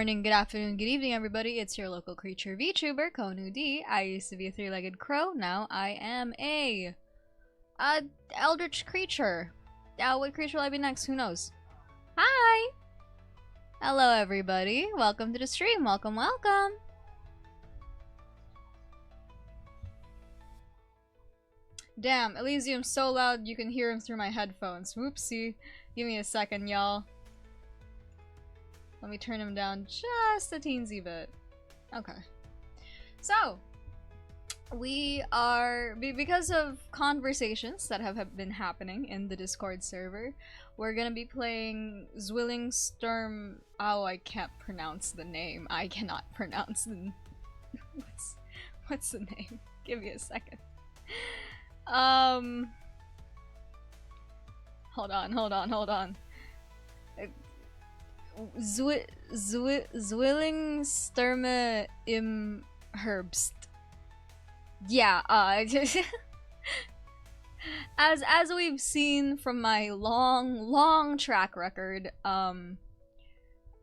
morning, good afternoon, good evening, everybody. It's your local creature VTuber, Konu D. I used to be a three-legged crow. Now I am a eldritch creature. What creature will I be next? Who knows? Hi! Hello, everybody. Welcome to the stream. Welcome, welcome. Damn, Elysium's so loud you can hear him through my headphones. Whoopsie. Give me a second, y'all. Let me turn him down just a teensy bit. Okay. So, we are, because of conversations that have been happening in the Discord server, we're gonna be playing Zwillingstürme. Oh, I can't pronounce the name. I cannot pronounce the... What's the name? Give me a second. Hold on. Zwillingstürme im Herbst. Yeah, as we've seen from my long track record, I'm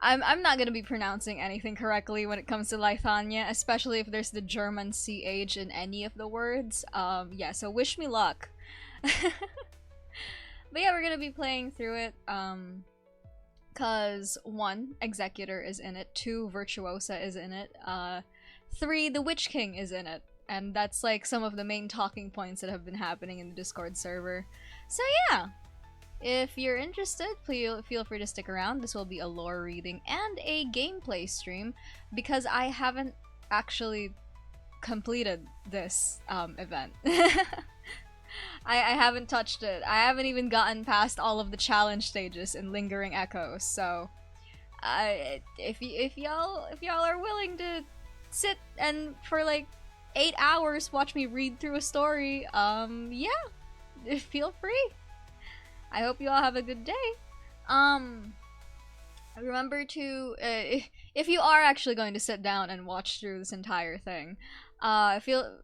not gonna be pronouncing anything correctly when it comes to Lithuania, especially if there's the German CH in any of the words. Yeah, so wish me luck. But yeah, we're gonna be playing through it, cause 1, Executor is in it, 2, Virtuosa is in it, 3, the Witch King is in it, and that's like some of the main talking points that have been happening in the Discord server. So yeah, if you're interested, feel free to stick around. This will be a lore reading and a gameplay stream, because I haven't actually completed this event. I haven't touched it. I haven't even gotten past all of the challenge stages in Lingering Echoes. So, if y'all are willing to sit and for like 8 hours watch me read through a story, yeah, feel free. I hope you all have a good day. Remember to if you are actually going to sit down and watch through this entire thing, not feel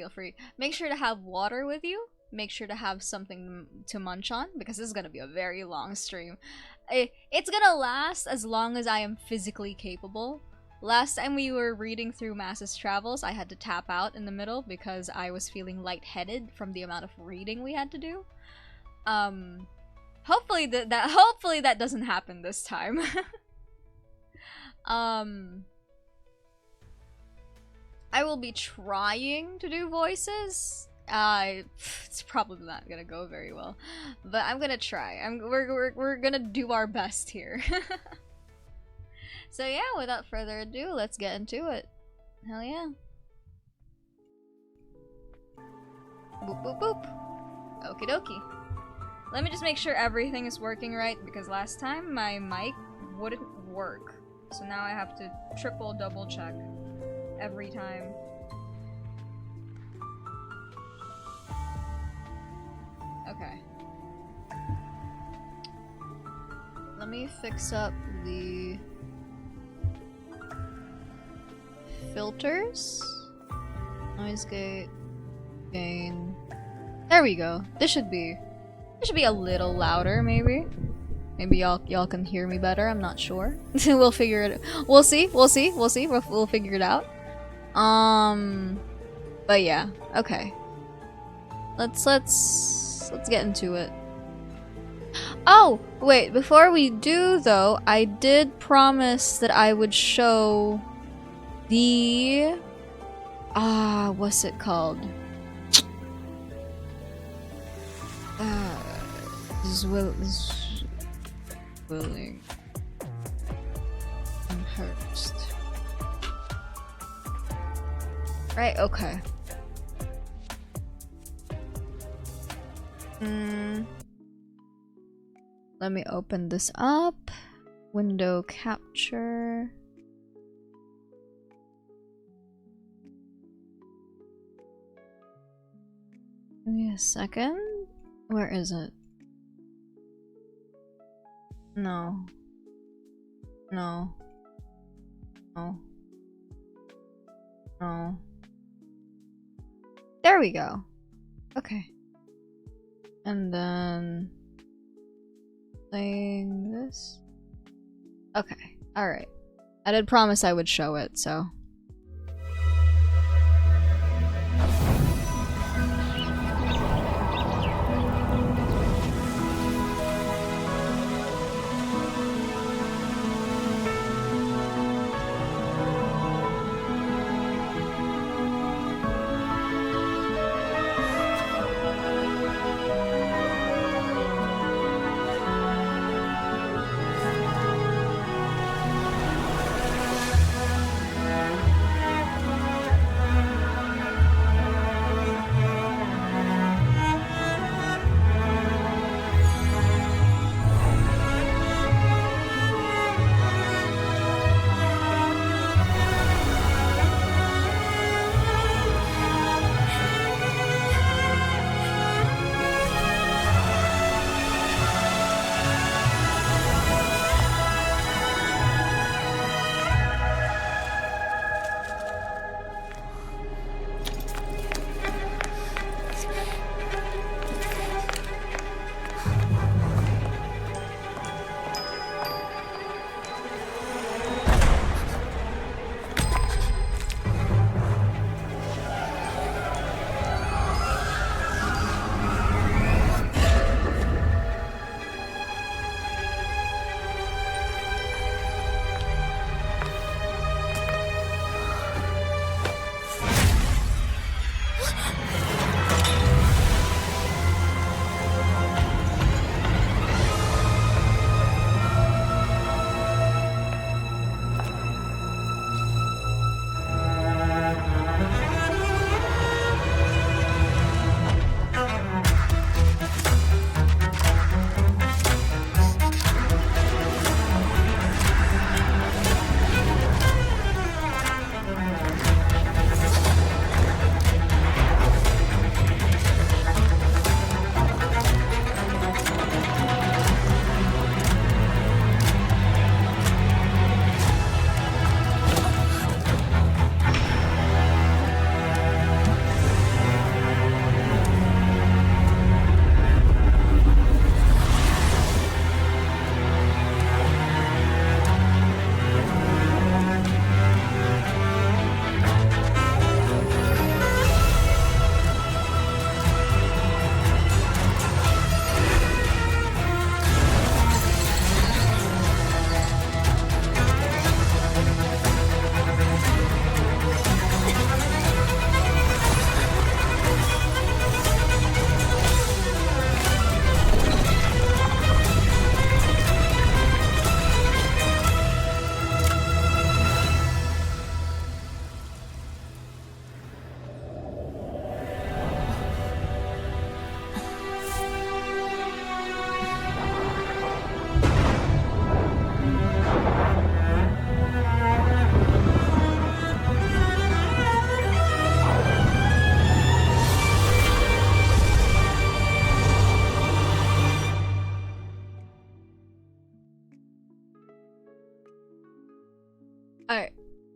free. Make sure to have water with you. Make sure to have something to munch on, because this is gonna be a very long stream. It's gonna last as long as I am physically capable. Last time we were reading through Mass's Travels, I had to tap out in the middle because I was feeling lightheaded from the amount of reading we had to do. Hopefully that doesn't happen this time. I will be trying to do voices. It's probably not gonna go very well, but I'm gonna try. We're gonna do our best here. So yeah, without further ado, let's get into it. Hell yeah. Boop boop boop. Okie dokie. Let me just make sure everything is working right, because last time my mic wouldn't work. So now I have to double check every time. Okay. Let me fix up the filters. Noise gate. Gain. There we go. This should be a little louder, maybe. Maybe y'all can hear me better. I'm not sure. We'll figure it. We'll see. We'll figure it out. But yeah. Okay. Let's get into it. Oh, wait. Before we do, though, I did promise that I would show the what's it called? Zwilling and Herbst. Right, okay. Let me open this up. Window capture. Give me a second. Where is it? No. No. No. No. There we go. Okay. And then playing this. Okay. Alright. I did promise I would show it, so.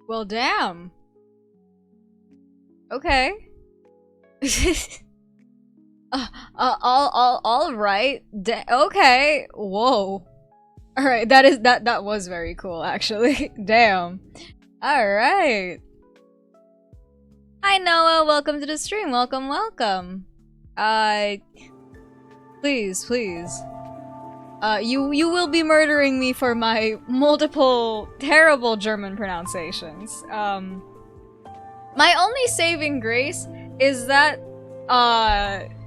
Well, damn. Okay. All right. Okay. Whoa. All right. That was very cool, actually. Damn. All right. Hi, Noah. Welcome to the stream. Welcome, welcome. Please. You will be murdering me for my multiple terrible German pronunciations. My only saving grace is that,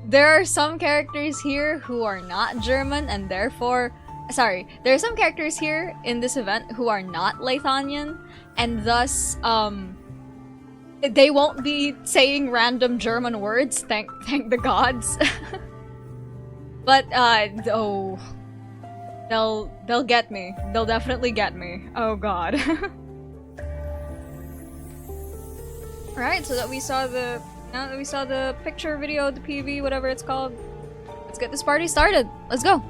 there are some characters here who are not German and therefore... Sorry, there are some characters here in this event who are not Lithanian, and thus, they won't be saying random German words, thank the gods. But, oh... They'll get me. They'll definitely get me. Oh god. Alright, so that we saw the... Now that we saw the picture, video, the PV, whatever it's called, let's get this party started. Let's go!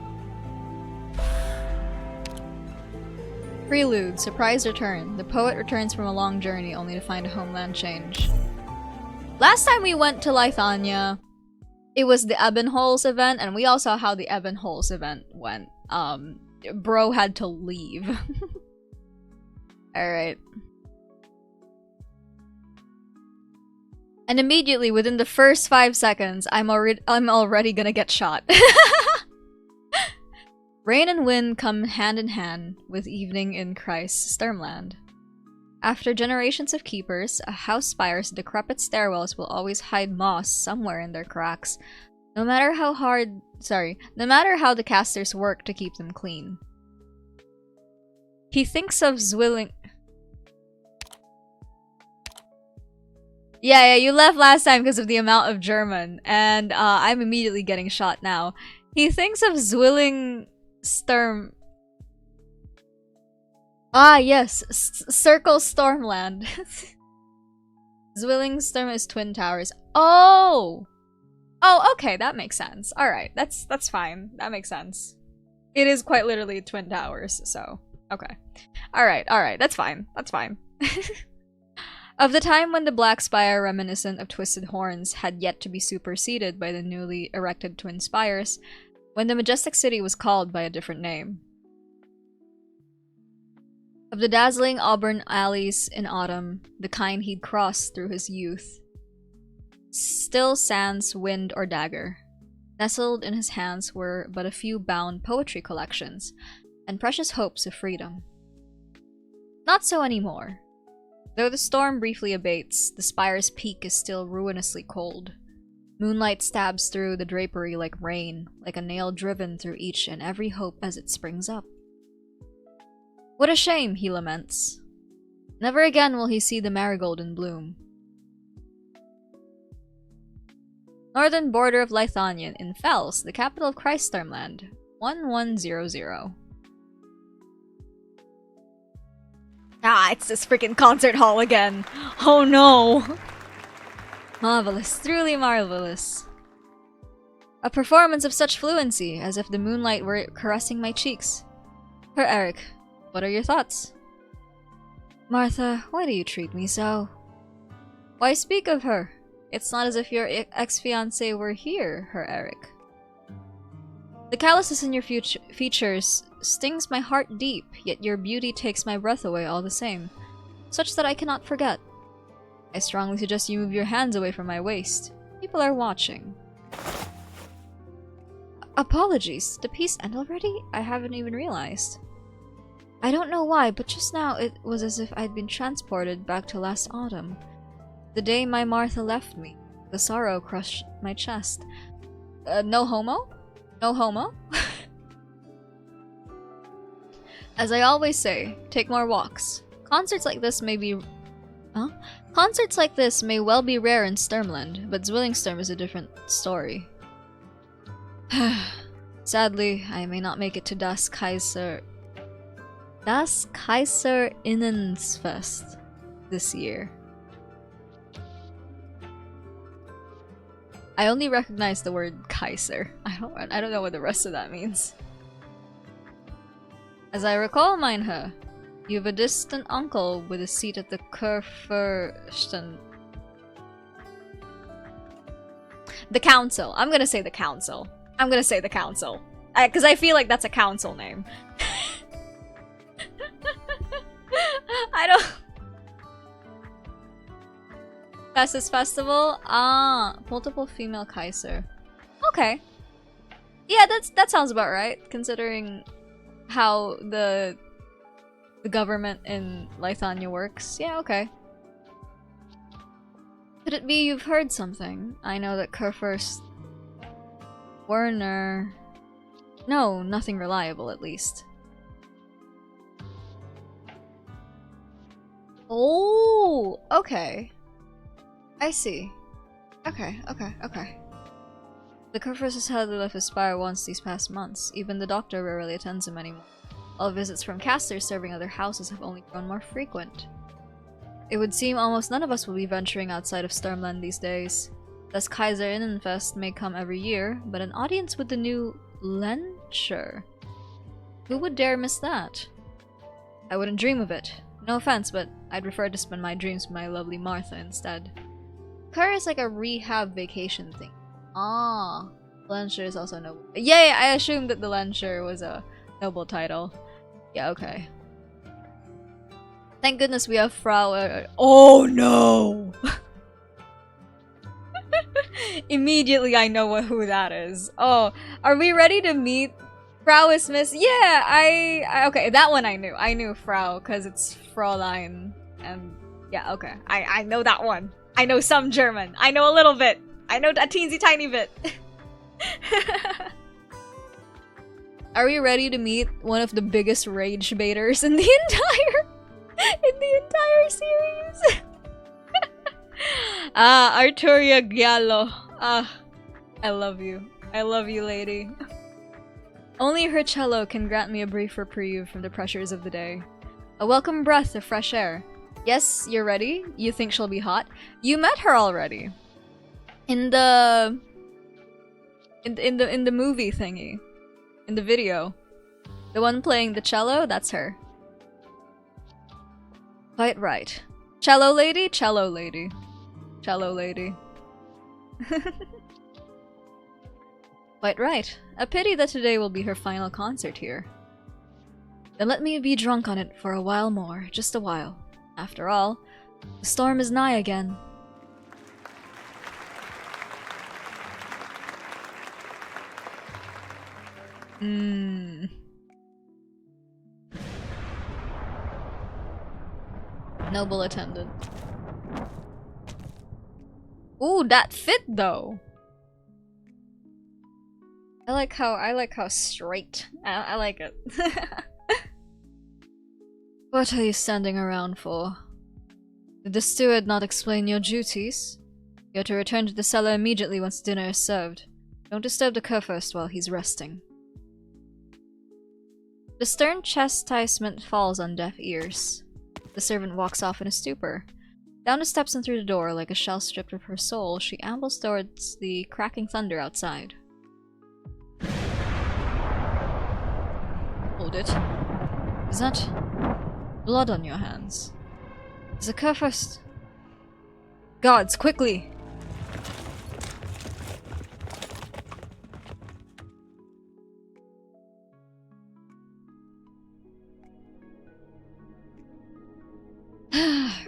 Prelude, surprise return. The poet returns from a long journey only to find a homeland change. Last time we went to Lithania, it was the Ebenholz event, and we all saw how the Ebenholz event went. Bro had to leave. Alright. And immediately, within the first 5 seconds, I'm already gonna get shot. Rain and wind come hand in hand with evening in Christ's Sturmland. After generations of keepers, a house spire's decrepit stairwells will always hide moss somewhere in their cracks, no matter how the casters work to keep them clean. He thinks of Yeah, you left last time because of the amount of German, and I'm immediately getting shot now. He thinks of Zwillingstürme. Ah, yes, Circle Stormland. Zwillingstürme is Twin Towers. Oh! Oh, okay, that makes sense. Alright, that's fine. That makes sense. It is quite literally Twin Towers, so... Okay. Alright, that's fine. That's fine. Of the time when the Black Spire reminiscent of Twisted Horns had yet to be superseded by the newly erected Twin Spires, when the majestic city was called by a different name. Of the dazzling auburn alleys in autumn, the kind he'd crossed through his youth. Still sans wind or dagger. Nestled in his hands were but a few bound poetry collections, and precious hopes of freedom. Not so anymore. Though the storm briefly abates, the spire's peak is still ruinously cold. Moonlight stabs through the drapery like rain, like a nail driven through each and every hope as it springs up. What a shame, he laments. Never again will he see the marigold in bloom. Northern border of Lithanian, in Fels, the capital of Christstormland, 1100. Ah, it's this freaking concert hall again. Oh no. Marvelous, truly marvelous. A performance of such fluency, as if the moonlight were caressing my cheeks. Her Eric, what are your thoughts? Martha, why do you treat me so? Why speak of her? It's not as if your ex-fiancé were here, Her Eric. The calluses in your features stings my heart deep, yet your beauty takes my breath away all the same, such that I cannot forget. I strongly suggest you move your hands away from my waist. People are watching. Apologies, the piece end already? I haven't even realized. I don't know why, but just now it was as if I'd been transported back to last autumn. The day my Martha left me. The sorrow crushed my chest. No homo? No homo? As I always say, take more walks. Concerts like this may well be rare in Sturmland, but Zwillingstürme is a different story. Sadly, I may not make it to Das Kaiserinnenfest this year. I only recognize the word Kaiser. I don't know what the rest of that means. As I recall, Meinherr, you have a distant uncle with a seat at the Kurfürsten. The council. I'm gonna say the council. I'm gonna say the council. Because I feel like that's a council name. I don't... Festus Festival? Ah, multiple female Kaiser. Okay. Yeah, that sounds about right, considering how the government in Lithania works. Yeah, okay. Could it be you've heard something? I know that Kurfürst Werner... No, nothing reliable at least. Oh, okay. I see. Okay. The Kurfürst has hardly left his spire once these past months. Even the doctor rarely attends him anymore. All visits from casters serving other houses have only grown more frequent. It would seem almost none of us will be venturing outside of Sturmland these days. Thus Kaiserinnenfest may come every year, but an audience with the new Lencher. Who would dare miss that? I wouldn't dream of it. No offense, but I'd prefer to spend my dreams with my lovely Martha instead. Kur is like a rehab vacation thing. Ah, Lencher is also noble. Yeah, I assumed that the Lencher was a noble title. Yeah, okay. Thank goodness we have Frau. Oh no! Immediately I know who that is. Oh, are we ready to meet Frau is Miss? Yeah, okay, that one I knew. I knew Frau because it's Fräulein, and yeah, okay, I know that one. I know some German. I know a little bit. I know a teensy tiny bit. Are we ready to meet one of the biggest rage baiters in the entire series? Arturia Giallo. I love you. I love you, lady. Only her cello can grant me a brief reprieve from the pressures of the day. A welcome breath of fresh air. Yes, you're ready? You think she'll be hot? You met her already. In the movie thingy. In the video. The one playing the cello, that's her. Quite right. Cello lady? Cello lady. Cello lady. Quite right. A pity that today will be her final concert here. Then let me be drunk on it for a while more, just a while. After all, the storm is nigh again. Noble attendant. Ooh, that fit though. I like how straight. I like it. What are you standing around for? Did the steward not explain your duties? You're to return to the cellar immediately once dinner is served. Don't disturb the Kurfürst while he's resting. The stern chastisement falls on deaf ears. The servant walks off in a stupor. Down the steps and through the door, like a shell stripped of her soul, she ambles towards the cracking thunder outside. Hold it. Is that blood on your hands? Is it Kurfürst? Guards, quickly!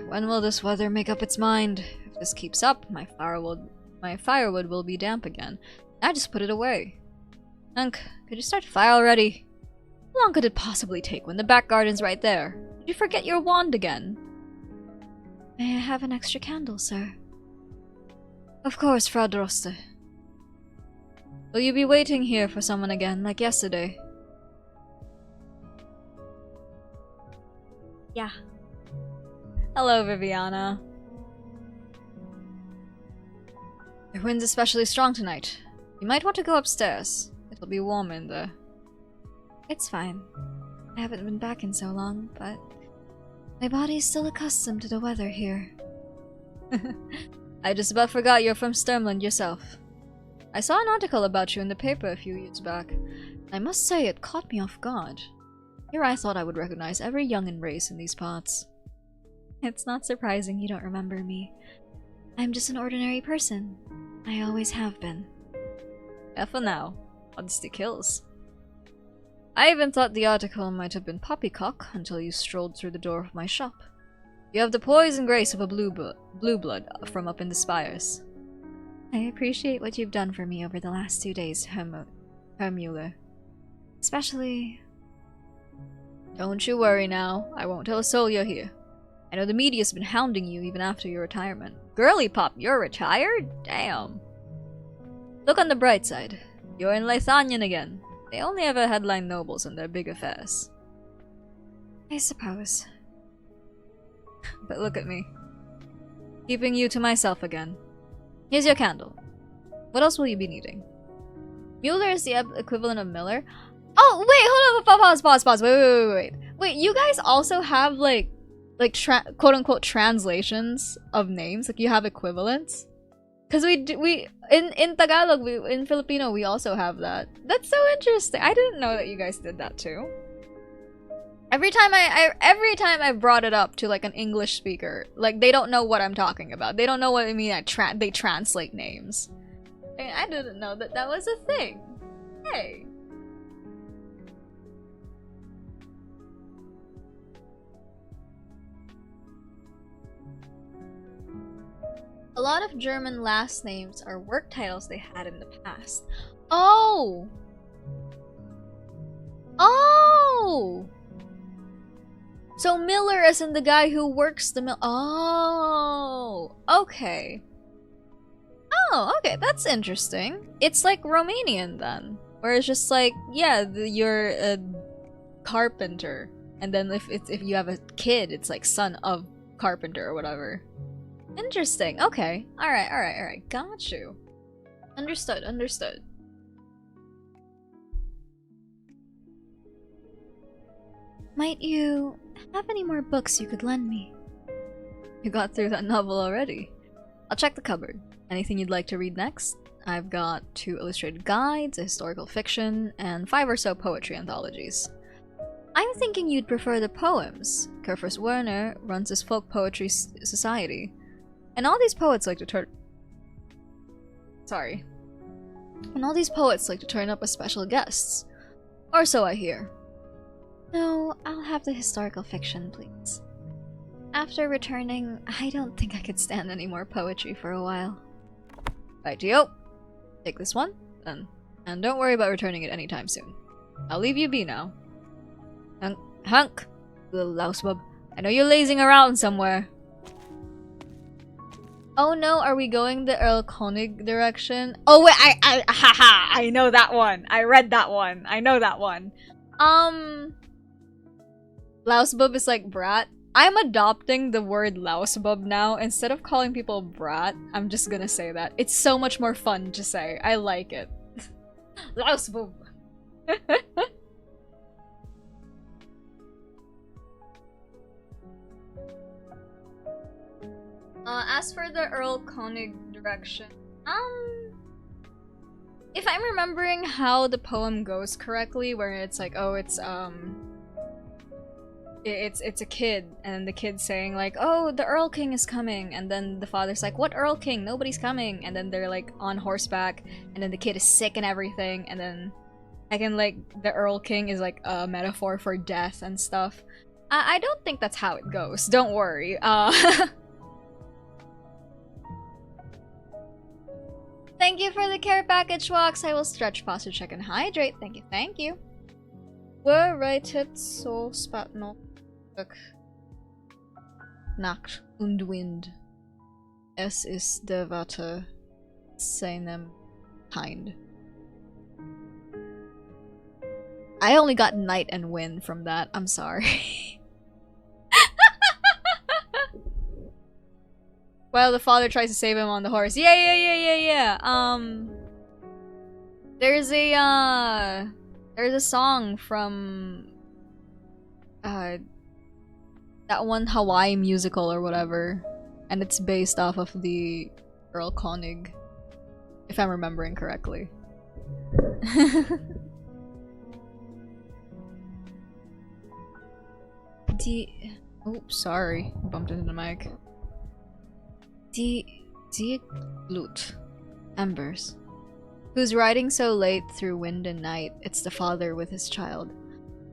When will this weather make up its mind? If this keeps up, my firewood will be damp again. I just put it away. Unc, could you start the fire already? How long could it possibly take when the back garden's right there? Did you forget your wand again? May I have an extra candle, sir? Of course, Frau Droste. Will you be waiting here for someone again, like yesterday? Yeah. Hello, Viviana. The wind's especially strong tonight. You might want to go upstairs. It'll be warm in there. It's fine. I haven't been back in so long, but my body's still accustomed to the weather here. I just about forgot you're from Sturmland yourself. I saw an article about you in the paper a few years back. I must say it caught me off guard. Here I thought I would recognize every young'un race in these parts. It's not surprising you don't remember me. I'm just an ordinary person. I always have been. For now. Honesty kills. I even thought the article might have been poppycock until you strolled through the door of my shop. You have the poise and grace of a blue blood from up in the spires. I appreciate what you've done for me over the last 2 days, Hermuller. Especially... Don't you worry now. I won't tell a soul you're here. I know the media's been hounding you even after your retirement. Girly pop, you're retired? Damn. Look on the bright side. You're in Leithanien again. They only ever headline nobles in their big affairs. I suppose. But look at me. Keeping you to myself again. Here's your candle. What else will you be needing? Mueller is the equivalent of Miller? Oh, wait, hold on, pause. Wait, you guys also have, like quote-unquote translations of names? Like, you have equivalents? Because in Tagalog, in Filipino, we also have that. That's so interesting. I didn't know that you guys did that too. Every time I brought it up to like an English speaker, like they don't know what I'm talking about. They don't know what I mean. They translate names. I didn't know that that was a thing. Hey. A lot of German last names are work titles they had in the past. Oh! Oh! So Miller as in the guy who works the mill. Oh! Okay. Oh, okay, that's interesting. It's like Romanian then. Where it's just like, yeah, you're a carpenter. And then if you have a kid, it's like son of carpenter or whatever. Interesting. Okay. Alright. Got you. Understood. Might you have any more books you could lend me? You got through that novel already. I'll check the cupboard. Anything you'd like to read next? I've got 2 illustrated guides, a historical fiction, and 5 or so poetry anthologies. I'm thinking you'd prefer the poems. Kurfürst Werner runs his folk poetry society. And all these poets like to turn up as special guests. Or so I hear. No, I'll have the historical fiction, please. After returning, I don't think I could stand any more poetry for a while. Rightio. Take this one, then. And don't worry about returning it anytime soon. I'll leave you be now. Hunk! Little lousebub. I know you're lazing around somewhere. Oh no, are we going the Earl Konig direction? Oh wait, I know that one. I read that one. I know that one. Lousebub is like brat. I'm adopting the word lousebub now. Instead of calling people brat, I'm just gonna say that. It's so much more fun to say. I like it. Lousebub. As for the Earl Konig direction, if I'm remembering how the poem goes correctly, where it's like, oh, it's a kid, and the kid's saying like, oh, the Earl King is coming, and then the father's like, what Earl King? Nobody's coming, and then they're like on horseback, and then the kid is sick and everything, and then the Earl King is like a metaphor for death and stuff. I don't think that's how it goes. Don't worry. Thank you for the care package, Walks. I will stretch, posture, check, and hydrate. Thank you. Bereitet so spat noch Nacht und Wind. Es ist der Wetter seinem kind. I only got night and wind from that. I'm sorry. While the father tries to save him on the horse. Yeah. There's a song from that one Hawaii musical or whatever, and it's based off of the Earl Konig, if I'm remembering correctly. Oh, sorry, bumped into the mic. Glut. Embers. Who's riding so late through wind and night? It's the father with his child.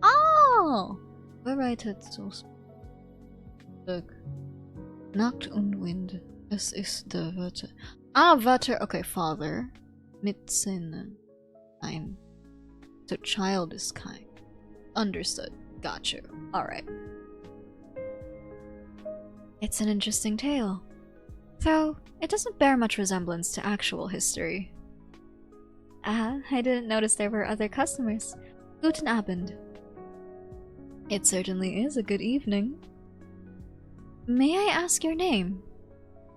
Oh! Bereitet so Nacht und Wind. Es ist der Wetter. Ah, Wetter. Okay, father. Mit seinen kind. So child is kind. Understood. Got you. Alright. It's an interesting tale. Though, it doesn't bear much resemblance to actual history. Ah, I didn't notice there were other customers. Guten Abend. It certainly is a good evening. May I ask your name?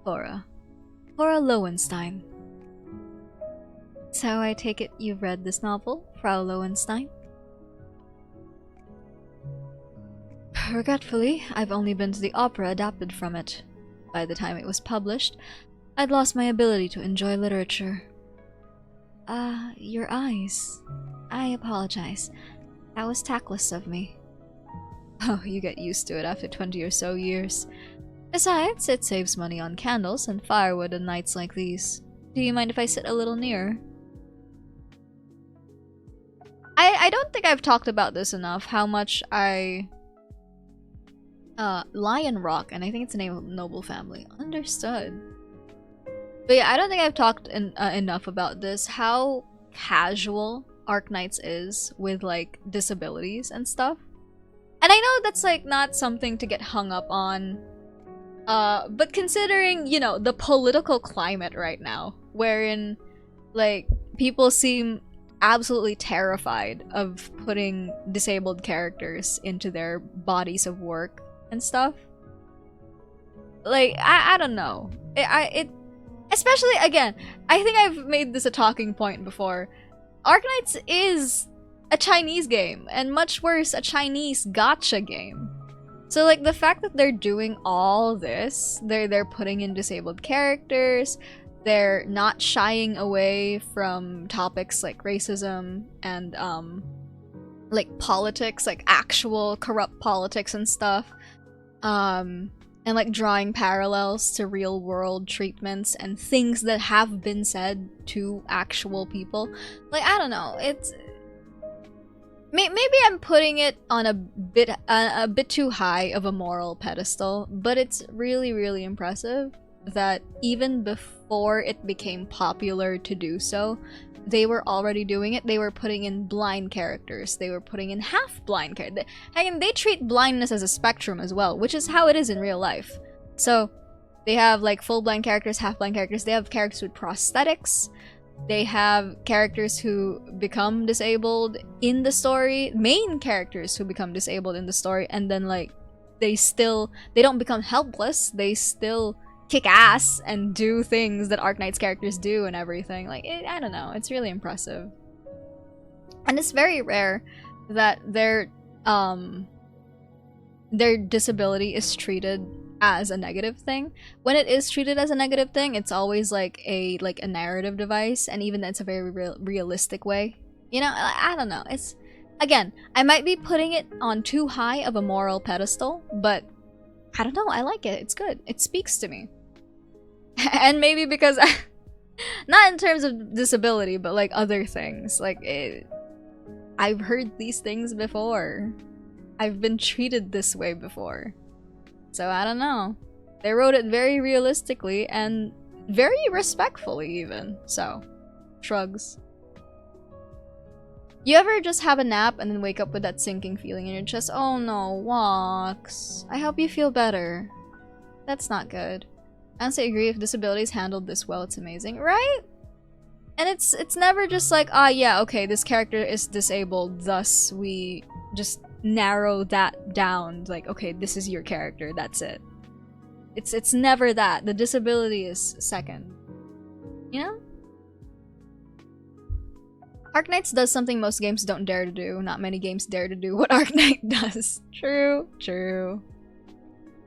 Laura. Laura Lowenstein. So I take it you've read this novel, Frau Lowenstein? Regretfully, I've only been to the opera adapted from it. By the time it was published, I'd lost my ability to enjoy literature. Your eyes. I apologize. That was tactless of me. Oh, you get used to it after 20 or so years. Besides, it saves money on candles and firewood on nights like these. Do you mind if I sit a little nearer? I don't think I've talked about this enough, how much I... Lion Rock, and I think it's the name of a noble family. Understood. But yeah, I don't think I've talked enough about this. How casual Arknights is with like disabilities and stuff. And I know that's like not something to get hung up on. But considering, you know, the political climate right now, wherein like people seem absolutely terrified of putting disabled characters into their bodies of work and stuff. Like, I don't know. It especially, again, I think I've made this a talking point before. Arknights is a Chinese game, and much worse, a Chinese gacha game. So like the fact that they're doing all this, they're putting in disabled characters, they're not shying away from topics like racism and like politics, like actual corrupt politics and stuff. And like drawing parallels to real world treatments and things that have been said to actual people. Like, I don't know, it's maybe I'm putting it on a bit too high of a moral pedestal, but it's really, really impressive that even before it became popular to do so, they were already doing it. They were putting in blind characters. They were putting in half-blind characters. And they treat blindness as a spectrum as well, which is how it is in real life. So they have like full-blind characters, half-blind characters. They have characters with prosthetics. They have characters who become disabled in the story, main characters who become disabled in the story, and then like they don't become helpless. They still kick ass and do things that Arknights characters do and everything. Like, I don't know, it's really impressive. And it's very rare that their disability is treated as a negative thing. When it is treated as a negative thing, it's always like a narrative device, and even that's a very realistic way. You know, I don't know. It's, again, I might be putting it on too high of a moral pedestal, but I don't know, I like it. It's good. It speaks to me. And maybe because not in terms of disability, but like other things. Like, I've heard these things before. I've been treated this way before. So I don't know. They wrote it very realistically and very respectfully even. So, shrugs. You ever just have a nap and then wake up with that sinking feeling in your chest? Oh no, walks. I hope you feel better. That's not good. I honestly agree, if disability is handled this well, it's amazing, right? And it's never just like, ah, yeah, okay, this character is disabled, thus we just narrow that down. Like, okay, this is your character, that's it. It's never that. The disability is second. You know? Arknights does something most games don't dare to do. Not many games dare to do what Arknight does. True, true.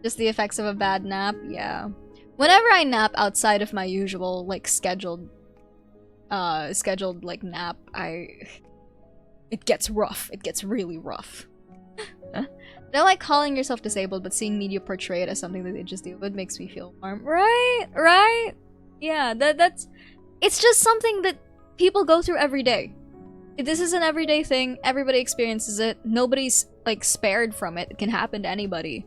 Just the effects of a bad nap, yeah. Whenever I nap outside of my usual, like, scheduled like nap, it gets rough. It gets really rough. I don't like calling yourself disabled, but seeing media portray it as something that they just deal with makes me feel warm. Right? Right? Yeah, that's... It's just something that people go through every day. This is an everyday thing. Everybody experiences it. Nobody's, like, spared from it. It can happen to anybody.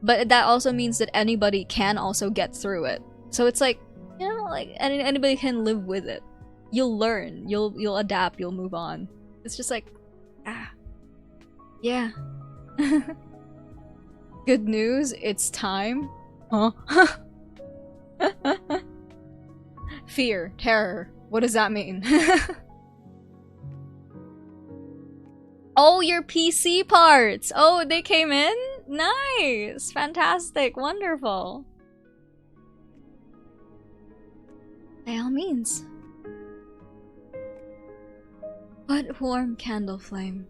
But that also means that anybody can also get through it. So it's like, you know, like, anybody can live with it. You'll learn. You'll adapt. You'll move on. It's just like, ah. Yeah. Good news, it's time. Huh? Fear, terror. What does that mean? Oh, your PC parts! Oh, they came in? Nice! Fantastic, wonderful. By all means. What warm candle flame.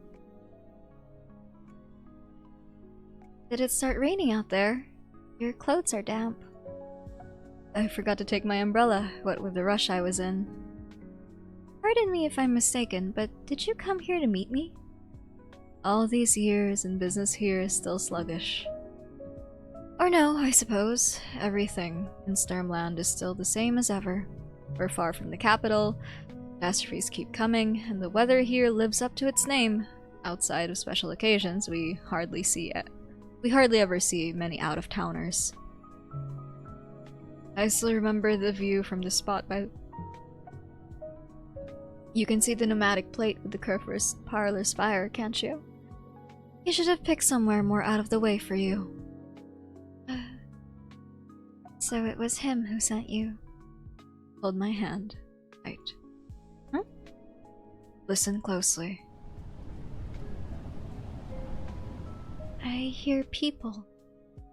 Did it start raining out there? Your clothes are damp. I forgot to take my umbrella, what with the rush I was in. Pardon me if I'm mistaken, but did you come here to meet me? All these years and business here is still sluggish. Or no, I suppose. Everything in Stormland is still the same as ever. We're far from the capital, catastrophes keep coming, and the weather here lives up to its name. Outside of special occasions, we hardly ever see many out-of-towners. I still remember the view from the spot by... You can see the pneumatic plate with the curved parlor spire, can't you? You should have picked somewhere more out of the way for you. So it was him who sent you. Hold my hand. Right. Huh? Listen closely. I hear people.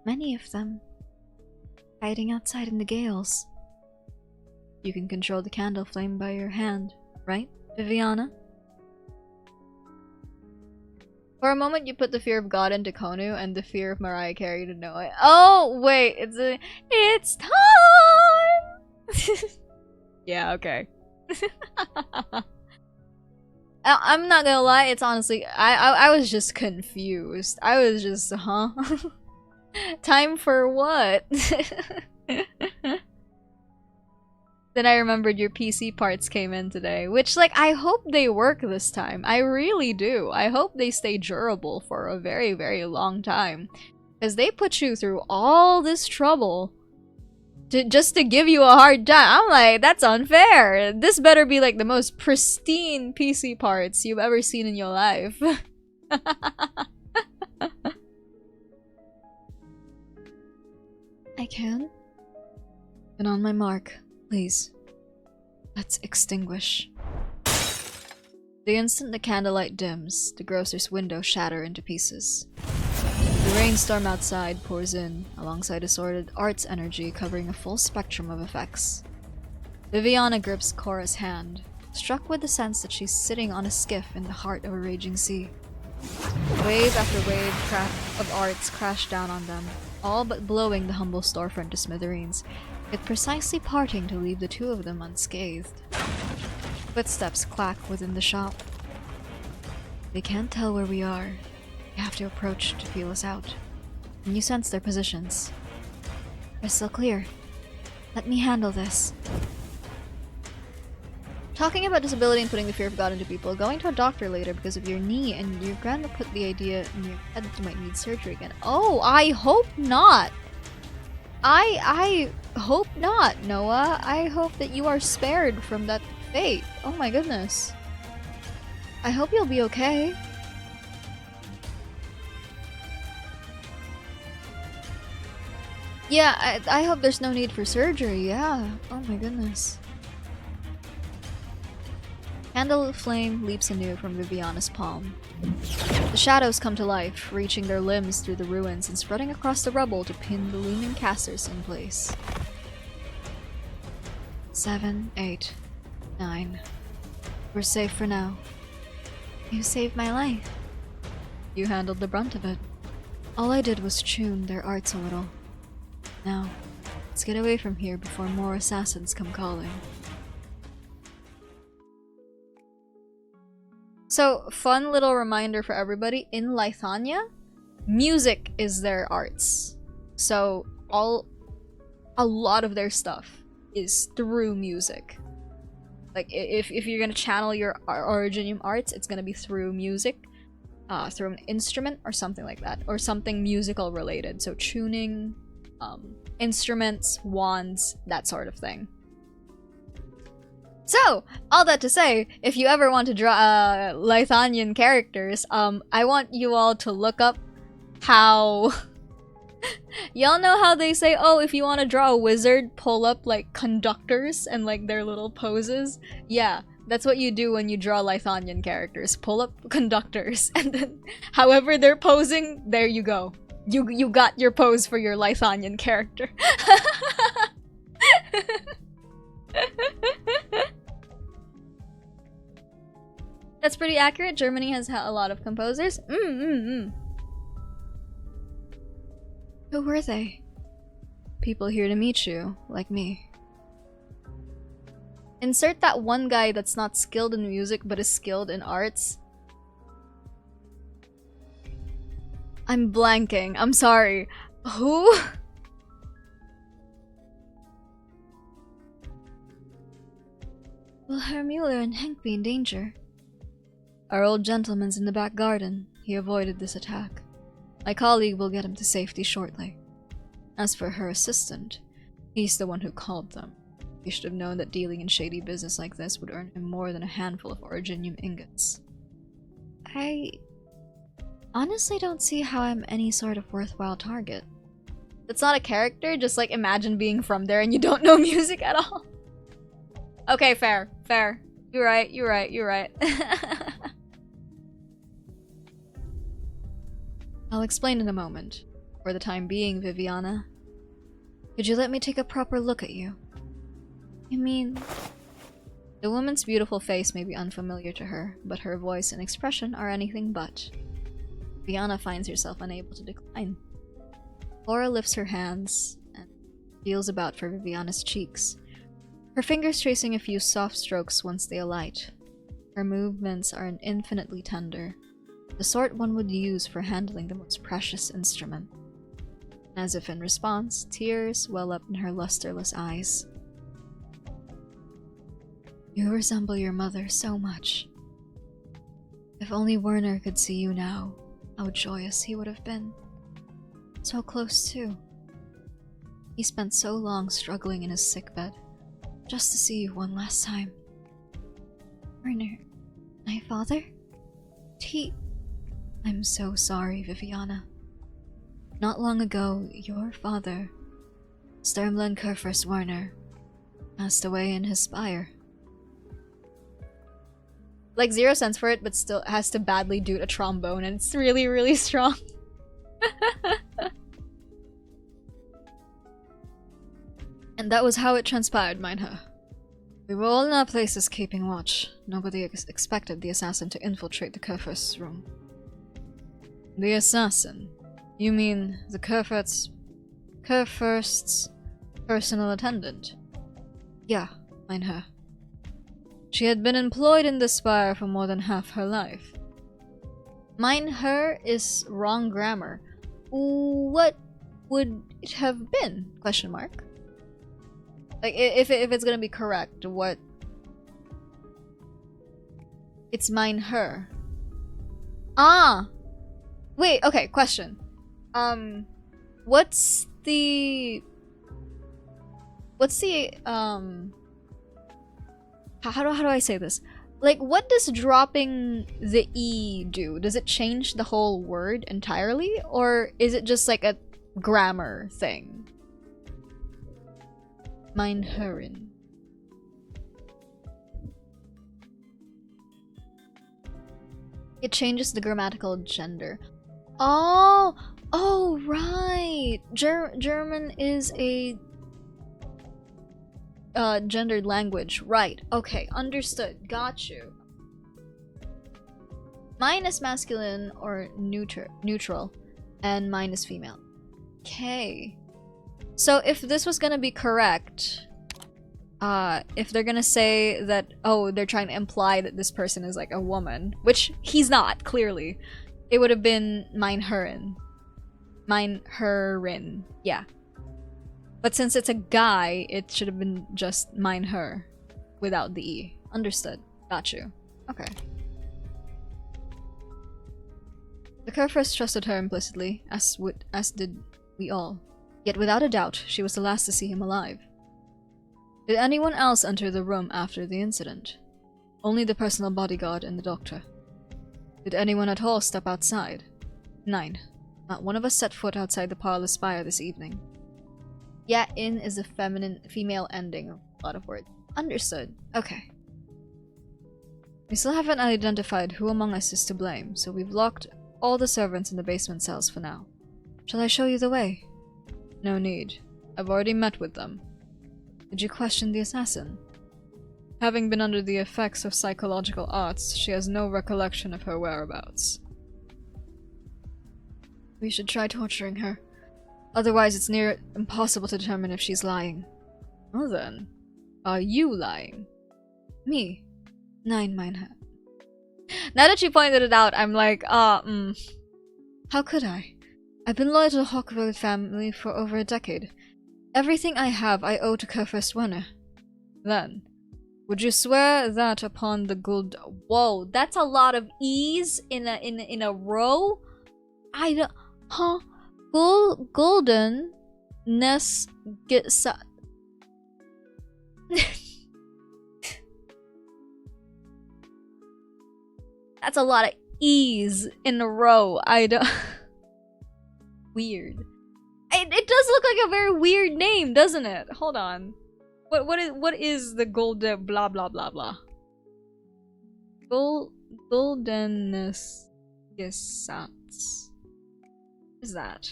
Many of them. Hiding outside in the gales. You can control the candle flame by your hand, right, Viviana? For a moment, you put the fear of God into Konu and the fear of Mariah Carey to Noah. Oh, wait, it's time! Yeah, okay. I'm not gonna lie, it's honestly, I was just confused. I was just, huh? Time for what? Then I remembered your PC parts came in today, which, like, I hope they work this time. I really do. I hope they stay durable for a very, very long time. Because they put you through all this trouble just to give you a hard time. I'm like, that's unfair. This better be, like, the most pristine PC parts you've ever seen in your life. I can? And on my mark. Please. Let's extinguish. The instant the candlelight dims, the grocer's windows shatter into pieces. The rainstorm outside pours in, alongside assorted arts energy covering a full spectrum of effects. Viviana grips Cora's hand, struck with the sense that she's sitting on a skiff in the heart of a raging sea. Wave after wave of arts crash down on them, all but blowing the humble storefront to smithereens, yet precisely parting to leave the two of them unscathed. Footsteps clack within the shop. They can't tell where we are. You have to approach to feel us out. And you sense their positions. Crystal clear. Let me handle this. Talking about disability and putting the fear of God into people, going to a doctor later because of your knee, and your grandma put the idea in your head that you might need surgery again. Oh, I hope not! I hope not, Noah. I hope that you are spared from that fate. Oh my goodness. I hope you'll be okay. Yeah, I hope there's no need for surgery, yeah. Oh my goodness. Candle flame leaps anew from Viviana's palm. The shadows come to life, reaching their limbs through the ruins and spreading across the rubble to pin the looming casters in place. 7, 8, 9. We're safe for now. You saved my life. You handled the brunt of it. All I did was tune their arts a little. Now, let's get away from here before more assassins come calling. So, fun little reminder for everybody, in Lithania, music is their arts. So, a lot of their stuff is through music. Like, if you're gonna channel your Originium arts, it's gonna be through music, through an instrument or something like that, or something musical related. So tuning, instruments, wands, that sort of thing. So, all that to say, if you ever want to draw Lithanian characters, I want you all to look up how... Y'all know how they say, oh, if you want to draw a wizard, pull up, like, conductors and, like, their little poses? Yeah, that's what you do when you draw Lithanian characters. Pull up conductors, and then however they're posing, there you go. You got your pose for your Lithanian character. That's pretty accurate. Germany has a lot of composers. Who were they? People here to meet you, like me. Insert that one guy that's not skilled in music but is skilled in arts. I'm blanking. I'm sorry. Who? Will Herr Mueller and Henk be in danger? Our old gentleman's in the back garden. He avoided this attack. My colleague will get him to safety shortly. As for her assistant, He's the one who called them. He should have known that dealing in shady business like this would earn him more than a handful of originium ingots. I honestly don't see how I'm any sort of worthwhile target. That's not a character, just like imagine being from there and you don't know music at all. Okay, fair, fair. You're right, you're right, you're right. I'll explain in a moment. For the time being, Viviana. Could you let me take a proper look at you? I mean... The woman's beautiful face may be unfamiliar to her, but her voice and expression are anything but. Viviana finds herself unable to decline. Laura lifts her hands and feels about for Viviana's cheeks, her fingers tracing a few soft strokes once they alight. Her movements are infinitely tender, the sort one would use for handling the most precious instrument. As if in response, tears well up in her lusterless eyes. You resemble your mother so much. If only Werner could see you now, how joyous he would have been. So close too. He spent so long struggling in his sickbed, just to see you one last time. Werner, my father? I'm so sorry, Viviana. Not long ago, your father, Sturmland Kurfürst Werner, passed away in his spire. Like 0 cents for it, but still has to badly do a trombone, and it's really, really strong. And that was how it transpired, mind her. We were all in our places keeping watch. Nobody expected the assassin to infiltrate the Kurfürst's room. The assassin? You mean the Kurfürst's personal attendant? Yeah, mein Herr. She had been employed in the spire for more than half her life. Mein Herr is wrong grammar. What would it have been? Question mark. Like, if it's gonna be correct, what? It's mein Herr. Ah! Wait, okay, question. What's the how do I say this? Like, what does dropping the E do? Does it change the whole word entirely? Or is it just like a grammar thing? Mein Herren. It changes the grammatical gender. Oh! Oh, right! German is a gendered language. Right. Okay, understood. Got you. Mine is masculine or neutral, and mine is female. Okay. So if this was gonna be correct, if they're gonna say that, oh, they're trying to imply that this person is like a woman, which he's not, clearly, it would have been mein Herren. Mein Herren. Yeah. But since it's a guy, it should have been just mein Herr without the E. Understood. Got you. Okay. The Kurfürst trusted her implicitly, as did we all. Yet without a doubt, she was the last to see him alive. Did anyone else enter the room after the incident? Only the personal bodyguard and the doctor. Did anyone at all step outside? 9. Not one of us set foot outside the parlor spire this evening. Yeah, in is a female ending of a lot of words. Understood. Okay. We still haven't identified who among us is to blame, so we've locked all the servants in the basement cells for now. Shall I show you the way? No need. I've already met with them. Did you question the assassin? Having been under the effects of psychological arts, she has no recollection of her whereabouts. We should try torturing her. Otherwise, it's near impossible to determine if she's lying. Well then, are you lying? Me. 9, mein Herr. Now that you pointed it out, I'm like, How could I? I've been loyal to the Hochroad family for over a decade. Everything I have I owe to Kurfürst Werner. Then, would you swear that upon the gold? Whoa, that's a lot of E's in a row. I don't. Huh? Golden Ness That's a lot of E's in a row. I don't. Weird. It does look like a very weird name, doesn't it? Hold on. What is the golden blah blah blah blah? Goldenus Gesatz. What is that?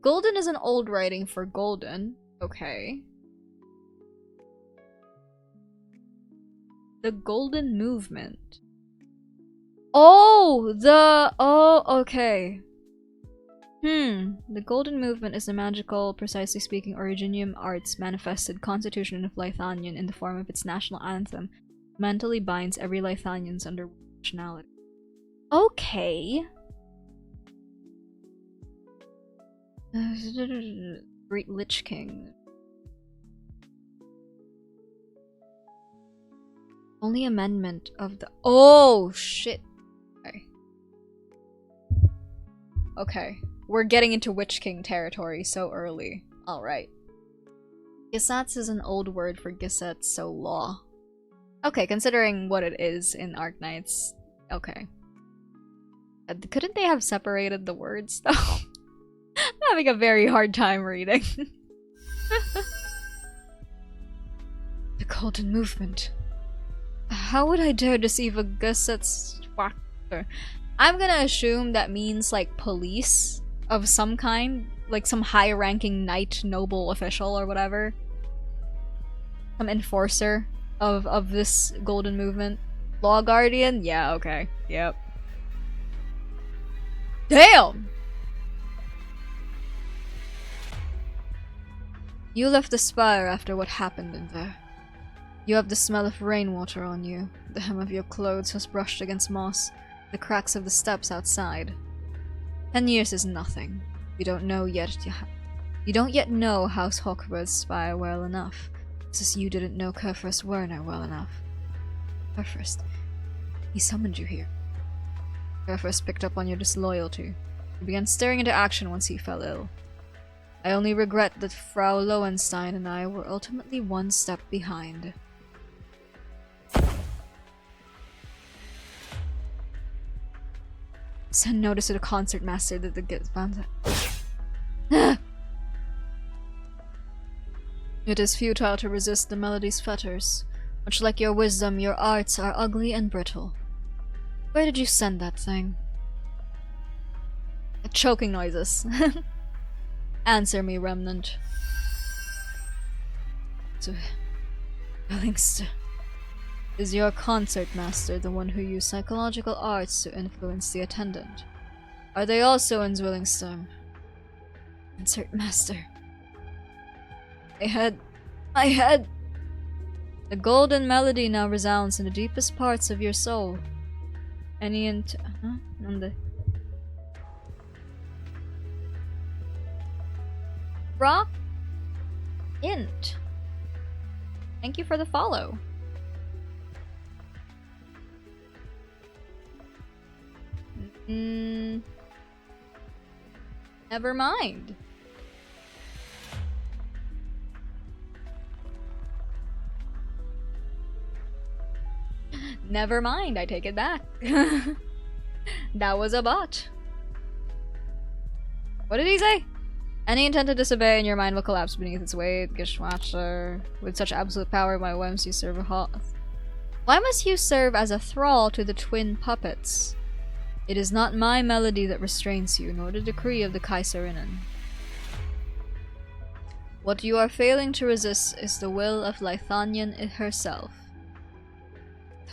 Golden is an old writing for golden. Okay. The Golden Movement. Oh, okay. The Golden Movement is the magical, precisely speaking, Originium arts manifested constitution of Lithanian in the form of its national anthem. Mentally binds every Lithanians under nationality. Okay. Great Lich King. Only amendment of the— oh, shit. Okay. Okay. We're getting into Witch King territory so early. Alright. Gesatz is an old word for Gesetz, so law. Okay, considering what it is in Arknights. Okay. Couldn't they have separated the words, though? I'm having a very hard time reading. The Golden Movement. How would I dare deceive a Gesetz factor? I'm gonna assume that means like police of some kind, like some high-ranking knight, noble official or whatever. Some enforcer of this Golden Movement. Law Guardian? Yeah, okay. Yep. Damn! You left the spire after what happened in there. You have the smell of rainwater on you. The hem of your clothes has brushed against moss. The cracks of the steps outside. 10 years is nothing. You don't yet know House Hawkbird's spire well enough. Just as you didn't know Kurfürst Werner well enough. Kurfürst. He summoned you here. Kurfürst picked up on your disloyalty. He began stirring into action once he fell ill. I only regret that Frau Lowenstein and I were ultimately one step behind. Send notice to the concertmaster that the band. It is futile to resist the melody's fetters. Much like your wisdom, your arts are ugly and brittle. Where did you send that thing? Choking noises. Answer me, Remnant. Zwillingstürme. Is your concertmaster the one who used psychological arts to influence the attendant? Are they also in Zwillingstürme? Concertmaster. My head! The golden melody now resounds in the deepest parts of your soul. Rock Int. Thank you for the follow. Never mind. Never mind, I take it back. That was a bot. What did he say? Any intent to disobey and your mind will collapse beneath its weight. Geschwatscher. With such absolute power, why must you serve Why must you serve as a thrall to the twin puppets? It is not my melody that restrains you, nor the decree of the Kaiserinnen. What you are failing to resist is the will of Lithanian herself.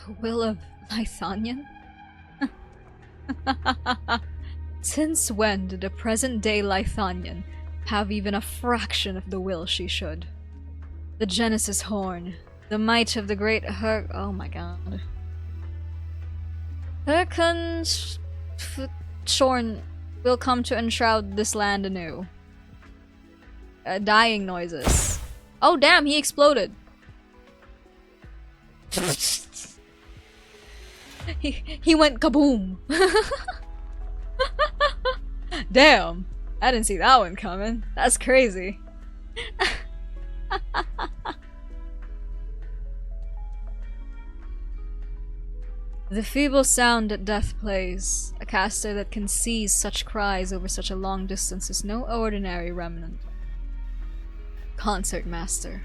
The will of Lithanian? Since when did the present-day Lithanian have even a fraction of the will she should? The Genesis Horn, the might of the great oh my god. Shorn will come to enshroud this land anew. Dying noises. Oh damn, he exploded. he went kaboom. Damn, I didn't see that one coming. That's crazy. The feeble sound that death plays, a caster that can seize such cries over such a long distance is no ordinary remnant. Concert master.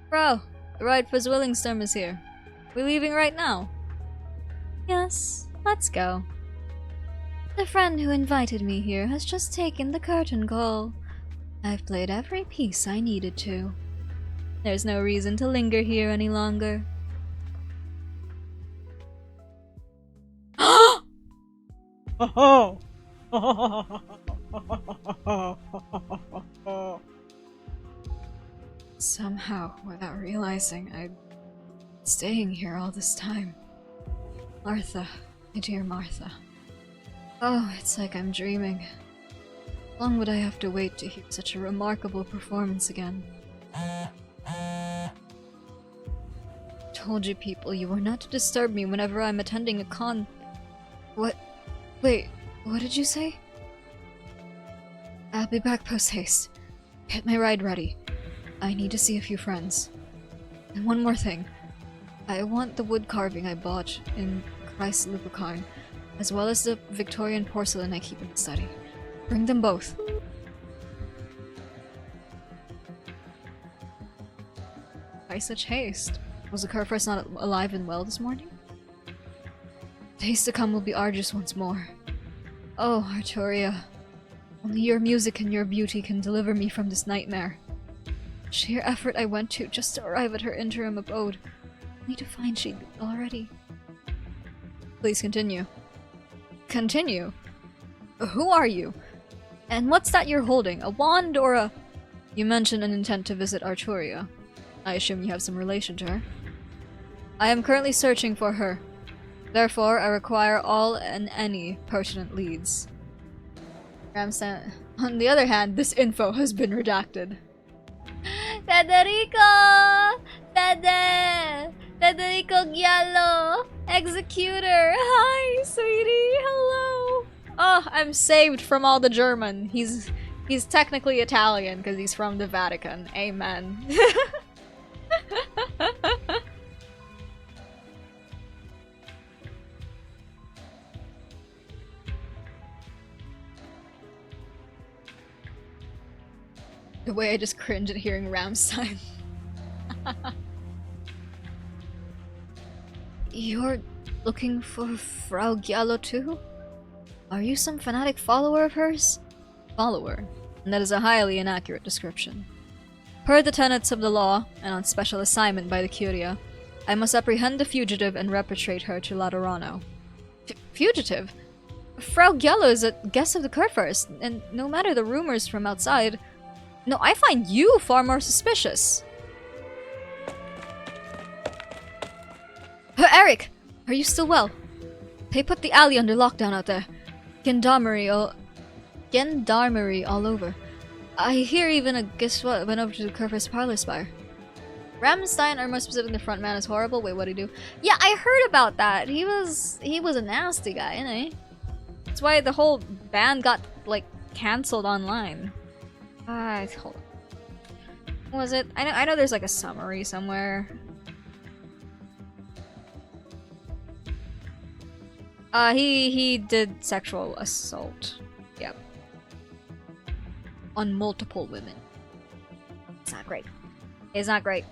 Bro, the ride for Zwillingstürme is here. We leaving right now? Yes, let's go. The friend who invited me here has just taken the curtain call. I've played every piece I needed to. There's no reason to linger here any longer. Somehow, without realizing, I'm staying here all this time. Martha, my dear Martha. Oh, it's like I'm dreaming. How long would I have to wait to hear such a remarkable performance again? Told you people, you were not to disturb me whenever I'm attending a con. What? Wait, what did you say? I'll be back post-haste. Get my ride ready. I need to see a few friends. And one more thing. I want the wood carving I bought in Christ Lupercarn, as well as the Victorian porcelain I keep in the study. Bring them both. Why such haste? Was the Curfirst not alive and well this morning? The haste to come will be arduous once more. Oh, Arturia. Only your music and your beauty can deliver me from this nightmare. Sheer effort I went to just to arrive at her interim abode, only to find she'd already. Please continue. Continue? Who are you? And what's that you're holding? A wand or a... You mentioned an intent to visit Arturia. I assume you have some relation to her. I am currently searching for her. Therefore, I require all and any pertinent leads. Ramstan. On the other hand, this info has been redacted. Federico! Federico Giallo! Executor! Hi, sweetie! Hello! Oh, I'm saved from all the German. He's technically Italian because he's from the Vatican. Amen. The way I just cringe at hearing Ramstein. You're looking for Frau Giallo too? Are you some fanatic follower of hers? Follower? And that is a highly inaccurate description. Per the tenets of the law, and on special assignment by the Curia, I must apprehend the fugitive and repatriate her to Laterano. Fugitive? Frau Giallo is a guest of the Curfirst, and no matter the rumors from outside... No, I find you far more suspicious. Eric! Are you still well? They put the alley under lockdown out there. Gendarmerie all over. I hear even a guess what went over to the Curfirst parlor spire. Ramstein, or more specifically the front man, is horrible. Wait, what'd he do? Yeah, I heard about that. He was a nasty guy, isn't he? That's why the whole band got, like, cancelled online. Hold on. What was it? I know there's like a summary somewhere. He did sexual assault. Yep. On multiple women. It's not great. It's not great.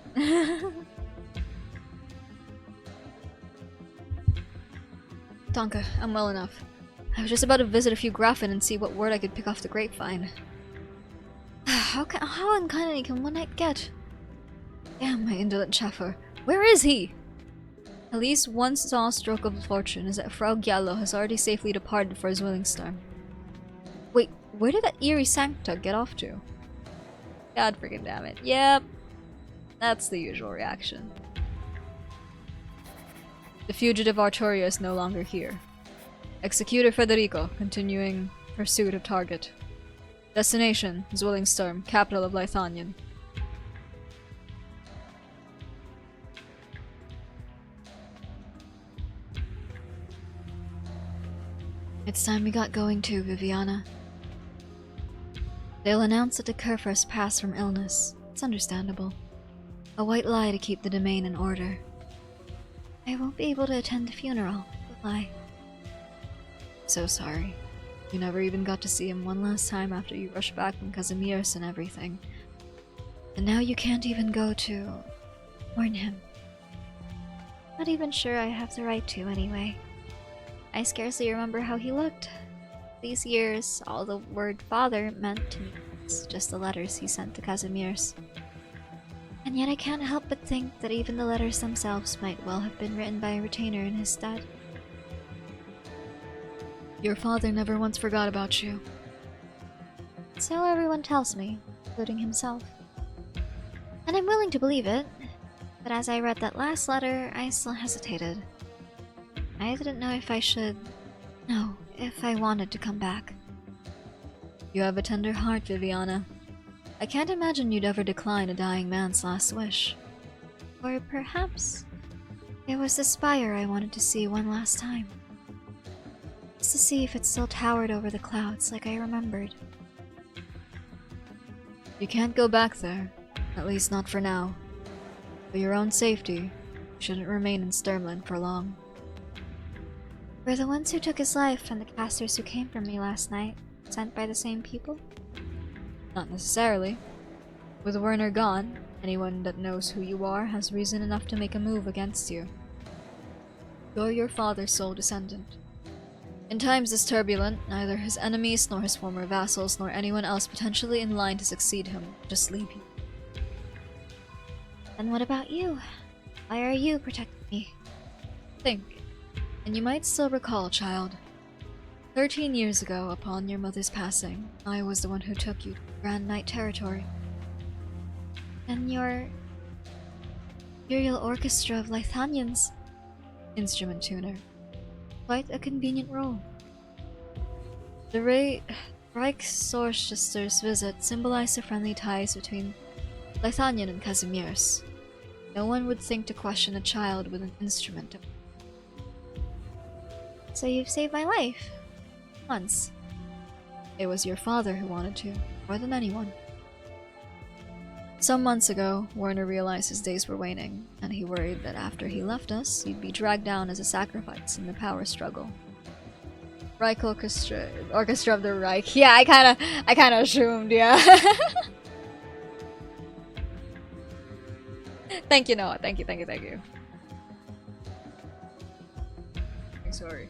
Tonka, I'm well enough. I was just about to visit a few Grafen and see what word I could pick off the grapevine. How unkindly can one night get? Damn my indolent chaffer. Where is he? At least one small stroke of fortune is that Frau Giallo has already safely departed for Zwillingstürme. Wait, where did that eerie sancta get off to? God freaking damn it. Yep. That's the usual reaction. The fugitive Arturia is no longer here. Executor Federico continuing pursuit of target. Destination, Zwillingstürme, capital of Lithanian. It's time we got going too, Viviana. They'll announce that the Kerfurs passed from illness. It's understandable. A white lie to keep the domain in order. I won't be able to attend the funeral, will I? So sorry. You never even got to see him one last time after you rushed back from Kazimierz and everything. And now you can't even go to mourn him. Not even sure I have the right to, anyway. I scarcely remember how he looked. These years, all the word father meant to me was just the letters he sent to Kazimierz. And yet I can't help but think that even the letters themselves might well have been written by a retainer in his stead. Your father never once forgot about you. So everyone tells me, including himself. And I'm willing to believe it, but as I read that last letter, I still hesitated. I didn't know if I should... No, if I wanted to come back. You have a tender heart, Viviana. I can't imagine you'd ever decline a dying man's last wish. Or perhaps it was the spire I wanted to see one last time. Just to see if it still towered over the clouds like I remembered. You can't go back there, at least not for now. For your own safety, you shouldn't remain in Sturmland for long. Were the ones who took his life and the casters who came for me last night sent by the same people? Not necessarily. With Werner gone, anyone that knows who you are has reason enough to make a move against you. You're your father's sole descendant. In times this turbulent, neither his enemies nor his former vassals nor anyone else potentially in line to succeed him just leave you. And what about you? Why are you protecting me? Think, and you might still recall, child. 13 years ago, upon your mother's passing, I was the one who took you to Grand Knight territory. And your Imperial Orchestra of Lithanians. Instrument tuner. Quite a convenient role. The Reichsorchester's visit symbolized the friendly ties between Lithanian and Kazimierz. No one would think to question a child with an instrument. So you've saved my life. Once. It was your father who wanted to, more than anyone. Some months ago, Werner realized his days were waning, and he worried that after he left us, he'd be dragged down as a sacrifice in the power struggle. Reich Orchestra of the Reich. Yeah, I kinda assumed, yeah. Thank you, Noah. Thank you. I'm sorry.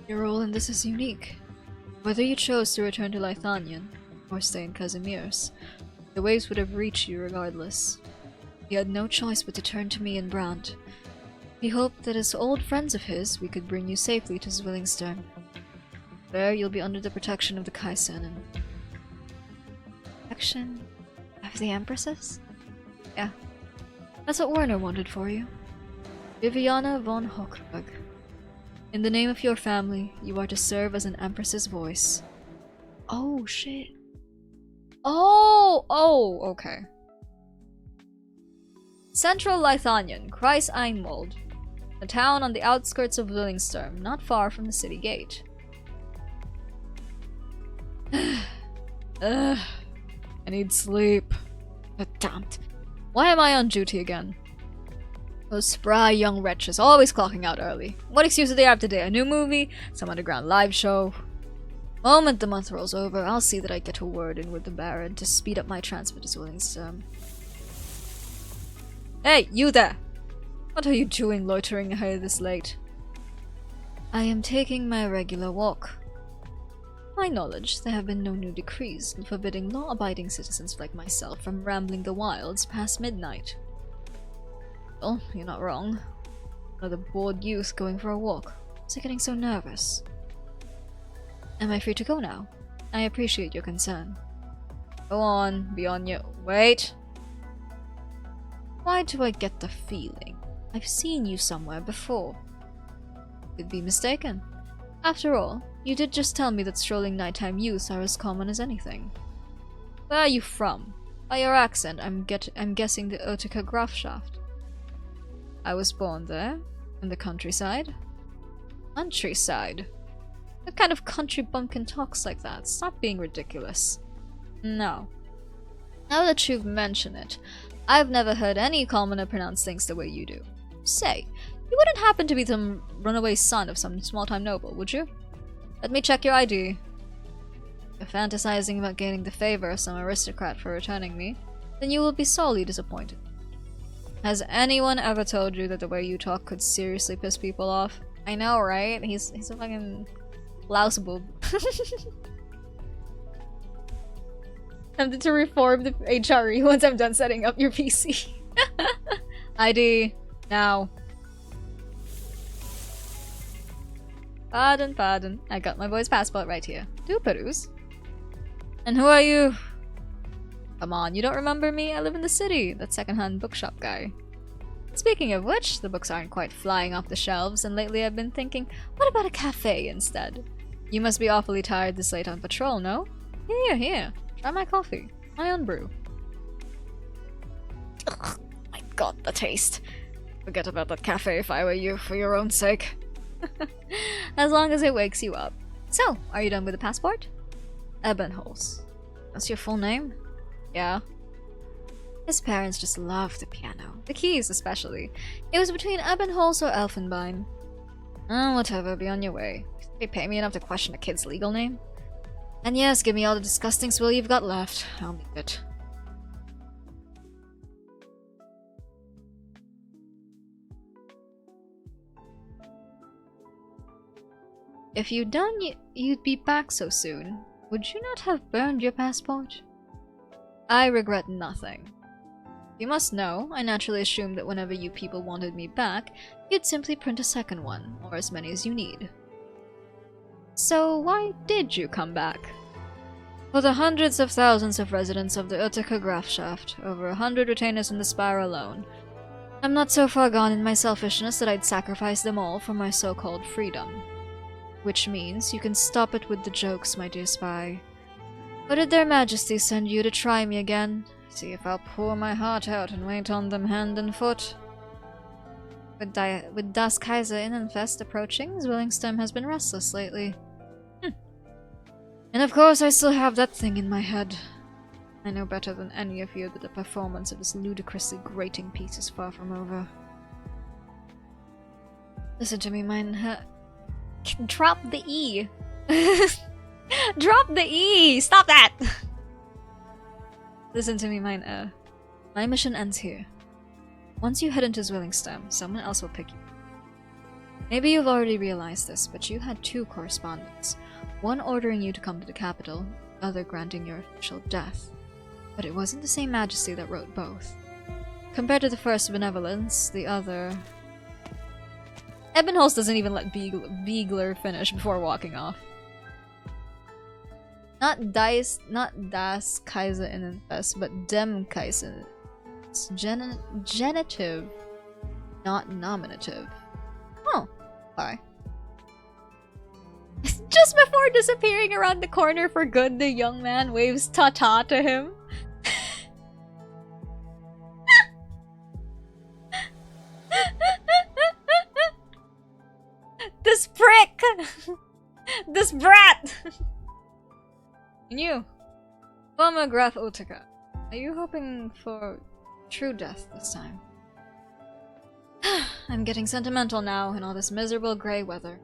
Your role in this is unique. Whether you chose to return to Lithanian, or stay in Kazimierz, the waves would have reached you regardless. He had no choice but to turn to me and Brandt. He hoped that as old friends of his, we could bring you safely to Zwillingstürme. There, you'll be under the protection of the Kaisen and... Protection of the Empresses? Yeah. That's what Werner wanted for you. Viviana von Hochberg. In the name of your family, you are to serve as an Empress's voice. Oh, shit. Oh, okay. Central Lithanian, Kreis Einmold. A town on the outskirts of Zwillingstürme, not far from the city gate. I need sleep. But damned. Why am I on duty again? Those spry young wretches, always clocking out early. What excuse do they have today? A new movie? Some underground live show? Moment the month rolls over, I'll see that I get a word in with the Baron to speed up my transfer to Zwillingstürme. Hey, you there! What are you doing loitering here this late? I am taking my regular walk. To my knowledge, there have been no new decrees forbidding law-abiding citizens like myself from rambling the wilds past midnight. Well, you're not wrong. Another bored youth going for a walk. What's it getting so nervous? Am I free to go now? I appreciate your concern. Go on, be on your... Wait! Why do I get the feeling I've seen you somewhere before? Could be mistaken. After all, you did just tell me that strolling nighttime youths are as common as anything. Where are you from? By your accent, I'm guessing the Utica Grafschaft. I was born there, in the countryside. Countryside? What kind of country bumpkin talks like that? Stop being ridiculous. No. Now that you've mentioned it, I've never heard any commoner pronounce things the way you do. Say, you wouldn't happen to be some runaway son of some small-time noble, would you? Let me check your ID. If you're fantasizing about gaining the favor of some aristocrat for returning me, then you will be sorely disappointed. Has anyone ever told you that the way you talk could seriously piss people off? I know, right? He's a fucking louse boob. Tempted to reform the HRE once I'm done setting up your PC. ID. Now. Pardon. I got my boy's passport right here. Do peruse. And who are you? Come on, you don't remember me? I live in the city. That secondhand bookshop guy. Speaking of which, the books aren't quite flying off the shelves, and lately I've been thinking, what about a cafe instead? You must be awfully tired this late on patrol, no? Here. Try my coffee. My own brew. Ugh, my god, the taste. Forget about that cafe if I were you, for your own sake. As long as it wakes you up. So, are you done with the passport? Ebenholz. That's your full name? Yeah. His parents just loved the piano. The keys, especially. It was between Ebenholz or Elfenbein. Whatever, be on your way. They pay me enough to question a kid's legal name? And yes, give me all the disgusting swill you've got left. I'll need it. If you'd be back so soon, would you not have burned your passport? I regret nothing. You must know, I naturally assumed that whenever you people wanted me back, you'd simply print a second one, or as many as you need. So why did you come back? For the hundreds of thousands of residents of the Utica Grafschaft, over 100 retainers in the Spire alone, I'm not so far gone in my selfishness that I'd sacrifice them all for my so-called freedom. Which means you can stop it with the jokes, my dear spy. Or did their majesties send you to try me again? See if I'll pour my heart out and wait on them hand and foot. With Das Kaiser Innenfest approaching, Zwillingstürme has been restless lately. And of course I still have that thing in my head. I know better than any of you that the performance of this ludicrously grating piece is far from over. Listen to me, drop the E. Drop the E! Stop that! Listen to me, my mission ends here. Once you head into Zwillingstürme, someone else will pick you. Maybe you've already realized this, but you had two correspondents. One ordering you to come to the capital, the other granting your official death. But it wasn't the same majesty that wrote both. Compared to the first benevolence, the other... Ebenholz doesn't even let Beegler finish before walking off. Not Das Kaiser Innenfest, but Dem Kaiser. It's genitive, not nominative. Oh, hi. Just before disappearing around the corner for good, the young man waves ta-ta to him. This prick! This brat! And you, former Graf Utica, are you hoping for true death this time? I'm getting sentimental now in all this miserable grey weather.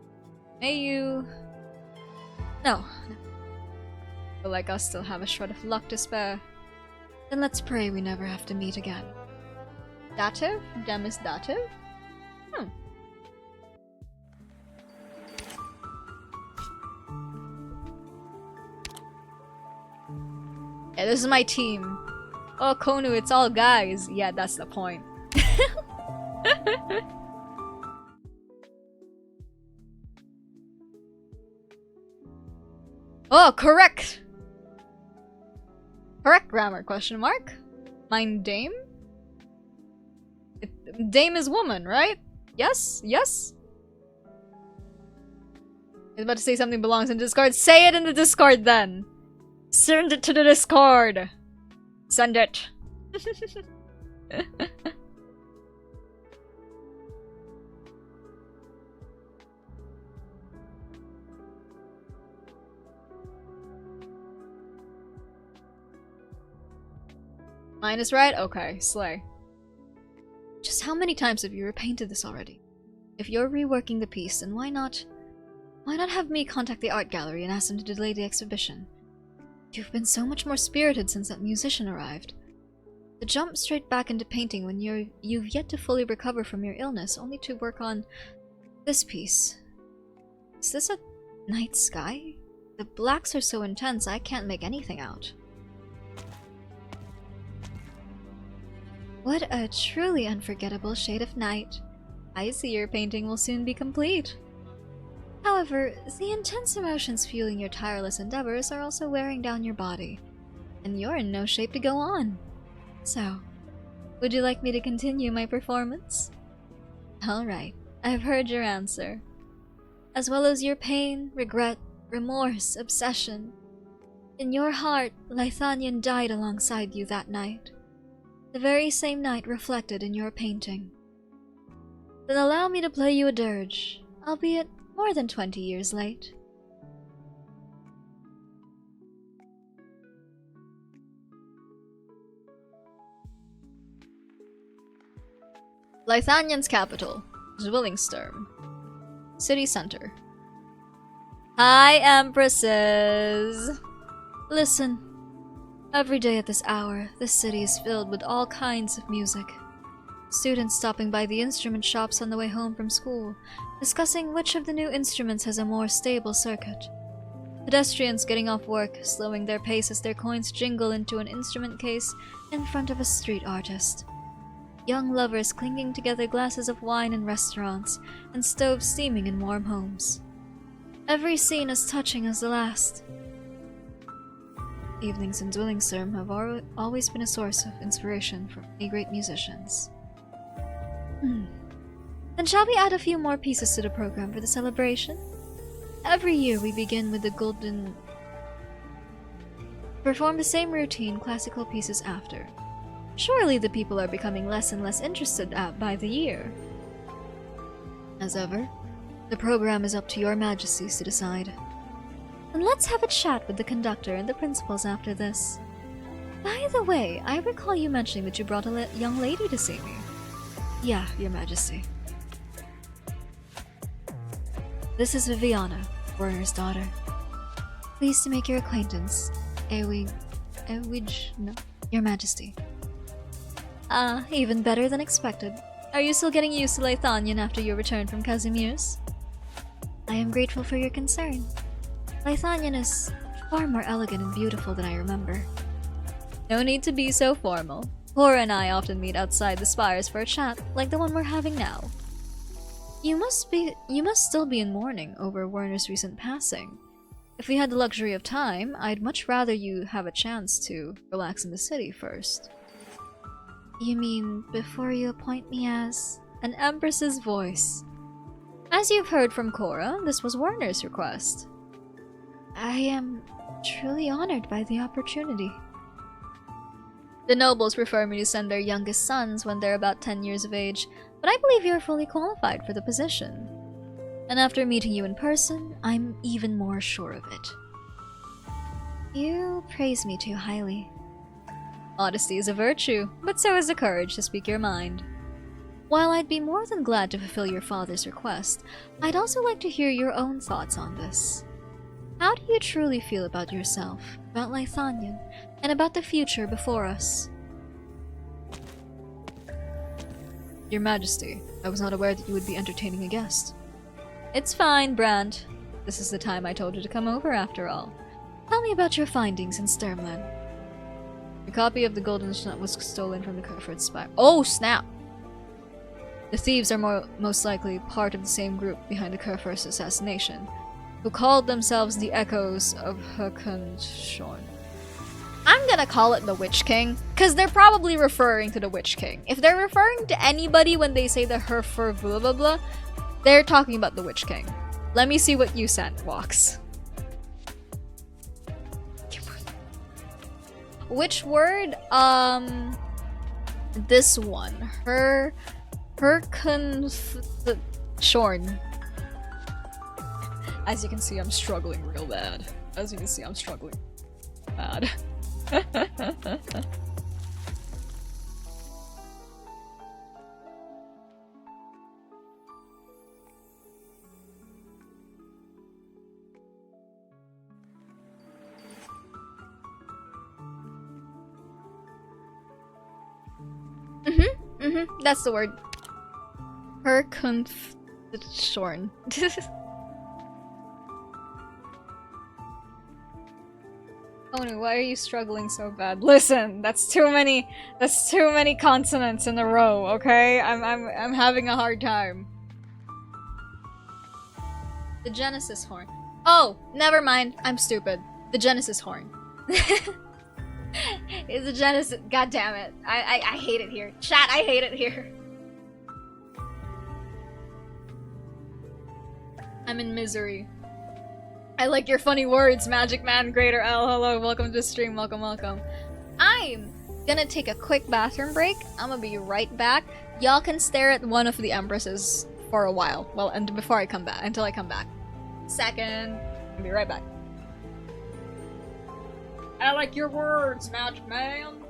May you... No. Feel like I'll still have a shred of luck to spare. Then let's pray we never have to meet again. Dative? Demis dative? Yeah, this is my team. Oh, Konu, it's all guys. Yeah, that's the point. Oh, correct! Correct grammar, question mark? Mein Dame? Dame is woman, right? Yes? Yes? I was about to say something belongs in Discord. Say it in the Discord then! Send it to the Discord! Send it! Mine is right? Okay, slay. Just how many times have you repainted this already? If you're reworking the piece, then why not have me contact the art gallery and ask them to delay the exhibition? You've been so much more spirited since that musician arrived. To jump straight back into painting when you've yet to fully recover from your illness, only to work on this piece. Is this a night sky? The blacks are so intense I can't make anything out. What a truly unforgettable shade of night. I see your painting will soon be complete. However, the intense emotions fueling your tireless endeavors are also wearing down your body, and you're in no shape to go on. So, would you like me to continue my performance? Alright, I've heard your answer. As well as your pain, regret, remorse, obsession. In your heart, Lithanian died alongside you that night. The very same night reflected in your painting. Then allow me to play you a dirge, albeit more than 20 years late. Lithanian's capital, Zwillingstürme. City center. Hi, Empresses! Listen. Every day at this hour, this city is filled with all kinds of music. Students stopping by the instrument shops on the way home from school, discussing which of the new instruments has a more stable circuit. Pedestrians getting off work, slowing their pace as their coins jingle into an instrument case in front of a street artist. Young lovers clinking together glasses of wine in restaurants, and stoves steaming in warm homes. Every scene as touching as the last. Evenings in Zwillingstürme have always been a source of inspiration for many great musicians. Then shall we add a few more pieces to the program for the celebration? Every year we begin with the golden... Perform the same routine classical pieces after. Surely the people are becoming less and less interested by the year. As ever, the program is up to your majesties to decide. And let's have a chat with the conductor and the principals after this. By the way, I recall you mentioning that you brought a young lady to see me. Yeah, your majesty. This is Viviana, Werner's daughter. Pleased to make your acquaintance, no, your majesty. Even better than expected. Are you still getting used to Lithanian after your return from Casimir's? I am grateful for your concern. Lithanian is far more elegant and beautiful than I remember. No need to be so formal. Cora and I often meet outside the spires for a chat, like the one we're having now. You must still be in mourning over Werner's recent passing. If we had the luxury of time, I'd much rather you have a chance to relax in the city first. You mean before you appoint me as... An Empress's voice. As you've heard from Cora, this was Werner's request. I am truly honored by the opportunity. The nobles prefer me to send their youngest sons when they're about 10 years of age, but I believe you're fully qualified for the position. And after meeting you in person, I'm even more sure of it. You praise me too highly. Modesty is a virtue, but so is the courage to speak your mind. While I'd be more than glad to fulfill your father's request, I'd also like to hear your own thoughts on this. How do you truly feel about yourself, about Lithanian, and about the future before us? Your Majesty, I was not aware that you would be entertaining a guest. It's fine, Brandt. This is the time I told you to come over after all. Tell me about your findings in Sturmland. A copy of the golden nut was stolen from the Kerford Spire. Oh, snap! The thieves are most likely part of the same group behind the Kerfur's assassination, who called themselves the Echoes of Herkunshorn. I'm gonna call it the Witch King, because they're probably referring to the Witch King. If they're referring to anybody when they say the Herfur blah blah blah, they're talking about the Witch King. Let me see what you sent, Walks. Which word? This one. Herkunshorn. As you can see, I'm struggling real bad. That's the word. Herkunftshorn. Onu, why are you struggling so bad? Listen, that's too many consonants in a row, okay? I'm having a hard time. The Genesis horn. Oh, never mind. I'm stupid. The Genesis horn. It's a Genesis. God damn it. I hate it here. Chat, I hate it here. I'm in misery. I like your funny words, Magic Man, Greater L. Hello, welcome to the stream. Welcome, welcome. I'm gonna take a quick bathroom break. I'm gonna be right back. Y'all can stare at one of the Empresses for a while. Well, and before I come back, until I come back. Second. I'll be right back. I like your words, Magic Man.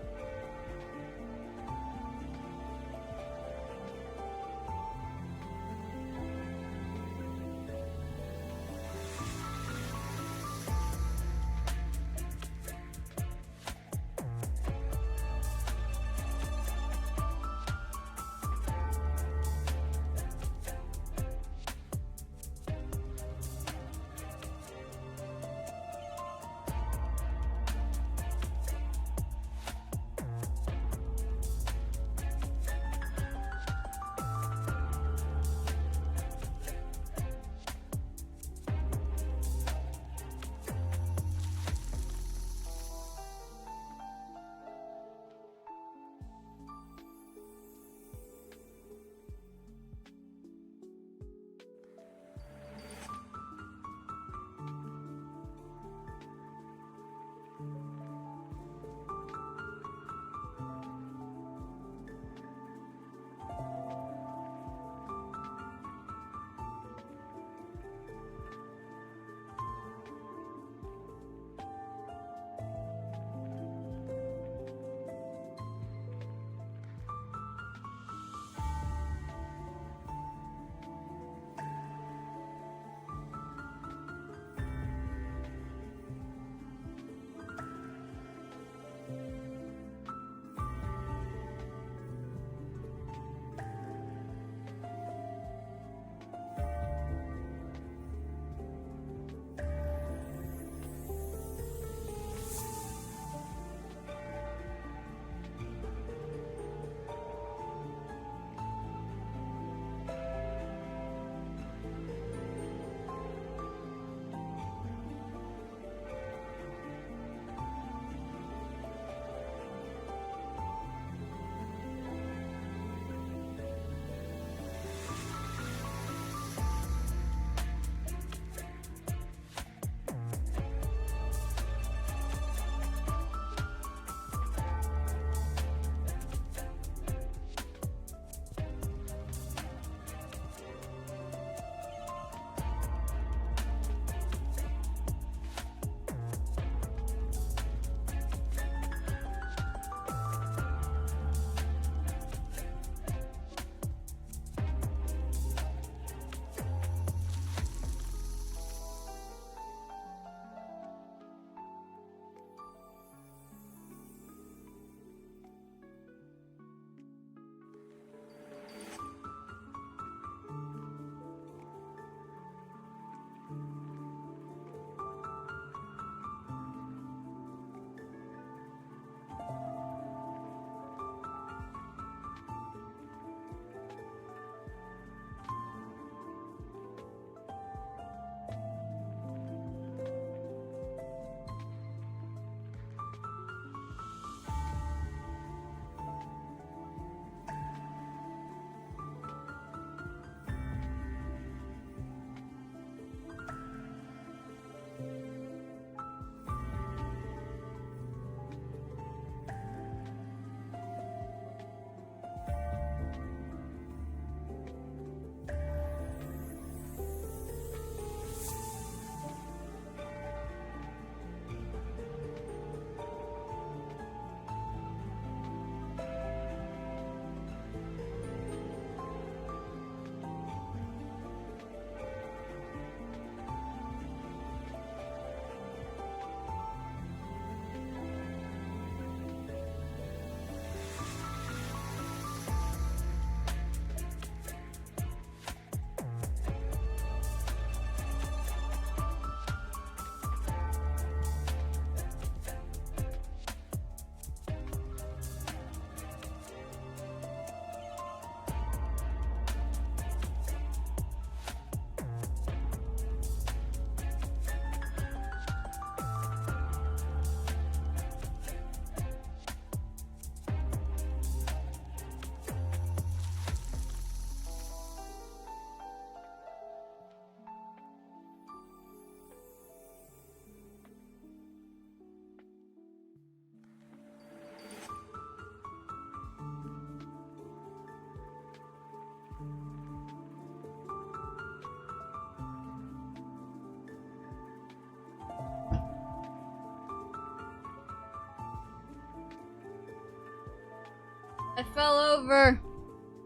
I fell over.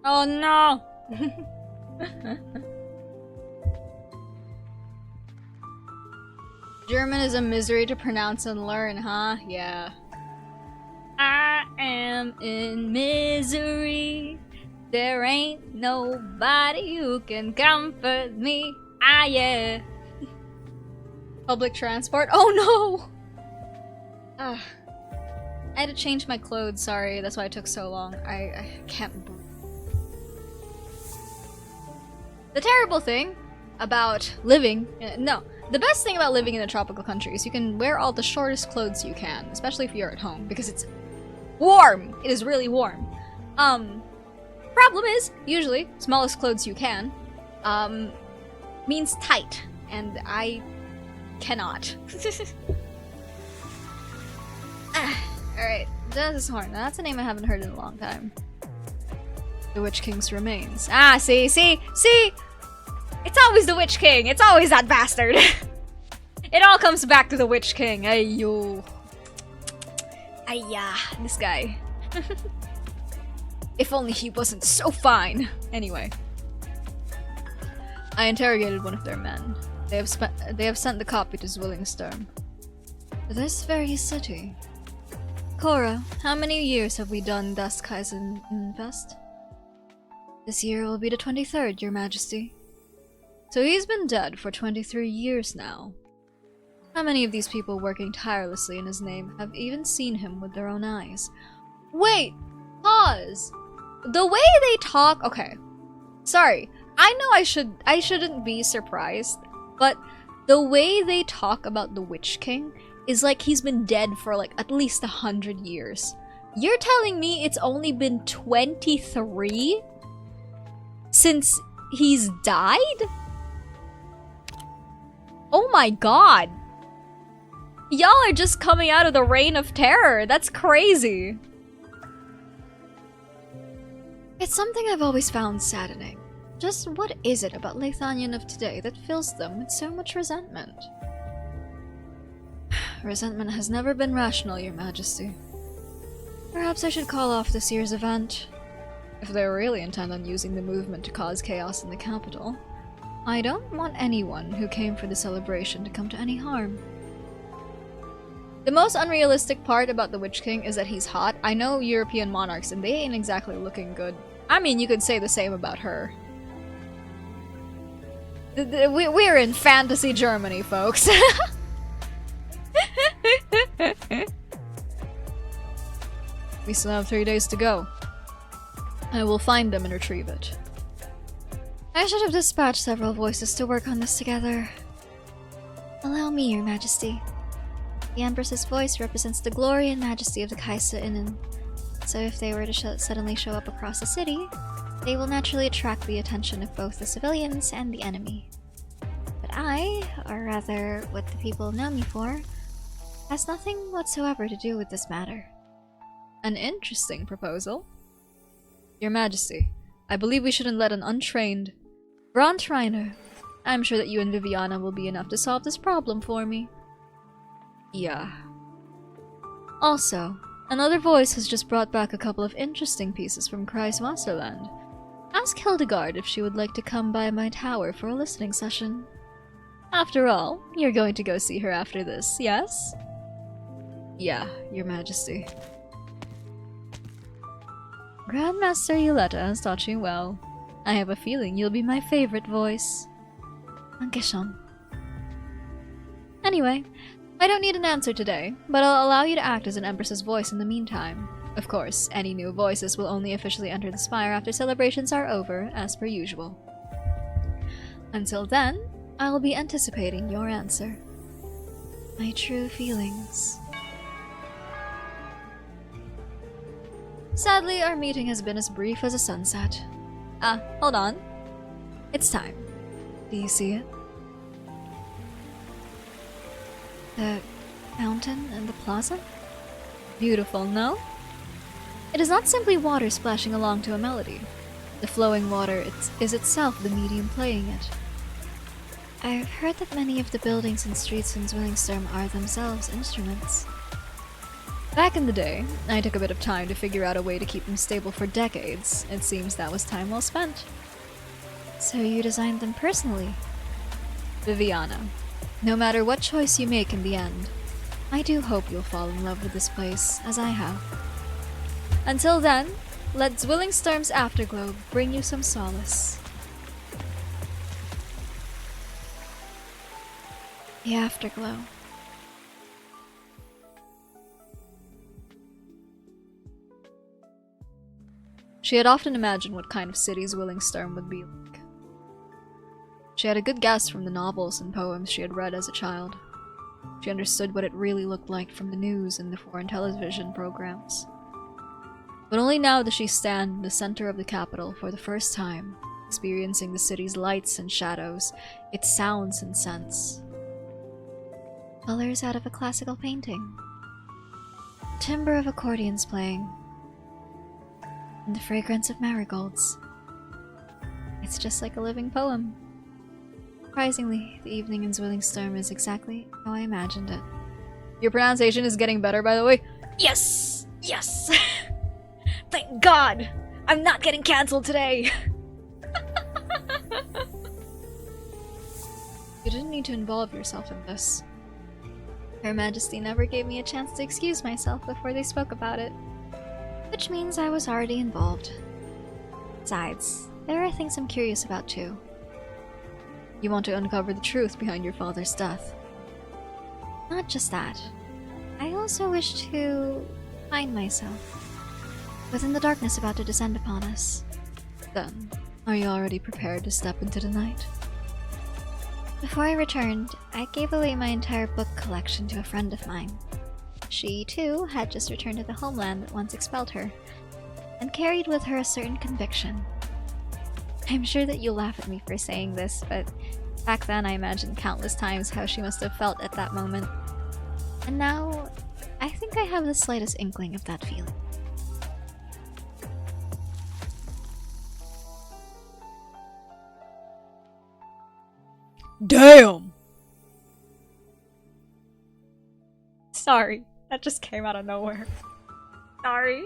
Oh no! German is a misery to pronounce and learn, huh? Yeah. I am in misery. There ain't nobody who can comfort me. Ah, yeah. Public transport? Oh no! Ah. I had to change my clothes, sorry. That's why it took so long. I can't breathe. The terrible thing about living... no. The best thing about living in a tropical country is you can wear all the shortest clothes you can, especially if you're at home, because it's warm! It is really warm. Problem is, usually, smallest clothes you can, means tight, and I cannot. Alright, Genesis Horn. Now, that's a name I haven't heard in a long time. The Witch King's remains. Ah, see! It's always the Witch King! It's always that bastard! It all comes back to the Witch King. Ayo. Ayya, this guy. If only he wasn't so fine. Anyway. I interrogated one of their men. They have sent the copy to Zwillingstürme. This very city. Cora, how many years have we done Das Kaisenfest? This year will be the 23rd, Your Majesty. So he's been dead for 23 years now. How many of these people working tirelessly in his name have even seen him with their own eyes? Wait! Pause! The way they talk... Okay. Sorry. I know I shouldn't be surprised, but the way they talk about the Witch King is like he's been dead for like at least 100 years. You're telling me it's only been 23 since he's died? Oh my god! Y'all are just coming out of the reign of terror. That's crazy. It's something I've always found saddening. Just what is it about Lathanyan of today that fills them with so much resentment? Resentment has never been rational, Your Majesty. Perhaps I should call off this year's event. If they really intend on using the movement to cause chaos in the capital, I don't want anyone who came for the celebration to come to any harm. The most unrealistic part about the Witch King is that he's hot. I know European monarchs and they ain't exactly looking good. I mean, you could say the same about her. We're in fantasy Germany, folks. We still have 3 days to go. I will find them and retrieve it. I should have dispatched several voices to work on this together. Allow me, Your Majesty. The Empress's voice represents the glory and majesty of the Kaiserinnen, so if they were to suddenly show up across the city, they will naturally attract the attention of both the civilians and the enemy. But I, or rather what the people know me for, has nothing whatsoever to do with this matter. An interesting proposal. Your Majesty, I believe we shouldn't let an untrained Brandreiner. I'm sure that you and Viviana will be enough to solve this problem for me. Yeah. Also, another voice has just brought back a couple of interesting pieces from Kreiswasserland. Ask Hildegard if she would like to come by my tower for a listening session. After all, you're going to go see her after this, yes? Yeah, Your Majesty. Grandmaster Yoletta has taught you well. I have a feeling you'll be my favorite voice. Danke schön. Anyway, I don't need an answer today, but I'll allow you to act as an Empress's voice in the meantime. Of course, any new voices will only officially enter the spire after celebrations are over, as per usual. Until then, I'll be anticipating your answer. My true feelings. Sadly, our meeting has been as brief as a sunset. Ah, hold on. It's time. Do you see it? The fountain and the plaza? Beautiful, no? It is not simply water splashing along to a melody. The flowing water is itself the medium playing it. I've heard that many of the buildings and streets in Zwillingstürme are themselves instruments. Back in the day, I took a bit of time to figure out a way to keep them stable for decades. It seems that was time well spent. So you designed them personally? Viviana, no matter what choice you make in the end, I do hope you'll fall in love with this place, as I have. Until then, let Zwillingstürme's afterglow bring you some solace. The afterglow. She had often imagined what kind of city Zwillingstürme would be like. She had a good guess from the novels and poems she had read as a child. She understood what it really looked like from the news and the foreign television programs. But only now does she stand in the center of the capital for the first time, experiencing the city's lights and shadows, its sounds and scents. Colors out of a classical painting. Timbre of accordions playing. And the fragrance of marigolds. It's just like a living poem. Surprisingly, the evening in Zwillingstürme is exactly how I imagined it. Your pronunciation is getting better, by the way. Yes! Yes! Thank God! I'm not getting cancelled today! You didn't need to involve yourself in this. Her Majesty never gave me a chance to excuse myself before they spoke about it. Which means I was already involved. Besides, there are things I'm curious about too. You want to uncover the truth behind your father's death. Not just that. I also wish to find myself within the darkness about to descend upon us. Then, are you already prepared to step into the night? Before I returned, I gave away my entire book collection to a friend of mine. She, too, had just returned to the homeland that once expelled her, and carried with her a certain conviction. I'm sure that you'll laugh at me for saying this, but back then I imagined countless times how she must have felt at that moment. And now, I think I have the slightest inkling of that feeling. Damn! Sorry, that just came out of nowhere. Sorry.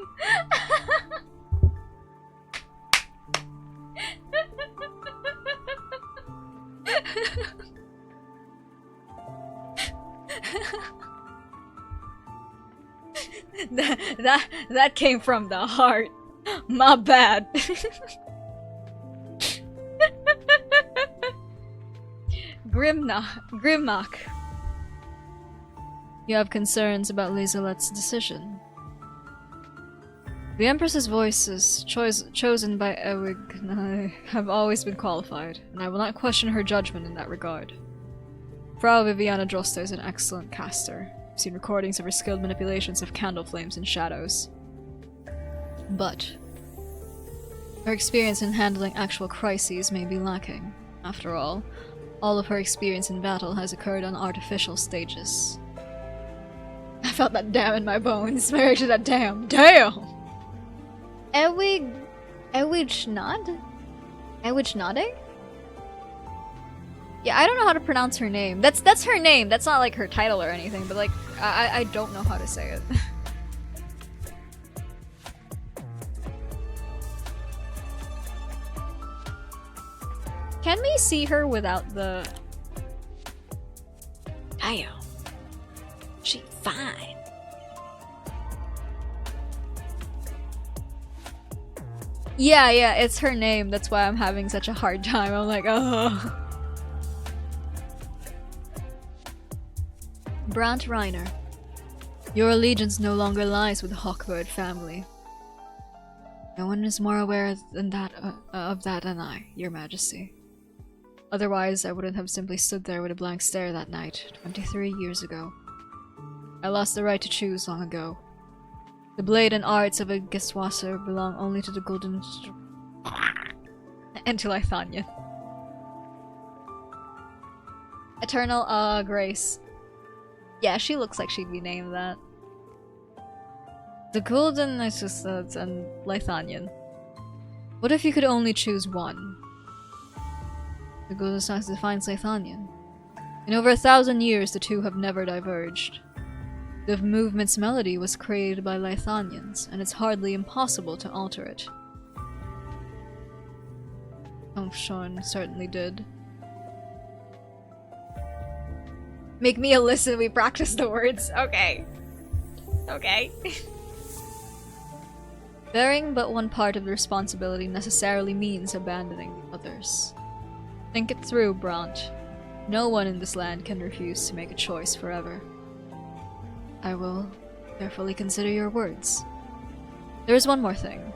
that came from the heart. My bad. Grimnock. You have concerns about Lizelette's decision. The Empress's voices, chosen by Ewig, have always been qualified, and I will not question her judgment in that regard. Frau Viviana Drosta is an excellent caster. I've seen recordings of her skilled manipulations of candle flames and shadows. But her experience in handling actual crises may be lacking. After all of her experience in battle has occurred on artificial stages. I felt that damn in my bones. Married to that damn. Damn! Ewijnade? Yeah, I don't know how to pronounce her name. That's her name. That's not like her title or anything, but like I don't know how to say it. Can we see her without the... Damn. She fine. Yeah, it's her name. That's why I'm having such a hard time. I'm like, oh. Brant Reiner. Your allegiance no longer lies with the Hawkbird family. No one is more aware than that of that than I, Your Majesty. Otherwise, I wouldn't have simply stood there with a blank stare that night, 23 years ago. I lost the right to choose long ago. The blade and arts of a Geswasser belong only to the golden... and to Lithanian. Eternal, Grace. Yeah, she looks like she'd be named that. The golden Isusats and Lithanian. What if you could only choose one? The golden Isusats defines Lithanian. In over 1,000 years, the two have never diverged. The movement's melody was created by Lithanians, and it's hardly impossible to alter it. Sean certainly did. Make me a listen, we practice the words. Okay. Okay. Bearing but one part of the responsibility necessarily means abandoning the others. Think it through, Brant. No one in this land can refuse to make a choice forever. I will carefully consider your words. There is one more thing.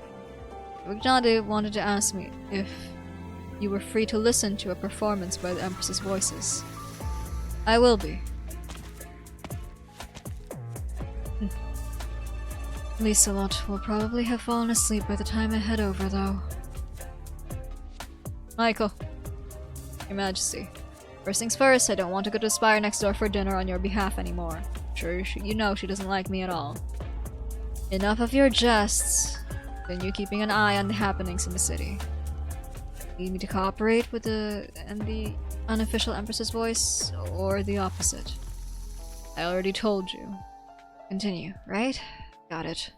Wignade wanted to ask me if you were free to listen to a performance by the Empress's voices. I will be. Lieselot will probably have fallen asleep by the time I head over, though. Michael. Your Majesty. First things first, I don't want to go to Spire next door for dinner on your behalf anymore. Sure, you know she doesn't like me at all. Enough of your jests. Continue keeping an eye on the happenings in the city. Need me to cooperate with the unofficial Empress's voice, or the opposite? I already told you. Continue, right? Got it.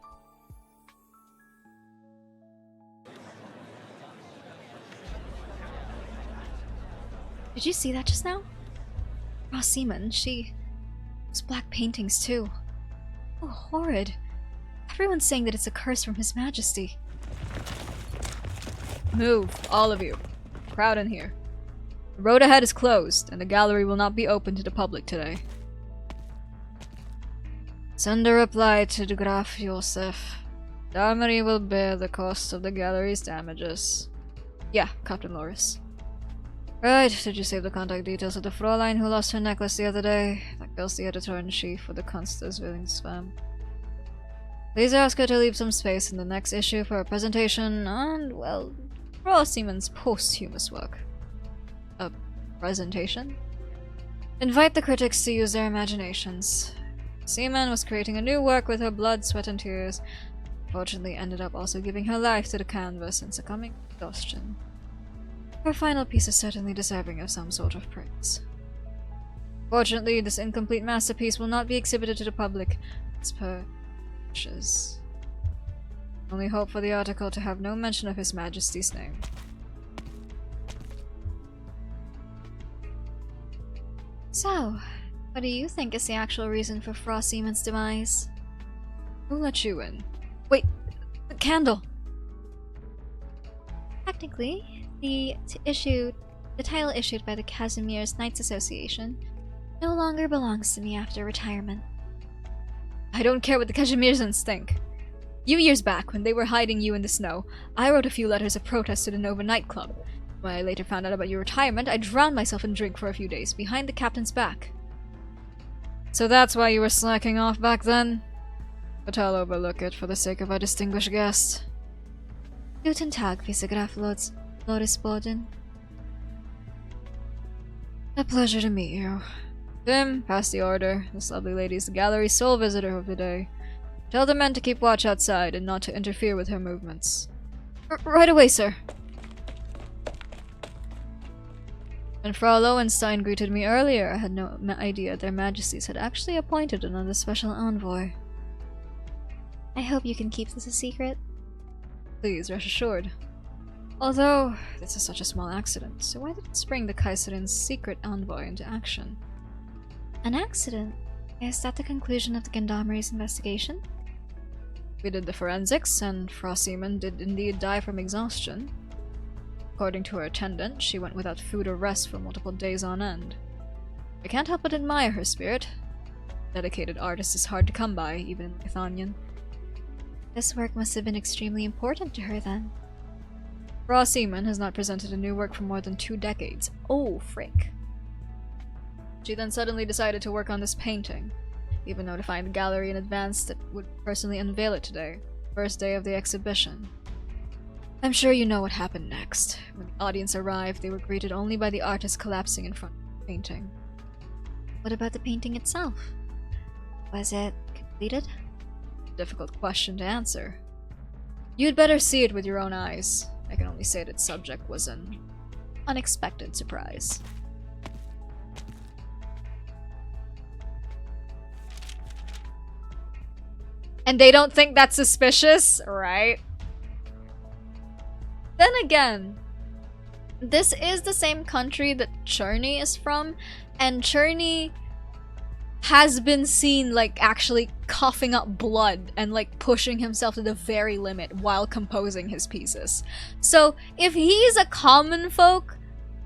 Did you see that just now? Raw Seaman, those black paintings too. Oh, horrid. Everyone's saying that it's a curse from His Majesty. Move, all of you. Crowd in here. The road ahead is closed, and the gallery will not be open to the public today. Send a reply to the Graf Josef. Darmary will bear the cost of the gallery's damages. Yeah, Captain Loris. Right, did you save the contact details of the Fräulein who lost her necklace the other day? That girl's the editor-in-chief for the Kunstler Zwillingstürme. Please ask her to leave some space in the next issue for a presentation on, well, Raw Seaman's posthumous work. A presentation? Invite the critics to use their imaginations. Seaman was creating a new work with her blood, sweat, and tears. Fortunately, ended up also giving her life to the canvas and succumbing to exhaustion. Her final piece is certainly deserving of some sort of praise. Fortunately, this incomplete masterpiece will not be exhibited to the public, as per wishes. Only hope for the article to have no mention of His Majesty's name. So, what do you think is the actual reason for Frost Seaman's demise? Who let you in? Wait, the candle! Technically, the title issued by the Casimir's Knights Association no longer belongs to me after retirement. I don't care what the Casimir's think. A few years back, when they were hiding you in the snow, I wrote a few letters of protest to the Nova nightclub. When I later found out about your retirement, I drowned myself in drink for a few days, behind the captain's back. So that's why you were slacking off back then? But I'll overlook it for the sake of our distinguished guest. Guten Tag, Vicegraf Loris Boden. A pleasure to meet you. Vim, pass the order. This lovely lady is the gallery's sole visitor of the day. Tell the men to keep watch outside and not to interfere with her movements. Right away, sir. When Frau Lowenstein greeted me earlier, I had no idea their majesties had actually appointed another special envoy. I hope you can keep this a secret. Please, rest assured. Although, this is such a small accident, so why did it spring the Kaiserin's secret envoy into action? An accident? Is that the conclusion of the Gendarmery's investigation? We did the forensics, and Frau Seaman did indeed die from exhaustion. According to her attendant, she went without food or rest for multiple days on end. I can't help but admire her spirit. Dedicated artist is hard to come by, even in Lithanian. This work must have been extremely important to her, then. Frau Seaman has not presented a new work for more than 2 decades. Oh, frick. She then suddenly decided to work on this painting, even notifying the gallery in advance that would personally unveil it today, first day of the exhibition. I'm sure you know what happened next. When the audience arrived, they were greeted only by the artist collapsing in front of the painting. What about the painting itself? Was it completed? Difficult question to answer. You'd better see it with your own eyes. I can only say that its subject was an unexpected surprise. And they don't think that's suspicious, right? Then again, this is the same country that Cherney is from, and Cherney has been seen like actually coughing up blood and like pushing himself to the very limit while composing his pieces. So if he's a common folk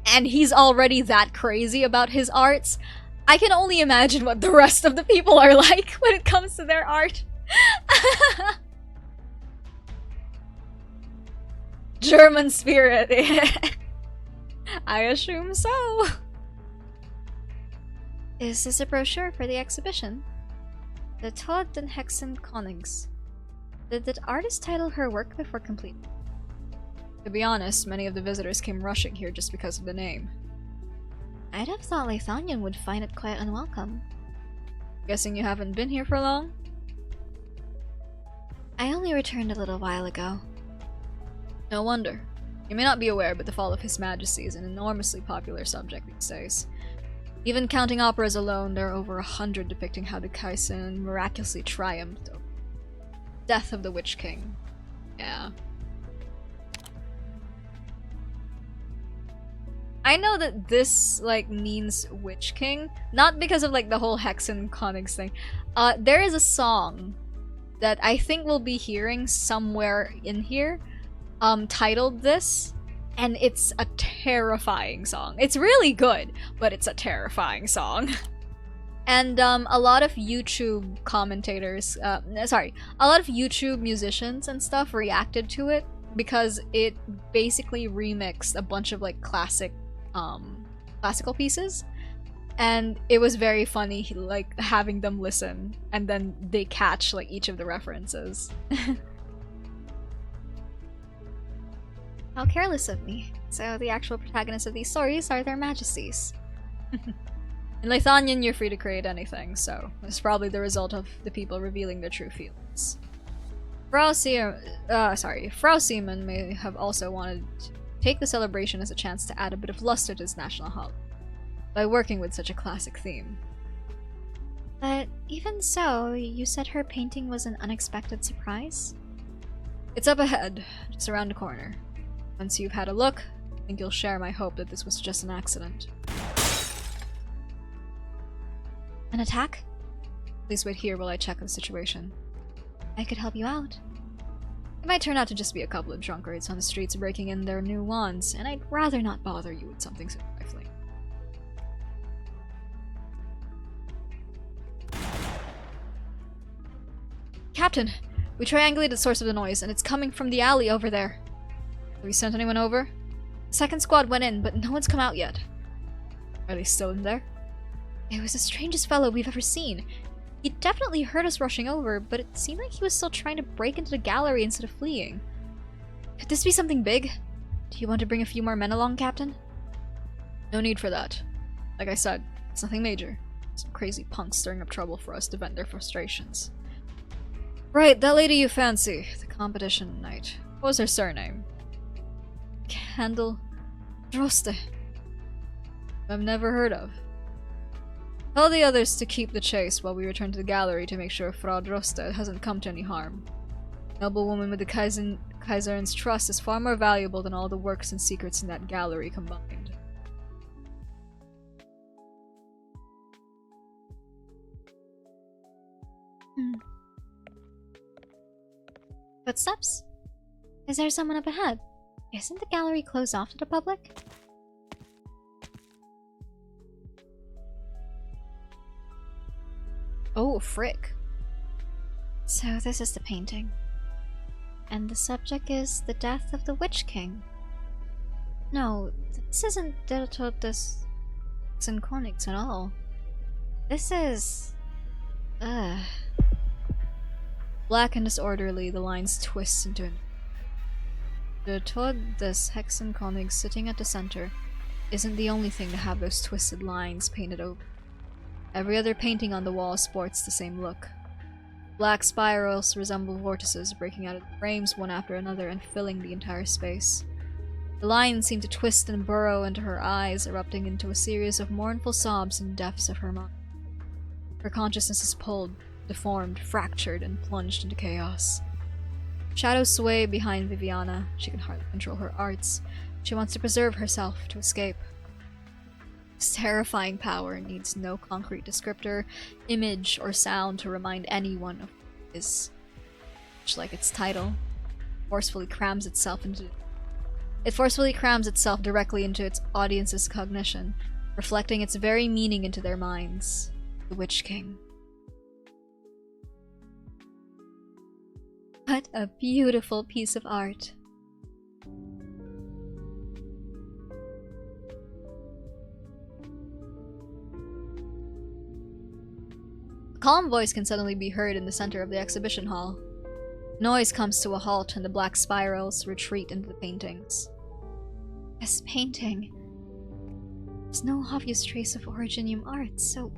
and he's already that crazy about his arts, I can only imagine what the rest of the people are like when it comes to their art. German spirit. I assume so. Is this a brochure for the exhibition? The Todd and Hexen Konings. Did the artist title her work before completing? To be honest, many of the visitors came rushing here just because of the name. I'd have thought Lithanian would find it quite unwelcome. Guessing you haven't been here for long? I only returned a little while ago. No wonder. You may not be aware, but the fall of His Majesty is an enormously popular subject these days. Even counting operas alone, there are over 100 depicting how the Kaisen miraculously triumphed over the death of the Witch King. Yeah. I know that this, like, means Witch King, not because of, like, the whole Hexen Konings thing. There is a song that I think we'll be hearing somewhere in here, titled this, and it's a terrifying song. It's really good, but it's a terrifying song. And a lot of YouTube commentators, a lot of YouTube musicians and stuff reacted to it because it basically remixed a bunch of like classical pieces, and it was very funny like having them listen and then they catch like each of the references. How careless of me. So the actual protagonists of these stories are their majesties. In Lithanian, you're free to create anything, so it's probably the result of the people revealing their true feelings. Frau Seaman may have also wanted to take the celebration as a chance to add a bit of luster to his national holiday by working with such a classic theme. But even so, you said her painting was an unexpected surprise? It's up ahead, just around the corner. Once you've had a look, I think you'll share my hope that this was just an accident. An attack? Please wait here while I check the situation. I could help you out. It might turn out to just be a couple of drunkards on the streets breaking in their new wands, and I'd rather not bother you with something so trifling. Captain! We triangulated the source of the noise, and it's coming from the alley over there. Have you sent anyone over? The second squad went in, but no one's come out yet. Are they still in there? It was the strangest fellow we've ever seen. He definitely heard us rushing over, but it seemed like he was still trying to break into the gallery instead of fleeing. Could this be something big? Do you want to bring a few more men along, Captain? No need for that. Like I said, it's nothing major. Some crazy punks stirring up trouble for us to vent their frustrations. Right, that lady you fancy. The competition night. What was her surname? Candle Droste. I've never heard of. Tell the others to keep the chase while we return to the gallery to make sure Frau Droste hasn't come to any harm. Noble woman with the Kaiser's trust is far more valuable than all the works and secrets in that gallery combined. Footsteps? Is there someone up ahead? Isn't the gallery closed off to the public? Oh, frick. So this is the painting. And the subject is the death of the Witch King. No, this isn't Delta des Konings at all. This is... Black and disorderly, the lines twist into an... The Tod des Hexenkönigs sitting at the center isn't the only thing to have those twisted lines painted over. Every other painting on the wall sports the same look. Black spirals resemble vortices breaking out of the frames one after another and filling the entire space. The lines seem to twist and burrow into her eyes, erupting into a series of mournful sobs in the depths of her mind. Her consciousness is pulled, deformed, fractured, and plunged into chaos. Shadows sway behind Viviana. She can hardly control her arts. She wants to preserve herself, to escape. This terrifying power needs no concrete descriptor, image, or sound to remind anyone of what it is. Much like its title, it forcefully crams itself directly into its audience's cognition, reflecting its very meaning into their minds. The Witch King. What a beautiful piece of art. A calm voice can suddenly be heard in the center of the exhibition hall. Noise comes to a halt and the black spirals retreat into the paintings. This painting. There's no obvious trace of Originium art, so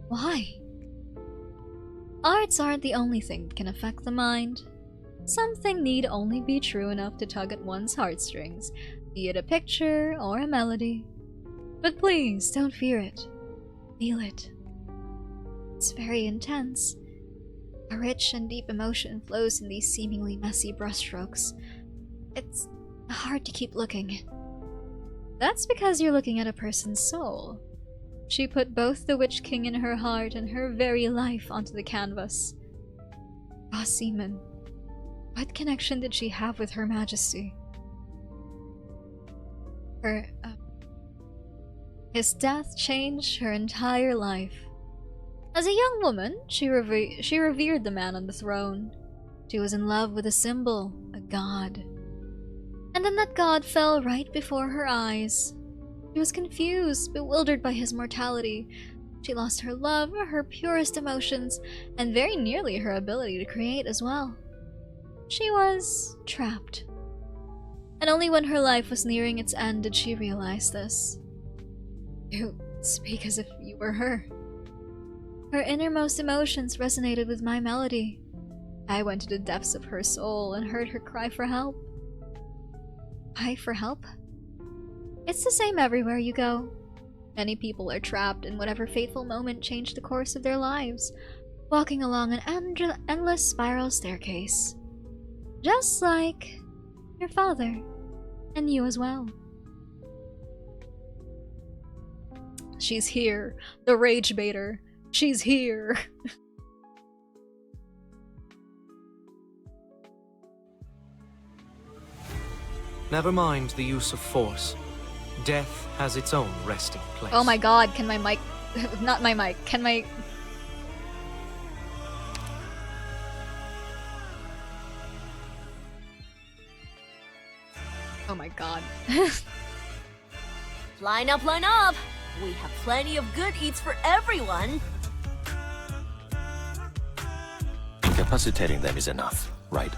why? Arts aren't the only thing that can affect the mind. Something need only be true enough to tug at one's heartstrings, be it a picture or a melody. But please, don't fear it. Feel it. It's very intense. A rich and deep emotion flows in these seemingly messy brushstrokes. It's hard to keep looking. That's because you're looking at a person's soul. She put both the Witch King in her heart and her very life onto the canvas. Seaman, what connection did she have with Her Majesty? His death changed her entire life. As a young woman, she revered the man on the throne. She was in love with a symbol, a god. And then that god fell right before her eyes. She was confused, bewildered by his mortality. She lost her love, her purest emotions, and very nearly her ability to create as well. She was trapped. And only when her life was nearing its end did she realize this. You speak as if you were her. Her innermost emotions resonated with my melody. I went to the depths of her soul and heard her cry for help. Cry for help? It's the same everywhere you go. Many people are trapped in whatever fateful moment changed the course of their lives, walking along an endless spiral staircase. Just like your father, and you as well. She's here, the rage baiter. She's here. Never mind the use of force. Death has its own resting place. Oh my god, can my mic... Not my mic, can my... Oh my god. Line up, line up! We have plenty of good eats for everyone! Incapacitating them is enough, right?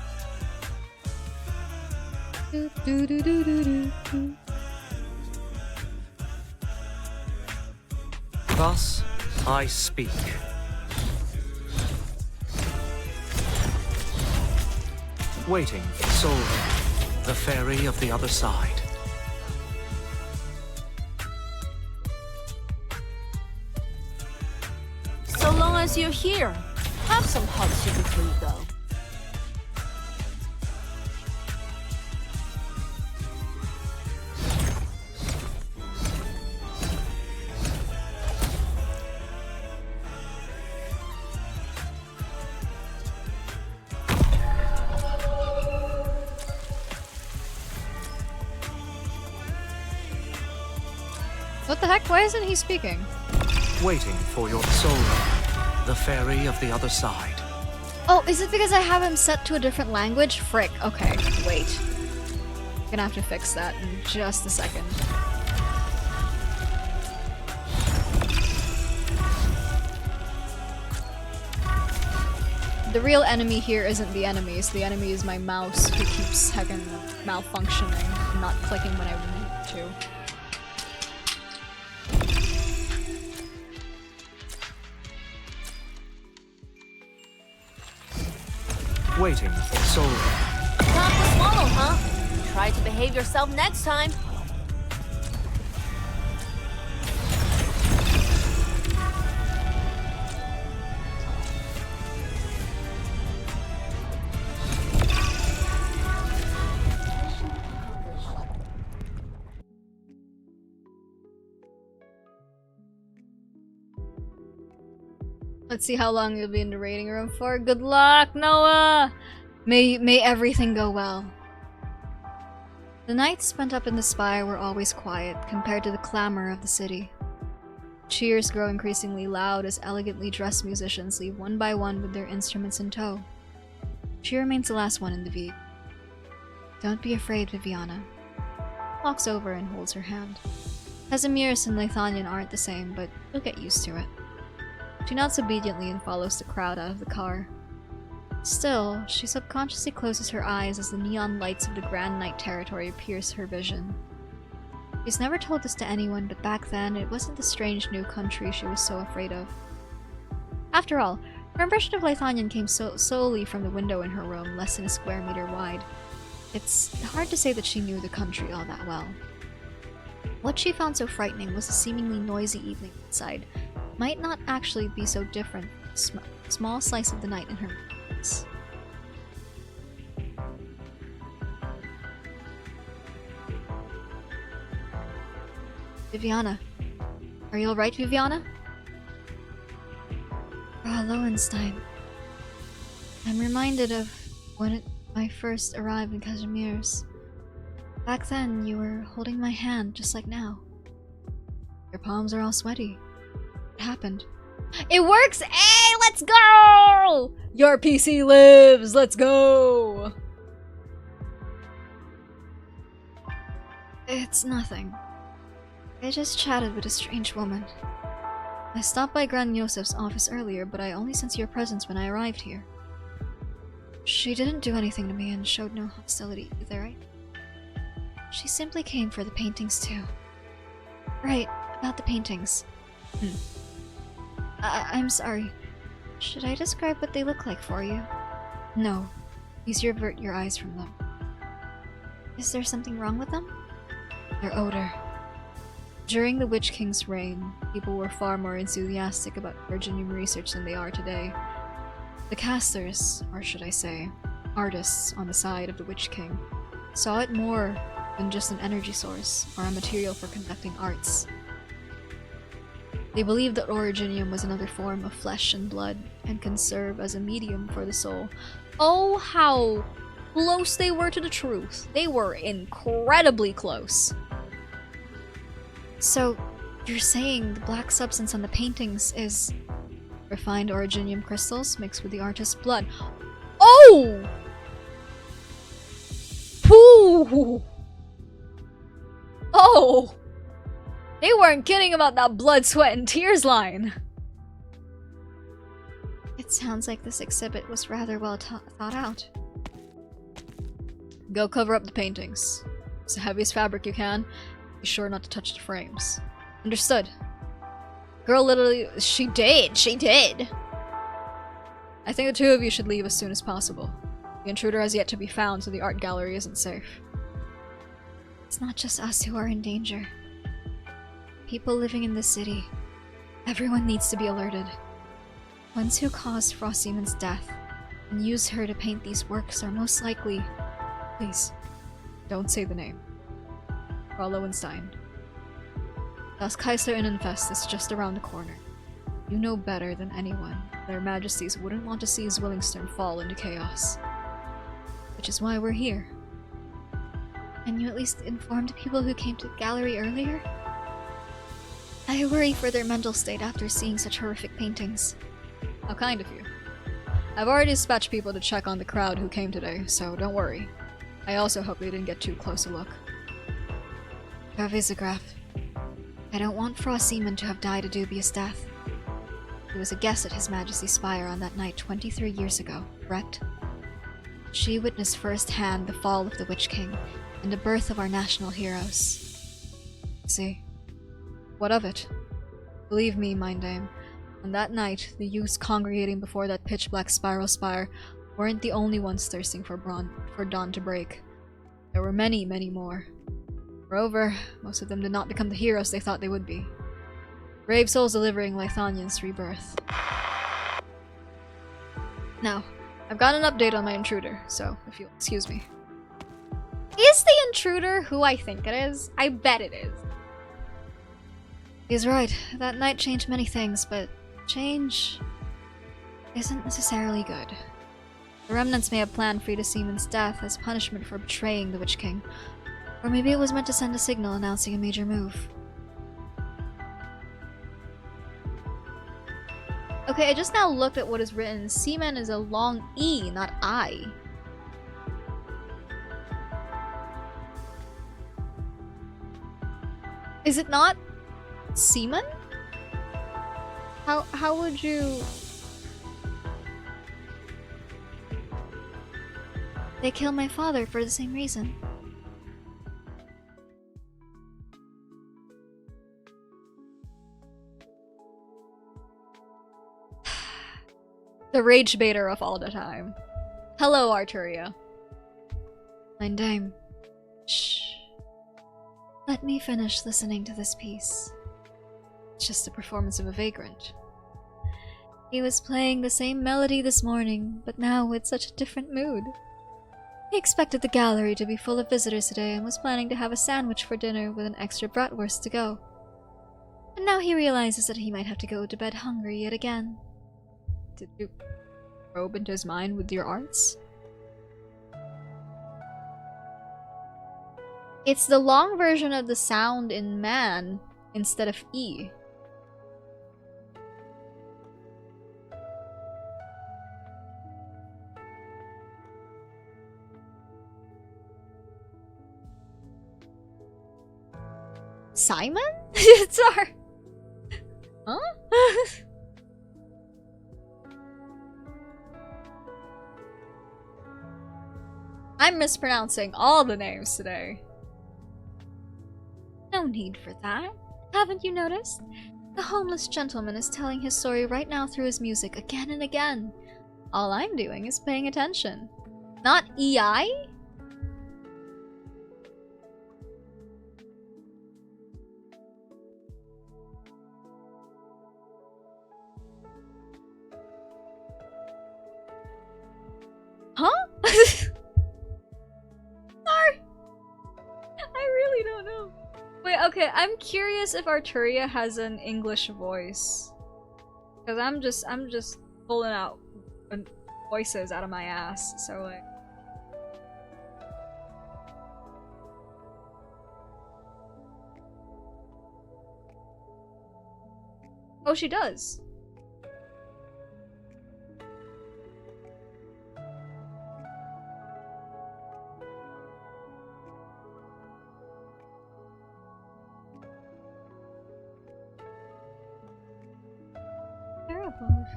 Thus, I speak. Waiting for Solving, the fairy of the other side. So long as you're here, have some hot soup before you go. What the heck? Why isn't he speaking? Waiting for your soul, the fairy of the other side. Oh, is it because I have him set to a different language? Frick. Okay, wait. I'm gonna have to fix that in just a second. The real enemy here isn't the enemies. The enemy is my mouse who keeps heckin' malfunctioning and not clicking when I want to. Waiting for Solving. Not to swallow, huh? Try to behave yourself next time. Let's see how long you'll be in the rating room for. Good luck, Noah! May everything go well. The nights spent up in the spire were always quiet compared to the clamor of the city. Cheers grow increasingly loud as elegantly dressed musicians leave one by one with their instruments in tow. She remains the last one in the V. Don't be afraid, Viviana. Walks over and holds her hand. Casimirs and Lithanian aren't the same, but you'll get used to it. She nods obediently and follows the crowd out of the car. Still, she subconsciously closes her eyes as the neon lights of the Grand Knight territory pierce her vision. She's never told this to anyone, but back then, it wasn't the strange new country she was so afraid of. After all, her impression of Lithanian came solely from the window in her room, less than a square meter wide. It's hard to say that she knew the country all that well. What she found so frightening was the seemingly noisy evening outside. Might not actually be so different from a small slice of the night in her memories. Viviana. Are you alright, Viviana? Lowenstein. I'm reminded of when I first arrived in Casimirs. Back then, you were holding my hand just like now. Your palms are all sweaty. What happened? It works! Hey, let's go! Your PC lives! Let's go! It's nothing. I just chatted with a strange woman. I stopped by Grand Yosef's office earlier, but I only sensed your presence when I arrived here. She didn't do anything to me and showed no hostility either, right? She simply came for the paintings too. Right, about the paintings. I'm sorry. Should I describe what they look like for you? No. Please avert your eyes from them. Is there something wrong with them? Their odor. During the Witch King's reign, people were far more enthusiastic about Virginium research than they are today. The casters, or should I say, artists on the side of the Witch King, saw it more than just an energy source or a material for conducting arts. They believed that Originium was another form of flesh and blood and can serve as a medium for the soul. Oh, how close they were to the truth. They were incredibly close. So, you're saying the black substance on the paintings is refined Originium crystals mixed with the artist's blood. Oh! Pooh! Oh! They weren't kidding about that blood, sweat, and tears line. It sounds like this exhibit was rather well thought out. Go cover up the paintings. It's the heaviest fabric you can. Be sure not to touch the frames. Understood. Girl literally— she did! I think the two of you should leave as soon as possible. The intruder has yet to be found, so the art gallery isn't safe. It's not just us who are in danger. People living in the city. Everyone needs to be alerted. Ones who caused Frostdemon's death and used her to paint these works are most likely— Please, don't say the name. Frau Lowenstein. Das Kaiser Innenfest is just around the corner. You know better than anyone their majesties wouldn't want to see Zwillingstürme fall into chaos. Which is why we're here. And you at least informed people who came to the gallery earlier? I worry for their mental state after seeing such horrific paintings. How kind of you. I've already dispatched people to check on the crowd who came today, so don't worry. I also hope they didn't get too close a look. Gravisagraph. I don't want Frostdemon to have died a dubious death. He was a guest at His Majesty's spire on that night 23 years ago, correct? She witnessed firsthand the fall of the Witch King and the birth of our national heroes. See? What of it? Believe me, Mind Dame, on that night, the youths congregating before that pitch-black spiral spire weren't the only ones thirsting for dawn to break. There were many, many more. Moreover, most of them did not become the heroes they thought they would be. Brave souls delivering Lithanian's rebirth. Now, I've got an update on my intruder, so if you'll excuse me. Is the intruder who I think it is? I bet it is. He's right. That night changed many things, but change isn't necessarily good. The remnants may have planned Frida Seaman's death as punishment for betraying the Witch King, or maybe it was meant to send a signal announcing a major move. Okay, I just now looked at what is written. Seaman is a long E, not I. Is it not Seaman? How would you... They killed my father for the same reason. The rage baiter of all the time. Hello, Arturia. Mein Dame. Shh. Let me finish listening to this piece. It's just the performance of a vagrant. He was playing the same melody this morning, but now with such a different mood. He expected the gallery to be full of visitors today and was planning to have a sandwich for dinner with an extra bratwurst to go. And now he realizes that he might have to go to bed hungry yet again. Did you probe into his mind with your arts? It's the long version of the sound in man instead of E. Simon? It's our... Huh? I'm mispronouncing all the names today. No need for that. Haven't you noticed? The homeless gentleman is telling his story right now through his music again and again. All I'm doing is paying attention. Not EI? Huh? Sorry. I really don't know. Wait, okay, I'm curious if Arturia has an English voice. Cause I'm just pulling out voices out of my ass, so like... Oh, she does.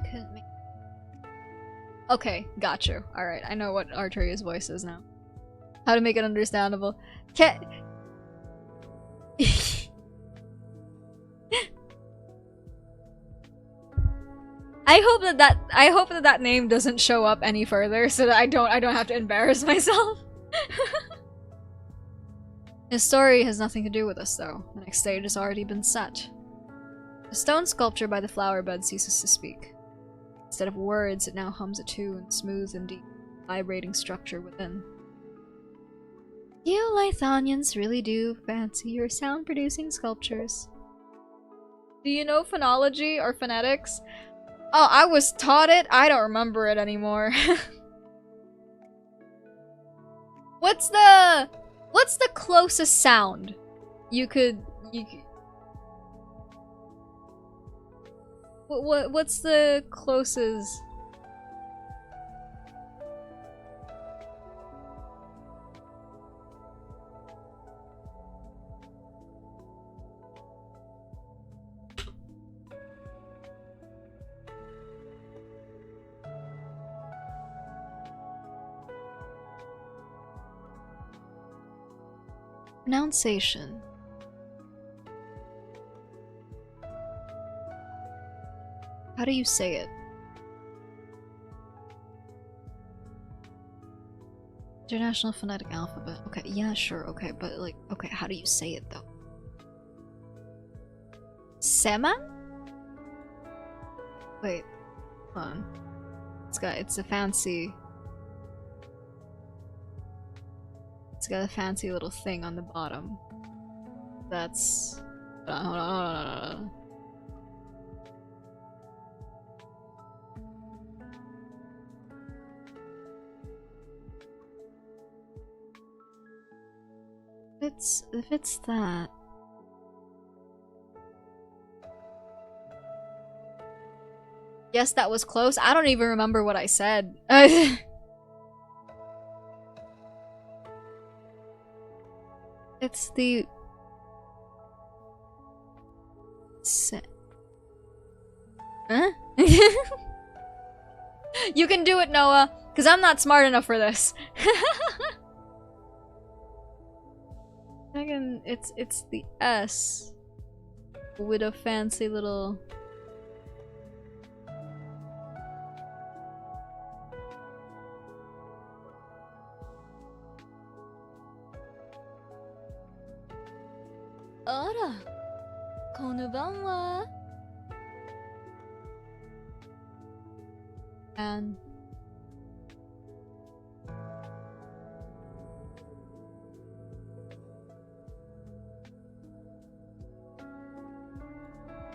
Couldn't make... Okay, got you. Alright, I know what Arturia's voice is now. How to make it understandable. Can't... I hope that name doesn't show up any further so that I don't have to embarrass myself. His story has nothing to do with us though. The next stage has already been set. The stone sculpture by the flower bed ceases to speak. Instead of words, it now hums a tune, smooth and deep, vibrating structure within. You Lythonians really do fancy your sound-producing sculptures. Do you know phonology or phonetics? Oh, I was taught it. I don't remember it anymore. What's the closest sound you could what's the closest? Pronunciation. How do you say it? International Phonetic Alphabet. Okay, yeah, sure, okay, but like, okay, how do you say it though? Seman? Wait, hold on. It's a fancy... It's got a fancy little thing on the bottom. That's... Hold on. it's that. Yes, that was close. I don't even remember what I said. It's the... Huh? You can do it, Noah, because I'm not smart enough for this. Again, it's the S with a fancy little... Ara, konnibanwa. And...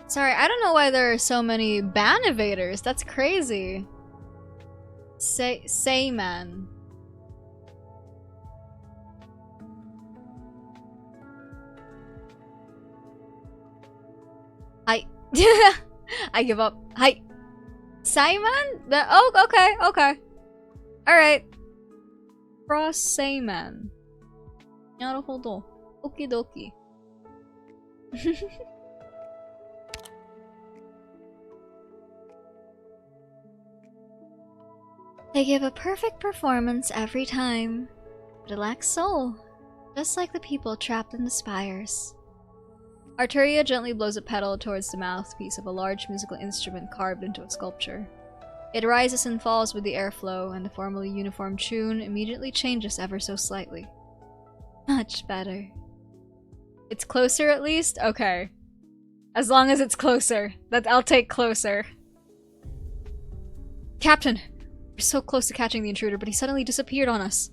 Sorry, I don't know why there are so many ban evaders. That's crazy. Say man. I give up. Hi. Sayman? Oh, okay. Alright. Cross Sayman. Naruhodo. Okie dokie. They give a perfect performance every time, but it lacks soul, just like the people trapped in the spires. Arturia gently blows a pedal towards the mouthpiece of a large musical instrument carved into a sculpture. It rises and falls with the airflow, and the formally uniform tune immediately changes ever so slightly. Much better. It's closer at least? Okay. As long as it's closer. I'll take closer. Captain! We're so close to catching the intruder, but he suddenly disappeared on us.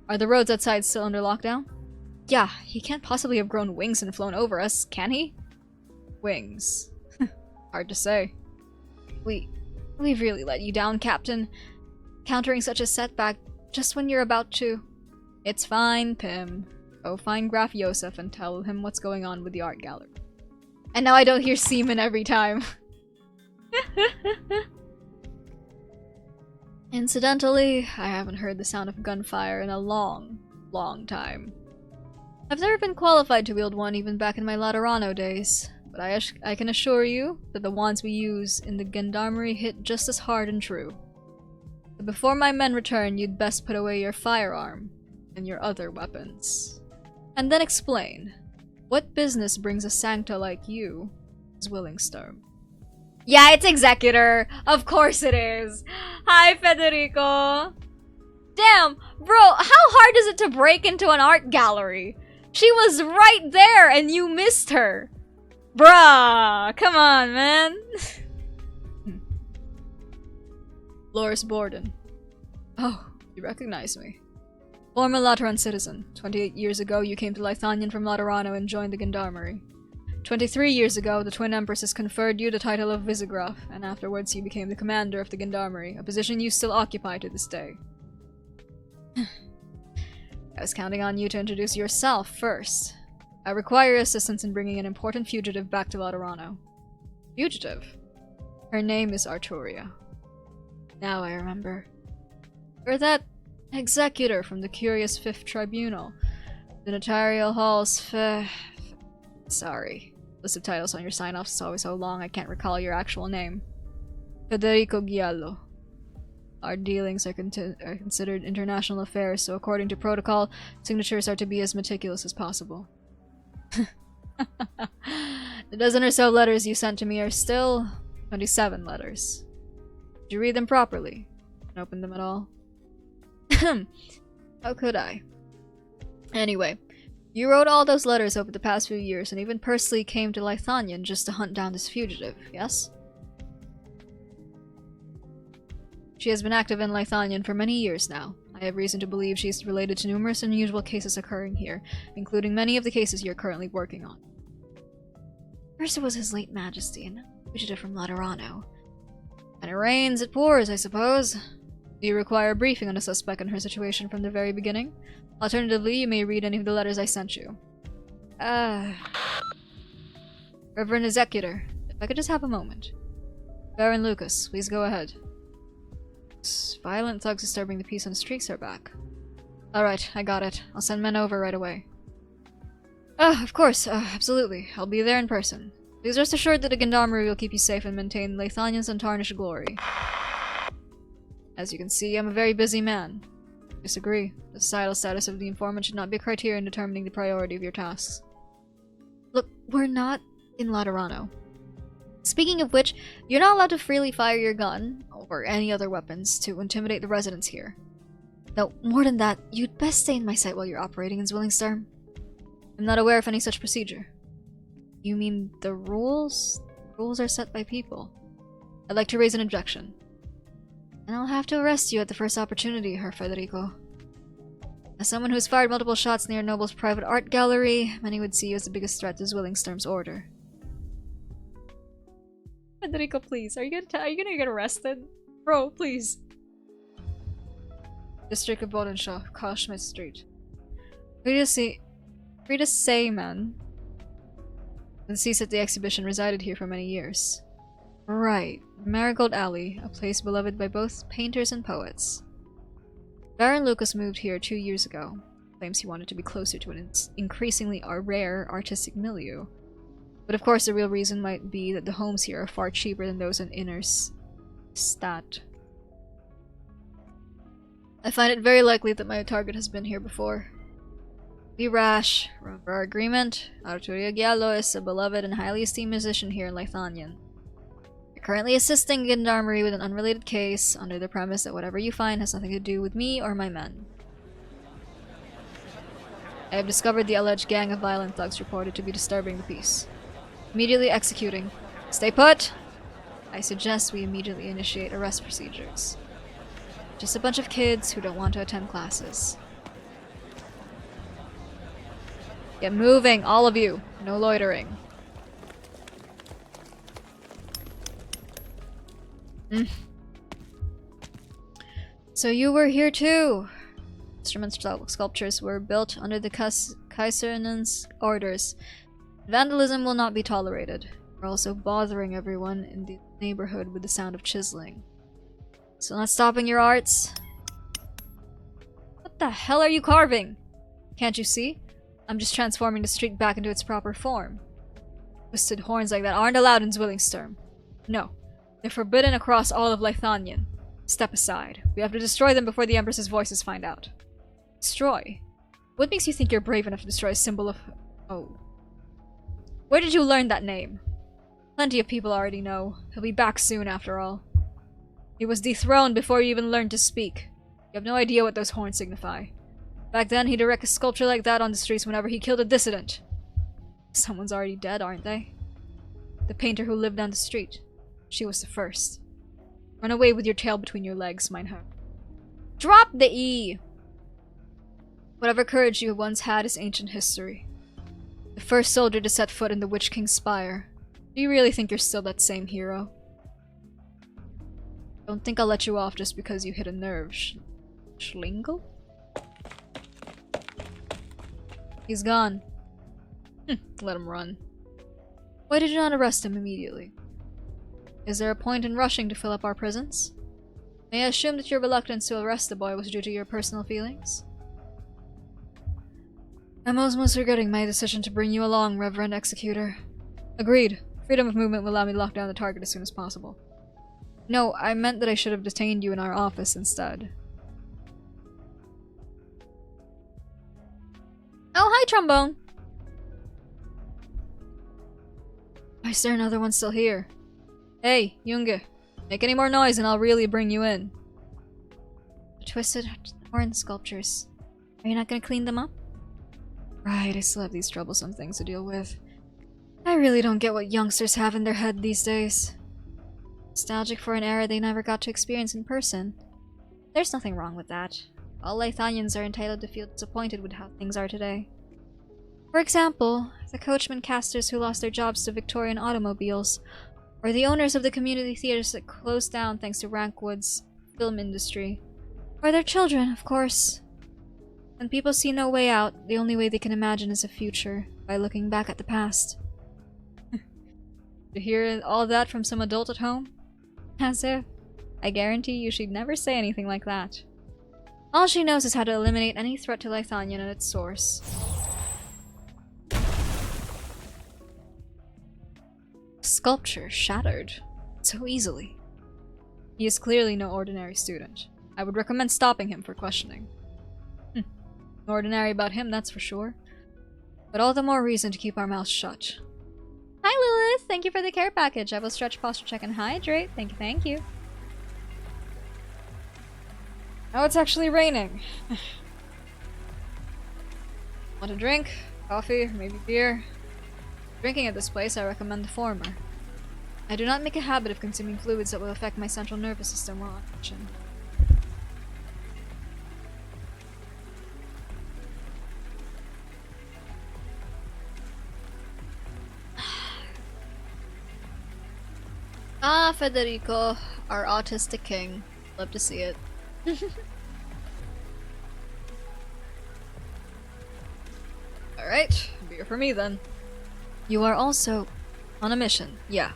Are the roads outside still under lockdown? Yeah, he can't possibly have grown wings and flown over us, can he? Wings. Hard to say. We've really let you down, Captain. Countering such a setback just when you're about to... It's fine, Pim. Go find Graf Yosef and tell him what's going on with the art gallery. And now I don't hear seaman every time. Incidentally, I haven't heard the sound of gunfire in a long, long time. I've never been qualified to wield one even back in my Laterano days, but I can assure you that the wands we use in the gendarmerie hit just as hard and true. But before my men return, you'd best put away your firearm and your other weapons. And then explain, what business brings a sancta like you, Zwillingstürme? Yeah, it's Executor! Of course it is! Hi, Federico! Damn, bro, how hard is it to break into an art gallery? She was right there and you missed her! Bruh! Come on, man! Loris Borden. Oh, you recognize me. Former Lateran citizen. 28 years ago, you came to Lithanian from Laterano and joined the Gendarmerie. 23 years ago, the Twin Empresses conferred you the title of Visigraph, and afterwards you became the commander of the Gendarmerie, a position you still occupy to this day. I was counting on you to introduce yourself first. I require assistance in bringing an important fugitive back to Laterano. Fugitive? Her name is Arturia. Now I remember. You're that executor from the curious Fifth Tribunal. The notarial hall's Sorry. List of titles on your sign-offs is always so long I can't recall your actual name. Federico Giallo. Our dealings are considered international affairs, so according to protocol, signatures are to be as meticulous as possible. The dozen or so letters you sent to me are still 27 letters. Did you read them properly? And open them at all? How could I? Anyway, you wrote all those letters over the past few years and even personally came to Lithanian just to hunt down this fugitive, yes? She has been active in Lithanian for many years now. I have reason to believe she is related to numerous unusual cases occurring here, including many of the cases you're currently working on. First it was His Late Majesty, and fugitive from Laterano. When it rains, it pours, I suppose. Do you require a briefing on the suspect and her situation from the very beginning? Alternatively, you may read any of the letters I sent you. Reverend Executor, if I could just have a moment. Baron Lucas, please go ahead. Violent thugs disturbing the peace on the streets are back. Alright, I got it. I'll send men over right away. Of course, absolutely. I'll be there in person. Please rest assured that the Gendarmerie will keep you safe and maintain Lathanian's untarnished glory. As you can see, I'm a very busy man. Disagree. The societal status of the informant should not be a criterion in determining the priority of your tasks. Look, we're not in Laterano. Speaking of which, you're not allowed to freely fire your gun, or any other weapons, to intimidate the residents here. No, more than that, you'd best stay in my sight while you're operating in Zwillingstürme. I'm not aware of any such procedure. You mean the rules? The rules are set by people. I'd like to raise an objection. And I'll have to arrest you at the first opportunity, Herr Federico. As someone who's fired multiple shots near Noble's private art gallery, many would see you as the biggest threat to Zwillingstürme's order. Federico, please. Are you gonna get arrested? Bro, please. District of Bodenshaw, Carl Schmidt Street. Frida Seaman. And ceased at the exhibition resided here for many years. Right. Marigold Alley, a place beloved by both painters and poets. Baron Lucas moved here 2 years ago. Claims he wanted to be closer to an increasingly rare artistic milieu. But of course the real reason might be that the homes here are far cheaper than those in Inner Stat. I find it very likely that my target has been here before. Be rash. Remember our agreement? Arturo Giallo is a beloved and highly esteemed musician here in Lithanian. You're currently assisting Gendarmerie with an unrelated case, under the premise that whatever you find has nothing to do with me or my men. I have discovered the alleged gang of violent thugs reported to be disturbing the peace. Immediately executing. Stay put! I suggest we immediately initiate arrest procedures. Just a bunch of kids who don't want to attend classes. Get moving, all of you. No loitering. So you were here too. Instrument sculptures were built under the Kaiserin's orders. Vandalism will not be tolerated. We're also bothering everyone in the neighborhood with the sound of chiseling. So not stopping your arts? What the hell are you carving? Can't you see? I'm just transforming the street back into its proper form. Twisted horns like that aren't allowed in Zwillingstürme. No, they're forbidden across all of Lithanian. Step aside. We have to destroy them before the Empress's voices find out. Destroy? What makes you think you're brave enough to destroy a symbol of... Oh. Where did you learn that name? Plenty of people already know. He'll be back soon, after all. He was dethroned before you even learned to speak. You have no idea what those horns signify. Back then, he'd erect a sculpture like that on the streets whenever he killed a dissident. Someone's already dead, aren't they? The painter who lived down the street. She was the first. Run away with your tail between your legs, Meinherr. Drop the E! Whatever courage you once had is ancient history. The first soldier to set foot in the Witch King's spire. Do you really think you're still that same hero? Don't think I'll let you off just because you hit a nerve, Schlingle? He's gone. Let him run. Why did you not arrest him immediately? Is there a point in rushing to fill up our prisons? May I assume that your reluctance to arrest the boy was due to your personal feelings? I'm almost regretting my decision to bring you along, Reverend Executor. Agreed. Freedom of movement will allow me to lock down the target as soon as possible. No, I meant that I should have detained you in our office instead. Oh, hi, Trombone! I swear another one's still here. Hey, Junge. Make any more noise and I'll really bring you in. The twisted horn sculptures. Are you not gonna clean them up? Right, I still have these troublesome things to deal with. I really don't get what youngsters have in their head these days. Nostalgic for an era they never got to experience in person. There's nothing wrong with that. All Lithanians are entitled to feel disappointed with how things are today. For example, the coachman casters who lost their jobs to Victorian automobiles, or the owners of the community theaters that closed down thanks to Rankwood's film industry. Or their children, of course. When people see no way out, the only way they can imagine is a future, by looking back at the past. To hear all that from some adult at home? As if. I guarantee you she'd never say anything like that. All she knows is how to eliminate any threat to Lithanian at its source. Sculpture shattered. So easily. He is clearly no ordinary student. I would recommend stopping him for questioning. Ordinary about him, that's for sure. But all the more reason to keep our mouths shut. Hi Lilith! Thank you for the care package. I will stretch, posture check, and hydrate. Thank you, thank you. Now it's actually raining. Want a drink? Coffee? Or maybe beer? Drinking at this place, I recommend the former. I do not make a habit of consuming fluids that will affect my central nervous system while on mission. Ah, Federico, our autistic king. Love to see it. Alright, beer for me then. You are also on a mission, yeah.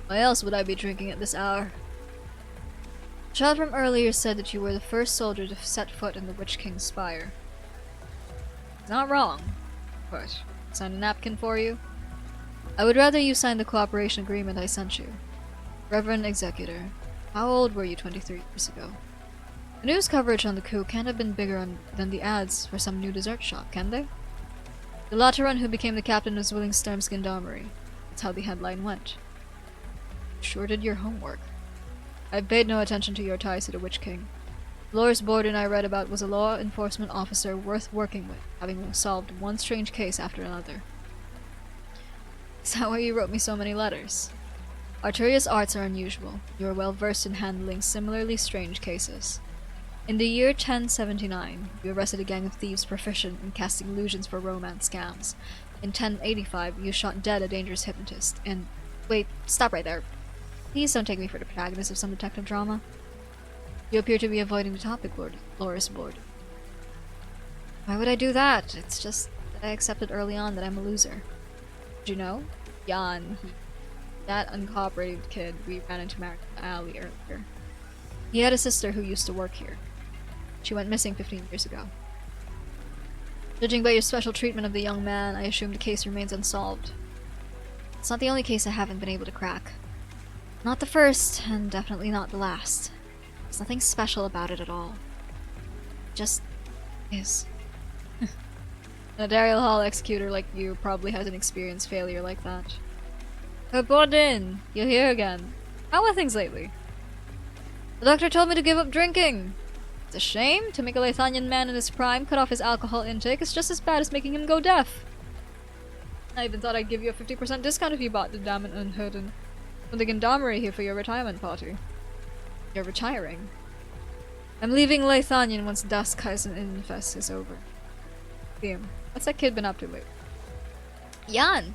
Why else would I be drinking at this hour? The child from earlier said that you were the first soldier to set foot in the Witch King's spire. It's not wrong, but sign a napkin for you? I would rather you sign the cooperation agreement I sent you. Reverend Executor, how old were you 23 years ago? The news coverage on the coup can't have been bigger than the ads for some new dessert shop, can they? The Lateran who became the captain of Zwillingstürme's gendarmerie. That's how the headline went. Sure did your homework. I paid no attention to your ties to the Witch King. Dolores Borden I read about was a law enforcement officer worth working with, having solved one strange case after another. Is that why you wrote me so many letters? Arturia's arts are unusual. You are well versed in handling similarly strange cases. In the year 1079, you arrested a gang of thieves proficient in casting illusions for romance scams. In 1085, you shot dead a dangerous hypnotist. And wait, stop right there. Please don't take me for the protagonist of some detective drama. You appear to be avoiding the topic, Lord Loris Board. Why would I do that? It's just that I accepted early on that I'm a loser. Did you know? Jan, that uncooperative kid we ran into Marriott Alley earlier. He had a sister who used to work here. She went missing 15 years ago. Judging by your special treatment of the young man, I assume the case remains unsolved. It's not the only case I haven't been able to crack. Not the first, and definitely not the last. There's nothing special about it at all. It just is. A Dariel Hall executor like you probably hasn't experienced failure like that. Oh, Borden! You're here again. How are things lately? The doctor told me to give up drinking. It's a shame. To make a Lithanian man in his prime cut off his alcohol intake is just as bad as making him go deaf. I even thought I'd give you a 50% discount if you bought the Damen Unhurden from the gendarmerie here for your retirement party. You're retiring. I'm leaving Lithanian once Das Kaisen Infest is over. Liam, what's that kid been up to lately? Jan!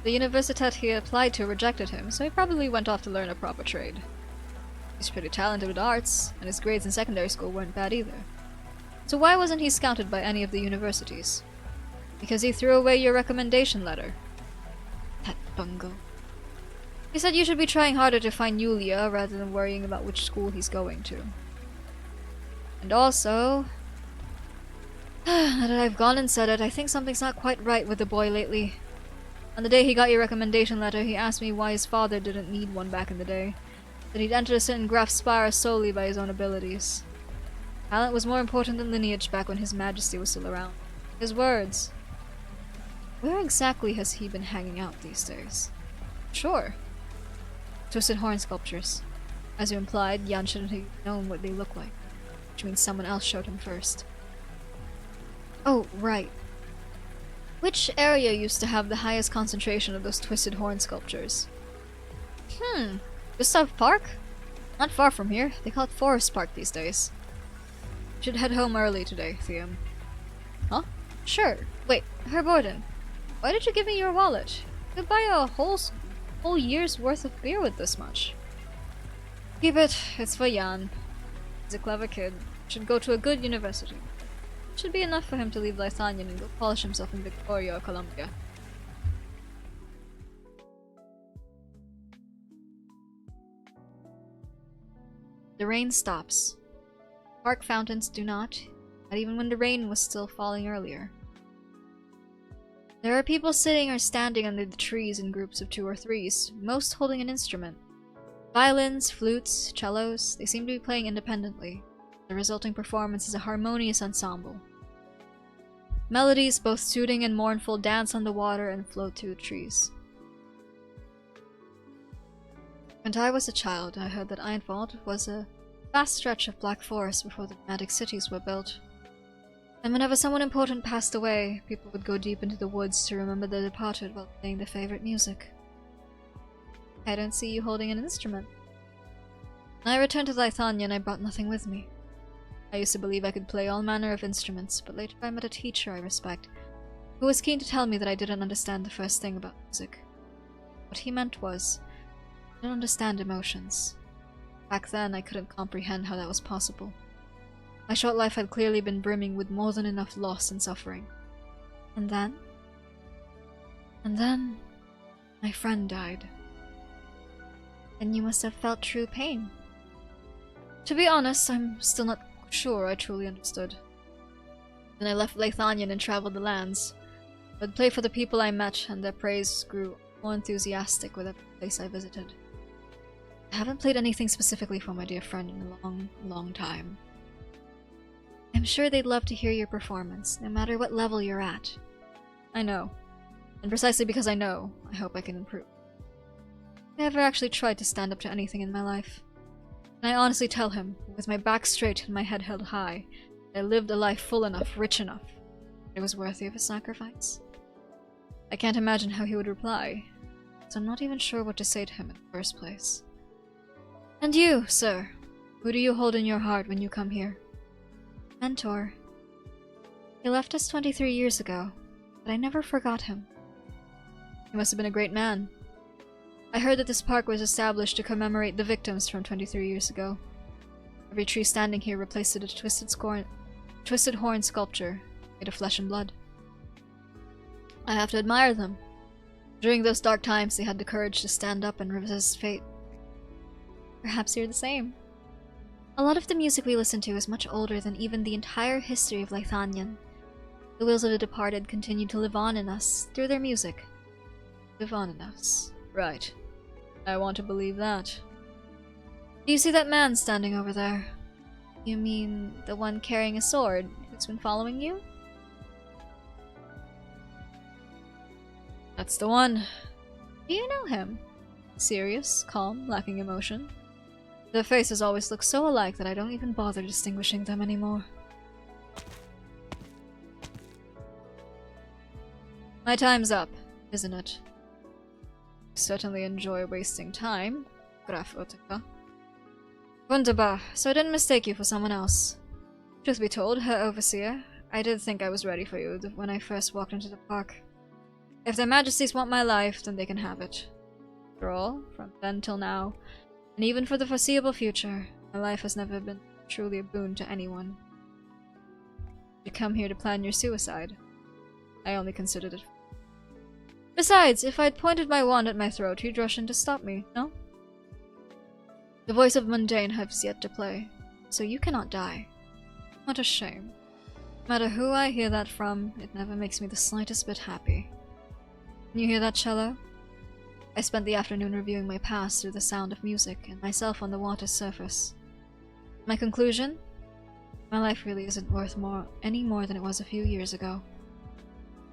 The universitet he applied to rejected him, so he probably went off to learn a proper trade. He's pretty talented with arts, and his grades in secondary school weren't bad either. So why wasn't he scouted by any of the universities? Because he threw away your recommendation letter. That bungo. He said you should be trying harder to find Yulia rather than worrying about which school he's going to. And also, now that I've gone and said it, I think something's not quite right with the boy lately. On the day he got your recommendation letter, he asked me why his father didn't need one back in the day. That he'd entered a certain Graf Spire solely by his own abilities. Talent was more important than lineage back when His Majesty was still around. His words. Where exactly has he been hanging out these days? Sure. Twisted horn sculptures. As you implied, Jan shouldn't have known what they look like. Which means someone else showed him first. Oh, right. Which area used to have the highest concentration of those twisted horn sculptures? Gustav Park? Not far from here. They call it Forest Park these days. Should head home early today, Theum. Huh? Sure. Wait, Herr Borden. Why did you give me your wallet? You could buy a whole year's worth of beer with this much. Keep it. It's for Jan. He's a clever kid. Should go to a good university. Should be enough for him to leave Lythanian and go polish himself in Victoria or Columbia. The rain stops. Park fountains do not even when the rain was still falling earlier. There are people sitting or standing under the trees in groups of 2 or 3s, most holding an instrument. Violins, flutes, cellos, they seem to be playing independently. The resulting performance is a harmonious ensemble. Melodies, both soothing and mournful, dance on the water and float through the trees. When I was a child, I heard that Einwald was a vast stretch of black forest before the nomadic cities were built. And whenever someone important passed away, people would go deep into the woods to remember the departed while playing their favorite music. I don't see you holding an instrument. When I returned to Lythanian, I brought nothing with me. I used to believe I could play all manner of instruments, but later I met a teacher I respect, who was keen to tell me that I didn't understand the first thing about music. What he meant was, I didn't understand emotions. Back then, I couldn't comprehend how that was possible. My short life had clearly been brimming with more than enough loss and suffering. And then, my friend died. And you must have felt true pain. To be honest, I'm still not sure I truly understood. Then I left Lythanian and traveled the lands. I'd play for the people I met, and their praise grew more enthusiastic with every place I visited. I haven't played anything specifically for my dear friend in a long, long time. I'm sure they'd love to hear your performance, no matter what level you're at. I know. And precisely because I know, I hope I can improve. I never actually tried to stand up to anything in my life. And I honestly tell him, with my back straight and my head held high, that I lived a life full enough, rich enough, that it was worthy of a sacrifice. I can't imagine how he would reply, so I'm not even sure what to say to him in the first place. And you, sir, who do you hold in your heart when you come here? Mentor. He left us 23 years ago, but I never forgot him. He must have been a great man. I heard that this park was established to commemorate the victims from 23 years ago. Every tree standing here replaced a twisted horn sculpture made of flesh and blood. I have to admire them. During those dark times, they had the courage to stand up and resist fate. Perhaps you're the same. A lot of the music we listen to is much older than even the entire history of Lythanian. The wills of the departed continue to live on in us through their music. Live on in us. Right. I want to believe that. Do you see that man standing over there? You mean the one carrying a sword who's been following you? That's the one. Do you know him? Serious, calm, lacking emotion. Their faces always look so alike that I don't even bother distinguishing them anymore. My time's up, isn't it? I certainly enjoy wasting time, Graf Utica. Wunderbar, so I didn't mistake you for someone else. Truth be told, Herr Overseer, I did think I was ready for you when I first walked into the park. If their majesties want my life, then they can have it. After all, from then till now, and even for the foreseeable future, my life has never been truly a boon to anyone. You come here to plan your suicide. I only considered it. Besides, if I'd pointed my wand at my throat, you'd rush in to stop me, no? The voice of Mundane has yet to play, so you cannot die. What a shame. No matter who I hear that from, it never makes me the slightest bit happy. Can you hear that cello? I spent the afternoon reviewing my past through the sound of music and myself on the water's surface. My conclusion? My life really isn't worth any more than it was a few years ago.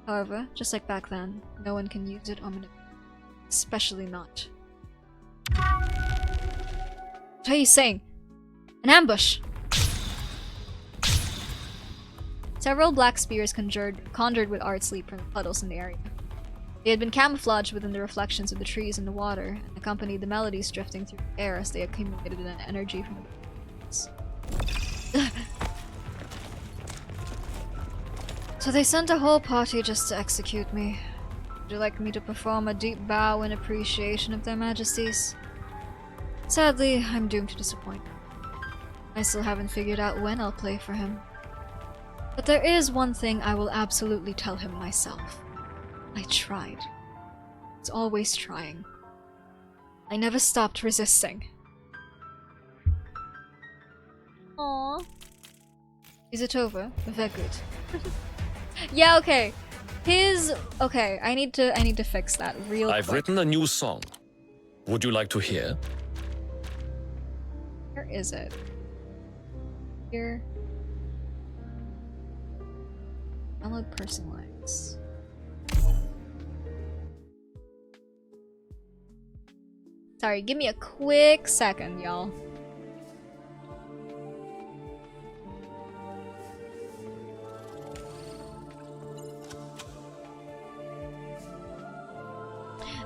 However, just like back then, no one can use it or manipulate it. Especially not. What are you saying? An ambush! Several black spears conjured with art sleep from the puddles in the area. They had been camouflaged within the reflections of the trees and the water, and accompanied the melodies drifting through the air as they accumulated an energy from the So they sent a whole party just to execute me. Would you like me to perform a deep bow in appreciation of their majesties? Sadly, I'm doomed to disappoint. I still haven't figured out when I'll play for him. But there is one thing I will absolutely tell him myself. I tried. It's always trying. I never stopped resisting. Aww. Is it over? Very good. Yeah, okay. Okay, I need to fix that real quick. I've written a new song. Would you like to hear? Where is it? Here. Download personalize. Sorry, give me a quick second, y'all.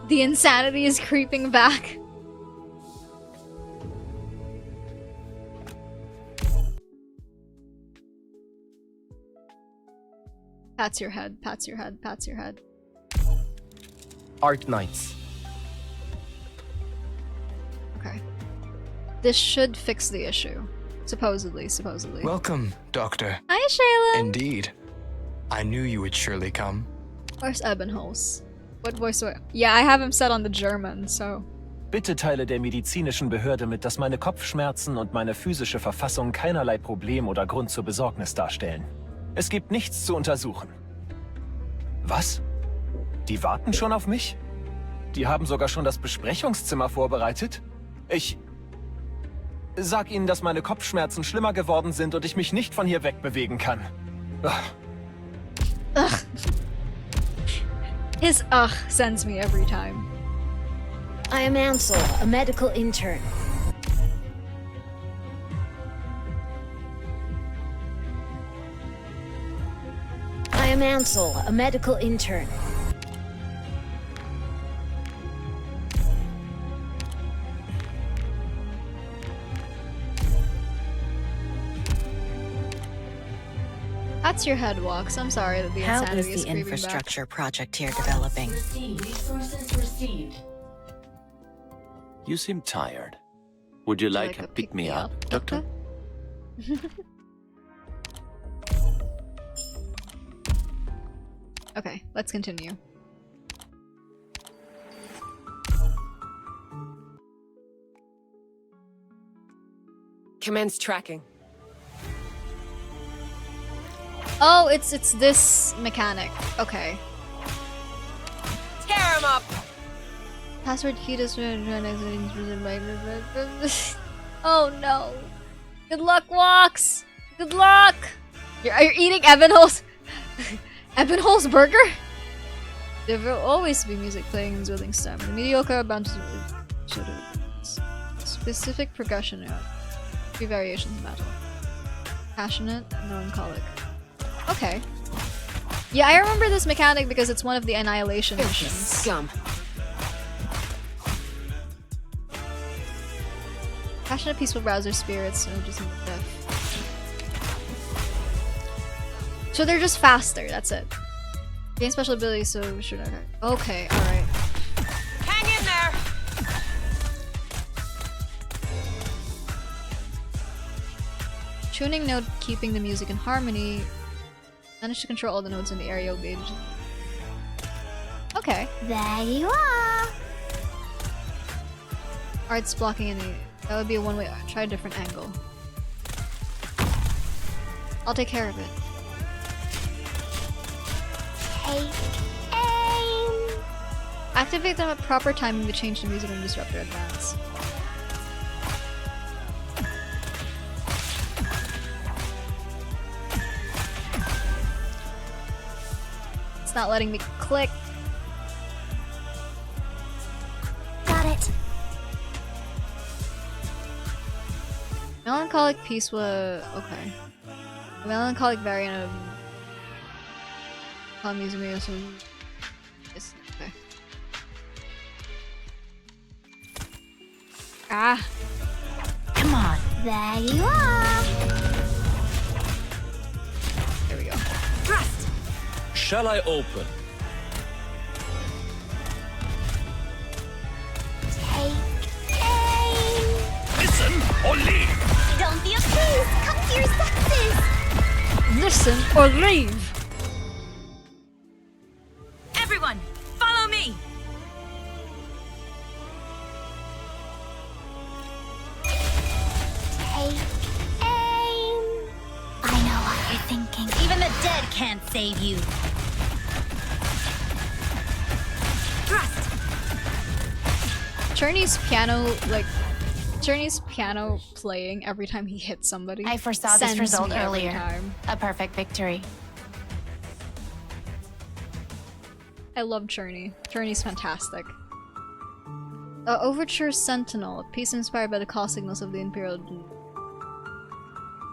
The insanity is creeping back. Pats your head, pats your head, pats your head. Arknights. Okay. This should fix the issue. Supposedly. Welcome, Doctor. Hi, Shaylin! Indeed. I knew you would surely come. Where's Ebenholz? What voice do I... Yeah, I have him set on the German, so... Bitte teile der medizinischen Behörde mit, dass meine Kopfschmerzen und meine physische Verfassung keinerlei Problem oder Grund zur Besorgnis darstellen. Es gibt nichts zu untersuchen. Was? Die warten schon auf mich? Die haben sogar schon das Besprechungszimmer vorbereitet? Sag ihnen, dass meine Kopfschmerzen schlimmer geworden sind und ich mich nicht von hier wegbewegen kann. Ugh. His ugh sends me every time. I am Ansel, a medical intern. I am Ansel, a medical intern. That's your head walks. I'm sorry that the How insanity is is the creeping infrastructure project here developing? Resources received. You seem tired. Would you like a pick-me-up, Doctor? Okay, let's continue. Commence tracking. Oh, it's this mechanic. Okay. Tear him up! Password key to Oh no. Good luck, Walks! Good luck! Are you eating Ebenholz? Ebenholz burger? There will always be music playing in Zwillingstürme. The mediocre bound to specific progression note. 3 variations of battle. Passionate, melancholic. Okay. Yeah, I remember this mechanic because it's one of the annihilation missions. Scum. Passionate, peaceful browser spirits, no, just death. So they're just faster, that's it. Gain special abilities, so should I... Okay, alright. Hang in there! Tuning note, keeping the music in harmony. Manage to control all the notes in the area gauge. Okay. There you are! Art's blocking any... That would be a one-way... Try a different angle. I'll take care of it. Take aim! Activate them at proper timing to change the music and disrupt their advance. It's not letting me click. Got it. Melancholic piece was... Okay. A melancholic variant of... Music video, so... Yes, okay. Ah! Come on. There you are! There we go. Thrust! Shall I open? Take aim! Listen or leave! Don't be a fool! listen or leave. Everyone, follow me! Take aim. I know what you're thinking. Even the dead can't save you. Thrust! Journey's piano playing every time he hits somebody. I foresaw this sends result me every earlier. time. A perfect victory. I love Journey. Journey's fantastic. Overture Sentinel, a piece inspired by the call signals of the Imperial.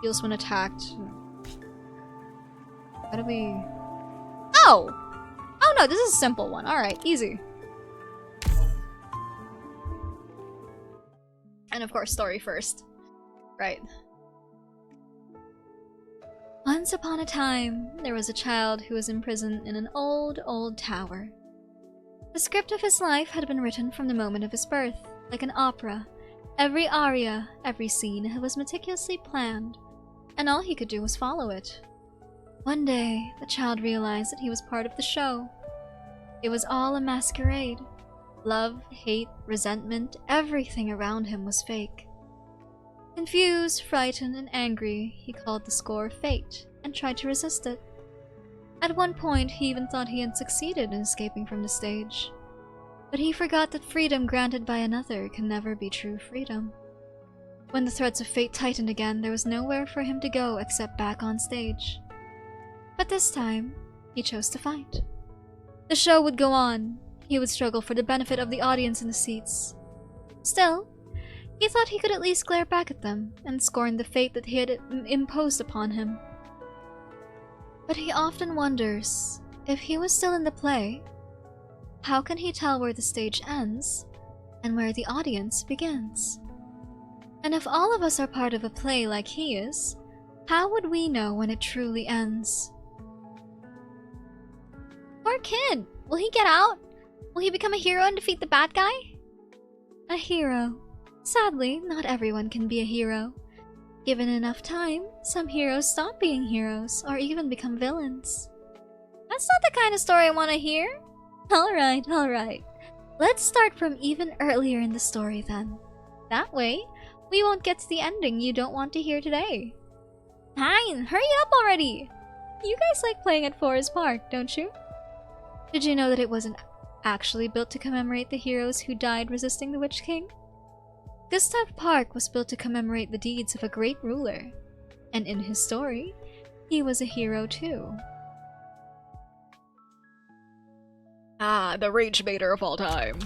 Feels when attacked. How do we... Oh! Oh no, this is a simple one. Alright, easy. And of course, story first. Right. Once upon a time, there was a child who was imprisoned in an old, old tower. The script of his life had been written from the moment of his birth, like an opera. Every aria, every scene was meticulously planned, and all he could do was follow it. One day, the child realized that he was part of the show. It was all a masquerade. Love, hate, resentment, everything around him was fake. Confused, frightened, and angry, he called the score fate and tried to resist it. At one point, he even thought he had succeeded in escaping from the stage. But he forgot that freedom granted by another can never be true freedom. When the threads of fate tightened again, there was nowhere for him to go except back on stage. But this time, he chose to fight. The show would go on. He would struggle for the benefit of the audience in the seats. Still, he thought he could at least glare back at them and scorn the fate that he had imposed upon him. But he often wonders, if he was still in the play, how can he tell where the stage ends and where the audience begins? And if all of us are part of a play like he is, how would we know when it truly ends? Poor kid! Will he get out? Will he become a hero and defeat the bad guy? A hero. Sadly, not everyone can be a hero. Given enough time, some heroes stop being heroes, or even become villains. That's not the kind of story I want to hear. Alright, alright. Let's start from even earlier in the story then. That way, we won't get to the ending you don't want to hear today. Fine, hurry up already! You guys like playing at Forest Park, don't you? Did you know that it wasn't actually built to commemorate the heroes who died resisting the Witch King? Gustav Park was built to commemorate the deeds of a great ruler, and in his story, he was a hero too. Ah, the rage baiter of all time.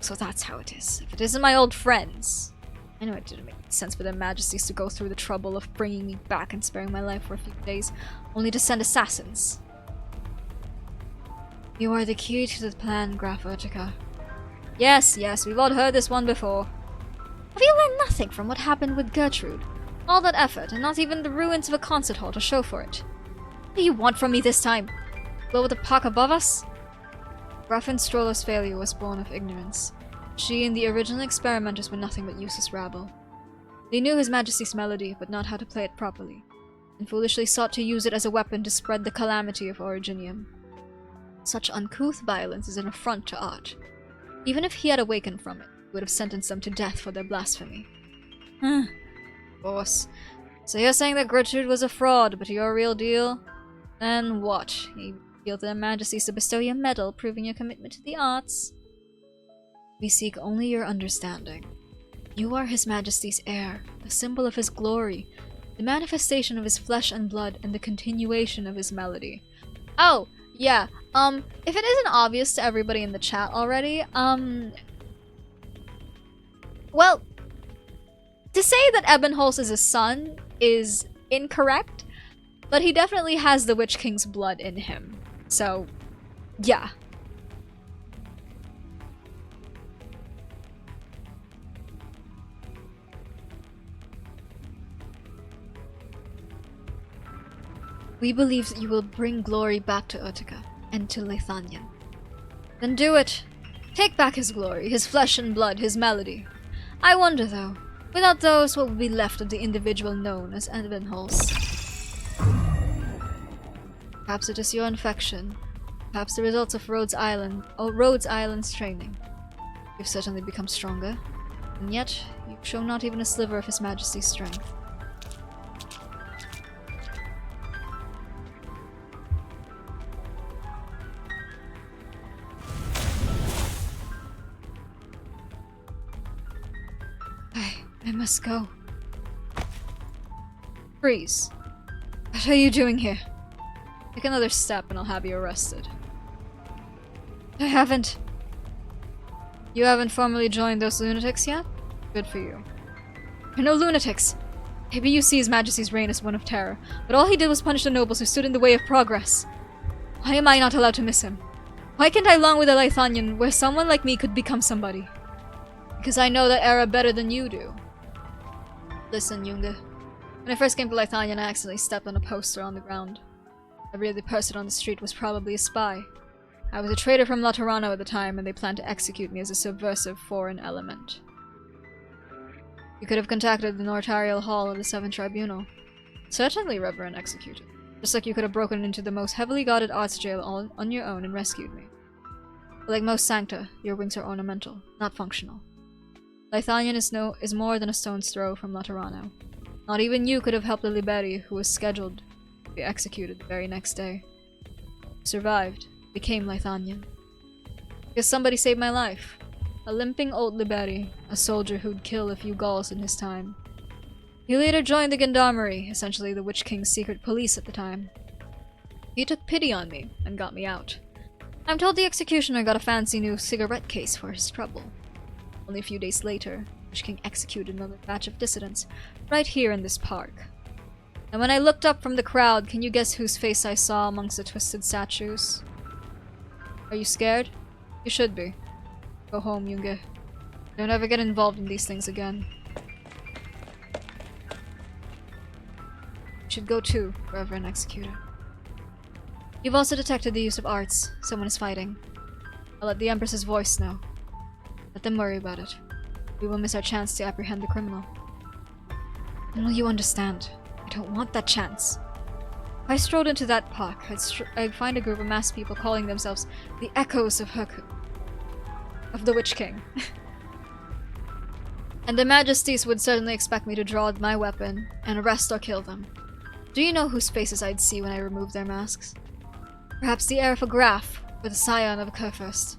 So that's how it is. If it isn't my old friends. I know it didn't make sense for their majesties to go through the trouble of bringing me back and sparing my life for a few days, only to send assassins. You are the key to the plan, Graf Utica. Yes, yes, we've all heard this one before. Have you learned nothing from what happened with Gertrude? All that effort, and not even the ruins of a concert hall to show for it. What do you want from me this time? Blow the park above us? Grafin Strollo's failure was born of ignorance. She and the original experimenters were nothing but useless rabble. They knew His Majesty's melody, but not how to play it properly, and foolishly sought to use it as a weapon to spread the calamity of Originium. Such uncouth violence is an affront to art. Even if he had awakened from it, he would have sentenced them to death for their blasphemy. Of course. So you're saying that Gertrude was a fraud, but your real deal? Then what? You appeal to their majesties to bestow you a medal, proving your commitment to the arts? We seek only your understanding. You are His Majesty's heir, a symbol of his glory, the manifestation of his flesh and blood, and the continuation of his melody. Oh, yeah, if it isn't obvious to everybody in the chat already, well, to say that Ebenholz is his son is incorrect, but he definitely has the Witch King's blood in him. So, yeah. We believe that you will bring glory back to Utica and to Leithanion. Then do it! Take back his glory, his flesh and blood, his melody. I wonder, though, Without those, what would be left of the individual known as Evenholz? Perhaps it is your infection. Perhaps the results of Rhodes Island's training. You've certainly become stronger, and yet you show not even a sliver of His Majesty's strength. I must go. Freeze. What are you doing here? Take another step and I'll have you arrested. I haven't. You haven't formally joined those lunatics yet? Good for you. You're no lunatics. Maybe you see His Majesty's reign as one of terror, but all he did was punish the nobles who stood in the way of progress. Why am I not allowed to miss him? Why can't I long with a Lithanian where someone like me could become somebody? Because I know that era better than you do. Listen, Junge. When I first came to Lithanian, I accidentally stepped on a poster on the ground. Every other person on the street was probably a spy. I was a traitor from Laterano at the time, and they planned to execute me as a subversive foreign element. You could have contacted the notarial hall of the Seventh Tribunal. Certainly, Reverend Executor. Just like you could have broken into the most heavily guarded arts jail all on your own and rescued me. But like most Sancta, your wings are ornamental, not functional. Lithanian is more than a stone's throw from Laterano. Not even you could have helped the Liberi, who was scheduled to be executed the very next day. Survived, became Lithanian. Because somebody saved my life. A limping old Liberi, a soldier who'd kill a few Gauls in his time. He later joined the Gendarmerie, essentially the Witch King's secret police at the time. He took pity on me and got me out. I'm told the executioner got a fancy new cigarette case for his trouble. Only a few days later, Witch King executed another batch of dissidents, right here in this park. And when I looked up from the crowd, can you guess whose face I saw amongst the twisted statues? Are you scared? You should be. Go home, Junge. Don't ever get involved in these things again. You should go too, Reverend Executor. You've also detected the use of arts. Someone is fighting. I'll let the Empress's voice know. Let them worry about it. We will miss our chance to apprehend the criminal. And will you understand? I don't want that chance. If I strode into that park, I'd find a group of masked people calling themselves the Echoes of the Witch King. And the Majesties would certainly expect me to draw my weapon and arrest or kill them. Do you know whose faces I'd see when I removed their masks? Perhaps the heir of a Graf, or the scion of a Kurfürst.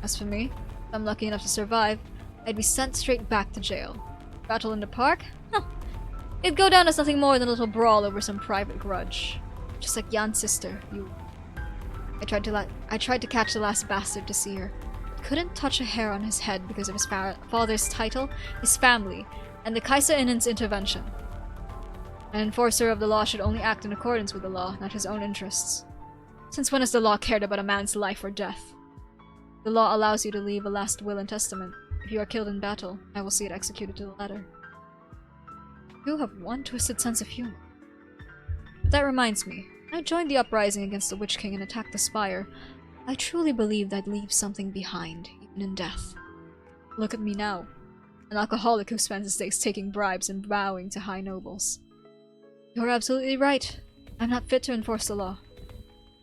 As for me, if I'm lucky enough to survive, I'd be sent straight back to jail. Battle in the park? Huh. It'd go down as nothing more than a little brawl over some private grudge. Just like Jan's sister, you. I tried to catch the last bastard to see her. Couldn't touch a hair on his head because of his father's title, his family, and the Kaiserinnen's intervention. An enforcer of the law should only act in accordance with the law, not his own interests. Since when has the law cared about a man's life or death? The law allows you to leave a last will and testament. If you are killed in battle, I will see it executed to the letter. You have one twisted sense of humor. But that reminds me, when I joined the uprising against the Witch King and attacked the Spire, I truly believed I'd leave something behind, even in death. Look at me now, an alcoholic who spends his days taking bribes and bowing to high nobles. You're absolutely right. I'm not fit to enforce the law.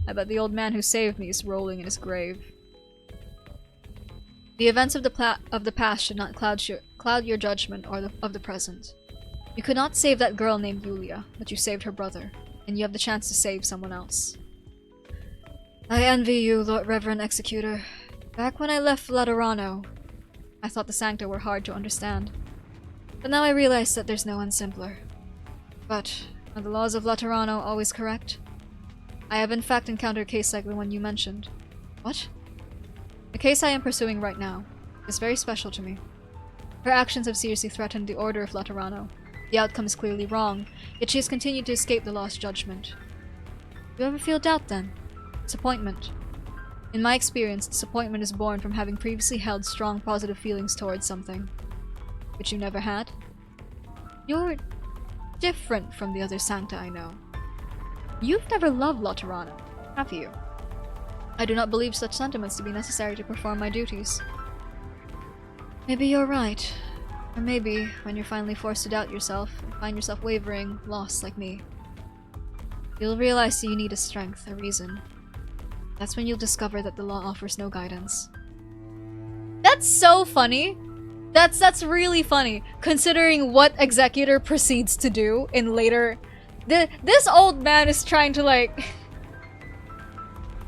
I bet the old man who saved me is rolling in his grave. The events of the past should not cloud your judgment of the present. You could not save that girl named Yulia, but you saved her brother, and you have the chance to save someone else. I envy you, Lord Reverend Executor. Back when I left Laterano, I thought the Sancta were hard to understand. But now I realize that there's no one simpler. But are the laws of Laterano always correct? I have in fact encountered a case like the one you mentioned. What? The case I am pursuing right now is very special to me. Her actions have seriously threatened the order of Laterano. The outcome is clearly wrong, yet she has continued to escape the law's judgment. Do you ever feel doubt then? Disappointment? In my experience, disappointment is born from having previously held strong positive feelings towards something, which you never had. You're different from the other Sancta I know. You've never loved Laterano, have you? I do not believe such sentiments to be necessary to perform my duties. Maybe you're right. Or maybe, when you're finally forced to doubt yourself, and find yourself wavering, lost like me, you'll realize that you need a strength, a reason. That's when you'll discover that the law offers no guidance. That's so funny. That's really funny, considering what Executor proceeds to do in later... This old man is trying to like...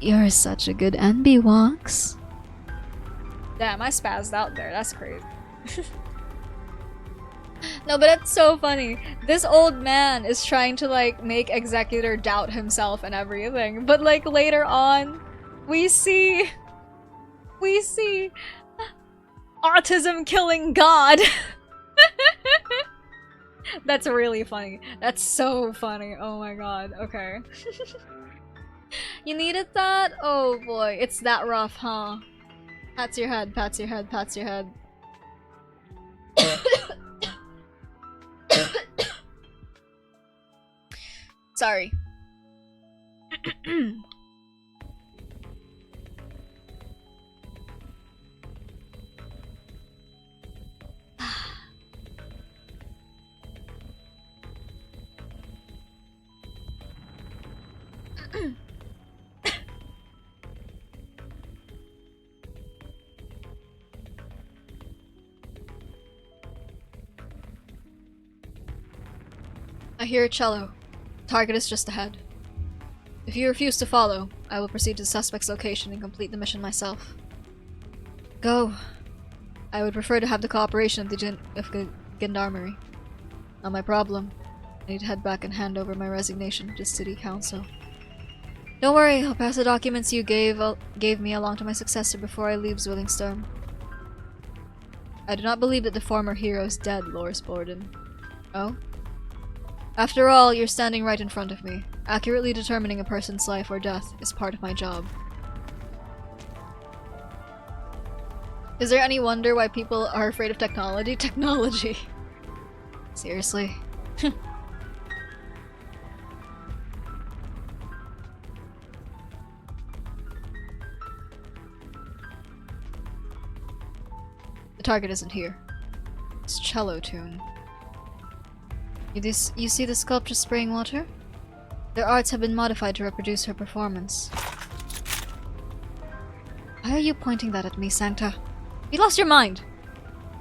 You're such a good NB-Wox. Damn, I spazzed out there. That's crazy. No, but that's so funny. This old man is trying to like make Executor doubt himself and everything. But like later on, we see autism killing God. That's really funny. That's so funny. Oh my god. Okay. You needed that? Oh boy, it's that rough, huh? Pats your head, pats your head, pats your head. Sorry. I hear a cello. Target is just ahead. If you refuse to follow, I will proceed to the suspect's location and complete the mission myself. Go. I would prefer to have the cooperation of the Gendarmerie. Not my problem. I need to head back and hand over my resignation to the City Council. Don't worry, I'll pass the documents you gave me along to my successor before I leave Zwillingstürme. I do not believe that the former hero is dead, Loris Borden. Oh? After all, you're standing right in front of me. Accurately determining a person's life or death is part of my job. Is there any wonder why people are afraid of technology? Technology! Seriously? The target isn't here. It's cello tune. You see the sculpture spraying water? Their arts have been modified to reproduce her performance. Why are you pointing that at me, Sancta? You lost your mind!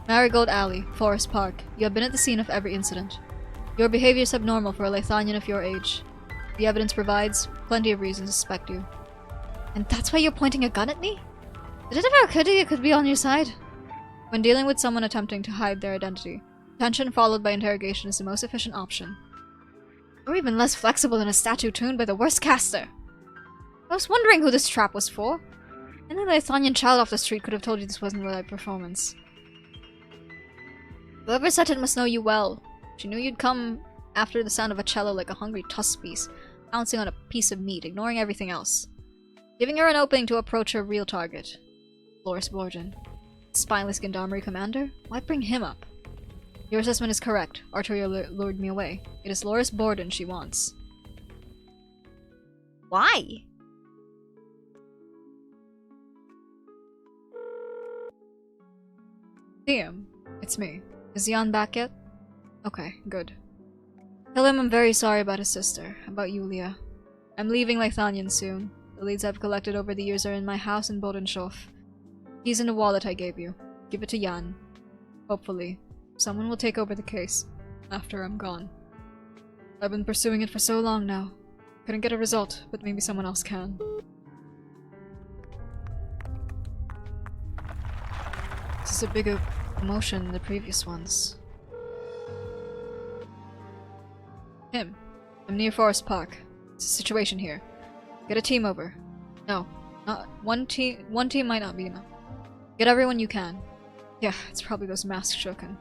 Marigold Alley, Forest Park. You have been at the scene of every incident. Your behavior is abnormal for a Lithanian of your age. The evidence provides plenty of reasons to suspect you. And that's why you're pointing a gun at me? Did it ever occur to you it could be on your side? When dealing with someone attempting to hide their identity, detention followed by interrogation is the most efficient option. You're even less flexible than a statue tuned by the worst caster. I was wondering who this trap was for. And then the Lithanian child off the street could have told you this wasn't a live performance. Whoever set it must know you well. She knew you'd come after the sound of a cello like a hungry tusk piece, pouncing on a piece of meat, ignoring everything else. Giving her an opening to approach her real target. Loris Borden. Spineless Gendarmerie commander? Why bring him up? Your assessment is correct. Arturia lured me away. It is Loris Borden she wants. Why? Liam, it's me. Is Jan back yet? Okay, good. Tell him I'm very sorry about his sister, about Yulia. I'm leaving Lithanian soon. The leads I've collected over the years are in my house in Bodenshof. He's in the wallet I gave you. Give it to Jan. Hopefully, someone will take over the case after I'm gone. I've been pursuing it for so long now. Couldn't get a result, but maybe someone else can. This is a bigger promotion than the previous ones. Him. I'm near Forest Park. It's a situation here. Get a team over. No, not one team. One team might not be enough. Get everyone you can. Yeah, it's probably those masked Shokan.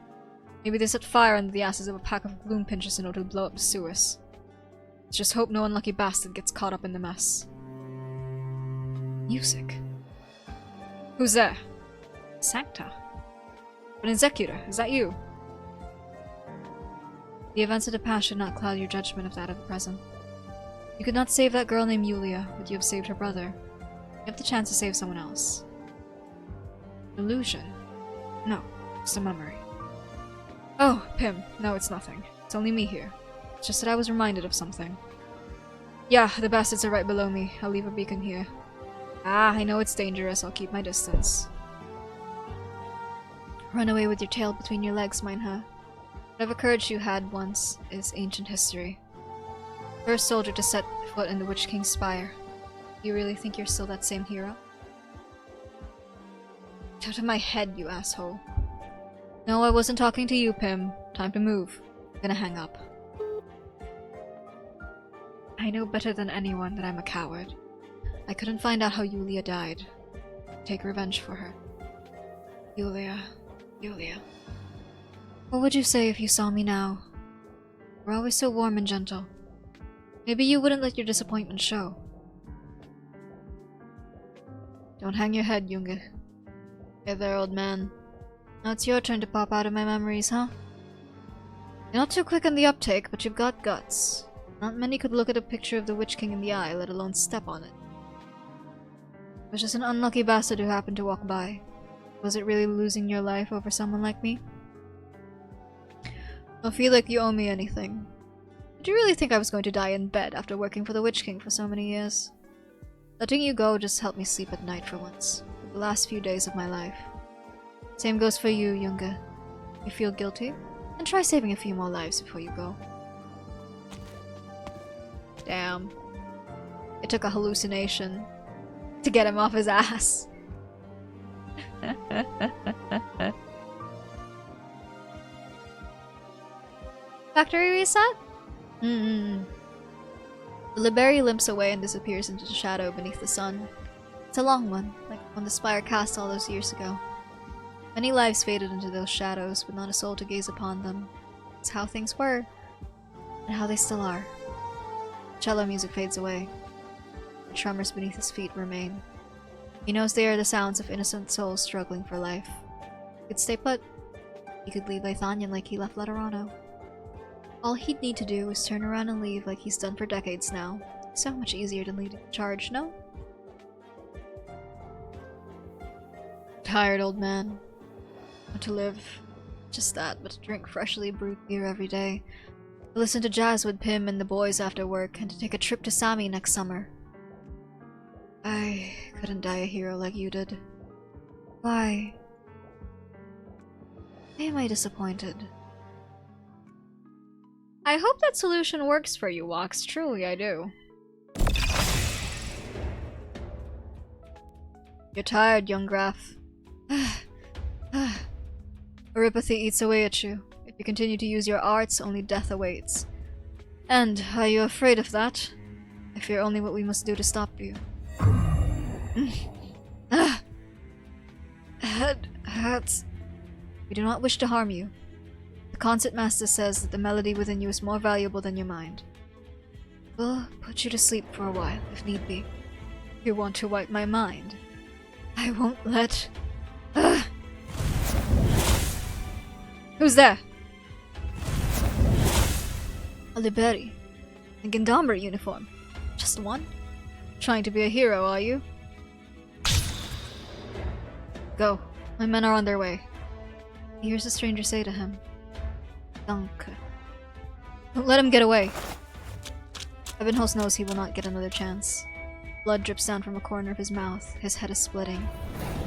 Maybe they set fire under the asses of a pack of gloom pinchers in order to blow up the sewers. Let's just hope no unlucky bastard gets caught up in the mess. Music. Who's there? Sancta. An executor, is that you? The events of the past should not cloud your judgment of that of the present. You could not save that girl named Yulia, but you have saved her brother. You have the chance to save someone else. Illusion? No, just a memory. Oh, Pym. No, it's nothing. It's only me here. It's just that I was reminded of something. Yeah, the bastards are right below me. I'll leave a beacon here. Ah, I know it's dangerous. I'll keep my distance. Run away with your tail between your legs, Minha. Whatever courage you had once is ancient history. First soldier to set foot in the Witch King's spire. You really think you're still that same hero? Get out of my head, you asshole. No, I wasn't talking to you, Pym. Time to move. I'm gonna hang up. I know better than anyone that I'm a coward. I couldn't find out how Yulia died. Take revenge for her. Yulia. What would you say if you saw me now? You're always so warm and gentle. Maybe you wouldn't let your disappointment show. Don't hang your head, Junge. Hey there, old man. Now it's your turn to pop out of my memories, huh? You're not too quick on the uptake, but you've got guts. Not many could look at a picture of the Witch King in the eye, let alone step on it. It was just an unlucky bastard who happened to walk by. Was it really losing your life over someone like me? Don't feel like you owe me anything. Did you really think I was going to die in bed after working for the Witch King for so many years? Letting you go just helped me sleep at night for once, for the last few days of my life. Same goes for you, Junge. You feel guilty? Then try saving a few more lives before you go. Damn. It took a hallucination to get him off his ass. Factory reset? The Liberi limps away and disappears into the shadow beneath the sun. It's a long one, like when the spire cast all those years ago. Many lives faded into those shadows, but not a soul to gaze upon them. It's how things were, and how they still are. Cello music fades away. The tremors beneath his feet remain. He knows they are the sounds of innocent souls struggling for life. He could stay put. He could leave Leithanian like he left Laterano. All he'd need to do is turn around and leave like he's done for decades now. So much easier than leading the charge, no? Tired old man. Want to live. Just that, but to drink freshly brewed beer every day. To listen to jazz with Pym and the boys after work, and to take a trip to Sami next summer. I couldn't die a hero like you did. Why? Why am I disappointed? I hope that solution works for you, Walks. Truly, I do. You're tired, young Graf. Oripathy eats away at you. If you continue to use your arts, only death awaits. And are you afraid of that? I fear only what we must do to stop you. Head hurts. We do not wish to harm you. The concert master says that the melody within you is more valuable than your mind. We'll put you to sleep for a while, if need be. You want to wipe my mind? I won't let... Who's there? A Liberi. In Gandamber uniform. Just one? Trying to be a hero, are you? Go. My men are on their way. He hears the stranger say to him. Danke. Don't let him get away. Ebenholz knows he will not get another chance. Blood drips down from a corner of his mouth. His head is splitting.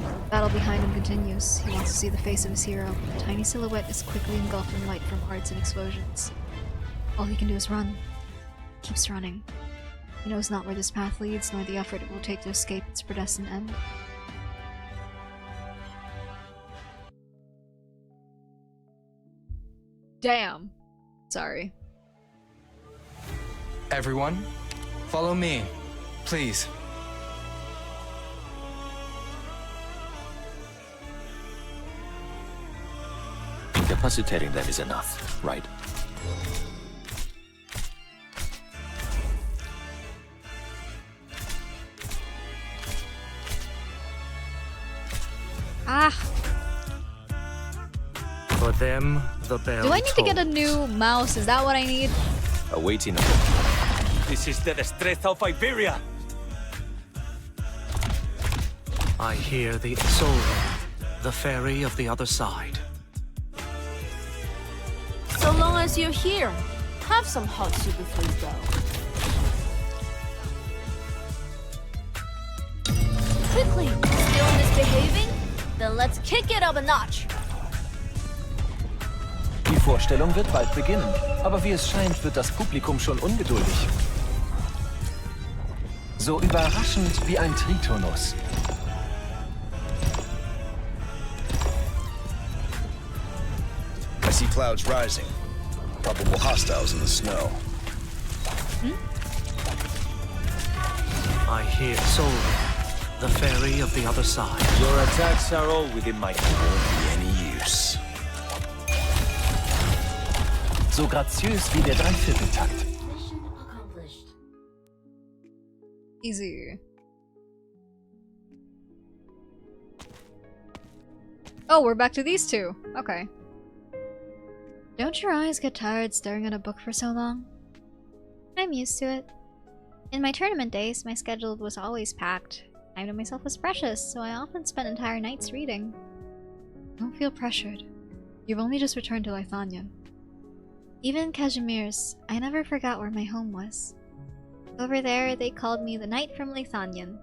The battle behind him continues. He wants to see the face of his hero. A tiny silhouette is quickly engulfed in light from arts and explosions. All he can do is run. He keeps running. He knows not where this path leads, nor the effort it will take to escape its predestined end. Damn. Sorry. Everyone, follow me, please. Incapacitating them is enough, right? Ah! For them, the bell Do I need to get a tolls. new mouse? Is that what I need? Awaiting. This is the destreza of Iberia. I hear the Isolde, the fairy of the other side. So long as you're here, have some hot soup before you go. Quickly, still misbehaving? Then let's kick it up a notch. Die Vorstellung wird bald beginnen, aber wie es scheint, wird das Publikum schon ungeduldig. So überraschend wie ein Tritonus. I see clouds rising. Probable hostiles in the snow. I hear Solving, the fairy of the other side. Your attacks are all within my Won't be any use. So graziös wie der Dreivierteltakt. Easy. Oh, we're back to these two. Okay. Don't your eyes get tired staring at a book for so long? I'm used to it. In my tournament days, my schedule was always packed. Time to myself was precious, so I often spent entire nights reading. Don't feel pressured. You've only just returned to Lithanien. Even in Casimir's, I never forgot where my home was. Over there, they called me the Knight from Lithanien.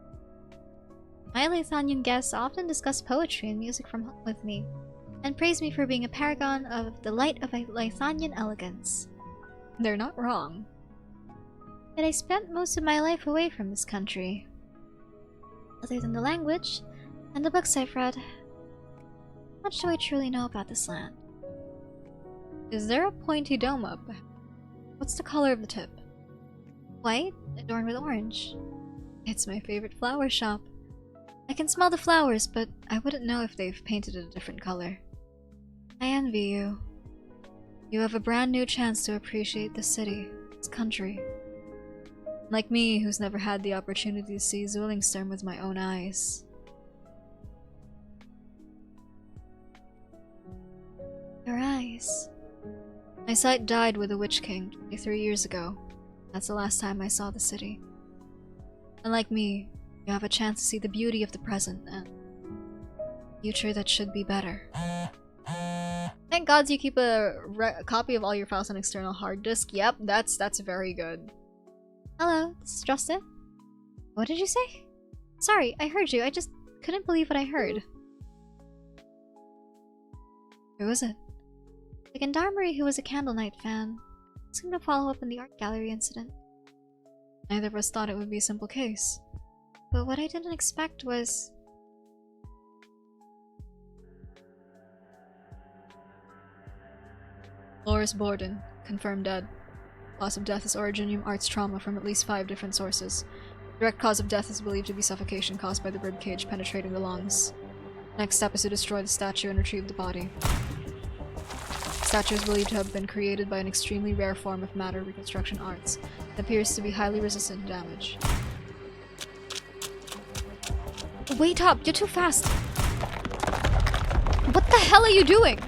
My Lithanien guests often discuss poetry and music from home with me, and praise me for being a paragon of the light of Lithanien elegance. They're not wrong. But I spent most of my life away from this country. Other than the language and the books I've read, how much do I truly know about this land? Is there a pointy dome up? What's the color of the tip? White, adorned with orange. It's my favorite flower shop. I can smell the flowers, but I wouldn't know if they've painted it a different color. I envy you. You have a brand new chance to appreciate this city, this country. Like me, who's never had the opportunity to see Zwillingstürme with my own eyes. Your eyes. My sight died with the Witch King 23 years ago. That's the last time I saw the city. And like me, you have a chance to see the beauty of the present and future that should be better. Thank gods you keep a copy of all your files on external hard disk. Yep, that's very good. Hello, this is Justin. What did you say? Sorry, I heard you. I just couldn't believe what I heard. Who is it? The Gendarmerie, who was a Candle Knight fan. Asked him to follow up on the art gallery incident. Neither of us thought it would be a simple case. But what I didn't expect was... Loris Borden, confirmed dead. Cause of death is Originium arts trauma from at least 5 different sources. Direct cause of death is believed to be suffocation caused by the ribcage penetrating the lungs. Next step is to destroy the statue and retrieve the body. The statue is believed to have been created by an extremely rare form of matter reconstruction arts. It appears to be highly resistant to damage. Wait up! You're too fast! What the hell are you doing?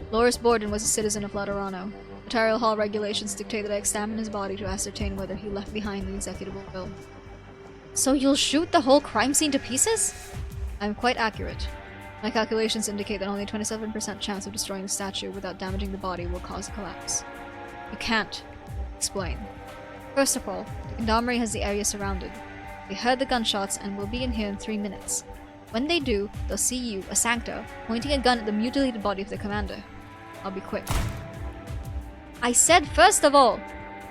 Loris Borden was a citizen of Laterano. Notarial Hall regulations dictate that I examine his body to ascertain whether he left behind an executable will. So you'll shoot the whole crime scene to pieces? I'm quite accurate. My calculations indicate that only 27% chance of destroying the statue without damaging the body will cause a collapse. You can't. Explain. First of all, the Gendarmerie has the area surrounded. They heard the gunshots and will be in here in 3 minutes. When they do, they'll see you, a Sancto, pointing a gun at the mutilated body of the commander. I'll be quick. I said first of all!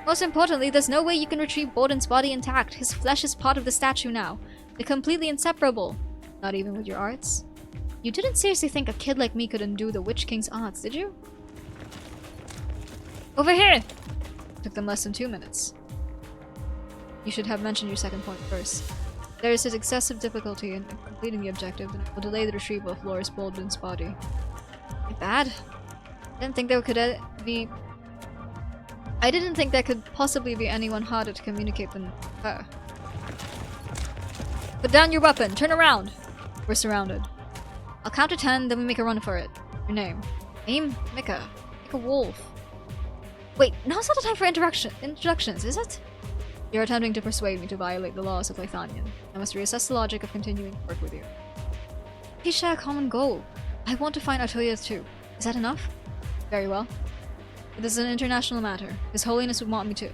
Most importantly, there's no way you can retrieve Borden's body intact. His flesh is part of the statue now. They're completely inseparable. Not even with your arts? You didn't seriously think a kid like me could undo the Witch King's arts, did you? Over here! Took them less than 2 minutes. You should have mentioned your second point first. There is excessive difficulty in completing the objective, and it will delay the retrieval of Loris Bolden's body. My bad. I didn't think there could possibly be anyone harder to communicate than her. Put down your weapon! Turn around! We're surrounded. I'll count to 10, then we make a run for it. Your name? Name? Mika. Mika Wolf. Wait, now's not the time for introductions, is it? You're attempting to persuade me to violate the laws of Lithanien. I must reassess the logic of continuing to work with you. We share a common goal. I want to find Artoya too. Is that enough? Very well. This is an international matter. His Holiness would want me to.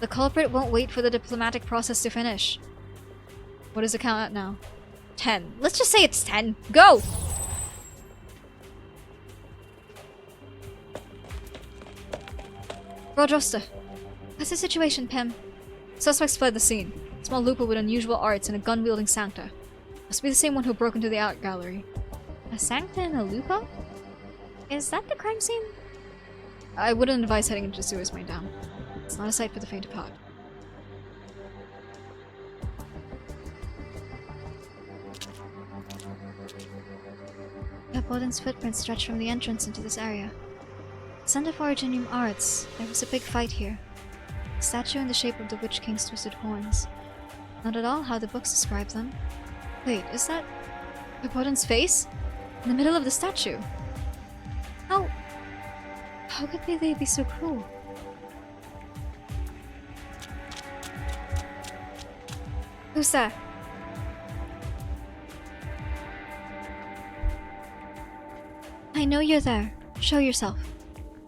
The culprit won't wait for the diplomatic process to finish. What is the count at now? 10. Let's just say it's 10. Go! Rodrosta. What's the situation, Pim? Suspects fled the scene. Small Lupa with unusual arts and a gun-wielding Sancta. Must be the same one who broke into the art gallery. A Sancta and a Lupa? Is that the crime scene? I wouldn't advise heading into the sewers, my dam. It's not a sight for the faint of heart. Odin's footprints stretch from the entrance into this area. Son of Originium Arts, there was a big fight here. A statue in the shape of the Witch King's twisted horns. Not at all how the books describe them. Wait, is that Odin's face? In the middle of the statue? How could they be so cruel? Who's that? I know you're there. Show yourself.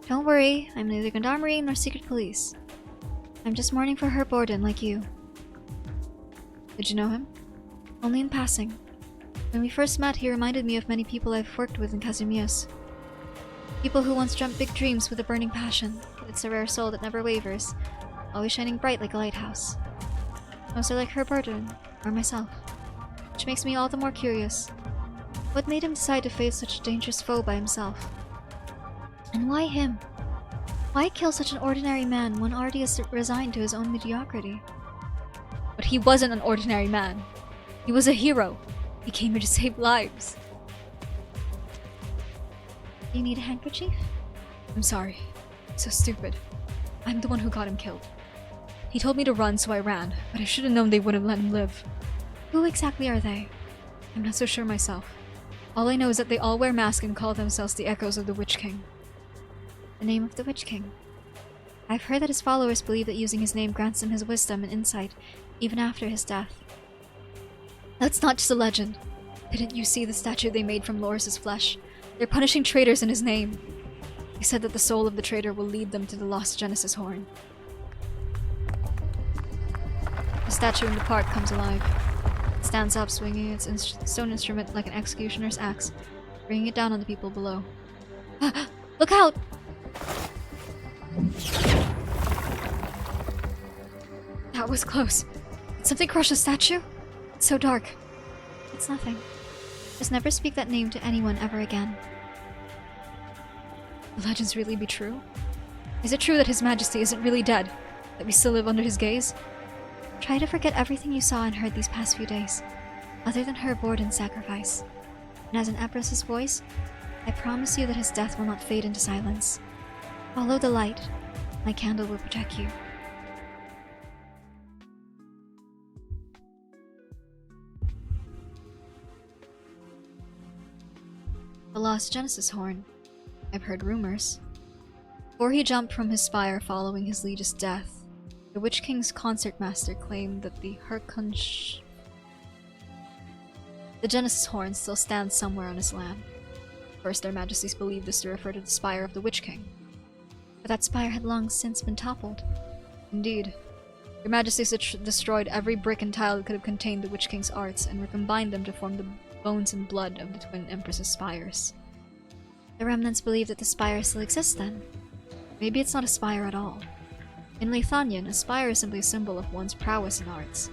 Don't worry, I'm neither gendarmerie nor secret police. I'm just mourning for Herb Borden like you. Did you know him? Only in passing. When we first met, he reminded me of many people I've worked with in Casimius. People who once dreamt big dreams with a burning passion, but it's a rare soul that never wavers, always shining bright like a lighthouse. Most are like Herb Borden, or myself. Which makes me all the more curious. What made him decide to face such a dangerous foe by himself? And why him? Why kill such an ordinary man when already is resigned to his own mediocrity? But he wasn't an ordinary man. He was a hero. He came here to save lives. Do you need a handkerchief? I'm sorry. So stupid. I'm the one who got him killed. He told me to run, so I ran, but I should have known they wouldn't let him live. Who exactly are they? I'm not so sure myself. All I know is that they all wear masks and call themselves the Echoes of the Witch King. The name of the Witch King. I've heard that his followers believe that using his name grants him his wisdom and insight, even after his death. That's not just a legend. Didn't you see the statue they made from Loris's flesh? They're punishing traitors in his name. He said that the soul of the traitor will lead them to the lost Genesis horn. The statue in the park comes alive. It stands up, swinging its stone instrument like an executioner's axe, bringing it down on the people below. Look out! That was close. Did something crush the statue? It's so dark. It's nothing. Just never speak that name to anyone ever again. Will legends really be true? Is it true that His Majesty isn't really dead? That we still live under his gaze? Try to forget everything you saw and heard these past few days, other than Herb Borden's sacrifice. And as an Empress's voice, I promise you that his death will not fade into silence. Follow the light. My candle will protect you. The lost Genesis horn. I've heard rumors. Before he jumped from his spire following his liege's death, the Witch King's concertmaster claimed that the Genesis horn still stands somewhere on his land. First, their majesties believed this to refer to the spire of the Witch King. But that spire had long since been toppled. Indeed. Your majesties destroyed every brick and tile that could have contained the Witch King's arts and recombined them to form the bones and blood of the twin empresses' spires. The remnants believe that the spire still exists then. Maybe it's not a spire at all. In Leithanian, a spire is simply a symbol of one's prowess in arts.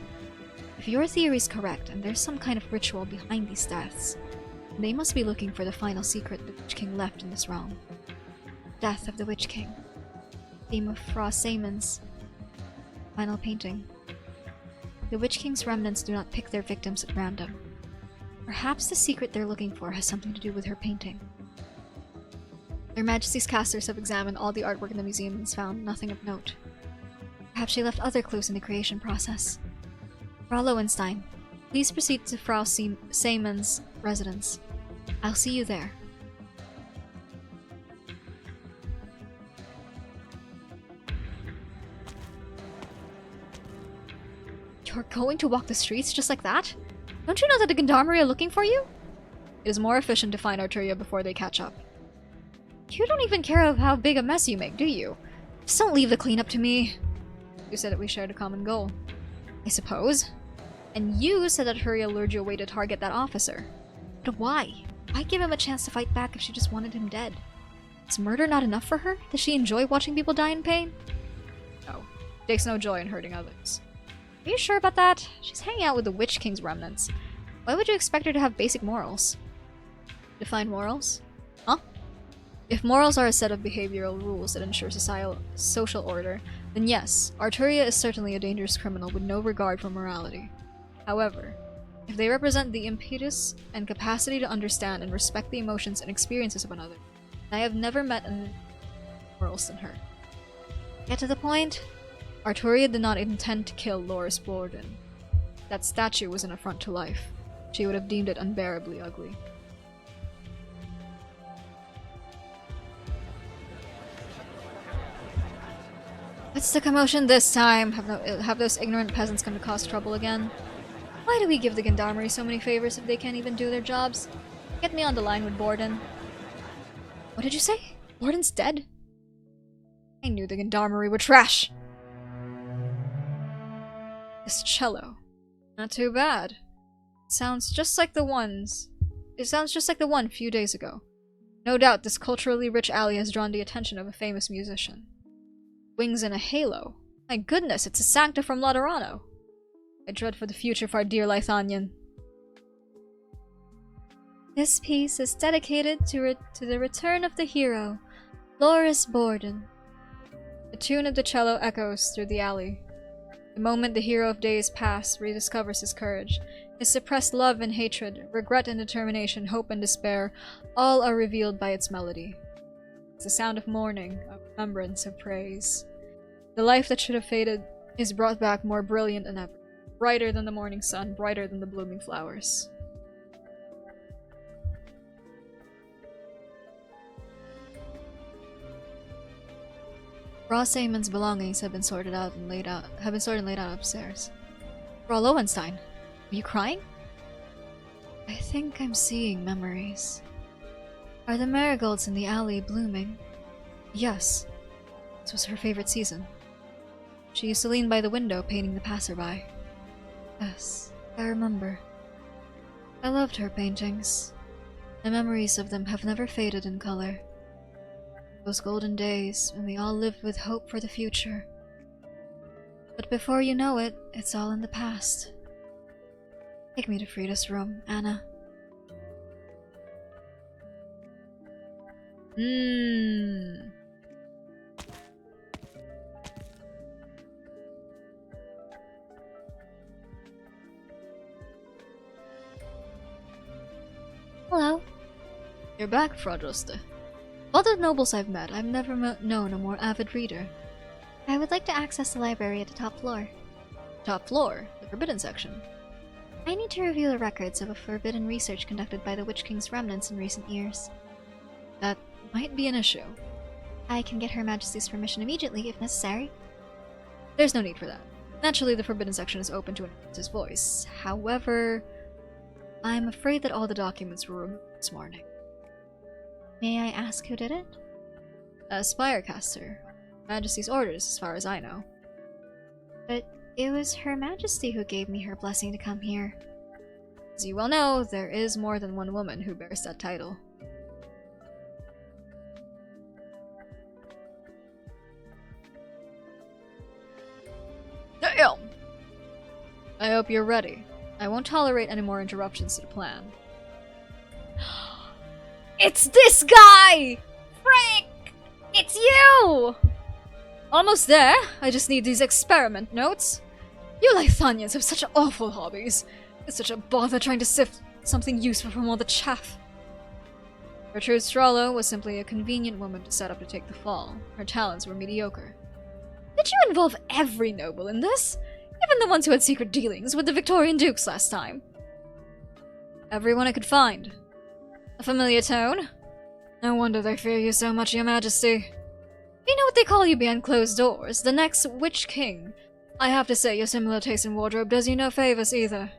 If your theory is correct and there's some kind of ritual behind these deaths, they must be looking for the final secret the Witch King left in this realm. Death of the Witch King. Theme of Fra Seymon's final painting. The Witch King's remnants do not pick their victims at random. Perhaps the secret they're looking for has something to do with her painting. Their Majesty's casters have examined all the artwork in the museum and found nothing of note. Perhaps she left other clues in the creation process. Frau Lowenstein, please proceed to Frau Seymon's residence. I'll see you there. You're going to walk the streets just like that? Don't you know that the Gendarmerie are looking for you? It is more efficient to find Arturia before they catch up. You don't even care of how big a mess you make, do you? Just don't leave the cleanup to me. You said that we shared a common goal. I suppose. And you said that Huria lured you away to target that officer. But why? Why give him a chance to fight back if she just wanted him dead? Is murder not enough for her? Does she enjoy watching people die in pain? No. She takes no joy in hurting others. Are you sure about that? She's hanging out with the Witch King's remnants. Why would you expect her to have basic morals? Define morals? Huh? If morals are a set of behavioral rules that ensure social order, then yes, Arturia is certainly a dangerous criminal with no regard for morality. However, if they represent the impetus and capacity to understand and respect the emotions and experiences of another, I have never met a morals than her. Get to the point? Arturia did not intend to kill Loris Borden. That statue was an affront to life. She would have deemed it unbearably ugly. What's the commotion this time? Have those ignorant peasants come to cause trouble again? Why do we give the gendarmerie so many favors if they can't even do their jobs? Get me on the line with Borden. What did you say? Borden's dead? I knew the gendarmerie were trash! This cello. Not too bad. It sounds just like the one a few days ago. No doubt this culturally rich alley has drawn the attention of a famous musician. Wings and a halo. My goodness, it's a Sancta from Laterano. I dread for the future for our dear Lythanian. This piece is dedicated to the return of the hero, Loris Borden. The tune of the cello echoes through the alley. The moment the hero of days past rediscovers his courage, his suppressed love and hatred, regret and determination, hope and despair, all are revealed by its melody. It's the sound of mourning, of remembrance, of praise. The life that should have faded is brought back more brilliant than ever, brighter than the morning sun, brighter than the blooming flowers. Ross Eamon's belongings have been sorted and laid out upstairs. Raw Lowenstein, are you crying? I think I'm seeing memories. Are the marigolds in the alley blooming? Yes. This was her favorite season. She used to lean by the window painting the passerby. Yes, I remember. I loved her paintings. The memories of them have never faded in color. Those golden days when we all lived with hope for the future. But before you know it, it's all in the past. Take me to Frida's room, Anna. Hello. You're back, Frodroste. All the nobles I've met, I've never known a more avid reader. I would like to access the library at the top floor. Top floor? The forbidden section. I need to review the records of a forbidden research conducted by the Witch King's remnants in recent years. That might be an issue. I can get Her Majesty's permission immediately if necessary. There's no need for that. Naturally, the forbidden section is open to his voice. However, I'm afraid that all the documents were removed this morning. May I ask who did it? A Spirecaster. Majesty's orders, as far as I know. But it was Her Majesty who gave me her blessing to come here. As you well know, there is more than one woman who bears that title. Damn! I hope you're ready. I won't tolerate any more interruptions to the plan. It's this guy! Frick! It's you! Almost there. I just need these experiment notes. You Lythanians have such awful hobbies. It's such a bother trying to sift something useful from all the chaff. Gertrude Strollo was simply a convenient woman to set up to take the fall. Her talents were mediocre. Did you involve every noble in this? Even the ones who had secret dealings with the Victorian dukes last time? Everyone I could find. A familiar tone? No wonder they fear you so much, Your Majesty. You know what they call you behind closed doors? The next Witch King. I have to say, your similar taste in wardrobe does you no favors either.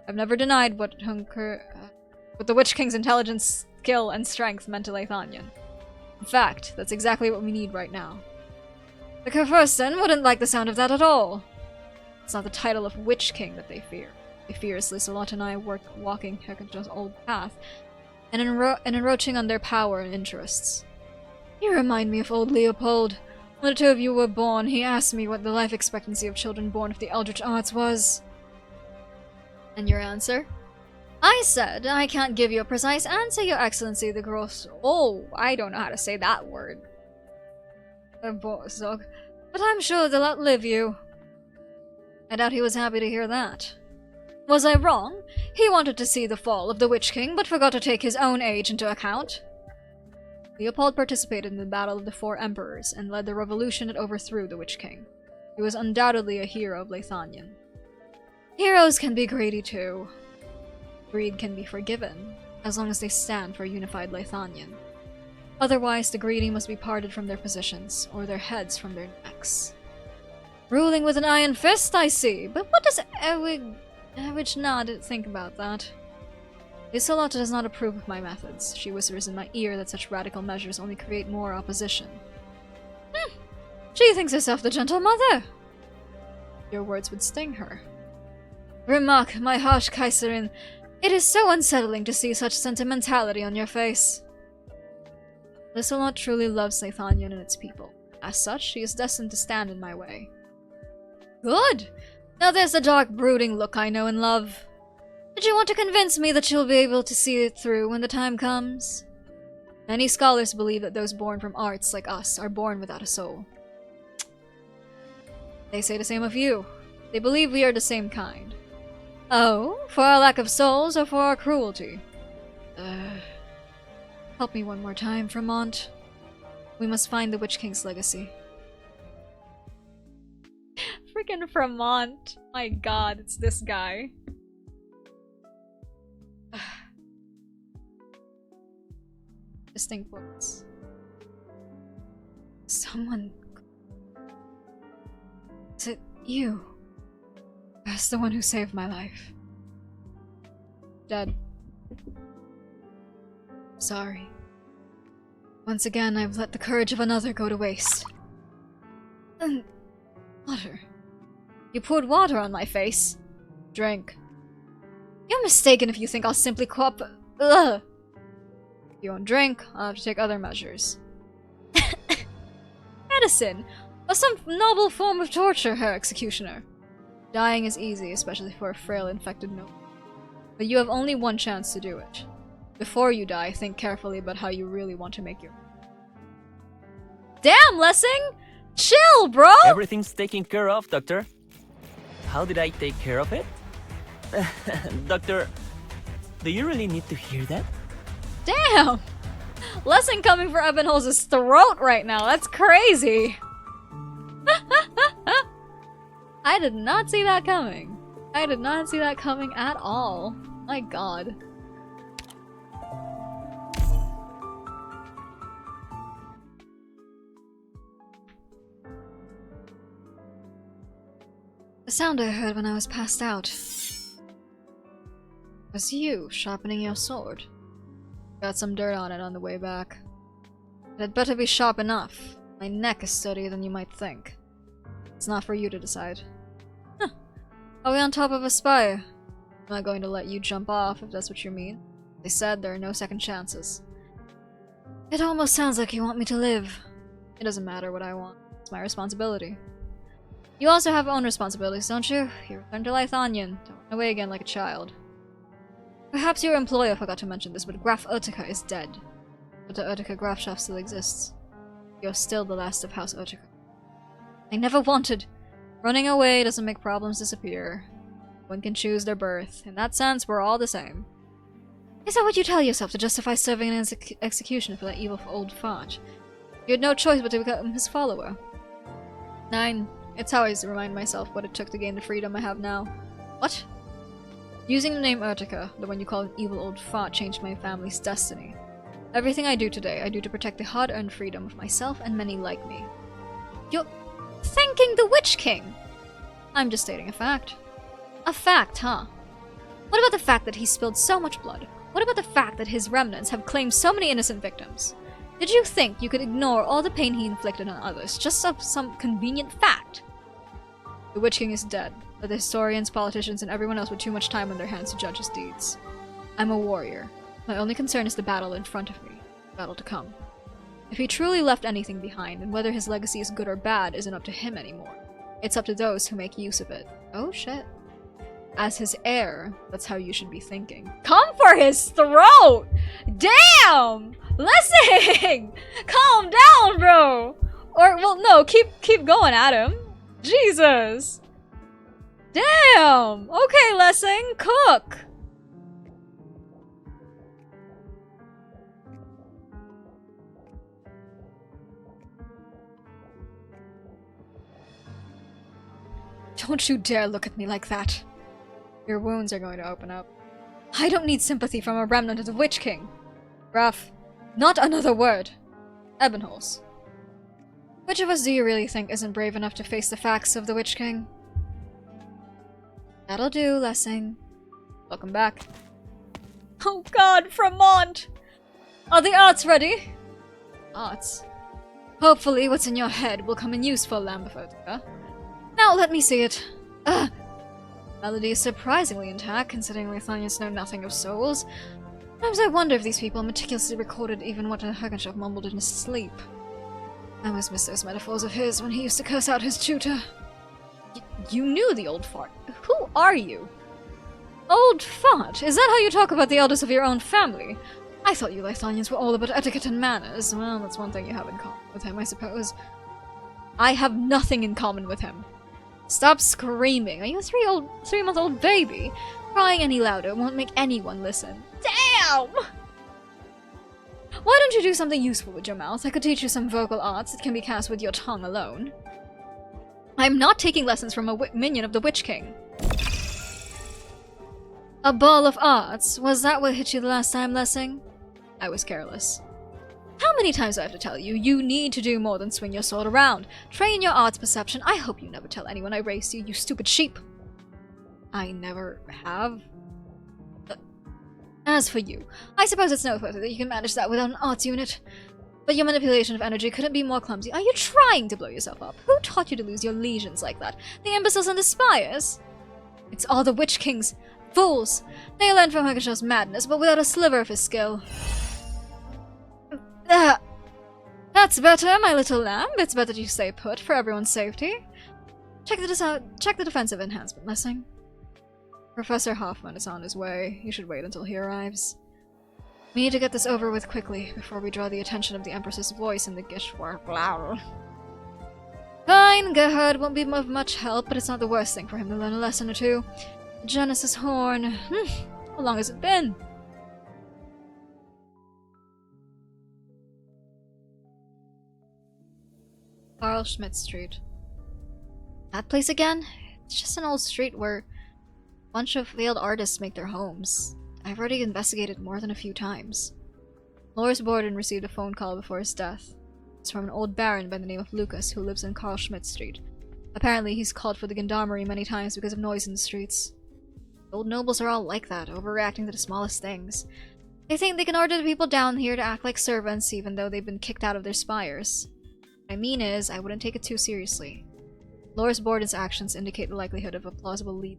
I've never denied what the Witch King's intelligence, skill, and strength meant to Lythanian. In fact, that's exactly what we need right now. The Kerfursten wouldn't like the sound of that at all. It's not the title of Witch King that they fear. They fear is Liselot and I walking Hecaton's old path, and encroaching on their power and interests. You remind me of old Leopold. When the two of you were born, he asked me what the life expectancy of children born of the Eldritch Arts was. And your answer? I said, I can't give you a precise answer, Your Excellency, the gross— Oh, I don't know how to say that word. But I'm sure they'll outlive you. I doubt he was happy to hear that. Was I wrong? He wanted to see the fall of the Witch King, but forgot to take his own age into account. Leopold participated in the Battle of the Four Emperors and led the revolution that overthrew the Witch King. He was undoubtedly a hero of Lethanian. Heroes can be greedy too. Greed can be forgiven, as long as they stand for a unified Lethanian. Otherwise, the greedy must be parted from their positions, or their heads from their necks. Ruling with an iron fist, I see, but what does Ewignaad think about that? Liselot does not approve of my methods. She whispers in my ear that such radical measures only create more opposition. She thinks herself the gentle mother. Your words would sting her. Remark, my harsh Kaiserin, it is so unsettling to see such sentimentality on your face. Liselot truly loves Lethanian and its people. As such, she is destined to stand in my way. Good! Now there's the dark, brooding look I know and love. Did you want to convince me that you'll be able to see it through when the time comes? Many scholars believe that those born from arts like us are born without a soul. They say the same of you. They believe we are the same kind. Oh, for our lack of souls or for our cruelty? Help me one more time, Fremont. We must find the Witch King's legacy. Freaking Fremont. My god, it's this guy. Distinct words. Someone... Is it you? That's the one who saved my life. Dead. Sorry. Once again, I've let the courage of another go to waste. Water. You poured water on my face. Drink. You're mistaken if you think I'll simply Ugh! If you won't drink, I'll have to take other measures. Medicine! Or some novel form of torture, Herr Executioner. Dying is easy, especially for a frail infected noble. But you have only one chance to do it. Before you die, think carefully about how you really want to make your... Damn, Lessing! Chill, bro! Everything's taken care of, Doctor. How did I take care of it? Doctor, do you really need to hear that? Damn! Lessing coming for Ebenholz's throat right now, that's crazy! I did not see that coming. I did not see that coming at all. My god. The sound I heard when I was passed out was you sharpening your sword. Got some dirt on it on the way back. It had better be sharp enough. My neck is sturdier than you might think. It's not for you to decide. Huh. Are we on top of a spire? I'm not going to let you jump off if that's what you mean. They said there are no second chances. It almost sounds like you want me to live. It doesn't matter what I want. It's my responsibility. You also have own responsibilities, don't you? You return to Lethanian. Don't run away again like a child. Perhaps your employer forgot to mention this, but Graf Utica is dead. But the Utica Grafschaft still exists. You're still the last of House Utica. I never wanted. Running away doesn't make problems disappear. One can choose their birth. In that sense, we're all the same. Is that what you tell yourself to justify serving an execution for that evil old fart? You had no choice but to become his follower. 9. It's how I remind myself what it took to gain the freedom I have now. What? Using the name Utica, the one you call an evil old fart, changed my family's destiny. Everything I do today, I do to protect the hard-earned freedom of myself and many like me. You're thanking the Witch King! I'm just stating a fact. A fact, huh? What about the fact that he spilled so much blood? What about the fact that his remnants have claimed so many innocent victims? Did you think you could ignore all the pain he inflicted on others just of some convenient fact? The Witch King is dead, but the historians, politicians, and everyone else with too much time on their hands to judge his deeds. I'm a warrior. My only concern is the battle in front of me, the battle to come. If he truly left anything behind, then whether his legacy is good or bad isn't up to him anymore. It's up to those who make use of it. Oh shit. As his heir, that's how you should be thinking. Come for his throat! Damn! Listen! Calm down, bro! Or, well, no, keep going at him. Jesus! Damn! Okay, Lessing, cook! Don't you dare look at me like that. Your wounds are going to open up. I don't need sympathy from a remnant of the Witch King. Ruff, not another word. Ebenholz. Which of us do you really think isn't brave enough to face the facts of the Witch King? That'll do, Lessing. Welcome back. Oh god, Fremont! Are the arts ready? Arts? Hopefully what's in your head will come in useful, Lamberford. Now let me see it. Melody is surprisingly intact, considering Lithanians know nothing of souls. Sometimes I wonder if these people meticulously recorded even what Hergenschef mumbled in his sleep. I almost miss those metaphors of his when he used to curse out his tutor. You knew the old fart. Who are you? Old fart? Is that how you talk about the elders of your own family? I thought you Lithanians were all about etiquette and manners. Well, that's one thing you have in common with him, I suppose. I have nothing in common with him. Stop screaming. Are you a 3-month-old baby? Crying any louder won't make anyone listen. Damn! Why don't you do something useful with your mouth? I could teach you some vocal arts that can be cast with your tongue alone. I'm not taking lessons from a minion of the Witch King. A ball of arts? Was that what hit you the last time, Lessing? I was careless. How many times do I have to tell you? You need to do more than swing your sword around. Train your arts perception. I hope you never tell anyone I raised you, you stupid sheep. I never have. As for you, I suppose it's noteworthy that you can manage that without an arts unit. But your manipulation of energy couldn't be more clumsy. Are you trying to blow yourself up? Who taught you to lose your legions like that? The imbeciles and the spires? It's all the Witch Kings. Fools! They learned from Hergenschef's madness, but without a sliver of his skill. That's better, my little lamb. It's better you stay put for everyone's safety. Check the defensive enhancement, Lessing. Professor Hoffman is on his way. You should wait until he arrives. We need to get this over with quickly before we draw the attention of the Empress's voice in the Gishwar. Fine, Gerhard won't be of much help, but it's not the worst thing for him to learn a lesson or two. The Genesis Horn. How long has it been? Carl Schmidt Street. That place again? It's just an old street where a bunch of failed artists make their homes. I've already investigated more than a few times. Loris Borden received a phone call before his death. It's from an old baron by the name of Lucas who lives in Carl Schmidt Street. Apparently he's called for the gendarmerie many times because of noise in the streets. The old nobles are all like that, overreacting to the smallest things. They think they can order the people down here to act like servants even though they've been kicked out of their spires. What I mean is, I wouldn't take it too seriously. Loris Borden's actions indicate the likelihood of a plausible lead.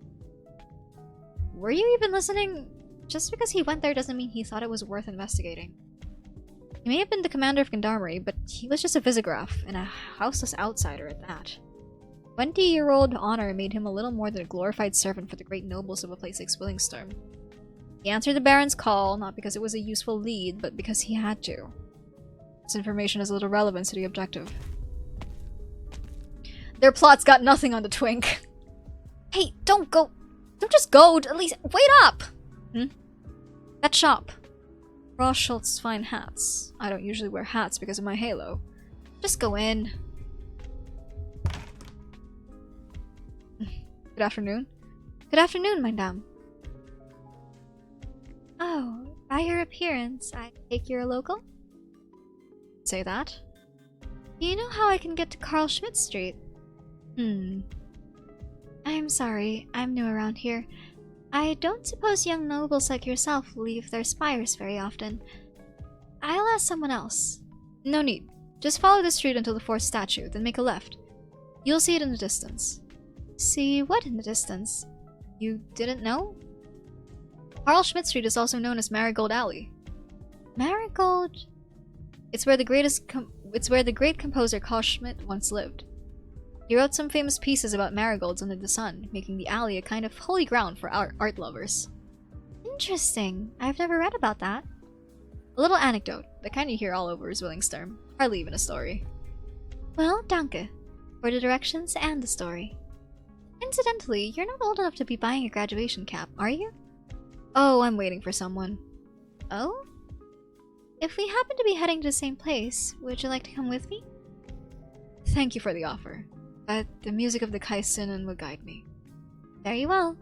Were you even listening? Just because he went there doesn't mean he thought it was worth investigating. He may have been the commander of gendarmerie, but he was just a Visigraph, and a houseless outsider at that. 20-year-old honor made him a little more than a glorified servant for the great nobles of a place like Zwillingstürme. He answered the Baron's call, not because it was a useful lead, but because he had to. This information has little relevance to the objective. Their plot's got nothing on the twink. Hey, don't go. Don't just go. At least wait up. That shop. Ross Schultz's fine hats. I don't usually wear hats because of my halo. Just go in. Good afternoon. Good afternoon, madame. Oh, by your appearance, I take you're a local? Say that. Do you know how I can get to Carl Schmidt Street? I'm sorry, I'm new around here. I don't suppose young nobles like yourself leave their spires very often. I'll ask someone else. No need. Just follow the street until the fourth statue, then make a left. You'll see it in the distance. See what in the distance? You didn't know? Carl Schmidt Street is also known as Marigold Alley. Marigold? It's where the great composer Carl Schmidt once lived. He wrote some famous pieces about marigolds under the sun, making the alley a kind of holy ground for art lovers. Interesting. I've never read about that. A little anecdote, the kind you hear all over Zwillingstürme, hardly even a story. Well, danke. For the directions and the story. Incidentally, you're not old enough to be buying a graduation cap, are you? Oh, I'm waiting for someone. Oh? If we happen to be heading to the same place, would you like to come with me? Thank you for the offer, but the music of the Kaisen will guide me. Very well.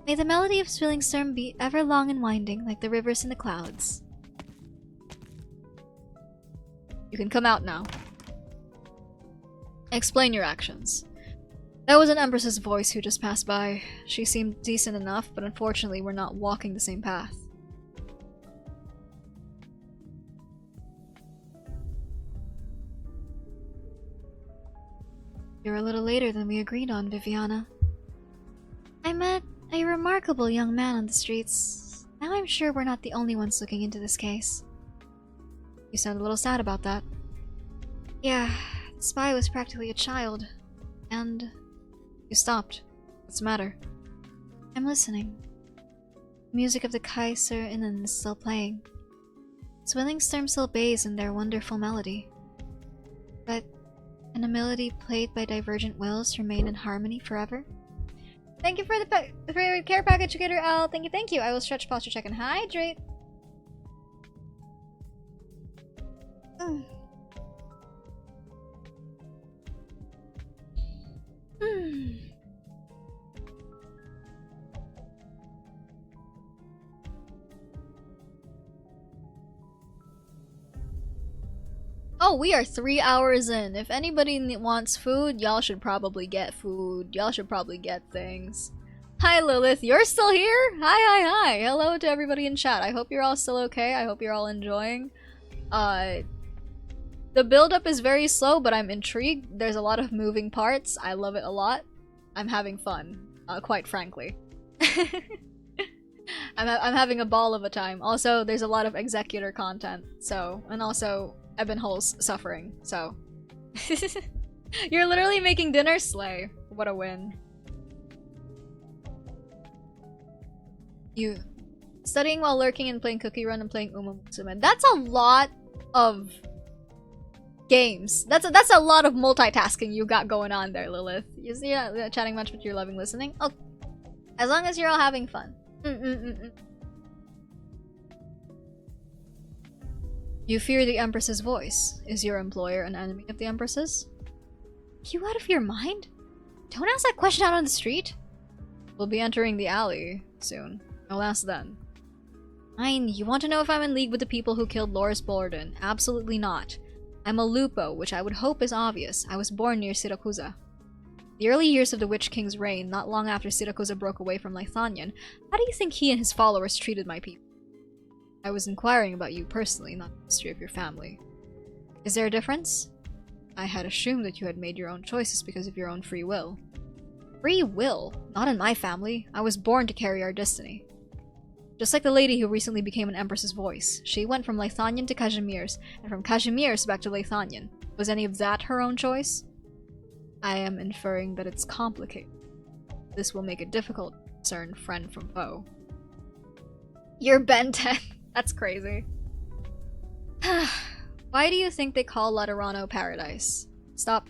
May the melody of Zwillingstürme be ever long and winding like the rivers in the clouds. You can come out now. Explain your actions. That was an Empress's voice who just passed by. She seemed decent enough, but unfortunately we're not walking the same path. You're a little later than we agreed on, Viviana. I met a remarkable young man on the streets. Now I'm sure we're not the only ones looking into this case. You sound a little sad about that. Yeah, the spy was practically a child. And... you stopped. What's the matter? I'm listening. The music of the Kaiser Innen is still playing. Zwillingstürme still bathes in their wonderful melody. But can a melody played by divergent wills remain in harmony forever? Thank you for the care package, Gator L. Thank you. I will stretch posture check and hydrate. Oh, we are 3 hours in. If anybody wants food, y'all should probably get food. Y'all should probably get things. Hi Lilith, you're still here? Hi. Hello to everybody in chat. I hope you're all still okay. I hope you're all enjoying. The build-up is very slow, but I'm intrigued. There's a lot of moving parts. I love it a lot. I'm having fun, quite frankly. I'm having a ball of a time. Also, there's a lot of Executor content, so... and also, Ebonhole's suffering, so... You're literally making dinner? Slay. What a win. You... studying while lurking and playing Cookie Run and playing Uma Musume. That's a lot of... games. That's a lot of multitasking you got going on there, Lilith. You're not chatting much, but you're loving listening? Oh, as long as you're all having fun. You fear the Empress's voice. Is your employer an enemy of the Empress's? You out of your mind? Don't ask that question out on the street. We'll be entering the alley soon. I'll ask then. Fine, you want to know if I'm in league with the people who killed Loris Borden? Absolutely not. I'm a Lupo, which I would hope is obvious. I was born near Siracusa. The early years of the Witch King's reign, not long after Siracusa broke away from Lithanian, how do you think he and his followers treated my people? I was inquiring about you personally, not the history of your family. Is there a difference? I had assumed that you had made your own choices because of your own free will. Free will? Not in my family. I was born to carry our destiny. Just like the lady who recently became an Empress's voice. She went from Lithanian to Casimir's, and from Casimir's back to Lithanian. Was any of that her own choice? I am inferring that it's complicated. This will make it difficult to discern friend from foe. You're Ben 10. That's crazy. Why do you think they call Laterano paradise? Stop.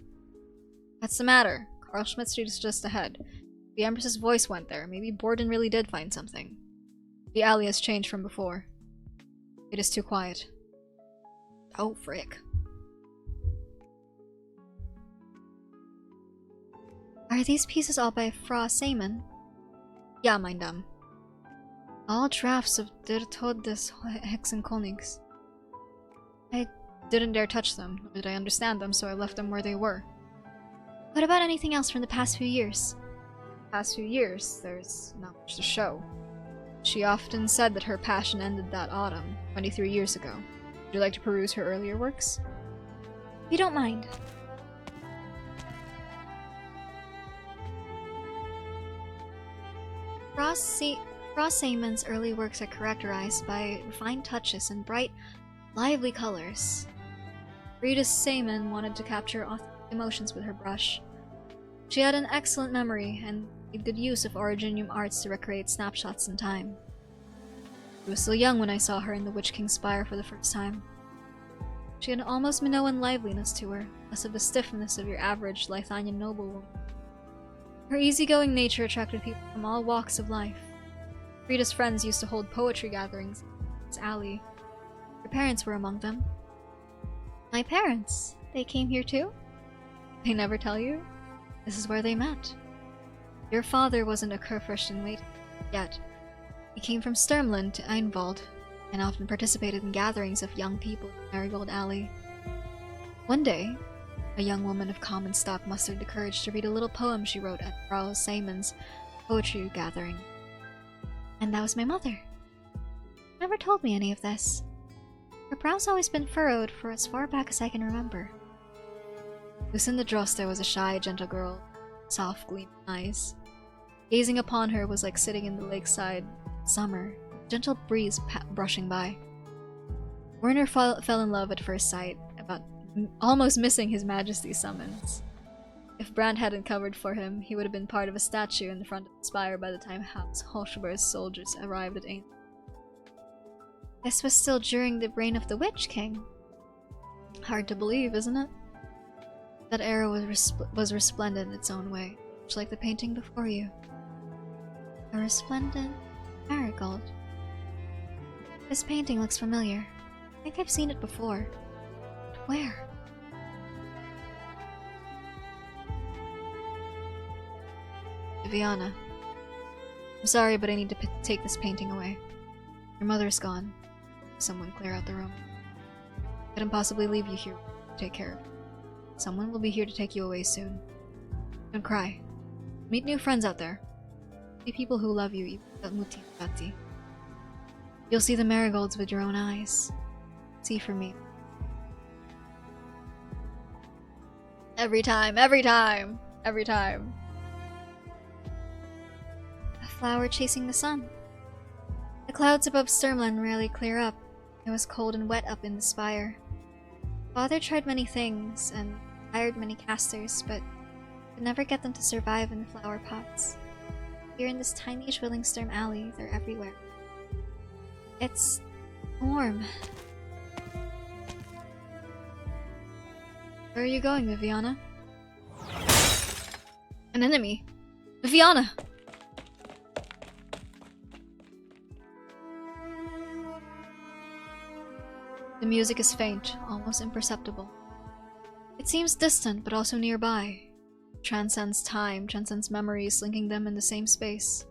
What's the matter? Carl Schmidt Street is just ahead. The Empress's voice went there. Maybe Borden really did find something. The alley has changed from before. It is too quiet. Oh, frick. Are these pieces all by Fra Seaman? Ja, mein Dame. All drafts of Der Tod des Hexenkönigs. I didn't dare touch them, nor did I understand them, so I left them where they were. What about anything else from the past few years? Past few years, there's not much to show. She often said that her passion ended that autumn, 23 years ago. Would you like to peruse her earlier works? If you don't mind. Frost Samen's early works are characterized by refined touches and bright, lively colors. Rita Samen wanted to capture emotions with her brush. She had an excellent memory and made good use of Originium arts to recreate snapshots in time. She was still young when I saw her in the Witch King's Spire for the first time. She had an almost Minoan liveliness to her, less of the stiffness of your average Lithanian noblewoman. Her easygoing nature attracted people from all walks of life. Rita's friends used to hold poetry gatherings in its alley. Her parents were among them. My parents? They came here too? They never tell you? This is where they met. Your father wasn't a Kurfürst in waiting yet. He came from Sturmland to Einwald, and often participated in gatherings of young people in Marigold Alley. One day, a young woman of common stock mustered the courage to read a little poem she wrote at Frau Samen's poetry gathering. And that was my mother. Never told me any of this. Her brow's always been furrowed for as far back as I can remember. Lucinda Droste was a shy, gentle girl, soft, gleaming eyes. Gazing upon her was like sitting in the lakeside summer, gentle breeze brushing by. Werner fell in love at first sight, about almost missing His Majesty's summons. If Brand hadn't covered for him, he would have been part of a statue in the front of the spire by the time House Hochberg's soldiers arrived at Ain. This was still during the reign of the Witch King. Hard to believe, isn't it? That era was resplendent in its own way, much like the painting before you. A resplendent marigold. This painting looks familiar. I think I've seen it before. But where? Viviana. I'm sorry, but I need to take this painting away. Your mother's gone. Someone clear out the room. I couldn't possibly leave you here to take care of it. Someone will be here to take you away soon. Don't cry. Meet new friends out there. See people who love you, even without muti. You'll see the marigolds with your own eyes. See for me. Every time, every time, every time. A flower chasing the sun. The clouds above Sturmland rarely clear up. It was cold and wet up in the spire. Father tried many things and hired many casters, but could never get them to survive in the flower pots. Here in this tiny Zwillingstürme alley, they're everywhere. It's warm. Where are you going, Viviana? An enemy! Viviana! The music is faint, almost imperceptible. It seems distant, but also nearby. It transcends time, transcends memories, linking them in the same space.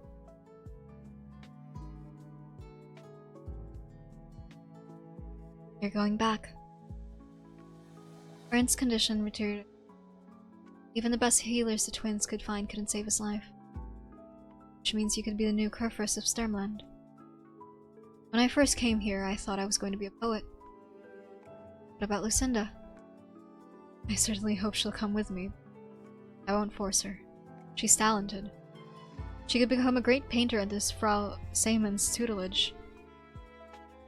You're going back. Brent's condition returned. Even the best healers the twins could find couldn't save his life. Which means you could be the new Kurfürst of Sturmland. When I first came here, I thought I was going to be a poet. What about Lucinda? I certainly hope she'll come with me. I won't force her. She's talented. She could become a great painter under this Frau Samen's tutelage.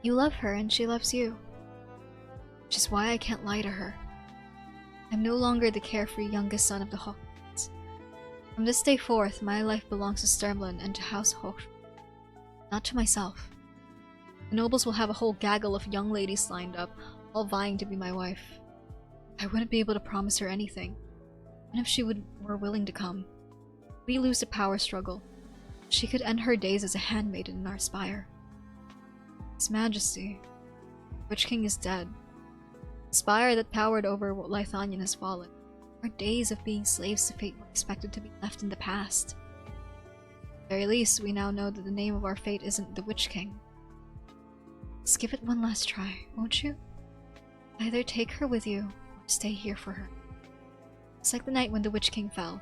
You love her and she loves you. Which is why I can't lie to her. I'm no longer the carefree youngest son of the Arknights. From this day forth, my life belongs to Sturmland and to House Hoch. Not to myself. The nobles will have a whole gaggle of young ladies lined up, all vying to be my wife. I wouldn't be able to promise her anything, even if she were willing to come. We lose the power struggle. She could end her days as a handmaiden in our spire. His Majesty, the Witch King is dead. The spire that towered over Lithanian has fallen. Our days of being slaves to fate were expected to be left in the past. At the very least, we now know that the name of our fate isn't the Witch King. Let's give it one last try, won't you? Either take her with you, or stay here for her. It's like the night when the Witch King fell.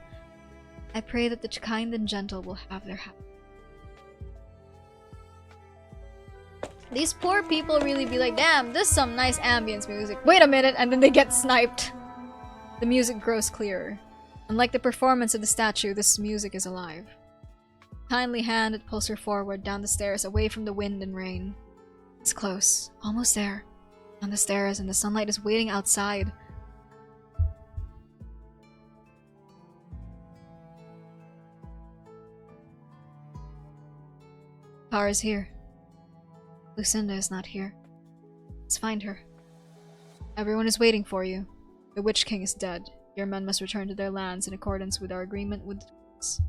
I pray that the kind and gentle will have their happy. These poor people really be like, damn, this is some nice ambience music. Wait a minute, and then they get sniped. The music grows clearer. Unlike the performance of the statue, this music is alive. Kindly hand, it pulls her forward, down the stairs, away from the wind and rain. It's close. Almost there. On the stairs, and the sunlight is waiting outside. Kara's here. Lucinda is not here. Let's find her. Everyone is waiting for you. The Witch King is dead. Your men must return to their lands in accordance with our agreement with the Twins.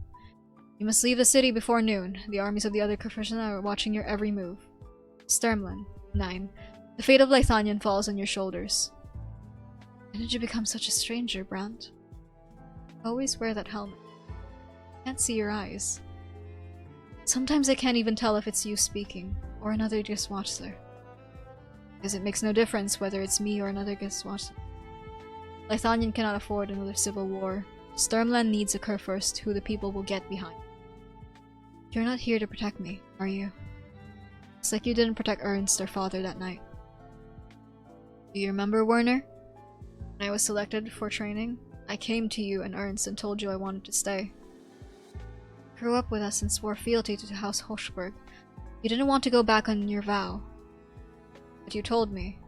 You must leave the city before noon. The armies of the other Kerfishna are watching your every move. Sturmlin, 9. The fate of Lithanian falls on your shoulders. When did you become such a stranger, Brant? Always wear that helmet. I can't see your eyes. Sometimes I can't even tell if it's you speaking, or another guest watcher. Because it makes no difference whether it's me or another guest watcher. Lithanian cannot afford another civil war. Sturmland needs a Kurfürst who the people will get behind. You're not here to protect me, are you? It's like you didn't protect Ernst, their father, that night. Do you remember, Werner? When I was selected for training, I came to you and Ernst and told you I wanted to stay. You grew up with us and swore fealty to House Hochberg. You didn't want to go back on your vow. But you told me.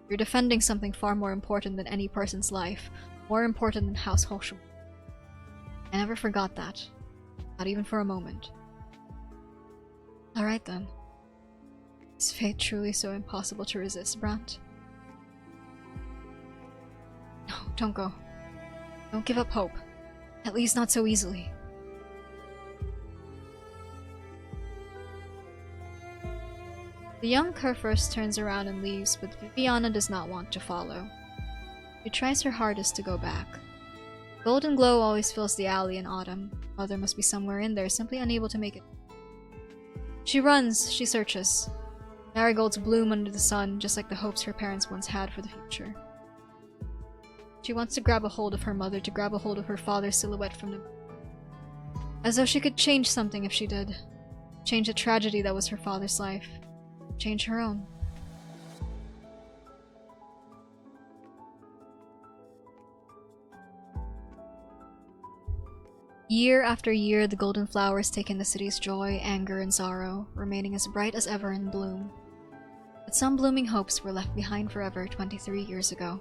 You're defending something far more important than any person's life, more important than House Hochberg. I never forgot that. Not even for a moment. Alright then. Is fate truly so impossible to resist, Brant? No, don't go. Don't give up hope. At least not so easily. The young Kurfürst turns around and leaves, but Viviana does not want to follow. She tries her hardest to go back. Golden glow always fills the alley in autumn. Mother must be somewhere in there, simply unable to make it. She runs, she searches. Marigolds bloom under the sun, just like the hopes her parents once had for the future. She wants to grab a hold of her mother, to grab a hold of her father's silhouette from the... As though she could change something if she did. Change the tragedy that was her father's life. Change her own. Year after year, the golden flowers take in the city's joy, anger, and sorrow, remaining as bright as ever in bloom. But some blooming hopes were left behind forever 23 years ago.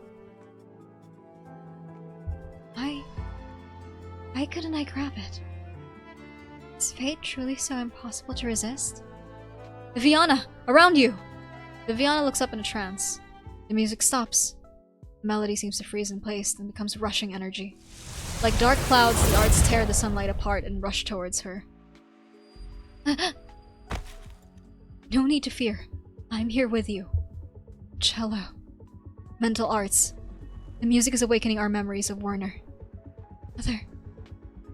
Why couldn't I grab it? Is fate truly so impossible to resist? Viviana! Around you! Viviana looks up in a trance. The music stops. The melody seems to freeze in place, then becomes rushing energy. Like dark clouds, the arts tear the sunlight apart and rush towards her. No need to fear. I'm here with you. Cello. Mental arts. The music is awakening our memories of Werner.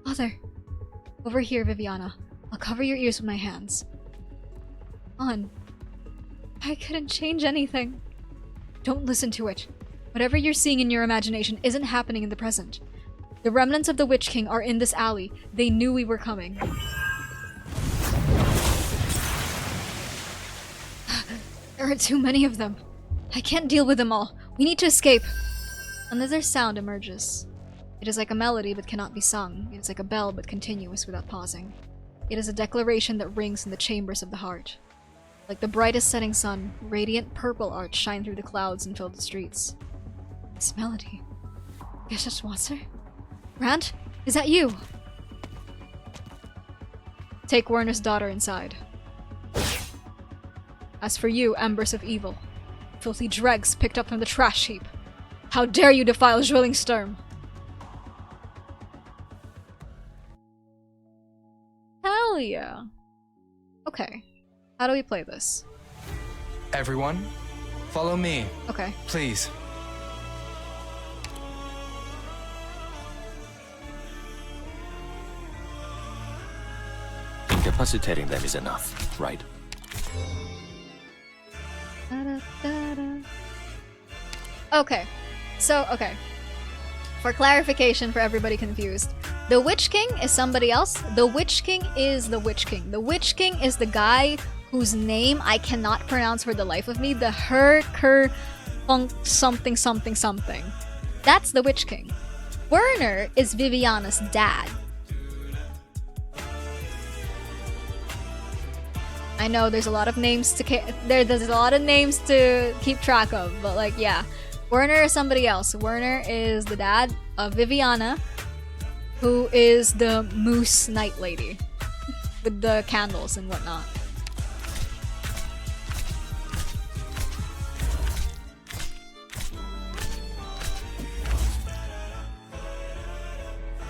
Mother. Over here, Viviana. I'll cover your ears with my hands. On. I couldn't change anything. Don't listen to it. Whatever you're seeing in your imagination isn't happening in the present. The remnants of the Witch King are in this alley. They knew we were coming. There are too many of them. I can't deal with them all. We need to escape. Another sound emerges. It is like a melody but cannot be sung. It is like a bell but continuous without pausing. It is a declaration that rings in the chambers of the heart. Like the brightest setting sun, radiant purple arcs shine through the clouds and fill the streets. This melody. Geschäftswasser? Brant? Is that you? Take Werner's daughter inside. As for you, embers of evil, filthy dregs picked up from the trash heap, how dare you defile Zwillingstürme? Hell yeah. Okay. How do we play this? Everyone, follow me. Okay. Please. Incapacitating them is enough, right? Okay. Okay. For clarification for everybody confused, the Witch King is somebody else. The Witch King is the Witch King. The Witch King is the guy whose name I cannot pronounce for the life of me. The Her Funk something something something. That's the Witch King. Werner is Viviana's dad. I know there's a lot of names to there's a lot of names to keep track of, but like yeah, Werner is somebody else. Werner is the dad of Viviana, who is the Moose Night Lady with the candles and whatnot.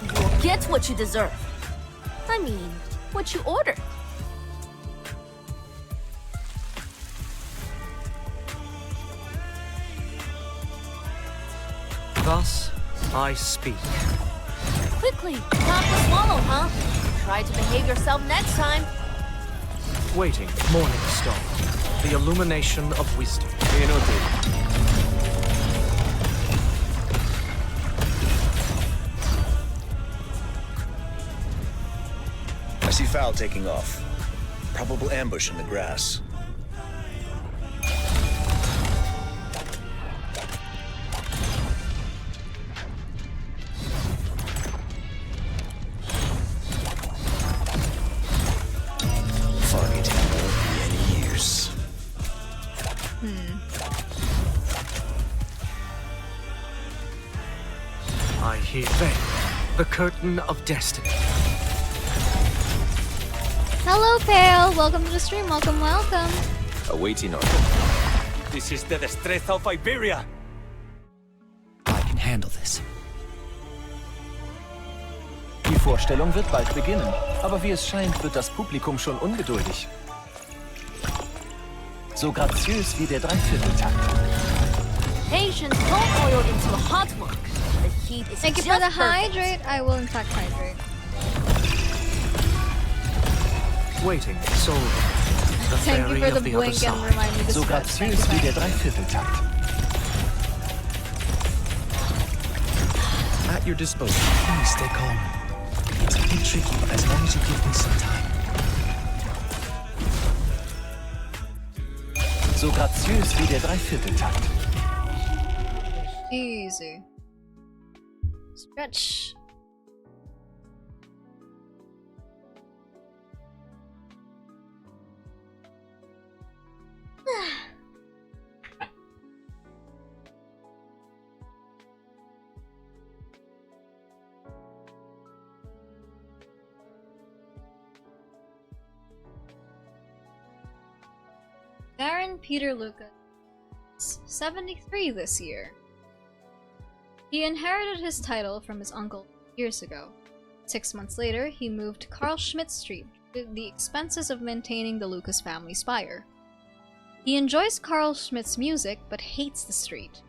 You'll get what you deserve. I mean, what you ordered. Thus, I speak. Quickly, not to swallow, huh? Try to behave yourself next time. Waiting, morning star. The illumination of wisdom. I see Fowl taking off. Probable ambush in the grass. I hear the curtain of destiny. Hello, Pale. Welcome to the stream. Welcome, welcome. Awaiting order. This is the destreza of Iberia. I can handle this. Die Vorstellung wird bald beginnen, aber wie es scheint, wird das Publikum schon ungeduldig. So graziös wie der Dreivierteltakt. Patience won't oil into a hot one. The heat is Thank you just for the perfect. hydrate. I will in fact hydrate. Waiting, soul. The Thank you fairy for the of the other blink and side. remind me to So stretch. Thank graziös wie you, der Dreivierteltakt. At your disposal. Please stay calm. It's a bit tricky, but as long as you give me some time. So graziös wie der Dreivierteltakt. Easy. Stretch. Baron Peter Lucas is 73 this year. He inherited his title from his uncle years ago. 6 months later, he moved to Carl Schmidt Street at the expenses of maintaining the Lucas family spire. He enjoys Carl Schmidt's music, but hates the street.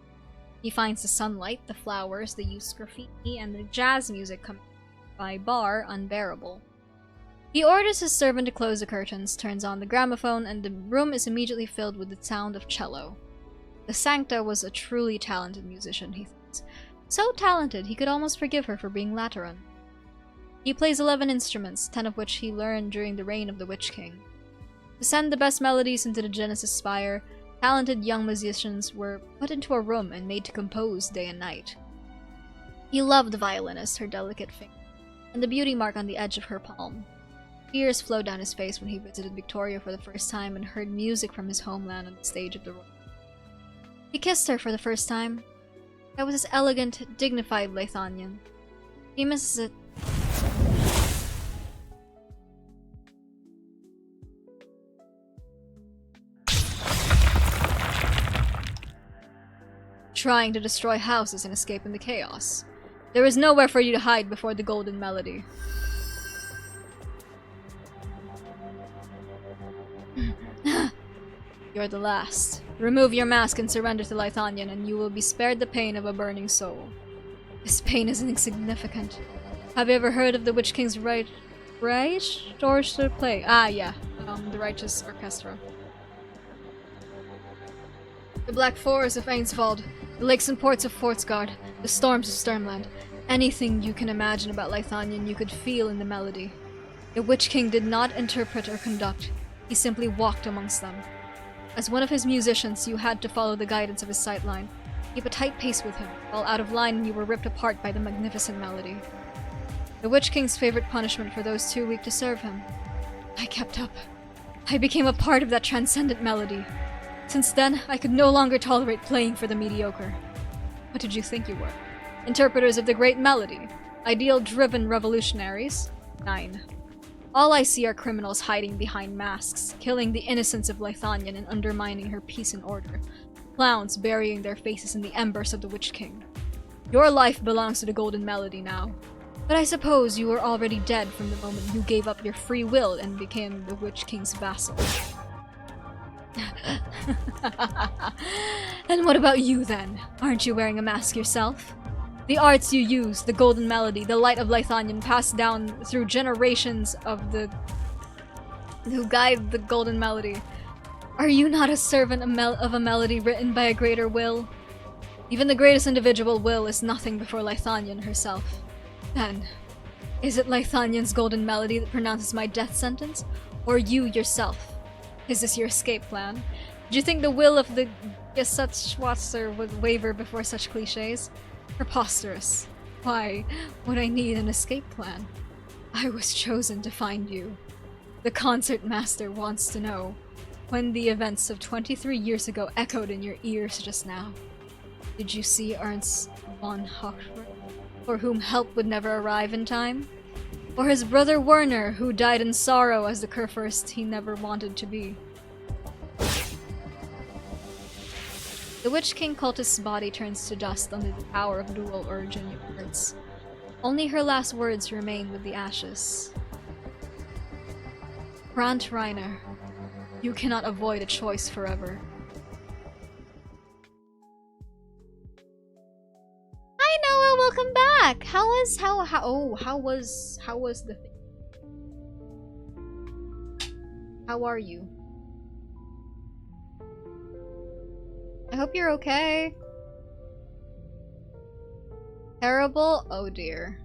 He finds the sunlight, the flowers, the used graffiti, and the jazz music coming by bar unbearable. He orders his servant to close the curtains, turns on the gramophone, and the room is immediately filled with the sound of cello. The Sancta was a truly talented musician, he thinks. So talented, he could almost forgive her for being Lateran. He plays 11 instruments, 10 of which he learned during the reign of the Witch King. To send the best melodies into the Genesis Spire, talented young musicians were put into a room and made to compose day and night. He loved the violinist, her delicate finger, and the beauty mark on the edge of her palm. Tears flowed down his face when he visited Victoria for the first time and heard music from his homeland on the stage of the room. He kissed her for the first time. That was his elegant, dignified Lithanian. He misses it. Trying to destroy houses and escape in the chaos. There is nowhere for you to hide before the golden melody. You're the last. Remove your mask and surrender to Lithanian, and you will be spared the pain of a burning soul. This pain is insignificant. Have you ever heard of the Witch King's right orchestra play? Ah, yeah. The Righteous Orchestra. The Black Forest of Ainsvold, the lakes and ports of Fortsgard, the storms of Sturmland. Anything you can imagine about Lithanian you could feel in the melody. The Witch King did not interpret or conduct. He simply walked amongst them. As one of his musicians, you had to follow the guidance of his sightline. Keep a tight pace with him, while out of line you were ripped apart by the magnificent melody. The Witch King's favorite punishment for those too weak to serve him. I kept up. I became a part of that transcendent melody. Since then, I could no longer tolerate playing for the mediocre. What did you think you were? Interpreters of the great melody? Ideal-driven revolutionaries? 9. All I see are criminals hiding behind masks, killing the innocents of Lithanian and undermining her peace and order. Clowns burying their faces in the embers of the Witch King. Your life belongs to the Golden Melody now. But I suppose you were already dead from the moment you gave up your free will and became the Witch King's vassal. And what about you then? Aren't you wearing a mask yourself? The arts you use, the Golden Melody, the light of Lithanian passed down through generations of the... who guide the Golden Melody. Are you not a servant of a melody written by a greater will? Even the greatest individual will is nothing before Lithanian herself. Then, is it Lithanian's Golden Melody that pronounces my death sentence? Or you yourself? Is this your escape plan? Do you think the will of the Gesetzschwatzer would waver before such cliches? Preposterous. Why would I need an escape plan? I was chosen to find you. The concert master wants to know when the events of 23 years ago echoed in your ears just now. Did you see Ernst von Hochberg, for whom help would never arrive in time? Or his brother Werner, who died in sorrow as the Kurfürst he never wanted to be? The Witch King cultist's body turns to dust under the power of dual origin words. Only her last words remain with the ashes. Grant Reiner, you cannot avoid a choice forever. Hi Noah, welcome back. How was the thing? How are you? I hope you're okay. Terrible? Oh dear.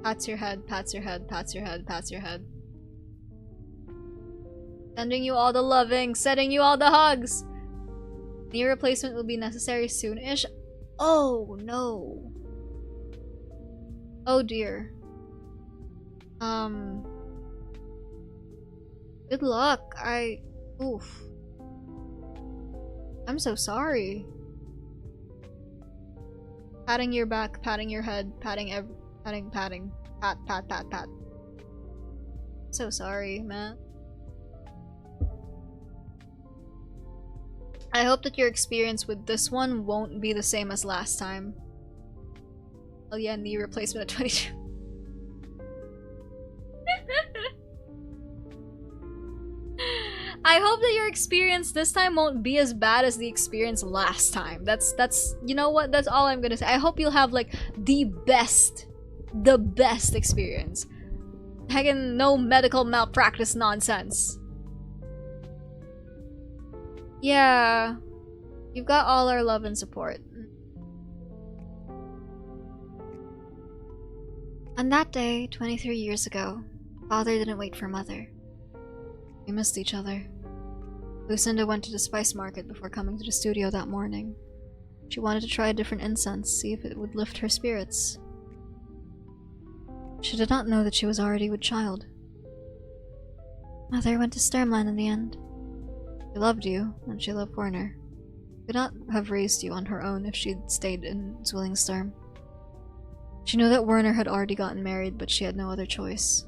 Pats your head, pats your head, pats your head, pats your head. Sending you all the loving, sending you all the hugs! Knee replacement will be necessary soon-ish. Oh no. Oh dear. Good luck. Oof. I'm so sorry. Patting your back, patting your head, patting. Pat, pat, pat, pat. So sorry, man. I hope that your experience with this one won't be the same as last time. Oh yeah, knee replacement at 22. I hope that your experience this time won't be as bad as the experience last time. That's you know what? That's all I'm gonna say. I hope you'll have like the best experience. Heckin' no medical malpractice nonsense. Yeah, you've got all our love and support. On that day, 23 years ago, father didn't wait for mother. We missed each other. Lucinda went to the spice market before coming to the studio that morning. She wanted to try a different incense, see if it would lift her spirits. She did not know that she was already with child. Mother went to Sturmland in the end. She loved you, and she loved Werner. She could not have raised you on her own if she'd stayed in Zwillingstürme. She knew that Werner had already gotten married, but she had no other choice.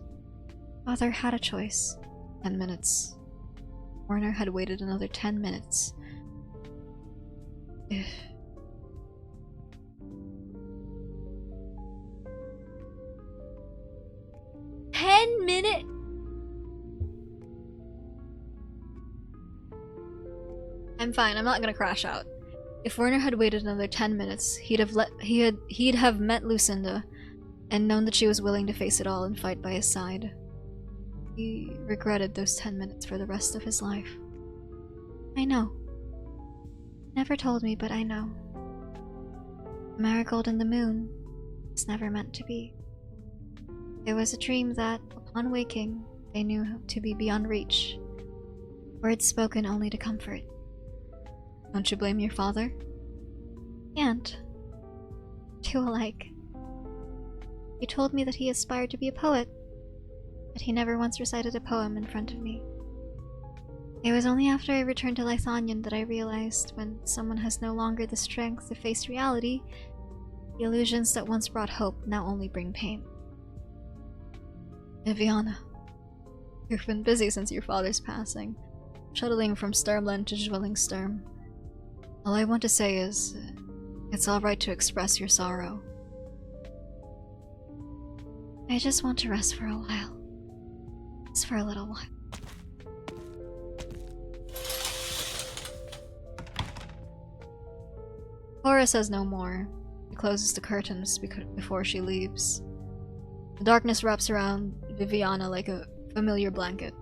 Father had a choice. 10 minutes. Werner had waited another 10 minutes. 10 minutes? I'm fine, I'm not gonna crash out. If Werner had waited another 10 minutes, he'd have met Lucinda and known that she was willing to face it all and fight by his side. He regretted those 10 minutes for the rest of his life. I know. Never told me, but I know. The marigold and the moon was never meant to be. It was a dream that, upon waking, they knew to be beyond reach. Words spoken only to comfort. Don't you blame your father? Can't. Two alike. He told me that he aspired to be a poet, but he never once recited a poem in front of me. It was only after I returned to Lithanian that I realized when someone has no longer the strength to face reality, the illusions that once brought hope now only bring pain. Viviana, you've been busy since your father's passing, shuttling from Sturmland to Zwillingstürme. All I want to say is, it's alright to express your sorrow. I just want to rest for a while. Just for a little while. Cora says no more. She closes the curtains before she leaves. The darkness wraps around Viviana like a familiar blanket.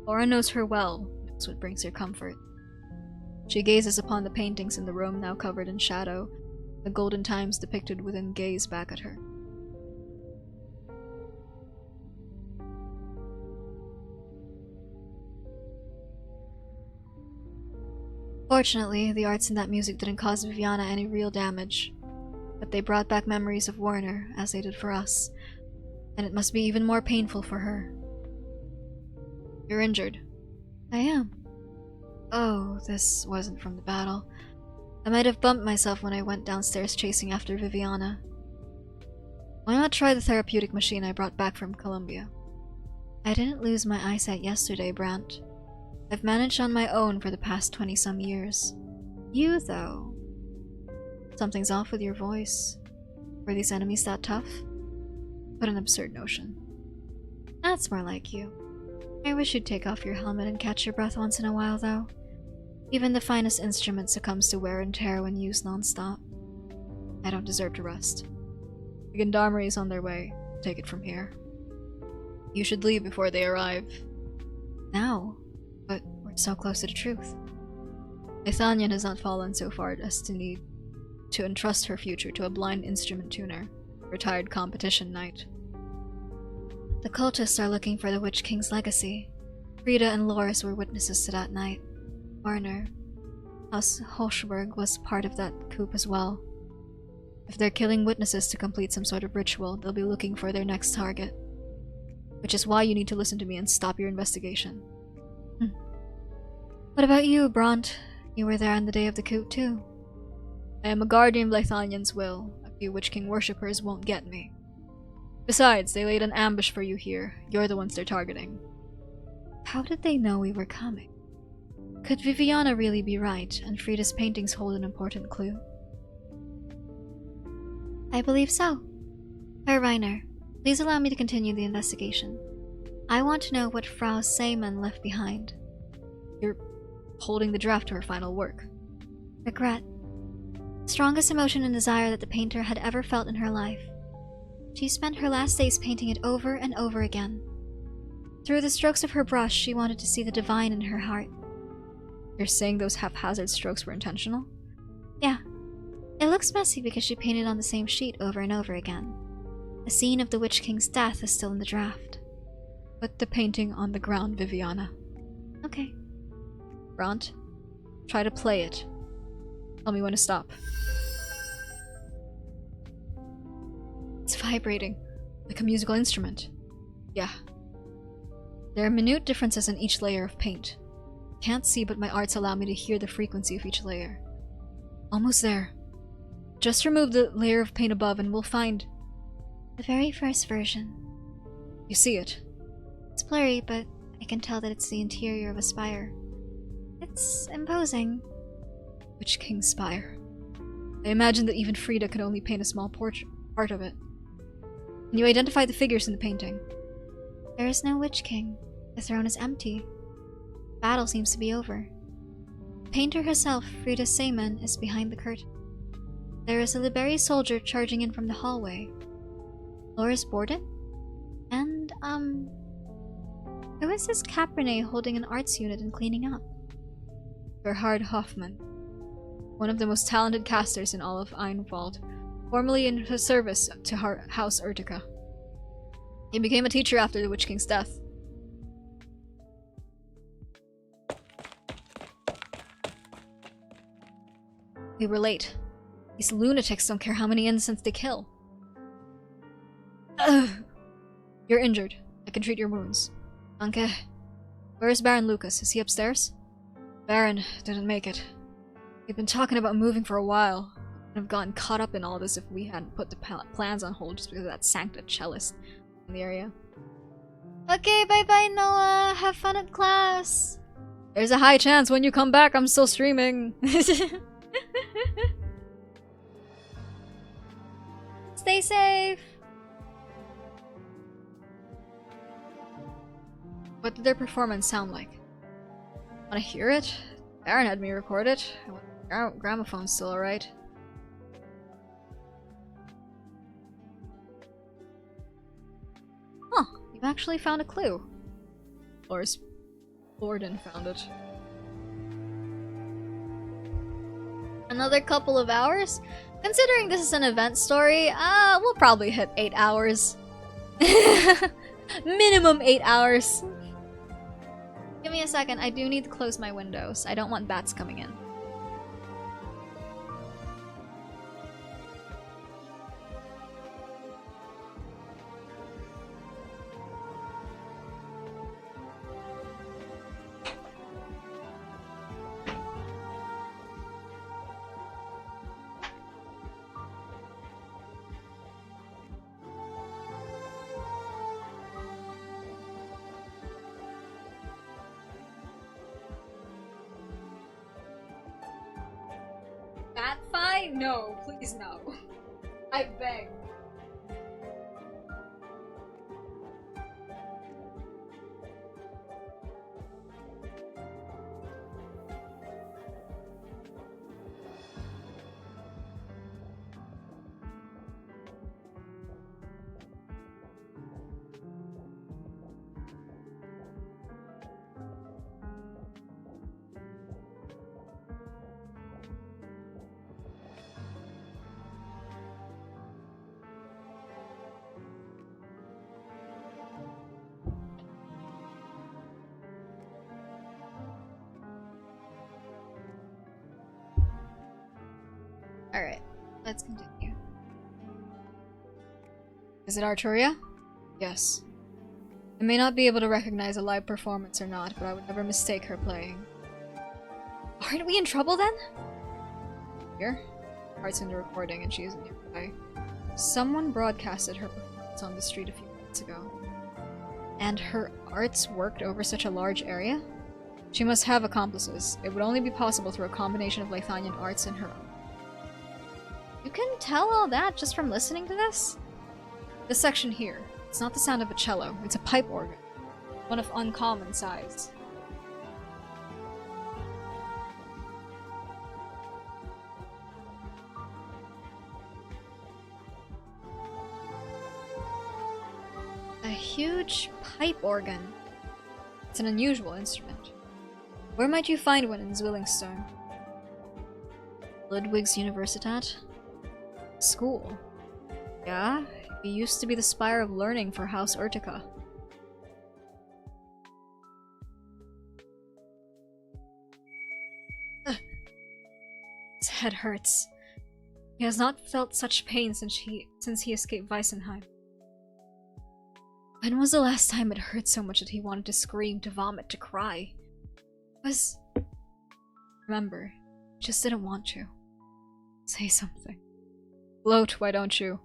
Cora knows her well, knows what brings her comfort. She gazes upon the paintings in the room now covered in shadow, the golden times depicted within gaze back at her. Fortunately, the arts in that music didn't cause Viviana any real damage, but they brought back memories of Werner, as they did for us, and it must be even more painful for her. You're injured. I am. Oh, this wasn't from the battle. I might have bumped myself when I went downstairs chasing after Viviana. Why not try the therapeutic machine I brought back from Columbia? I didn't lose my eyesight yesterday, Brant. I've managed on my own for the past 20-some years. You, though. Something's off with your voice. Were these enemies that tough? What an absurd notion. That's more like you. I wish you'd take off your helmet and catch your breath once in a while, though. Even the finest instrument succumbs to wear and tear when used non-stop. I don't deserve to rest. The gendarmerie is on their way. Take it from here. You should leave before they arrive. Now? But we're so close to the truth. Lithanian has not fallen so far as to need to entrust her future to a blind instrument tuner, retired competition knight. The cultists are looking for the Witch King's legacy. Frida and Loris were witnesses to that night. Werner, House Holschberg, was part of that coup as well. If they're killing witnesses to complete some sort of ritual, they'll be looking for their next target. Which is why you need to listen to me and stop your investigation. What about you, Brant? You were there on the day of the coup, too. I am a guardian of Lithanian's will. A few Witch King worshippers won't get me. Besides, they laid an ambush for you here. You're the ones they're targeting. How did they know we were coming? Could Viviana really be right, and Frida's paintings hold an important clue? I believe so. Herr Reiner, please allow me to continue the investigation. I want to know what Frau Seemann left behind. You're holding the draft to her final work. Regret. Strongest emotion and desire that the painter had ever felt in her life. She spent her last days painting it over and over again. Through the strokes of her brush, she wanted to see the divine in her heart. You're saying those haphazard strokes were intentional? Yeah. It looks messy because she painted on the same sheet over and over again. The scene of the Witch King's death is still in the draft. Put the painting on the ground, Viviana. Okay. Brant, try to play it. Tell me when to stop. It's vibrating, like a musical instrument. Yeah. There are minute differences in each layer of paint. Can't see, but my arts allow me to hear the frequency of each layer. Almost there. Just remove the layer of paint above and we'll find... the very first version. You see it? It's blurry, but I can tell that it's the interior of a spire. It's imposing. Witch King's spire. I imagine that even Frida could only paint a small part of it. Can you identify the figures in the painting? There is no Witch King. The throne is empty. The battle seems to be over. The painter herself, Frida Seemann, is behind the curtain. There is a Liberi soldier charging in from the hallway. Loris Borden? And, who is this Cabernet holding an arts unit and cleaning up? Gerhard Hoffman. one of the most talented casters in all of Einwald, formerly in his service to House Urtica. He became a teacher after the Witch King's death. We were late. These lunatics don't care how many innocents they kill. Ugh. You're injured. I can treat your wounds. Danke. Where is Baron Lucas? Is he upstairs? Baron didn't make it. We've been talking about moving for a while. I'd have gotten caught up in all this if we hadn't put the plans on hold just because of that Sancta cellist in the area. Okay, bye-bye, Noah. Have fun at class. There's a high chance when you come back I'm still streaming. Stay safe. What did their performance sound like? Wanna hear it? Baron had me record it. Gramophone's still alright. Huh, you've actually found a clue. Lorden found it. Another couple of hours? Considering this is an event story, we'll probably hit 8 hours. Minimum 8 hours. Give me a second, I do need to close my windows. I don't want bats coming in. Bat fight? No, please no. I beg. Alright, let's continue. Is it Arturia? Yes. I may not be able to recognize a live performance or not, but I would never mistake her playing. Aren't we in trouble then? Here? Art's in the recording and she isn't nearby. Someone broadcasted her performance on the street a few minutes ago. And her arts worked over such a large area? She must have accomplices. It would only be possible through a combination of Lithanian arts and her own. You can tell all that just from listening to this? This section here, it's not the sound of a cello, it's a pipe organ. One of uncommon size. A huge pipe organ. It's an unusual instrument. Where might you find one in Zwillingstürme? Ludwig's Universitat? School. Yeah, it used to be the spire of learning for House Urtica. His head hurts. He has not felt such pain since he escaped Weissenheim. When was the last time it hurt so much that he wanted to scream, to vomit, to cry? It was... Remember, he just didn't want to. Say something. Gloat, why don't you?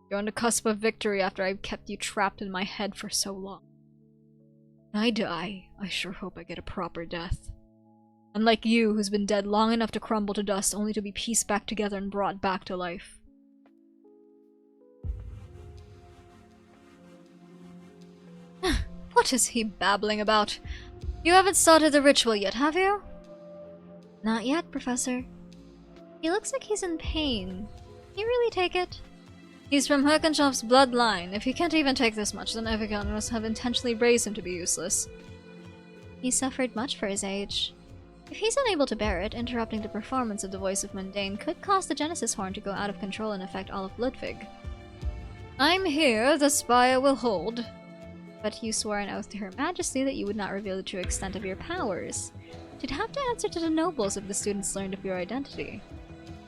You're on the cusp of victory after I've kept you trapped in my head for so long. When I die, I sure hope I get a proper death. Unlike you, who's been dead long enough to crumble to dust only to be pieced back together and brought back to life. What is he babbling about? You haven't started the ritual yet, have you? Not yet, Professor. He looks like he's in pain. Can you really take it? He's from Herkenshoff's bloodline. If he can't even take this much, then Evigan must have intentionally raised him to be useless. He suffered much for his age. If he's unable to bear it, interrupting the performance of the Voice of Mundane could cause the Genesis Horn to go out of control and affect all of Ludwig. I'm here, the spire will hold. But you swore an oath to Her Majesty that you would not reveal the true extent of your powers. You'd have to answer to the nobles if the students learned of your identity.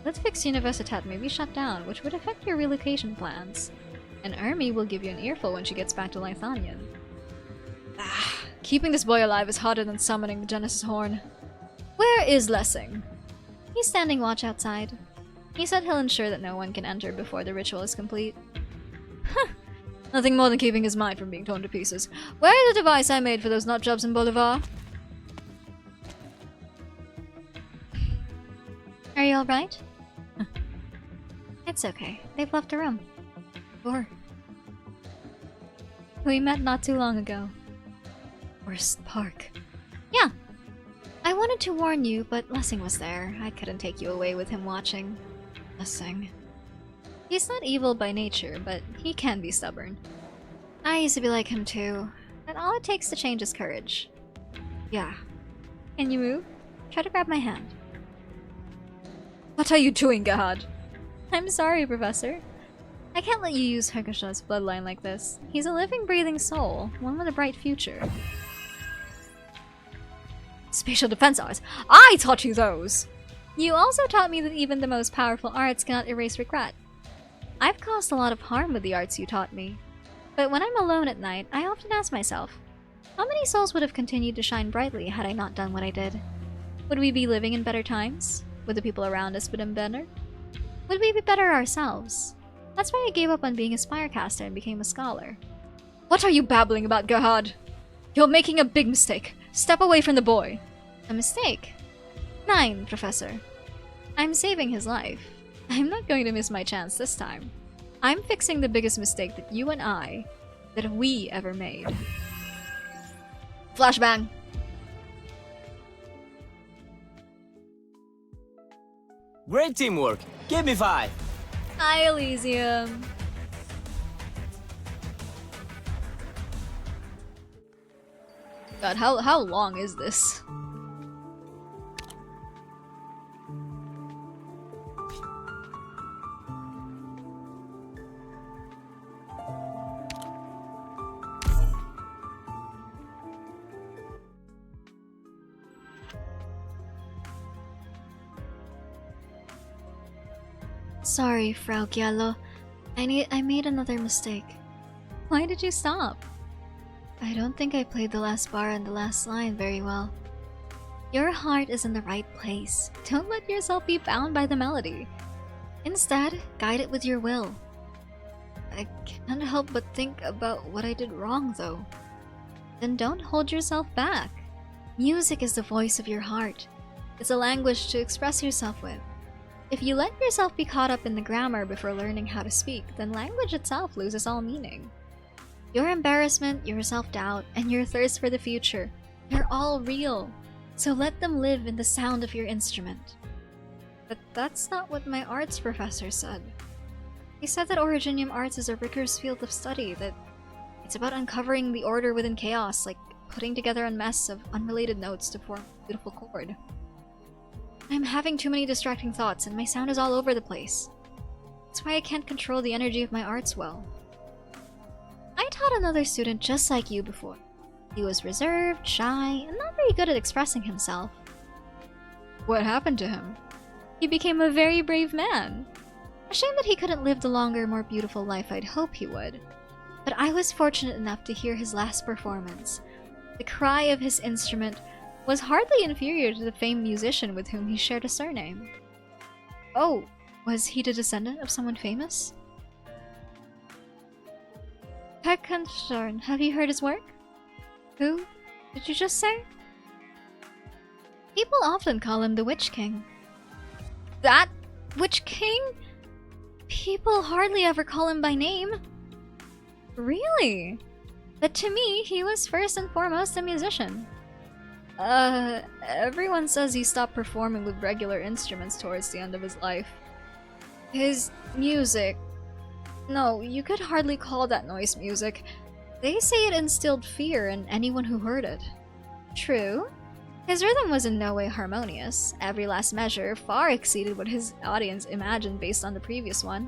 Ludwig's Universitat may be shut down, which would affect your relocation plans. And Ermi will give you an earful when she gets back to Lithanian. Keeping this boy alive is harder than summoning the Genesis Horn. Where is Lessing? He's standing watch outside. He said he'll ensure that no one can enter before the ritual is complete. Nothing more than keeping his mind from being torn to pieces. Where is the device I made for those nut jobs in Bolivar? Are you alright? It's okay. They've left the room. Sure. We met not too long ago. Worst Park. Yeah. I wanted to warn you, but Lessing was there. I couldn't take you away with him watching. Lessing. He's not evil by nature, but he can be stubborn. I used to be like him too, but all it takes to change is courage. Yeah. Can you move? Try to grab my hand. What are you doing, Gerhard? I'm sorry, Professor. I can't let you use Herkashaw's bloodline like this. He's a living, breathing soul, one with a bright future. Spatial defense arts? I taught you those! You also taught me that even the most powerful arts cannot erase regret. I've caused a lot of harm with the arts you taught me. But when I'm alone at night, I often ask myself, how many souls would have continued to shine brightly had I not done what I did? Would we be living in better times? Would the people around us been better? Would we be better ourselves? That's why I gave up on being a spirecaster and became a scholar. What are you babbling about, Gerhard? You're making a big mistake. Step away from the boy. A mistake? Nine, Professor. I'm saving his life. I'm not going to miss my chance this time. I'm fixing the biggest mistake that you and I, that we ever made. Flashbang! Great teamwork! Give me 5! Hi, Elysium! God, how long is this? Sorry, Frau Giallo. I made another mistake. Why did you stop? I don't think I played the last bar and the last line very well. Your heart is in the right place. Don't let yourself be bound by the melody. Instead, guide it with your will. I can't help but think about what I did wrong, though. Then don't hold yourself back. Music is the voice of your heart. It's a language to express yourself with. If you let yourself be caught up in the grammar before learning how to speak, then language itself loses all meaning. Your embarrassment, your self-doubt, and your thirst for the future, they're all real. So let them live in the sound of your instrument. But that's not what my arts professor said. He said that Originium Arts is a rigorous field of study, that it's about uncovering the order within chaos, like putting together a mess of unrelated notes to form a beautiful chord. I'm having too many distracting thoughts, and my sound is all over the place. That's why I can't control the energy of my arts well. I taught another student just like you before. He was reserved, shy, and not very good at expressing himself. What happened to him? He became a very brave man. A shame that he couldn't live the longer, more beautiful life I'd hope he would. But I was fortunate enough to hear his last performance. The cry of his instrument was hardly inferior to the famed musician with whom he shared a surname. Oh, was he the descendant of someone famous? Herkashaw's, have you heard his work? Who? Did you just say? People often call him the Witch King. That Witch King? People hardly ever call him by name. Really? But to me, he was first and foremost a musician. Everyone says he stopped performing with regular instruments towards the end of his life. His music... No, you could hardly call that noise music. They say it instilled fear in anyone who heard it. True. His rhythm was in no way harmonious. Every last measure far exceeded what his audience imagined based on the previous one.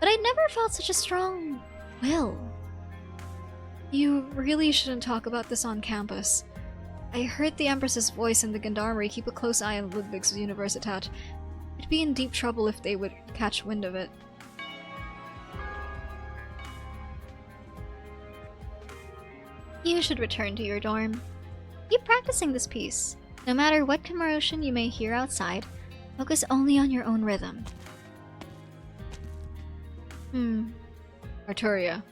But I'd never felt such a strong will. You really shouldn't talk about this on campus. I heard the Empress's voice in the gendarmerie keep a close eye on Ludwig's Universität. We'd be in deep trouble if they would catch wind of it. You should return to your dorm. Keep practicing this piece. No matter what commotion you may hear outside, focus only on your own rhythm. Arturia.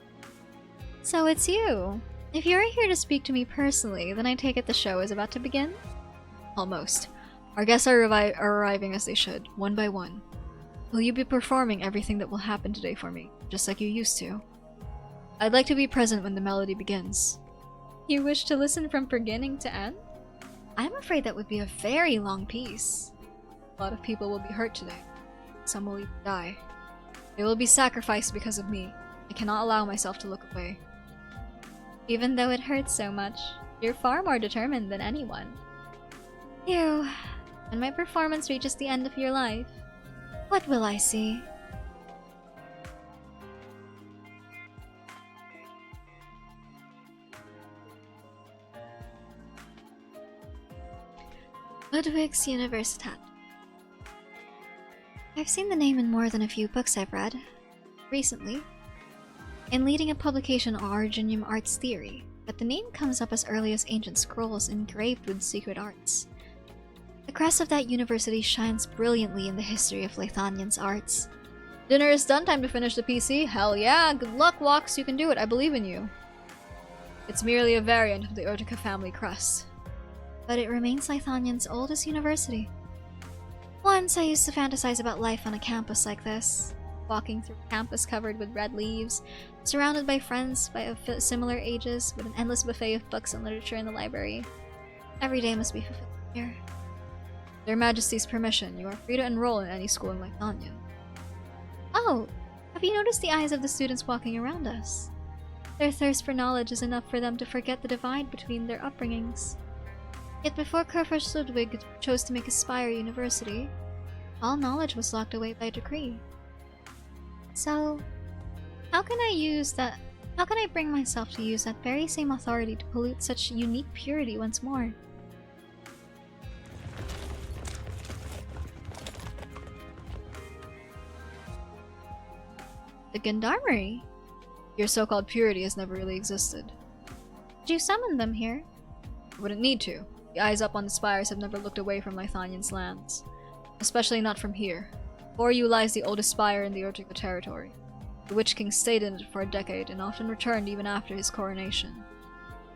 So it's you. If you're here to speak to me personally, then I take it the show is about to begin? Almost. Our guests are arriving as they should, one by one. Will you be performing everything that will happen today for me, just like you used to? I'd like to be present when the melody begins. You wish to listen from beginning to end? I'm afraid that would be a very long piece. A lot of people will be hurt today. Some will even die. They will be sacrificed because of me. I cannot allow myself to look away. Even though it hurts so much, you're far more determined than anyone. You, when my performance reaches the end of your life, what will I see? Ludwig's Universität. I've seen the name in more than a few books I've read recently, in leading a publication on Arginium Arts Theory, but the name comes up as early as ancient scrolls engraved with secret arts. The crest of that university shines brilliantly in the history of Lithanian's arts. Dinner is done, time to finish the PC. Hell yeah, good luck, Walks, you can do it, I believe in you. It's merely a variant of the Urtica family crest. But it remains Lithanian's oldest university. Once I used to fantasize about life on a campus like this, walking through a campus covered with red leaves, surrounded by friends of similar ages, with an endless buffet of books and literature in the library. Every day must be fulfilled here. Their Majesty's permission, you are free to enroll in any school in Lithanian. Oh, have you noticed the eyes of the students walking around us? Their thirst for knowledge is enough for them to forget the divide between their upbringings. Yet before Kurfürst Ludwig chose to make a Spire University, all knowledge was locked away by decree. So, how can I bring myself to use that very same authority to pollute such unique purity once more? The gendarmerie? Your so-called purity has never really existed. Did you summon them here? I wouldn't need to. The eyes up on the spires have never looked away from Lithanian's lands. Especially not from here. Before you lies the oldest spire in the Urtica territory. The Witch King stayed in it for a decade and often returned even after his coronation.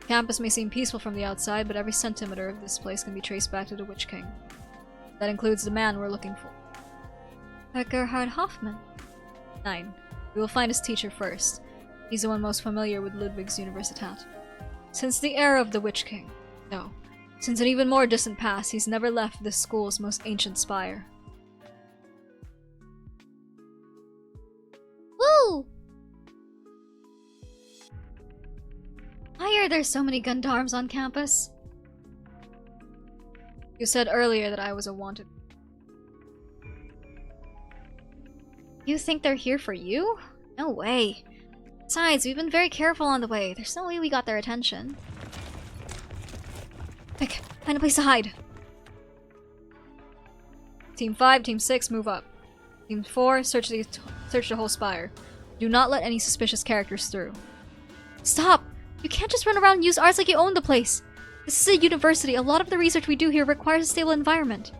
The campus may seem peaceful from the outside, but every centimeter of this place can be traced back to the Witch King. That includes the man we're looking for. Gerhard Hoffmann. 9. We will find his teacher first. He's the one most familiar with Ludwig's Universität. Since the era of the Witch King. No. Since an even more distant past, he's never left this school's most ancient spire. Woo! Why are there so many Gundams on campus? You said earlier that I was a wanted. You think they're here for you? No way. Besides, we've been very careful on the way. There's no way we got their attention. Quick, find a place to hide. Team 5, Team 6, move up. Team 4, search the whole spire. Do not let any suspicious characters through. Stop! You can't just run around and use arts like you own the place. This is a university. A lot of the research we do here requires a stable environment.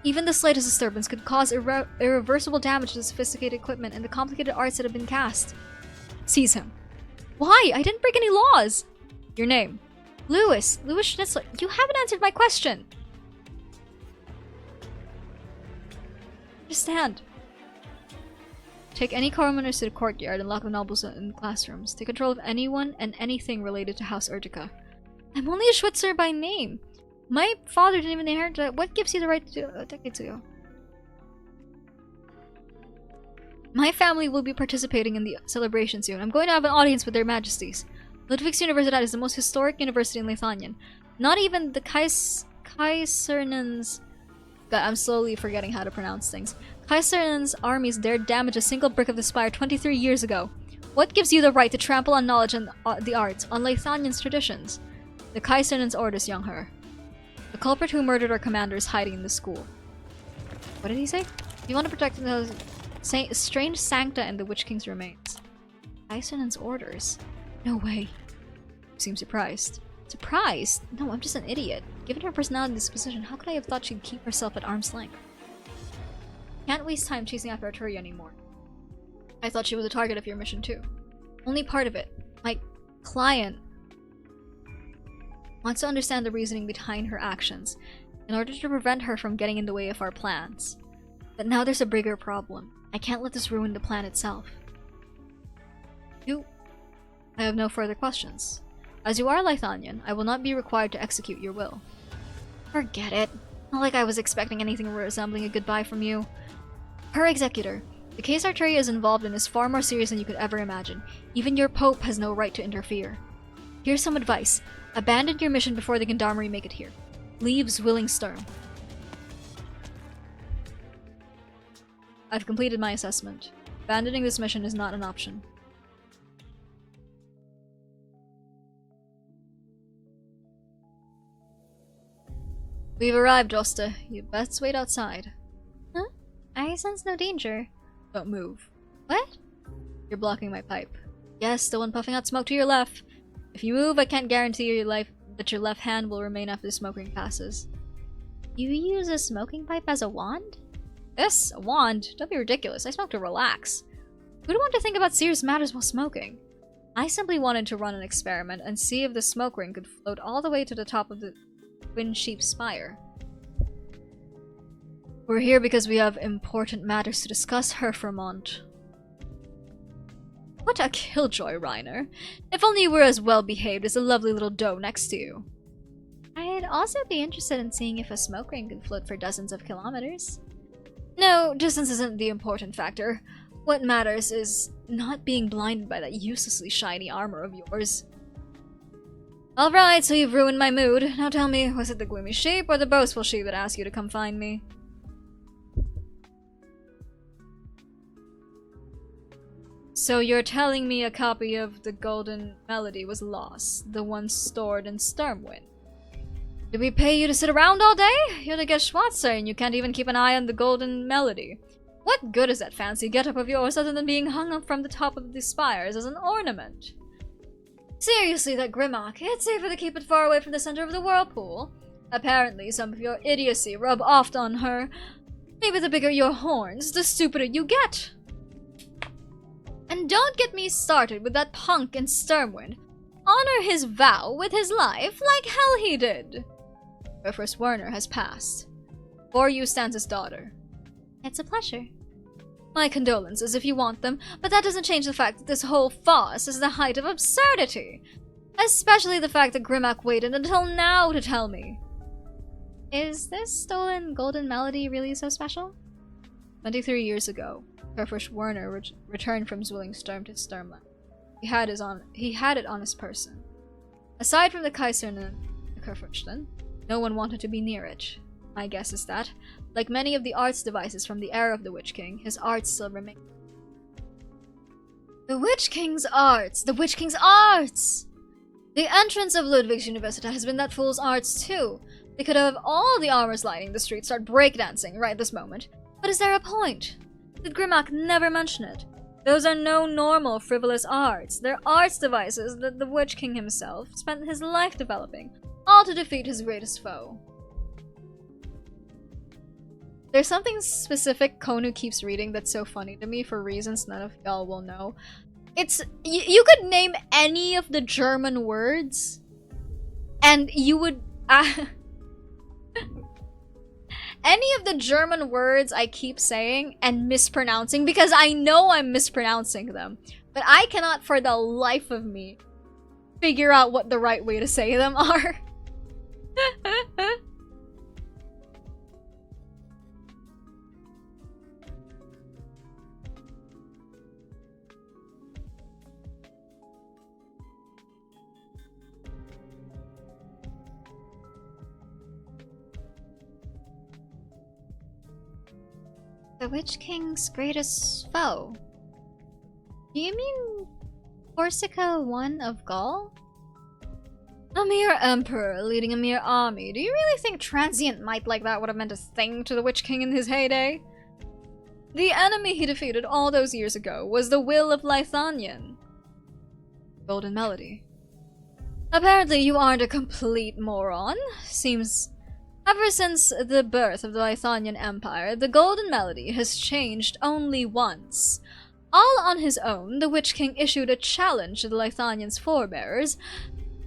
Even the slightest disturbance could cause irreversible damage to the sophisticated equipment and the complicated arts that have been cast. Seize him. Why? I didn't break any laws! Your name? Louis Schnitzler. You haven't answered my question! Just stand. Take any commoners to the courtyard and lock the nobles in classrooms. Take control of anyone and anything related to House Urtica. I'm only a Schwitzer by name. My father didn't even inherit that. What gives you the right to do it decades ago? My family will be participating in the celebration soon. I'm going to have an audience with their majesties. Ludwig's Universität is the most historic university in Lithanian. Not even the Kaisernens... God, I'm slowly forgetting how to pronounce things. Kaisernens armies dared damage a single brick of the spire 23 years ago. What gives you the right to trample on knowledge and the arts, on Leithanian's traditions? The Kaisernens orders, young her. The culprit who murdered our commander is hiding in the school. What did he say? You want to protect the strange sancta and the Witch King's remains. Kaisernens orders? No way. You seem surprised. Surprised? No, I'm just an idiot. Given her personality and disposition, how could I have thought she'd keep herself at arm's length? Can't waste time chasing after Arturia anymore. I thought she was a target of your mission too. Only part of it. My client wants to understand the reasoning behind her actions, in order to prevent her from getting in the way of our plans. But now there's a bigger problem. I can't let this ruin the plan itself. I have no further questions. As you are Leithanian, I will not be required to execute your will. Forget it. Not like I was expecting anything resembling a goodbye from you. Her executor. The case Arturia is involved in is far more serious than you could ever imagine. Even your Pope has no right to interfere. Here's some advice. Abandon your mission before the Gendarmerie make it here. Leave Zwillingstürme. I've completed my assessment. Abandoning this mission is not an option. We've arrived, Josta. You'd best wait outside. Huh? I sense no danger. Don't move. What? You're blocking my pipe. Yes, the one puffing out smoke to your left. If you move, I can't guarantee your life that your left hand will remain after the smoke ring passes. You use a smoking pipe as a wand? This? A wand? Don't be ridiculous. I smoke to relax. Who'd want to think about serious matters while smoking? I simply wanted to run an experiment and see if the smoke ring could float all the way to the top of the Twin Sheep Spire. We're here because we have important matters to discuss, Herfremont. What a killjoy, Reiner. If only you were as well behaved as the lovely little doe next to you. I'd also be interested in seeing if a smoke ring could float for dozens of kilometers. No, distance isn't the important factor. What matters is not being blinded by that uselessly shiny armor of yours. Alright, so you've ruined my mood. Now tell me, was it the gloomy sheep or the boastful sheep that asked you to come find me? So you're telling me a copy of the Golden Melody was lost, the one stored in Stormwind? Did we pay you to sit around all day? You're the Geschwatzer and you can't even keep an eye on the Golden Melody. What good is that fancy getup of yours other than being hung up from the top of the spires as an ornament? Seriously, that Grimlock, it's safer to keep it far away from the center of the whirlpool. Apparently, some of your idiocy rub off on her. Maybe the bigger your horns, the stupider you get. And don't get me started with that punk in Stormwind. Honor his vow with his life like hell he did. First Werner has passed. Before you stands his daughter. It's a pleasure. My condolences if you want them, but that doesn't change the fact that this whole farce is the height of absurdity. Especially the fact that Grimlock waited until now to tell me. Is this stolen Golden Melody really so special? 23 years ago, Herfrisch Werner returned from Zwillingstürme to Sturmland. He had it on his person. Aside from the Kaisern and the Kurfürsten, no one wanted to be near it. My guess is that, like many of the arts devices from the era of the Witch King, his arts still remain. The Witch King's arts! The Witch King's arts! The entrance of Ludwig's University has been that fool's arts too. They could have all the armors lining the streets start breakdancing right this moment. But is there a point? Did Grimlock never mention it? Those are no normal, frivolous arts. They're arts devices that the Witch King himself spent his life developing, all to defeat his greatest foe. There's something specific Konu keeps reading that's so funny to me for reasons none of y'all will know. It's... you could name any of the German words, and you would... any of the German words I keep saying and mispronouncing, because I know I'm mispronouncing them, but I cannot for the life of me figure out what the right way to say them are. The Witch King's greatest foe? Do you mean Corsica I of Gaul? A mere emperor leading a mere army. Do you really think transient might like that would have meant a thing to the Witch King in his heyday? The enemy he defeated all those years ago was the will of Lithanian. Golden Melody. Apparently you aren't a complete moron. Seems ever since the birth of the Lithanian Empire, the Golden Melody has changed only once. All on his own, the Witch King issued a challenge to the Lithanian's forebearers,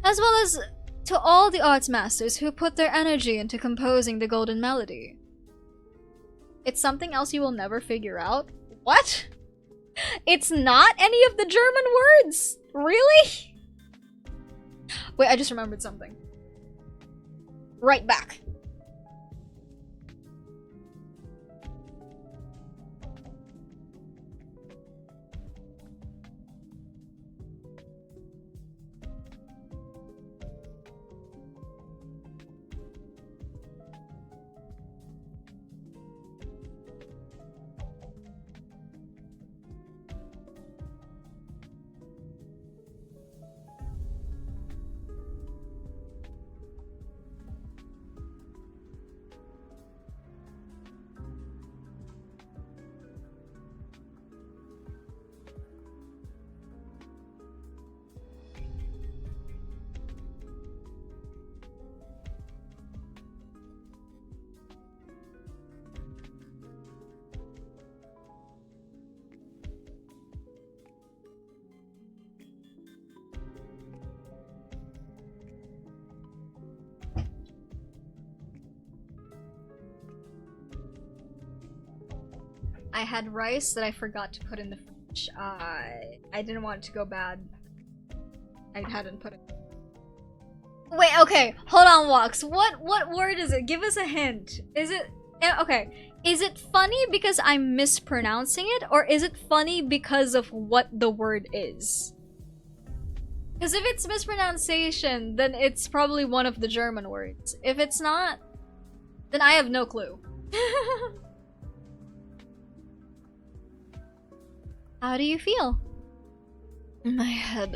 as well as to all the arts masters who put their energy into composing the Golden Melody. It's something else you will never figure out? What? It's not any of the German words? Really? Wait, I just remembered something. Right back. I had rice that I forgot to put in the fridge. I didn't want it to go bad. I hadn't put it. Wait, okay, hold on, Walks. What word is it? Give us a hint. Is it okay? Is it funny because I'm mispronouncing it, or is it funny because of what the word is? Because if it's mispronunciation, then it's probably one of the German words. If it's not, then I have no clue. How do you feel? My head,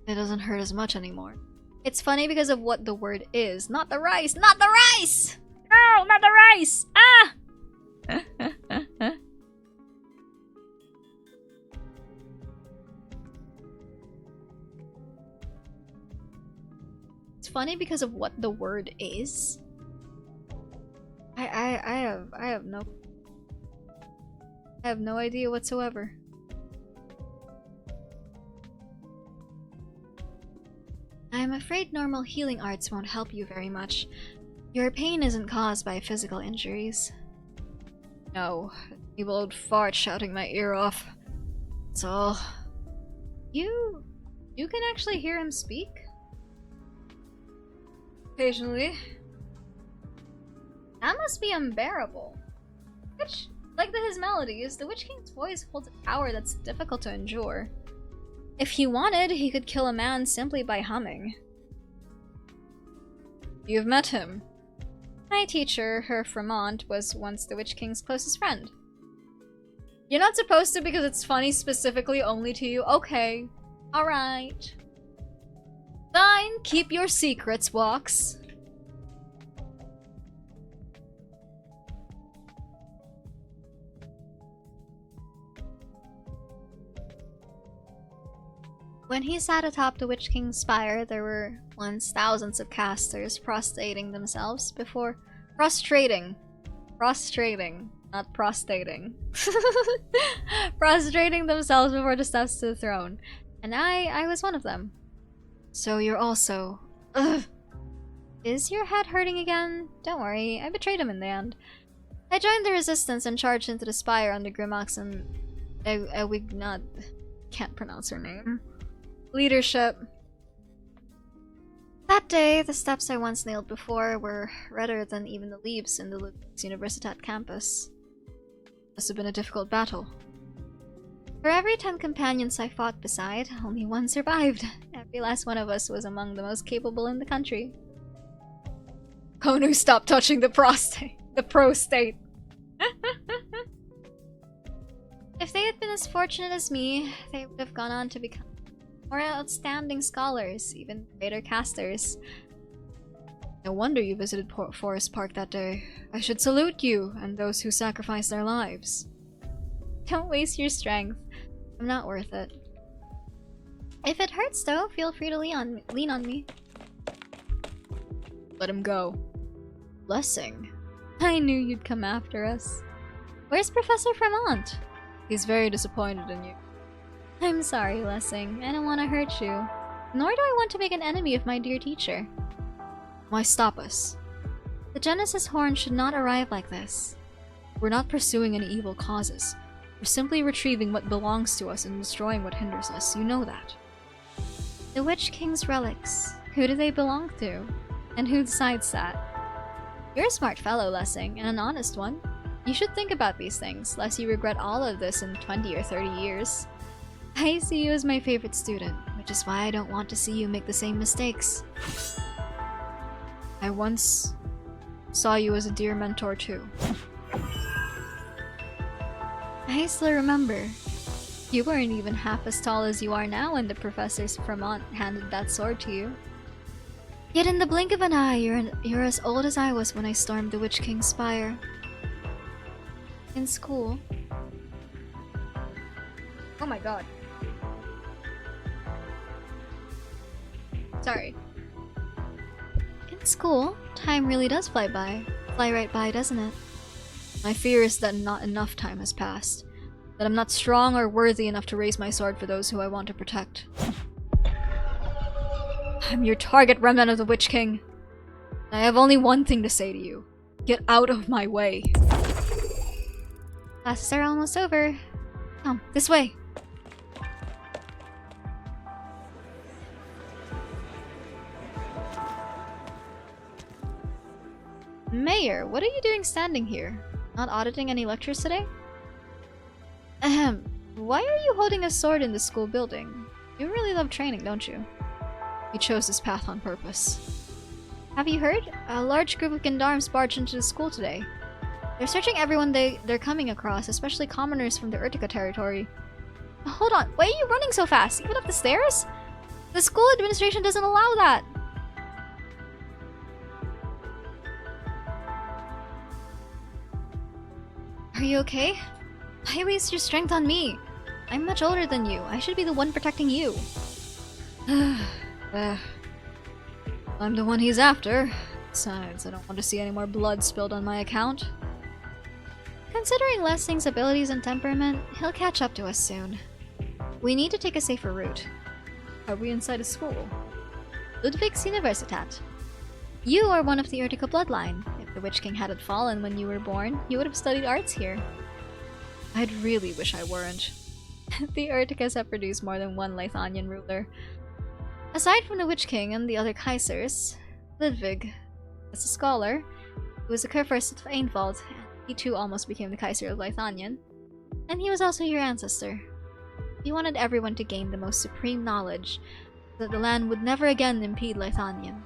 it doesn't hurt as much anymore. It's funny because of what the word is, not the rice! Not the rice! No, not the rice! Ah! It's funny because of what the word is. I have no idea whatsoever. I am afraid normal healing arts won't help you very much. Your pain isn't caused by physical injuries. No, evil old fart shouting my ear off. That's all. You can actually hear him speak? Occasionally. That must be unbearable. Which, like his melodies, the Witch King's voice holds a power that's difficult to endure. If he wanted, he could kill a man simply by humming. You've met him. My teacher, Herr Fremont, was once the Witch King's closest friend. You're not supposed to because it's funny specifically only to you. Okay. Alright. Fine, keep your secrets, Walks. When he sat atop the Witch King's spire, there were once thousands of casters prostrating themselves before... Prostrating, not prostating. Prostrating themselves before the steps to the throne. And I was one of them. So you're also... Ugh. Is your head hurting again? Don't worry, I betrayed him in the end. I joined the resistance and charged into the spire under Grimax and... Ewignad... Can't pronounce her name. Leadership. That day, the steps I once nailed before were redder than even the leaves in the Lux Universitat campus. Must have been a difficult battle. For every 10 companions I fought beside, only one survived. Every last one of us was among the most capable in the country. Konu, stop touching the prostate! The prostate. If they had been as fortunate as me, they would have gone on to become more outstanding scholars, even greater casters. No wonder you visited Forest Park that day. I should salute you and those who sacrificed their lives. Don't waste your strength. I'm not worth it. If it hurts though, feel free to lean on me. Let him go. Blessing. I knew you'd come after us. Where's Professor Fremont? He's very disappointed in you. I'm sorry, Blessing. I don't want to hurt you. Nor do I want to make an enemy of my dear teacher. Why stop us? The Genesis Horn should not arrive like this. We're not pursuing any evil causes. We're simply retrieving what belongs to us and destroying what hinders us. You know that. The Witch King's relics. Who do they belong to? And who decides that? You're a smart fellow, Lessing, and an honest one. You should think about these things, lest you regret all of this in 20 or 30 years. I see you as my favorite student, which is why I don't want to see you make the same mistakes. I once saw you as a dear mentor too. I still remember. You weren't even half as tall as you are now when the Professor Fremont handed that sword to you. Yet in the blink of an eye, you're as old as I was when I stormed the Witch King's spire. In school. Oh my god. Sorry. In school, time really does fly right by, doesn't it? My fear is that not enough time has passed. That I'm not strong or worthy enough to raise my sword for those who I want to protect. I'm your target, remnant of the Witch King. I have only one thing to say to you. Get out of my way. Classes are almost over. Come, this way. Mayor, what are you doing standing here? Not auditing any lectures today? Ahem. Why are you holding a sword in the school building? You really love training, don't you? You chose this path on purpose. Have you heard? A large group of Gendarmes barged into the school today. They're searching everyone they're coming across, especially commoners from the Urtica territory. Hold on, why are you running so fast? Even up the stairs? The school administration doesn't allow that! Are you okay? Why waste your strength on me? I'm much older than you. I should be the one protecting you. I'm the one he's after. Besides, I don't want to see any more blood spilled on my account. Considering Lessing's abilities and temperament, he'll catch up to us soon. We need to take a safer route. Are we inside a school? Ludwig's Universitat. You are one of the Urtica bloodline. If the Witch King hadn't fallen when you were born, you would have studied arts here. I'd really wish I weren't. The Urticas have produced more than one Lithanian ruler. Aside from the Witch King and the other Kaisers, Ludwig, as a scholar, who was the Kurfürst of Ainwald, he too almost became the Kaiser of Lithanien, and he was also your ancestor. He wanted everyone to gain the most supreme knowledge, so that the land would never again impede Lithanien.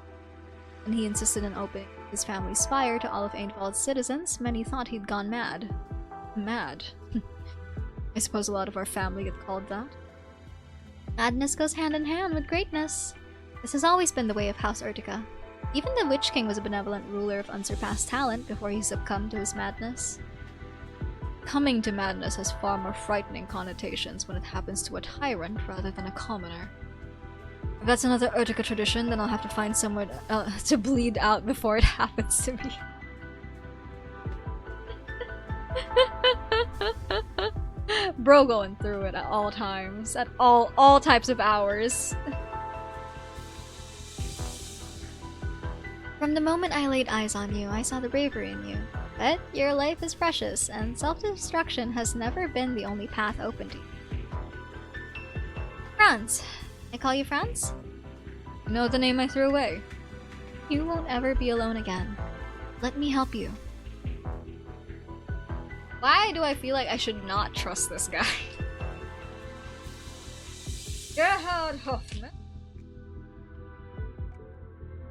When he insisted on opening his family's spire to all of Ainwald's citizens, many thought he'd gone mad. Mad? I suppose a lot of our family get called that. Madness goes hand in hand with greatness. This has always been the way of House Urtica. Even the Witch King was a benevolent ruler of unsurpassed talent before he succumbed to his madness. Coming to madness has far more frightening connotations when it happens to a tyrant rather than a commoner. If that's another Urtica tradition, then I'll have to find somewhere to bleed out before it happens to me. Bro going through it at all times, at all types of hours. From the moment I laid eyes on you, I saw the bravery in you. But your life is precious, and self-destruction has never been the only path open to you. Franz. I call you Franz? You know the name I threw away. You won't ever be alone again. Let me help you. Why do I feel like I should not trust this guy? Gerhard Hoffman.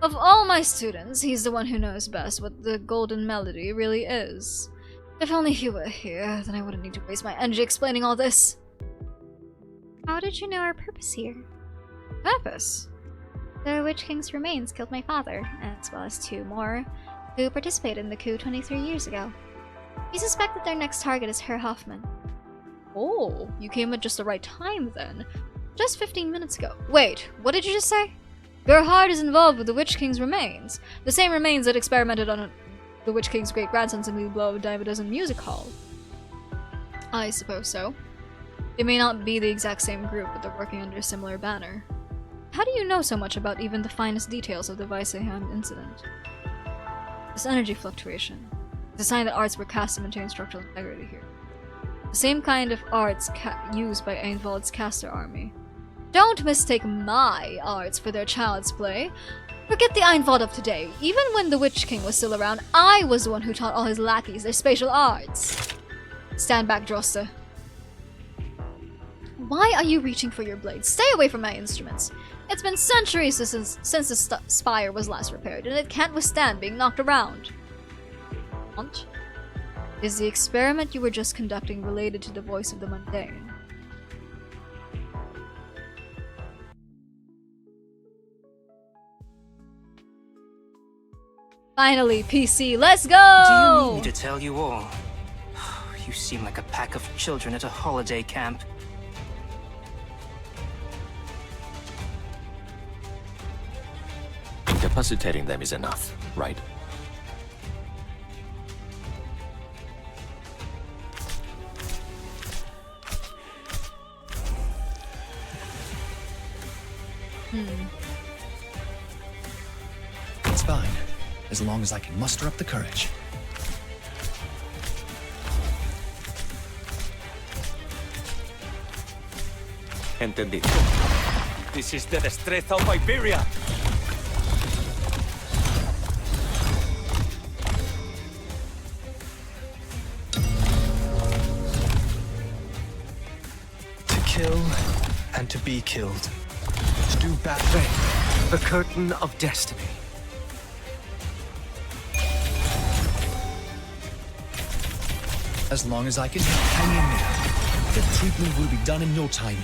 Of all my students, he's the one who knows best what the golden melody really is. If only he were here, then I wouldn't need to waste my energy explaining all this. How did you know our purpose here? Purpose? The Witch King's remains killed my father, as well as 2 more, who participated in the coup 23 years ago. We suspect that their next target is Herr Hoffman. Oh, you came at just the right time then. Just 15 minutes ago. Wait, what did you just say? Gerhard is involved with the Witch King's remains. The same remains that experimented on the Witch King's great-grandson's in the Blow of Diabolism Music Hall. I suppose so. It may not be the exact same group, but they're working under a similar banner. How do you know so much about even the finest details of the Weissheim incident? This energy fluctuation is a sign that arts were cast to maintain structural integrity here. The same kind of arts used by Einwald's caster army. Don't mistake my arts for their child's play. Forget the Einwald of today. Even when the Witch King was still around, I was the one who taught all his lackeys their spatial arts. Stand back, Droste. Why are you reaching for your blade? Stay away from my instruments. It's been centuries since the spire was last repaired, and it can't withstand being knocked around. What? Is the experiment you were just conducting related to the voice of the mundane? Finally, PC, let's go! Do you need me to tell you all? You seem like a pack of children at a holiday camp. Incapacitating them is enough, right? It's fine, as long as I can muster up the courage. Entendido. This is the destreza of Iberia. To kill and to be killed. To do bad Veil, the curtain of destiny. As long as I can hang in there, the treatment will be done in no time.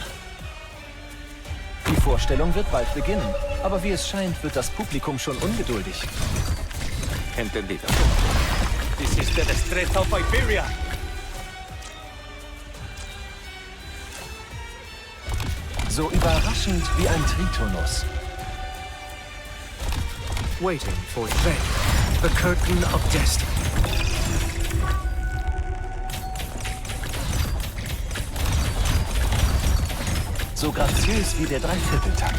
Die Vorstellung wird bald beginnen, aber wie es scheint, wird das Publikum schon ungeduldig. Entendido. This is the destreza of Iberia. So überraschend wie ein Tritonus. Waiting for Veil, the curtain of destiny. So graziös wie der Dreivierteltakt.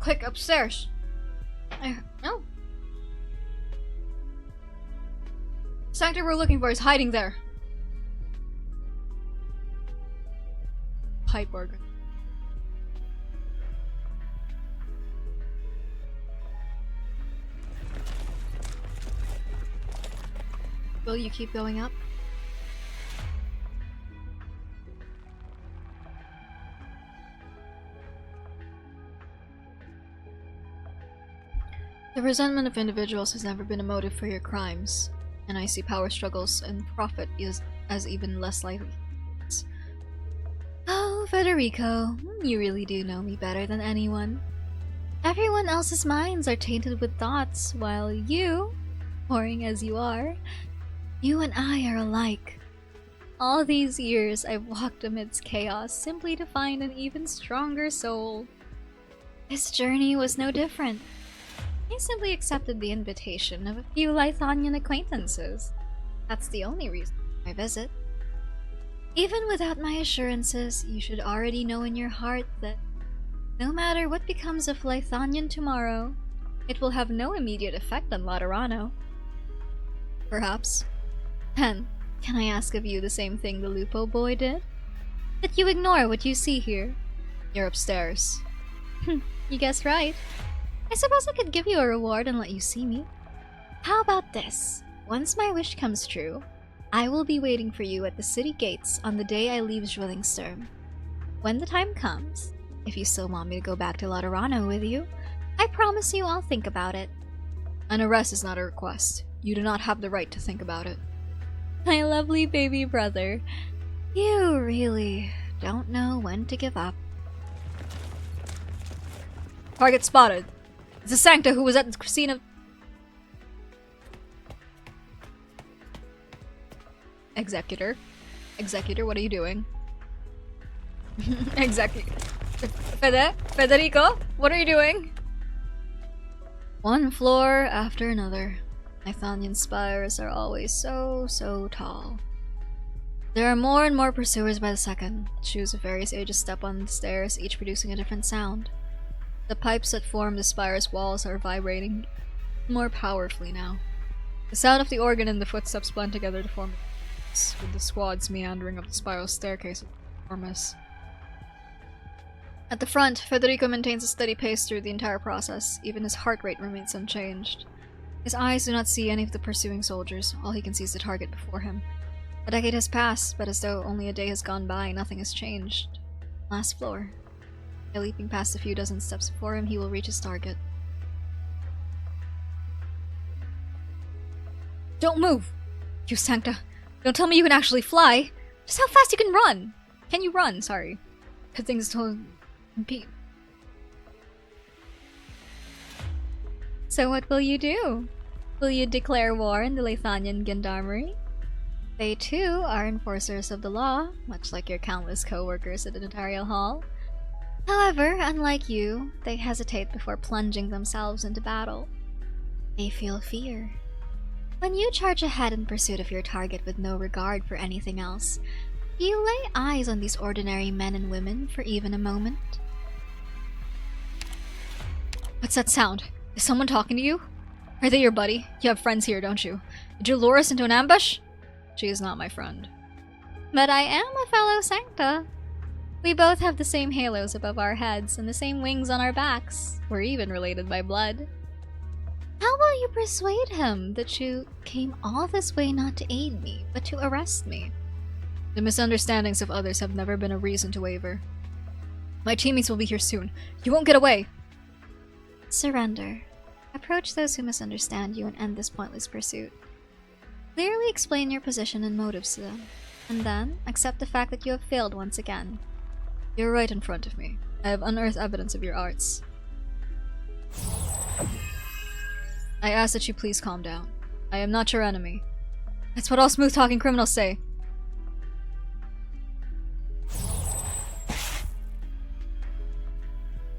Quick, upstairs. No. Sector we're looking for is hiding there. Pipe organ. Will you keep going up? The resentment of individuals has never been a motive for your crimes, and I see power struggles and profit as even less likely. Oh, Federico, you really do know me better than anyone. Everyone else's minds are tainted with thoughts, while you, boring as you are, you and I are alike. All these years I've walked amidst chaos simply to find an even stronger soul. This journey was no different. I simply accepted the invitation of a few Lythonian acquaintances. That's the only reason I visit. Even without my assurances, you should already know in your heart that no matter what becomes of Lythonian tomorrow, it will have no immediate effect on Laterano. Perhaps. Then, can I ask of you the same thing the Lupo boy did? That you ignore what you see here. You're upstairs. You guessed right. I suppose I could give you a reward and let you see me. How about this? Once my wish comes true, I will be waiting for you at the city gates on the day I leave Zwillingstürme. When the time comes, if you still want me to go back to Laterano with you, I promise you I'll think about it. An arrest is not a request. You do not have the right to think about it. My lovely baby brother, you really don't know when to give up. Target spotted. It's a Sancta who was at the scene of... Executor. Executor, what are you doing? Executor. Federico, what are you doing? One floor after another. Ithanian spires are always so tall. There are more and more pursuers by the second. Shoes of various ages step on the stairs, each producing a different sound. The pipes that form the spire's walls are vibrating more powerfully now. The sound of the organ and the footsteps blend together to form with the squads meandering up the spiral staircase of the enormous. At the front, Federico maintains a steady pace through the entire process. Even his heart rate remains unchanged. His eyes do not see any of the pursuing soldiers. All he can see is the target before him. A decade has passed, but as though only a day has gone by, nothing has changed. Last floor. By leaping past a few dozen steps before him, he will reach his target. Don't move! You Sancta! Don't tell me you can actually fly! Just how fast you can run! Can you run? Sorry. Good things to compete. So what will you do? Will you declare war in the Lethanian Gendarmerie? They too are enforcers of the law, much like your countless co-workers at the Notarial Hall. However, unlike you, they hesitate before plunging themselves into battle. They feel fear. When you charge ahead in pursuit of your target with no regard for anything else, do you lay eyes on these ordinary men and women for even a moment? What's that sound? Is someone talking to you? Are they your buddy? You have friends here, don't you? Did you lure us into an ambush? She is not my friend. But I am a fellow Sancta. We both have the same halos above our heads and the same wings on our backs. We're even related by blood. How will you persuade him that you came all this way not to aid me, but to arrest me? The misunderstandings of others have never been a reason to waver. My teammates will be here soon. You won't get away! Surrender. Approach those who misunderstand you and end this pointless pursuit. Clearly explain your position and motives to them, and then accept the fact that you have failed once again. You're right in front of me. I have unearthed evidence of your arts. I ask that you please calm down. I am not your enemy. That's what all smooth-talking criminals say.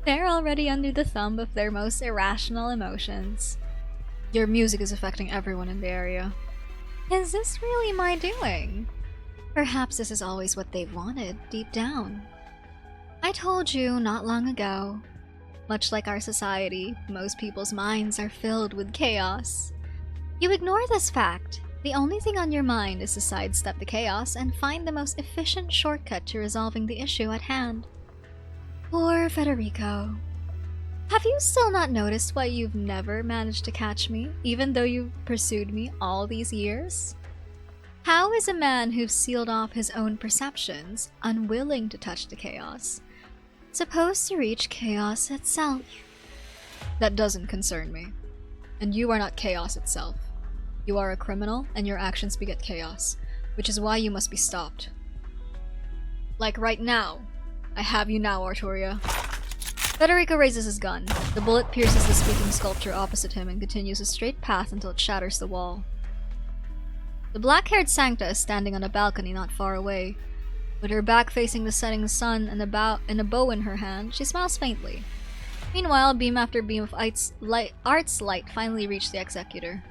They're already under the thumb of their most irrational emotions. Your music is affecting everyone in the area. Is this really my doing? Perhaps this is always what they've wanted, deep down. I told you not long ago, much like our society, most people's minds are filled with chaos. You ignore this fact. The only thing on your mind is to sidestep the chaos and find the most efficient shortcut to resolving the issue at hand. Poor Federico. Have you still not noticed why you've never managed to catch me, even though you've pursued me all these years? How is a man who's sealed off his own perceptions, unwilling to touch the chaos, supposed to reach chaos itself? That doesn't concern me. And you are not chaos itself. You are a criminal, and your actions beget chaos, which is why you must be stopped. Like right now. I have you now, Arturia. Federico raises his gun. The bullet pierces the speaking sculpture opposite him and continues a straight path until it shatters the wall. The black-haired Sancta is standing on a balcony not far away. With her back facing the setting sun and a bow in her hand, she smiles faintly. Meanwhile, beam after beam of art's light finally reach the executor.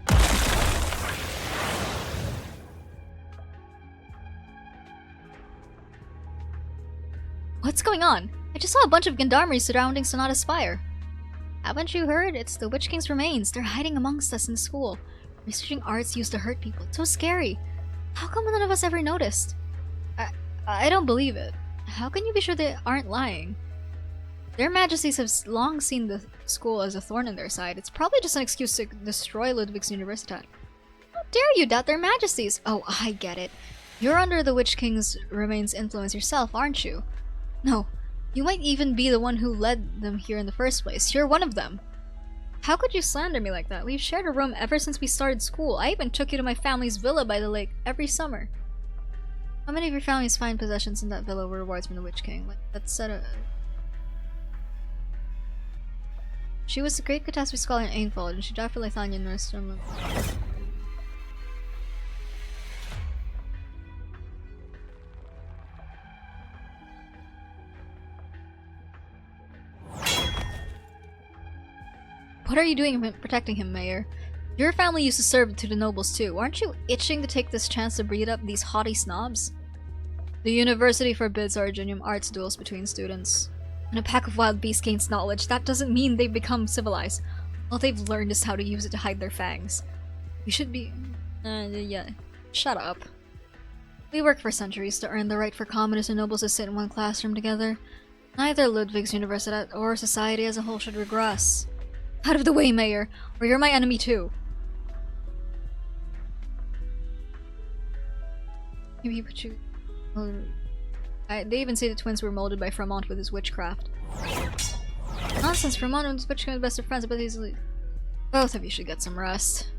What's going on? I just saw a bunch of gendarmerie surrounding Sonata's spire. Haven't you heard? It's the Witch King's remains. They're hiding amongst us in school. Researching arts used to hurt people. It's so scary. How come none of us ever noticed? I don't believe it. How can you be sure they aren't lying? Their majesties have long seen the school as a thorn in their side. It's probably just an excuse to destroy Ludwig's Universitat. How dare you doubt their majesties? Oh, I get it. You're under the Witch King's remains influence yourself, aren't you? No, you might even be the one who led them here in the first place. You're one of them. How could you slander me like that? We've shared a room ever since we started school. I even took you to my family's villa by the lake every summer. How many of your family's fine possessions in that villa were rewards from the Witch King? Let's set a... She was a great catastrophe scholar in Ainfold, and she died for Lithania and Herbst. What are you doing protecting him, Mayor? Your family used to serve to the nobles too. Aren't you itching to take this chance to breed up these haughty snobs? The university forbids Arginium arts duels between students. When a pack of wild beasts gains knowledge, that doesn't mean they've become civilized. All they've learned is how to use it to hide their fangs. You should be... yeah. Shut up. We worked for centuries to earn the right for commoners and nobles to sit in one classroom together. Neither Ludwig's Universitat or society as a whole should regress. Out of the way, Mayor, or you're my enemy too. Maybe put you... they even say the twins were molded by Fremont with his witchcraft. Nonsense, Fremont and his witchcraft best of friends, but easily. Both of you should get some rest.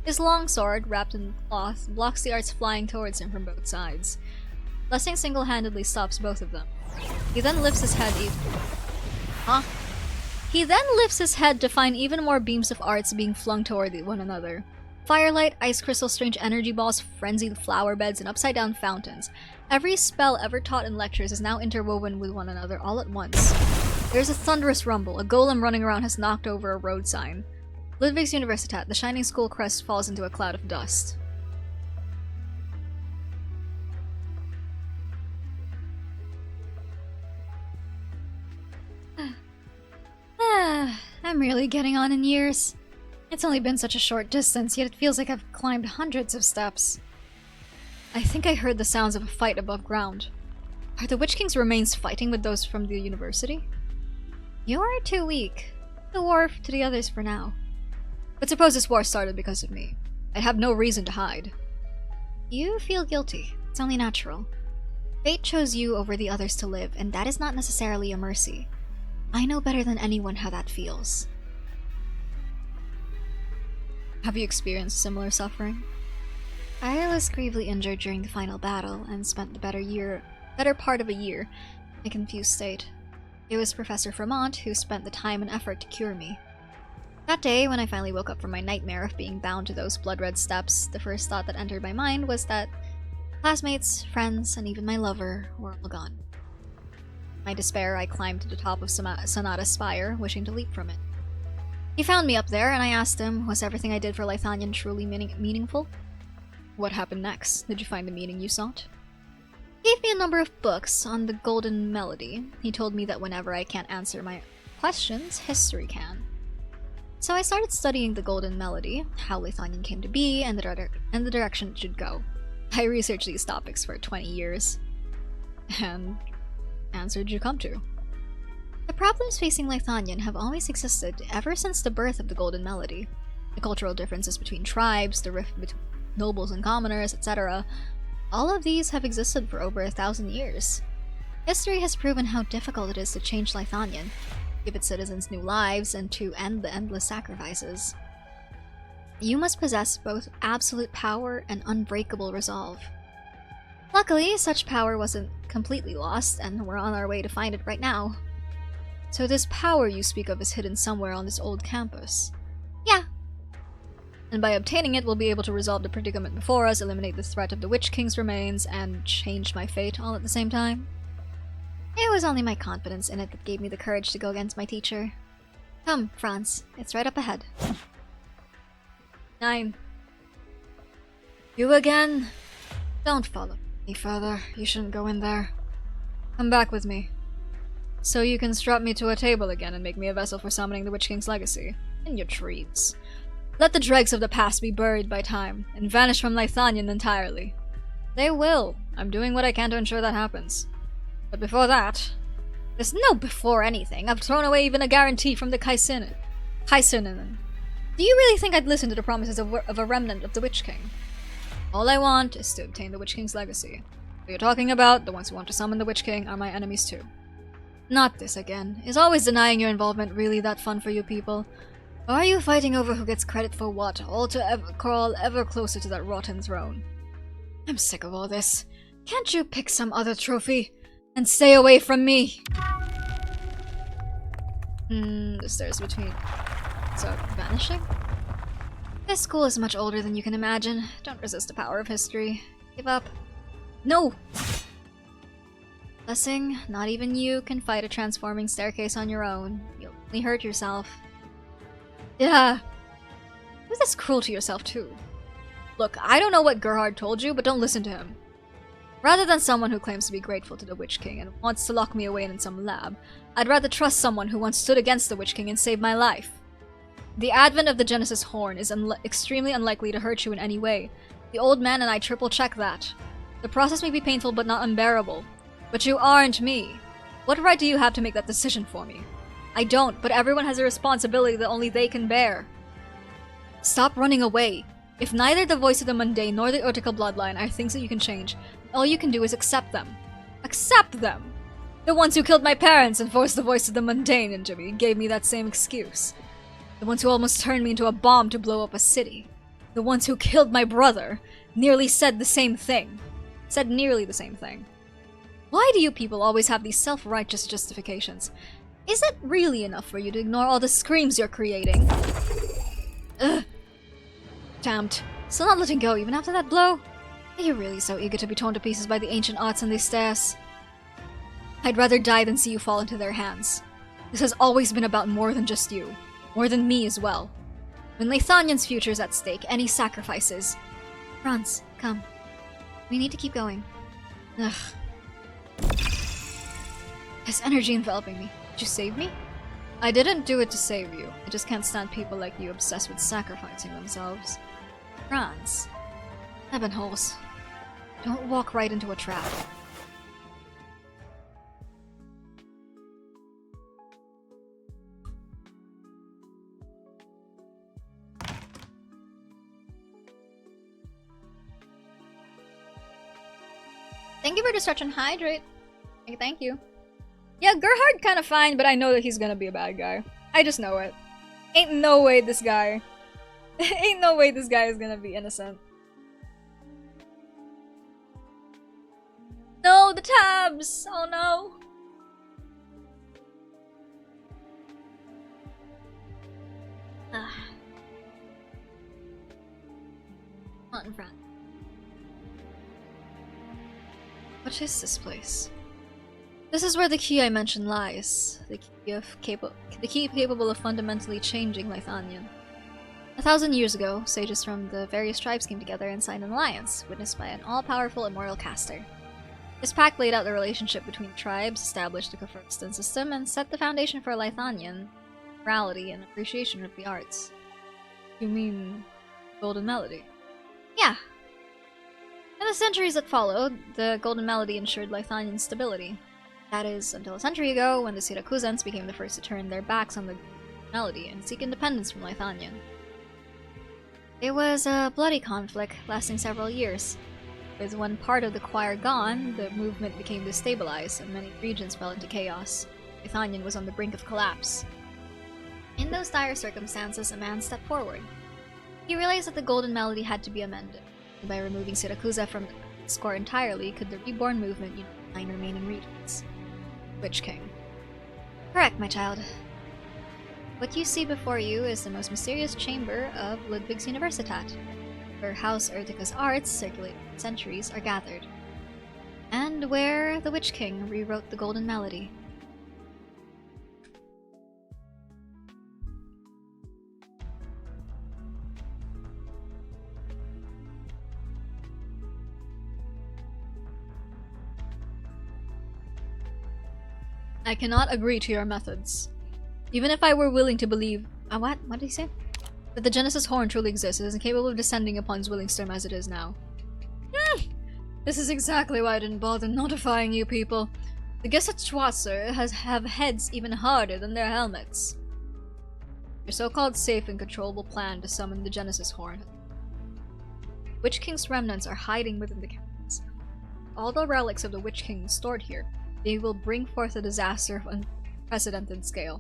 His long sword, wrapped in cloth, blocks the arts flying towards him from both sides. Blessing single-handedly stops both of them. He then lifts his head He then lifts his head to find even more beams of arts being flung toward one another. Firelight, ice crystals, strange energy balls, frenzied flower beds, and upside-down fountains. Every spell ever taught in lectures is now interwoven with one another all at once. There's a thunderous rumble. A golem running around has knocked over a road sign. Ludwig's Universitat, the shining school crest, falls into a cloud of dust. I'm really getting on in years. It's only been such a short distance, yet it feels like I've climbed hundreds of steps. I think I heard the sounds of a fight above ground. Are the Witch King's remains fighting with those from the university? You're too weak. The war to the others for now. But suppose this war started because of me. I'd have no reason to hide. You feel guilty. It's only natural. Fate chose you over the others to live, and that is not necessarily a mercy. I know better than anyone how that feels. Have you experienced similar suffering? I was gravely injured during the final battle and spent the better part of a year in a confused state. It was Professor Fremont who spent the time and effort to cure me. That day, when I finally woke up from my nightmare of being bound to those blood-red steps, the first thought that entered my mind was that classmates, friends, and even my lover were all gone. In my despair, I climbed to the top of Sonata's spire, wishing to leap from it. He found me up there, and I asked him, was everything I did for Lithanian truly meaningful? What happened next? Did you find the meaning you sought? He gave me a number of books on the Golden Melody. He told me that whenever I can't answer my questions, history can. So I started studying the Golden Melody, how Lithanian came to be, and the direction it should go. I researched these topics for 20 years. And answer did you come to? The problems facing Lithanian have always existed ever since the birth of the Golden Melody. The cultural differences between tribes, the rift between nobles and commoners, etc. All of these have existed for over 1,000 years. History has proven how difficult it is to change Lithanian, give its citizens new lives, and to end the endless sacrifices. You must possess both absolute power and unbreakable resolve. Luckily, such power wasn't completely lost, and we're on our way to find it right now. So this power you speak of is hidden somewhere on this old campus. Yeah. And by obtaining it, we'll be able to resolve the predicament before us, eliminate the threat of the Witch King's remains, and change my fate all at the same time. It was only my confidence in it that gave me the courage to go against my teacher. Come, Franz. It's right up ahead. 9. You again? Don't follow me further. You shouldn't go in there. Come back with me. So you can strap me to a table again and make me a vessel for summoning the Witch King's legacy. In your dreams. Let the dregs of the past be buried by time, and vanish from Lithanian entirely. They will. I'm doing what I can to ensure that happens. But before that, there's no before anything. I've thrown away even a guarantee from the Kaisinen. Do you really think I'd listen to the promises of a remnant of the Witch King? All I want is to obtain the Witch King's legacy. What you're talking about, the ones who want to summon the Witch King, are my enemies too. Not this again. Is always denying your involvement really that fun for you people? Or are you fighting over who gets credit for what, all to crawl ever closer to that rotten throne? I'm sick of all this. Can't you pick some other trophy? And stay away from me! The stairs between... So, vanishing? This school is much older than you can imagine. Don't resist the power of history. Give up. No! Blessing, not even you can fight a transforming staircase on your own. You'll only hurt yourself. Yeah. You're this cruel to yourself too. Look, I don't know what Gerhard told you, but don't listen to him. Rather than someone who claims to be grateful to the Witch King and wants to lock me away in some lab, I'd rather trust someone who once stood against the Witch King and saved my life. The advent of the Genesis Horn is extremely unlikely to hurt you in any way. The old man and I triple-check that. The process may be painful but not unbearable. But you aren't me. What right do you have to make that decision for me? I don't, but everyone has a responsibility that only they can bear. Stop running away. If neither the voice of the mundane nor the Urtical bloodline are things that you can change, all you can do is accept them. Accept them! The ones who killed my parents and forced the voice of the mundane into me gave me that same excuse. The ones who almost turned me into a bomb to blow up a city. The ones who killed my brother nearly said the same thing. Said nearly the same thing. Why do you people always have these self-righteous justifications? Is it really enough for you to ignore all the screams you're creating? Ugh. Damned. Still not letting go even after that blow? Are you really so eager to be torn to pieces by the ancient arts on these stairs? I'd rather die than see you fall into their hands. This has always been about more than just you. More than me as well. When Leithanian's future is at stake, any sacrifices... Franz, come. We need to keep going. Ugh. There's energy enveloping me. Did you save me? I didn't do it to save you. I just can't stand people like you obsessed with sacrificing themselves. Franz. Ebbenholz. Don't walk right into a trap. Thank you for the stretch and hydrate. Thank you. Yeah, Gerhard kinda fine, but I know that he's gonna be a bad guy. I just know it. Ain't no way this guy... Ain't no way this guy is gonna be innocent. No, the tabs! Oh no! Not in front. What is this place? This is where the key I mentioned lies. The key capable of fundamentally changing Leithanion. 1,000 years ago, sages from the various tribes came together and signed an alliance, witnessed by an all-powerful immortal caster. This pact laid out the relationship between tribes, established the Kaffirstan system, and set the foundation for Leithanion, morality, and appreciation of the arts. You mean Golden Melody? Yeah. In the centuries that followed, the Golden Melody ensured Leithanion's stability. That is, until a century ago, when the Syrakusans became the first to turn their backs on the Melody and seek independence from Leithanion. It was a bloody conflict, lasting several years. With one part of the choir gone, the movement became destabilized, and many regions fell into chaos. Leithanion was on the brink of collapse. In those dire circumstances, a man stepped forward. He realized that the Golden Melody had to be amended. By removing Syrakusa from the score entirely, could the reborn movement unite 9 remaining regions. Witch King. Correct, my child. What you see before you is the most mysterious chamber of Ludwig's Universitat, where House Erdika's arts, circulating for centuries, are gathered. And where the Witch King rewrote the Golden Melody. I cannot agree to your methods. Even if I were willing to believe... what? What did he say? That the Genesis Horn truly exists, it is incapable of descending upon Zwillingstürme as it is now. This is exactly why I didn't bother notifying you people. The Gesetzschwasser have heads even harder than their helmets. Your so-called safe and controllable plan to summon the Genesis Horn. Witch King's remnants are hiding within the caverns. All the relics of the Witch King stored here, they will bring forth a disaster of unprecedented scale.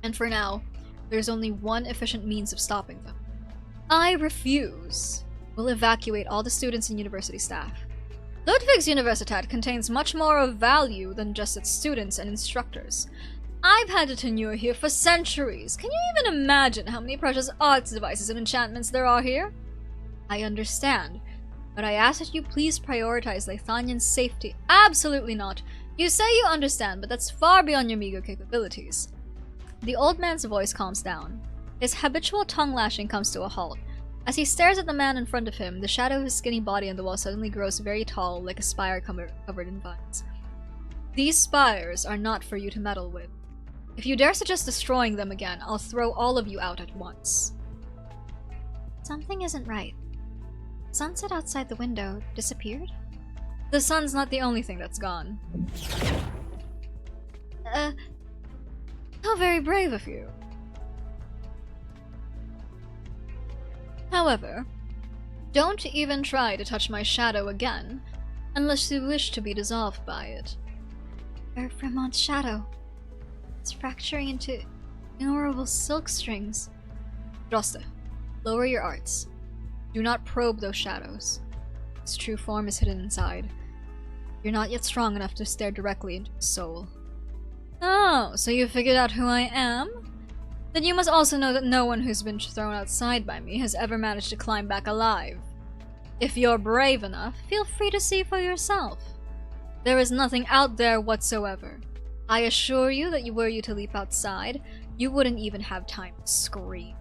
And for now, there's only one efficient means of stopping them. I refuse. We'll evacuate all the students and university staff. Ludwig's Universität contains much more of value than just its students and instructors. I've had a tenure here for centuries. Can you even imagine how many precious arts devices and enchantments there are here? I understand, but I ask that you please prioritize Lithanian's safety. Absolutely not. You say you understand, but that's far beyond your meager capabilities. The old man's voice calms down. His habitual tongue lashing comes to a halt. As he stares at the man in front of him, the shadow of his skinny body on the wall suddenly grows very tall, like a spire covered in vines. These spires are not for you to meddle with. If you dare suggest destroying them again, I'll throw all of you out at once. Something isn't right. The sunset outside the window disappeared? The sun's not the only thing that's gone. How very brave of you. However, don't even try to touch my shadow again, unless you wish to be dissolved by it. Vermont's shadow. It's fracturing into innumerable silk strings. Droste, lower your arts. Do not probe those shadows. Its true form is hidden inside. You're not yet strong enough to stare directly into his soul. Oh, so you figured out who I am? Then you must also know that no one who's been thrown outside by me has ever managed to climb back alive. If you're brave enough, feel free to see for yourself. There is nothing out there whatsoever. I assure you that were you to leap outside, you wouldn't even have time to scream.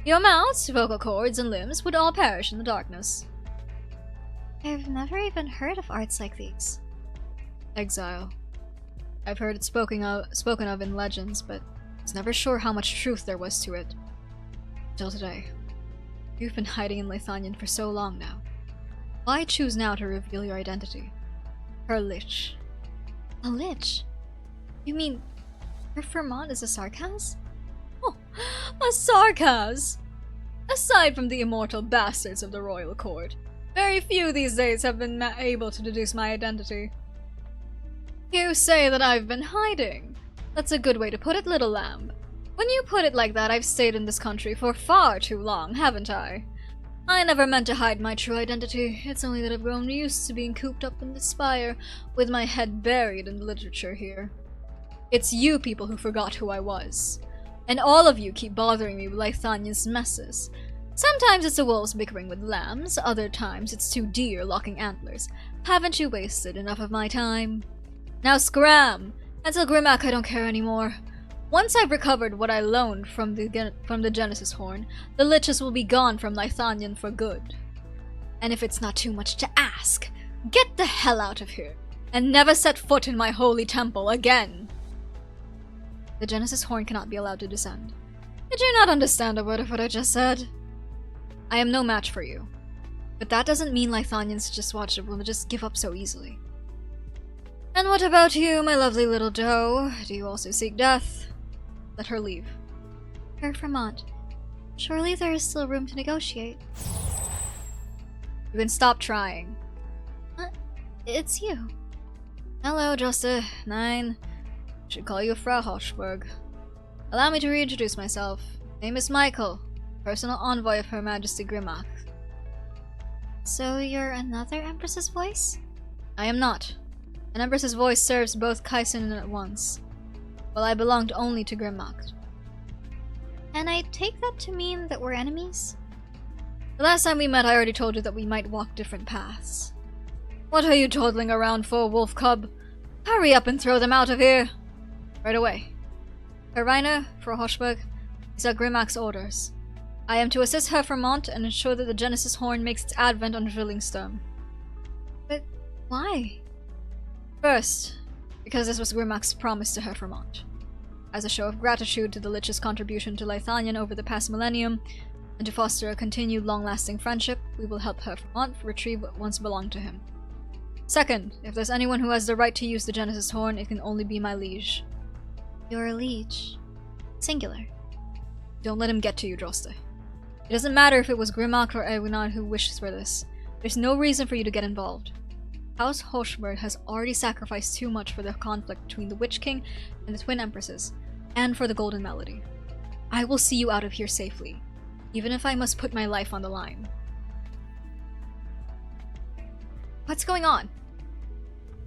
Your mouths, vocal cords, and limbs would all perish in the darkness. I've never even heard of arts like these. Exile. I've heard it spoken of in legends, but I was never sure how much truth there was to it. Till today. You've been hiding in Lithanian for so long now. Why choose now to reveal your identity? Her lich. A lich? You mean her Vermont is a Sarkaz? Oh, a Sarkaz! Aside from the immortal bastards of the royal court, very few these days have been able to deduce my identity. You say that I've been hiding. That's a good way to put it, little lamb. When you put it like that, I've stayed in this country for far too long, haven't I? I never meant to hide my true identity. It's only that I've grown used to being cooped up in the spire, with my head buried in the literature here. It's you people who forgot who I was. And all of you keep bothering me with Lithanian's messes. Sometimes it's the wolves bickering with lambs, other times it's two deer locking antlers. Haven't you wasted enough of my time? Now scram! Until Grimmack I don't care anymore. Once I've recovered what I loaned from the Genesis Horn, the liches will be gone from Lithanian for good. And if it's not too much to ask, get the hell out of here, and never set foot in my holy temple again! The Genesis Horn cannot be allowed to descend. Did you not understand a word of what I just said? I am no match for you. But that doesn't mean Lithanians will just give up so easily. And what about you, my lovely little doe? Do you also seek death? Let her leave. Her Vermont. Surely there is still room to negotiate. You can stop trying. It's you. Hello, Droste. 9. Should call you Frau Hochberg. Allow me to reintroduce myself. Name is Michael, personal envoy of Her Majesty Grimmack. So you're another Empress's voice? I am not. An Empress's voice serves both Kaisen at once, while I belonged only to Grimmack. And I take that to mean that we're enemies? The last time we met I already told you that we might walk different paths. What are you toddling around for, wolf cub? Hurry up and throw them out of here! Right away. Herr Reiner, Frau Hochberg, these are Grimmack's orders. I am to assist Herr Vermont and ensure that the Genesis Horn makes its advent on Zwillingstürme. But why? First, because this was Grimmack's promise to Herr Vermont. As a show of gratitude to the Lich's contribution to Lithanian over the past millennium, and to foster a continued long-lasting friendship, we will help Herr Vermont retrieve what once belonged to him. Second, if there's anyone who has the right to use the Genesis Horn, it can only be my liege. Your liege. Singular. Don't let him get to you, Droste. It doesn't matter if it was Grimlock or Ewinar who wishes for this. There's no reason for you to get involved. House Hoshbird has already sacrificed too much for the conflict between the Witch King and the Twin Empresses, and for the Golden Melody. I will see you out of here safely, even if I must put my life on the line. What's going on?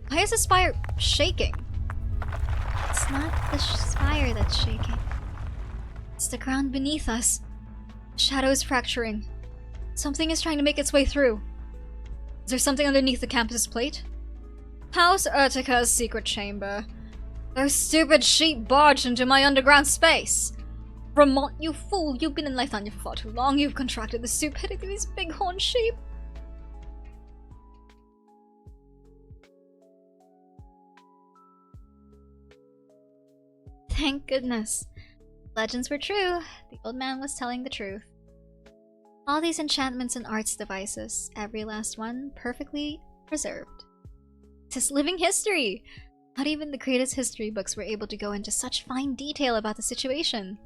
Why is the spire shaking? It's not the spire that's shaking. It's the ground beneath us. The shadow is fracturing. Something is trying to make its way through. Is there something underneath the campus's plate? House Urtica's secret chamber. Those stupid sheep barged into my underground space. Vermont, you fool! You've been in Lythania for far too long. You've contracted the stupidity of these bighorn sheep. Thank goodness. Legends were true. The old man was telling the truth. All these enchantments and arts devices, every last one perfectly preserved. It's living history! Not even the greatest history books were able to go into such fine detail about the situation.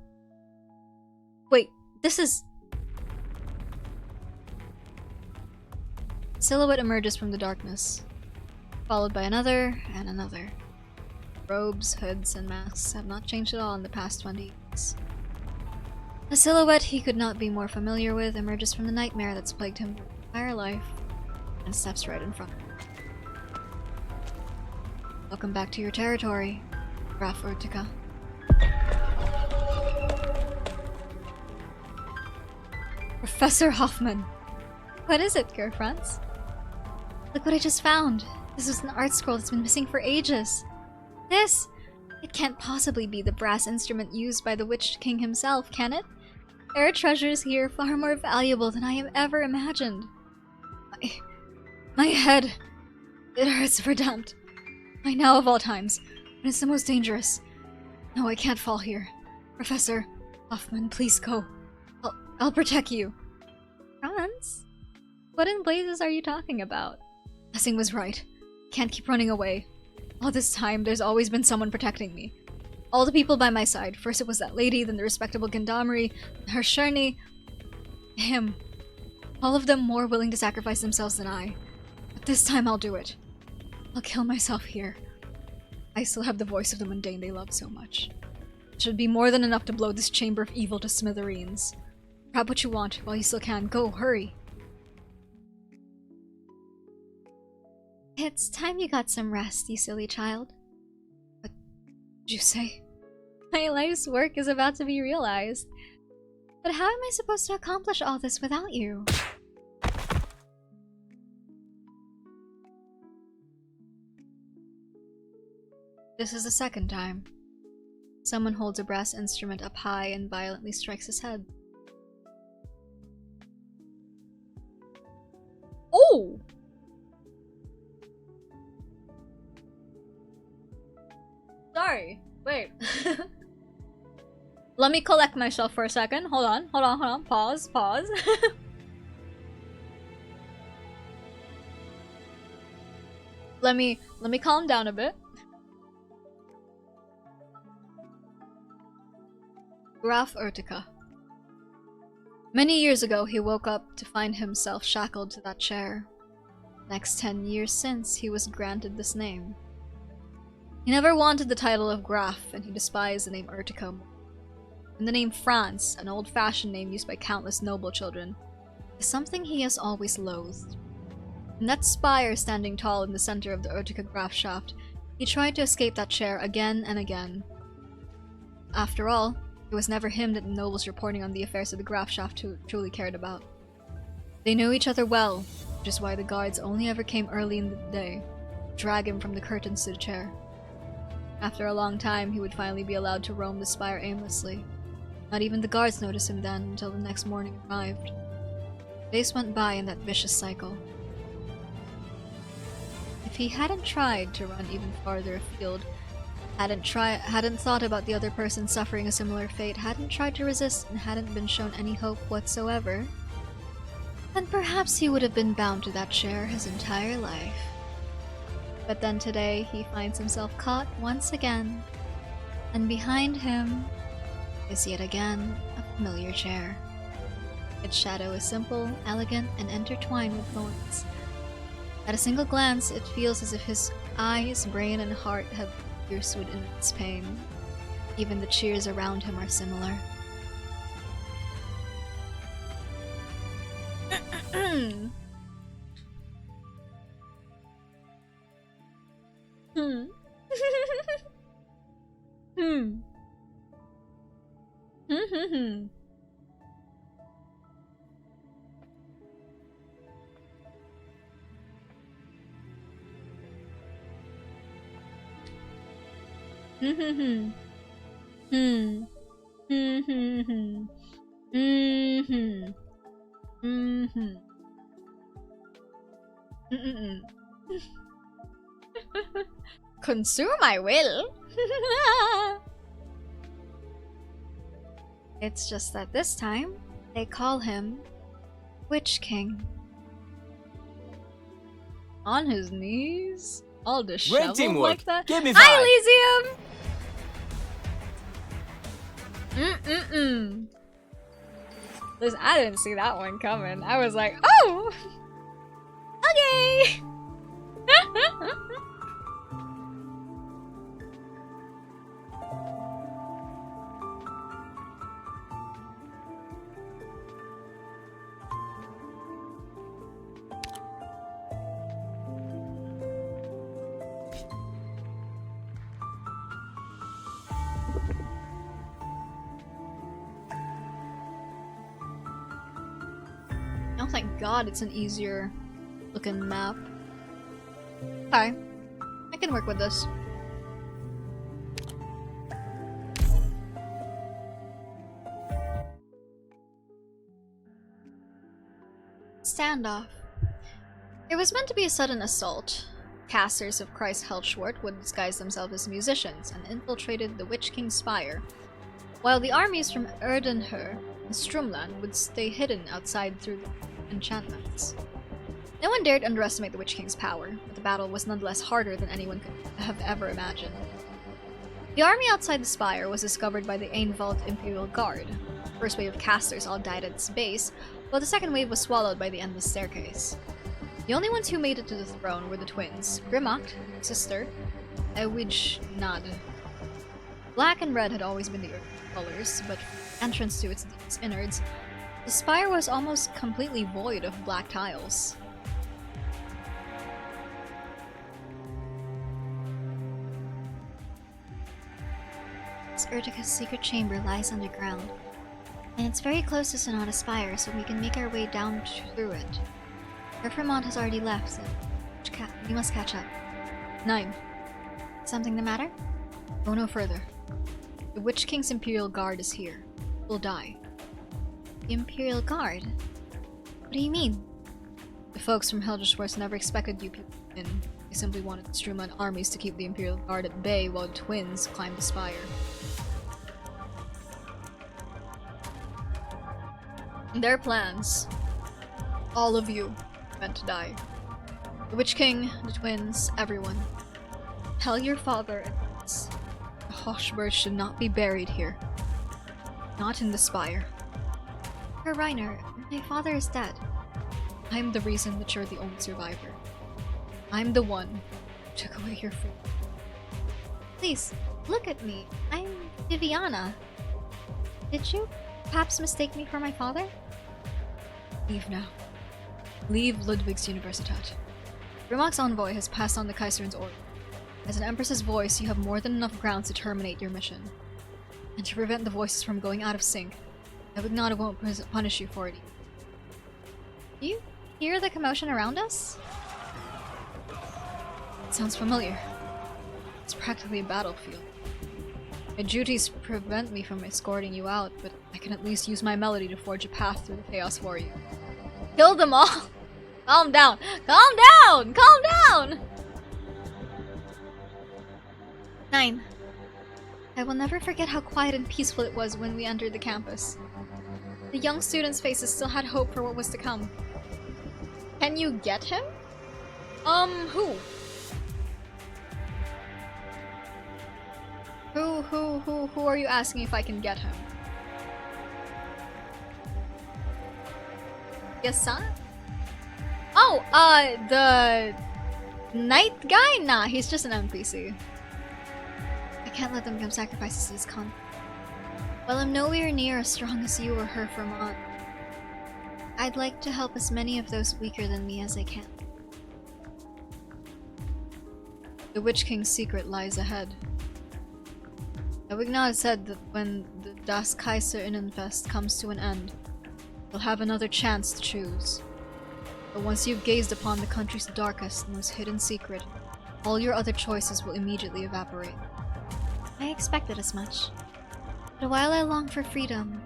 Wait, this is... Silhouette emerges from the darkness, followed by another and another. Robes, hoods, and masks have not changed at all in the past 20 years. A silhouette he could not be more familiar with emerges from the nightmare that's plagued him his entire life and steps right in front of him. Welcome back to your territory, Graf Urtica. Professor Hoffman! What is it, Gerfranz? Look what I just found. This is an art scroll that's been missing for ages. This? It can't possibly be the brass instrument used by the Witch King himself, can it? There are treasures here far more valuable than I have ever imagined. My head. It hurts for damned. I now of all times, when it's the most dangerous. No, I can't fall here. Professor Hoffman, please go. I'll protect you. Franz? What in blazes are you talking about? Blessing was right. Can't keep running away. All this time, there's always been someone protecting me. All the people by my side. First it was that lady, then the respectable Gendarmerie, her Sherney, him. All of them more willing to sacrifice themselves than I. But this time I'll do it. I'll kill myself here. I still have the voice of the mundane they love so much. It should be more than enough to blow this chamber of evil to smithereens. Grab what you want while you still can. Go, hurry. It's time you got some rest, you silly child. What did you say? My life's work is about to be realized. But how am I supposed to accomplish all this without you? This is the second time. Someone holds a brass instrument up high and violently strikes his head. Oh! Sorry, wait. Let me collect myself for a second. Hold on. Pause. Let me calm down a bit. Graf Urtica. Many years ago, he woke up to find himself shackled to that chair. Next 10 years since, he was granted this name. He never wanted the title of Graf, and he despised the name Urtica more. And the name Franz, an old-fashioned name used by countless noble children, is something he has always loathed. In that spire standing tall in the center of the Urtica Graf shaft, he tried to escape that chair again and again. After all, it was never him that the nobles reporting on the affairs of the Graf shaft truly cared about. They knew each other well, which is why the guards only ever came early in the day, to drag him from the curtains to the chair. After a long time, he would finally be allowed to roam the spire aimlessly. Not even the guards noticed him then until the next morning arrived. Days went by in that vicious cycle. If he hadn't tried to run even farther afield, hadn't thought about the other person suffering a similar fate, hadn't tried to resist, and hadn't been shown any hope whatsoever, then perhaps he would have been bound to that chair his entire life. But then today, he finds himself caught once again. And behind him is yet again a familiar chair. Its shadow is simple, elegant, and intertwined with thorns. At a single glance, it feels as if his eyes, brain, and heart have pierced with immense pain. Even the cheers around him are similar. Consume I will. It's just that this time, they call him Witch King. On his knees? All disheveled like that? Give me Hi, Elysium! Listen, I didn't see that one coming. I was like, oh! Okay! Oh, thank God it's an easier looking map. Okay, I can work with this. Standoff. It was meant to be a sudden assault. Casters of Christ Helschwart would disguise themselves as musicians and infiltrated the Witch King's spire, while the armies from Erdenher and Strumland would stay hidden outside through the enchantments. No one dared underestimate the Witch King's power, but the battle was nonetheless harder than anyone could have ever imagined. The army outside the spire was discovered by the Ainvald Imperial Guard. The first wave of casters all died at its base, while the second wave was swallowed by the Endless Staircase. The only ones who made it to the throne were the twins, Grimmacht, sister, Ewijnad. Black and red had always been the colors, but entrance to its innards, the spire was almost completely void of black tiles. Urtica's secret chamber lies underground, and it's very close to Sonata Spire, so we can make our way down through it. Vermont has already left, so we must catch up. 9. Something the matter? Go no further. The Witch King's Imperial Guard is here. We'll die. The Imperial Guard? What do you mean? The folks from Helgersworth never expected you people in. They simply wanted to streamline armies to keep the Imperial Guard at bay while the twins climbed the spire. Their plans. All of you meant to die. The Witch King, the twins, everyone. Tell your father advance. The Hochberg should not be buried here. Not in the spire. Herr Reiner, my father is dead. I'm the reason that you're the only survivor. I'm the one who took away your freedom. Please, look at me. I'm Viviana. Did you perhaps mistake me for my father? Leave now. Leave Ludwig's Universitat. Grimmacht's envoy has passed on the Kaiser's order. As an Empress's voice, you have more than enough grounds to terminate your mission. And to prevent the voices from going out of sync, Ewijnad won't punish you for it. Do you hear the commotion around us? It sounds familiar. It's practically a battlefield. My duties prevent me from escorting you out, but I can at least use my melody to forge a path through the chaos for you. Kill them all! Calm down! Calm down! Calm down! 9. I will never forget how quiet and peaceful it was when we entered the campus. The young students' faces still had hope for what was to come. Can you get him? Who? Who are you asking if I can get him? Yes, son? Oh, the knight guy? Nah, he's just an NPC. I can't let them become sacrifices to this con. While I'm nowhere near as strong as you or her for Mon, I'd like to help as many of those weaker than me as I can. The Witch King's secret lies ahead. Awigna said that when the Das Kaiser Innenfest comes to an end, you'll have another chance to choose. But once you've gazed upon the country's darkest, most hidden secret, all your other choices will immediately evaporate. I expected as much. But while I long for freedom,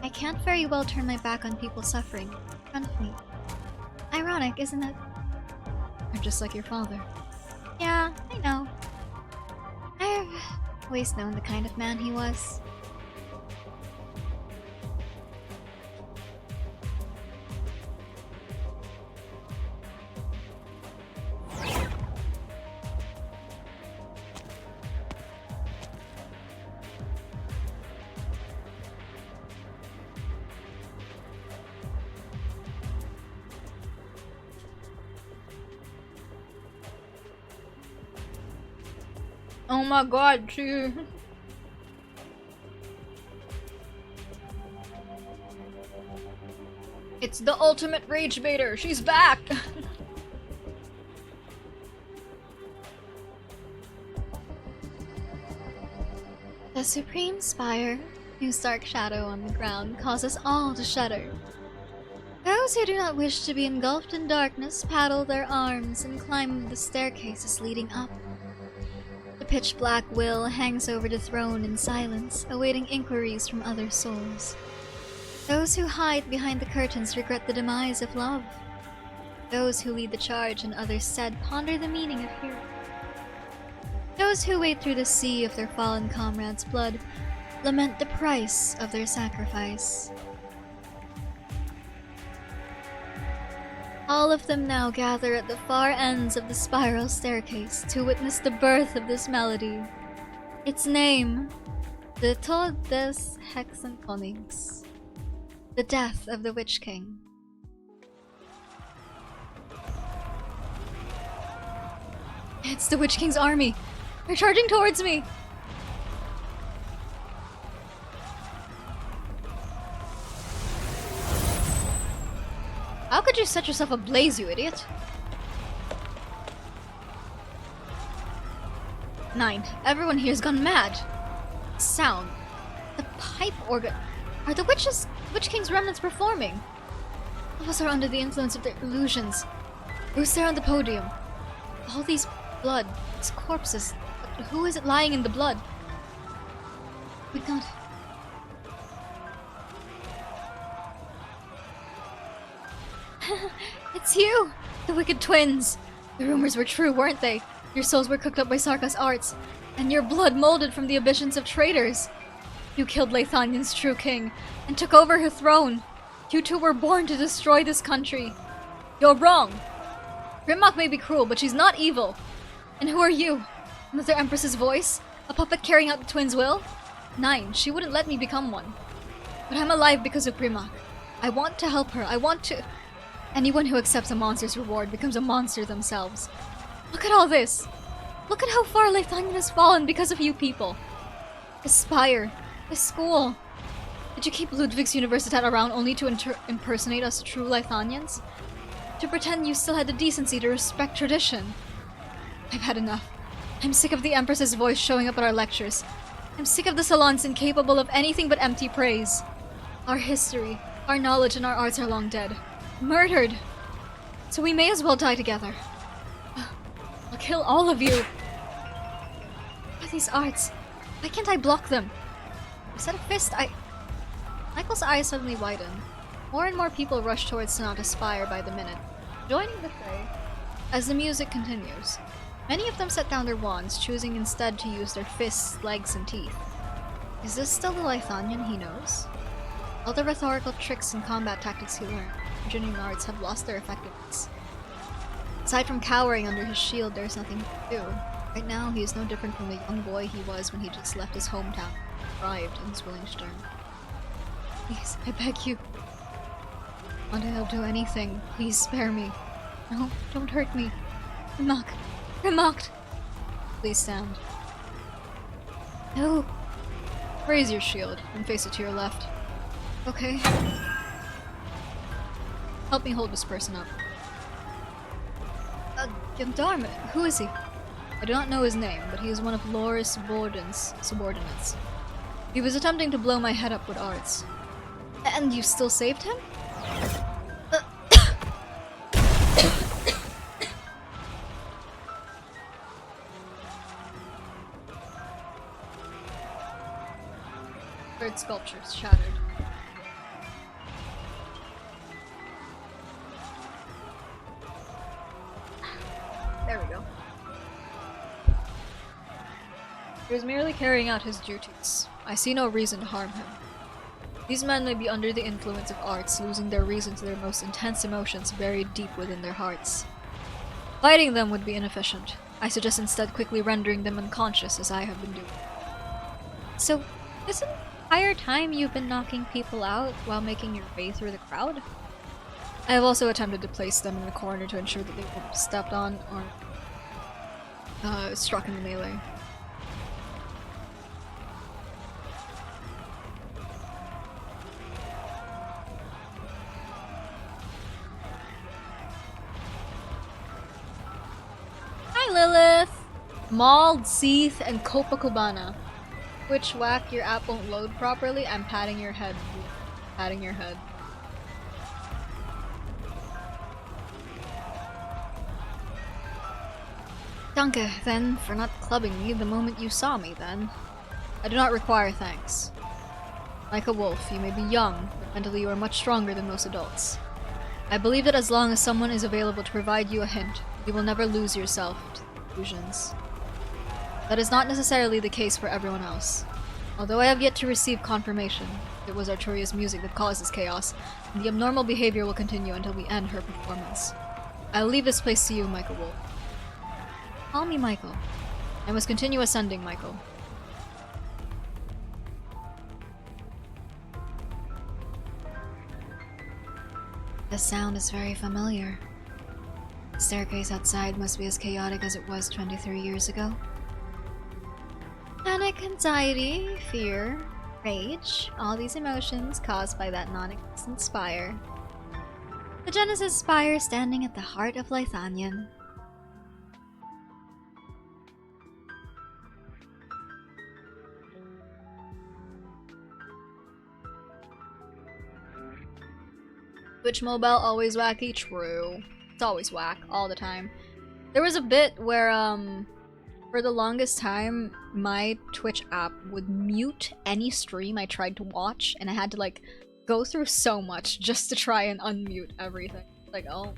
I can't very well turn my back on people suffering in front of me. Ironic, isn't it? You're just like your father. Yeah, I know. I've always known the kind of man he was. Oh my god, too. It's the ultimate rage baiter. She's back. The supreme spire, whose dark shadow on the ground causes all to shudder. Those who do not wish to be engulfed in darkness paddle their arms and climb the staircases leading up. The pitch-black will hangs over the throne in silence, awaiting inquiries from other souls. Those who hide behind the curtains regret the demise of love. Those who lead the charge in others' stead ponder the meaning of hero. Those who wade through the sea of their fallen comrades' blood lament the price of their sacrifice. All of them now gather at the far ends of the spiral staircase to witness the birth of this melody. Its name, the Tod des Hexenkonings, the death of the Witch King. It's the Witch King's army. They're charging towards me. How could you set yourself ablaze, you idiot? 9. Everyone here's gone mad. Sound. The pipe organ. Are the Witch King's remnants performing? All of us are under the influence of their illusions. Who's there on the podium? All these blood, these corpses. But who is it lying in the blood? We can't. It's you! The wicked twins! The rumors were true, weren't they? Your souls were cooked up by Sarka's arts, and your blood molded from the ambitions of traitors. You killed Leithanian's true king, and took over her throne. You two were born to destroy this country. You're wrong! Grimlock may be cruel, but she's not evil. And who are you? Another Empress's voice? A puppet carrying out the twins' will? 9, she wouldn't let me become one. But I'm alive because of Grimlock. I want to help her, I want to... Anyone who accepts a monster's reward becomes a monster themselves. Look at all this! Look at how far Leithanian has fallen because of you people. The spire, the school. Did you keep Ludwig's Universitat around only to impersonate us true Leithanians? To pretend you still had the decency to respect tradition? I've had enough. I'm sick of the Empress's voice showing up at our lectures. I'm sick of the salons incapable of anything but empty praise. Our history, our knowledge, and our arts are long dead. Murdered! So we may as well die together. I'll kill all of you! What are these arts? Why can't I block them? You said a fist, Michael's eyes suddenly widen. More and more people rush towards Sonata's spire by the minute, joining the fray as the music continues. Many of them set down their wands, choosing instead to use their fists, legs, and teeth. Is this still the Leithanian he knows? All the rhetorical tricks and combat tactics he learned, engineering arts have lost their effectiveness. Aside from cowering under his shield, there's nothing to do. Right now, he is no different from the young boy he was when he just left his hometown, arrived in Zwillingstürme. Please, I beg you. I'll do anything. Please spare me. No, don't hurt me. You're mocked. Please stand. No. Raise your shield and face it to your left. Okay. Help me hold this person up. Darn it. Who is he? I do not know his name, but he is one of Laura's subordinates. He was attempting to blow my head up with arts. And you still saved him? Third sculptures shattered. There we go. He was merely carrying out his duties. I see no reason to harm him. These men may be under the influence of arts, losing their reason to their most intense emotions buried deep within their hearts. Fighting them would be inefficient. I suggest instead quickly rendering them unconscious, as I have been doing. So, is it entire time you've been knocking people out while making your way through the crowd? I have also attempted to place them in the corner to ensure that they won't be stepped on or struck in the melee. Hi Lilith! Mauled, Seath, and Copacabana. Which whack your app won't load properly? I'm patting your head. Patting your head. Danke, then, for not clubbing me the moment you saw me, then. I do not require thanks. Like a wolf, you may be young, but mentally you are much stronger than most adults. I believe that as long as someone is available to provide you a hint, you will never lose yourself to illusions. That is not necessarily the case for everyone else. Although I have yet to receive confirmation, it was Arturia's music that caused this chaos, and the abnormal behavior will continue until we end her performance. I will leave this place to you, Michael Wolf. Call me Michael. I must continue ascending, Michael. The sound is very familiar. The staircase outside must be as chaotic as it was 23 years ago. Panic, anxiety, fear, rage, all these emotions caused by that non-existent spire. The Genesis spire standing at the heart of Lithanian. Twitch mobile always wacky? True. It's always whack, all the time. There was a bit where, for the longest time, my Twitch app would mute any stream I tried to watch, and I had to, like, go through so much just to try and unmute everything. Like, oh,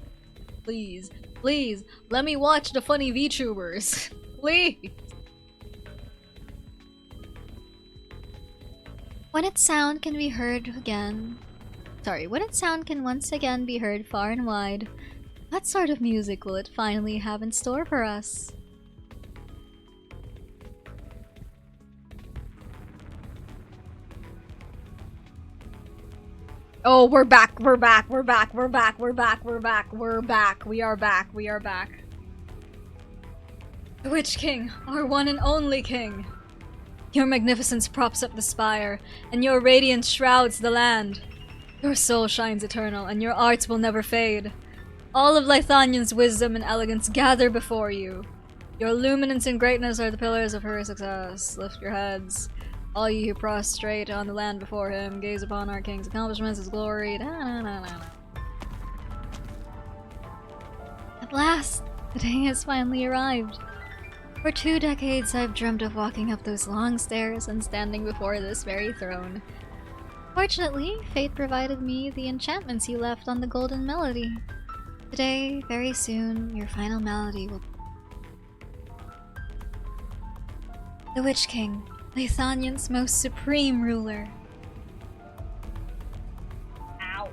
please, please, let me watch the funny VTubers. Please! When its sound can be heard again... Sorry, when its sound can once again be heard far and wide, what sort of music will it finally have in store for us? Oh, we're back, we're back, we're back, we're back, we're back, we're back, we're back, we are back, we are back. The Witch King, our one and only king. Your magnificence props up the spire, and your radiance shrouds the land. Your soul shines eternal, and your arts will never fade. All of Lithanian's wisdom and elegance gather before you. Your luminance and greatness are the pillars of her success. Lift your heads. All ye who prostrate on the land before him, gaze upon our king's accomplishments, his glory. At last, the day has finally arrived. For 2 decades I've dreamt of walking up those long stairs and standing before this very throne. Fortunately, fate provided me the enchantments you left on the Golden Melody. Today, very soon, your final melody will... The Witch King, Lithanian's most supreme ruler. Ow.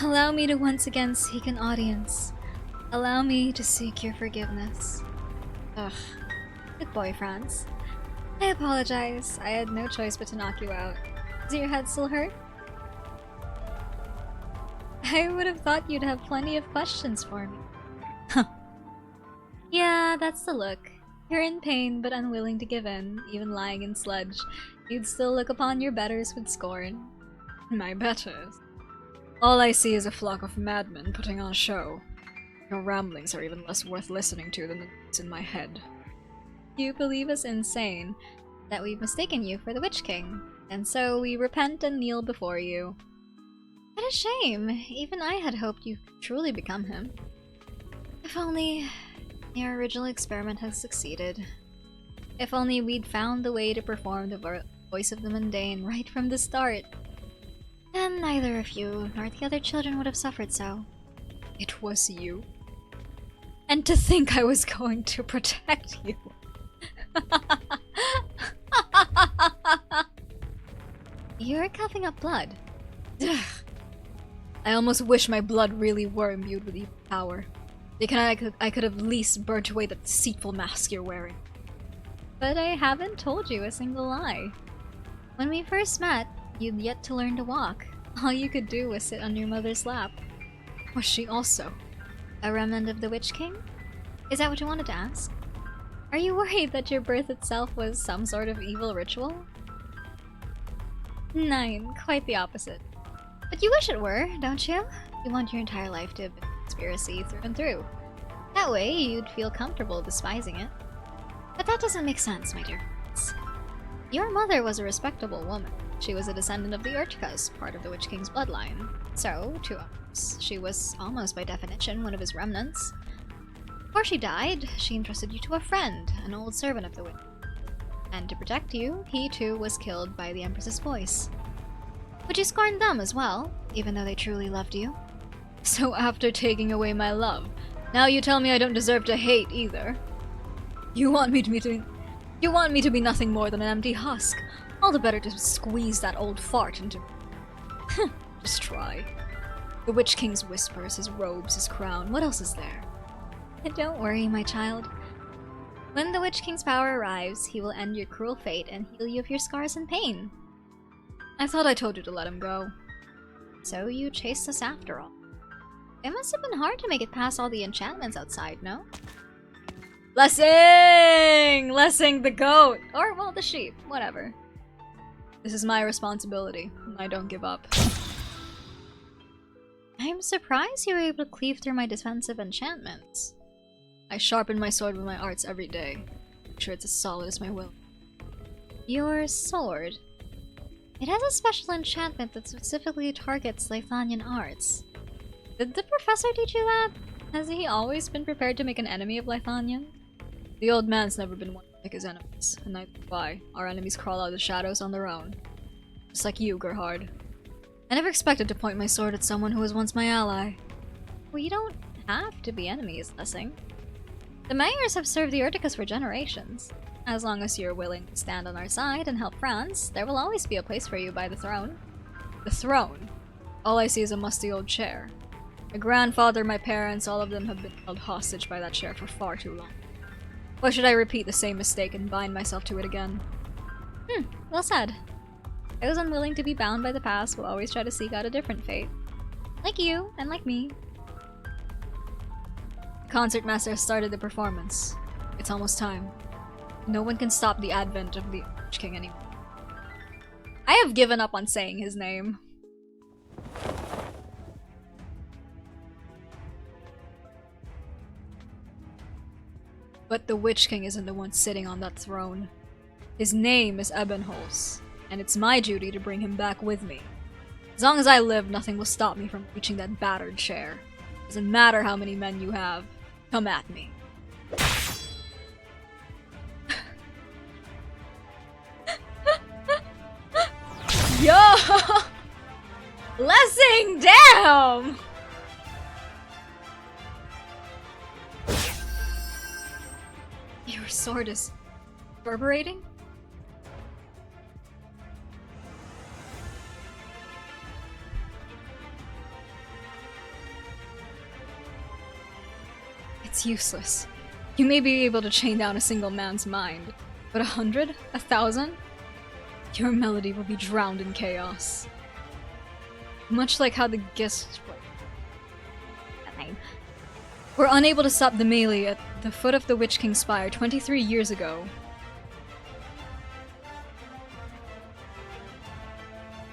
Allow me to once again seek an audience. Allow me to seek your forgiveness. Ugh. Good boy, Franz. I apologize. I had no choice but to knock you out. Does your head still hurt? I would have thought you'd have plenty of questions for me. Huh. Yeah, that's the look. You're in pain but unwilling to give in, even lying in sludge. You'd still look upon your betters with scorn. My betters? All I see is a flock of madmen putting on a show. Your ramblings are even less worth listening to than the notes in my head. You believe us insane, that we've mistaken you for the Witch King, and so we repent and kneel before you. What a shame! Even I had hoped you could truly become him. If only your original experiment had succeeded. If only we'd found the way to perform the voice of the mundane right from the start. Then neither of you nor the other children would have suffered so. It was you. And to think I was going to protect you. You're coughing up blood. Ugh. I almost wish my blood really were imbued with evil power. I could have at least burnt away the deceitful mask you're wearing. But I haven't told you a single lie. When we first met, you'd yet to learn to walk. All you could do was sit on your mother's lap. Was she also a remnant of the Witch King? Is that what you wanted to ask? Are you worried that your birth itself was some sort of evil ritual? 9, quite the opposite. But you wish it were, don't you? You want your entire life to have been a conspiracy through and through. That way, you'd feel comfortable despising it. But that doesn't make sense, my dear friends. Your mother was a respectable woman. She was a descendant of the Urchkas, part of the Witch King's bloodline. So, to us, she was almost by definition one of his remnants. Before she died, she entrusted you to a friend, an old servant of the Witch. And to protect you, he too was killed by the Empress's voice. But you scorned them as well, even though they truly loved you. So after taking away my love, now you tell me I don't deserve to hate either. You want me to be nothing more than an empty husk. All the better to squeeze that old fart into me. Just try. The Witch King's whispers, his robes, his crown, what else is there? And don't worry, my child. When the Witch King's power arrives, he will end your cruel fate and heal you of your scars and pain. I thought I told you to let him go. So you chased us after all. It must have been hard to make it past all the enchantments outside, no? Lessing! Lessing the goat! Or, well, the sheep. Whatever. This is my responsibility, and I don't give up. I'm surprised you were able to cleave through my defensive enchantments. I sharpen my sword with my arts every day. Make sure it's as solid as my will. Your sword? It has a special enchantment that specifically targets Lithanian arts. Did the professor teach you that? Has he always been prepared to make an enemy of Lithanian? The old man's never been one to pick his enemies, and neither do I. Our enemies crawl out of the shadows on their own. Just like you, Gerhard. I never expected to point my sword at someone who was once my ally. Well, you don't have to be enemies, Lessing. The Mayors have served the Urticus for generations. As long as you're willing to stand on our side and help France, there will always be a place for you by the throne. The throne? All I see is a musty old chair. My grandfather, my parents, all of them have been held hostage by that chair for far too long. Why should I repeat the same mistake and bind myself to it again? Well said. Those unwilling to be bound by the past will always try to seek out a different fate. Like you, and like me. The concertmaster has started the performance. It's almost time. No one can stop the advent of the Witch King anymore. I have given up on saying his name. But the Witch King isn't the one sitting on that throne. His name is Ebenholz, and it's my duty to bring him back with me. As long as I live, nothing will stop me from reaching that battered chair. Doesn't matter how many men you have. Come at me. Yo! Lessing, damn! Your sword is reverberating? It's useless. You may be able to chain down a single man's mind, but 100? 1,000? Your melody will be drowned in chaos. Much like how the Gist were unable to stop the melee at the foot of the Witch King's Spire 23 years ago.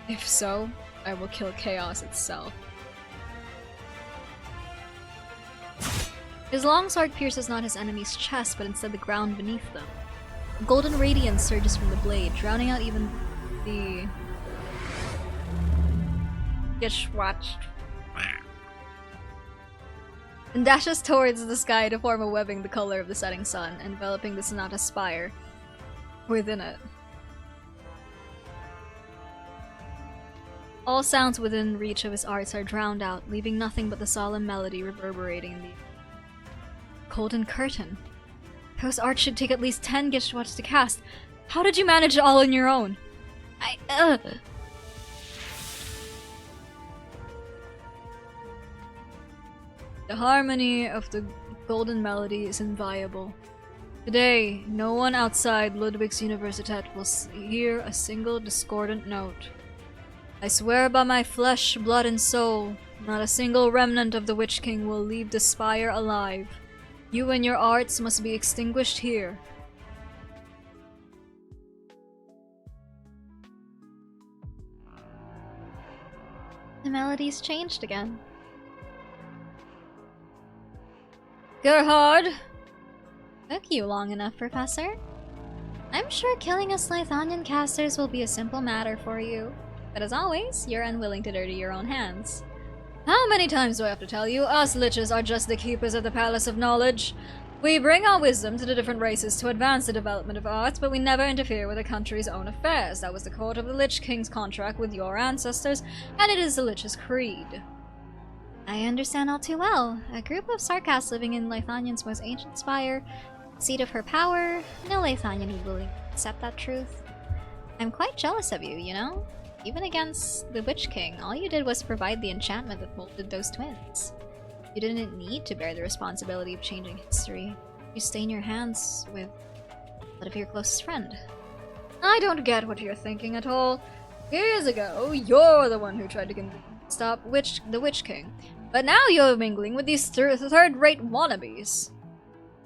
If so, I will kill chaos itself. His long sword pierces not his enemy's chest, but instead the ground beneath them. A golden radiance surges from the blade, drowning out even the Gishwatch, and dashes towards the sky to form a webbing the color of the setting sun, enveloping the Sonata Spire within it. All sounds within reach of his arts are drowned out, leaving nothing but the solemn melody reverberating in the golden curtain. Those arts should take at least 10 Gishwatch to cast. How did you manage it all on your own? The harmony of the golden melody is inviolable. Today, no one outside Ludwig's Universität will hear a single discordant note. I swear by my flesh, blood, and soul, not a single remnant of the Witch King will leave the spire alive. You and your arts must be extinguished here. The melody's changed again. Gerhard! Took you long enough, Professor. I'm sure killing us Lythonian casters will be a simple matter for you. But as always, you're unwilling to dirty your own hands. How many times do I have to tell you? Us liches are just the keepers of the Palace of Knowledge. We bring our wisdom to the different races to advance the development of arts, but we never interfere with a country's own affairs. That was the court of the Lich King's contract with your ancestors, and it is the Lich's creed. I understand all too well. A group of Sarkas living in Lythonian's most ancient spire, seat of her power. No Lythonian would willing to accept that truth. I'm quite jealous of you, you know? Even against the Witch King, all you did was provide the enchantment that molded those twins. You didn't need to bear the responsibility of changing history. You stain your hands with blood of your closest friend. I don't get what you're thinking at all. Years ago, you're the one who tried to stop the Witch King. But now you're mingling with these third-rate wannabes.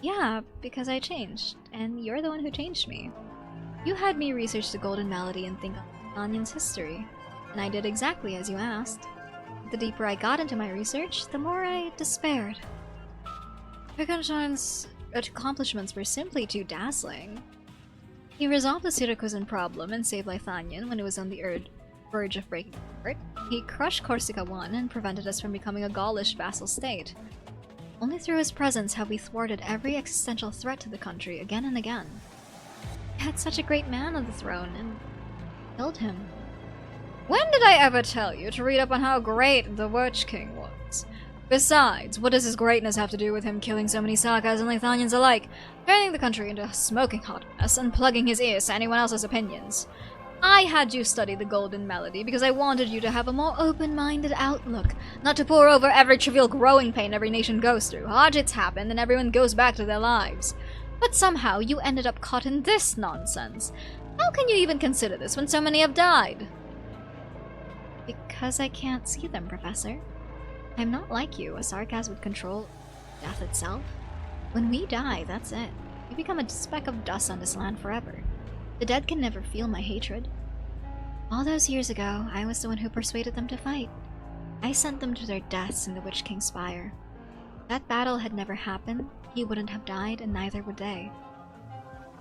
Yeah, because I changed, and you're the one who changed me. You had me research the Golden Melody and think of Anyan's history, and I did exactly as you asked. The deeper I got into my research, the more I despaired. Wittgenstein's accomplishments were simply too dazzling. He resolved the Syracusan problem and saved Lythanian when it was on the verge of breaking apart. He crushed Corsica I and prevented us from becoming a Gaulish vassal state. Only through his presence have we thwarted every existential threat to the country again and again. We had such a great man on the throne, and killed him. When did I ever tell you to read up on how great the Witch King was? Besides, what does his greatness have to do with him killing so many Sarkas and Lythanians alike, turning the country into a smoking hot mess, and plugging his ears to anyone else's opinions? I had you study the Golden Melody because I wanted you to have a more open-minded outlook, not to pour over every trivial growing pain every nation goes through. Hardships happen and everyone goes back to their lives. But somehow you ended up caught in this nonsense. How can you even consider this when so many have died? Because I can't see them, Professor. I'm not like you, a Sarkas would control death itself. When we die, that's it. We become a speck of dust on this land forever. The dead can never feel my hatred. All those years ago, I was the one who persuaded them to fight. I sent them to their deaths in the Witch King's Spire. If that battle had never happened, he wouldn't have died, and neither would they.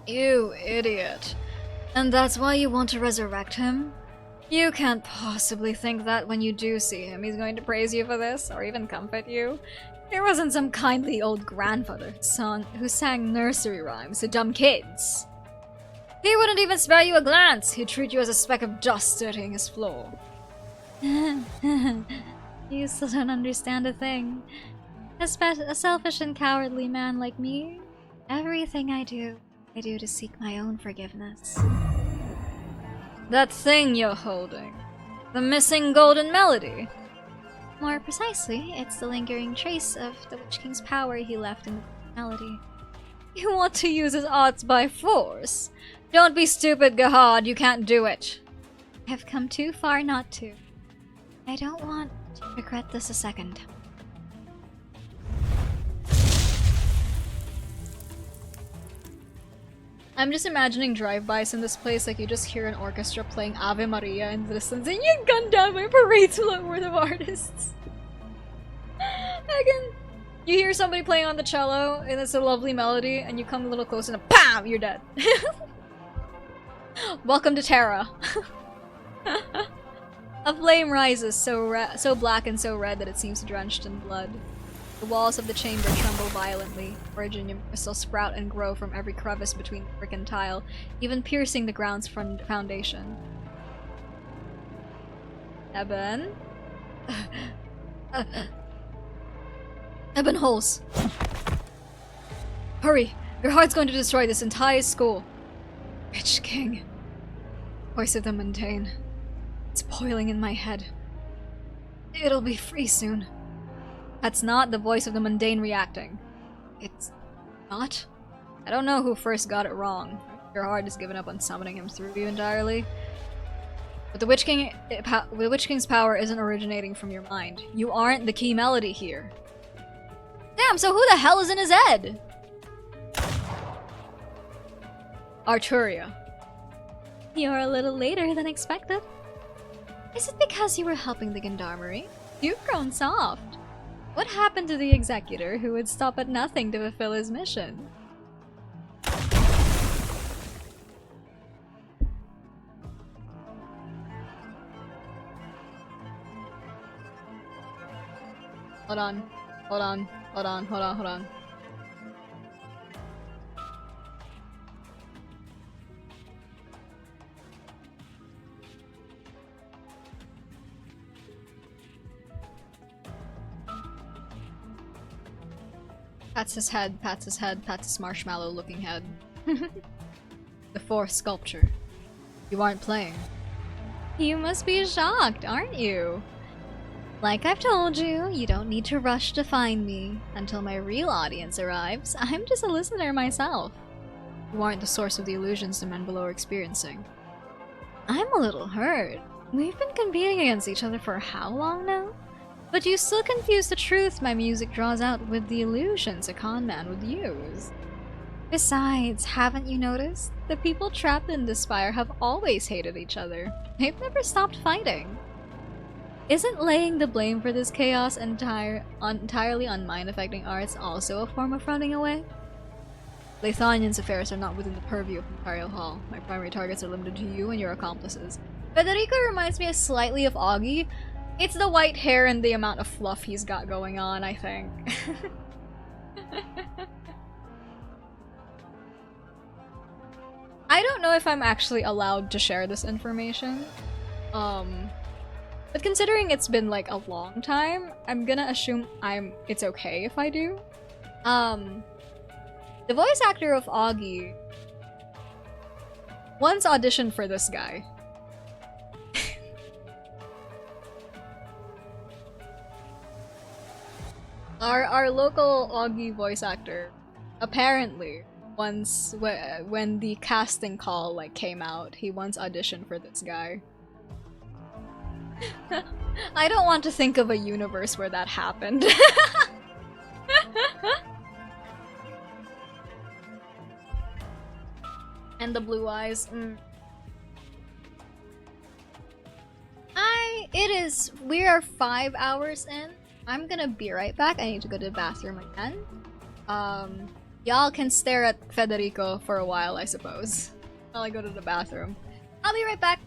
You idiot. And that's why you want to resurrect him? You can't possibly think that when you do see him, he's going to praise you for this, or even comfort you. He wasn't some kindly old grandfather who sang nursery rhymes to dumb kids. He wouldn't even spare you a glance. He'd treat you as a speck of dust dirtying his floor. You still don't understand a thing. A selfish and cowardly man like me, everything I do to seek my own forgiveness. That thing you're holding. The missing Golden Melody. More precisely, it's the lingering trace of the Witch King's power he left in the melody. You want to use his arts by force? Don't be stupid, Gahad, you can't do it. I've come too far not to. I don't want to regret this a second. I'm just imagining drive-bys in this place, like you just hear an orchestra playing Ave Maria in the distance and you gun down my parade's worth of artists. You hear somebody playing on the cello and it's a lovely melody and you come a little closer and PAM! You're dead. Welcome to Terra. A flame rises so black and so red that it seems drenched in blood. The walls of the chamber tremble violently. Originium crystals sprout and grow from every crevice between brick and tile, even piercing the ground's foundation. Eben? Eben holes! Hurry! Your heart's going to destroy this entire school! Witch King. Voice of the mundane. It's boiling in my head. It'll be free soon. That's not the voice of the mundane reacting. It's not? I don't know who first got it wrong. Your heart has given up on summoning him through you entirely. But the Witch King's power isn't originating from your mind. You aren't the key melody here. Damn, so who the hell is in his head? Arturia. You're a little later than expected. Is it because you were helping the gendarmerie? You've grown soft. What happened to the executor who would stop at nothing to fulfill his mission? Hold on. Pats his head, pats his marshmallow-looking head. The fourth sculpture. You aren't playing. You must be shocked, aren't you? Like I've told you, you don't need to rush to find me. Until my real audience arrives, I'm just a listener myself. You aren't the source of the illusions the men below are experiencing. I'm a little hurt. We've been competing against each other for how long now? But you still confuse the truth my music draws out with the illusions a con man would use. Besides, haven't you noticed? The people trapped in this spire have always hated each other. They've never stopped fighting. Isn't laying the blame for this chaos entirely on mind-affecting arts also a form of running away? Leithanian's affairs are not within the purview of Imperial Hall. My primary targets are limited to you and your accomplices. Federico reminds me slightly of Augie. It's the white hair and the amount of fluff he's got going on, I think. I don't know if I'm actually allowed to share this information. But considering it's been like a long time, I'm gonna assume it's okay if I do. The voice actor of Augie once auditioned for this guy. Our local Augie voice actor, apparently, once when the casting call like came out, he once auditioned for this guy. I don't want to think of a universe where that happened. And the blue eyes. We are 5 hours in. I'm gonna be right back. I need to go to the bathroom again. Y'all can stare at Federico for a while, I suppose. While I go to the bathroom. I'll be right back.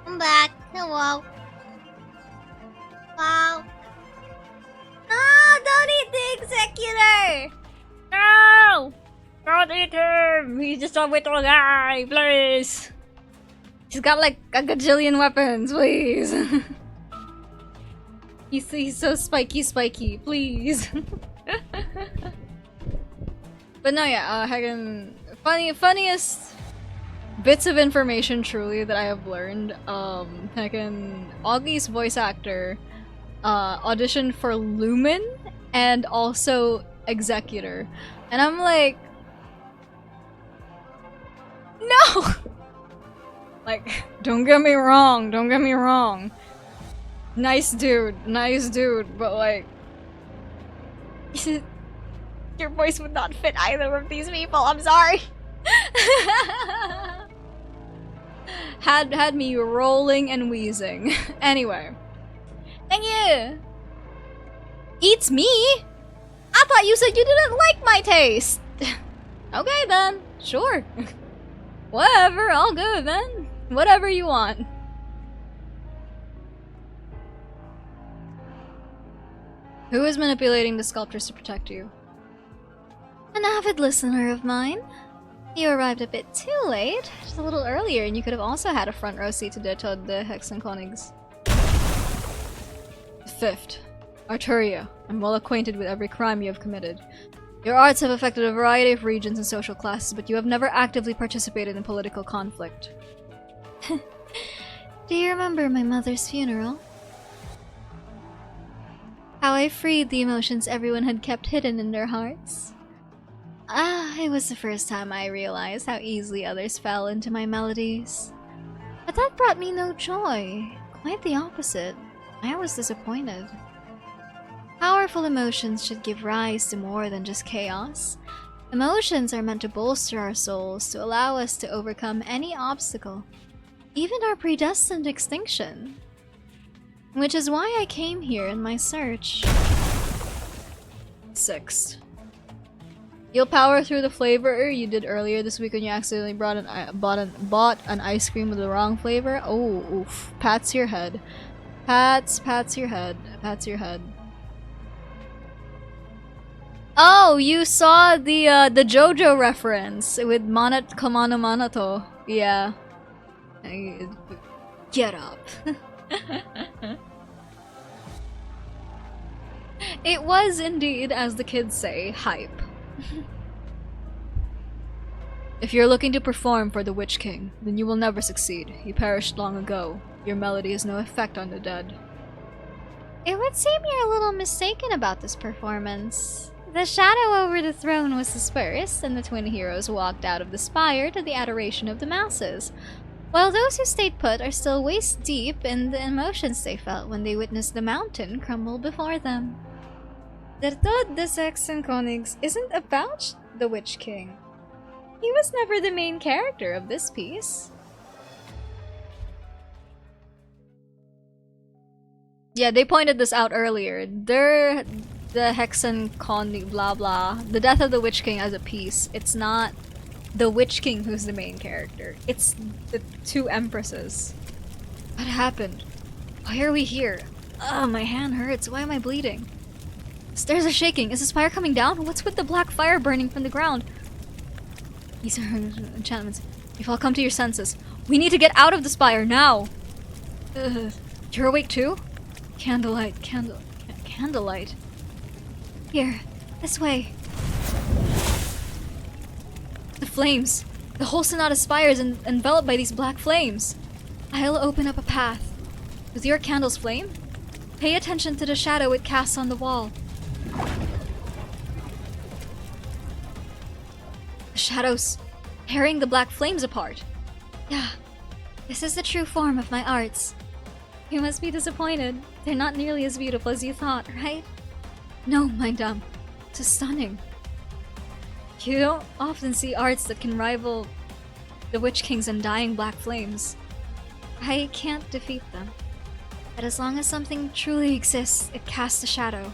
I'm back. Hello. Wow. No! Don't eat the executor! No! Don't eat him! He's just a little guy, please! He's got like a gajillion weapons, please! he's so spiky, please! But no, yeah, heckin' funniest bits of information truly that I have learned. Heckin' Augie's voice actor auditioned for Lumen and also Executor. And I'm like, no! Like, don't get me wrong. Nice dude, but like, your voice would not fit either of these people, I'm sorry. Had me rolling and wheezing. Anyway. Thank you! Eats me? I thought you said you didn't like my taste! Okay then, sure. Whatever, all good then. Whatever you want. Who is manipulating the sculptures to protect you? An avid listener of mine. You arrived a bit too late, just a little earlier, and you could have also had a front row seat to the Hexenkönigs. Fifth, Arturia. I'm well acquainted with every crime you have committed. Your arts have affected a variety of regions and social classes, but you have never actively participated in political conflict. Do you remember my mother's funeral? How I freed the emotions everyone had kept hidden in their hearts? It was the first time I realized how easily others fell into my melodies. But that brought me no joy. Quite the opposite. I was disappointed. Powerful emotions should give rise to more than just chaos. Emotions are meant to bolster our souls, to allow us to overcome any obstacle, even our predestined extinction. Which is why I came here in my search. 6. You'll power through the flavor you did earlier this week when you accidentally bought an ice cream with the wrong flavor. Oh, oof. Pats your head. Pats your head. Oh, you saw the JoJo reference with Manat Kamano Manato. Yeah. Get up. It was indeed, as the kids say, hype. If you're looking to perform for the Witch King, then you will never succeed. He perished long ago. Your melody has no effect on the dead. It would seem you're a little mistaken about this performance. The shadow over the throne was dispersed, and the twin heroes walked out of the spire to the adoration of the masses, while those who stayed put are still waist deep in the emotions they felt when they witnessed the mountain crumble before them. Der Tod des Hexenkönigs isn't about the Witch King. He was never the main character of this piece. Yeah, they pointed this out earlier. The Hexenkönig blah blah. The death of the Witch King as a piece. It's not the Witch King who's the main character. It's the two empresses. What happened? Why are we here? Ugh, my hand hurts. Why am I bleeding? Stairs are shaking. Is the spire coming down? What's with the black fire burning from the ground? These are enchantments. You've all come to your senses. We need to get out of the spire now! You're awake too? Candlelight. Here, this way. The flames! The whole Sonata spire is enveloped by these black flames! I'll open up a path. With your candle's flame, pay attention to the shadow it casts on the wall. The shadows tearing the black flames apart. Yeah, this is the true form of my arts. You must be disappointed. They're not nearly as beautiful as you thought, right? No, my dame. It's stunning. You don't often see arts that can rival the Witch King's undying black flames. I can't defeat them. But as long as something truly exists, it casts a shadow.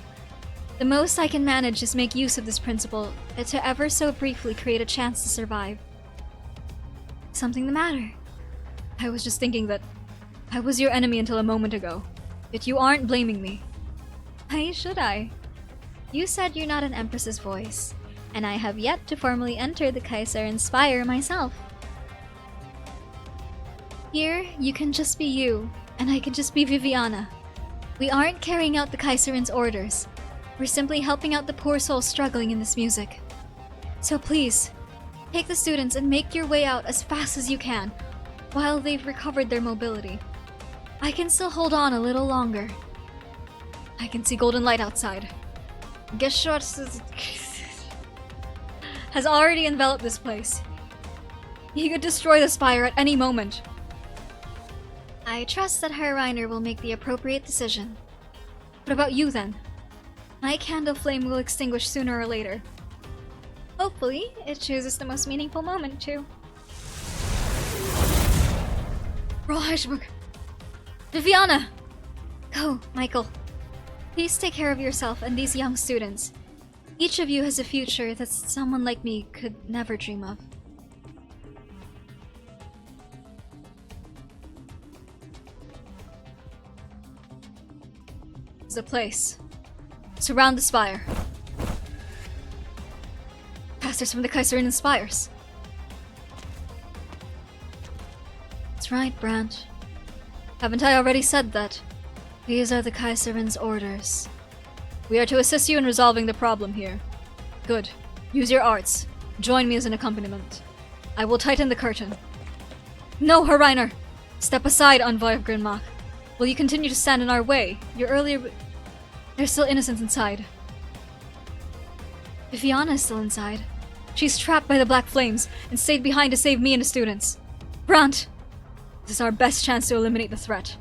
The most I can manage is make use of this principle to ever so briefly create a chance to survive. Something the matter? I was just thinking that I was your enemy until a moment ago, yet you aren't blaming me. Why should I? You said you're not an Empress's voice, and I have yet to formally enter the Kaiserin Spire myself. Here, you can just be you, and I can just be Viviana. We aren't carrying out the Kaiserin's orders. We're simply helping out the poor souls struggling in this music. So please, take the students and make your way out as fast as you can, while they've recovered their mobility. I can still hold on a little longer. I can see golden light outside. Geshort has already enveloped this place. He could destroy the spire at any moment. I trust that Herr Reiner will make the appropriate decision. What about you then? My candle flame will extinguish sooner or later. Hopefully, it chooses the most meaningful moment too. Rohashmuk! Viviana! Go, Michael. Please take care of yourself and these young students. Each of you has a future that someone like me could never dream of. The place. Surround the spire. Casters from the Kaiserin Spires. That's right, Brandt. Haven't I already said that? These are the Kaiserin's orders. We are to assist you in resolving the problem here. Good. Use your arts. Join me as an accompaniment. I will tighten the curtain. No, Herr Reiner! Step aside, Envoy of Grinmach. Will you continue to stand in our way? Your earlier... There's still innocence inside. Viviana is still inside. She's trapped by the black flames and stayed behind to save me and the students. Brandt! This is our best chance to eliminate the threat.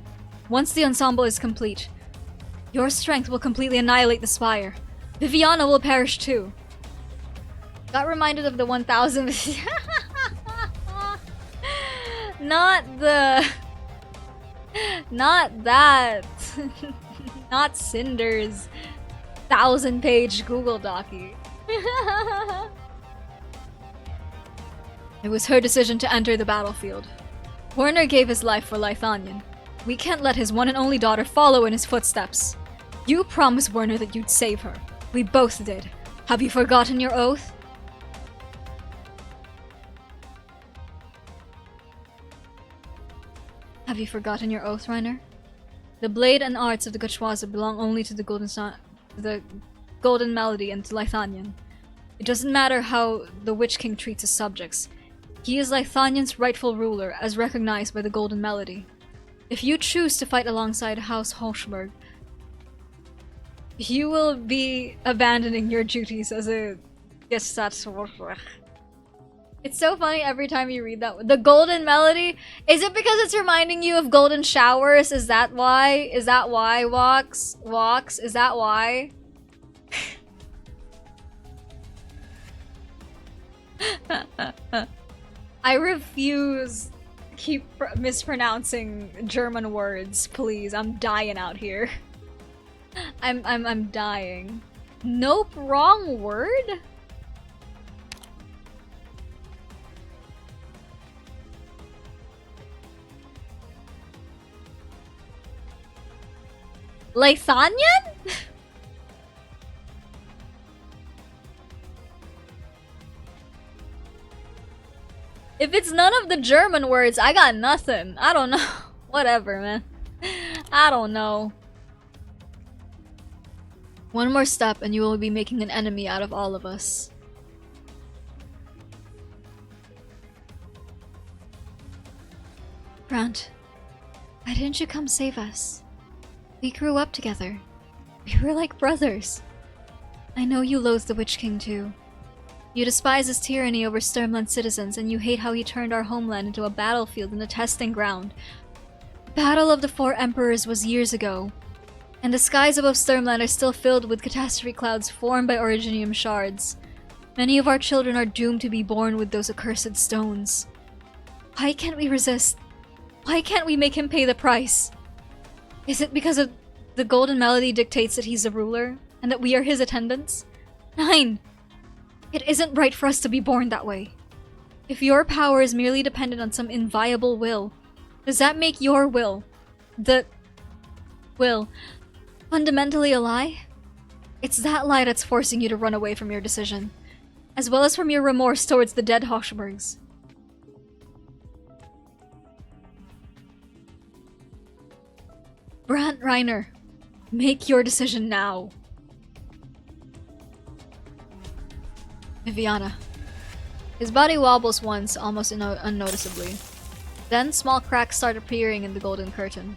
Once the ensemble is complete, your strength will completely annihilate the spire. Viviana will perish too. Got reminded of the 1000... Not the... Not that. Not Cinder's 1000-page Google Docie. It was her decision to enter the battlefield. Werner gave his life for Lithanian. We can't let his one and only daughter follow in his footsteps. You promised Werner that you'd save her. We both did. Have you forgotten your oath? Have you forgotten your oath, Reiner? The blade and arts of the Gachwaza belong only to the Golden Melody and to Lithanian. It doesn't matter how the Witch King treats his subjects. He is Lithanian's rightful ruler, as recognized by the Golden Melody. If you choose to fight alongside House Hochberg, you will be abandoning your duties as a Gestatswurfer. It's so funny every time you read that. The Golden Melody? Is it because it's reminding you of golden showers? Is that why? Is that why, Walks? Walks? Is that why? I refuse to keep mispronouncing German words, please. I'm dying out here. I'm dying. Nope, wrong word? Lithanian? If it's none of the German words, I got nothing. I don't know. Whatever, man. I don't know. One more step and you will be making an enemy out of all of us. Brandt, why didn't you come save us? We grew up together. We were like brothers. I know you loathe the Witch King too. You despise his tyranny over Sturmland citizens, and you hate how he turned our homeland into a battlefield and a testing ground. The Battle of the Four Emperors was years ago, and the skies above Sturmland are still filled with catastrophe clouds formed by Originium shards. Many of our children are doomed to be born with those accursed stones. Why can't we resist? Why can't we make him pay the price? Is it because of the Golden Melody dictates that he's the ruler, and that we are his attendants? 9! It isn't right for us to be born that way. If your power is merely dependent on some inviolable will, does that make your will, the will, fundamentally a lie? It's that lie that's forcing you to run away from your decision, as well as from your remorse towards the dead Hochbergs. Brant Reiner, make your decision now. Viviana. His body wobbles once, almost unnoticeably. Then small cracks start appearing in the golden curtain.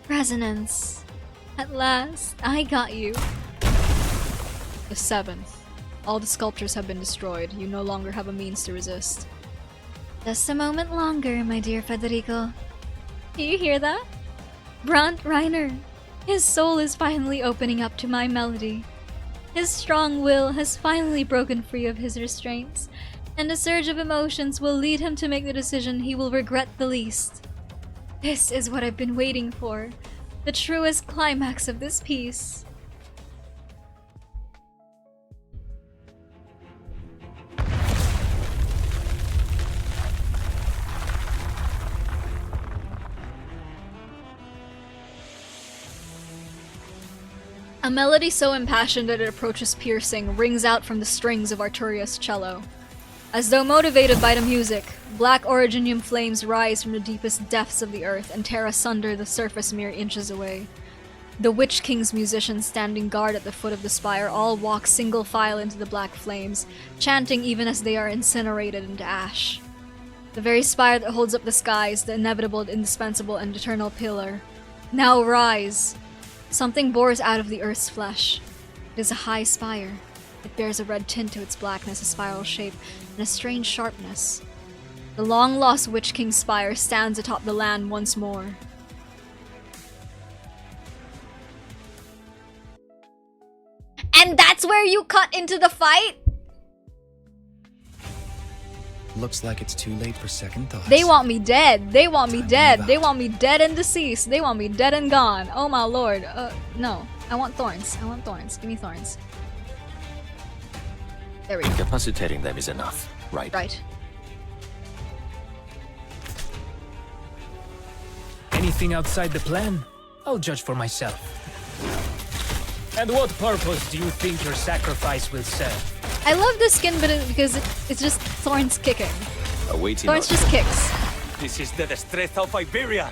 Resonance. At last, I got you. The 7th. All the sculptures have been destroyed. You no longer have a means to resist. Just a moment longer, my dear Federico. Do you hear that? Brant Reiner. His soul is finally opening up to my melody. His strong will has finally broken free of his restraints, and a surge of emotions will lead him to make the decision he will regret the least. This is what I've been waiting for, the truest climax of this piece. A melody so impassioned that it approaches piercing rings out from the strings of Arturia's cello. As though motivated by the music, black originium flames rise from the deepest depths of the earth and tear asunder the surface mere inches away. The Witch King's musicians standing guard at the foot of the spire all walk single file into the black flames, chanting even as they are incinerated into ash. The very spire that holds up the skies, the inevitable, indispensable, and eternal pillar. Now rise! Something bores out of the earth's flesh. It is a high spire. It bears a red tint to its blackness, a spiral shape, and a strange sharpness. The long-lost Witch King's spire stands atop the land once more. And that's where you cut into the fight? Looks like it's too late for second thoughts. They want me dead. They want me dead. They want me dead and deceased. They want me dead and gone. Oh my lord. No. I want thorns. I want thorns. Give me thorns. There we go. Incapacitating them is enough, right? Right. Anything outside the plan? I'll judge for myself. And what purpose do you think your sacrifice will serve? I love this skin because it's just Thorns kicking. Thorns just kicks. This is the destreza of Iberia.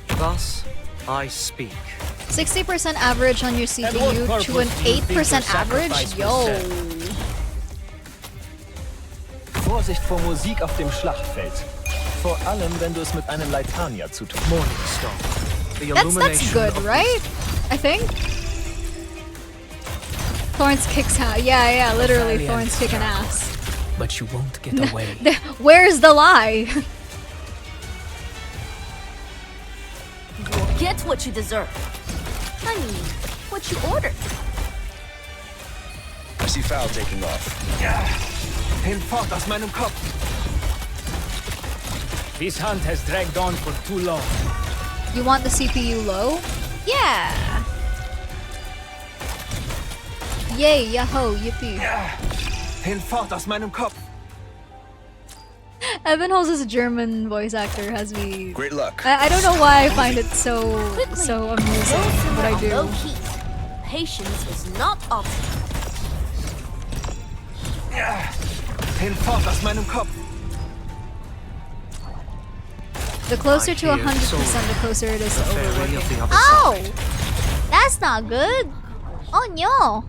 Thus, I speak. 60% average on your CPU to an 8% average? Yo. Vorsicht vor Musik auf dem Schlachtfeld. Vor allem, wenn du es mit einem Leitania zu tun hast. That's good, right? I think. Thorns kicks out. Yeah, literally Thorns kicking ass. But you won't get away. Where's the lie? You will get what you deserve. I mean, what you ordered. I see Foul taking off. Hinfort aus meinem Kopf. This hunt has dragged on for too long. You want the CPU low? Yeah. Yay, yahoo, yippee. Hinfort aus meinem Kopf. Evan Holz's German voice actor has me. Great luck. I don't know why I find it so amusing, but I do. Low heat. Patience is not optional. Hinfort aus meinem Kopf. The closer to 100%, the closer it is to overworking. Oh! That's not good. Oh no.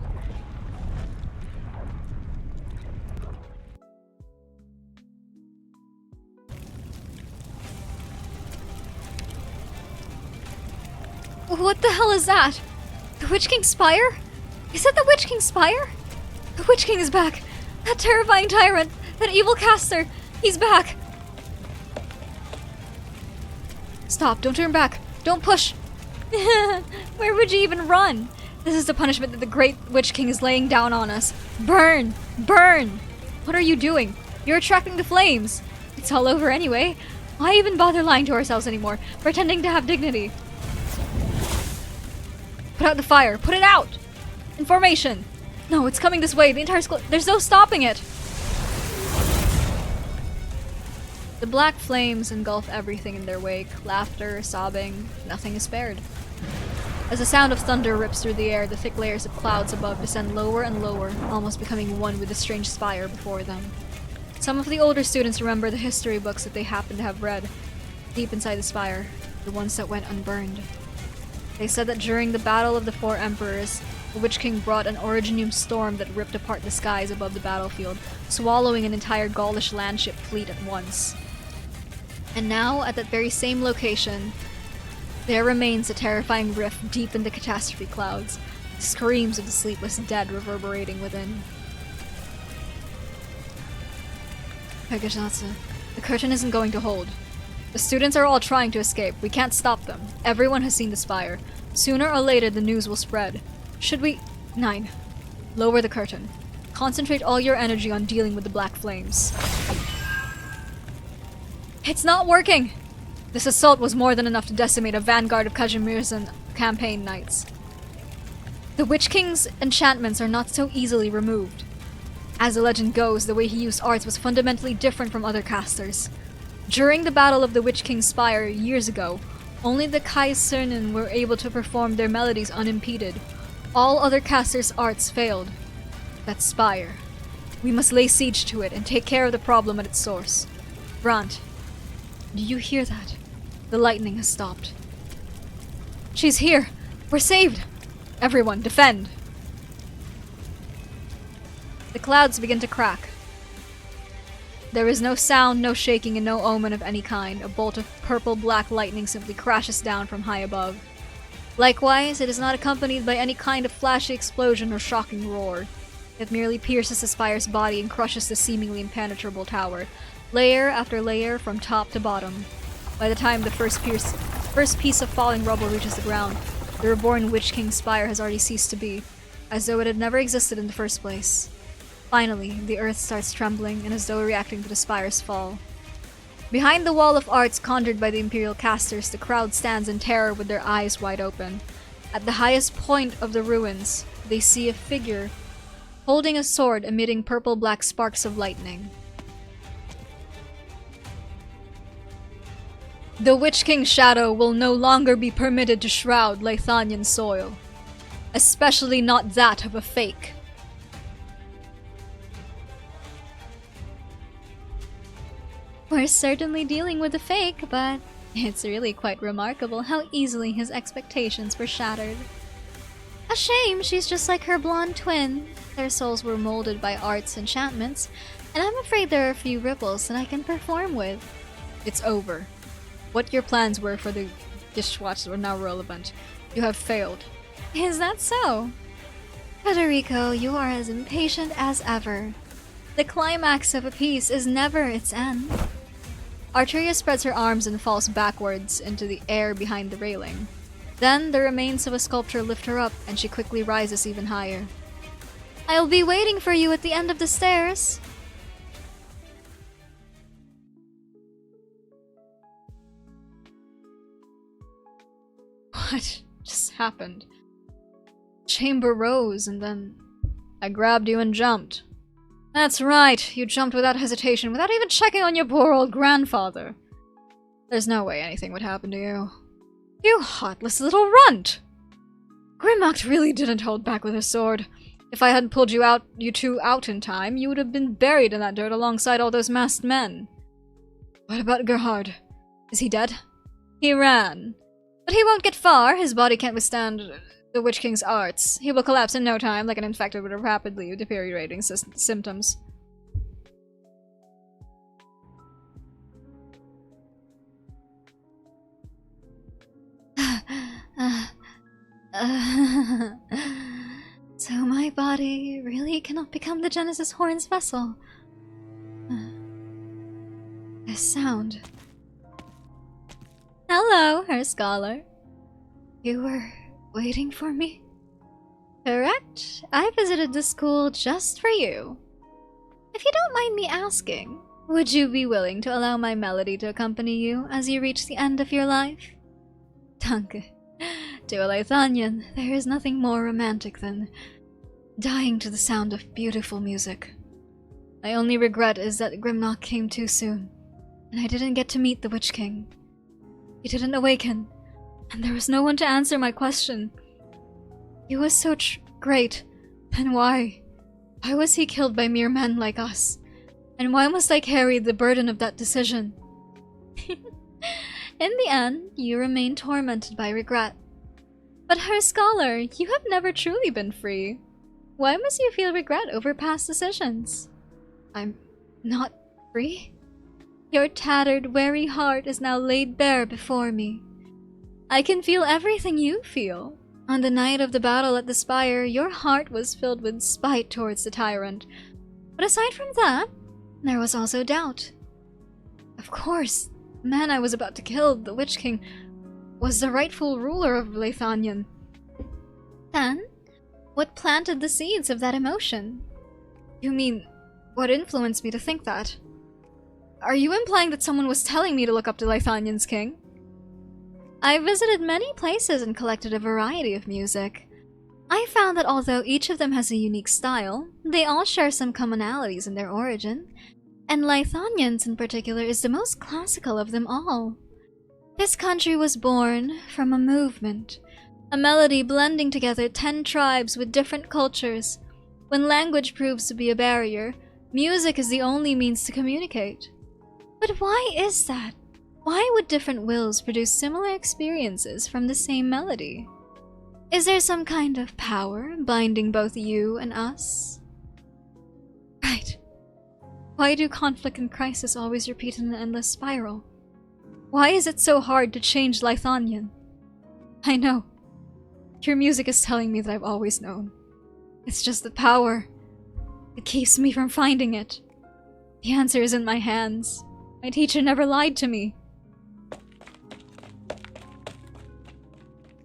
What the hell is that? The Witch King's Spire? Is that the Witch King's Spire? The Witch King is back! That terrifying tyrant! That evil caster! He's back! Stop, don't turn back! Don't push! Where would you even run? This is the punishment that the Great Witch King is laying down on us. Burn! Burn! What are you doing? You're attracting the flames! It's all over anyway. Why even bother lying to ourselves anymore? Pretending to have dignity. Put out the fire. Put it out! In formation! No, it's coming this way. The entire school. There's no stopping it! The black flames engulf everything in their wake. Laughter, sobbing, nothing is spared. As the sound of thunder rips through the air, the thick layers of clouds above descend lower and lower, almost becoming one with the strange spire before them. Some of the older students remember the history books that they happened to have read, deep inside the spire, the ones that went unburned. They said that during the Battle of the Four Emperors, the Witch King brought an originium storm that ripped apart the skies above the battlefield, swallowing an entire Gaulish landship fleet at once. And now, at that very same location, there remains a terrifying rift deep in the catastrophe clouds, screams of the sleepless dead reverberating within. Kageshatsu, the curtain isn't going to hold. The students are all trying to escape. We can't stop them. Everyone has seen the spire. Sooner or later, the news will spread. Should we... 9. Lower the curtain. Concentrate all your energy on dealing with the black flames. It's not working! This assault was more than enough to decimate a vanguard of Kajimir's campaign knights. The Witch King's enchantments are not so easily removed. As the legend goes, the way he used arts was fundamentally different from other casters. During the Battle of the Witch King's Spire years ago, only the Kaisernen were able to perform their melodies unimpeded. All other casters' arts failed. That spire. We must lay siege to it and take care of the problem at its source. Brant, do you hear that? The lightning has stopped. She's here! We're saved! Everyone, defend! The clouds begin to crack. There is no sound, no shaking, and no omen of any kind. A bolt of purple-black lightning simply crashes down from high above. Likewise, it is not accompanied by any kind of flashy explosion or shocking roar. It merely pierces the spire's body and crushes the seemingly impenetrable tower, layer after layer from top to bottom. By the time the first piece of falling rubble reaches the ground, the reborn Witch King's spire has already ceased to be, as though it had never existed in the first place. Finally, the earth starts trembling, and as though reacting to the spire's fall. Behind the wall of arts conjured by the Imperial casters, the crowd stands in terror with their eyes wide open. At the highest point of the ruins, they see a figure holding a sword emitting purple-black sparks of lightning. The Witch King's shadow will no longer be permitted to shroud Leithanian soil. Especially not that of a fake. We're certainly dealing with a fake, but it's really quite remarkable how easily his expectations were shattered. A shame she's just like her blonde twin. Their souls were molded by arts enchantments, and I'm afraid there are a few ripples that I can perform with. It's over. What your plans were for the dishwatch are now relevant. You have failed. Is that so? Federico, you are as impatient as ever. The climax of a piece is never its end. Arteria spreads her arms and falls backwards into the air behind the railing. Then the remains of a sculpture lift her up, and she quickly rises even higher. I'll be waiting for you at the end of the stairs. What just happened? Chamber rose, and then I grabbed you and jumped. That's right, you jumped without hesitation, without even checking on your poor old grandfather. There's no way anything would happen to you. You heartless little runt! Grimmacht really didn't hold back with her sword. If I hadn't pulled you two out in time, you would have been buried in that dirt alongside all those masked men. What about Gerhard? Is he dead? He ran. But he won't get far, his body can't withstand the Witch King's arts. He will collapse in no time, like an infected with rapidly deteriorating symptoms. So my body really cannot become the Genesis Horn's vessel. This sound. Hello, Herr Scholar. You were waiting for me? Correct. I visited the school just for you. If you don't mind me asking, Would you be willing to allow my melody to accompany you as you reach the end of your life? Danke. To a Lithanian, there is nothing more romantic than dying to the sound of beautiful music. My only regret is that Grimnock came too soon, and I didn't get to meet the Witch King. He didn't awaken, and there was no one to answer my question. He was so great, then why? Why was he killed by mere men like us? And why must I carry the burden of that decision? In the end, you remain tormented by regret. But Her Scholar, you have never truly been free. Why must you feel regret over past decisions? I'm not free? Your tattered, weary heart is now laid bare before me. I can feel everything you feel. On the night of the battle at the Spire, your heart was filled with spite towards the tyrant. But aside from that, there was also doubt. Of course, the man I was about to kill, the Witch King, was the rightful ruler of Lithanian. Then, what planted the seeds of that emotion? You mean, what influenced me to think that? Are you implying that someone was telling me to look up to Lithanian's king? I visited many places and collected a variety of music. I found that although each of them has a unique style, they all share some commonalities in their origin, and Lithanian's in particular is the most classical of them all. This country was born from a movement, a melody blending together 10 tribes with different cultures. When language proves to be a barrier, music is the only means to communicate. But why is that? Why would different wills produce similar experiences from the same melody? Is there some kind of power binding both you and us? Right. Why do conflict and crisis always repeat in an endless spiral? Why is it so hard to change Lithanian? I know. Your music is telling me that I've always known. It's just the power that keeps me from finding it. The answer is in my hands. My teacher never lied to me.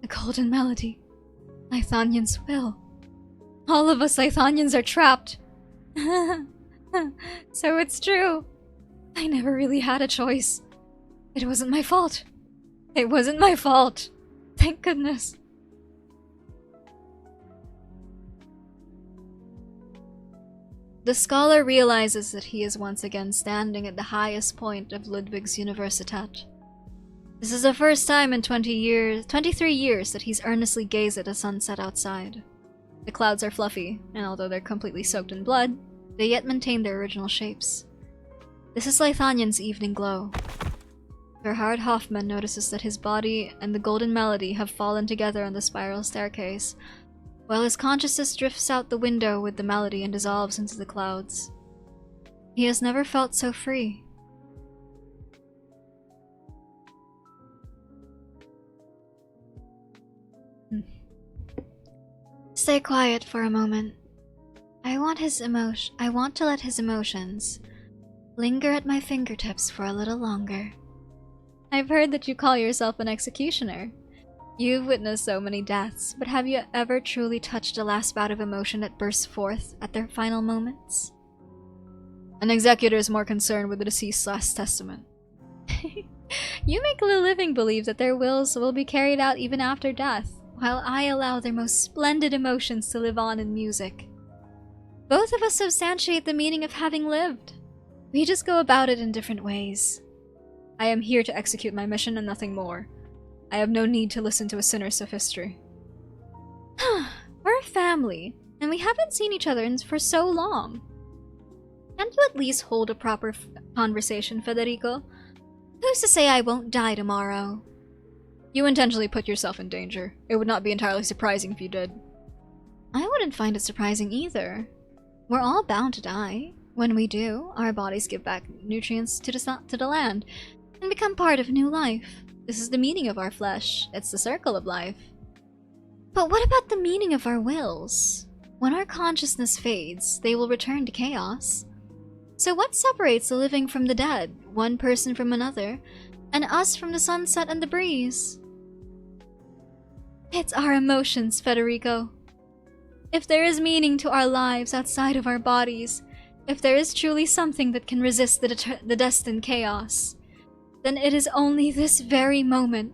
The golden melody. Lithanian's will. All of us Lithanians are trapped. So it's true. I never really had a choice. It wasn't my fault. It wasn't my fault. Thank goodness. The scholar realizes that he is once again standing at the highest point of Ludwig's Universitat. This is the first time in 23 years that he's earnestly gazed at the sunset outside. The clouds are fluffy, and although they're completely soaked in blood, they yet maintain their original shapes. This is Lithanian's evening glow. Gerhard Hoffman notices that his body and the golden melody have fallen together on the spiral staircase, while his consciousness drifts out the window with the melody and dissolves into the clouds. He has never felt so free. Stay quiet for a moment. I want to let his emotions linger at my fingertips for a little longer. I've heard that you call yourself an executioner. You've witnessed so many deaths, but have you ever truly touched a last bout of emotion that bursts forth at their final moments? An executor is more concerned with the deceased's last testament. You make the living believe that their wills will be carried out even after death, while I allow their most splendid emotions to live on in music. Both of us substantiate the meaning of having lived. We just go about it in different ways. I am here to execute my mission and nothing more. I have no need to listen to a sinner's sophistry. We're a family, and we haven't seen each other for so long. Can't you at least hold a proper conversation, Federico? Who's to say I won't die tomorrow? You intentionally put yourself in danger. It would not be entirely surprising if you did. I wouldn't find it surprising either. We're all bound to die. When we do, our bodies give back nutrients to the land and become part of new life. This is the meaning of our flesh. It's the circle of life. But what about the meaning of our wills? When our consciousness fades, they will return to chaos. So what separates the living from the dead, one person from another, and us from the sunset and the breeze? It's our emotions, Federico. If there is meaning to our lives outside of our bodies, If there is truly something that can resist the destined chaos, then it is only this very moment,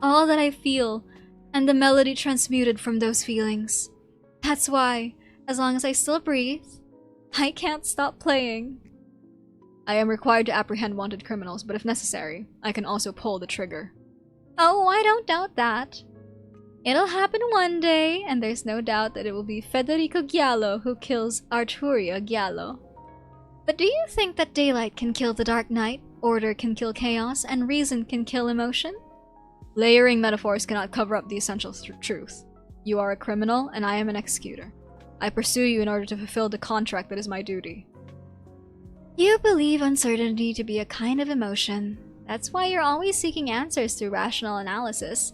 all that I feel, and the melody transmuted from those feelings. That's why, as long as I still breathe, I can't stop playing. I am required to apprehend wanted criminals, but if necessary, I can also pull the trigger. Oh, I don't doubt that. It'll happen one day, and there's no doubt that it will be Federico Giallo who kills Arturia Giallo. But do you think that daylight can kill the Dark Knight, order can kill chaos, and reason can kill emotion? Layering metaphors cannot cover up the essential truth. You are a criminal, and I am an executor. I pursue you in order to fulfill the contract that is my duty. You believe uncertainty to be a kind of emotion. That's why you're always seeking answers through rational analysis.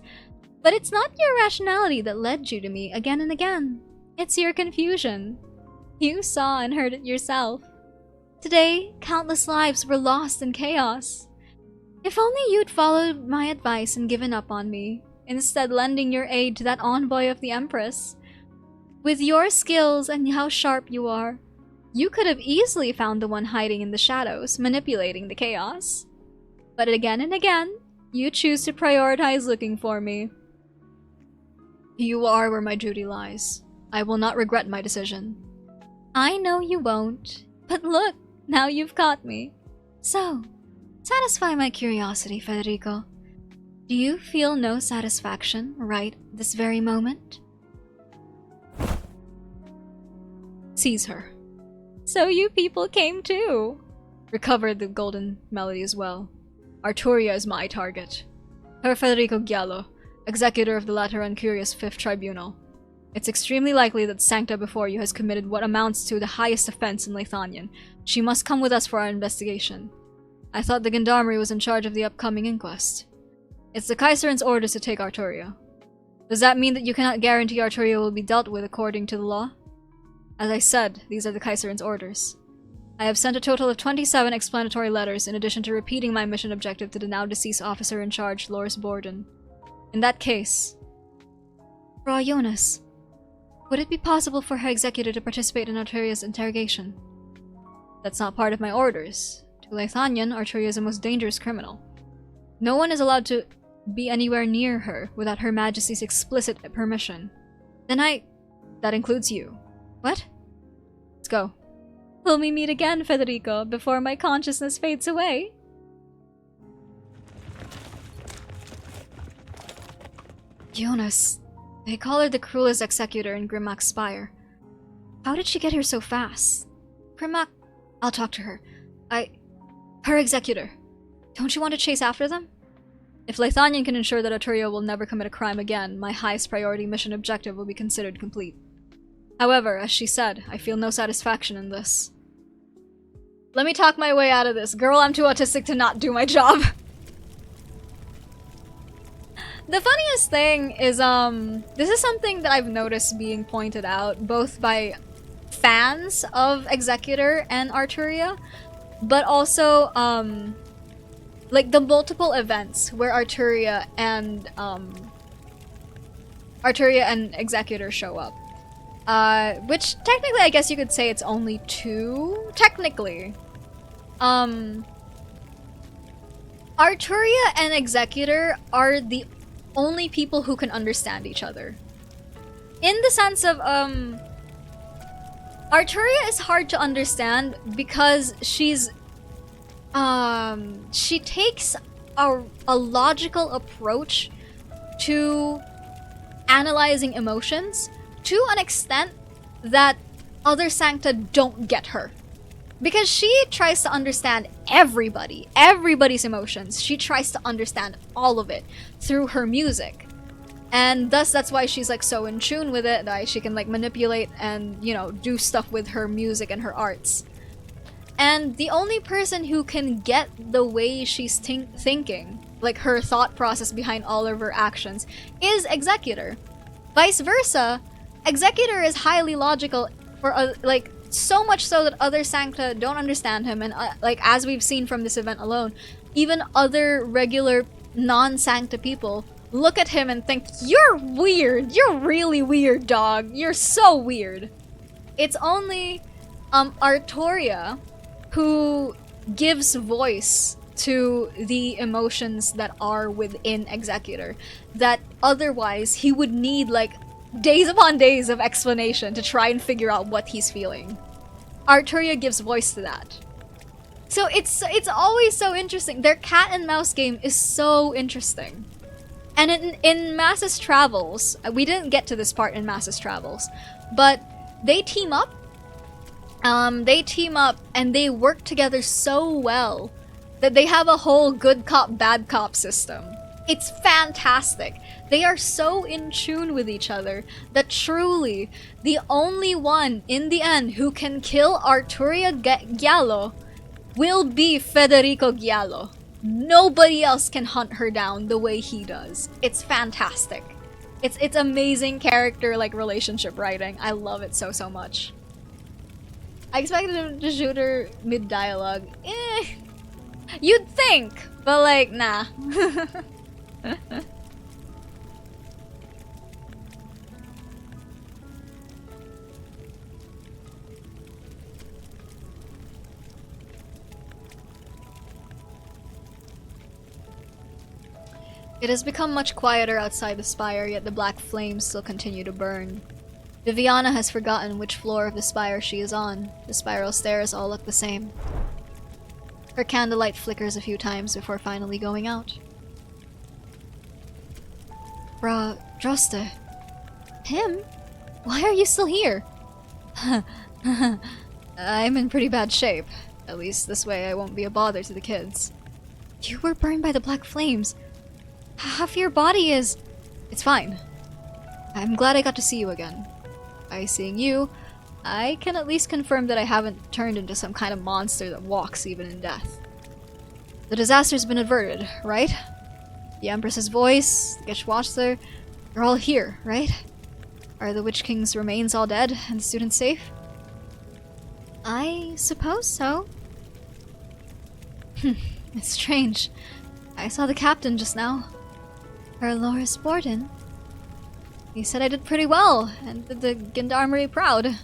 But it's not your rationality that led you to me again and again. It's your confusion. You saw and heard it yourself. Today, countless lives were lost in chaos. If only you'd followed my advice and given up on me, instead lending your aid to that envoy of the Empress. With your skills and how sharp you are, you could have easily found the one hiding in the shadows, manipulating the chaos. But again and again, you choose to prioritize looking for me. You are where my duty lies. I will not regret my decision. I know you won't, but look, now you've caught me. So, satisfy my curiosity, Federico. Do you feel no satisfaction right this very moment? Seize her. So you people came too. Recovered the golden melody as well. Arturia is my target. Her Federico Giallo, executor of the Lateran Curious Fifth Tribunal. It's extremely likely that Sancta before you has committed what amounts to the highest offense in Lethanian. She must come with us for our investigation. I thought the gendarmerie was in charge of the upcoming inquest. It's the Kaiseran's orders to take Arturia. Does that mean that you cannot guarantee Arturia will be dealt with according to the law? As I said, these are the Kaiseran's orders. I have sent a total of 27 explanatory letters in addition to repeating my mission objective to the now deceased officer in charge, Loris Borden. In that case... Fra Jonas, would it be possible for her executor to participate in Arturia's interrogation? That's not part of my orders. To Lethanian, Arturia is the most dangerous criminal. No one is allowed to be anywhere near her without Her Majesty's explicit permission. Then that includes you. What? Let's go. Will we meet again, Federico, before my consciousness fades away? Jonas. They call her the cruelest executor in Grimmack's Spire. How did she get here so fast? Grimmack... I'll talk to her. Her executor. Don't you want to chase after them? If Lethanian can ensure that Arturia will never commit a crime again, my highest priority mission objective will be considered complete. However, as she said, I feel no satisfaction in this. Let me talk my way out of this. Girl, I'm too autistic to not do my job. The funniest thing is, this is something that I've noticed being pointed out, both by fans of Executor and Arturia, but also, like the multiple events where Arturia and Executor show up. Which technically I guess you could say it's only two, technically. Arturia and Executor are the only people who can understand each other. In the sense of, Arturia is hard to understand because she's, she takes a logical approach to analyzing emotions to an extent that other Sancta don't get her. Because she tries to understand everybody's emotions. She tries to understand all of it through her music. And thus, that's why she's like so in tune with it, that she can like manipulate and, you know, do stuff with her music and her arts. And the only person who can get the way she's thinking, like her thought process behind all of her actions, is Executor. Vice versa, Executor is highly logical for, like, so much so that other Sancta don't understand him, and like, as we've seen from this event alone, even other regular non-Sancta people look at him and think, you're weird, you're really weird, dog, you're so weird. It's only Artoria, who gives voice to the emotions that are within Executor, that otherwise he would need like days upon days of explanation to try and figure out what he's feeling. Arturia gives voice to that. So it's always so interesting. Their cat and mouse game is so interesting. And in Massa's Travels, we didn't get to this part in Massa's Travels, but they team up. They team up and they work together so well that they have a whole good cop, bad cop system. It's fantastic. They are so in tune with each other that truly the only one in the end who can kill Arturia Giallo will be Federico Giallo. Nobody else can hunt her down the way he does. It's fantastic. It's amazing character like relationship writing. I love it so much. I expected him to shoot her mid-dialogue. You'd think, but like, nah. It has become much quieter outside the spire, yet the black flames still continue to burn. Viviana has forgotten which floor of the spire she is on. The spiral stairs all look the same. Her candlelight flickers a few times before finally going out. Droste. Him? Why are you still here? I'm in pretty bad shape. At least this way I won't be a bother to the kids. You were burned by the black flames. Half your body is... It's fine. I'm glad I got to see you again. By seeing you, I can at least confirm that I haven't turned into some kind of monster that walks even in death. The disaster's been averted, right? The Empress's voice, the Geschwaster, they're all here, right? Are the Witch King's remains all dead and the students safe? I suppose so. It's strange. I saw the captain just now. Her Loris Borden. He said I did pretty well, and did the Gendarmerie proud.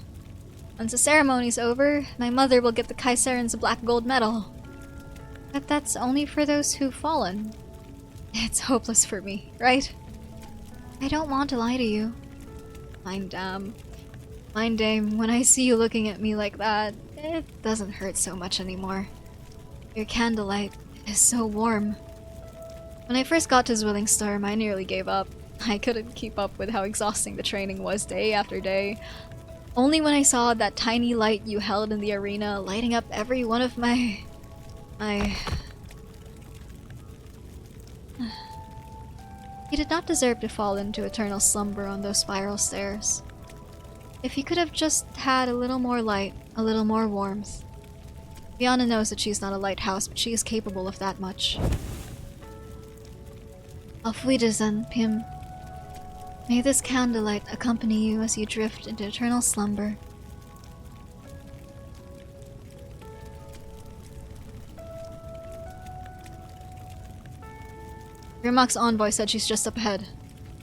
Once the ceremony's over, my mother will get the Kaiserin's black gold medal. But that's only for those who've fallen. It's hopeless for me, right? I don't want to lie to you. Mind dame, when I see you looking at me like that, it doesn't hurt so much anymore. Your candlelight is so warm. When I first got to Zwillingstürme, I nearly gave up. I couldn't keep up with how exhausting the training was day after day. Only when I saw that tiny light you held in the arena lighting up every one of my... You did not deserve to fall into eternal slumber on those spiral stairs. If you could have just had a little more light, a little more warmth. Viana knows that she's not a lighthouse, but she is capable of that much. Auf Wiedersehen, Pim. May this candlelight accompany you as you drift into eternal slumber. Grimmock's envoy said she's just up ahead.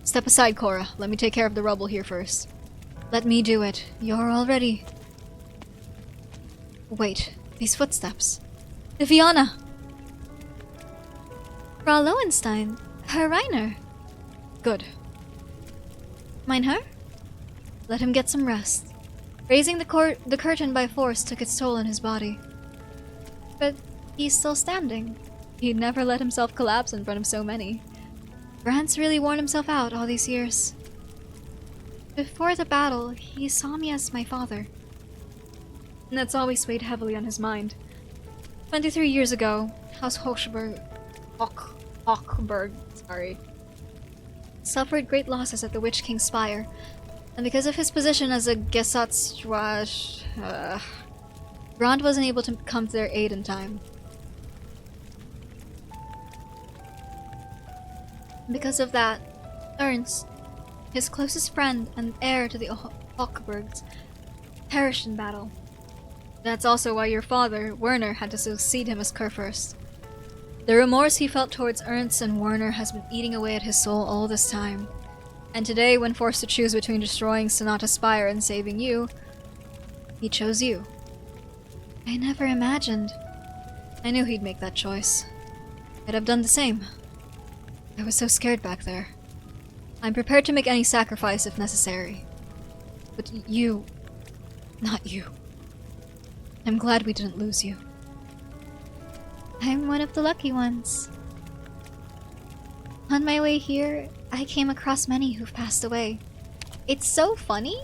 Step aside, Cora. Let me take care of the rubble here first. Let me do it. You're all ready. Wait, these footsteps. Viviana! Frau Lowenstein. Herr Reiner. Good. Mine her? Let him get some rest. Raising the curtain by force took its toll on his body. But he's still standing. He'd never let himself collapse in front of so many. Brandt's really worn himself out all these years. Before the battle, he saw me as my father. And that's always weighed heavily on his mind. 23 years ago, House Hochberg, suffered great losses at the Witch King's Spire, and because of his position as a Gesatzstrasch, Brandt wasn't able to come to their aid in time. Because of that, Ernst, his closest friend and heir to the Hochbergs, perished in battle. That's also why your father, Werner, had to succeed him as Kurfürst. The remorse he felt towards Ernst and Werner has been eating away at his soul all this time. And today, when forced to choose between destroying Sonata Spire and saving you, he chose you. I never imagined. I knew he'd make that choice. I'd have done the same. I was so scared back there. I'm prepared to make any sacrifice if necessary. But you... not you. I'm glad we didn't lose you. I'm one of the lucky ones. On my way here, I came across many who've passed away. It's so funny.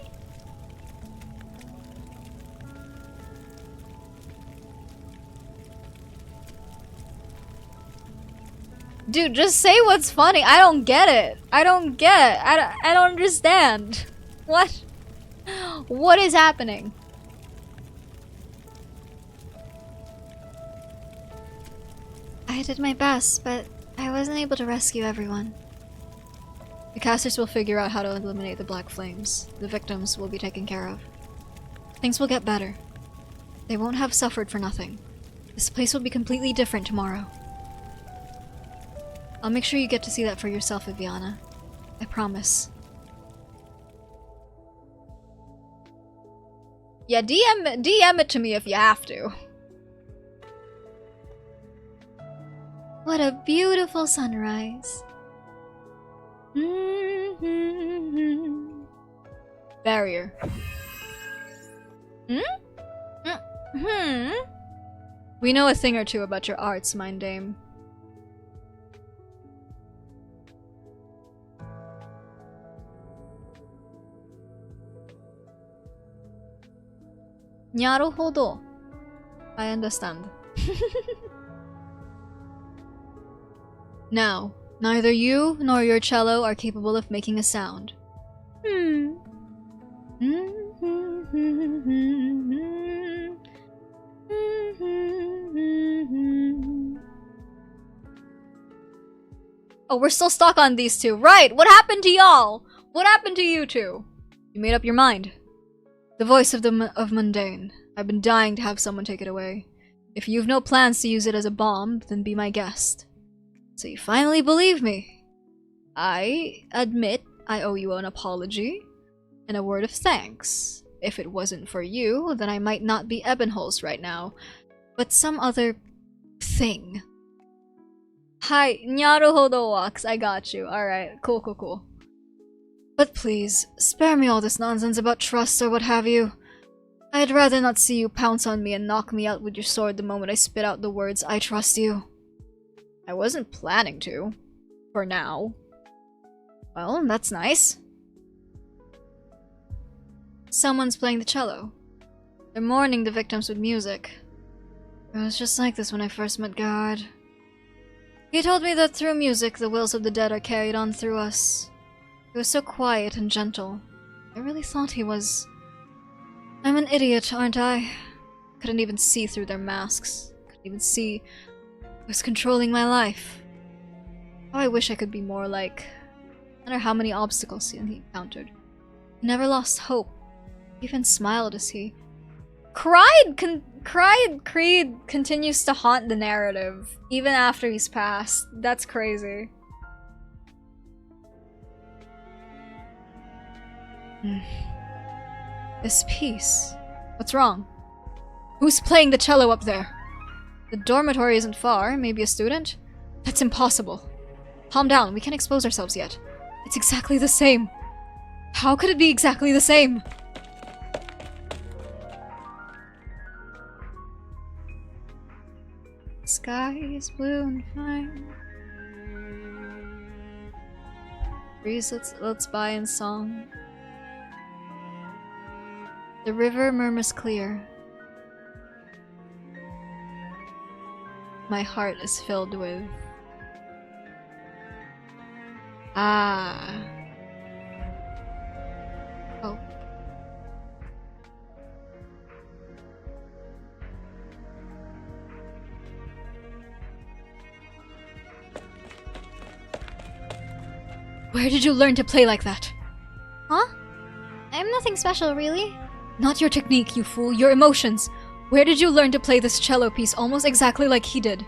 Dude, just say what's funny. I don't get it. I don't understand. What? What is happening? I did my best, but I wasn't able to rescue everyone. The casters will figure out how to eliminate the black flames. The victims will be taken care of. Things will get better. They won't have suffered for nothing. This place will be completely different tomorrow. I'll make sure you get to see that for yourself, Viviana. I promise. Yeah, DM it to me if you have to. What a beautiful sunrise. Barrier. We know a thing or two about your arts, Mind Dame. Naruhodo. I understand. Now, neither you nor your cello are capable of making a sound. Oh, we're still stuck on these two. Right! What happened to y'all? What happened to you two? You made up your mind. The voice of mundane. I've been dying to have someone take it away. If you've no plans to use it as a bomb, then be my guest. So you finally believe me. I admit I owe you an apology and a word of thanks. If it wasn't for you, then I might not be Ebenholz right now, but some other thing. Hi, Naruhodo walks. I got you. Alright, cool. But please, spare me all this nonsense about trust or what have you. I'd rather not see you pounce on me and knock me out with your sword the moment I spit out the words, I trust you. I wasn't planning to. For now. Well, that's nice. Someone's playing the cello. They're mourning the victims with music. It was just like this when I first met God. He told me that through music, the wills of the dead are carried on through us. He was so quiet and gentle. I really thought he was... I'm an idiot, aren't I? Couldn't even see through their masks. Couldn't even see who's controlling my life. Oh, I wish I could be more like... No matter how many obstacles he encountered. He never lost hope. He even smiled as he... Creed continues to haunt the narrative, even after he's passed. That's crazy. This piece. What's wrong? Who's playing the cello up there? The dormitory isn't far. Maybe a student? That's impossible. Calm down. We can't expose ourselves yet. It's exactly the same. How could it be exactly the same? The sky is blue and fine. Breeze lets by in song. The river murmurs clear. My heart is filled with... Ah. Oh. Where did you learn to play like that? Huh? I'm nothing special, really. Not your technique, you fool. Your emotions. Where did you learn to play this cello piece almost exactly like he did?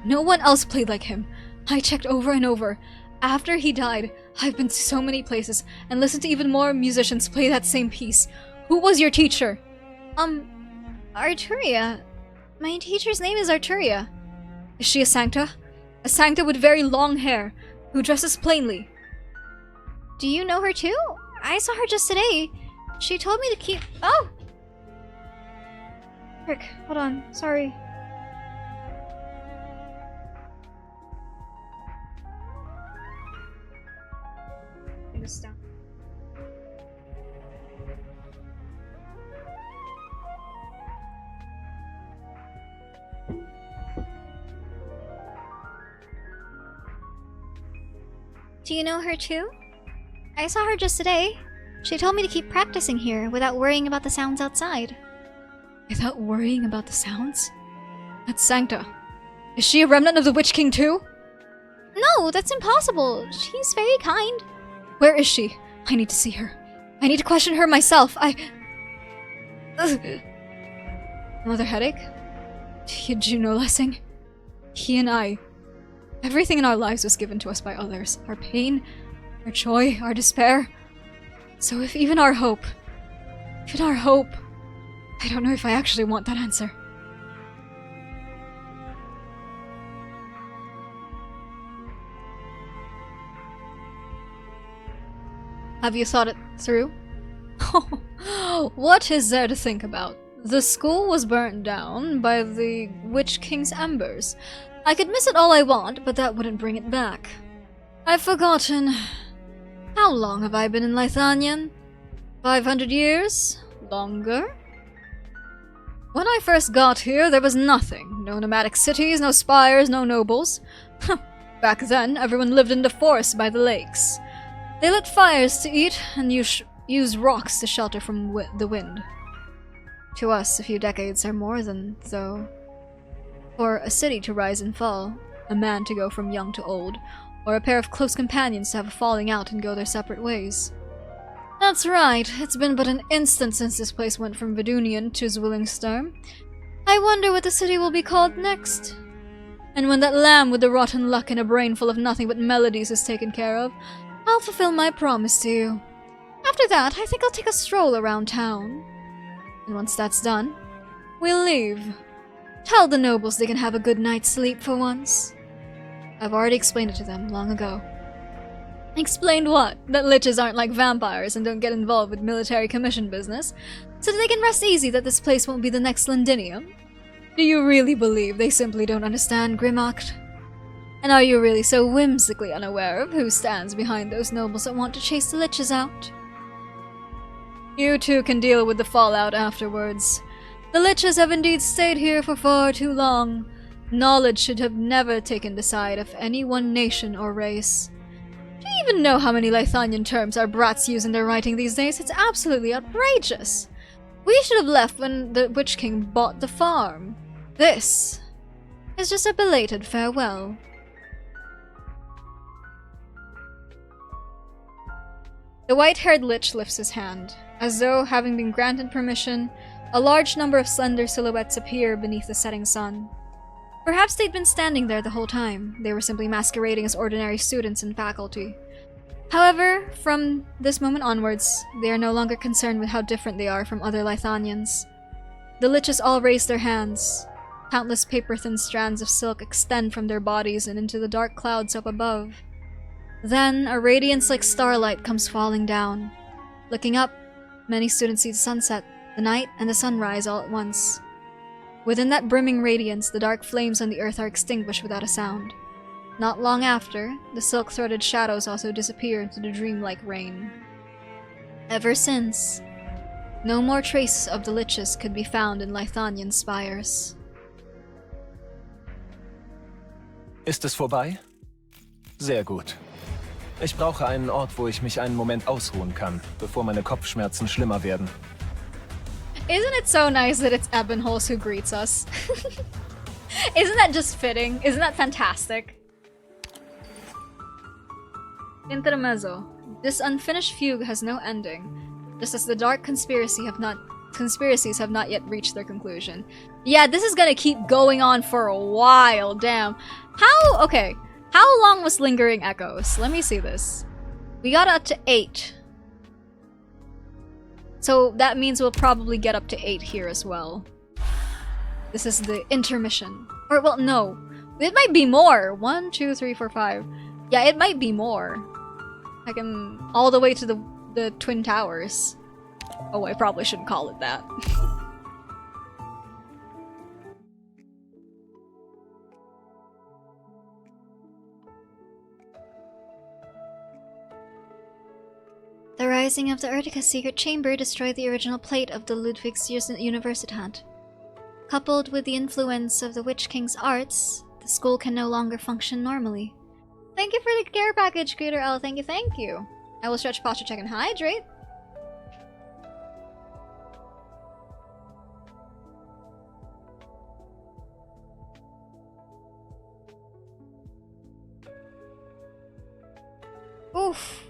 No one else played like him. I checked over and over. After he died, I've been to so many places and listened to even more musicians play that same piece. Who was your teacher? Arturia. My teacher's name is Arturia. Is she a Sancta? A Sancta with very long hair, who dresses plainly. Do you know her too? I saw her just today. She told me to keep— Oh! Frick, hold on, sorry. Bring this down. Do you know her too? I saw her just today. She told me to keep practicing here without worrying about the sounds outside. Without worrying about the sounds? That's Sancta. Is she a remnant of the Witch King too? No, that's impossible. She's very kind. Where is she? I need to see her. I need to question her myself. Ugh. Another headache? Did you know, Lessing? He and I— everything in our lives was given to us by others. Our pain, our joy, our despair. So if even our hope— I don't know if I actually want that answer. Have you thought it through? What is there to think about? The school was burnt down by the Witch King's embers. I could miss it all I want, but that wouldn't bring it back. I've forgotten. How long have I been in Lithanian? 500 years? Longer? When I first got here, there was nothing. No nomadic cities, no spires, no nobles. Back then, everyone lived in the forest by the lakes. They lit fires to eat and used rocks to shelter from the wind. To us, a few decades are more than, though. For a city to rise and fall, a man to go from young to old, or a pair of close companions to have a falling out and go their separate ways. That's right, it's been but an instant since this place went from Vidunian to Zwillingstürme. I wonder what the city will be called next. And when that lamb with the rotten luck and a brain full of nothing but melodies is taken care of, I'll fulfill my promise to you. After that, I think I'll take a stroll around town. And once that's done, we'll leave. Tell the nobles they can have a good night's sleep for once. I've already explained it to them long ago. Explained what? That liches aren't like vampires and don't get involved with military commission business, so that they can rest easy that this place won't be the next Londinium? Do you really believe they simply don't understand Grimmacht? And are you really so whimsically unaware of who stands behind those nobles that want to chase the liches out? You two can deal with the fallout afterwards. The liches have indeed stayed here for far too long. Knowledge should have never taken the side of any one nation or race. Do you even know how many Lithanian terms our brats use in their writing these days? It's absolutely outrageous. We should have left when the Witch King bought the farm. This is just a belated farewell. The white-haired lich lifts his hand, as though, having been granted permission, a large number of slender silhouettes appear beneath the setting sun. Perhaps they'd been standing there the whole time. They were simply masquerading as ordinary students and faculty. However, from this moment onwards, they are no longer concerned with how different they are from other Lithanians. The liches all raise their hands. Countless paper-thin strands of silk extend from their bodies and into the dark clouds up above. Then, a radiance like starlight comes falling down. Looking up, many students see the sunset, the night, and the sunrise all at once. Within that brimming radiance, the dark flames on the earth are extinguished without a sound. Not long after, the silk-threaded shadows also disappear into the dreamlike rain. Ever since, no more traces of the liches could be found in Lithanian spires. Ist es vorbei? Sehr gut. Ich brauche einen Ort, wo ich mich einen Moment ausruhen kann, bevor meine Kopfschmerzen schlimmer werden. Isn't it so nice that it's Ebenholz who greets us? Isn't that just fitting? Isn't that fantastic? Intermezzo. This unfinished fugue has no ending, just as the dark conspiracies have not yet reached their conclusion. Yeah, this is gonna keep going on for a while, damn. Okay. How long was Lingering Echoes? Let me see this. We got up to 8. So that means we'll probably get up to 8 here as well. This is the intermission. Or, well, no. It might be more. 1, 2, 3, 4, 5. Yeah, it might be more. I can... all the way to the Twin Towers. Oh, I probably shouldn't call it that. The rising of the Urtica secret chamber destroyed the original plate of the Ludwig's Universitat. Coupled with the influence of the Witch King's arts, the school can no longer function normally. Thank you for the care package, Creator L. Thank you, thank you. I will stretch posture check and hydrate. Oof.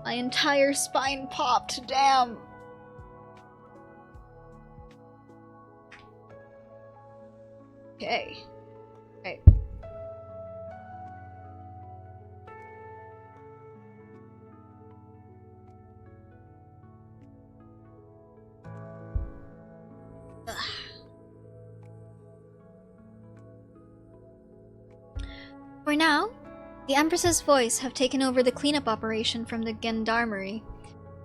My entire spine popped, damn. Okay. Okay. Ugh. For now, the Empress's voice have taken over the cleanup operation from the Gendarmerie.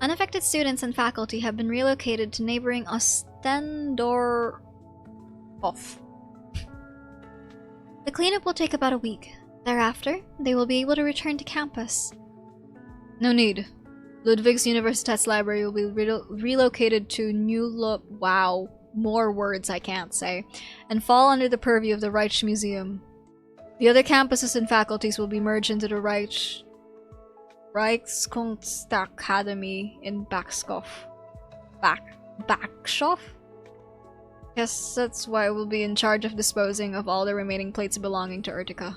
Unaffected students and faculty have been relocated to neighboring Ostendorf. The cleanup will take about a week. Thereafter, they will be able to return to campus. No need. Ludwig's Universitat's library will be relocated to wow, more words I can't say, and fall under the purview of the Rijksmuseum. The other campuses and faculties will be merged into the Rijkskunstakademie in Backskoff. Backshof? Yes, that's why I will be in charge of disposing of all the remaining plates belonging to Urtica.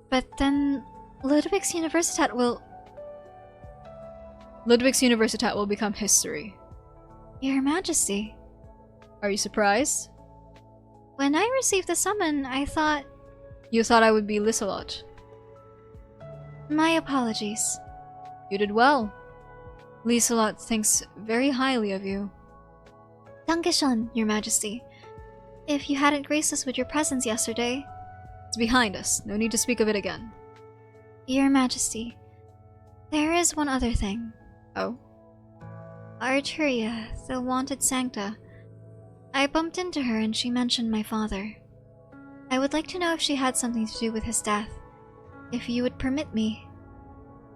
But then, Ludwig's Universitat will become history. Your Majesty. Are you surprised? When I received the summon, I thought... You thought I would be Liselot. My apologies. You did well. Liselot thinks very highly of you. Dankeschön, Your Majesty. If you hadn't graced us with your presence yesterday... It's behind us. No need to speak of it again. Your Majesty, there is one other thing. Oh? Arturia, the wanted Sancta. I bumped into her and she mentioned my father. I would like to know if she had something to do with his death. If you would permit me.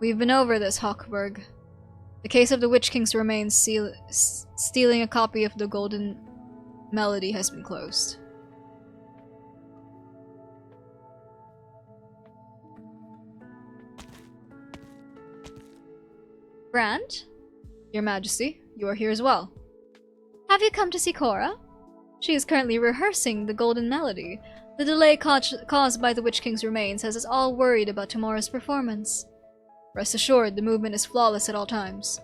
We've been over this, Hochberg. The case of the Witch King's remains stealing a copy of the Golden Melody has been closed. Brand? Your Majesty, you are here as well. Have you come to see Cora? She is currently rehearsing the Golden Melody. The delay caused by the Witch King's remains has us all worried about tomorrow's performance. Rest assured, the movement is flawless at all times.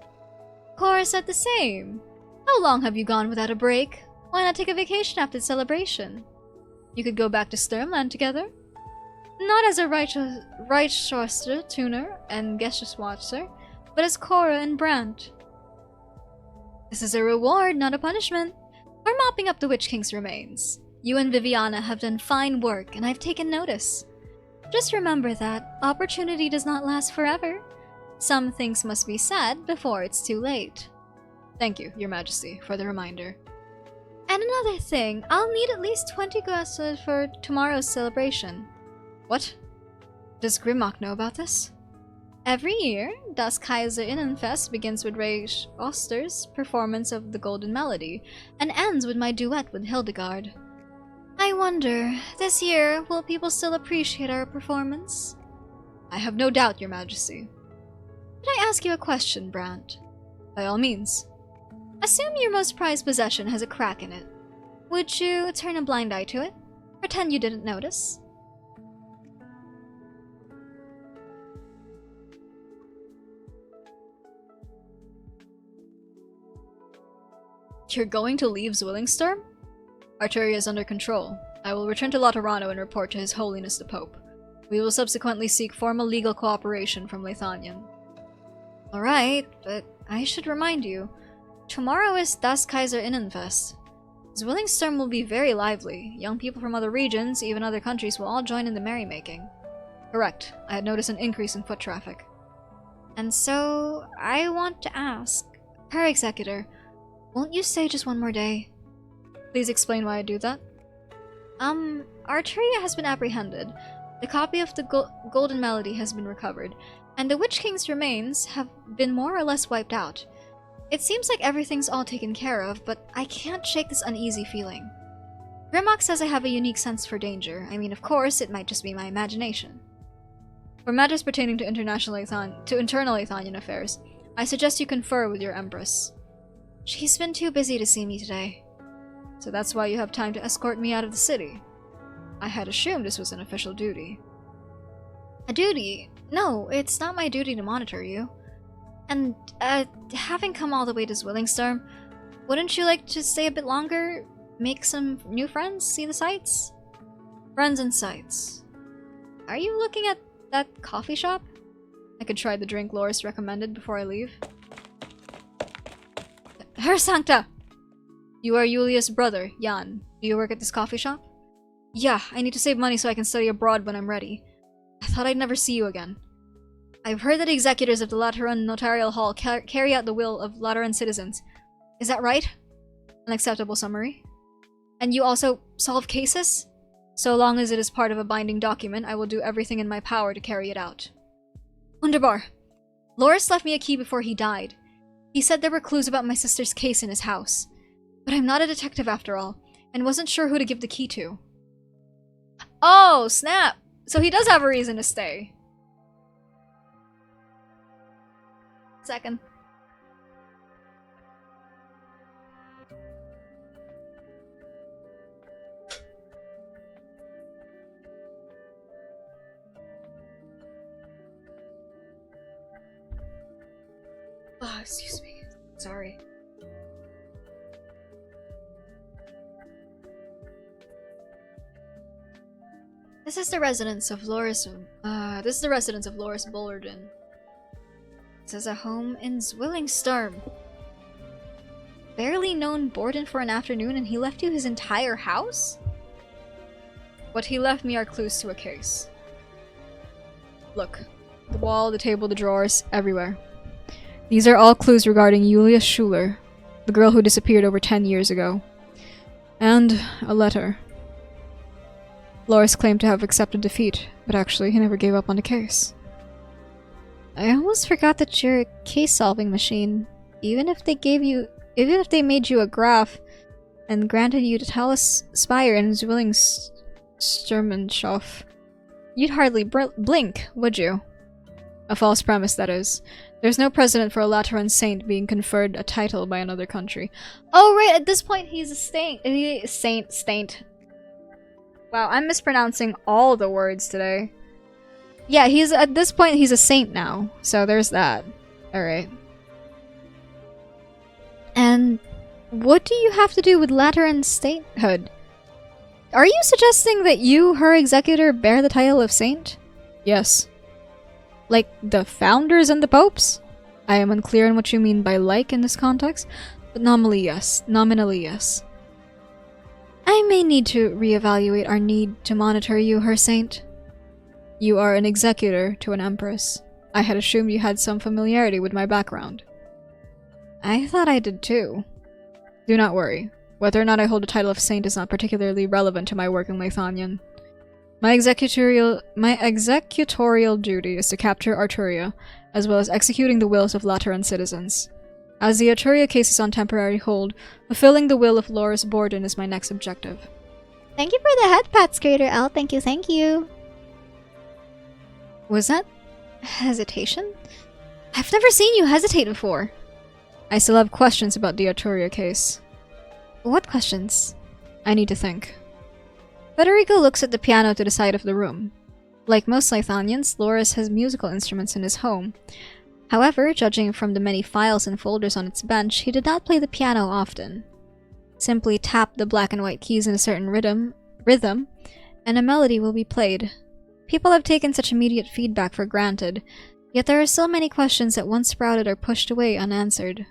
Cora said the same. How long have you gone without a break? Why not take a vacation after the celebration? You could go back to Sturmland together. Not as a Reichsschwester, tuner, and Geschäftswatcher, but as Cora and Brandt. This is a reward, not a punishment. We're mopping up the Witch King's remains. You and Viviana have done fine work, and I've taken notice. Just remember that opportunity does not last forever. Some things must be said before it's too late. Thank you, Your Majesty, for the reminder. And another thing, I'll need at least 20 glasses for tomorrow's celebration. What? Does Grimmock know about this? Every year, Das Kaiser Innenfest begins with Rage Oster's performance of the Golden Melody and ends with my duet with Hildegard. I wonder, this year, will people still appreciate our performance? I have no doubt, Your Majesty. Could I ask you a question, Brandt? By all means. Assume your most prized possession has a crack in it. Would you turn a blind eye to it? Pretend you didn't notice? You're going to leave Zwillingstürme? Arturia is under control. I will return to Laterano and report to His Holiness the Pope. We will subsequently seek formal legal cooperation from Leithanion. Alright, but I should remind you, tomorrow is Das Kaiser Innenfest. Zwillingstürme will be very lively. Young people from other regions, even other countries, will all join in the merrymaking. Correct. I had noticed an increase in foot traffic. And so, I want to ask, Her Executor, won't you stay just one more day? Please explain why I do that. Arturia has been apprehended. The copy of the Golden Melody has been recovered, and the Witch King's remains have been more or less wiped out. It seems like everything's all taken care of, but I can't shake this uneasy feeling. Grimlock says I have a unique sense for danger. I mean, of course, it might just be my imagination. For matters pertaining to internal Athonian affairs, I suggest you confer with your Empress. She's been too busy to see me today. So that's why you have time to escort me out of the city. I had assumed this was an official duty. A duty? No, it's not my duty to monitor you. And, having come all the way to Zwillingstürme, wouldn't you like to stay a bit longer? Make some new friends? See the sights? Friends and sights. Are you looking at that coffee shop? I could try the drink Loris recommended before I leave. Herr Sancta! You are Julia's brother, Jan. Do you work at this coffee shop? Yeah, I need to save money so I can study abroad when I'm ready. I thought I'd never see you again. I've heard that executors of the Lateran Notarial Hall carry out the will of Lateran citizens. Is that right? An acceptable summary. And you also solve cases? So long as it is part of a binding document, I will do everything in my power to carry it out. Wunderbar. Loris left me a key before he died. He said there were clues about my sister's case in his house. But I'm not a detective after all, and wasn't sure who to give the key to. Oh, snap! So he does have a reason to stay. Second. Oh, excuse me. Sorry. This is the residence of Loris. This is the residence of Loris Bullerden. It says a home in Zwillingstürme. Barely known Borden for an afternoon, and he left you his entire house? What he left me are clues to a case. Look, the wall, the table, the drawers, everywhere. These are all clues regarding Julia Schuler, the girl who disappeared over 10 years ago. And a letter. Loris claimed to have accepted defeat, but actually he never gave up on the case. I almost forgot that you're a case-solving machine. Even if they made you a graph and granted you to tell us Spire and Zwillingstürmenschaft, you'd hardly blink, would you? A false premise, that is. There's no precedent for a Lateran saint being conferred a title by another country. Oh right, at this point he's a saint. Wow, I'm mispronouncing all the words today. Yeah, at this point he's a saint now, so there's that. Alright. And what do you have to do with Lateran sainthood? Are you suggesting that you, her executor, bear the title of saint? Yes. Like the founders and the popes? I am unclear on what you mean by like in this context, but nominally yes. I may need to reevaluate our need to monitor you, her saint. You are an executor to an empress. I had assumed you had some familiarity with my background. I thought I did too. Do not worry. Whether or not I hold the title of saint is not particularly relevant to my work in Lethanian. My executorial duty is to capture Arturia, as well as executing the wills of Lateran citizens. As the Arturia case is on temporary hold, fulfilling the will of Loris Borden is my next objective. Thank you for the head pats, Creator L. Thank you. Was that hesitation? I've never seen you hesitate before. I still have questions about the Arturia case. What questions? I need to think. Federico looks at the piano to the side of the room. Like most Lethanians, Loris has musical instruments in his home. However, judging from the many files and folders on its bench, he did not play the piano often. Simply tap the black and white keys in a certain rhythm, and a melody will be played. People have taken such immediate feedback for granted, yet there are still many questions that once sprouted are pushed away unanswered.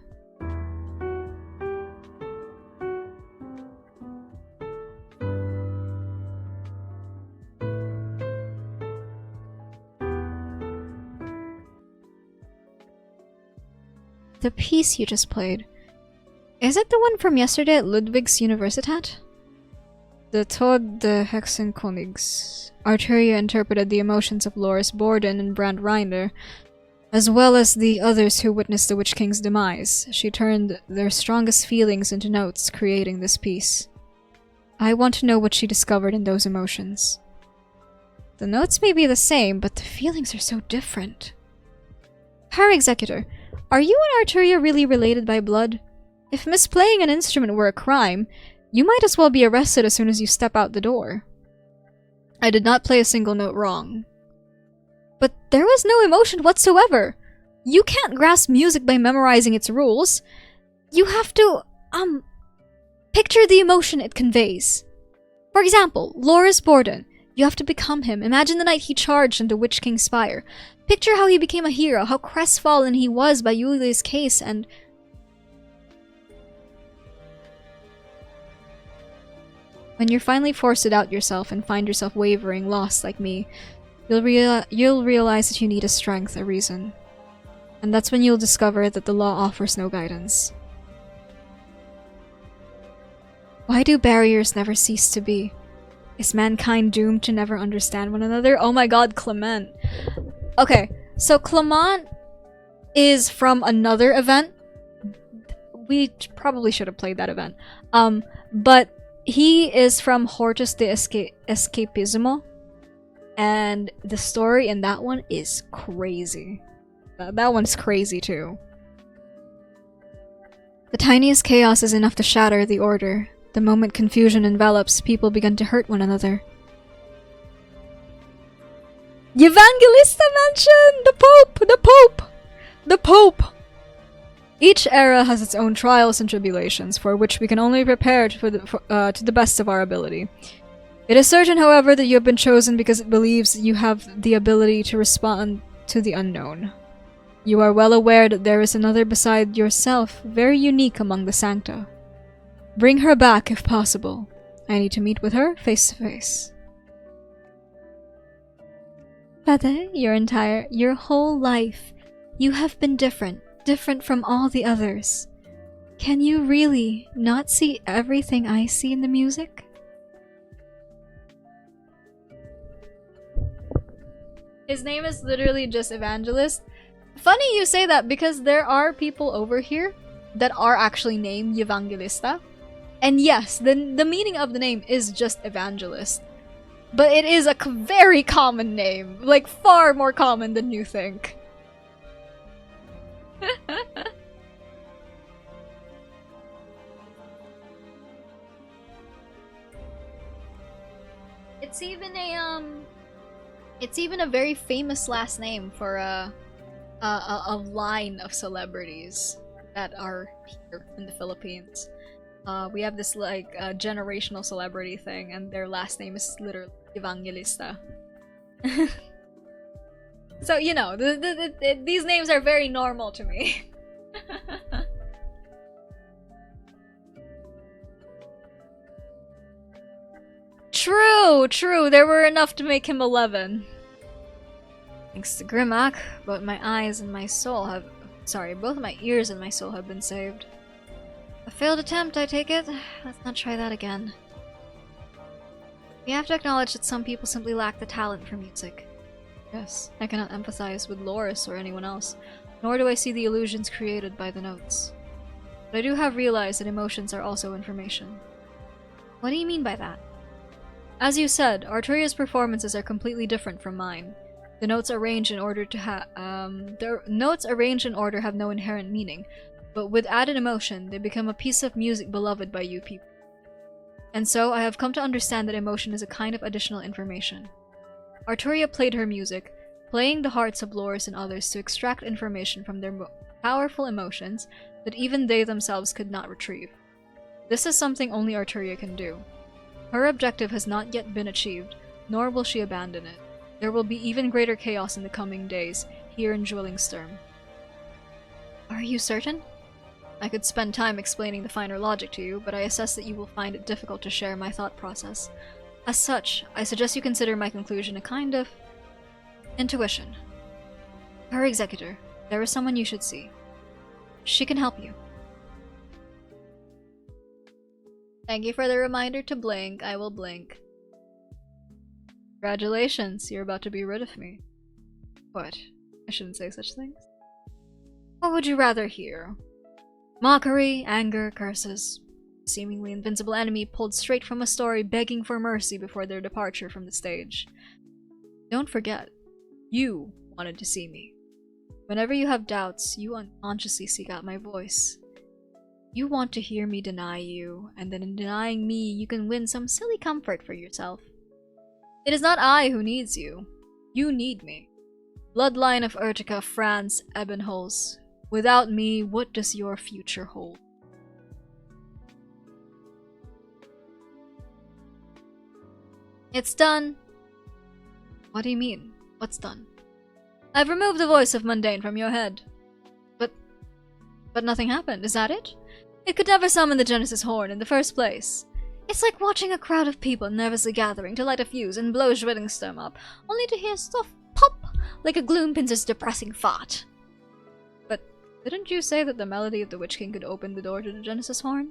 The piece you just played. Is it the one from yesterday at Ludwig's Universitat? The Tod de Hexenkönigs. Arturia interpreted the emotions of Loris Borden and Brand Reiner, as well as the others who witnessed the Witch King's demise. She turned their strongest feelings into notes, creating this piece. I want to know what she discovered in those emotions. The notes may be the same, but the feelings are so different. Her Executor, are you and Arturia really related by blood? If misplaying an instrument were a crime, you might as well be arrested as soon as you step out the door. I did not play a single note wrong. But there was no emotion whatsoever. You can't grasp music by memorizing its rules. You have to, picture the emotion it conveys. For example, Loris Borden. You have to become him. Imagine the night he charged into Witch King's Spire. Picture how he became a hero, how crestfallen he was by Yuli's case, and... when you're finally forced it out yourself and find yourself wavering, lost like me, you'll realize that you need a strength, a reason. And that's when you'll discover that the law offers no guidance. Why do barriers never cease to be? Is mankind doomed to never understand one another? Oh my god, Clement. Okay, so Clement is from another event. We probably should have played that event. But he is from Hortus de Escapismo. And the story in that one is crazy. That one's crazy too. The tiniest chaos is enough to shatter the order. The moment confusion envelops, people begin to hurt one another. Evangelista mentioned! The Pope! The Pope! The Pope! Each era has its own trials and tribulations, for which we can only prepare to the best of our ability. It is certain, however, that you have been chosen because it believes you have the ability to respond to the unknown. You are well aware that there is another beside yourself, very unique among the Sancta. Bring her back if possible. I need to meet with her face to face. Father, your whole life, you have been different from all the others. Can you really not see everything I see in the music? His name is literally just Evangelist. Funny you say that because there are people over here that are actually named Evangelista. And yes, the meaning of the name is just Evangelist. But it is a very common name. Like, far more common than you think. It's even a very famous last name for a line of celebrities that are here in the Philippines. We have this like generational celebrity thing, and their last name is literally Evangelista. So you know, these names are very normal to me. True. There were enough to make him 11. Thanks to Grimmack, both my eyes and my soul have... sorry, both my ears and my soul have been saved. A failed attempt, I take it? Let's not try that again. We have to acknowledge that some people simply lack the talent for music. Yes, I cannot empathize with Loris or anyone else, nor do I see the illusions created by the notes. But I do have realized that emotions are also information. What do you mean by that? As you said, Arturia's performances are completely different from mine. The notes arranged in order have no inherent meaning, but with added emotion, they become a piece of music beloved by you people. And so, I have come to understand that emotion is a kind of additional information. Arturia played her music, playing the hearts of Loris and others to extract information from their powerful emotions that even they themselves could not retrieve. This is something only Arturia can do. Her objective has not yet been achieved, nor will she abandon it. There will be even greater chaos in the coming days, here in Zwillingstürme. Are you certain? I could spend time explaining the finer logic to you, but I assess that you will find it difficult to share my thought process. As such, I suggest you consider my conclusion a kind of... intuition. Her Executor, there is someone you should see. She can help you. Thank you for the reminder to blink. I will blink. Congratulations, you're about to be rid of me. What? I shouldn't say such things. What would you rather hear? Mockery, anger, curses. A seemingly invincible enemy pulled straight from a story begging for mercy before their departure from the stage. Don't forget, you wanted to see me. Whenever you have doubts, you unconsciously seek out my voice. You want to hear me deny you, and then in denying me, you can win some silly comfort for yourself. It is not I who needs you. You need me. Bloodline of Urtica, France, Ebenholz. Without me, what does your future hold? It's done. What do you mean? What's done? I've removed the voice of Mundane from your head. But nothing happened, is that it? It could never summon the Genesis horn in the first place. It's like watching a crowd of people nervously gathering to light a fuse and blow Zwillingstürme up, only to hear stuff pop like a Gloompincer's depressing fart. But didn't you say that the melody of the Witch King could open the door to the Genesis horn?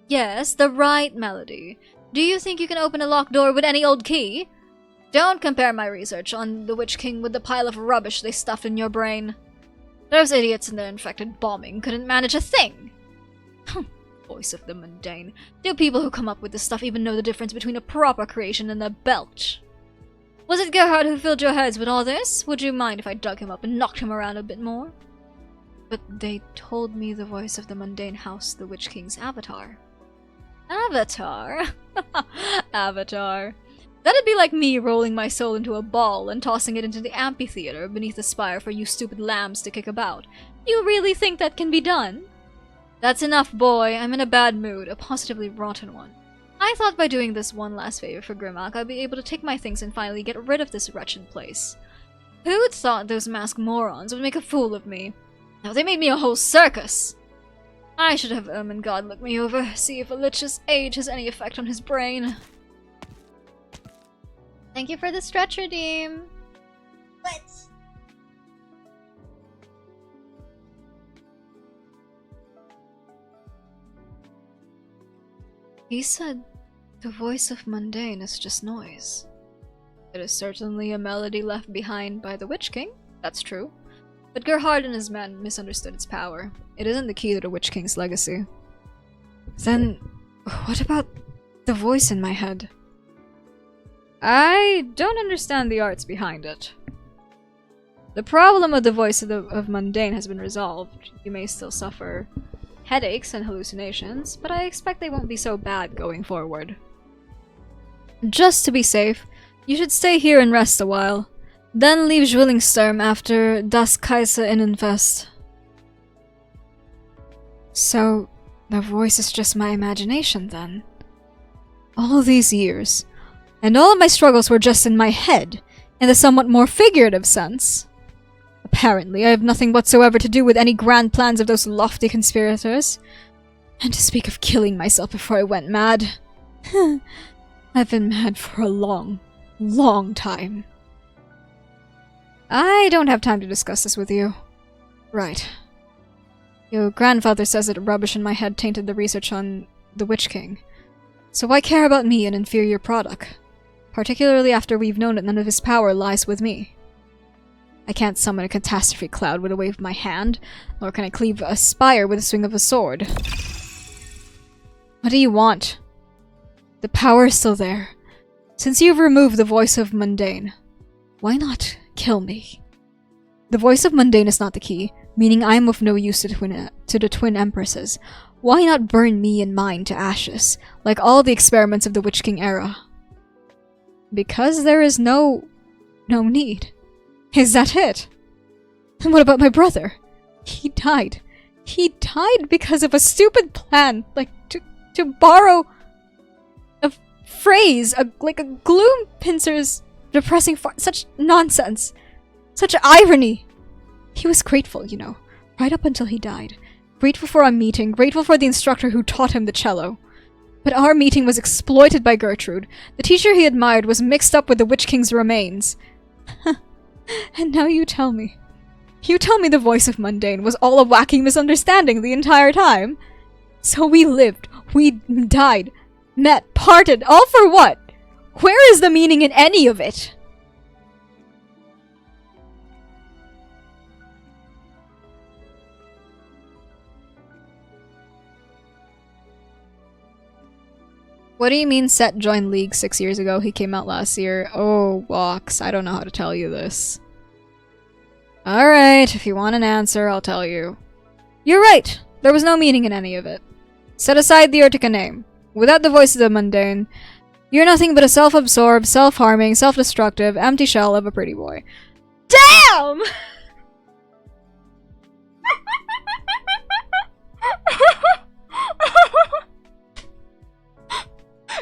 Yes, the right melody. Do you think you can open a locked door with any old key? Don't compare my research on the Witch King with the pile of rubbish they stuffed in your brain. Those idiots in their infected bombing couldn't manage a thing. Voice of the mundane. Do people who come up with this stuff even know the difference between a proper creation and a belch? Was it Gerhard who filled your heads with all this? Would you mind if I dug him up and knocked him around a bit more? But they told me the voice of the mundane house the Witch King's avatar. Avatar? Avatar. That'd be like me rolling my soul into a ball and tossing it into the amphitheater beneath the spire for you stupid lambs to kick about. You really think that can be done? That's enough, boy. I'm in a bad mood, a positively rotten one. I thought by doing this one last favor for Grimmack, I'd be able to take my things and finally get rid of this wretched place. Who'd thought those masked morons would make a fool of me? Now they made me a whole circus! I should have Ermengarde look me over, see if a lich's age has any effect on his brain. Thank you for the stretch redeem. What? He said the voice of mundane is just noise. It is certainly a melody left behind by the Witch King, that's true. But Gerhard and his men misunderstood its power. It isn't the key to the Witch King's legacy. Then, what about the voice in my head? I don't understand the arts behind it. The problem with the voice of mundane has been resolved. You may still suffer headaches and hallucinations, but I expect they won't be so bad going forward. Just to be safe, you should stay here and rest a while. Then leave Zwillingstürme after Das Kaiser Innenfest. So, the voice is just my imagination then? All these years, and all of my struggles were just in my head, in the somewhat more figurative sense. Apparently, I have nothing whatsoever to do with any grand plans of those lofty conspirators. And to speak of killing myself before I went mad. I've been mad for a long, long time. I don't have time to discuss this with you. Right. Your grandfather says that rubbish in my head tainted the research on the Witch King. So why care about me, an inferior product? Particularly after we've known that none of his power lies with me. I can't summon a catastrophe cloud with a wave of my hand, nor can I cleave a spire with a swing of a sword. What do you want? The power is still there. Since you've removed the voice of mundane, why not kill me? The voice of mundane is not the key, meaning I am of no use to the twin empresses. Why not burn me and mine to ashes, like all the experiments of the Witch King era? Because there is no need. Is that it? And what about my brother? He died. He died because of a stupid plan, like to borrow a phrase, like a Gloompincer's depressing such nonsense. Such irony. He was grateful, you know, right up until he died. Grateful for our meeting, grateful for the instructor who taught him the cello. But our meeting was exploited by Gertrude. The teacher he admired was mixed up with the Witch King's remains. And now you tell me You tell me the voice of Mundane was all a wacky misunderstanding the entire time. So we lived, we died, met, parted, all for what? Where is the meaning in any of it? What do you mean Set joined League 6 years ago? He came out last year. Oh, Walks, I don't know how to tell you this. Alright, if you want an answer, I'll tell you. You're right! There was no meaning in any of it. Set aside the Urtica name. Without the voices of Mundane, you're nothing but a self-absorbed, self-harming, self-destructive, empty shell of a pretty boy. Damn!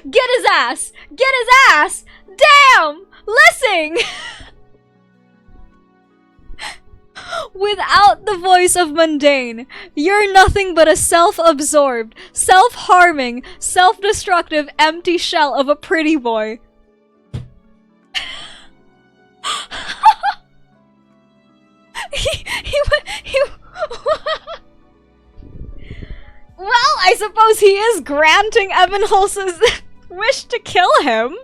Get his ass! Get his ass! Damn! Lissing! Without the voice of Mundane, you're nothing but a self-absorbed, self-harming, self-destructive, empty shell of a pretty boy. Well, I suppose he is granting Evan Hulse's wish to kill him.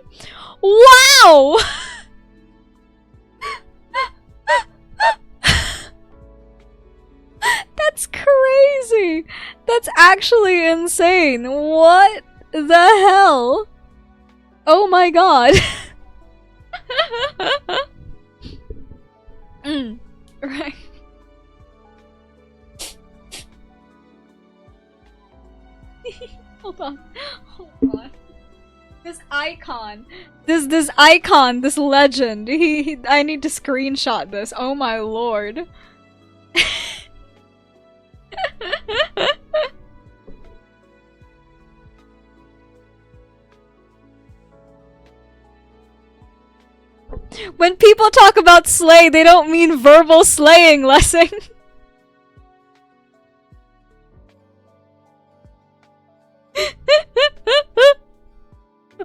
Wow! That's crazy! That's actually insane. What the hell? Oh my god. Right. Hold on. Hold on. This icon. This icon, this legend. I need to screenshot this. Oh my lord. When people talk about slay, they don't mean verbal slaying, Lessing.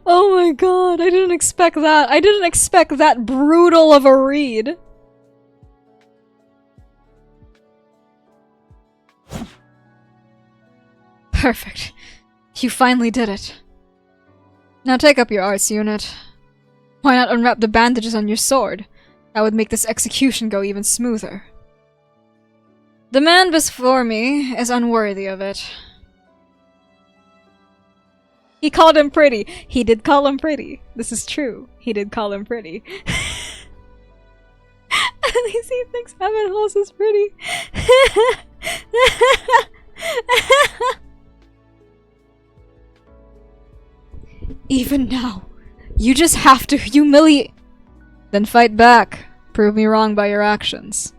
Oh my god, I didn't expect that. I didn't expect that brutal of a read. Perfect. You finally did it. Now take up your arts unit. Why not unwrap the bandages on your sword? That would make this execution go even smoother. The man before me is unworthy of it. He called him pretty. He did call him pretty. This is true. He did call him pretty. At least he thinks Evan Hulse is pretty. Even now, you just have to humiliate. Then fight back. Prove me wrong by your actions.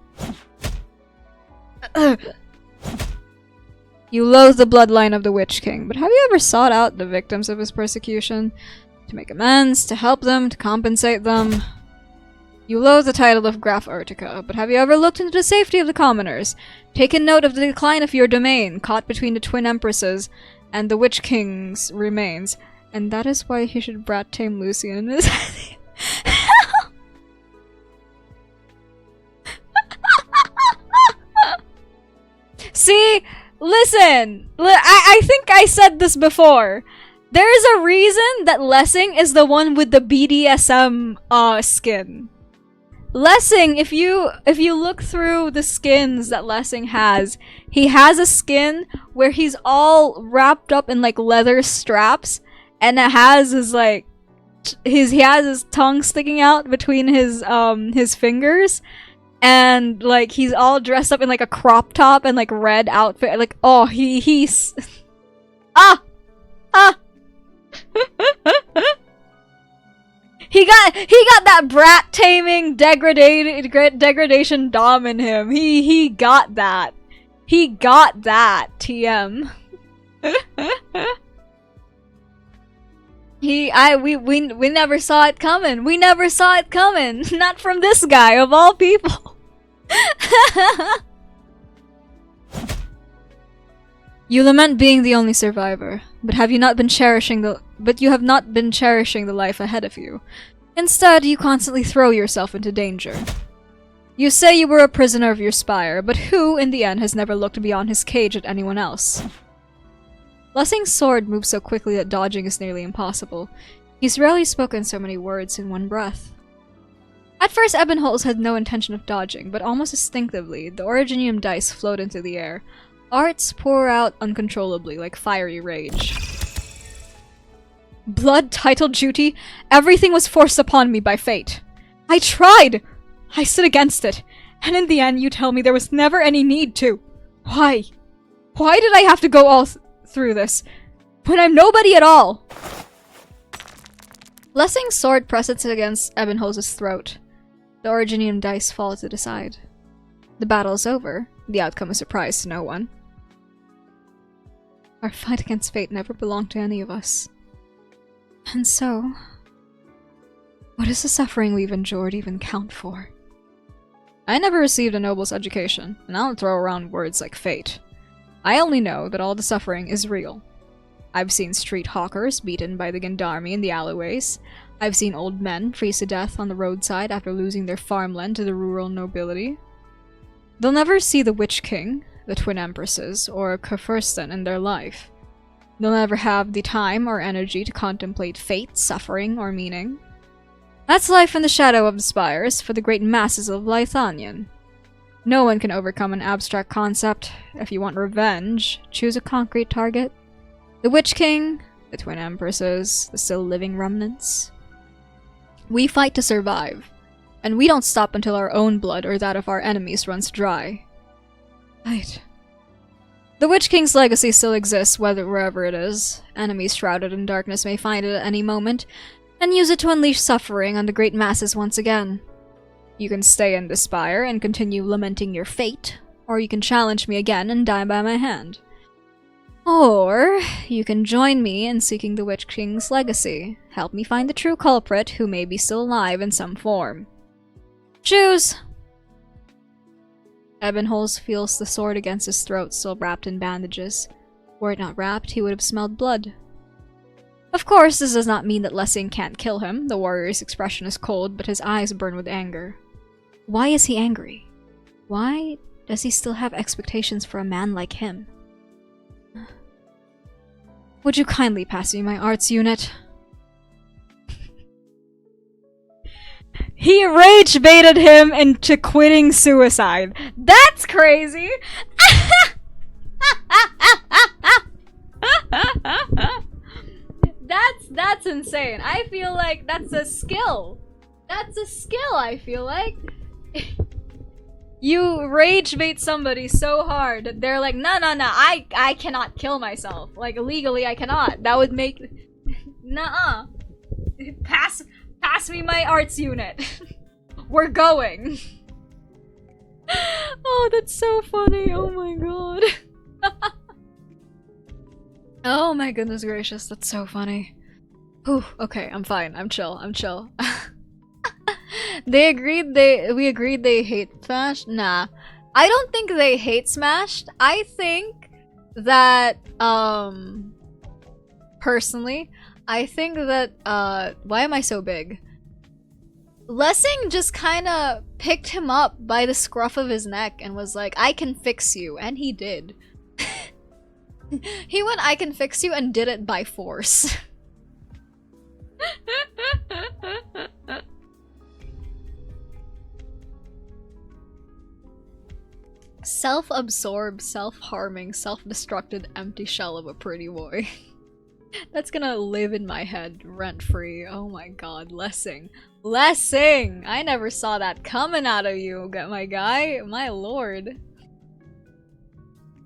You loathe the bloodline of the Witch King, but have you ever sought out the victims of his persecution? To make amends, to help them, to compensate them? You loathe the title of Graf Urtica, but have you ever looked into the safety of the commoners? Taken note of the decline of your domain, caught between the twin empresses and the Witch King's remains? And that is why he should brat tame Lucian in his See? Listen! I think I said this before. There is a reason that Lessing is the one with the BDSM skin. Lessing, if you look through the skins that Lessing has, he has a skin where he's all wrapped up in like leather straps, and it has his like he has his tongue sticking out between his fingers, and like he's all dressed up in like a crop top and like red outfit. Like, oh, he's He got that brat taming degradation dom in him. He got that. He got that, TM. We never saw it coming. We never saw it coming. Not from this guy of all people. You lament being the only survivor, but you have not been cherishing the life ahead of you. Instead, you constantly throw yourself into danger. You say you were a prisoner of your spire, but who, in the end, has never looked beyond his cage at anyone else? Lessing's sword moves so quickly that dodging is nearly impossible. He's rarely spoken so many words in one breath. At first, Ebenholz had no intention of dodging, but almost instinctively, the Originium dice float into the air. Arts pour out uncontrollably, like fiery rage. Blood, title, duty, everything was forced upon me by fate. I tried! I stood against it, and in the end you tell me there was never any need to. Why? Why did I have to go all through this, when I'm nobody at all? Lessing's sword presses against Ebenholz's throat. The Originium dice fall to the side. The battle is over. The outcome is a surprise to no one. Our fight against fate never belonged to any of us. And so, what does the suffering we've endured even count for? I never received a noble's education, and I don't throw around words like fate. I only know that all the suffering is real. I've seen street hawkers beaten by the gendarme in the alleyways. I've seen old men freeze to death on the roadside after losing their farmland to the rural nobility. They'll never see the Witch King, the Twin Empresses, or Kurfürsten in their life. They'll never have the time or energy to contemplate fate, suffering, or meaning. That's life in the shadow of the spires for the great masses of Lythanian. No one can overcome an abstract concept. If you want revenge, choose a concrete target. The Witch King, the Twin Empresses, the still living remnants. We fight to survive, and we don't stop until our own blood or that of our enemies runs dry. Right. The Witch King's legacy still exists wherever it is. Enemies shrouded in darkness may find it at any moment, and use it to unleash suffering on the great masses once again. You can stay in the spire and continue lamenting your fate, or you can challenge me again and die by my hand. Or you can join me in seeking the Witch King's legacy. Help me find the true culprit who may be still alive in some form. Choose! Ebenholz feels the sword against his throat, still wrapped in bandages. Were it not wrapped, he would have smelled blood. Of course, this does not mean that Lessing can't kill him. The warrior's expression is cold, but his eyes burn with anger. Why is he angry? Why does he still have expectations for a man like him? Would you kindly pass me my arts unit? He rage baited him into quitting suicide. That's crazy! That's insane. I feel like that's a skill. That's a skill, I feel like. You rage bait somebody so hard that they're like, no, I cannot kill myself. Like, legally I cannot. That would make... Nuh-uh. Pass me my arts unit. We're going. Oh, that's so funny. Oh my god. Oh my goodness gracious, that's so funny. Whew, okay, I'm fine. I'm chill. We agreed they hate Smash? Nah. I don't think they hate Smash. I think that, personally, I think that, why am I so big? Lessing just kinda picked him up by the scruff of his neck and was like, I can fix you, and he did. He went, I can fix you, and did it by force. Self-absorbed, self-harming, self-destructed empty shell of a pretty boy. That's gonna live in my head rent-free. Oh my god, Lessing. Lessing! I never saw that coming out of you, my guy. My lord.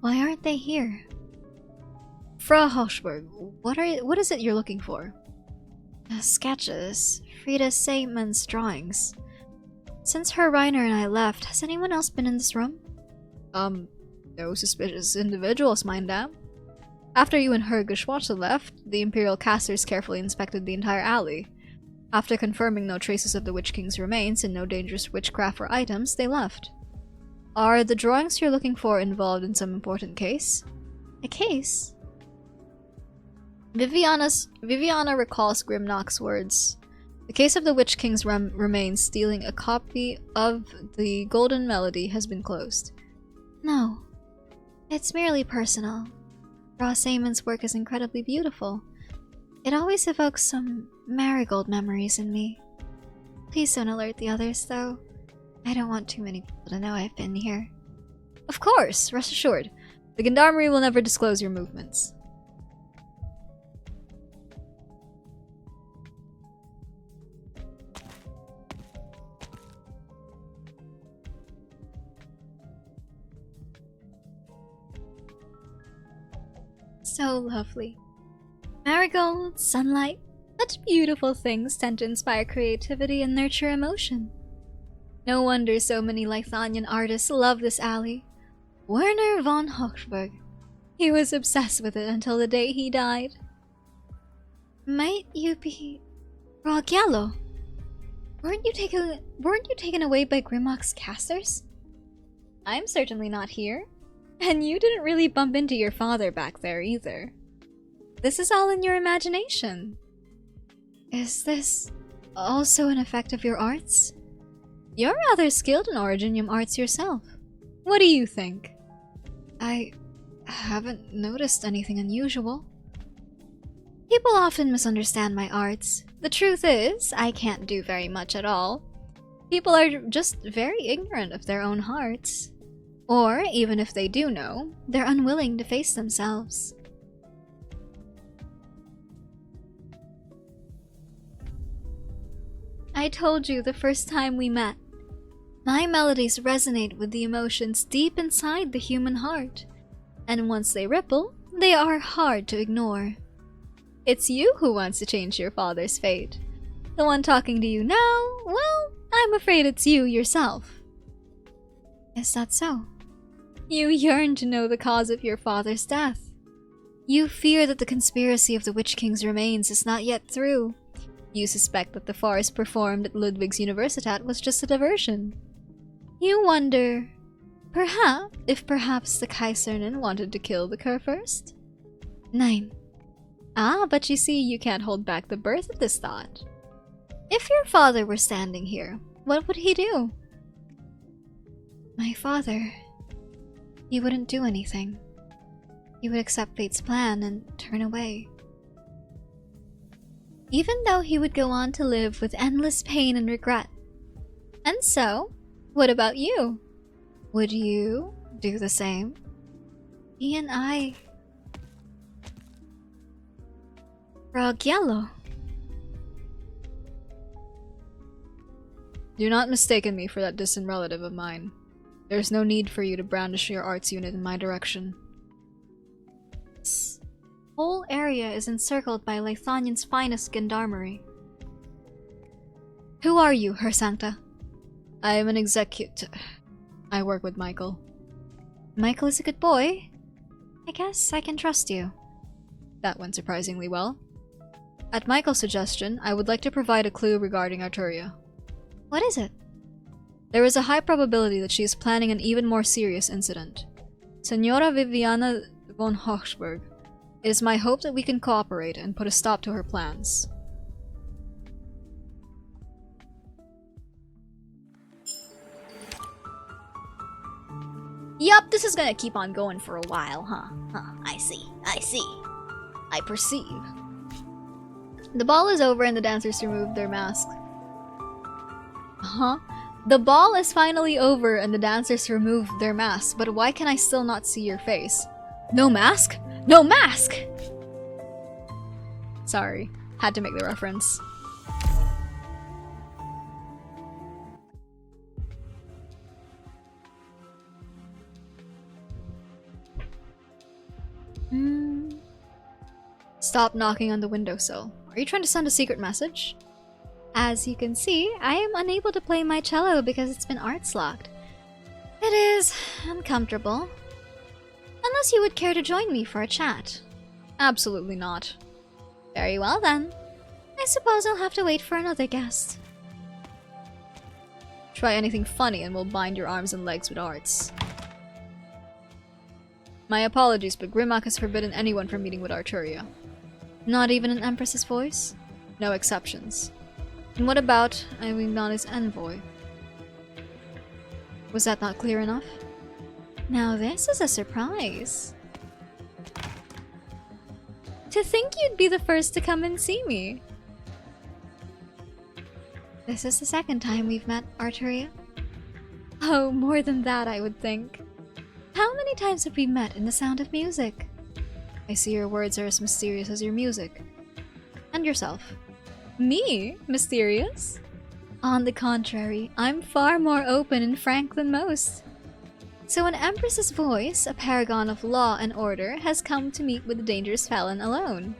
Why aren't they here? Frau Hochberg, what is it you're looking for? Sketches. Frida Seidman's drawings. Since her Reiner and I left, has anyone else been in this room? No suspicious individuals, mind that. After you and her Geschwatze left, the Imperial casters carefully inspected the entire alley. After confirming no traces of the Witch King's remains and no dangerous witchcraft or items, they left. Are the drawings you're looking for involved in some important case? A case? Viviana recalls Grimnock's words. The case of the Witch King's remains stealing a copy of the Golden Melody has been closed. No. It's merely personal. Ross Amon's work is incredibly beautiful. It always evokes some marigold memories in me. Please don't alert the others, though. I don't want too many people to know I've been here. Of course, rest assured. The Gendarmerie will never disclose your movements. So lovely. Marigold, sunlight, such beautiful things tend to inspire creativity and nurture emotion. No wonder so many Lithanian artists love this alley. Werner von Hochberg. He was obsessed with it until the day he died. Might you be Roghiello? Weren't you taken away by Grimlock's casters? I'm certainly not here. And you didn't really bump into your father back there either. This is all in your imagination. Is this also an effect of your arts? You're rather skilled in Originium arts yourself. What do you think? I haven't noticed anything unusual. People often misunderstand my arts. The truth is, I can't do very much at all. People are just very ignorant of their own hearts. Or, even if they do know, they're unwilling to face themselves. I told you the first time we met. My melodies resonate with the emotions deep inside the human heart. And once they ripple, they are hard to ignore. It's you who wants to change your father's fate. The one talking to you now, well, I'm afraid it's you yourself. Is that so? You yearn to know the cause of your father's death. You fear that the conspiracy of the Witch King's remains is not yet through. You suspect that the farce performed at Ludwig's Universitat was just a diversion. You wonder, if perhaps the Kaisernin wanted to kill the Kurfürst? 9. Ah, but you see, you can't hold back the birth of this thought. If your father were standing here, what would he do? My father... He wouldn't do anything. He would accept fate's plan and turn away. Even though he would go on to live with endless pain and regret. And so, what about you? Would you do the same? He and I... Roghiello. Do not mistaken me for that distant relative of mine. There's no need for you to brandish your arts unit in my direction. This whole area is encircled by Lithanian's finest gendarmerie. Who are you, Her Sancta? I am an executor. I work with Michael. Michael is a good boy. I guess I can trust you. That went surprisingly well. At Michael's suggestion, I would like to provide a clue regarding Arturia. What is it? There is a high probability that she is planning an even more serious incident. Senora Viviana von Hochberg. It is my hope that we can cooperate and put a stop to her plans. Yup, this is gonna keep on going for a while, huh? I see. I perceive. The ball is over and the dancers remove their masks. The ball is finally over and the dancers remove their masks, but why can I still not see your face? No mask? No mask! Sorry, had to make the reference. Stop knocking on the windowsill. Are you trying to send a secret message? As you can see, I am unable to play my cello because it's been arts locked. It is uncomfortable. Unless you would care to join me for a chat. Absolutely not. Very well then. I suppose I'll have to wait for another guest. Try anything funny and we'll bind your arms and legs with arts. My apologies, but Grimlock has forbidden anyone from meeting with Arturia. Not even an Empress's voice? No exceptions. And what about Avignani's envoy? Was that not clear enough? Now this is a surprise. To think you'd be the first to come and see me. This is the second time we've met, Arturia. Oh, more than that, I would think. How many times have we met in the sound of music? I see your words are as mysterious as your music. And yourself. Me? Mysterious? On the contrary, I'm far more open and frank than most. So an Empress's voice, a paragon of law and order, has come to meet with the dangerous felon alone.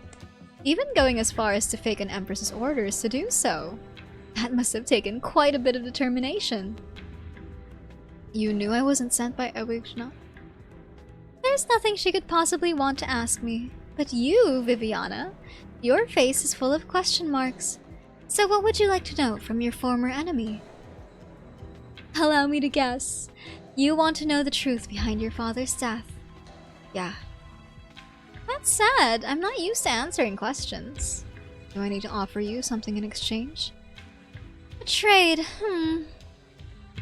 Even going as far as to fake an Empress's orders to do so. That must have taken quite a bit of determination. You knew I wasn't sent by Ewigna? There's nothing she could possibly want to ask me. But you, Viviana, your face is full of question marks. So what would you like to know from your former enemy? Allow me to guess. You want to know the truth behind your father's death. Yeah. That's sad. I'm not used to answering questions. Do I need to offer you something in exchange? A trade,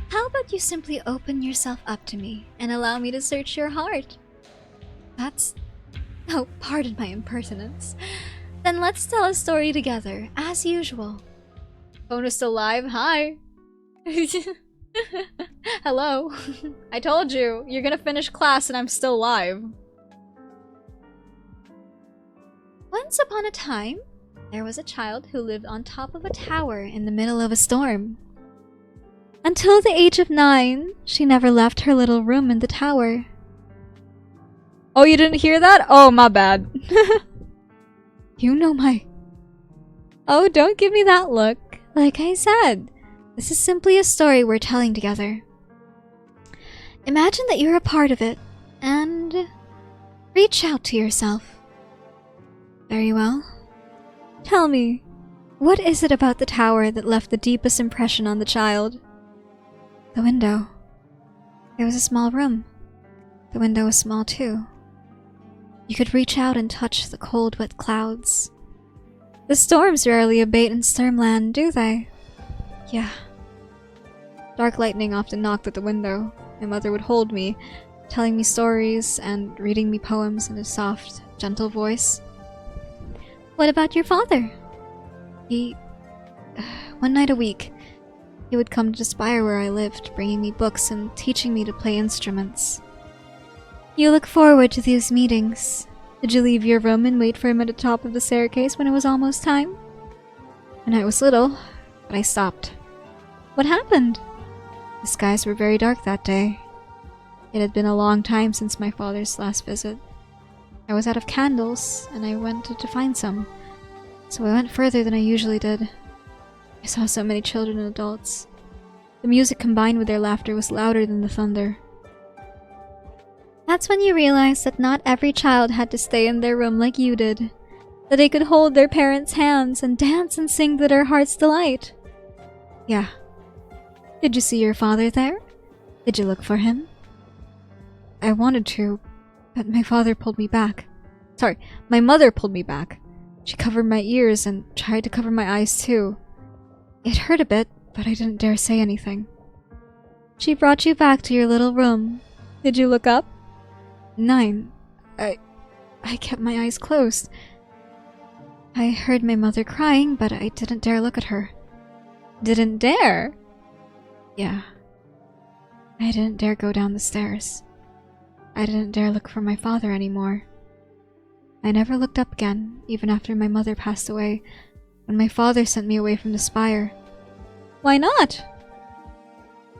How about you simply open yourself up to me and allow me to search your heart? That's... Oh, pardon my impertinence. Then let's tell a story together, as usual. Phone is still live? Hi! Hello. I told you, you're gonna finish class and I'm still live. Once upon a time, there was a child who lived on top of a tower in the middle of a storm. Until the age of 9, she never left her little room in the tower. Oh, you didn't hear that? Oh, my bad. You know my... Oh, don't give me that look. Like I said, this is simply a story we're telling together. Imagine that you're a part of it, and reach out to yourself. Very well. Tell me, what is it about the tower that left the deepest impression on the child? The window. There was a small room. The window was small too. You could reach out and touch the cold, wet clouds. The storms rarely abate in Sturmland, do they? Yeah. Dark lightning often knocked at the window. My mother would hold me, telling me stories and reading me poems in a soft, gentle voice. What about your father? He... one night a week, he would come to the spire where I lived, bringing me books and teaching me to play instruments. You look forward to these meetings. Did you leave your room and wait for him at the top of the staircase when it was almost time? When I was little, but I stopped. What happened? The skies were very dark that day. It had been a long time since my father's last visit. I was out of candles, and I wanted to find some, so I went further than I usually did. I saw so many children and adults. The music combined with their laughter was louder than the thunder. That's when you realized that not every child had to stay in their room like you did. That they could hold their parents' hands and dance and sing to their heart's delight. Yeah. Did you see your father there? Did you look for him? I wanted to, but my father pulled me back. Sorry, my mother pulled me back. She covered my ears and tried to cover my eyes too. It hurt a bit, but I didn't dare say anything. She brought you back to your little room. Did you look up? 9. I kept my eyes closed. I heard my mother crying, but I didn't dare look at her. Didn't dare? Yeah. I didn't dare go down the stairs. I didn't dare look for my father anymore. I never looked up again, even after my mother passed away, when my father sent me away from the spire. Why not?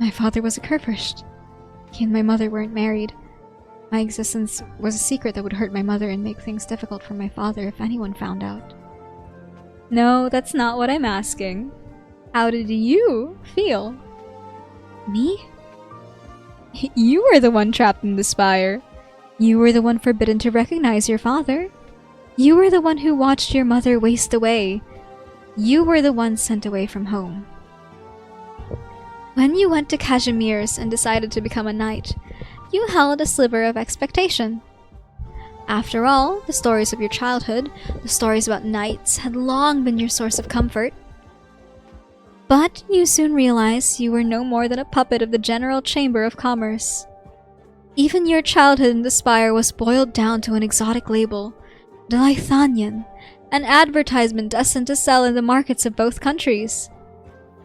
My father was a Kurfürst. He and my mother weren't married. My existence was a secret that would hurt my mother and make things difficult for my father if anyone found out. No, that's not what I'm asking. How did you feel? Me? You were the one trapped in the spire. You were the one forbidden to recognize your father. You were the one who watched your mother waste away. You were the one sent away from home. When you went to Casimir's and decided to become a knight, you held a sliver of expectation. After all, the stories of your childhood, the stories about knights, had long been your source of comfort. But you soon realized you were no more than a puppet of the General Chamber of Commerce. Even your childhood in the Spire was boiled down to an exotic label, the Lythanian, an advertisement destined to sell in the markets of both countries.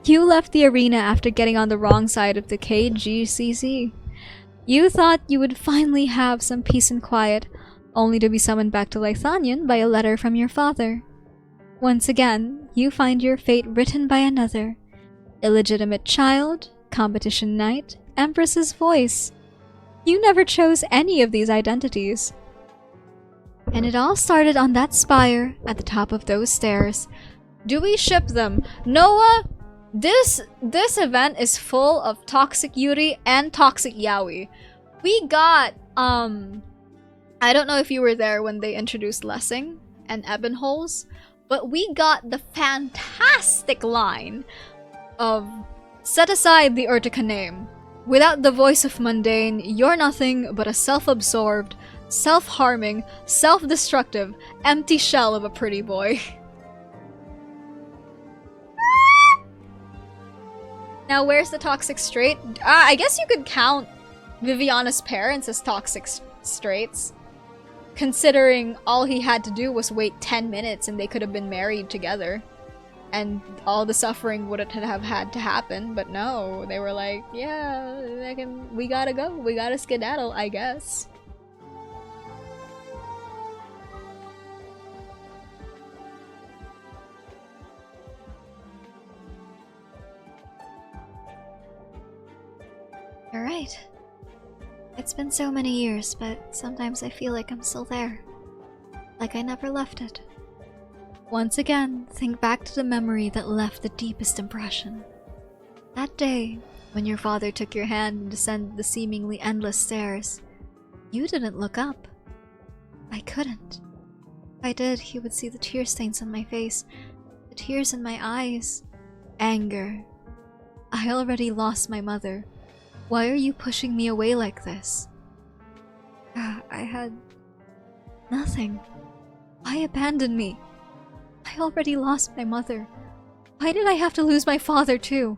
You left the arena after getting on the wrong side of the KGCC. You thought you would finally have some peace and quiet, only to be summoned back to Lythanian by a letter from your father. Once again, you find your fate written by another. Illegitimate child, competition knight, Empress's voice. You never chose any of these identities. And it all started on that spire at the top of those stairs. Do we ship them? Noah, this event is full of toxic Yuri and toxic Yaoi. We got, I don't know if you were there when they introduced Lessing and Ebonholes, but we got the fantastic line of set aside the Urtica name. Without the voice of mundane, you're nothing but a self-absorbed, self-harming, self-destructive, empty shell of a pretty boy. Now where's the toxic straight? I guess you could count Viviana's parents as toxic straights, considering all he had to do was wait 10 minutes and they could have been married together. And all the suffering wouldn't have had to happen, but no, they were like, yeah, we gotta go, we gotta skedaddle, I guess. You're right. It's been so many years, but sometimes I feel like I'm still there. Like I never left it. Once again, think back to the memory that left the deepest impression. That day, when your father took your hand and descended the seemingly endless stairs, you didn't look up. I couldn't. If I did, he would see the tear stains on my face, the tears in my eyes. Anger. I already lost my mother. Why are you pushing me away like this? I had nothing. Why abandon me? I already lost my mother. Why did I have to lose my father too?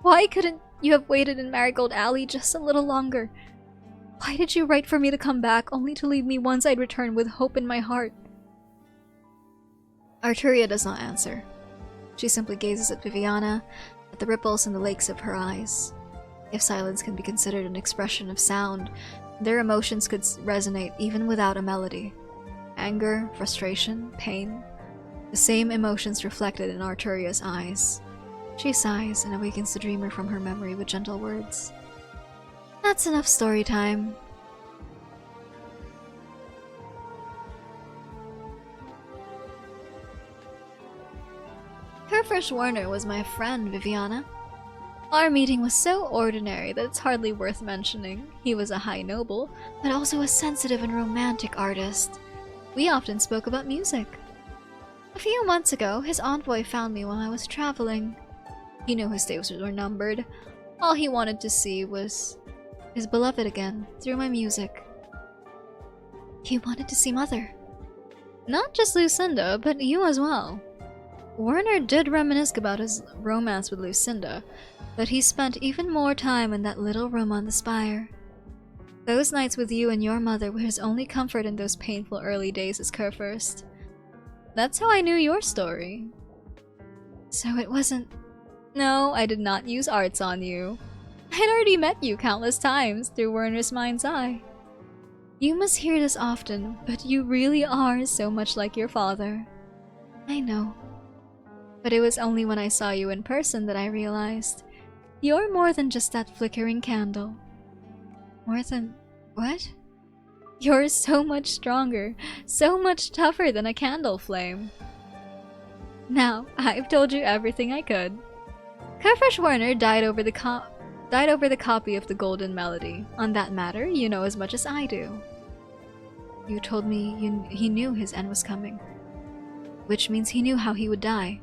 Why couldn't you have waited in Marigold Alley just a little longer? Why did you write for me to come back only to leave me once I'd return with hope in my heart? Arturia does not answer. She simply gazes at Viviana, at the ripples in the lakes of her eyes. If silence can be considered an expression of sound, their emotions could resonate even without a melody. Anger, frustration, pain. The same emotions reflected in Arturia's eyes. She sighs and awakens the dreamer from her memory with gentle words. That's enough story time. Herfresh Warner was my friend, Viviana. Our meeting was so ordinary that it's hardly worth mentioning. He was a high noble, but also a sensitive and romantic artist. We often spoke about music. A few months ago, his envoy found me while I was traveling. He knew his days were numbered. All he wanted to see was his beloved again, through my music. He wanted to see Mother. Not just Lucinda, but you as well. Warner did reminisce about his romance with Lucinda, but he spent even more time in that little room on the spire. Those nights with you and your mother were his only comfort in those painful early days as Kurfürst. That's how I knew your story. So it wasn't... No, I did not use arts on you. I'd already met you countless times through Werner's mind's eye. You must hear this often, but you really are so much like your father. I know. But it was only when I saw you in person that I realized you're more than just that flickering candle. More than... what? You're so much stronger, so much tougher than a candle flame. Now, I've told you everything I could. Kurfürst Werner died over the copy of the Golden Melody. On that matter, you know as much as I do. You told me he knew his end was coming. Which means he knew how he would die.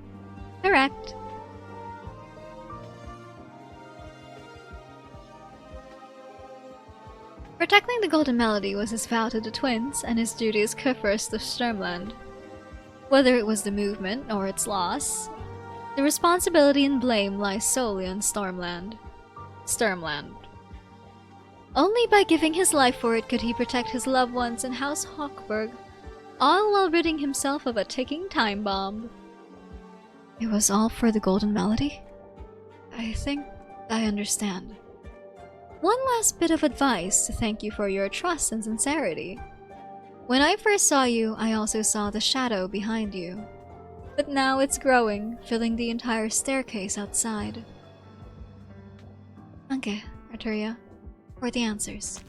Correct. Protecting the Golden Melody was his vow to the twins and his duty as Kurfürst of Sturmland. Whether it was the movement or its loss, The responsibility and blame lies solely on Sturmland. Only by giving his life for it could he protect his loved ones in House Hawkberg, all while ridding himself of a ticking time bomb. It was all for the Golden Melody? I think I understand. One last bit of advice to thank you for your trust and sincerity. When I first saw you, I also saw the shadow behind you. But now it's growing, filling the entire staircase outside. Okay, Arturia, for the answers.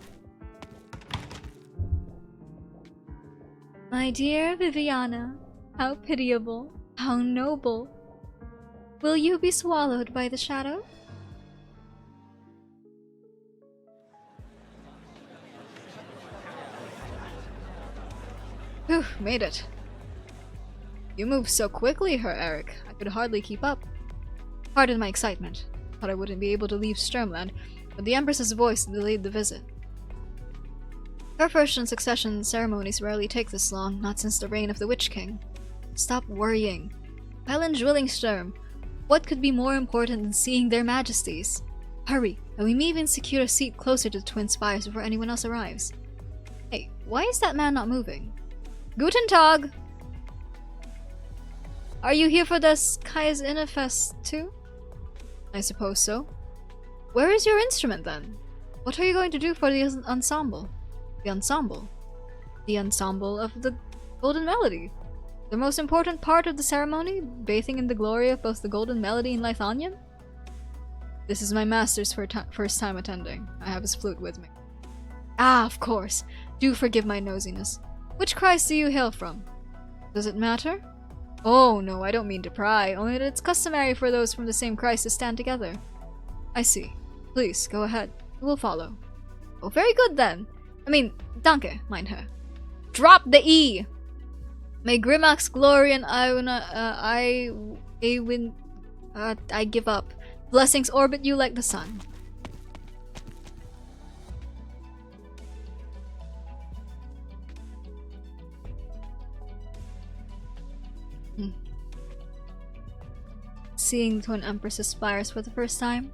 My dear Viviana, how pitiable, how noble. Will you be swallowed by the shadow? Whew, made it. You move so quickly, Herr Eric. I could hardly keep up. Pardon my excitement. Thought I wouldn't be able to leave Sturmland, but the Empress's voice delayed the visit. Her first and succession ceremonies rarely take this long, not since the reign of the Witch King. Stop worrying. While in Zwillingstürme, what could be more important than seeing their majesties? Hurry, and we may even secure a seat closer to the Twin Spires before anyone else arrives. Hey, why is that man not moving? Guten Tag! Are you here for this Kaiserinfest too? I suppose so. Where is your instrument then? What are you going to do for the ensemble? The ensemble? The ensemble of the Golden Melody. The most important part of the ceremony, bathing in the glory of both the Golden Melody and Lithanian? This is my master's first time attending. I have his flute with me. Ah, of course. Do forgive my nosiness. Which Christ do you hail from? Does it matter? Oh, no, I don't mean to pry, only that it's customary for those from the same Christ to stand together. I see. Please, go ahead. We'll follow. Oh, very good then. I mean, danke, mein Herr. Drop the E! May Grimmack's glory and I give up. Blessings orbit you like the sun. Seeing the Twin Empress's spires for the first time.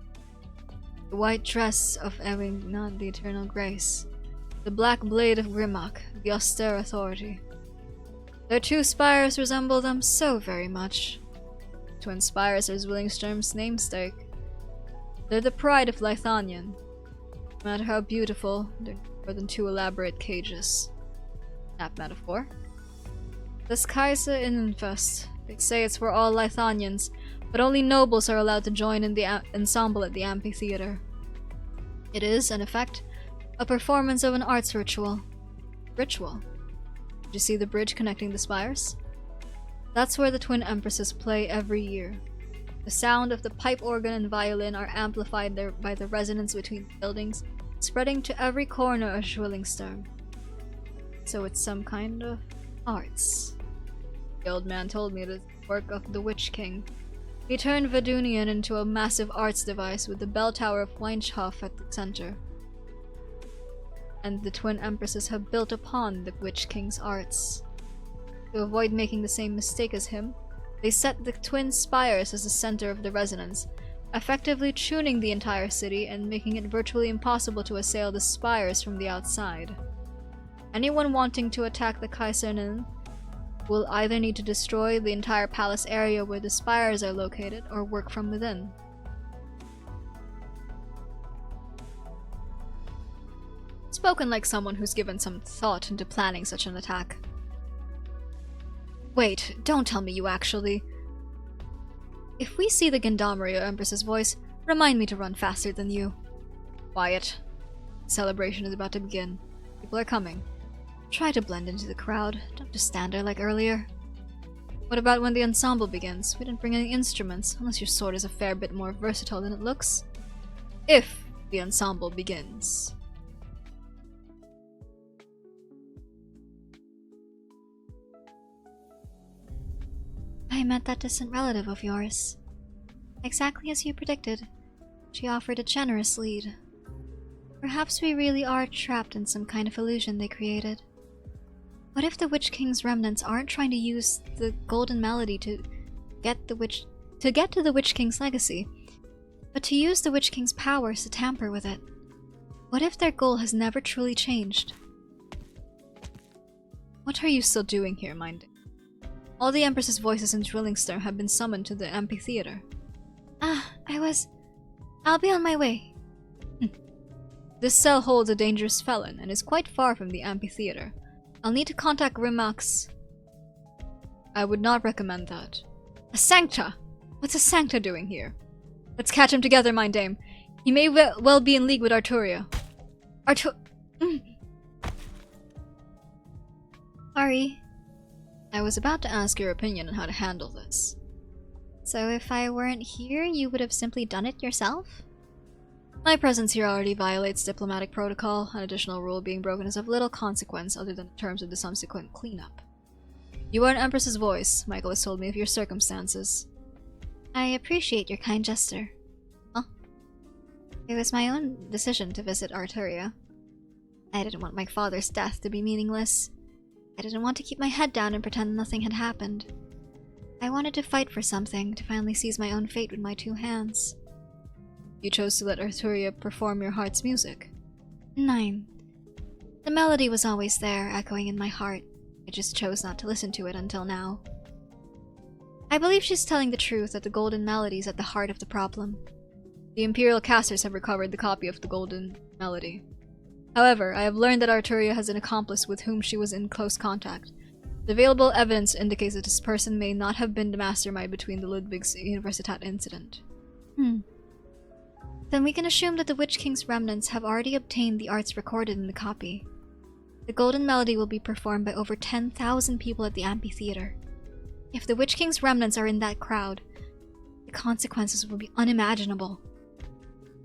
The white dress of Ewing, the eternal grace. The black blade of Grimmack, the austere authority. Their two spires resemble them so very much. Twin spires are Zwillingstürme's namesake. They're the pride of Lithanian. No matter how beautiful, they're more than two elaborate cages. That metaphor. This Kaiserinfest, they say it's for all Lithanians, but only nobles are allowed to join in the ensemble at the amphitheater. It is, in effect, a performance of an arts ritual. Ritual? Did you see the bridge connecting the spires? That's where the Twin Empresses play every year. The sound of the pipe organ and violin are amplified there by the resonance between the buildings, spreading to every corner of Zwillingstürme. So it's some kind of arts. The old man told me it is the work of the Witch King. He turned Vedunian into a massive arts device with the bell tower of Weinshof at the center. And the Twin Empresses have built upon the Witch King's arts. To avoid making the same mistake as him, they set the twin spires as the center of the resonance, effectively tuning the entire city and making it virtually impossible to assail the spires from the outside. Anyone wanting to attack the Kaiserinnen will either need to destroy the entire palace area where the spires are located or work from within. Spoken like someone who's given some thought into planning such an attack. Wait, don't tell me you actually... If we see the Gendarmerie or Empress's voice, remind me to run faster than you. Quiet. The celebration is about to begin. People are coming. Try to blend into the crowd, don't just stand there like earlier. What about when the ensemble begins? We didn't bring any instruments, unless your sword is a fair bit more versatile than it looks. If the ensemble begins. I met that distant relative of yours. Exactly as you predicted. She offered a generous lead. Perhaps we really are trapped in some kind of illusion they created. What if the Witch King's remnants aren't trying to use the Golden Melody to get the to get to the Witch King's legacy, but to use the Witch King's powers to tamper with it. What if their goal has never truly changed? What are you still doing here, Mind? All the Empress's voices in Zwillingstürme have been summoned to the amphitheater. I'll be on my way. This cell holds a dangerous felon and is quite far from the amphitheater. I'll need to contact Rimax. I would not recommend that. A Sancta! What's a Sancta doing here? Let's catch him together, Mind Dame. He may well be in league with Arturia. Ari. I was about to ask your opinion on how to handle this. So if I weren't here, you would have simply done it yourself? My presence here already violates diplomatic protocol. An additional rule being broken is of little consequence other than in terms of the subsequent cleanup. You are an Empress's voice. Michael has told me of your circumstances. I appreciate your kind gesture. Huh? It was my own decision to visit Arturia. I didn't want my father's death to be meaningless. I didn't want to keep my head down and pretend nothing had happened. I wanted to fight for something, to finally seize my own fate with my 2 hands. You chose to let Arturia perform your heart's music. 9. The melody was always there, echoing in my heart. I just chose not to listen to it until now. I believe she's telling the truth that the Golden Melody is at the heart of the problem. The Imperial casters have recovered the copy of the Golden Melody. However, I have learned that Arturia has an accomplice with whom she was in close contact. The available evidence indicates that this person may not have been the mastermind between the Ludwig's Universitat incident. Then we can assume that the Witch King's remnants have already obtained the arts recorded in the copy. The Golden Melody will be performed by over 10,000 people at the amphitheater. If the Witch King's remnants are in that crowd, the consequences will be unimaginable.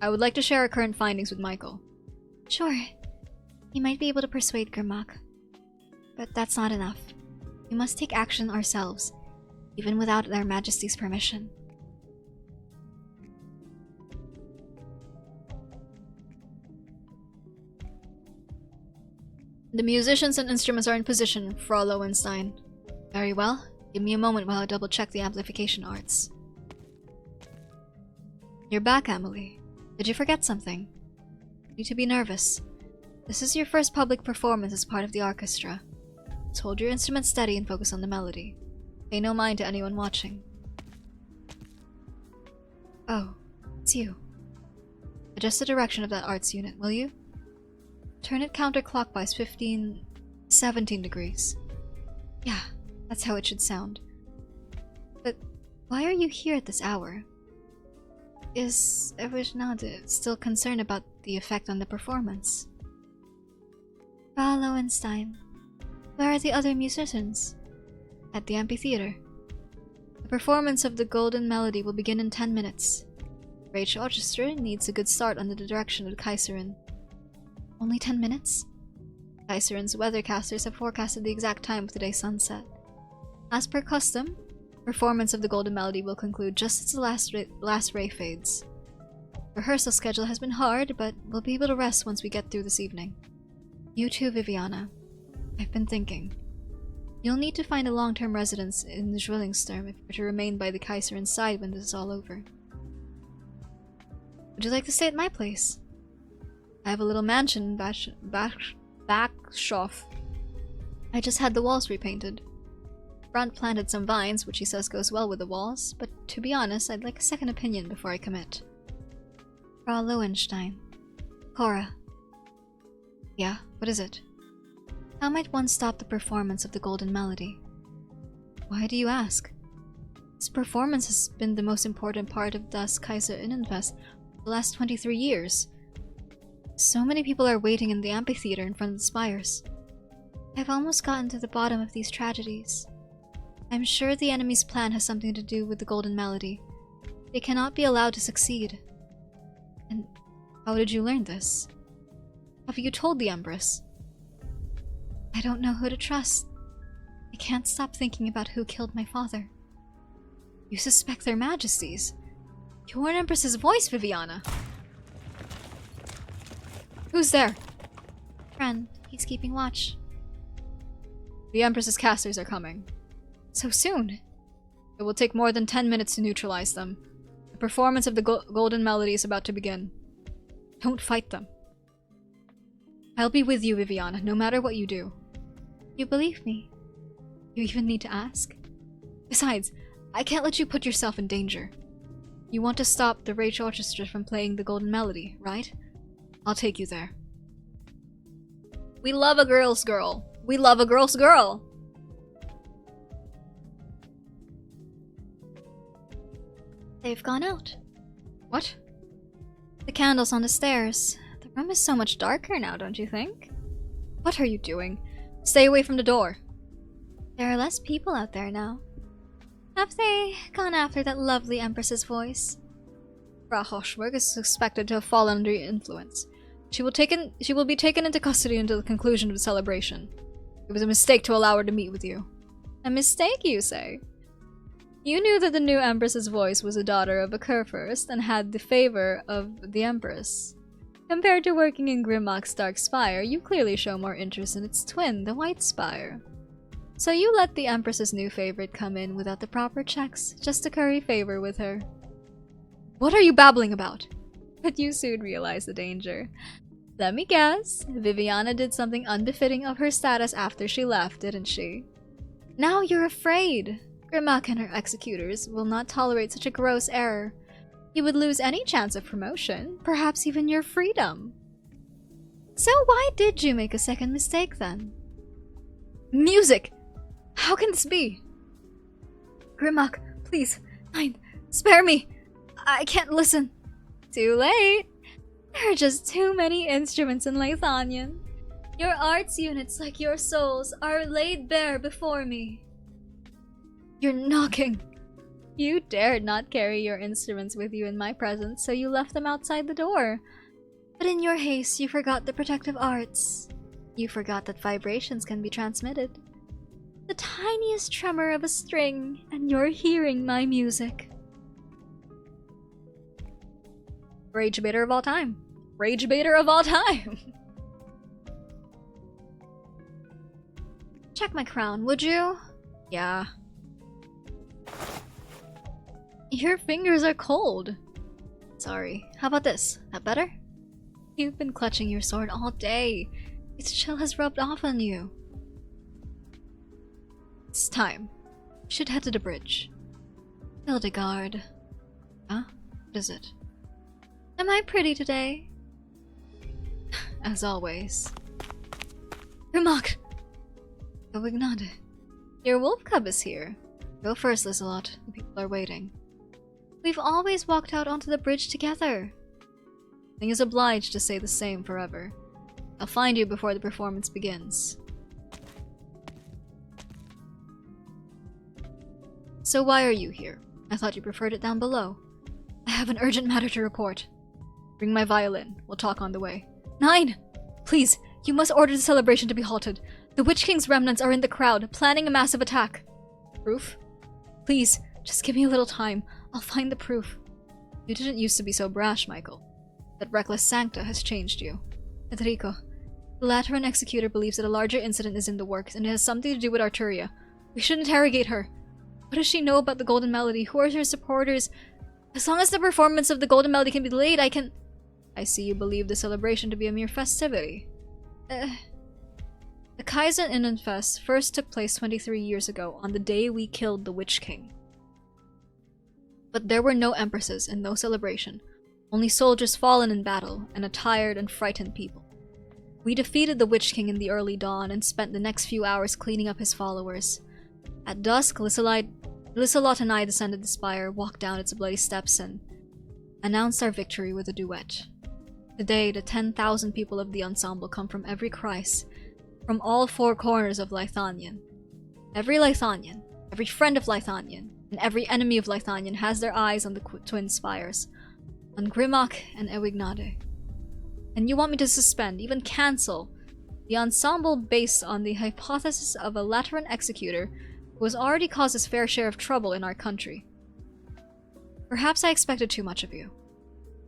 I would like to share our current findings with Michael. Sure. You might be able to persuade Grimlock. But that's not enough. We must take action ourselves, even without their Majesty's permission. The musicians and instruments are in position, Frau Lowenstein. Very well. Give me a moment while I double-check the amplification arts. You're back, Emily. Did you forget something? You need to be nervous. This is your first public performance as part of the orchestra. Just hold your instrument steady and focus on the melody. Pay no mind to anyone watching. Oh, it's you. Adjust the direction of that arts unit, will you? Turn it counterclockwise 17 degrees. Yeah, that's how it should sound. But why are you here at this hour? Is Eversnade still concerned about the effect on the performance? Frau Lowenstein, where are the other musicians? At the amphitheater. The performance of the Golden Melody will begin in 10 minutes. The Reich Orchestra needs a good start under the direction of the Kaiserin. Only 10 minutes? Kaiserin's weathercasters have forecasted the exact time of today's sunset. As per custom, performance of the Golden Melody will conclude just as the last ray fades. Rehearsal schedule has been hard, but we'll be able to rest once we get through this evening. You too, Viviana. I've been thinking. You'll need to find a long-term residence in the Zwillingstürme if you're to remain by the Kaiserin's side when this is all over. Would you like to stay at my place? I have a little mansion in Backshof. I just had the walls repainted. Brant planted some vines, which he says goes well with the walls, but to be honest, I'd like a second opinion before I commit. Frau Lowenstein. Cora. Yeah, what is it? How might one stop the performance of the Golden Melody? Why do you ask? This performance has been the most important part of Das Kaiser Innenfest for the last 23 years. So many people are waiting in the amphitheater in front of the spires. I've almost gotten to the bottom of these tragedies. I'm sure the enemy's plan has something to do with the Golden Melody. They cannot be allowed to succeed. And how did you learn this? Have you told the Empress? I don't know who to trust. I can't stop thinking about who killed my father. You suspect their majesties? You're an Empress's voice, Viviana! Who's there? Friend, he's keeping watch. The Empress's casters are coming. So soon? It will take more than 10 minutes to neutralize them. The performance of the Golden Melody is about to begin. Don't fight them. I'll be with you, Viviana, no matter what you do. You believe me? You even need to ask? Besides, I can't let you put yourself in danger. You want to stop the Rage Orchestra from playing the Golden Melody, right? I'll take you there. We love a girl's girl. We love a girl's girl. They've gone out. What? The candles on the stairs. The room is so much darker now, don't you think? What are you doing? Stay away from the door. There are less people out there now. Have they gone after that lovely Empress's voice? Frau Hochberg is suspected to have fallen under your influence. She will be taken into custody until the conclusion of the celebration. It was a mistake to allow her to meet with you. A mistake, you say? You knew that the new Empress's voice was a daughter of a Kurfürst and had the favor of the Empress. Compared to working in Grimmock's Dark Spire, you clearly show more interest in its twin, the White Spire. So you let the Empress's new favorite come in without the proper checks, just to curry favor with her. What are you babbling about? But you soon realized the danger. Let me guess, Viviana did something unbefitting of her status after she left, didn't she? Now you're afraid. Grimmock and her executors will not tolerate such a gross error. You would lose any chance of promotion, perhaps even your freedom. So why did you make a second mistake then? Music! How can this be? Grimmock, please, fine, spare me! I can't listen. Too late. There are just too many instruments in Lithanian. Your arts units, like your souls, are laid bare before me. You're knocking. You dared not carry your instruments with you in my presence, so you left them outside the door. But in your haste, you forgot the protective arts. You forgot that vibrations can be transmitted. The tiniest tremor of a string, and you're hearing my music. Rage baiter of all time. Rage baiter of all time! Check my crown, would you? Yeah. Your fingers are cold. Sorry. How about this? That better? You've been clutching your sword all day. Its chill has rubbed off on you. It's time. You should head to the bridge. Hildegard. Huh? What is it? Am I pretty today? As always. Grimmock! Owignade. Your wolf cub is here. Go first, Lizelot. The people are waiting. We've always walked out onto the bridge together. Thing is obliged to say the same forever. I'll find you before the performance begins. So why are you here? I thought you preferred it down below. I have an urgent matter to report. Bring my violin. We'll talk on the way. 9! Please, you must order the celebration to be halted. The Witch King's remnants are in the crowd, planning a massive attack. Proof? Please, just give me a little time. I'll find the proof. You didn't used to be so brash, Michael. That reckless Sancta has changed you. Federico, the Lateran Executor believes that a larger incident is in the works, and it has something to do with Arturia. We should interrogate her. What does she know about the Golden Melody? Who are her supporters? As long as the performance of the Golden Melody can be delayed, I can... I see you believe the celebration to be a mere festivity. The Kaizen Innenfest first took place 23 years ago, on the day we killed the Witch King. But there were no empresses and no celebration, only soldiers fallen in battle and a tired and frightened people. We defeated the Witch King in the early dawn and spent the next few hours cleaning up his followers. At dusk, Lizelot and I descended the spire, walked down its bloody steps, and announced our victory with a duet. Today, the 10,000 people of the ensemble come from every Kreis, from all four corners of Lithanian. Every Lithanian, every friend of Lithanian, and every enemy of Lithanian has their eyes on the twin spires, on Grimmock and Owignade. And you want me to suspend, even cancel, the ensemble based on the hypothesis of a Lateran Executor who has already caused his fair share of trouble in our country. Perhaps I expected too much of you.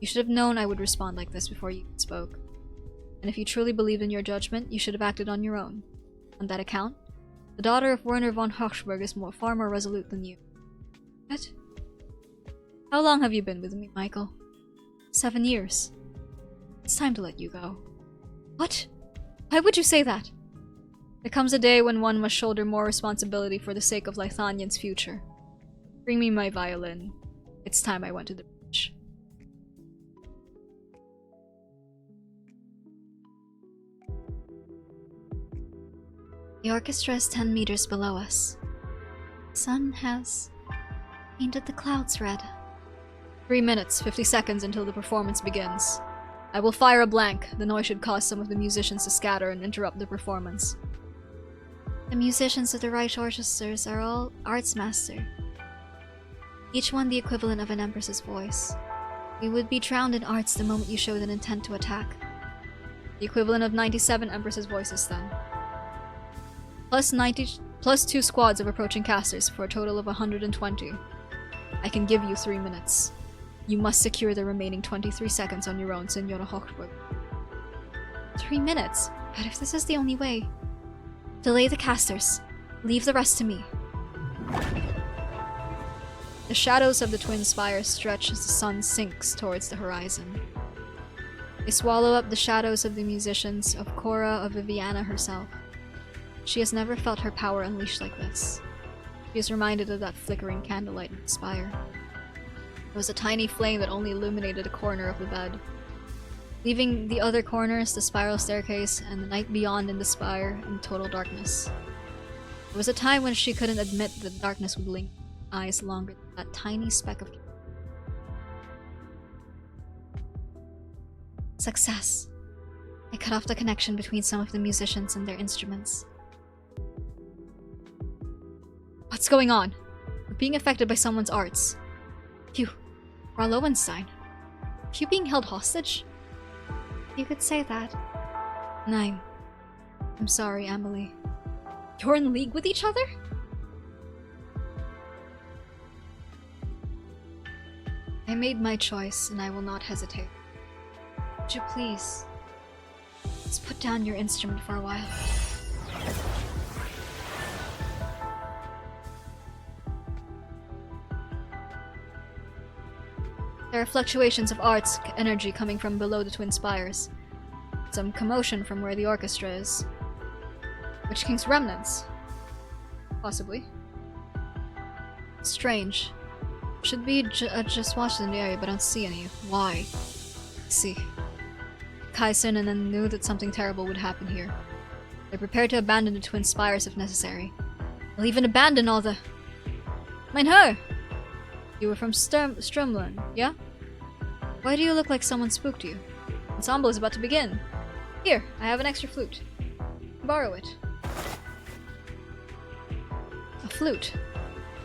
You should have known I would respond like this before you spoke. And if you truly believed in your judgment, you should have acted on your own. On that account, the daughter of Werner von Hochberg is far more resolute than you. What? How long have you been with me, Michael? 7 years. It's time to let you go. What? Why would you say that? There comes a day when one must shoulder more responsibility for the sake of Lithanian's future. Bring me my violin. It's time I went to the bridge. The orchestra is 10 meters below us. The sun has painted the clouds red. 3 minutes, 50 seconds until the performance begins. I will fire a blank. The noise should cause some of the musicians to scatter and interrupt the performance. The musicians of the Reich orchestras are all arts master. Each one the equivalent of an empress's voice. We would be drowned in arts the moment you showed an intent to attack. The equivalent of 97 empress's voices then. Plus 2 squads of approaching casters for a total of 120. I can give you 3 minutes. You must secure the remaining 23 seconds on your own, Senora Hochburg. 3 minutes? But if this is the only way... Delay the casters. Leave the rest to me. The shadows of the twin spires stretch as the sun sinks towards the horizon. They swallow up the shadows of the musicians, of Cora, of Viviana herself. She has never felt her power unleashed like this. She is reminded of that flickering candlelight in the spire. There was a tiny flame that only illuminated a corner of the bed. Leaving the other corners, the spiral staircase, and the night beyond in the spire in total darkness. There was a time when she couldn't admit that darkness would linger in her eyes longer than that tiny speck of... Success. I cut off the connection between some of the musicians and their instruments. What's going on? We're being affected by someone's arts. Phew. Ra Lowenstein. Are you being held hostage? You could say that. 9. I'm sorry, Amelie. You're in league with each other? I made my choice, and I will not hesitate. Would you please... Let's put down your instrument for a while. There are fluctuations of arts energy coming from below the twin spires. Some commotion from where the orchestra is. Witch King's remnants? Possibly. Strange. Should be just watched in the area, but I don't see any. Why? Let's see. Kaisen and then knew that something terrible would happen here. They're prepared to abandon the twin spires if necessary. They'll even abandon all the... Mein Herr! You were from Strumland, yeah? Why do you look like someone spooked you? Ensemble is about to begin. Here, I have an extra flute. Borrow it. A flute.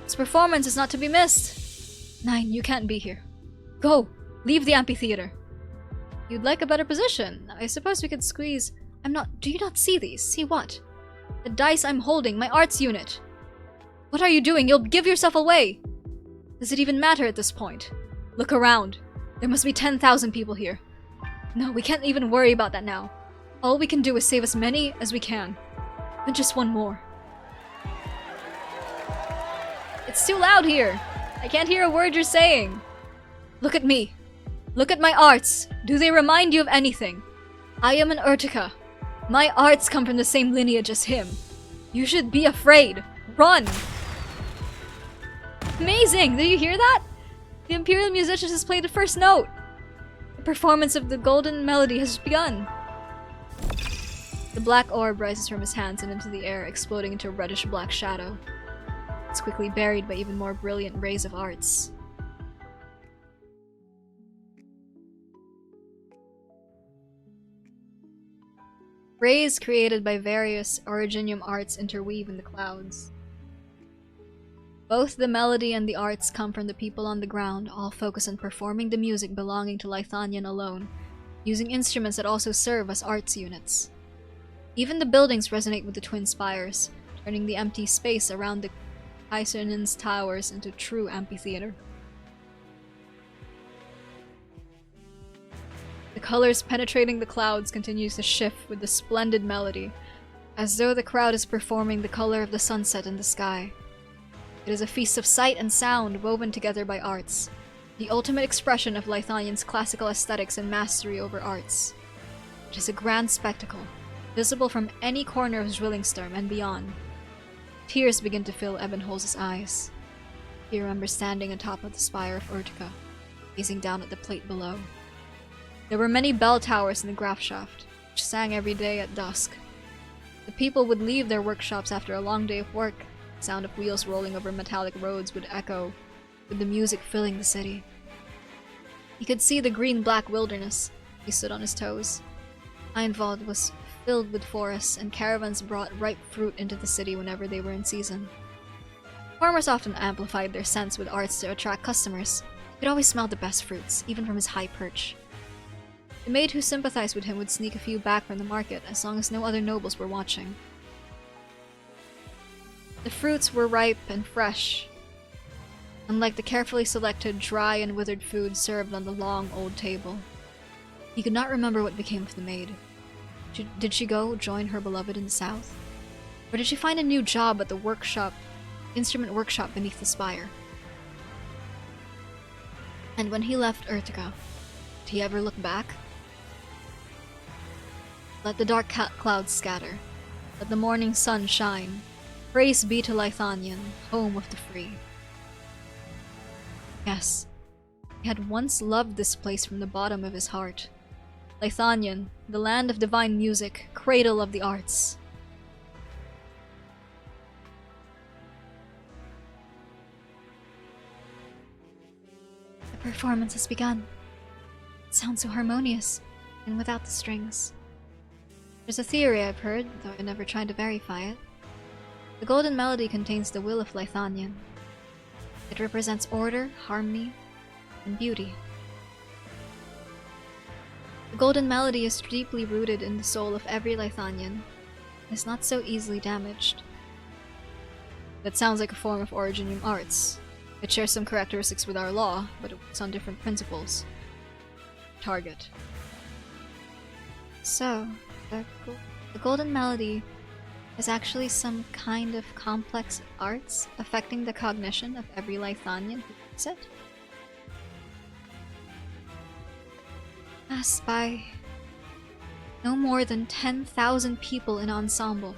This performance is not to be missed. 9, you can't be here. Go! Leave the amphitheater. You'd like a better position. I suppose we could squeeze... Do you not see these? See what? The dice I'm holding, my arts unit. What are you doing? You'll give yourself away. Does it even matter at this point? Look around. There must be 10,000 people here. No, we can't even worry about that now. All we can do is save as many as we can. And just one more. It's too loud here. I can't hear a word you're saying. Look at me. Look at my arts. Do they remind you of anything? I am an Urtica. My arts come from the same lineage as him. You should be afraid. Run! Amazing! Did you hear that? The Imperial musicians has played the first note. The performance of the golden melody has begun. The black orb rises from his hands and into the air, exploding into a reddish-black shadow. It's quickly buried by even more brilliant rays of arts. Rays created by various originium arts interweave in the clouds. Both the melody and the arts come from the people on the ground, all focus on performing the music belonging to Lithanian alone, using instruments that also serve as arts units. Even the buildings resonate with the twin spires, turning the empty space around the Kaiserin's towers into true amphitheater. The colors penetrating the clouds continues to shift with the splendid melody, as though the crowd is performing the color of the sunset in the sky. It is a feast of sight and sound woven together by arts, the ultimate expression of Lithanian's classical aesthetics and mastery over arts. It is a grand spectacle, visible from any corner of Zwillingstürme and beyond. Tears begin to fill Ebenholz's eyes. He remembers standing atop of the spire of Urtica, gazing down at the plate below. There were many bell towers in the Grafschaft, which sang every day at dusk. The people would leave their workshops after a long day of work. The sound of wheels rolling over metallic roads would echo, with the music filling the city. He could see the green-black wilderness. He stood on his toes. Einwald was filled with forests, and caravans brought ripe fruit into the city whenever they were in season. Farmers often amplified their scents with arts to attract customers. He could always smell the best fruits, even from his high perch. The maid who sympathized with him would sneak a few back from the market, as long as no other nobles were watching. The fruits were ripe and fresh, unlike the carefully selected, dry and withered food served on the long, old table. He could not remember what became of the maid. Did she go join her beloved in the south? Or did she find a new job at the instrument workshop beneath the spire? And when he left Urtica, did he ever look back? Let the dark clouds scatter. Let the morning sun shine. Praise be to Lithanian, home of the free. Yes, he had once loved this place from the bottom of his heart. Lithanian, the land of divine music, cradle of the arts. The performance has begun. It sounds so harmonious, and without the strings. There's a theory I've heard, though I never tried to verify it. The golden melody contains the will of Lithanian. It represents order, harmony, and beauty. The golden melody is deeply rooted in the soul of every Lithanian, and is not so easily damaged. That sounds like a form of Originium arts. It shares some characteristics with our law, but it works on different principles. Target. So, the golden melody is actually some kind of complex arts affecting the cognition of every Lithanian who hears it. As by no more than 10,000 people in ensemble.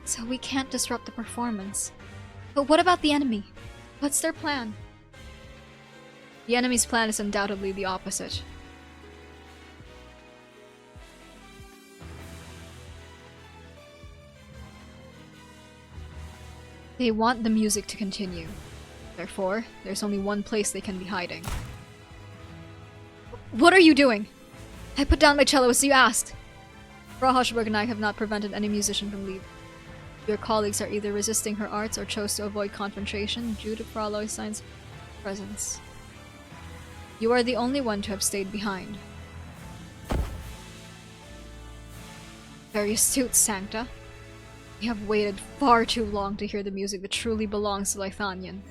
So we can't disrupt the performance. But what about the enemy? What's their plan? The enemy's plan is undoubtedly the opposite. They want the music to continue. Therefore, there's only one place they can be hiding. What are you doing? I put down my cello as you asked. Frau Hochberg and I have not prevented any musician from leaving. Your colleagues are either resisting her arts or chose to avoid confrontation due to Frau Leustein's presence. You are the only one to have stayed behind. Very astute, Sancta. We have waited far too long to hear the music that truly belongs to Lithanian.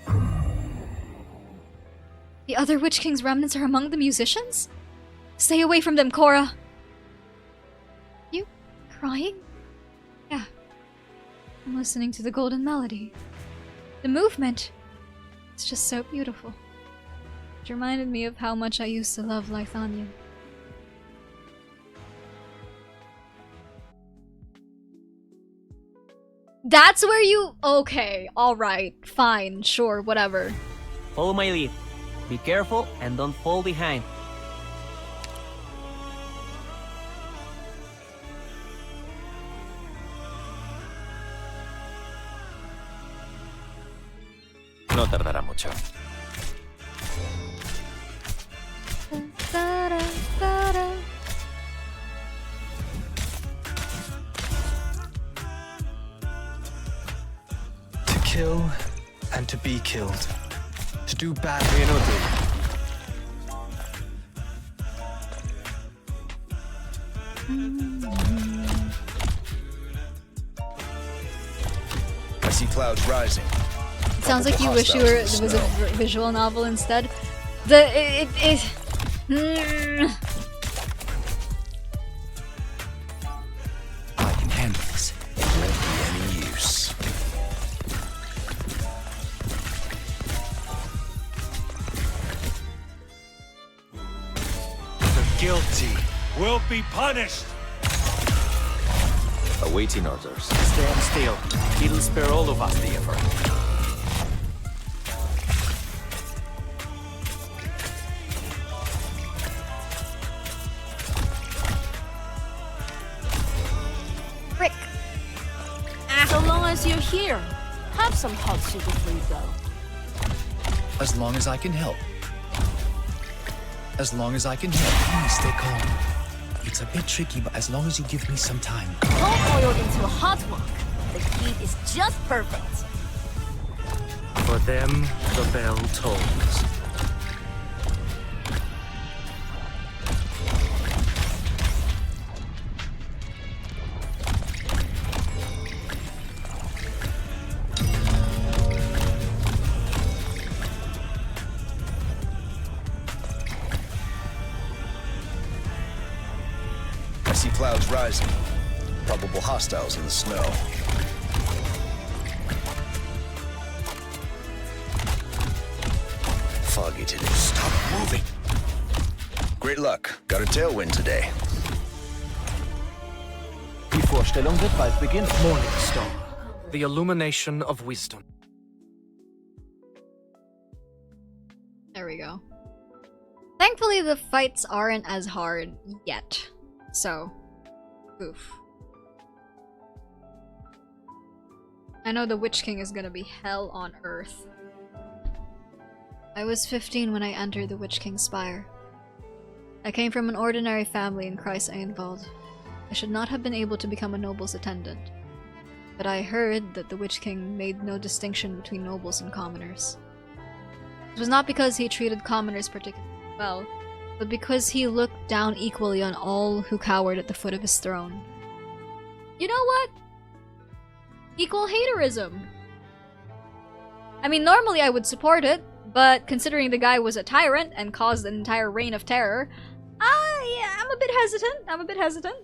The other Witch King's remnants are among the musicians? Stay away from them, Cora! You crying? Yeah. I'm listening to the golden melody. The movement! It's just so beautiful. It reminded me of how much I used to love Lithanian. That's where you... Okay, alright, fine, sure, whatever. Follow my lead. Be careful and don't fall behind. No tardará mucho. To kill and to be killed. To do bad. I see clouds rising. It sounds like you wish it was a visual novel instead. I can handle this. It won't be any use. guilty will be punished. Awaiting orders. Stand still. It'll spare all of us the effort. Rick. So long as you're here, have some hot soup before you go. As long as I can help. As long as I can help. Please stay calm. It's a bit tricky, but as long as you give me some time. Don't boil into a hot wok. The heat is just perfect. For them, the bell tolls. I see clouds rising. Probable hostiles in the snow. Foggy today. Stop moving. Great luck. Got a tailwind today. Die Vorstellung wird bald beginnen. Morning Star, the illumination of wisdom. There we go. Thankfully, the fights aren't as hard yet. So, oof. I know the Witch King is gonna be hell on earth. I was 15 when I entered the Witch King's Spire. I came from an ordinary family in Kreis Einwald. I should not have been able to become a noble's attendant. But I heard that the Witch King made no distinction between nobles and commoners. It was not because he treated commoners particularly well, but because he looked down equally on all who cowered at the foot of his throne. You know what? Equal haterism. I mean, normally I would support it, but considering the guy was a tyrant and caused an entire reign of terror, yeah, I'm a bit hesitant.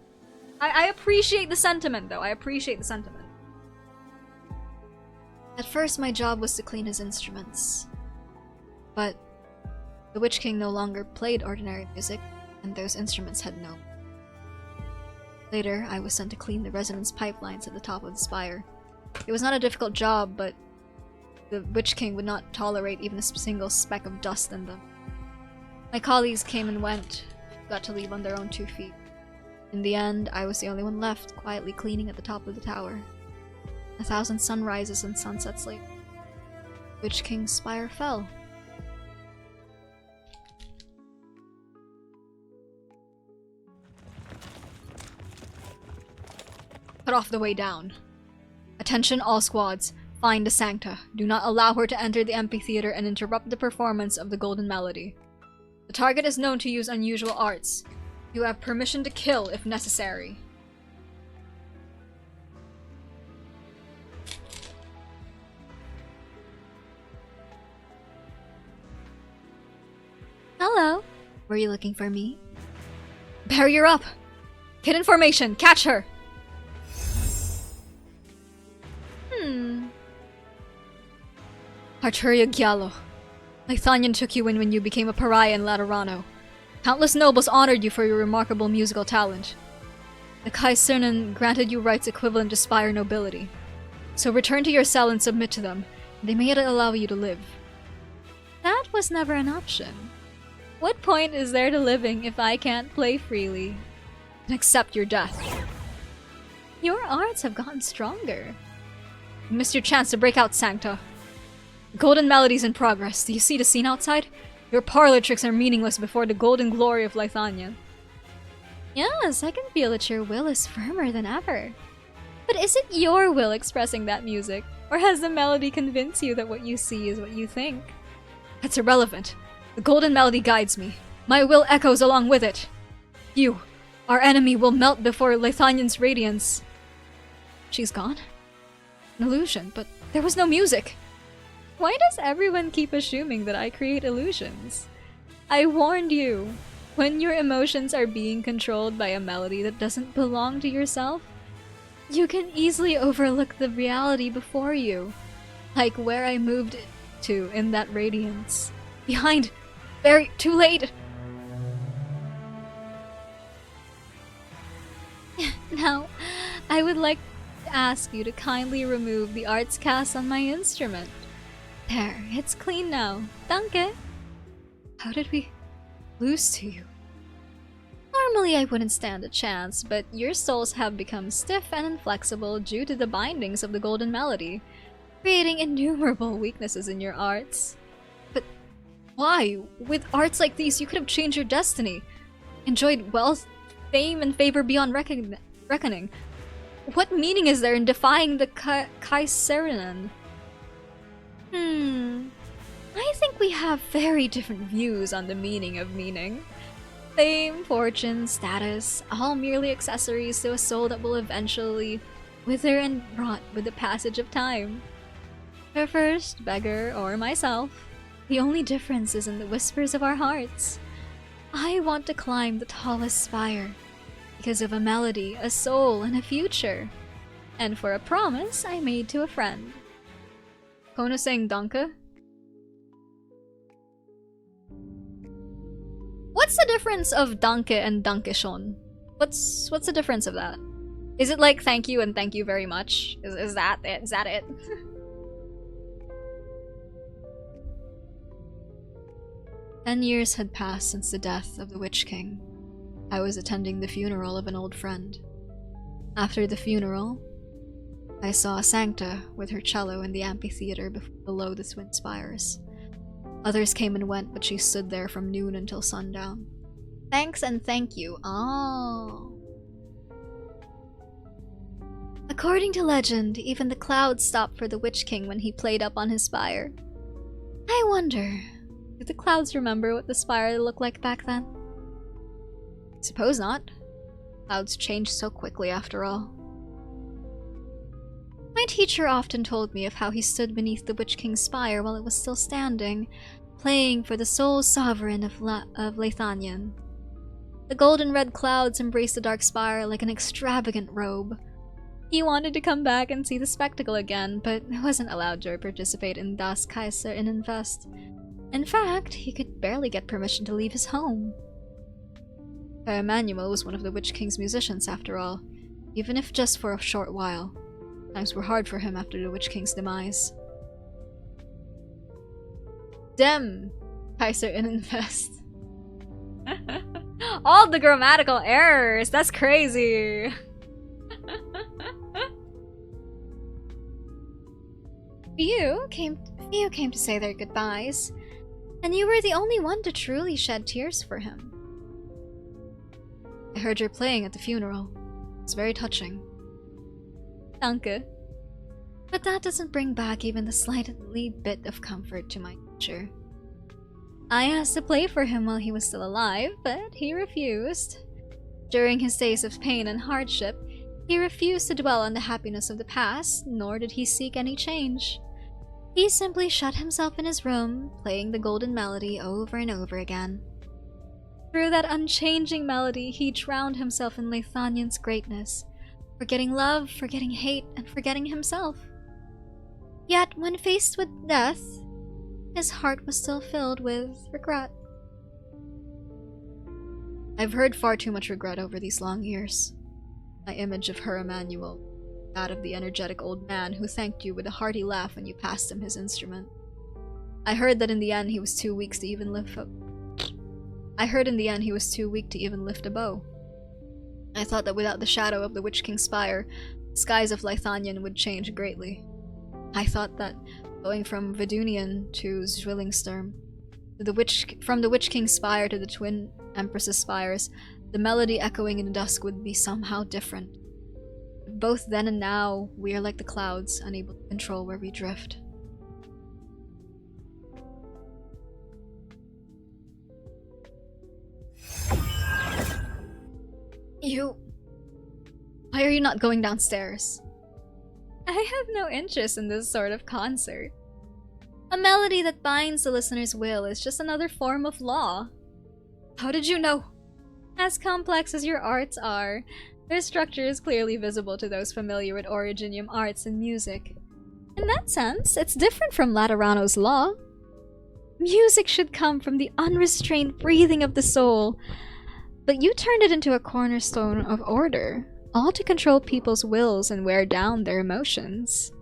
I appreciate the sentiment, though. I appreciate the sentiment. At first, my job was to clean his instruments. But the Witch King no longer played ordinary music, and those instruments had no. Later, I was sent to clean the resonance pipelines at the top of the spire. It was not a difficult job, but the Witch King would not tolerate even a single speck of dust in them. My colleagues came and went, got to leave on their own 2 feet. In the end, I was the only one left, quietly cleaning at the top of the tower. 1,000 sunrises and sunsets later, Witch King's spire fell. Cut off the way down. Attention all squads. Find the Sancta. Do not allow her to enter the amphitheater and interrupt the performance of the Golden Melody. The target is known to use unusual arts. You have permission to kill if necessary. Hello. Were you looking for me? Barrier up! Kid in formation! Catch her! Arturia Giallo. Lithanian took you in when you became a pariah in Laterano. Countless nobles honored you for your remarkable musical talent. The Kaisernen granted you rights equivalent to spire nobility. So return to your cell and submit to them. They may yet allow you to live. That was never an option. What point is there to living if I can't play freely and accept your death? Your arts have gotten stronger. You missed your chance to break out, Sancta. The Golden Melody's in progress. Do you see the scene outside? Your parlor tricks are meaningless before the golden glory of Lithania. Yes, I can feel that your will is firmer than ever. But is it your will expressing that music? Or has the melody convinced you that what you see is what you think? That's irrelevant. The Golden Melody guides me. My will echoes along with it. You, our enemy, will melt before Lithanian's radiance. She's gone? An illusion, but there was no music. Why does everyone keep assuming that I create illusions? I warned you. When your emotions are being controlled by a melody that doesn't belong to yourself, you can easily overlook the reality before you. Like where I moved to in that radiance. Behind! Very too late! like to ask you to kindly remove the arts cast on my instrument. There, it's clean now. Danke. How did we lose to you? Normally I wouldn't stand a chance, but your souls have become stiff and inflexible due to the bindings of the Golden Melody, creating innumerable weaknesses in your arts. But why? With arts like these, you could have changed your destiny, enjoyed wealth, fame, and favor beyond reckoning. What meaning is there in defying the Kaiserinnen? I think we have very different views on the meaning of meaning. Fame, fortune, status, all merely accessories to a soul that will eventually wither and rot with the passage of time. Her first, beggar, or myself, the only difference is in the whispers of our hearts. I want to climb the tallest spire, because of a melody, a soul, and a future. And for a promise I made to a friend. Kona saying Danke? What's the difference of Danke and Danke schon? What's the difference of that? Is it like thank you and thank you very much? Is that it? Is that it? 10 years had passed since the death of the Witch King. I was attending the funeral of an old friend. After the funeral, I saw Sancta with her cello in the amphitheater below the twin spires. Others came and went, but she stood there from noon until sundown. Thanks and thank you. Oh. According to legend, even the clouds stopped for the Witch King when he played up on his spire. I wonder, do the clouds remember what the spire looked like back then? Suppose not. Clouds change so quickly after all. My teacher often told me of how he stood beneath the Witch King's spire while it was still standing, playing for the sole sovereign of Leithanion. The golden red clouds embraced the dark spire like an extravagant robe. He wanted to come back and see the spectacle again, but wasn't allowed to participate in Das Kaiserinnenfest. In fact, he could barely get permission to leave his home. Emmanuel was one of the Witch King's musicians after all, even if just for a short while. Times were hard for him after the Witch King's demise. Dem Kaiserinnenfest. All the grammatical errors! That's crazy! Few came to say their goodbyes, and you were the only one to truly shed tears for him. I heard your playing at the funeral. It's very touching. Danke. But that doesn't bring back even the slightly bit of comfort to my teacher. I asked to play for him while he was still alive, but he refused. During his days of pain and hardship, he refused to dwell on the happiness of the past, nor did he seek any change. He simply shut himself in his room, playing the golden melody over and over again. Through that unchanging melody, he drowned himself in Leithanion's greatness, forgetting love, forgetting hate, and forgetting himself. Yet, when faced with death, his heart was still filled with regret. I've heard far too much regret over these long years. My image of her, Emmanuel, that of the energetic old man who thanked you with a hearty laugh when you passed him his instrument. I heard in the end he was too weak to even lift a bow. I thought that without the shadow of the Witch King's spire, the skies of Leithanion would change greatly. I thought that going from Vidunian to Zwillingstürme, from the Witch King's spire to the twin Empress's spires, the melody echoing in the dusk would be somehow different. Both then and now, we are like the clouds, unable to control where we drift. Why are you not going downstairs? I have no interest in this sort of concert. A melody that binds the listener's will is just another form of law. How did you know? As complex as your arts are, their structure is clearly visible to those familiar with Originium arts and music. In that sense, it's different from Laterano's law. Music should come from the unrestrained breathing of the soul, but you turned it into a cornerstone of order, all to control people's wills and wear down their emotions.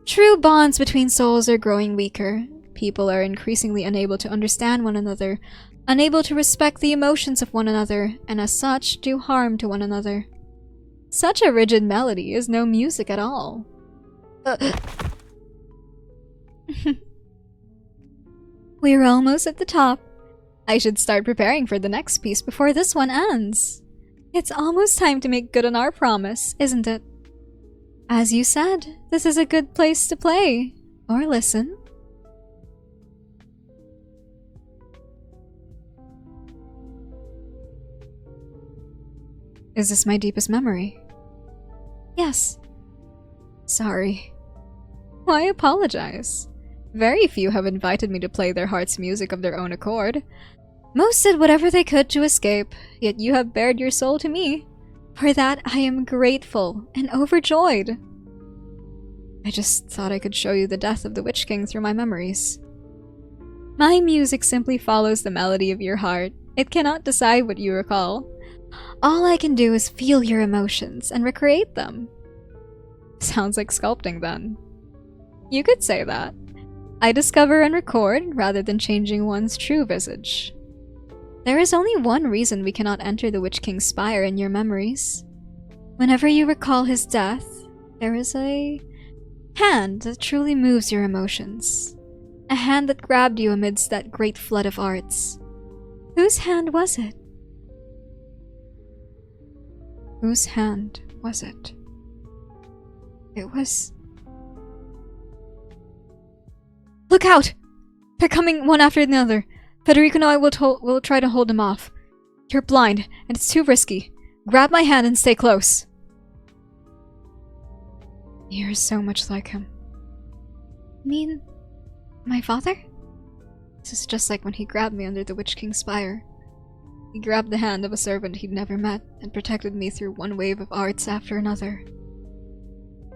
True bonds between souls are growing weaker. People are increasingly unable to understand one another, unable to respect the emotions of one another, and as such, do harm to one another. Such a rigid melody is no music at all. We're almost at the top. I should start preparing for the next piece before this one ends. It's almost time to make good on our promise, isn't it? As you said, this is a good place to play. Or listen. Is this my deepest memory? Yes. Sorry. Why apologize? Very few have invited me to play their heart's music of their own accord. Most did whatever they could to escape, yet you have bared your soul to me. For that I am grateful and overjoyed. I just thought I could show you the death of the Witch King through my memories. My music simply follows the melody of your heart. It cannot decide what you recall. All I can do is feel your emotions and recreate them. Sounds like sculpting then. You could say that. I discover and record rather than changing one's true visage. There is only one reason we cannot enter the Witch King's spire in your memories. Whenever you recall his death, there is a hand that truly moves your emotions. A hand that grabbed you amidst that great flood of arts. Whose hand was it? Whose hand was it? It was... Look out! They're coming one after another. Federico and I will try to hold them off. You're blind, and it's too risky. Grab my hand and stay close. You're so much like him. You mean... my father? This is just like when he grabbed me under the Witch King's spire. He grabbed the hand of a servant he'd never met and protected me through one wave of arts after another.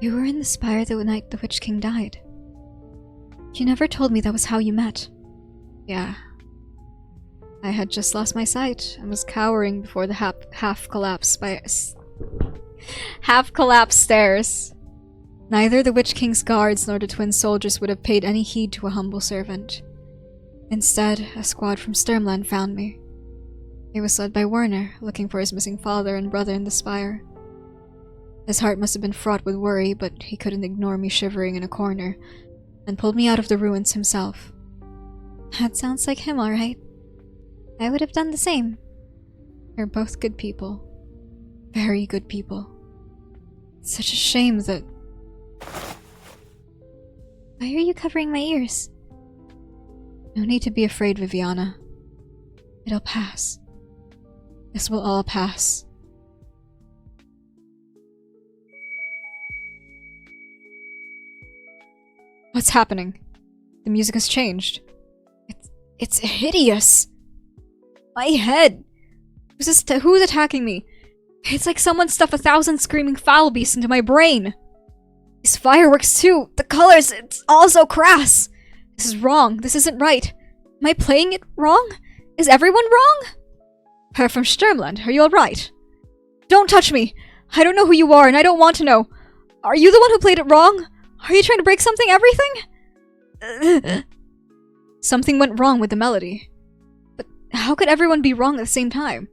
You were in the spire the night the Witch King died. You never told me that was how you met. Yeah. I had just lost my sight and was cowering before the half-collapsed stairs. Neither the Witch King's guards nor the twin soldiers would have paid any heed to a humble servant. Instead, a squad from Sturmland found me. It was led by Werner, looking for his missing father and brother in the spire. His heart must have been fraught with worry, but he couldn't ignore me shivering in a corner, and pulled me out of the ruins himself. That sounds like him, alright. I would have done the same. You're both good people. Very good people. It's such a shame that... Why are you covering my ears? No need to be afraid, Viviana. It'll pass. This will all pass. What's happening? The music has changed. It's hideous! My head! Who's attacking me? It's like someone stuffed 1,000 screaming foul beasts into my brain! These fireworks too! The colors! It's all so crass! This is wrong. This isn't right. Am I playing it wrong? Is everyone wrong? Herr from Sturmland, are you alright? Don't touch me! I don't know who you are and I don't want to know! Are you the one who played it wrong? Are you trying to break something? Everything? Something went wrong with the melody. But how could everyone be wrong at the same time?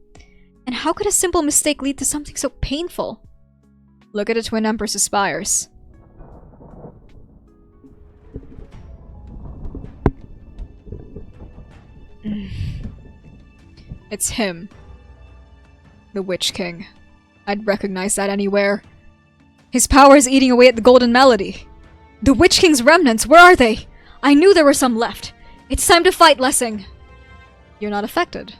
And how could a simple mistake lead to something so painful? Look at the Twin Empress's spires. It's him. The Witch King. I'd recognize that anywhere. His power is eating away at the Golden Melody. The Witch King's remnants, where are they? I knew there were some left. It's time to fight, Lessing. You're not affected.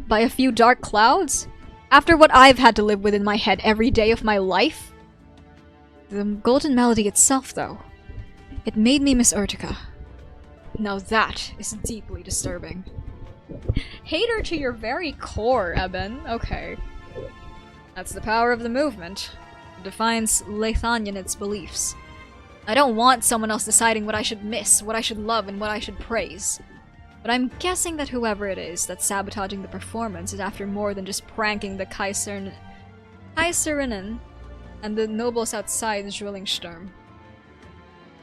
By a few dark clouds? After what I've had to live with in my head every day of my life? The Golden Melody itself, though. It made me miss Urtica. Now that is deeply disturbing. Hater to your very core, Eben. Okay. That's the power of the movement. It defines Leithania and its beliefs. I don't want someone else deciding what I should miss, what I should love, and what I should praise. But I'm guessing that whoever it is that's sabotaging the performance is after more than just pranking the Kaiser Kaiserinnen and the nobles outside the Zwillingstürme.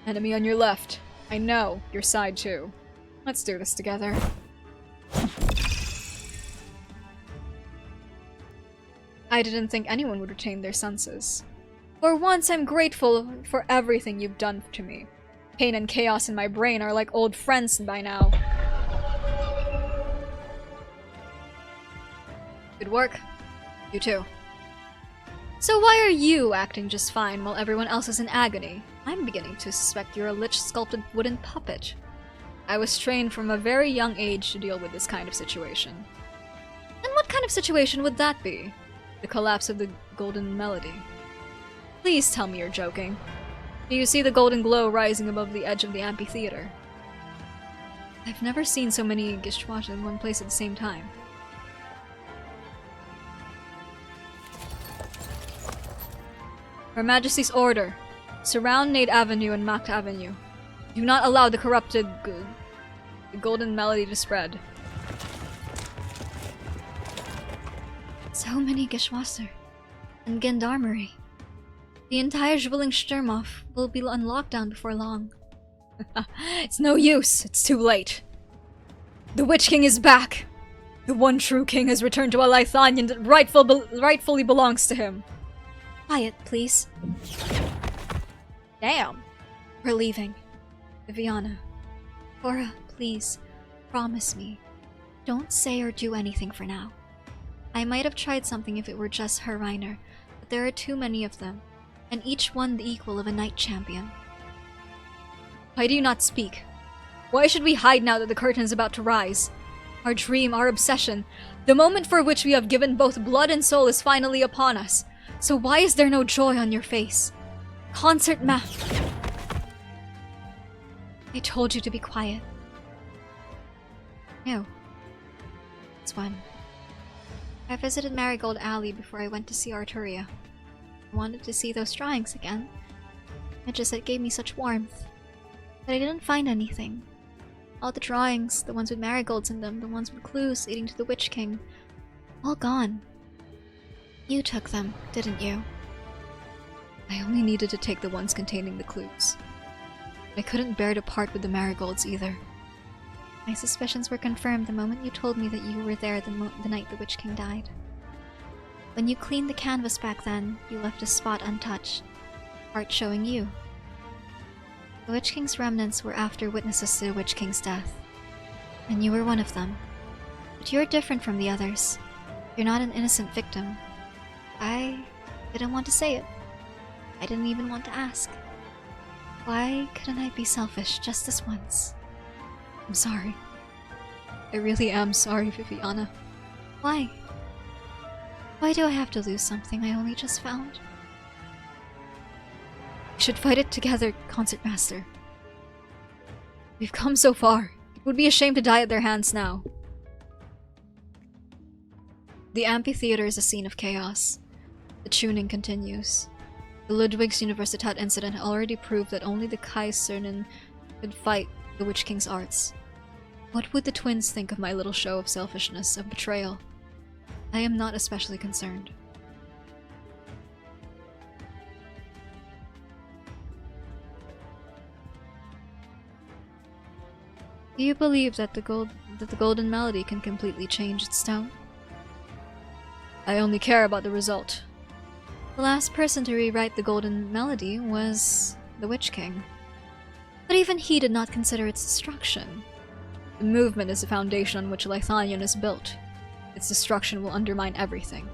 Enemy on your left. I know, your side too. Let's do this together. I didn't think anyone would retain their senses. For once, I'm grateful for everything you've done to me. Pain and chaos in my brain are like old friends by now. Good work. You too. So why are you acting just fine while everyone else is in agony? I'm beginning to suspect you're a lich-sculpted wooden puppet. I was trained from a very young age to deal with this kind of situation. And what kind of situation would that be? The collapse of the golden melody. Please tell me you're joking. Do you see the golden glow rising above the edge of the amphitheater? I've never seen so many Gishwash in one place at the same time. Her Majesty's order. Surround Nade Avenue and Macht Avenue. Do not allow the corrupted the golden melody to spread. So many Geschwasser and Gendarmerie. The entire Zwillingstürme will be on lockdown before long. It's no use. It's too late. The Witch King is back. The one true king has returned to a Lithanian that rightfully belongs to him. Quiet, please. Damn. We're leaving. Viviana. Cora, please. Promise me. Don't say or do anything for now. I might have tried something if it were just her Reiner, but there are too many of them, and each one the equal of a knight champion. Why do you not speak? Why should we hide now that the curtain is about to rise? Our dream, our obsession, the moment for which we have given both blood and soul is finally upon us. So why is there no joy on your face? Concert ma- I told you to be quiet. No. It's one. I visited Marigold Alley before I went to see Arturia. I wanted to see those drawings again. It just it gave me such warmth. But I didn't find anything. All the drawings, the ones with marigolds in them, the ones with clues leading to the Witch King, all gone. You took them, didn't you? I only needed to take the ones containing the clues. I couldn't bear to part with the marigolds either. My suspicions were confirmed the moment you told me that you were there the night the Witch King died. When you cleaned the canvas back then, you left a spot untouched, art showing you. The Witch King's remnants were after witnesses to the Witch King's death, and you were one of them. But you're different from the others. You're not an innocent victim. I didn't want to say it. I didn't even want to ask. Why couldn't I be selfish just this once? I'm sorry. I really am sorry, Viviana. Why? Why do I have to lose something I only just found? We should fight it together, Concertmaster. We've come so far. It would be a shame to die at their hands now. The amphitheater is a scene of chaos. The tuning continues. The Ludwig's Universität incident had already proved that only the Kaiserinnen could fight the Witch King's arts. What would the twins think of my little show of selfishness, of betrayal? I am not especially concerned. Do you believe that the golden melody can completely change its tone? I only care about the result. The last person to rewrite the golden melody was the Witch King. But even he did not consider its destruction. The movement is the foundation on which Lithanian is built. Its destruction will undermine everything.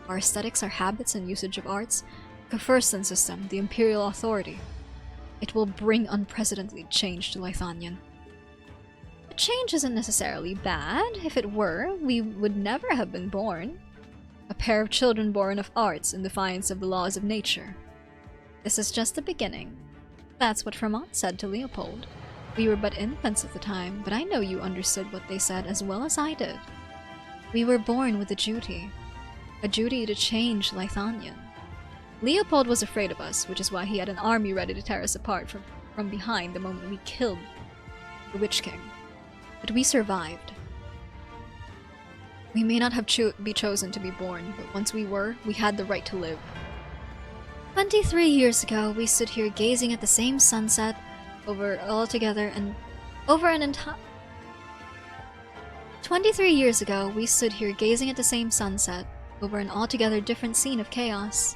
Our aesthetics, our habits and usage of arts, the Kefirsten system, the imperial authority. It will bring unprecedented change to Lithanian. But change isn't necessarily bad. If it were, we would never have been born. A pair of children born of arts in defiance of the laws of nature. This is just the beginning. That's what Fremont said to Leopold. We were but infants at the time, but I know you understood what they said as well as I did. We were born with a duty to change Lithanian. Leopold was afraid of us, which is why he had an army ready to tear us apart from behind the moment we killed the Witch King. But we survived. We may not have be chosen to be born, but once we were, we had the right to live. 23 years ago, we stood here gazing at the same sunset over an entire 23 years ago, we stood here gazing at the same sunset over an altogether different scene of chaos.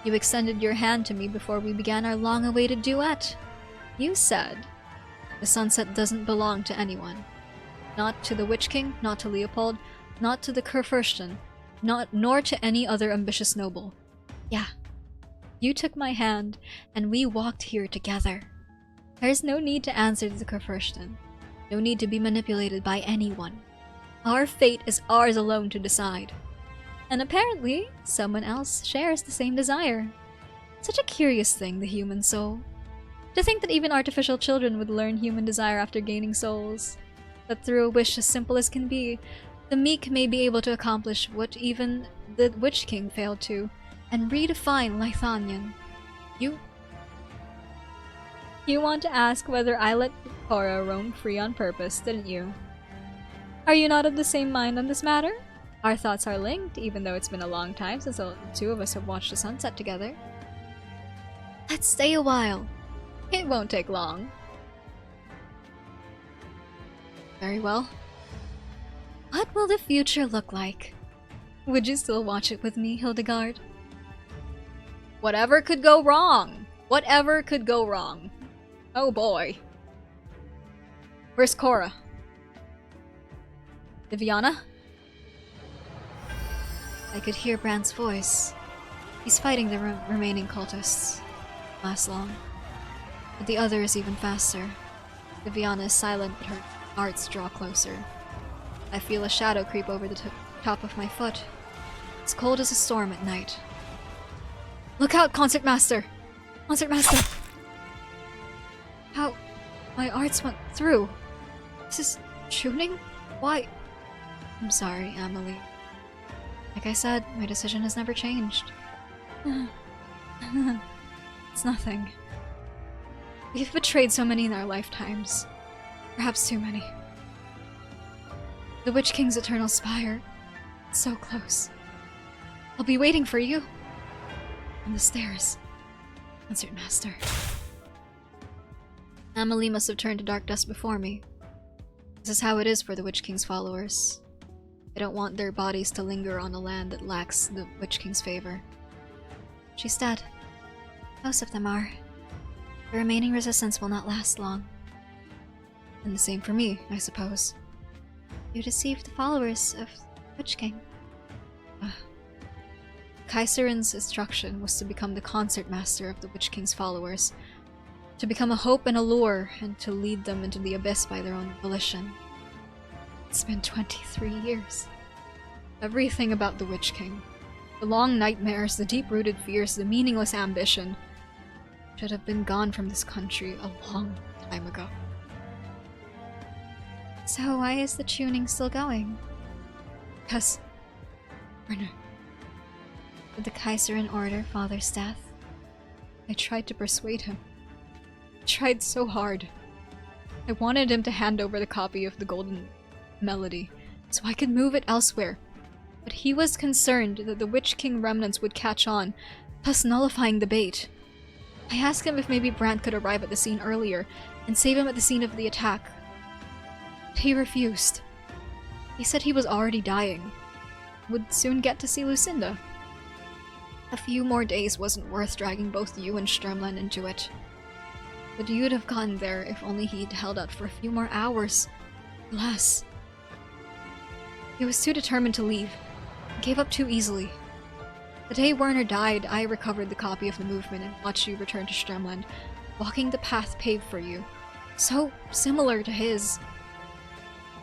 You extended your hand to me before we began our long-awaited duet. You said, "The sunset doesn't belong to anyone. Not to the Witch King, not to Leopold, not to the Kurfürsten, nor to any other ambitious noble." Yeah. You took my hand, and we walked here together. There's no need to answer to the Kurfürsten. No need to be manipulated by anyone. Our fate is ours alone to decide. And apparently, someone else shares the same desire. Such a curious thing, the human soul. To think that even artificial children would learn human desire after gaining souls. That through a wish as simple as can be, the meek may be able to accomplish what even the Witch King failed to, and redefine Lithanian. You want to ask whether I let Cora roam free on purpose, didn't you? Are you not of the same mind on this matter? Our thoughts are linked, even though it's been a long time since the two of us have watched the sunset together. Let's stay a while. It won't take long. Very well. What will the future look like? Would you still watch it with me, Hildegard? Whatever could go wrong! Whatever could go wrong. Oh boy. Where's Cora? Viviana? I could hear Brand's voice. He's fighting the remaining cultists. Last long. But the other is even faster. Viviana is silent, but her arts draw closer. I feel a shadow creep over the top of my foot. It's cold as a storm at night. Look out, Concertmaster! Concertmaster! How? My arts went through. This is tuning? Why? I'm sorry, Amelie. Like I said, my decision has never changed. It's nothing. We've betrayed so many in our lifetimes. Perhaps too many. The Witch King's eternal spire. It's so close. I'll be waiting for you. On the stairs. Concertmaster. Amelie must have turned to dark dust before me. This is how it is for the Witch King's followers. They don't want their bodies to linger on a land that lacks the Witch King's favor. She's dead. Most of them are. The remaining resistance will not last long. And the same for me, I suppose. You deceived the followers of the Witch King. Kaiserin's instruction was to become the Concertmaster of the Witch King's followers, to become a hope and a lure, and to lead them into the abyss by their own volition. It's been 23 years. Everything about the Witch King, the long nightmares, the deep-rooted fears, the meaningless ambition, should have been gone from this country a long time ago. So why is the tuning still going? Because... Werner. Did the Kaiserin order Father's death? I tried to persuade him. I tried so hard. I wanted him to hand over the copy of the Golden Melody, so I could move it elsewhere. But he was concerned that the Witch King remnants would catch on, thus nullifying the bait. I asked him if maybe Brand could arrive at the scene earlier, and save him at the scene of the attack. But he refused. He said he was already dying. Would soon get to see Lucinda. A few more days wasn't worth dragging both you and Strömland into it. But you'd have gotten there if only he'd held out for a few more hours. Less. He was too determined to leave. He gave up too easily. The day Werner died, I recovered the copy of the movement and watched you return to Strömland, walking the path paved for you. So similar to his.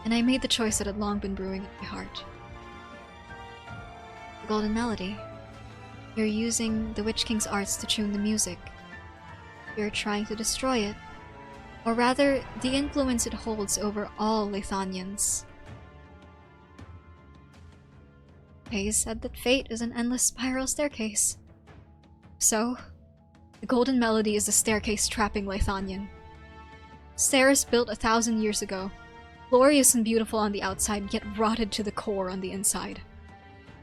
And I made the choice that had long been brewing in my heart. The Golden Melody. You're using the Witch King's arts to tune the music. You're trying to destroy it. Or rather, the influence it holds over all Lithanians. Hayes said that fate is an endless spiral staircase. So, the Golden Melody is the staircase trapping Lithanian. Stairs built 1,000 years ago. Glorious and beautiful on the outside, yet rotted to the core on the inside.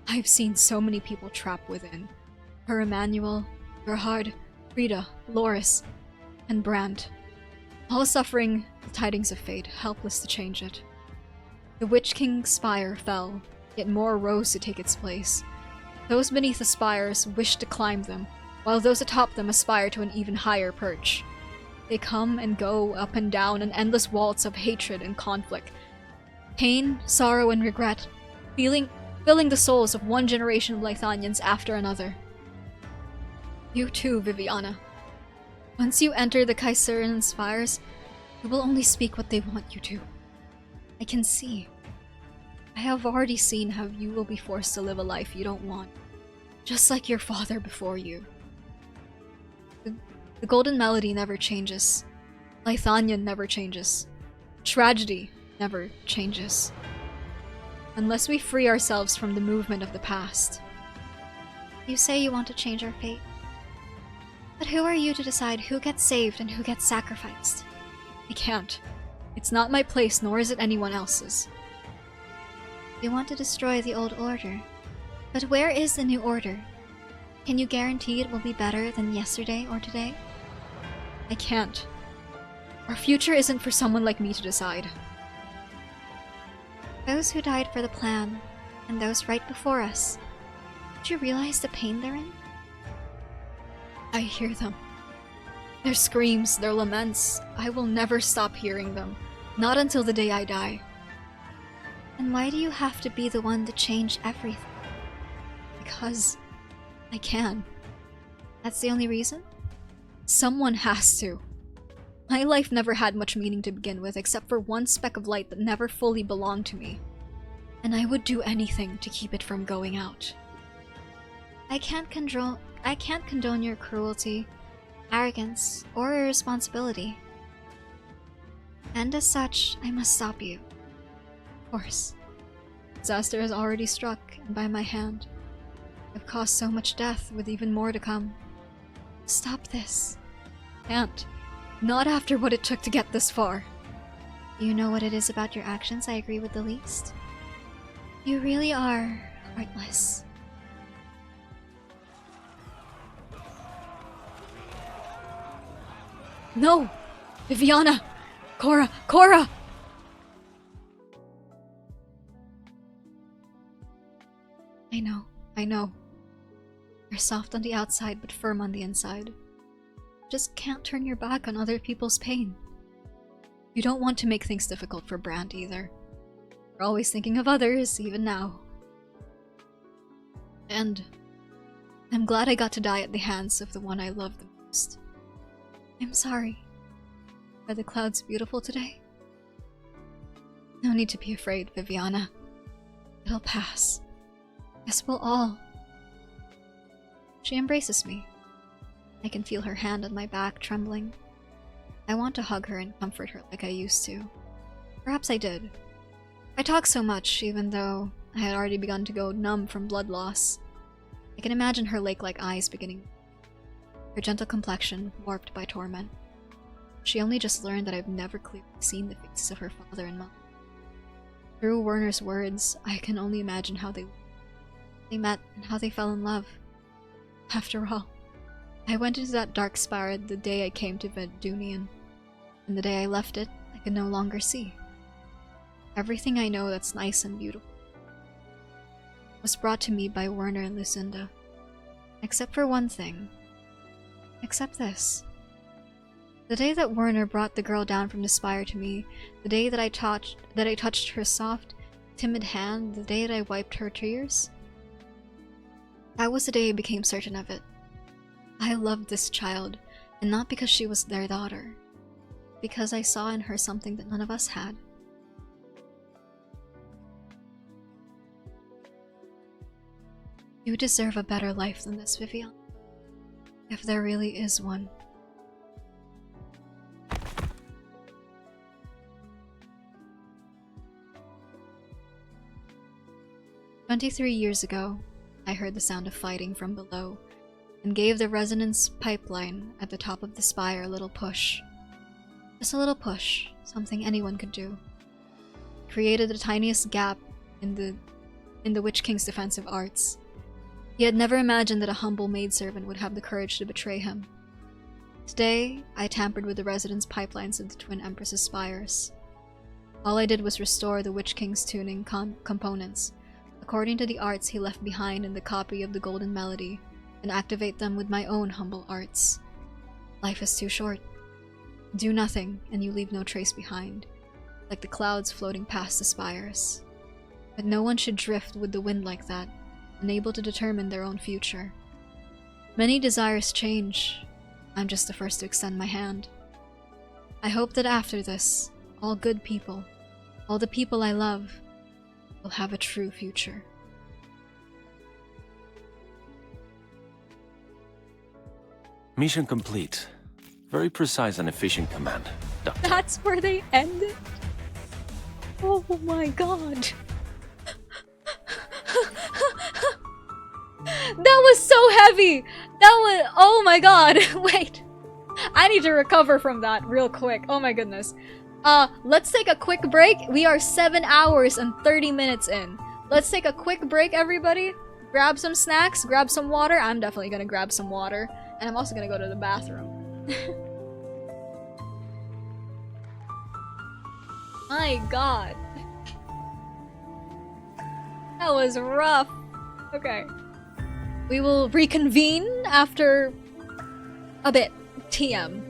I've seen so many people trapped within. Her Emmanuel, Gerhard, Frida, Loris, and Brandt. All suffering the tidings of fate, helpless to change it. The Witch King's spire fell, yet more rose to take its place. Those beneath the spires wish to climb them, while those atop them aspire to an even higher perch. They come and go up and down an endless waltz of hatred and conflict. Pain, sorrow, and regret, filling the souls of one generation of Lithanians after another. You too, Viviana. Once you enter the Kaiserian spires, you will only speak what they want you to. I can see. I have already seen how you will be forced to live a life you don't want, just like your father before you. The golden melody never changes. Lithanian never changes. Tragedy never changes. Unless we free ourselves from the movement of the past. You say you want to change our fate. But who are you to decide who gets saved and who gets sacrificed? I can't. It's not my place, nor is it anyone else's. You want to destroy the old order. But where is the new order? Can you guarantee it will be better than yesterday or today? I can't. Our future isn't for someone like me to decide. Those who died for the plan, and those right before us. Do you realize the pain they're in? I hear them. Their screams, their laments. I will never stop hearing them. Not until the day I die. And why do you have to be the one to change everything? Because I can. That's the only reason? Someone has to. My life never had much meaning to begin with, except for one speck of light that never fully belonged to me. And I would do anything to keep it from going out. I can't condone your cruelty, arrogance, or irresponsibility. And as such, I must stop you. Of course. Disaster has already struck, and by my hand. I've caused so much death, with even more to come. Stop this. Can't. Not after what it took to get this far. You know what it is about your actions I agree with the least? You really are heartless. No! Viviana! Cora! Cora! I know. You're soft on the outside but firm on the inside. Just can't turn your back on other people's pain. You don't want to make things difficult for Brandt either. You're always thinking of others, even now. And I'm glad I got to die at the hands of the one I love the most. I'm sorry. Are the clouds beautiful today? No need to be afraid, Viviana. It'll pass. Yes, we'll all. She embraces me. I can feel her hand on my back trembling. I want to hug her and comfort her like I used to. Perhaps I did. I talk so much, even though I had already begun to go numb from blood loss. I can imagine her lake-like eyes beginning, her gentle complexion warped by torment. She only just learned that I've never clearly seen the faces of her father and mother. Through Werner's words, I can only imagine how they met and how they fell in love. After all, I went into that dark spiral the day I came to Verdunian, and the day I left it, I could no longer see. Everything I know that's nice and beautiful was brought to me by Werner and Lucinda. Except for one thing. Except this. The day that Werner brought the girl down from the spire to me, the day that I touched her soft, timid hand, the day that I wiped her tears, that was the day I became certain of it. I loved this child, and not because she was their daughter, because I saw in her something that none of us had. You deserve a better life than this, Vivian. If there really is one. "23 years ago, I heard the sound of fighting from below, and gave the resonance pipeline at the top of the spire a little push. Just a little push, something anyone could do. created the tiniest gap in the Witch King's defensive arts. He had never imagined that a humble maidservant would have the courage to betray him. Today, I tampered with the residence pipelines of the Twin Empress's spires. All I did was restore the Witch King's tuning components, according to the arts he left behind in the copy of the Golden Melody, and activate them with my own humble arts. Life is too short. Do nothing, and you leave no trace behind, like the clouds floating past the spires. But no one should drift with the wind like that, unable to determine their own future. Many desires change. I'm just the first to extend my hand. I hope that after this, all good people, all the people I love, will have a true future. Mission complete. Very precise and efficient command, Doctor. That's where they ended? Oh my god. That was so heavy! That was- oh my god, wait. I need to recover from that real quick. Oh my goodness. Let's take a quick break. We are 7 hours and 30 minutes in. Let's take a quick break, everybody. Grab some snacks, grab some water. I'm definitely gonna grab some water. And I'm also gonna go to the bathroom. My god. That was rough. Okay. We will reconvene after a bit. TM.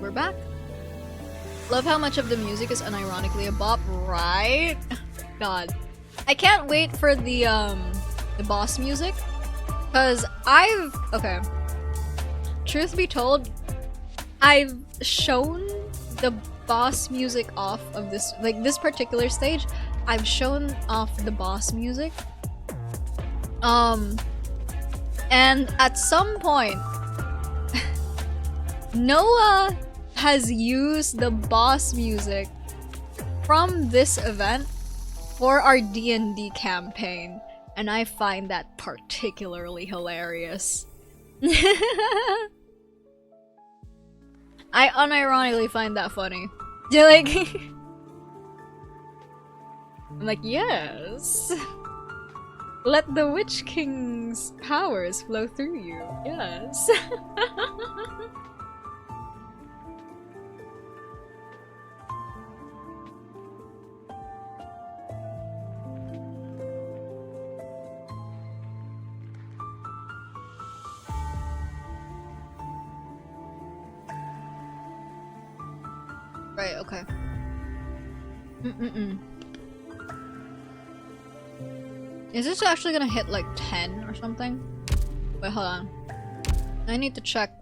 we're back. Love how much of the music is unironically a bop, right? God. I can't wait for the boss music. Cause okay. Truth be told, I've shown the boss music off of this, like this particular stage, I've shown off the boss music. And at some point, Noah has used the boss music from this event for our D&D campaign, and I find that particularly hilarious. I unironically find that funny. You're like, I'm like, yes. Let the Witch King's powers flow through you. Yes. Right, okay. Is this actually gonna hit like 10 or something? Wait, hold on. I need to check.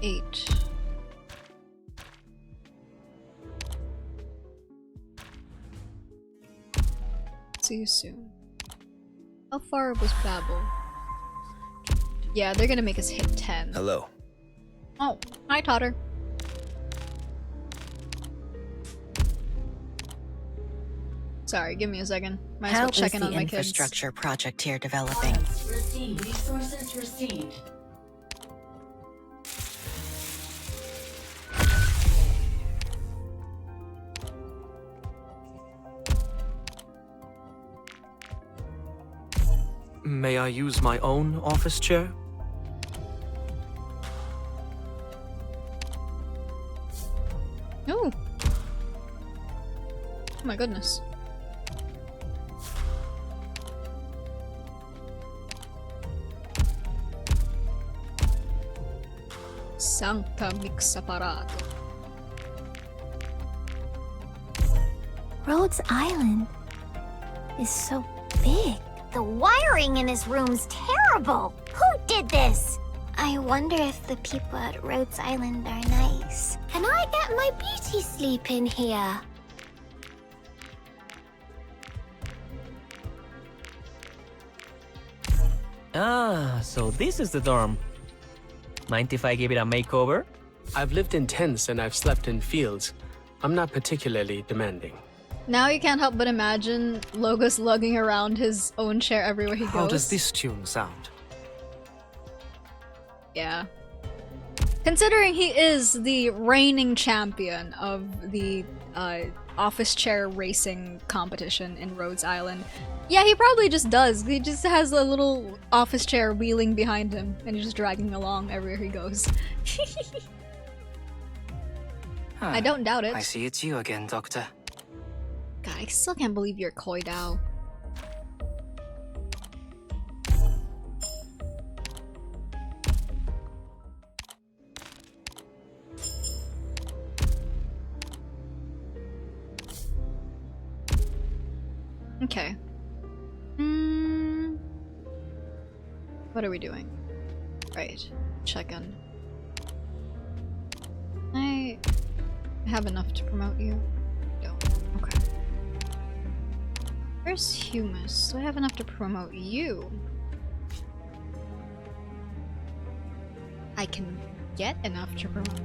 Eight. See you soon. How far was Babel? Yeah, they're gonna make us hit 10. Hello. Oh, hi, Totter. Sorry, give me a second. Might as well check in on my kids. Infrastructure project here developing? Resources received. May I use my own office chair? Oh. Oh my goodness. Sancta Mixaparato. Rhodes Island is so big. The wiring in his room's terrible. Who did this? I wonder if the people at Rhodes Island are nice. Can I get my beauty sleep in here? Ah, so this is the dorm. Mind if I give it a makeover? I've lived in tents and I've slept in fields. I'm not particularly demanding. Now you can't help but imagine Logos lugging around his own chair everywhere he goes. How does this tune sound? Yeah. Considering he is the reigning champion of the office chair racing competition in Rhodes Island, yeah, he probably just does. He just has a little office chair wheeling behind him and he's just dragging along everywhere he goes. I don't doubt it. I see it's you again, Doctor. God, I still can't believe you're Koi Dao. Okay. What are we doing? Right. Check in. I have enough to promote you. Don't. Okay. Where's Humus? Do I have enough to promote you? I can get enough to promote.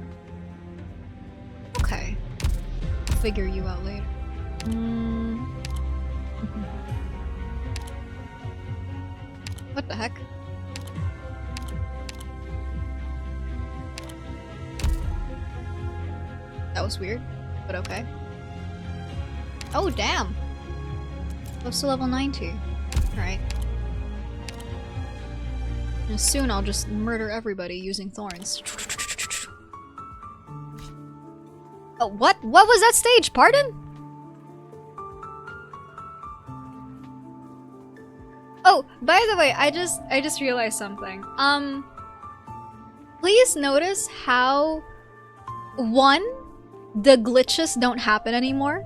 Okay. I'll figure you out later. What the heck? That was weird, but okay. Oh, damn! Close to level 90. Alright. And soon I'll just murder everybody using thorns. Oh, what? What was that stage? Pardon? Oh, by the way, I just realized something. Please notice how the glitches don't happen anymore.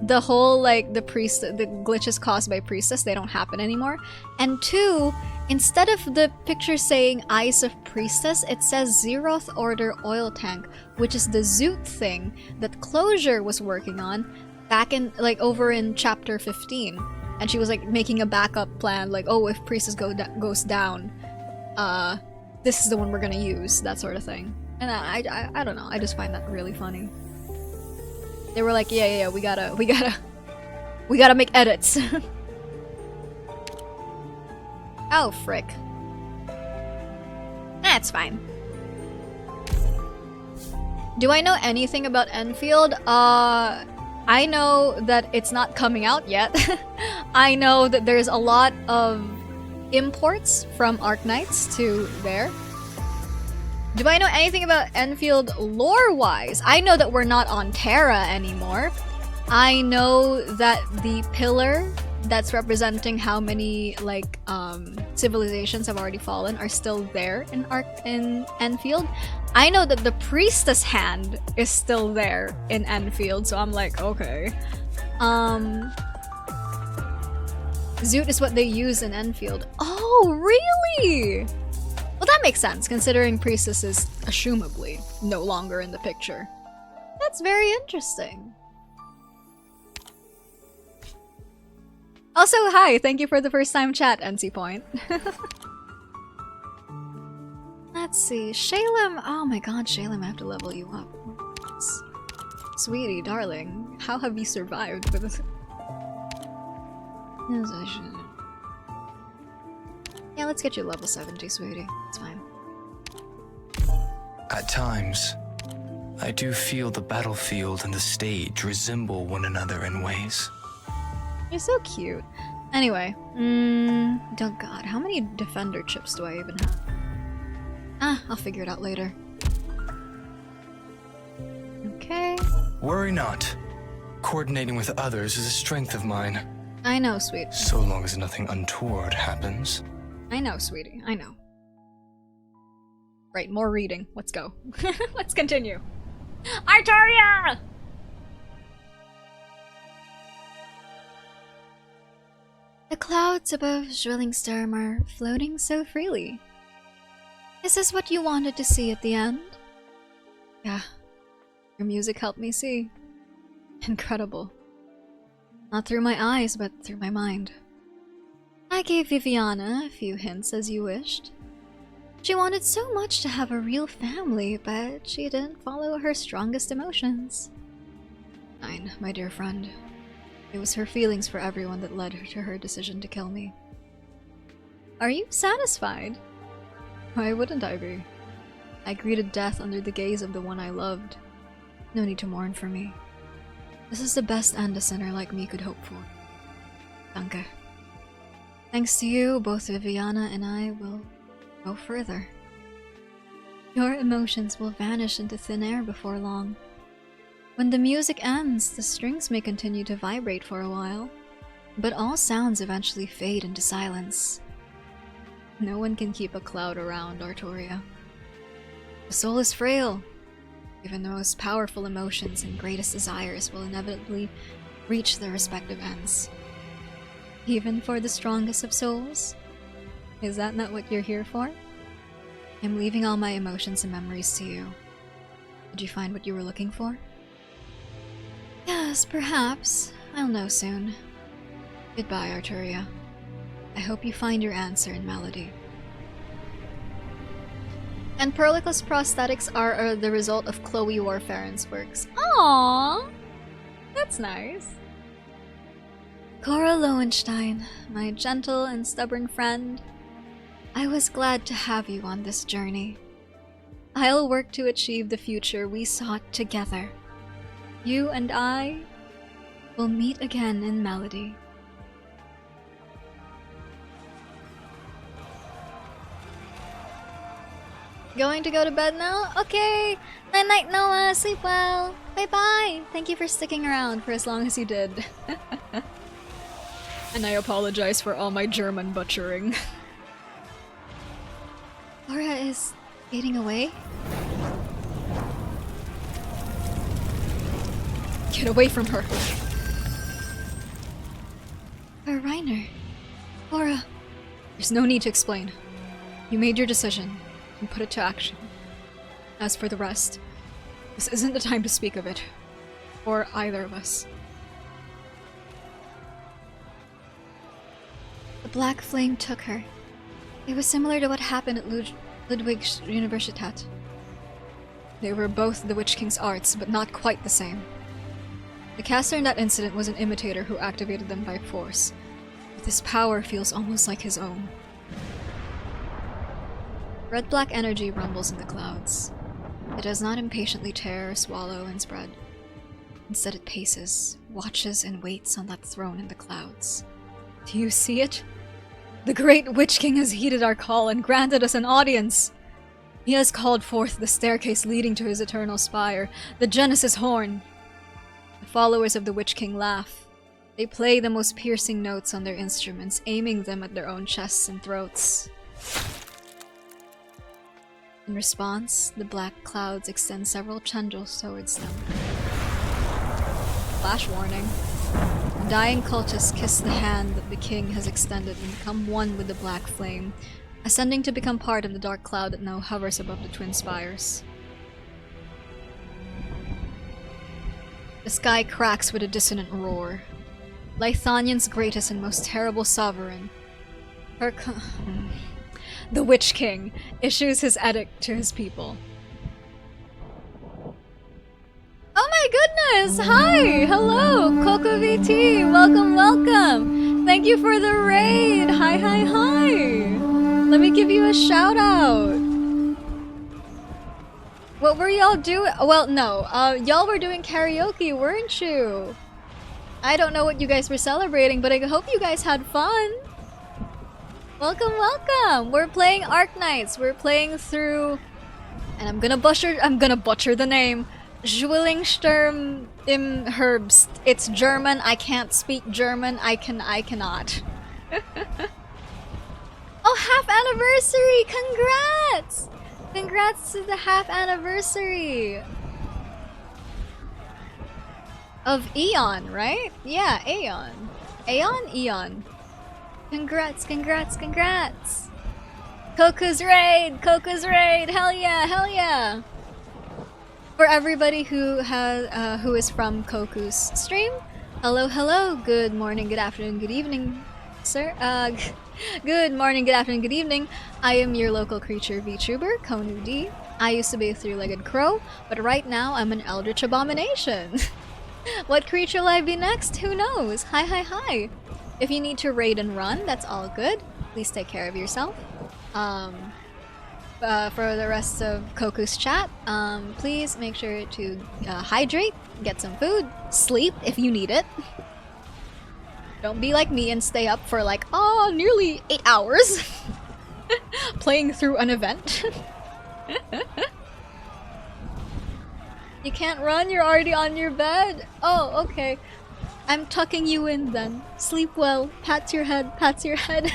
The whole like the glitches caused by priestess, they don't happen anymore. And 2, instead of the picture saying Eyes of Priestess, it says Zeroth Order Oil Tank, which is the Zoot thing that Closure was working on back in like over in chapter 15. And she was like making a backup plan, like, oh, if Priestess goes down, this is the one we're gonna use, that sort of thing. And I don't know, I just find that really funny. They were like, yeah, we gotta make edits. Oh, frick. That's fine. Do I know anything about Enfield? I know that it's not coming out yet. I know that there's a lot of imports from Arknights to there. Do I know anything about Enfield lore-wise? I know that we're not on Terra anymore. I know that the pillar that's representing how many like civilizations have already fallen are still there in Enfield. I know that the priestess hand is still there in Enfield, so I'm like, okay. Zoot is what they use in Enfield. Oh, really? Well, that makes sense, considering Priestess is assumably no longer in the picture. That's very interesting. Also, hi! Thank you for the first time chat, NC Point. Let's see, Shalem. Oh my god, Shalem, I have to level you up. Sweetie, darling, how have you survived with this? Yes, I should. Yeah, let's get you level 70, sweetie. It's fine. At times, I do feel the battlefield and the stage resemble one another in ways. You're so cute. Anyway, oh god, how many defender chips do I even have? Ah, I'll figure it out later. Okay. Worry not. Coordinating with others is a strength of mine. I know, sweet. So long as nothing untoward happens. I know, sweetie. I know. Right, more reading. Let's go. Let's continue. Artoria! The clouds above Zwillingstürme are floating so freely. Is this what you wanted to see at the end? Yeah. Your music helped me see. Incredible. Not through my eyes, but through my mind. I gave Viviana a few hints as you wished. She wanted so much to have a real family, but she didn't follow her strongest emotions. Fine, my dear friend. It was her feelings for everyone that led her to her decision to kill me. Are you satisfied? Why wouldn't I be? I greeted death under the gaze of the one I loved. No need to mourn for me. This is the best end a sinner like me could hope for. Danke. Thanks to you, both Viviana and I will go further. Your emotions will vanish into thin air before long. When the music ends, the strings may continue to vibrate for a while, but all sounds eventually fade into silence. No one can keep a cloud around, Artoria. The soul is frail. Even the most powerful emotions and greatest desires will inevitably reach their respective ends. Even for the strongest of souls? Is that not what you're here for? I'm leaving all my emotions and memories to you. Did you find what you were looking for? Yes, perhaps. I'll know soon. Goodbye, Arturia. I hope you find your answer in Melody. And Perlicus prosthetics are the result of Chloe Warfaren's works. Aww! That's nice. Cora Lowenstein, my gentle and stubborn friend, I was glad to have you on this journey. I'll work to achieve the future we sought together. You and I will meet again in Melody. Going to go to bed now? Okay! Night-night, Noah! Sleep well! Bye-bye! Thank you for sticking around for as long as you did. And I apologize for all my German butchering. Laura is fading away? Get away from her. Reiner. Laura. There's no need to explain. You made your decision and put it to action. As for the rest, this isn't the time to speak of it. For either of us. The Black Flame took her. It was similar to what happened at Ludwig's Universität. They were both the Witch King's arts, but not quite the same. The caster in that incident was an imitator who activated them by force. But this power feels almost like his own. Red-black energy rumbles in the clouds. It does not impatiently tear, swallow, and spread. Instead it paces, watches, and waits on that throne in the clouds. Do you see it? The great Witch King has heeded our call and granted us an audience! He has called forth the staircase leading to his eternal spire, the Genesis Horn! The followers of the Witch King laugh. They play the most piercing notes on their instruments, aiming them at their own chests and throats. In response, the black clouds extend several tendrils towards them. Flash warning. The dying cultists kiss the hand that the king has extended and become one with the black flame, ascending to become part of the dark cloud that now hovers above the twin spires. The sky cracks with a dissonant roar. Lythanian's greatest and most terrible sovereign, the Witch King, issues his edict to his people. Oh my goodness! Hi! Hello! Coco VT! Welcome, welcome! Thank you for the raid! Hi, hi, hi! Let me give you a shout out! What were y'all doing? Well, no. Y'all were doing karaoke, weren't you? I don't know what you guys were celebrating, but I hope you guys had fun! Welcome, welcome! We're playing Arknights. We're playing through... And I'm gonna butcher the name. Zwillingstürme im Herbst. It's German. I can't speak German. I cannot. Oh, half anniversary! Congrats! Congrats to the half anniversary! Of Aeon, right? Yeah, Aeon. Aeon? Aeon. Congrats, congrats, congrats! Coco's raid! Coco's raid! Hell yeah, hell yeah! For everybody who is from Koku's stream, hello, hello, good morning, good afternoon, good evening, sir. Good morning, good afternoon, good evening. I am your local creature VTuber, Konu D. I used to be a three-legged crow, but right now I'm an eldritch abomination. What creature will I be next? Who knows? Hi, hi, hi. If you need to raid and run, that's all good. Please take care of yourself. For the rest of Koku's chat, please make sure to hydrate, get some food, sleep if you need it. Don't be like me and stay up for like, nearly 8 hours playing through an event. You can't run, you're already on your bed? Oh, okay. I'm tucking you in then. Sleep well, pats your head, pats your head.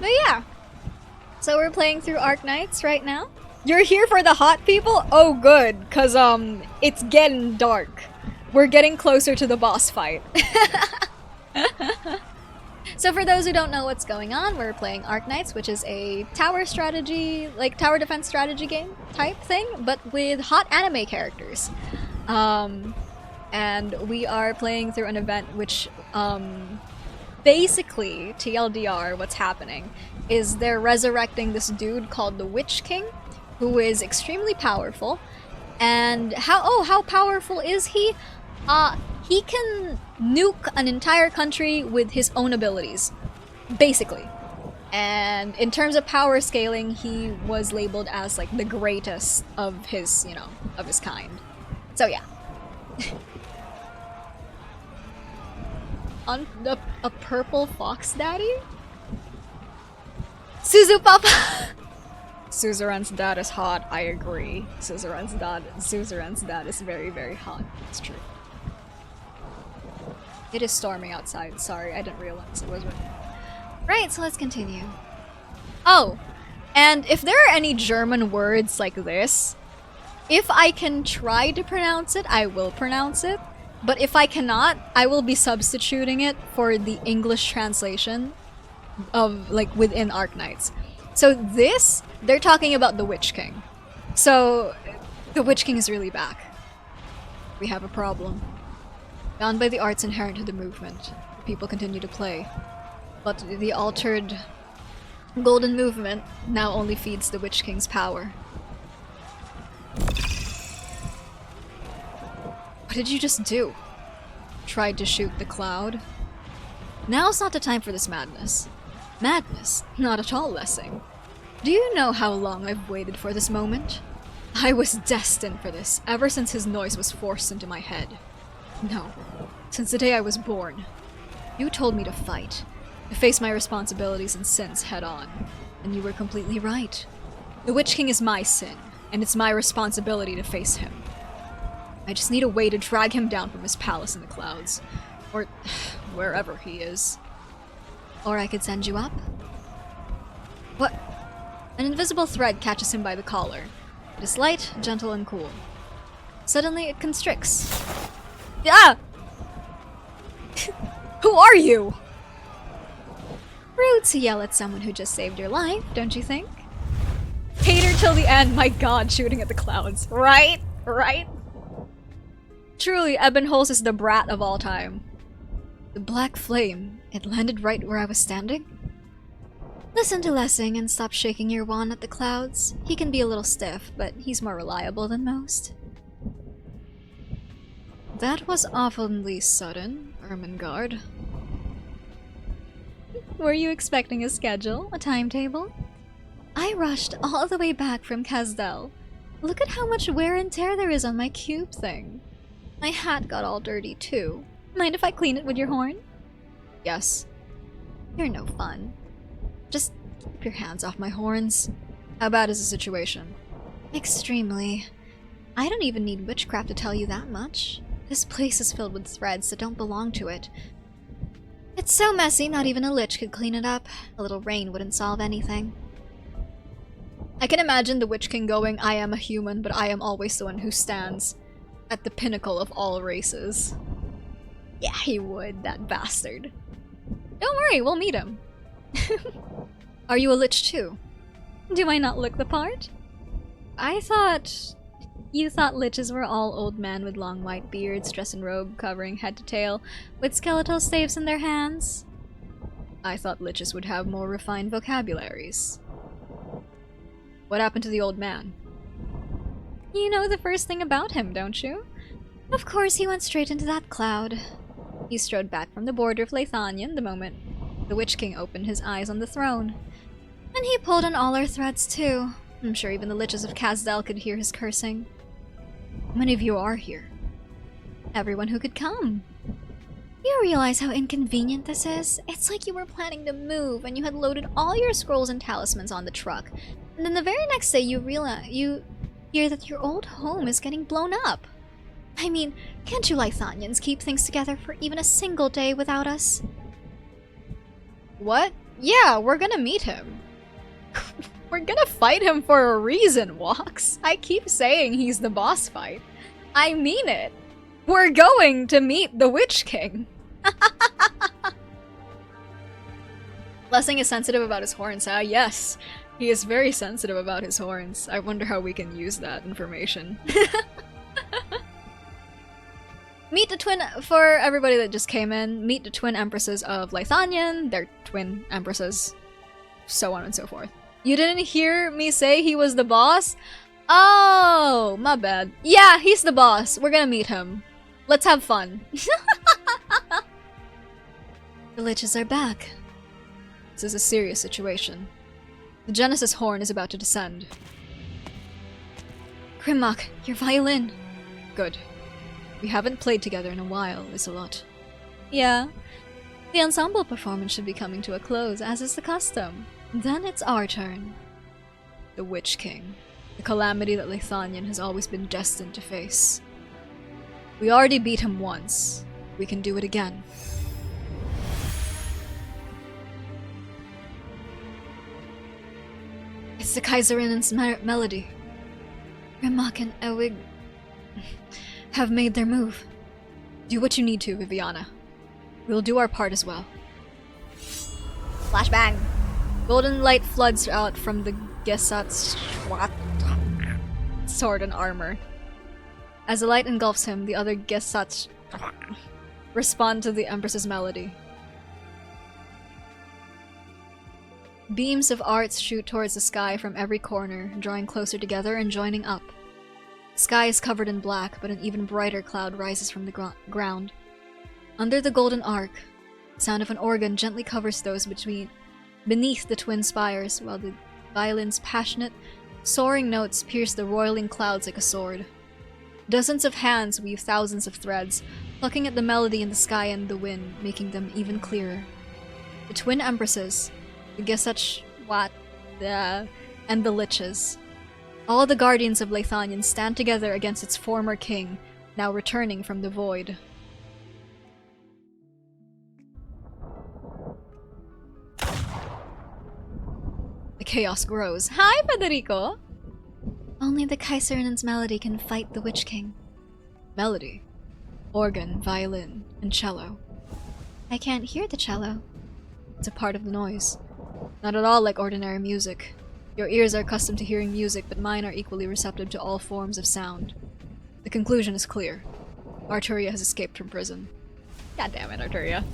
But yeah, so we're playing through Arknights right now. You're here for the hot people? Oh good, cause it's getting dark. We're getting closer to the boss fight. So for those who don't know what's going on, we're playing Arknights, which is a tower strategy, like tower defense strategy game type thing, but with hot anime characters. And we are playing through an event which, basically, TLDR, what's happening is they're resurrecting this dude called the Witch King, who is extremely powerful. And how powerful is he? He can nuke an entire country with his own abilities, basically. And in terms of power scaling, he was labeled as like the greatest of his, of his kind. So yeah. On a purple fox daddy? Suzu Papa! Suzerain's dad is hot, I agree. Suzerain's dad is very, very hot. It's true. It is storming outside. Sorry, I didn't realize it was raining. Right, so let's continue. Oh, and if there are any German words like this, if I can try to pronounce it, I will pronounce it. But if I cannot, I will be substituting it for the English translation of, like, within Arknights. So this, they're talking about the Witch King. So, the Witch King is really back. We have a problem. Bound by the arts inherent to the movement, people continue to play. But the altered golden movement now only feeds the Witch King's power. What did you just do? Tried to shoot the cloud? Now's not the time for this madness. Madness? Not at all, Lessing. Do you know how long I've waited for this moment? I was destined for this, ever since his noise was forced into my head. No, since the day I was born. You told me to fight, to face my responsibilities and sins head on. And you were completely right. The Witch King is my sin, and it's my responsibility to face him. I just need a way to drag him down from his palace in the clouds. Or wherever he is. Or I could send you up? What? An invisible thread catches him by the collar. It is light, gentle, and cool. Suddenly it constricts. Ah! Who are you? Rude to yell at someone who just saved your life, don't you think? Hater till the end, my god, shooting at the clouds. Right? Right? Truly, Ebonholz is the brat of all time. The black flame, it landed right where I was standing? Listen to Lessing and stop shaking your wand at the clouds. He can be a little stiff, but he's more reliable than most. That was awfully sudden, Ermengarde. Were you expecting a schedule? A timetable? I rushed all the way back from Kazdel. Look at how much wear and tear there is on my cube thing. My hat got all dirty too. Mind if I clean it with your horn? Yes. You're no fun. Just keep your hands off my horns. How bad is the situation? Extremely. I don't even need witchcraft to tell you that much. This place is filled with threads that don't belong to it. It's so messy, not even a lich could clean it up. A little rain wouldn't solve anything. I can imagine the Witch King going, I am a human, but I am always the one who stands at the pinnacle of all races. Yeah, he would, that bastard. Don't worry, we'll meet him. Are you a lich too? Do I not look the part? I thought... You thought liches were all old men with long white beards, dressed in robe covering head to tail, with skeletal staves in their hands? I thought liches would have more refined vocabularies. What happened to the old man? You know the first thing about him, don't you? Of course he went straight into that cloud. He strode back from the border of Leithanion the moment the Witch King opened his eyes on the throne. And he pulled on all our threads too. I'm sure even the liches of Kazdel could hear his cursing. How many of you are here? Everyone who could come. You realize how inconvenient this is? It's like you were planning to move and you had loaded all your scrolls and talismans on the truck. And then the very next day you hear that your old home is getting blown up. I mean, can't you Leithanians keep things together for even a single day without us? What? Yeah, we're gonna meet him. We're gonna fight him for a reason, Walks. I keep saying he's the boss fight. I mean it. We're going to meet the Witch King. Lessing is sensitive about his horns, huh? Yes. He is very sensitive about his horns. I wonder how we can use that information. Meet the twin, for everybody that just came in, meet the twin empresses of Leithanion, their twin empresses, so on and so forth. You didn't hear me say he was the boss? Oh, my bad. Yeah, he's the boss. We're gonna meet him. Let's have fun. The liches are back. This is a serious situation. The Genesis horn is about to descend. Grimmock, your violin. Good. We haven't played together in a while, Isolot. Yeah. The ensemble performance should be coming to a close, as is the custom. Then it's our turn. The Witch King. The calamity that Leithanion has always been destined to face. We already beat him once. we can do it again. It's the Kaiserinnen's melody. Rimak and Ewig have made their move. Do what you need to, Viviana. We'll do our part as well. Flashbang! Golden light floods out from the Gesat's sword and armor. As the light engulfs him, the other Gesats respond to the Empress's melody. Beams of arts shoot towards the sky from every corner, drawing closer together and joining up. The sky is covered in black, but an even brighter cloud rises from the ground. Under the golden arc, the sound of an organ gently covers those beneath the twin spires, while the violin's passionate, soaring notes pierce the roiling clouds like a sword. Dozens of hands weave thousands of threads, plucking at the melody in the sky and the wind, making them even clearer. The twin empresses, the Gesach and the Liches, all the guardians of Leithanion stand together against its former king, now returning from the void. The chaos grows. Hi, Federico! Only the Kaiserinnen's melody can fight the Witch King. Melody? Organ, violin, and cello. I can't hear the cello. It's a part of the noise. Not at all like ordinary music. Your ears are accustomed to hearing music, but mine are equally receptive to all forms of sound. The conclusion is clear. Arturia has escaped from prison. God damn it, Arturia.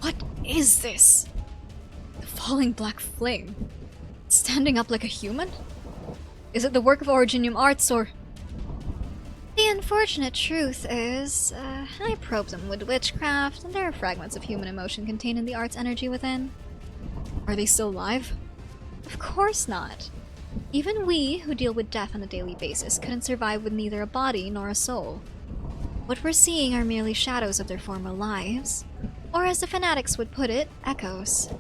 What is this? The falling black flame. Standing up like a human? Is it the work of Originium Arts, or... The unfortunate truth is, I probed them with witchcraft, and there are fragments of human emotion contained in the art's energy within. Are they still alive? Of course not. Even we, who deal with death on a daily basis, couldn't survive with neither a body nor a soul. What we're seeing are merely shadows of their former lives. Or as the fanatics would put it, echoes.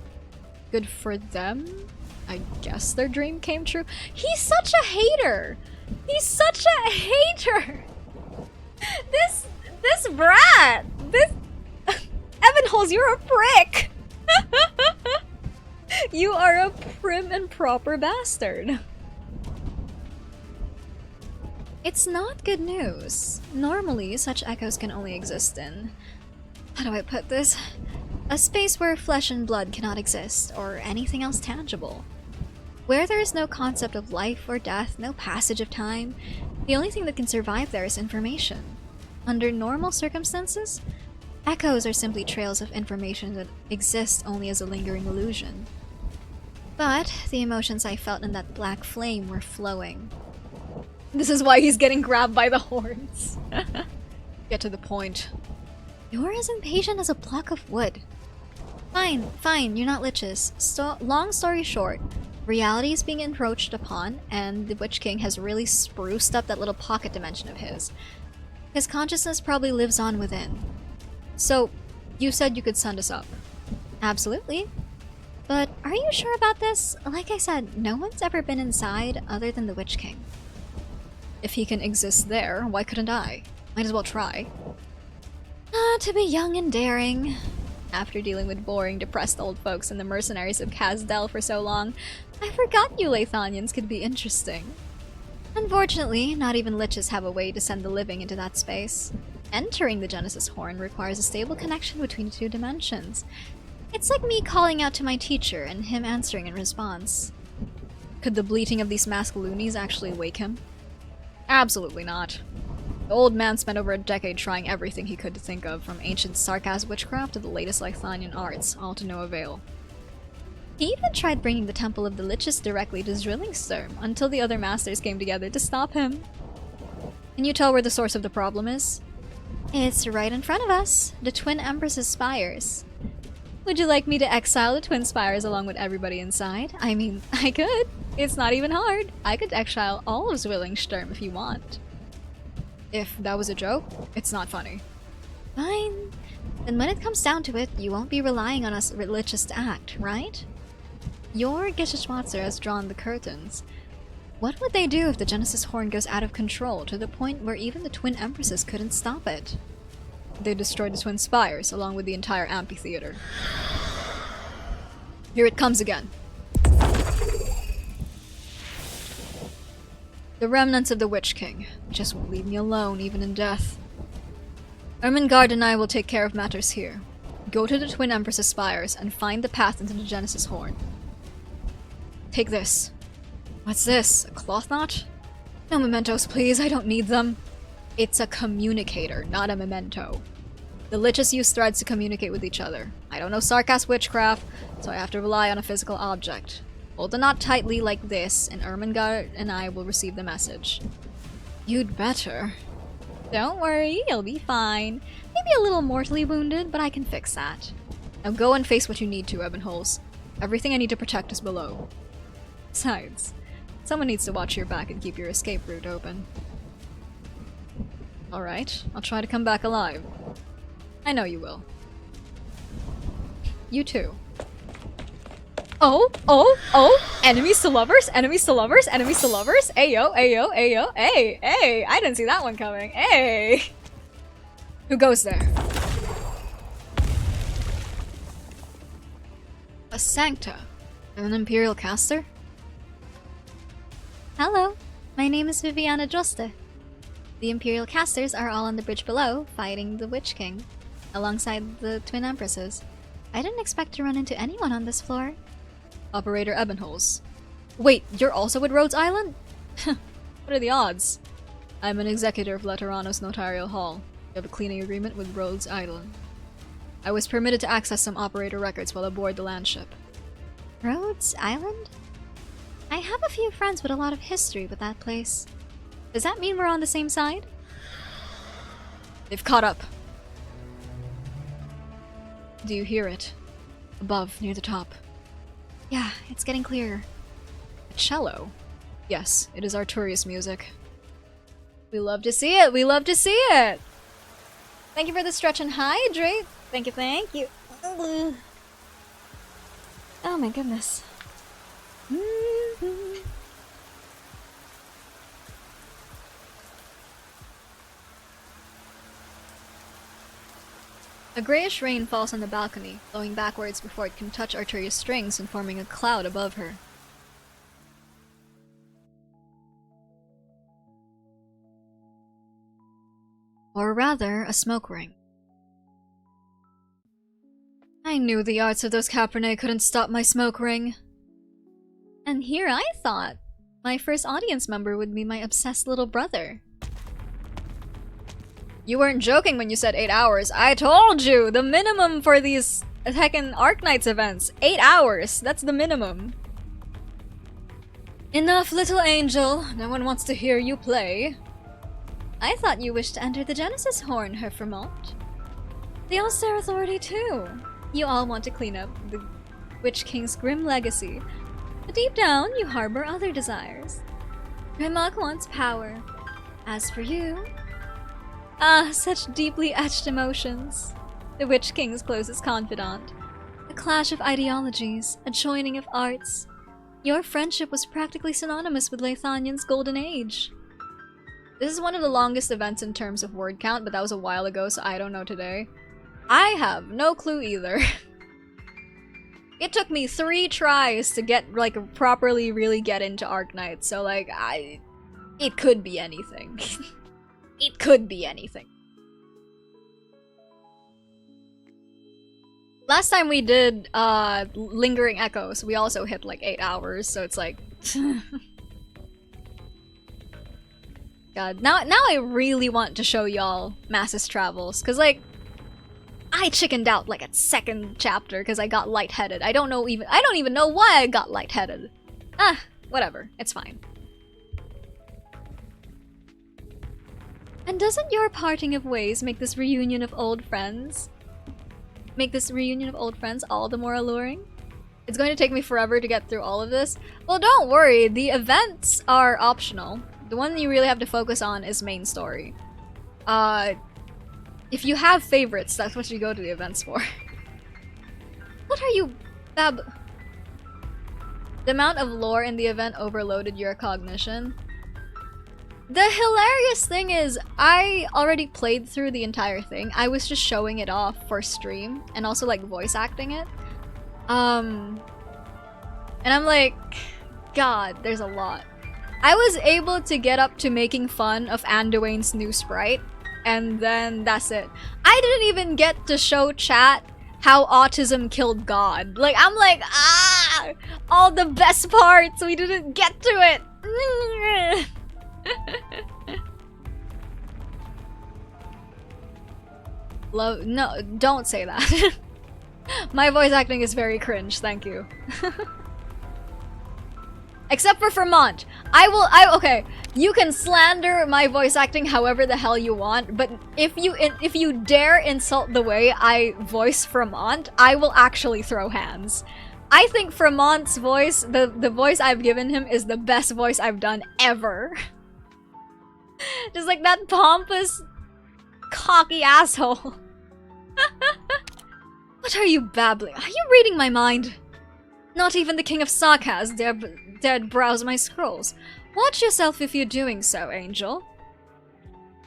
Good for them? I guess their dream came true. He's such a hater! He's such a hater! This brat! Evanholes, you're a prick! You are a prim and proper bastard. It's not good news. Normally, such echoes can only exist in... How do I put this? A space where flesh and blood cannot exist, or anything else tangible. Where there is no concept of life or death, no passage of time, the only thing that can survive there is information. Under normal circumstances, echoes are simply trails of information that exist only as a lingering illusion. But the emotions I felt in that black flame were flowing. This is why he's getting grabbed by the horns. Get to the point. You're as impatient as a block of wood. Fine, you're not liches. Long story short, reality is being encroached upon, and the Witch King has really spruced up that little pocket dimension of his. His consciousness probably lives on within. So, you said you could send us up. Absolutely. But are you sure about this? Like I said, no one's ever been inside other than the Witch King. If he can exist there, why couldn't I? Might as well try. To be young and daring. After dealing with boring, depressed old folks and the mercenaries of Kazdel for so long, I forgot you Leithanians could be interesting. Unfortunately, not even liches have a way to send the living into that space. Entering the Genesis Horn requires a stable connection between the two dimensions. It's like me calling out to my teacher and him answering in response. Could the bleating of these masked loonies actually wake him? Absolutely not. The old man spent over a decade trying everything he could to think of, from ancient Sarkaz witchcraft to the latest Leithanian arts, all to no avail. He even tried bringing the Temple of the Liches directly to Zwillingstürme, until the other masters came together to stop him. Can you tell where the source of the problem is? It's right in front of us, the Twin Empress's spires. Would you like me to exile the Twin Spires along with everybody inside? I mean, I could. It's not even hard. I could exile all of Zwillingstürme if you want. If that was a joke, it's not funny. Fine. Then when it comes down to it, you won't be relying on us religious to act, right? Your Geschmatzer has drawn the curtains. What would they do if the Genesis Horn goes out of control to the point where even the Twin Empresses couldn't stop it? They destroyed the Twin Spires along with the entire amphitheater. Here it comes again. The remnants of the Witch King just won't leave me alone, even in death. Ermengarde and I will take care of matters here. Go to the Twin Empress's spires and find the path into the Genesis Horn. Take this. What's this? A cloth knot? No mementos, please. I don't need them. It's a communicator, not a memento. The liches use threads to communicate with each other. I don't know Sarkas witchcraft, so I have to rely on a physical object. Hold the knot tightly like this, and Ermengarde and I will receive the message. You'd better. Don't worry, you'll be fine. Maybe a little mortally wounded, but I can fix that. Now go and face what you need to, Ebonholes. Everything I need to protect is below. Besides, someone needs to watch your back and keep your escape route open. Alright, I'll try to come back alive. I know you will. You too. Oh! Enemies to lovers, enemies to lovers, enemies to lovers. Ayo, ayo, ayo. Hey, I didn't see that one coming. Hey! Who goes there? A Sancta. An Imperial caster? Hello, my name is Viviana Droste. The Imperial casters are all on the bridge below, fighting the Witch King, alongside the Twin Empresses. I didn't expect to run into anyone on this floor. Operator Ebonholes. Wait, you're also at Rhodes Island? What are the odds? I'm an executor of Leteranos Notarial Hall. We have a cleaning agreement with Rhodes Island. I was permitted to access some operator records while aboard the landship. Rhodes Island? I have a few friends with a lot of history with that place. Does that mean we're on the same side? They've caught up. Do you hear it? Above, near the top. Yeah, it's getting clearer. A cello? Yes, it is Arturius music. We love to see it! We love to see it! Thank you for the stretch and hydrate! Thank you, thank you. Oh my goodness. A grayish rain falls on the balcony, flowing backwards before it can touch Arturia's strings and forming a cloud above her. Or rather, a smoke ring. I knew the arts of those Capernae couldn't stop my smoke ring. And here I thought my first audience member would be my obsessed little brother. You weren't joking when you said 8 hours. I told you! The minimum for these heckin' Arknights events. 8 hours! That's the minimum. Enough, little angel. No one wants to hear you play. I thought you wished to enter the Genesis Horn, Herfremont. The Austere Authority too. You all want to clean up the Witch King's grim legacy. But deep down, you harbor other desires. Grimlock wants power. As for you... Ah, such deeply etched emotions. The Witch King's closest confidant. A clash of ideologies, a joining of arts. Your friendship was practically synonymous with Leithanian's golden age. This is one of the longest events in terms of word count, but that was a while ago, so I don't know today. I have no clue either. It took me 3 tries to get, like, properly really get into Arknights, so, like, it could be anything. It could be anything. Last time we did Lingering Echoes, we also hit like 8 hours, so it's like... God, now I really want to show y'all Masses Travels, because like, I chickened out like at 2nd chapter because I got lightheaded. I don't even know why I got lightheaded. Ah, whatever, it's fine. And doesn't your parting of ways make this reunion of old friends? Make this reunion of old friends all the more alluring? It's going to take me forever to get through all of this. Well, don't worry, the events are optional. The one you really have to focus on is main story. If you have favorites, that's what you go to the events for. What are you, The amount of lore in the event overloaded your cognition. The hilarious thing is, I already played through the entire thing. I was just showing it off for stream and also like voice acting it. And I'm like, God, there's a lot. I was able to get up to making fun of Anduin's new sprite, and then that's it. I didn't even get to show chat how autism killed God. Like, I'm like, all the best parts, we didn't get to it. Love, no, don't say that. My voice acting is very cringe, thank you. Except for Vermont. Okay, you can slander my voice acting however the hell you want, but if you dare insult the way I voice Vermont, I will actually throw hands. I think Vermont's voice, the voice I've given him, is the best voice I've done ever. Just like that pompous, cocky asshole. What are you babbling? Are you reading my mind? Not even the King of Sarkaz dared browse my scrolls. Watch yourself if you're doing so, Angel.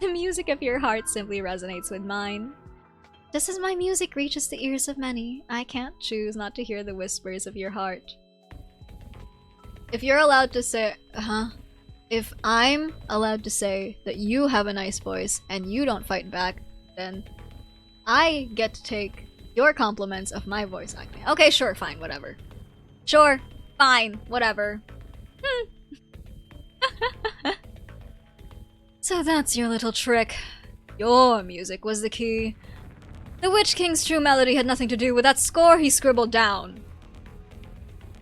The music of your heart simply resonates with mine. Just as my music reaches the ears of many, I can't choose not to hear the whispers of your heart. If you're allowed to say, if I'm allowed to say that you have a nice voice and you don't fight back, then I get to take your compliments of my voice acting. Okay, sure, fine, whatever. Sure, fine, whatever. So that's your little trick. Your music was the key. The Witch King's true melody had nothing to do with that score he scribbled down.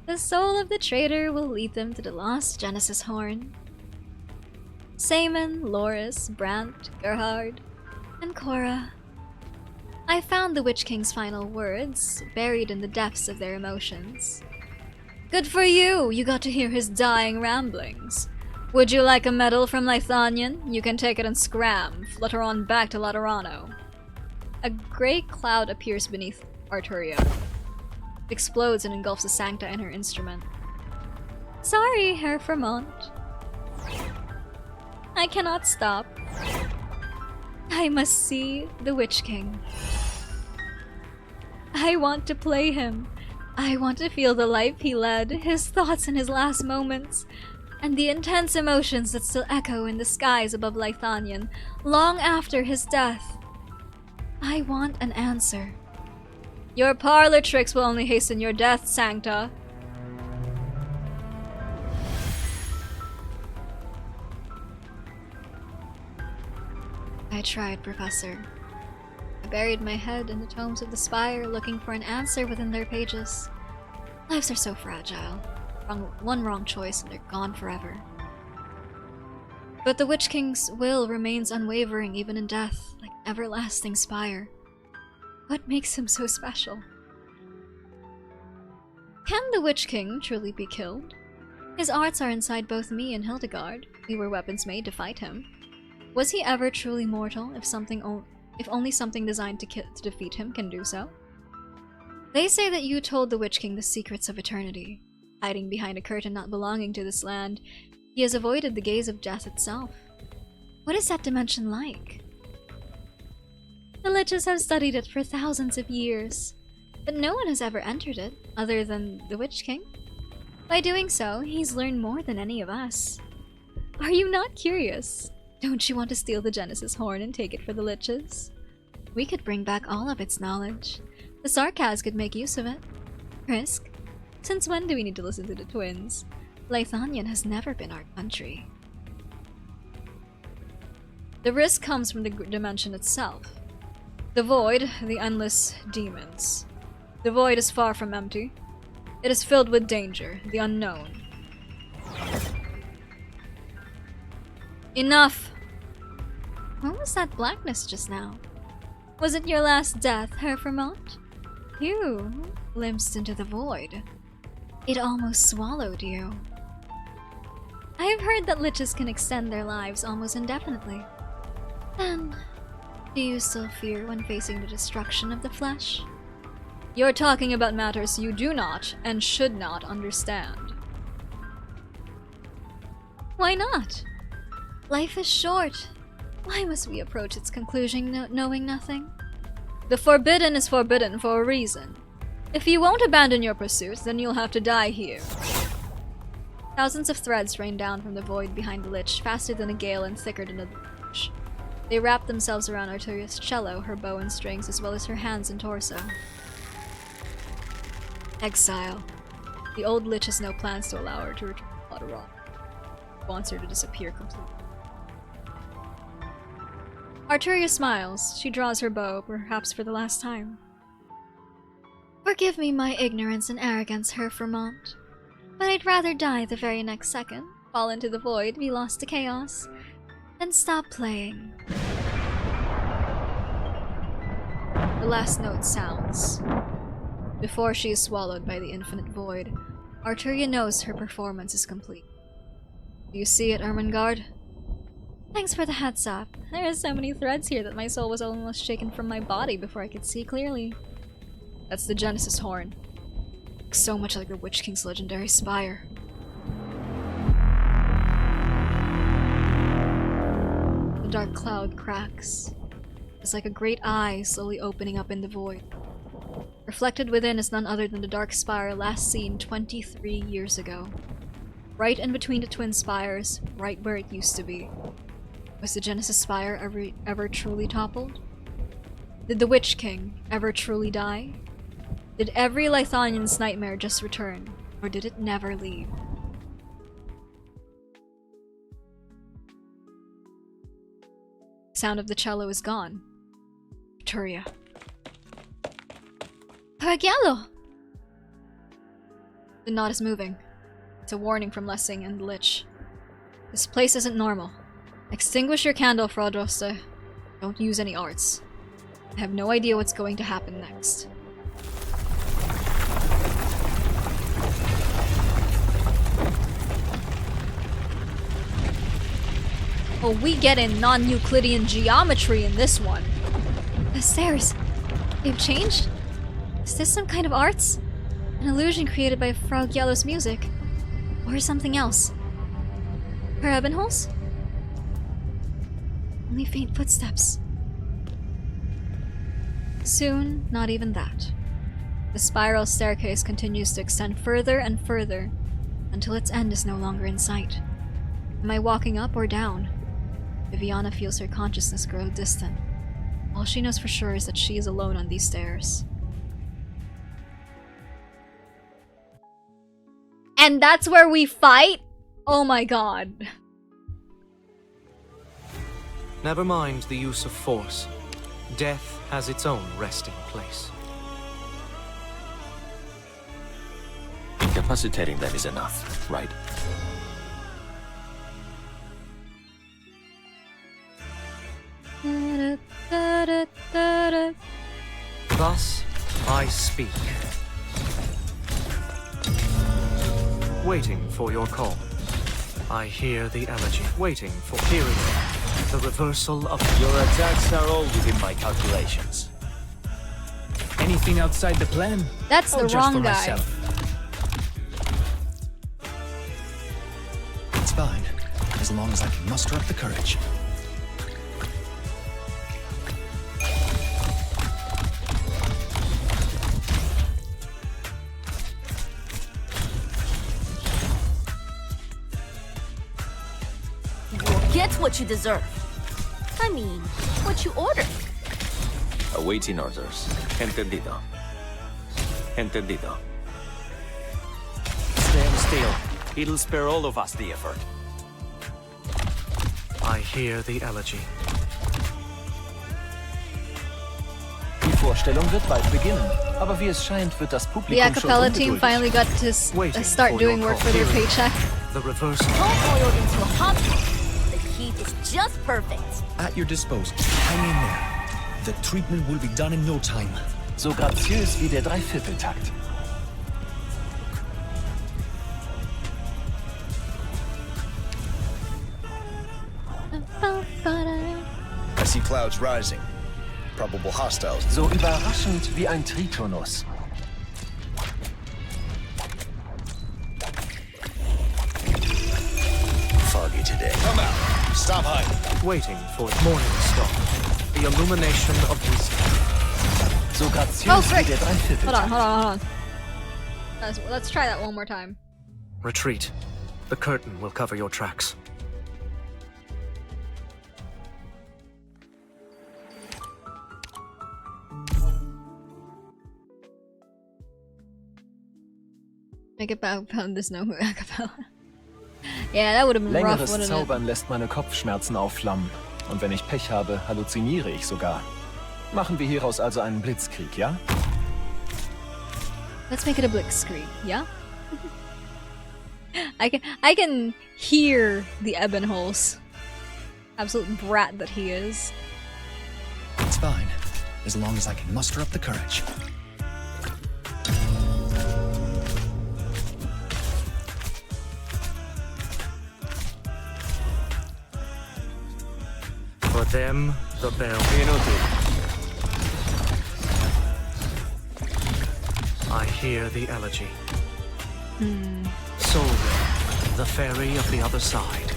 The soul of the traitor will lead them to the lost Genesis horn. Saemon, Loris, Brant, Gerhard, and Cora. I found the Witch King's final words, buried in the depths of their emotions. Good for you! You got to hear his dying ramblings. Would you like a medal from Lithanian? You can take it and scram, flutter on back to Laterano. A grey cloud appears beneath Arturio. Explodes and engulfs the Sancta and her instrument. Sorry, Herr Vermont. I cannot stop. I must see the Witch King. I want to play him. I want to feel the life he led, his thoughts in his last moments, and the intense emotions that still echo in the skies above Lithanian, long after his death. I want an answer. Your parlor tricks will only hasten your death, Sancta. I tried, Professor. I buried my head in the tomes of the spire, looking for an answer within their pages. Lives are so fragile. One wrong choice and they're gone forever. But the Witch King's will remains unwavering even in death, like an everlasting spire. What makes him so special? Can the Witch King truly be killed? His arts are inside both me and Hildegard. We were weapons made to fight him. Was he ever truly mortal if only something designed to defeat him can do so? They say that you told the Witch King the secrets of eternity. Hiding behind a curtain not belonging to this land, he has avoided the gaze of death itself. What is that dimension like? The Liches have studied it for thousands of years, but no one has ever entered it, other than the Witch King. By doing so, he's learned more than any of us. Are you not curious? Don't you want to steal the Genesis horn and take it for the Liches? We could bring back all of its knowledge. The Sarkaz could make use of it. Risk? Since when do we need to listen to the twins? Lithanian has never been our country. The risk comes from the dimension itself. The void, the endless demons. The void is far from empty. It is filled with danger, the unknown. Enough! What was that blackness just now? Was it your last death, Herr Vermont? You glimpsed into the void. It almost swallowed you. I have heard that Liches can extend their lives almost indefinitely. Then, do you still fear when facing the destruction of the flesh? You're talking about matters you do not and should not understand. Why not? Life is short. Why must we approach its conclusion knowing nothing? The forbidden is forbidden for a reason. If you won't abandon your pursuit, then you'll have to die here. Thousands of threads rain down from the void behind the lich, faster than a gale and thicker than a lich. They wrap themselves around Arturia's cello, her bow and strings, as well as her hands and torso. Exile. The old lich has no plans to allow her to return to Lotteron. Wants her to disappear completely. Arturia smiles. She draws her bow, perhaps for the last time. Forgive me my ignorance and arrogance, Herr Vermont, but I'd rather die the very next second, fall into the void, be lost to chaos, than stop playing. The last note sounds. Before she is swallowed by the infinite void, Arturia knows her performance is complete. Do you see it, Ermengarde? Thanks for the heads up. There are so many threads here that my soul was almost shaken from my body before I could see clearly. That's the Genesis horn. Looks so much like the Witch King's legendary spire. The dark cloud cracks. It's like a great eye slowly opening up in the void. Reflected within is none other than the dark spire last seen 23 years ago. Right in between the twin spires, right where it used to be. Was the Genesis spire ever truly toppled? Did the Witch King ever truly die? Did every Lithanian's nightmare just return, or did it never leave? Sound of the cello is gone. Arturia. Paragiallo! The knot is moving. It's a warning from Lessing and the Lich. This place isn't normal. Extinguish your candle, Frau Droste. Don't use any arts. I have no idea what's going to happen next. Oh, we get in non-Euclidean geometry in this one. The stairs. They've changed? Is this some kind of arts? An illusion created by Frau Giallo's music? Or something else? Her Ebenholz? Only faint footsteps. Soon, not even that. The spiral staircase continues to extend further and further, until its end is no longer in sight. Am I walking up or down? Viviana feels her consciousness grow distant. All she knows for sure is that she is alone on these stairs. And that's where we fight? Oh my god. Never mind the use of force. Death has its own resting place. Incapacitating them is enough, right? Thus, I speak. Waiting for your call. I hear the elegy. Waiting for hearing the reversal of your attacks are all within my calculations. Anything outside the plan? That's the wrong guy. Myself. It's fine, as long as I can muster up the courage. Get what you deserve. I mean, what you ordered. Awaiting orders. Entendido. Entendido. Stand still. It'll spare all of us the effort. I hear the elegy. Die Vorstellung wird bald beginnen, aber wie es scheint, wird das Publikum The a cappella schon team finally got to start doing work for their paycheck. The reversal. All oiled into a hot pot. The heat is just perfect. At your disposal. Hang in there. The treatment will be done in no time. So graziös wie der Dreivierteltakt. I see clouds rising. Probable hostiles. So überraschend wie ein Tritonus. Fog Stop hiding. Waiting for morning star. The illumination of wisdom. So graziös wie der Dreiviertel. Hold on. Let's try that one more time. Retreat. The curtain will cover your tracks. Make it found this no acapella. Yeah, that would have been rough, Längeres wouldn't it? Zaubern lässt meine Kopfschmerzen aufflammen. Und wenn ich Pech habe, halluziniere ich sogar. Machen wir hieraus also einen Blitzkrieg, ja? Let's make it a blitzkrieg, yeah? I can hear the Ebenholz. Absolute brat that he is. It's fine, as long as I can muster up the courage. For them, the bell. I hear the elegy. Solving, the fairy of the other side.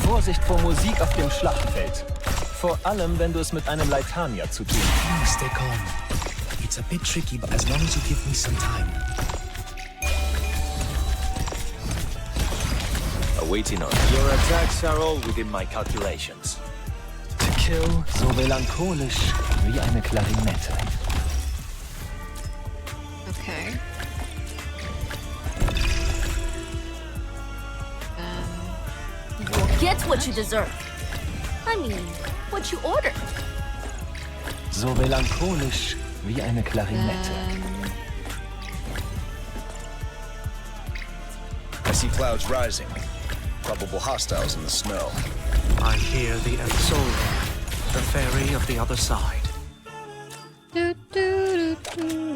Vorsicht vor Musik auf dem Schlachtfeld. Vor allem, wenn du es mit einem Leitanier zu tun hast. Please stay calm. It's a bit tricky, but as long as you give me some time. Awaiting on. Your attacks are all within my calculations. To kill, so melancholisch wie eine Klarinette. Okay. You'll get what you deserve. I mean, what you ordered. So melancholisch wie eine Klarinette. I see clouds rising. Probable hostiles in the snow. I hear the Solving, the fairy of the other side.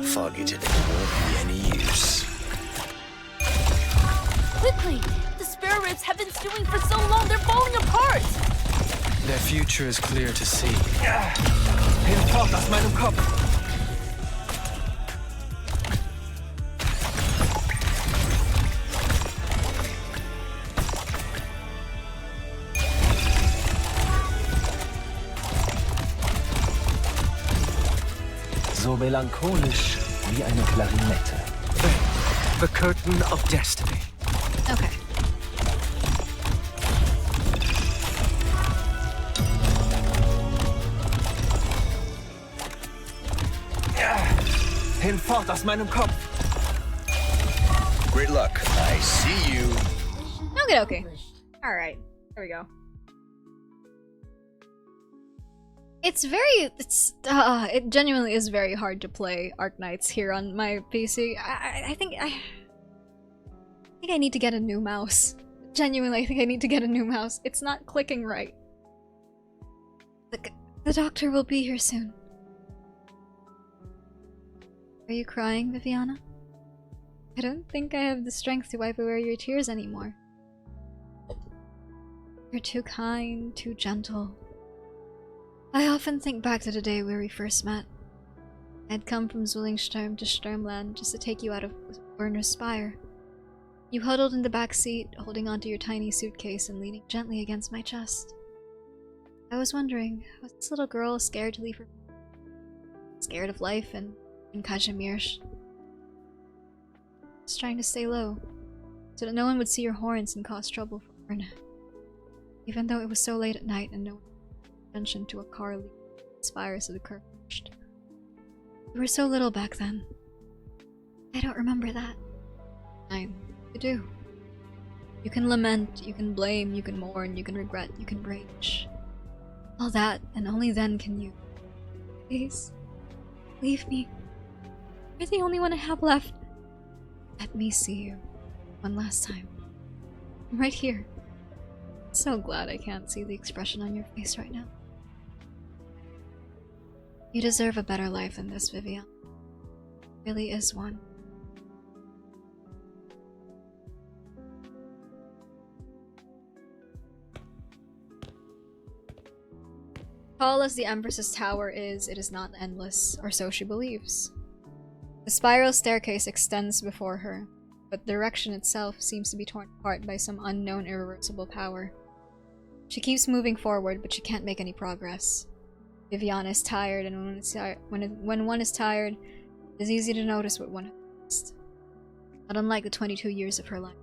Foggy today won't be any use. Quickly! The spare ribs have been stewing for so long, they're falling apart! Their future is clear to see. Hinfort aus meinem Kopf! So melancholisch wie eine Klarinette. Then, the curtain of destiny. Okay. Hinfort aus meinem Kopf! Great luck. I see you. Okay. Alright. There we go. It genuinely is very hard to play Arknights here on my PC. I think I need to get a new mouse. Genuinely, I think I need to get a new mouse. It's not clicking right. The doctor will be here soon. Are you crying, Viviana? I don't think I have the strength to wipe away your tears anymore. You're too kind, too gentle. I often think back to the day where we first met. I'd come from Zwillingstürme to Sturmland just to take you out of Werner's Spire. You huddled in the back seat, holding onto your tiny suitcase and leaning gently against my chest. I was wondering, was this little girl scared to leave her? Scared of life in Kazimierz? Just trying to stay low, so that no one would see your horns and cause trouble for Werner. Even though it was so late at night and no one paid attention to a car leaving the spires of the curve. You were so little back then. I don't remember that. You do. You can lament, you can blame, you can mourn, you can regret, you can rage. All that, and only then can you. Please, leave me. You're the only one I have left. Let me see you. One last time. I'm right here. So glad I can't see the expression on your face right now. You deserve a better life than this, Vivian. Really is one. Tall as the Empress's tower is, it is not endless, or so she believes. The spiral staircase extends before her, but the direction itself seems to be torn apart by some unknown irreversible power. She keeps moving forward, but she can't make any progress. Viviana is tired, and when one is tired, it is easy to notice what one has lost. Not unlike the 22 years of her life.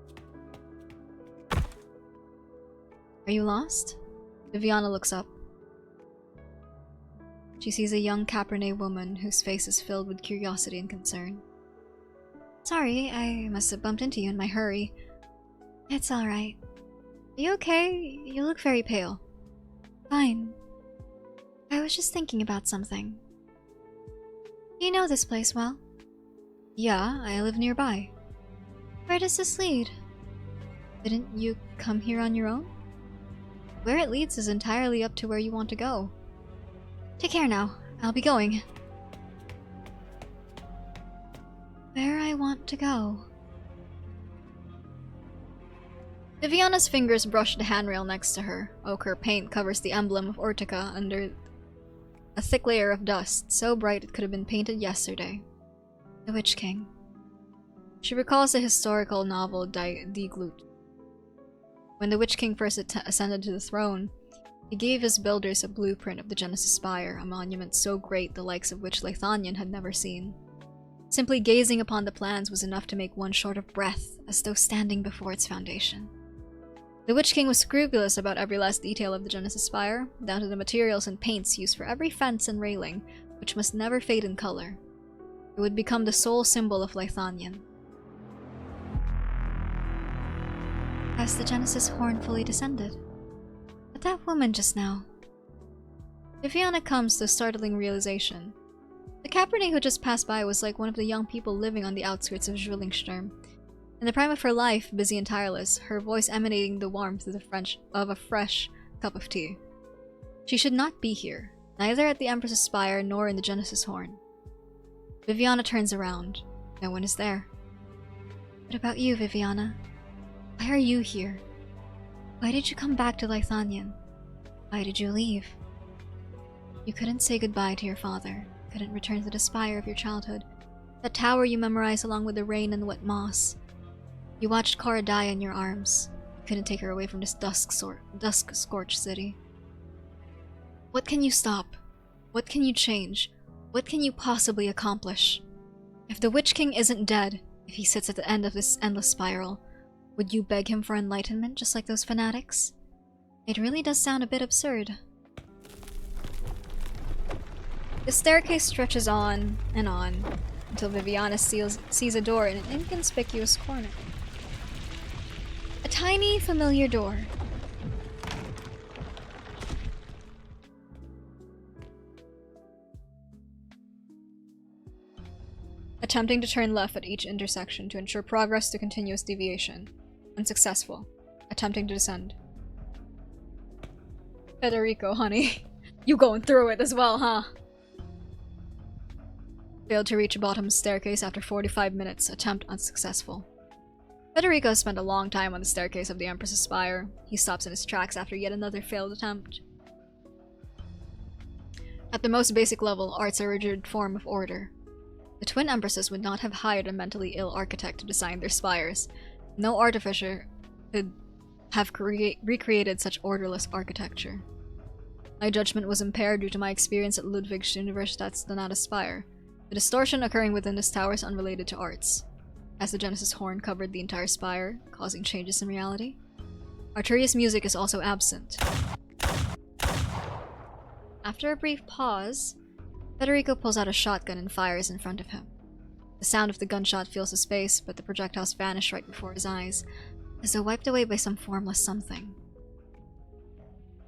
Are you lost? Viviana looks up. She sees a young Cabernet woman whose face is filled with curiosity and concern. Sorry, I must have bumped into you in my hurry. It's alright. Are you okay? You look very pale. Fine. I was just thinking about something. You know this place well? Yeah, I live nearby. Where does this lead? Didn't you come here on your own? Where it leads is entirely up to where you want to go. Take care now. I'll be going. Where I want to go. Viviana's fingers brush the handrail next to her. Ochre paint covers the emblem of Ortica under a thick layer of dust, so bright it could have been painted yesterday. The Witch King. She recalls the historical novel Die Glut. When the Witch King first ascended to the throne, he gave his builders a blueprint of the Genesis Spire, a monument so great the likes of which Lithanian had never seen. Simply gazing upon the plans was enough to make one short of breath, as though standing before its foundation. The Witch King was scrupulous about every last detail of the Genesis Spire, down to the materials and paints used for every fence and railing, which must never fade in color. It would become the sole symbol of Lithanian. Has the Genesis horn fully descended? But that woman just now. Viviana comes to a startling realization. The Cabernet who just passed by was like one of the young people living on the outskirts of Zwillingstürme. In the prime of her life, busy and tireless, her voice emanating the warmth of a fresh cup of tea. She should not be here, neither at the Empress's Spire nor in the Genesis Horn. Viviana turns around. No one is there. What about you, Viviana? Why are you here? Why did you come back to Lithanian? Why did you leave? You couldn't say goodbye to your father, couldn't return to the spire of your childhood, that tower you memorized along with the rain and wet moss. You watched Cora die in your arms. You couldn't take her away from this dusk-scorched city. What can you stop? What can you change? What can you possibly accomplish? If the Witch King isn't dead, if he sits at the end of this endless spiral, would you beg him for enlightenment just like those fanatics? It really does sound a bit absurd. The staircase stretches on, until Viviana sees a door in an inconspicuous corner. A tiny, familiar door. Attempting to turn left at each intersection to ensure progress to continuous deviation. Unsuccessful. Attempting to descend. Federico, honey. You going through it as well, huh? Failed to reach bottom staircase after 45 minutes. Attempt unsuccessful. Federico spent a long time on the staircase of the Empress's Spire. He stops in his tracks after yet another failed attempt. At the most basic level, art's a rigid form of order. The twin Empresses would not have hired a mentally ill architect to design their spires. No artificer could have recreated such orderless architecture. My judgment was impaired due to my experience at Ludwig's Universitätsdonata Spire. The distortion occurring within this tower is unrelated to arts, as the Genesis horn covered the entire spire, causing changes in reality. Arturius music is also absent. After a brief pause, Federico pulls out a shotgun and fires in front of him. The sound of the gunshot fills the space, but the projectiles vanish right before his eyes, as though wiped away by some formless something.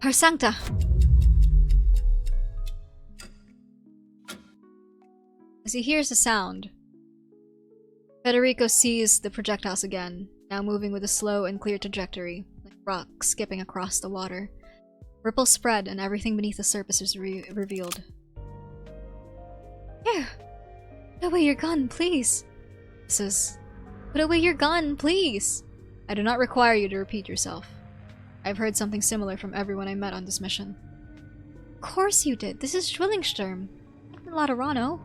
Her Sancta! As he hears the sound, Federico sees the projectiles again, now moving with a slow and clear trajectory, like rocks skipping across the water. Ripples spread, and everything beneath the surface is revealed. Here! Put away your gun, please! Put away your gun, please! I do not require you to repeat yourself. I've heard something similar from everyone I met on this mission. Of course you did. This is Zwillingstürme, not Laterano.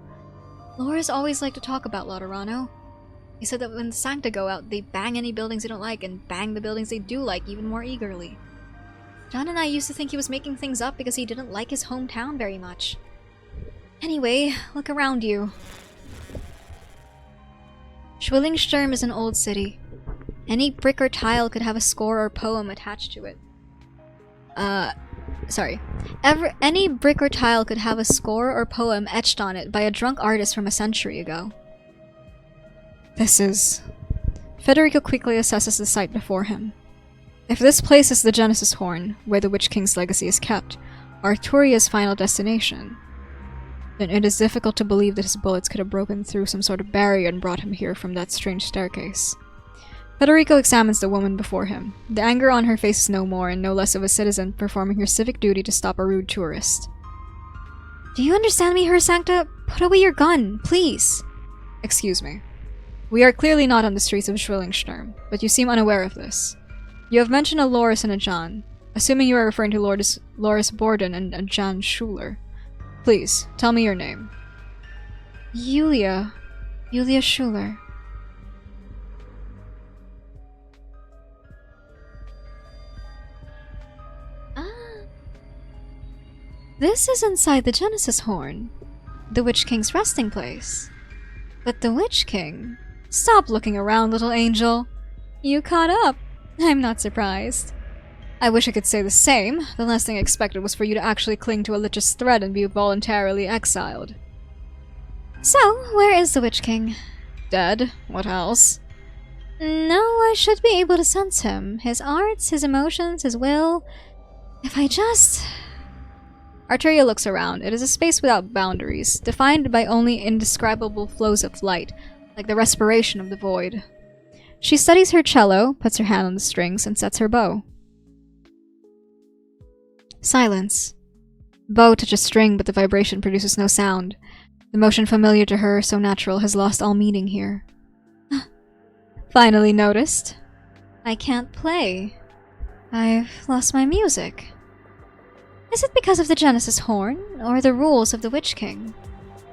Laura's always liked to talk about Lauderano. He said that when the Sancta go out, they bang any buildings they don't like and bang the buildings they do like even more eagerly. John and I used to think he was making things up because he didn't like his hometown very much. Anyway, look around you. Zwillingstürme is an old city. Any brick or tile could have a score or poem attached to it. Any brick or tile could have a score or poem etched on it by a drunk artist from a century ago. Federico quickly assesses the site before him. If this place is the Genesis Horn, where the Witch King's legacy is kept, Arturia's final destination, then it is difficult to believe that his bullets could have broken through some sort of barrier and brought him here from that strange staircase. Federico examines the woman before him. The anger on her face is no more and no less of a citizen performing her civic duty to stop a rude tourist. Do you understand me, Her Sancta? Put away your gun, please! Excuse me. We are clearly not on the streets of Zwillingstürme, but you seem unaware of this. You have mentioned a Loris and a Jan, assuming you are referring to Loris Borden and a Jan Schuler. Please, tell me your name. Julia Schuler. This is inside the Genesis Horn, the Witch King's resting place. But the Witch King... Stop looking around, little angel. You caught up. I'm not surprised. I wish I could say the same. The last thing I expected was for you to actually cling to a lich's thread and be voluntarily exiled. So, where is the Witch King? Dead. What else? No, I should be able to sense him. His arts, his emotions, his will. If I just... Arturia looks around. It is a space without boundaries, defined by only indescribable flows of light, like the respiration of the void. She studies her cello, puts her hand on the strings, and sets her bow. Silence. Bow touches string, but the vibration produces no sound. The motion familiar to her, so natural, has lost all meaning here. Finally noticed. I can't play. I've lost my music. Is it because of the Genesis Horn, or the rules of the Witch King?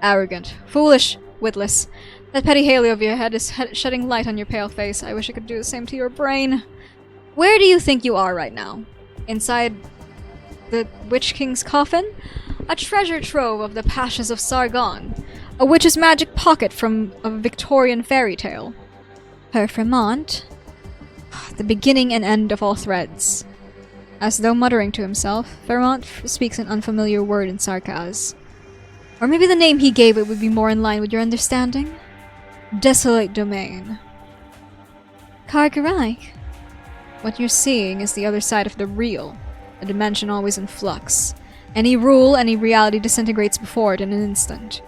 Arrogant. Foolish. Witless. That petty halo of your head is shedding light on your pale face. I wish I could do the same to your brain. Where do you think you are right now? Inside the Witch King's coffin? A treasure trove of the Pashas of Sargon. A witch's magic pocket from a Victorian fairy tale. Her Fremont? The beginning and end of all threads. As though muttering to himself, Fremont speaks an unfamiliar word in sarcasm. Or maybe the name he gave it would be more in line with your understanding? Desolate Domain. Kargaraik. What you're seeing is the other side of the real, a dimension always in flux. Any rule, any reality disintegrates before it in an instant.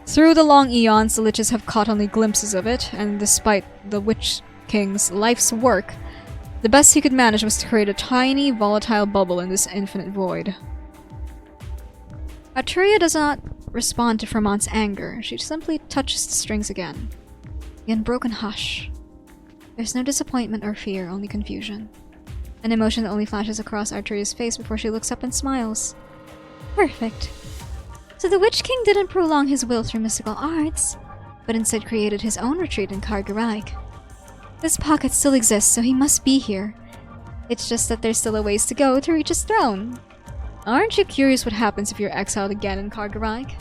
Through the long eons, the Liches have caught only glimpses of it, and despite the Witch King's life's work, the best he could manage was to create a tiny, volatile bubble in this infinite void. Arturia does not respond to Fremont's anger. She simply touches the strings again. The unbroken hush. There's no disappointment or fear, only confusion. An emotion that only flashes across Arturia's face before she looks up and smiles. Perfect. So the Witch King didn't prolong his will through mystical arts, but instead created his own retreat in Kargaraik. This pocket still exists, so he must be here. It's just that there's still a ways to go to reach his throne. Aren't you curious what happens if you're exiled again in Kargaraik?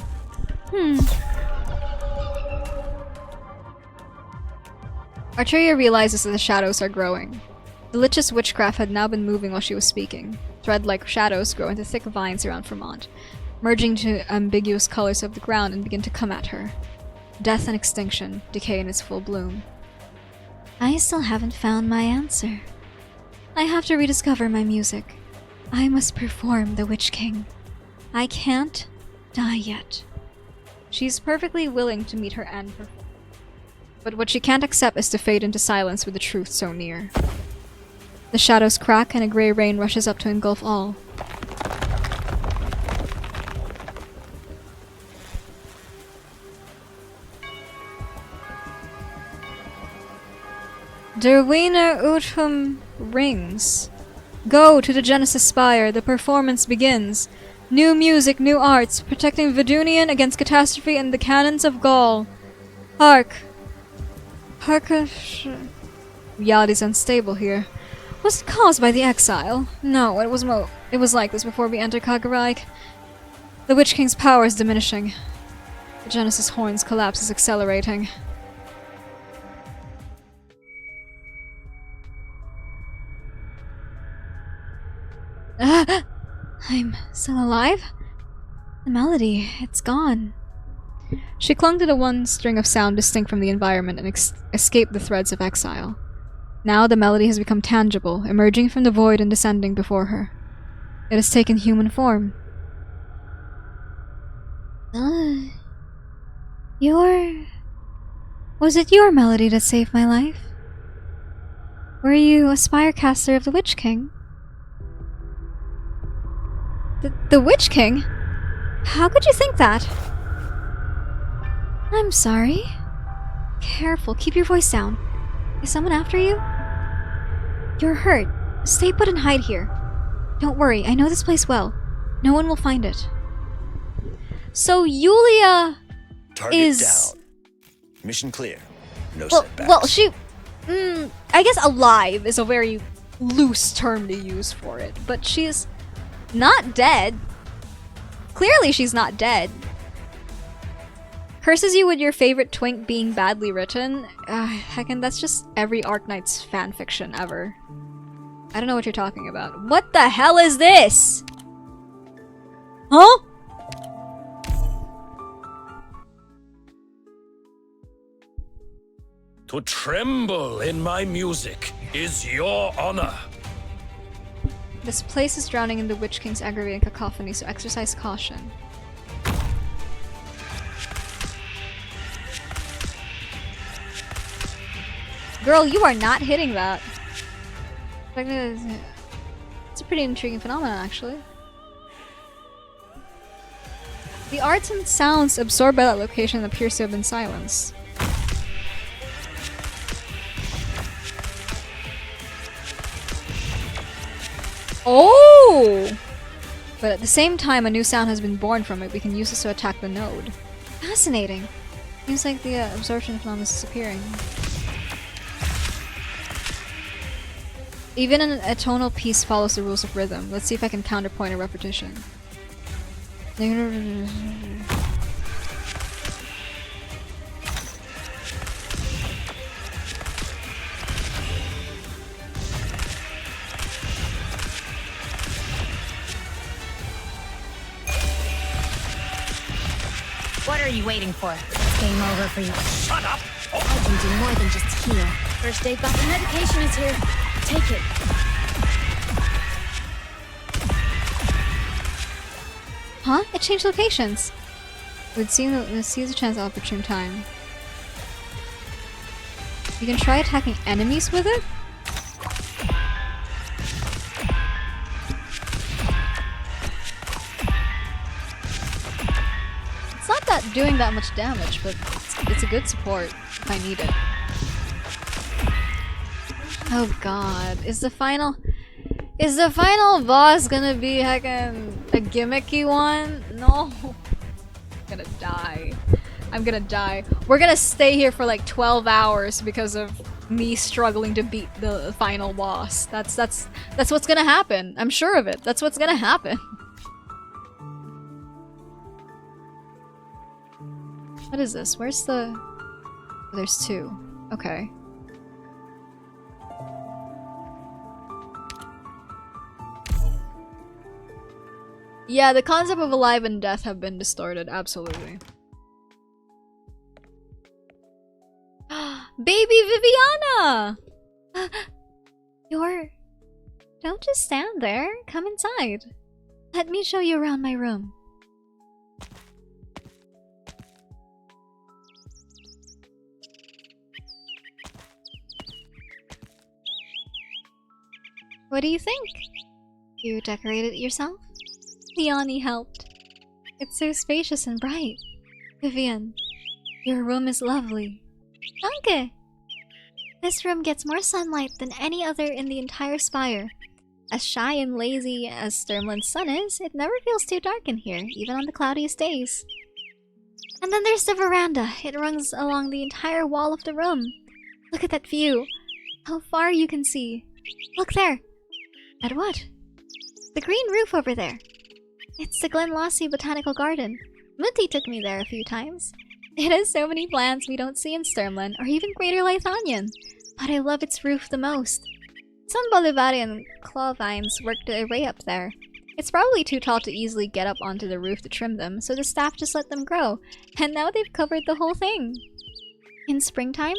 Arturia realizes that the shadows are growing. The Lich's witchcraft had now been moving while she was speaking. Thread-like shadows grow into thick vines around Fremont, merging to ambiguous colors of the ground and begin to come at her. Death and extinction, decay in its full bloom. I still haven't found my answer. I have to rediscover my music. I must perform the Witch King. I can't die yet. She's perfectly willing to meet her end, but what she can't accept is to fade into silence with the truth so near. The shadows crack and a grey rain rushes up to engulf all. Der Wiener Uthum rings. Go to the Genesis Spire, the performance begins. New music, new arts, protecting Vidunian against catastrophe and the cannons of Gaul. Hark. Reality's unstable here. Was it caused by the exile? No, it was like this before we entered Kagarai. The Witch King's power is diminishing. The Genesis Horn's collapse is accelerating. I'm still alive? The melody, it's gone. She clung to the one string of sound distinct from the environment and escaped the threads of exile. Now the melody has become tangible, emerging from the void and descending before her. It has taken human form. Was it your melody that saved my life? Were you a spirecaster of the Witch King? The Witch King? How could you think that? I'm sorry. Careful, keep your voice down. Is someone after you? You're hurt. Stay put and hide here. Don't worry, I know this place well. No one will find it. So Yulia Target is down. Mission clear. No setbacks. Well, she I guess alive is a very loose term to use for it, but she's not dead. Clearly she's not dead. Curses you with your favorite twink being badly written? Heckin', that's just every Arknights fanfiction ever. I don't know what you're talking about. What the hell is this? Huh? To tremble in my music is your honor. This place is drowning in the Witch King's aggravating cacophony, so exercise caution. Girl, you are not hitting that. It's a pretty intriguing phenomenon, actually. The arts and sounds absorbed by that location appears to have been silenced. Oh! But at the same time, a new sound has been born from it. We can use this to attack the node. Fascinating. Seems like the absorption phenomenon is disappearing. Even an atonal piece follows the rules of rhythm. Let's see if I can counterpoint a repetition. What are you waiting for? Game over for you. Shut up! I can do more than just heal. First aid buff and medication is here. Take it. Huh? It changed locations. It would seem that this is a chance at opportune time. You can try attacking enemies with it? It's not that doing that much damage, but it's a good support if I need it. Oh god, is the final boss gonna be heckin' a gimmicky one? No. I'm gonna die. I'm gonna die. We're gonna stay here for like 12 hours because of me struggling to beat the final boss. That's what's gonna happen. I'm sure of it. That's what's gonna happen. What is this? Where's the... Oh, there's two. Okay. Yeah, the concept of alive and death have been distorted, absolutely. Baby Viviana! Don't just stand there. Come inside. Let me show you around my room. What do you think? You decorated it yourself? Leonie helped. It's so spacious and bright. Vivian, your room is lovely. Danke! This room gets more sunlight than any other in the entire spire. As shy and lazy as Sturmland's sun is, it never feels too dark in here, even on the cloudiest days. And then there's the veranda. It runs along the entire wall of the room. Look at that view. How far you can see. Look there. At what? The green roof over there. It's the Glenlossie Botanical Garden. Mutti took me there a few times. It has so many plants we don't see in Sturmland or even Greater Lithanian, but I love its roof the most. Some Bolivarian claw vines worked their way up there. It's probably too tall to easily get up onto the roof to trim them, so the staff just let them grow, and now they've covered the whole thing. In springtime,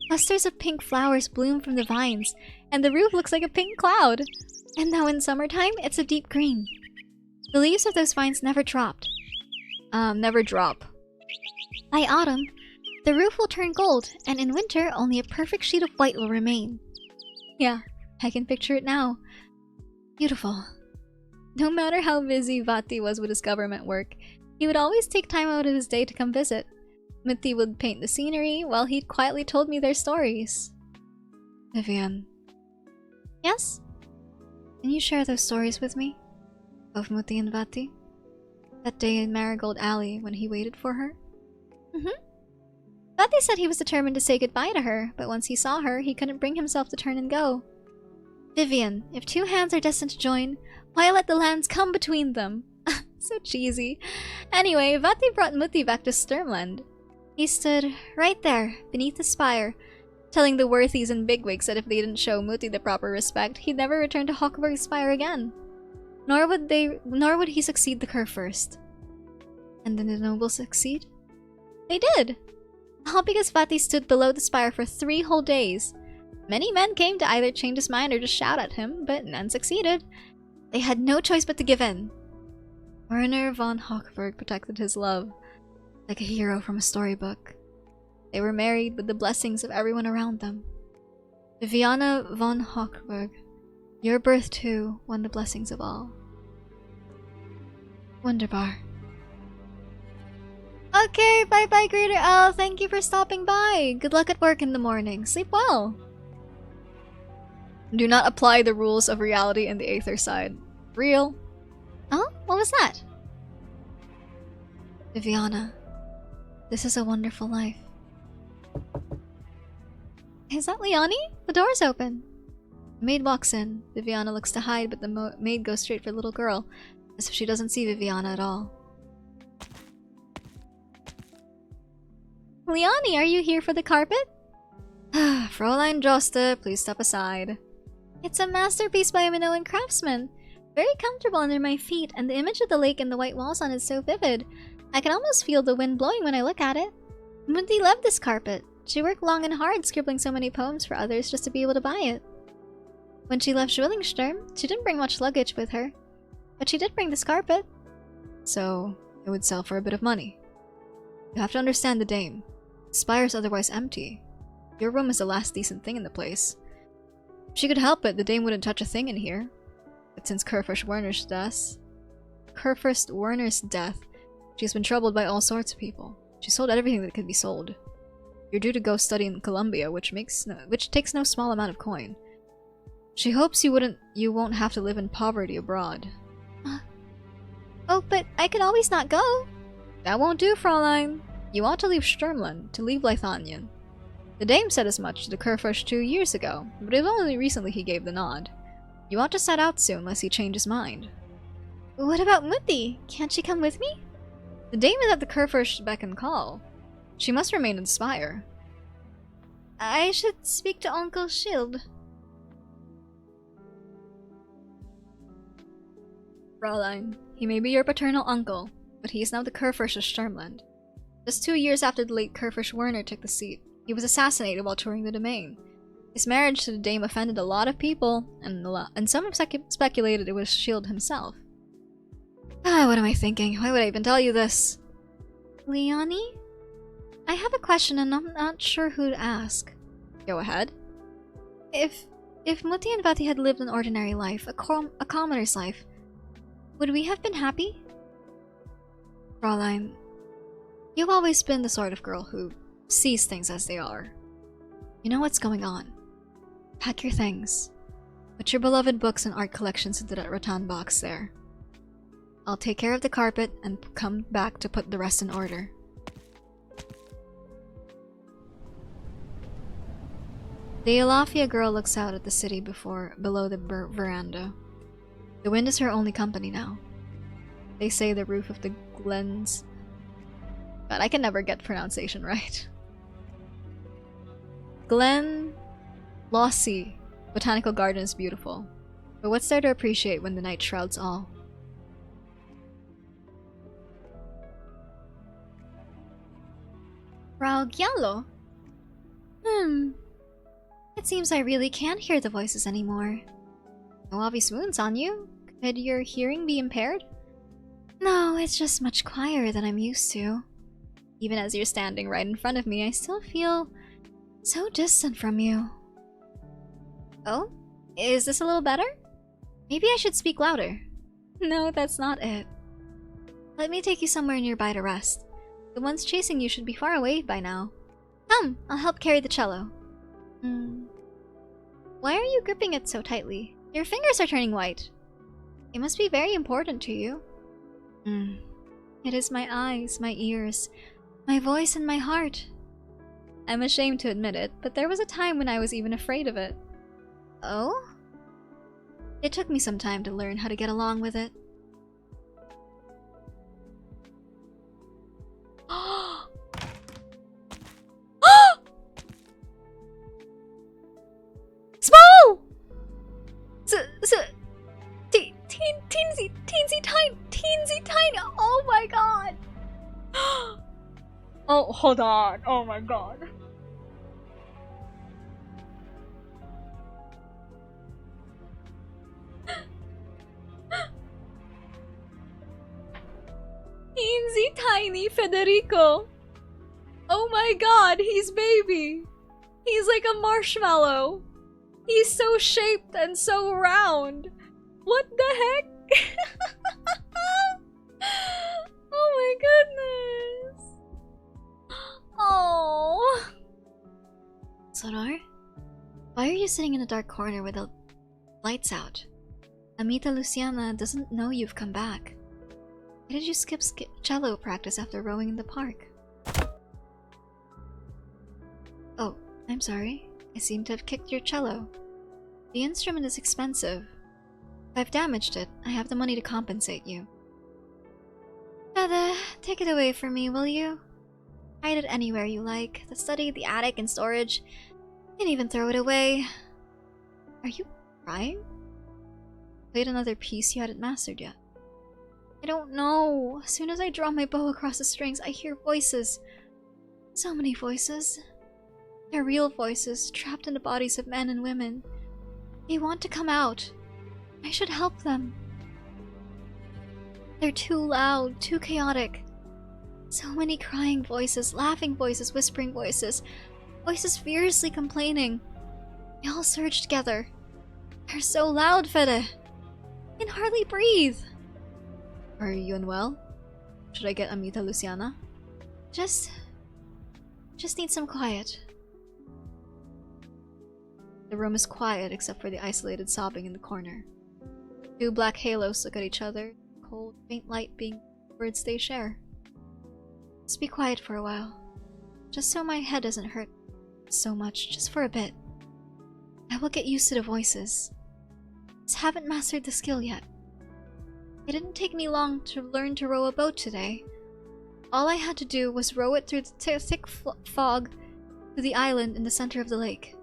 clusters of pink flowers bloom from the vines, and the roof looks like a pink cloud. And now in summertime, it's a deep green. The leaves of those vines never drop. By autumn, the roof will turn gold, and in winter, only a perfect sheet of white will remain. Yeah, I can picture it now. Beautiful. No matter how busy Vati was with his government work, he would always take time out of his day to come visit. Mutti would paint the scenery while he quietly told me their stories. Vivian. Yes? Can you share those stories with me? Of Mutti and Vati? That day in Marigold Alley when he waited for her? Vati said he was determined to say goodbye to her, but once he saw her, he couldn't bring himself to turn and go. Vivian, if two hands are destined to join, why let the lands come between them? So cheesy. Anyway, Vati brought Mutti back to Sturmland. He stood right there, beneath the spire, telling the worthies and bigwigs that if they didn't show Mutti the proper respect, he'd never return to Hawkberg's spire again. Nor would he succeed the curve first. And did the nobles succeed? They did! All because Vati stood below the spire for 3 whole days. Many men came to either change his mind or just shout at him, but none succeeded. They had no choice but to give in. Werner von Hawkberg protected his love, like a hero from a storybook. They were married with the blessings of everyone around them. Viviana von Hawkberg, your birth too won the blessings of all. Wunderbar. Okay, bye-bye, Greater L. Thank you for stopping by. Good luck at work in the morning. Sleep well. Do not apply the rules of reality in the Aether side. Real. Oh? What was that? Viviana, this is a wonderful life. Is that Leonie? The door's open. The maid walks in. Viviana looks to hide, but the maid goes straight for the little girl, as if she doesn't see Viviana at all. Leonie, are you here for the carpet? Fräulein Joste, please step aside. It's a masterpiece by a Minoan craftsman. Very comfortable under my feet, and the image of the lake and the white walls on it is so vivid. I can almost feel the wind blowing when I look at it. Mutti loved this carpet. She worked long and hard scribbling so many poems for others just to be able to buy it. When she left Zwillingstürme, she didn't bring much luggage with her. But she did bring this carpet. So, it would sell for a bit of money. You have to understand the dame. The spire's otherwise empty. Your room is the last decent thing in the place. If she could help it, the dame wouldn't touch a thing in here. But since Kurfürst Werner's death, she's been troubled by all sorts of people. She sold everything that could be sold. You're due to go study in Columbia, which takes no small amount of coin. She hopes you won't have to live in poverty abroad. Oh, but I can always not go. That won't do, Fräulein. You ought to leave Sturmland, to leave Lithanian. The dame said as much to the Kurfürst 2 years ago, but it was only recently he gave the nod. You ought to set out soon, lest he change his mind. What about Mutti? Can't she come with me? The dame is at the Kurfürst's beck and call. She must remain in the spire. I should speak to Uncle Schild. Fräulein, he may be your paternal uncle, but he is now the Kurfürst of Sturmland. Just 2 years after the late Kurfürst Werner took the seat, he was assassinated while touring the domain. His marriage to the dame offended a lot of people, and some have speculated it was Schild himself. What am I thinking? Why would I even tell you this? Leonie? I have a question and I'm not sure who to ask. Go ahead. If Mutti and Vati had lived an ordinary life, a commoner's life, would we have been happy? Fräulein, you've always been the sort of girl who sees things as they are. You know what's going on. Pack your things. Put your beloved books and art collections into that rattan box there. I'll take care of the carpet and come back to put the rest in order. The Alafia girl looks out at the city below the veranda. The wind is her only company now. They say the roof of the glens... God, I can never get pronunciation right. Glen Lossy Botanical Garden is beautiful. But what's there to appreciate when the night shrouds all? Frau Giallo? It seems I really can't hear the voices anymore. No obvious wounds on you? Could your hearing be impaired? No, it's just much quieter than I'm used to. Even as you're standing right in front of me, I still feel so distant from you. Oh? Is this a little better? Maybe I should speak louder. No, that's not it. Let me take you somewhere nearby to rest. The ones chasing you should be far away by now. Come, I'll help carry the cello. Why are you gripping it so tightly? Your fingers are turning white. It must be very important to you. It is my eyes, my ears, my voice, and my heart. I'm ashamed to admit it, but there was a time when I was even afraid of it. Oh? It took me some time to learn how to get along with it. Small! Teensy tiny! Oh my god! Oh, hold on. Oh my god. Teensy tiny Federico. Oh my god, he's baby. He's like a marshmallow. He's so shaped and so round. What the heck? Oh my goodness. Oh. Sonar? Why are you sitting in a dark corner with the lights out? Amita Luciana doesn't know you've come back. Why did you skip cello practice after rowing in the park? Oh, I'm sorry. I seem to have kicked your cello. The instrument is expensive. If I've damaged it, I have the money to compensate you. Feather, take it away from me, will you? Hide it anywhere you like. The study, the attic, and storage. You can even throw it away. Are you crying? Played another piece you hadn't mastered yet. I don't know. As soon as I draw my bow across the strings, I hear voices. So many voices. They're real voices, trapped in the bodies of men and women. They want to come out. I should help them. They're too loud, too chaotic. So many crying voices, laughing voices, whispering voices. Voices furiously complaining. They all surge together. They're so loud, Fede. I can hardly breathe. Are you unwell? Should I get Amita Luciana? Just need some quiet. The room is quiet except for the isolated sobbing in the corner. Two black halos look at each other, cold, faint light being words they share. Just be quiet for a while. Just so my head doesn't hurt so much, just for a bit. I will get used to the voices. Just haven't mastered the skill yet. It didn't take me long to learn to row a boat today. All I had to do was row it through the thick fog to the island in the center of the lake.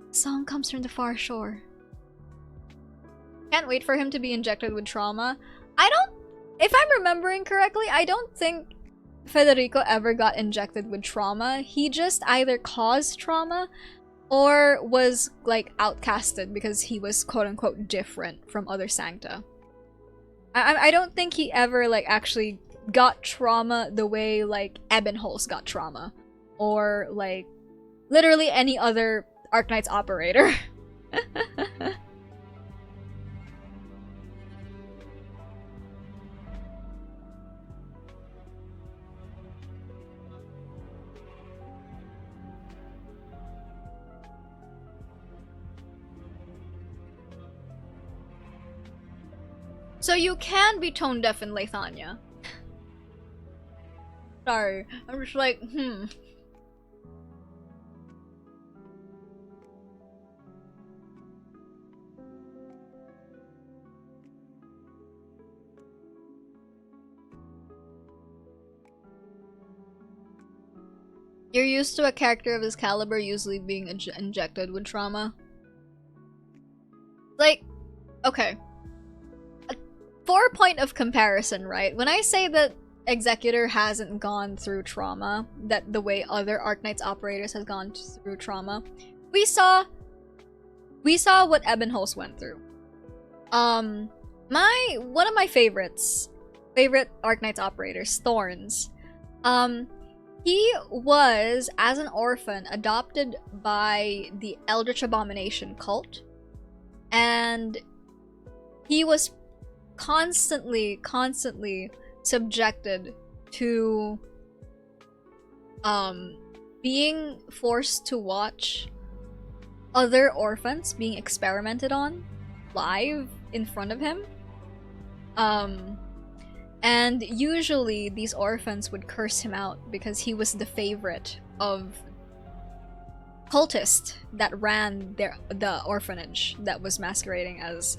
The song comes from the far shore. Can't wait for him to be injected with trauma. If I'm remembering correctly, I don't think Federico ever got injected with trauma. He just either caused trauma or was like outcasted because he was quote-unquote different from other Sancta. I don't think he ever like actually got trauma the way like Ebenholz got trauma, or like literally any other Arknights operator. So you can be tone deaf in Lathania. Sorry, I'm just like, You're used to a character of this caliber usually being injected with trauma. Like, okay. For a point of comparison, right? When I say that Executor hasn't gone through trauma, that the way other Arknights operators has gone through trauma, we saw what Ebenholz went through. One of my favorite Arknights operators, Thorns. He was, as an orphan, adopted by the Eldritch Abomination cult, and he was constantly subjected to being forced to watch other orphans being experimented on live in front of him. And usually these orphans would curse him out because he was the favorite of cultists that ran the orphanage that was masquerading as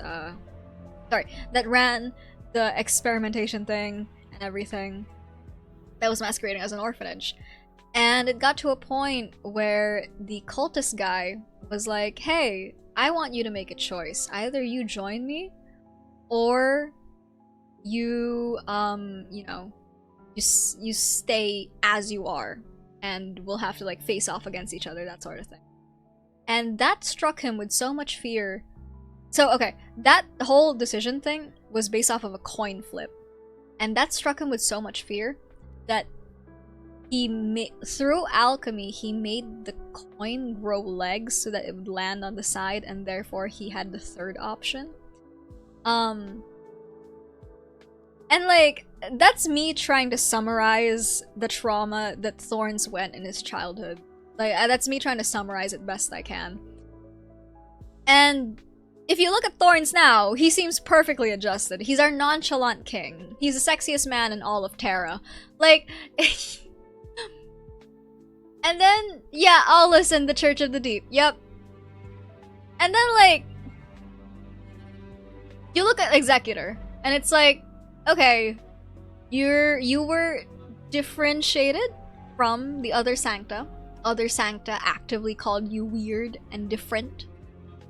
that ran the experimentation thing and everything that was masquerading as an orphanage. And it got to a point where the cultist guy was like, hey, I want you to make a choice. Either you join me or you you stay as you are and we'll have to like face off against each other, that sort of thing. And that struck him with so much fear. So okay, that whole decision thing was based off of a coin flip, and that struck him with so much fear that through alchemy he made the coin grow legs so that it would land on the side, and therefore he had the third option. And like, that's me trying to summarize the trauma that Thorns went in his childhood. Like, that's me trying to summarize it best I can. And if you look at Thorns now, he seems perfectly adjusted. He's our nonchalant king. He's the sexiest man in all of Terra. Like, and then, yeah, I'll listen, the Church of the Deep. Yep. And then, like, you look at Executor, and it's like, okay, you were differentiated from the other Sancta. Other Sancta actively called you weird and different,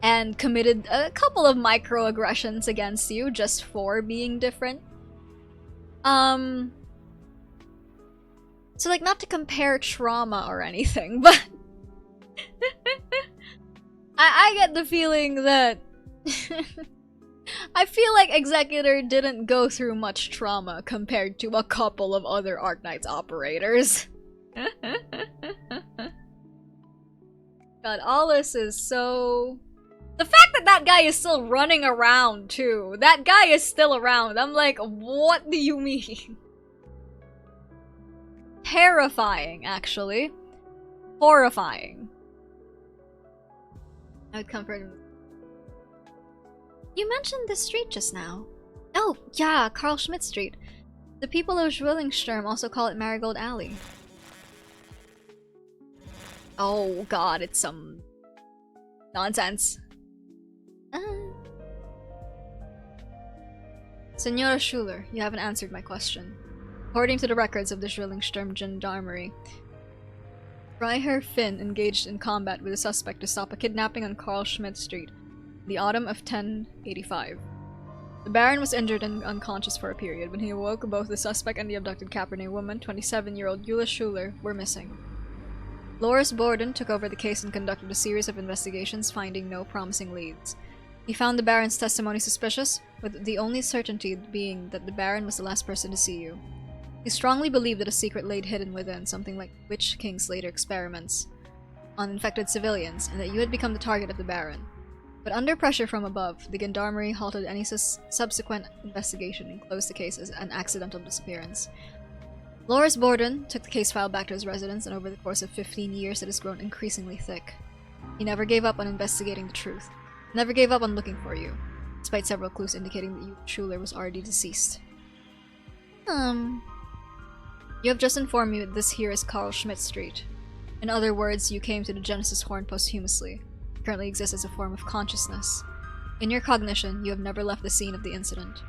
and committed a couple of microaggressions against you just for being different. So like, not to compare trauma or anything, but I get the feeling that I feel like Executor didn't go through much trauma compared to a couple of other Arknights operators. God, Allus is so... The fact that that guy is still running around, too. That guy is still around. I'm like, what do you mean? Terrifying, actually. Horrifying. I would comfort him. You mentioned this street just now. Oh, yeah, Carl Schmidt Street. The people of Zwillingstürme also call it Marigold Alley. Oh god, it's some nonsense. Senora Schuler, you haven't answered my question. According to the records of the Zwillingstürme Gendarmerie, Freiherr Finn engaged in combat with a suspect to stop a kidnapping on Carl Schmidt Street in the autumn of 1085. The Baron was injured and unconscious for a period. When he awoke, both the suspect and the abducted Cabernet woman, 27-year-old Eula Schuler, were missing. Loris Borden took over the case and conducted a series of investigations, finding no promising leads. He found the Baron's testimony suspicious, with the only certainty being that the Baron was the last person to see you. He strongly believed that a secret lay hidden within, something like Witch King's later experiments on infected civilians, and that you had become the target of the Baron. But under pressure from above, the Gendarmerie halted any subsequent investigation and closed the case as an accidental disappearance. Loris Borden took the case file back to his residence, and over the course of 15 years it has grown increasingly thick. He never gave up on investigating the truth. Never gave up on looking for you. despite several clues indicating that Schuler was already deceased. You have just informed me that this here is Carl Schmidt Street. In other words, you came to the Genesis Horn posthumously. It currently exists as a form of consciousness. In your cognition, you have never left the scene of the incident.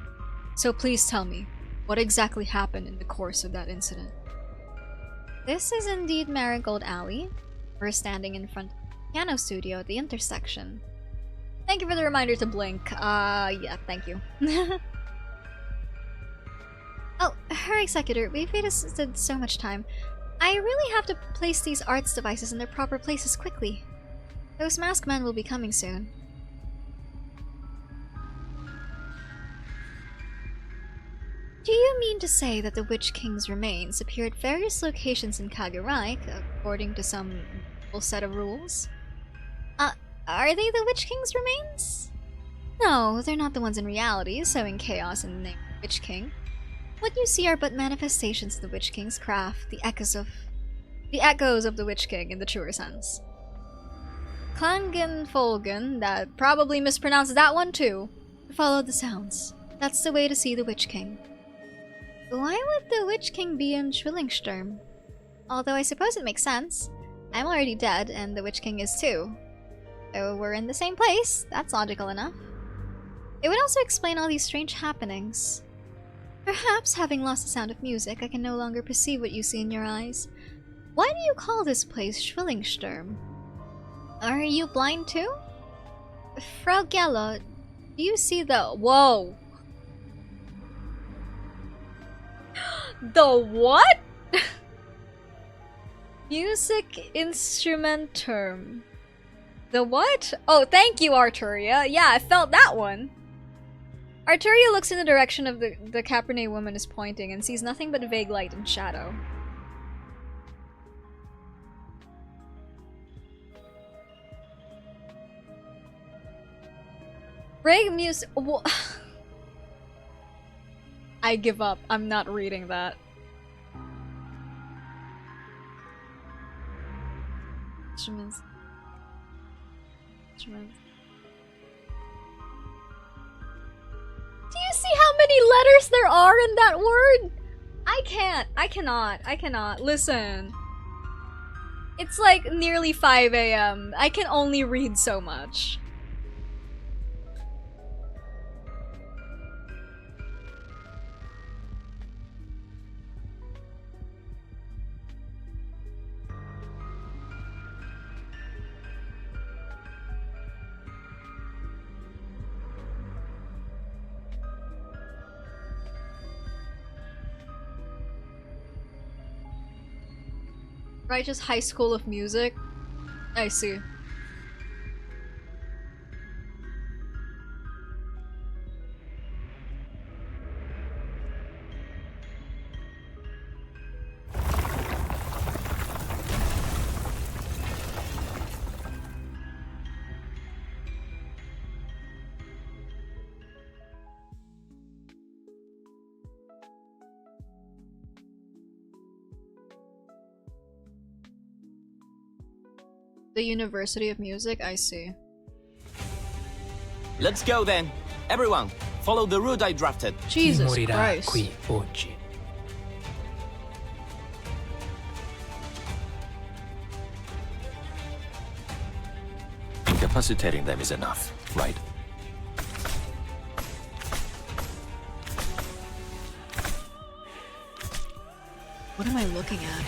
So please tell me, what exactly happened in the course of that incident? This is indeed Marigold Alley. We're standing in front of the piano studio at the intersection. Thank you for the reminder to blink. Yeah, thank you. Oh, Her Executor, we've wasted so much time. I really have to place these arts devices in their proper places quickly. Those masked men will be coming soon. Do you mean to say that the Witch King's remains appear at various locations in Kaguraik, according to some full set of rules? Are they the Witch King's remains? No, they're not the ones in reality, sowing chaos in the name of Witch King. What you see are but manifestations of the Witch King's craft, the echoes of the Witch King in the truer sense. Klangen Folgen, that probably mispronounced that one too. Follow the sounds. That's the way to see the Witch King. Why would the Witch King be in Zwillingstürme? Although I suppose it makes sense. I'm already dead, and the Witch King is too. So we're in the same place, that's logical enough. It would also explain all these strange happenings. Perhaps, having lost the sound of music, I can no longer perceive what you see in your eyes. Why do you call this place Zwillingstürme? Are you blind too? Frau Gella, do you see the— Whoa! The what? Music instrument term. The what? Oh, thank you, Arturia. Yeah, I felt that one. Arturia looks in the direction of the Cabernet woman is pointing and sees nothing but vague light and shadow. Rig music. I give up. I'm not reading that. Instruments. Do you see how many letters there are in that word? I cannot. Listen. It's like nearly 5 AM. I can only read so much. Righteous High School of Music? I see. The University of Music? I see. Let's go then. Everyone, follow the route I drafted. Jesus Christ. Qui oggi. Incapacitating them is enough, right? What am I looking at?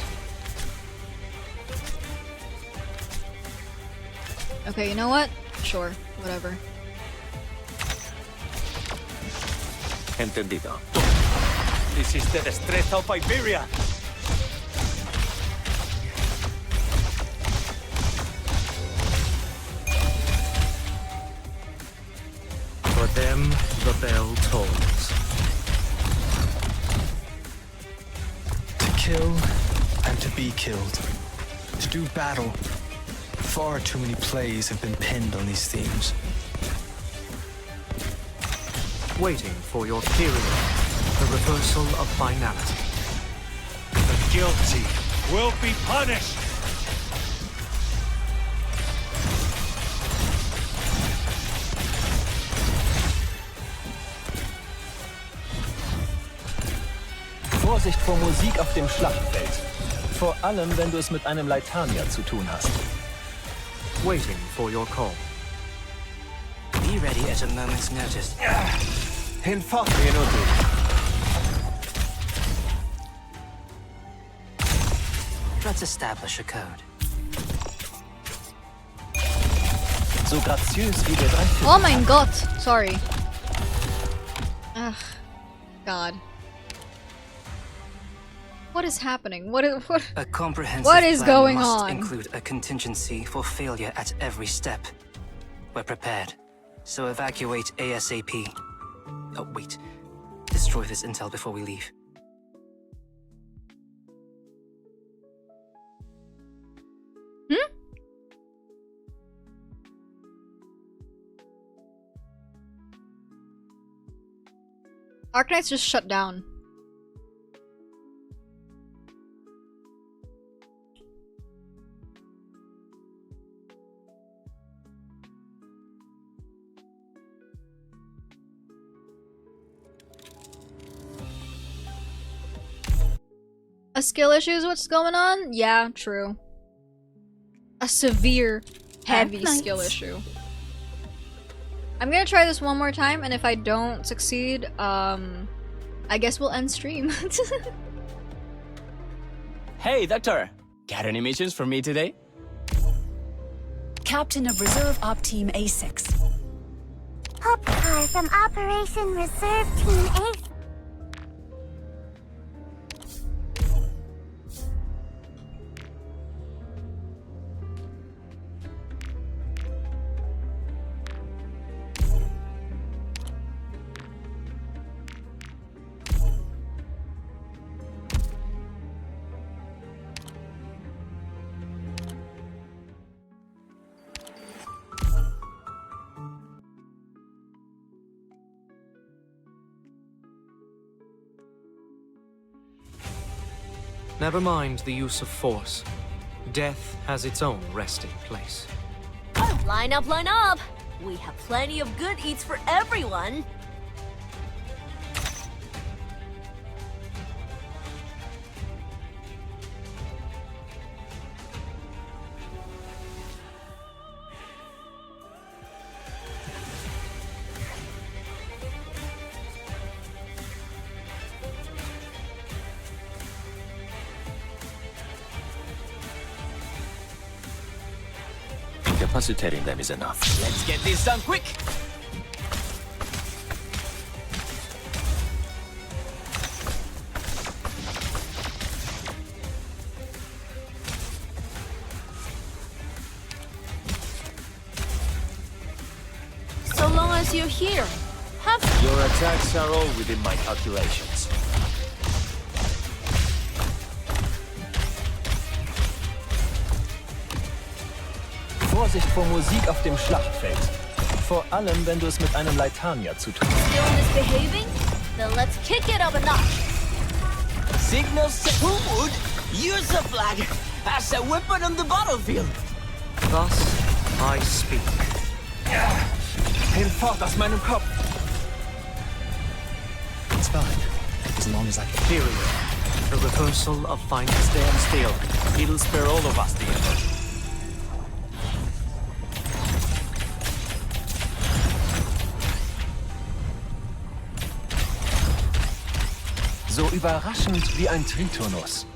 Okay, you know what? Sure, whatever. Entendido. This is the destreza of Iberia. For them, the bell tolls. To kill and to be killed. To do battle. Far too many plays have been pinned on these themes. Waiting for your period, the reversal of finality. The guilty will be punished. Vorsicht vor Musik auf dem Schlachtfeld. Vor allem, wenn du es mit einem Leitanier zu tun hast. Waiting for your call. Be ready at a moment's notice. Hinfort, inútil. Let's establish a code. So graziös wie der Dreiviertel. Oh mein Gott! Sorry. Ugh. God. What is happening? A comprehensive what is plan going must on? include a contingency for failure at every step. We're prepared, so evacuate ASAP. Oh, wait. Destroy this intel before we leave. Arknights just shut down. A skill issue is what's going on? Yeah, true. A severe, heavy skill issue. I'm gonna try this one more time, and if I don't succeed, I guess we'll end stream. Hey, Doctor! Got any missions for me today? Captain of Reserve Op Team A6. Popcar from Operation Reserve Team A. Never mind the use of force. Death has its own resting place. Line up, line up! We have plenty of good eats for everyone! Incapacitating them is enough. Let's get this done quick! So long as you're here, have Your attacks are all within my calculations. Vorsicht vor Musik auf dem Schlachtfeld. Vor allem, wenn du es mit einem Leitanier zu tun hast. still misbehaving? Then let's kick it up a notch! Signal set. Who would use a flag as a weapon on the battlefield? Thus, I speak. Hinfort aus meinem Kopf! It's fine, as long as I can. Period. The reversal of fine. Stand still. It'll spare all of us the effort. So überraschend wie ein Tritonus.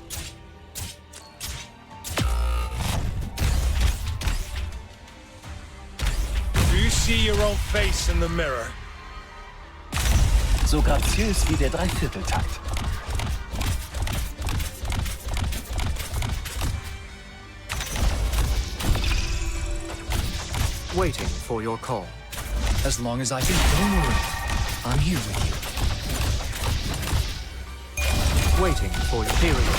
Do you see your own face in the mirror? So graziös wie der Dreivierteltakt. Waiting for your call. As long as I can. Don't worry. I'm here with you. Waiting for your period.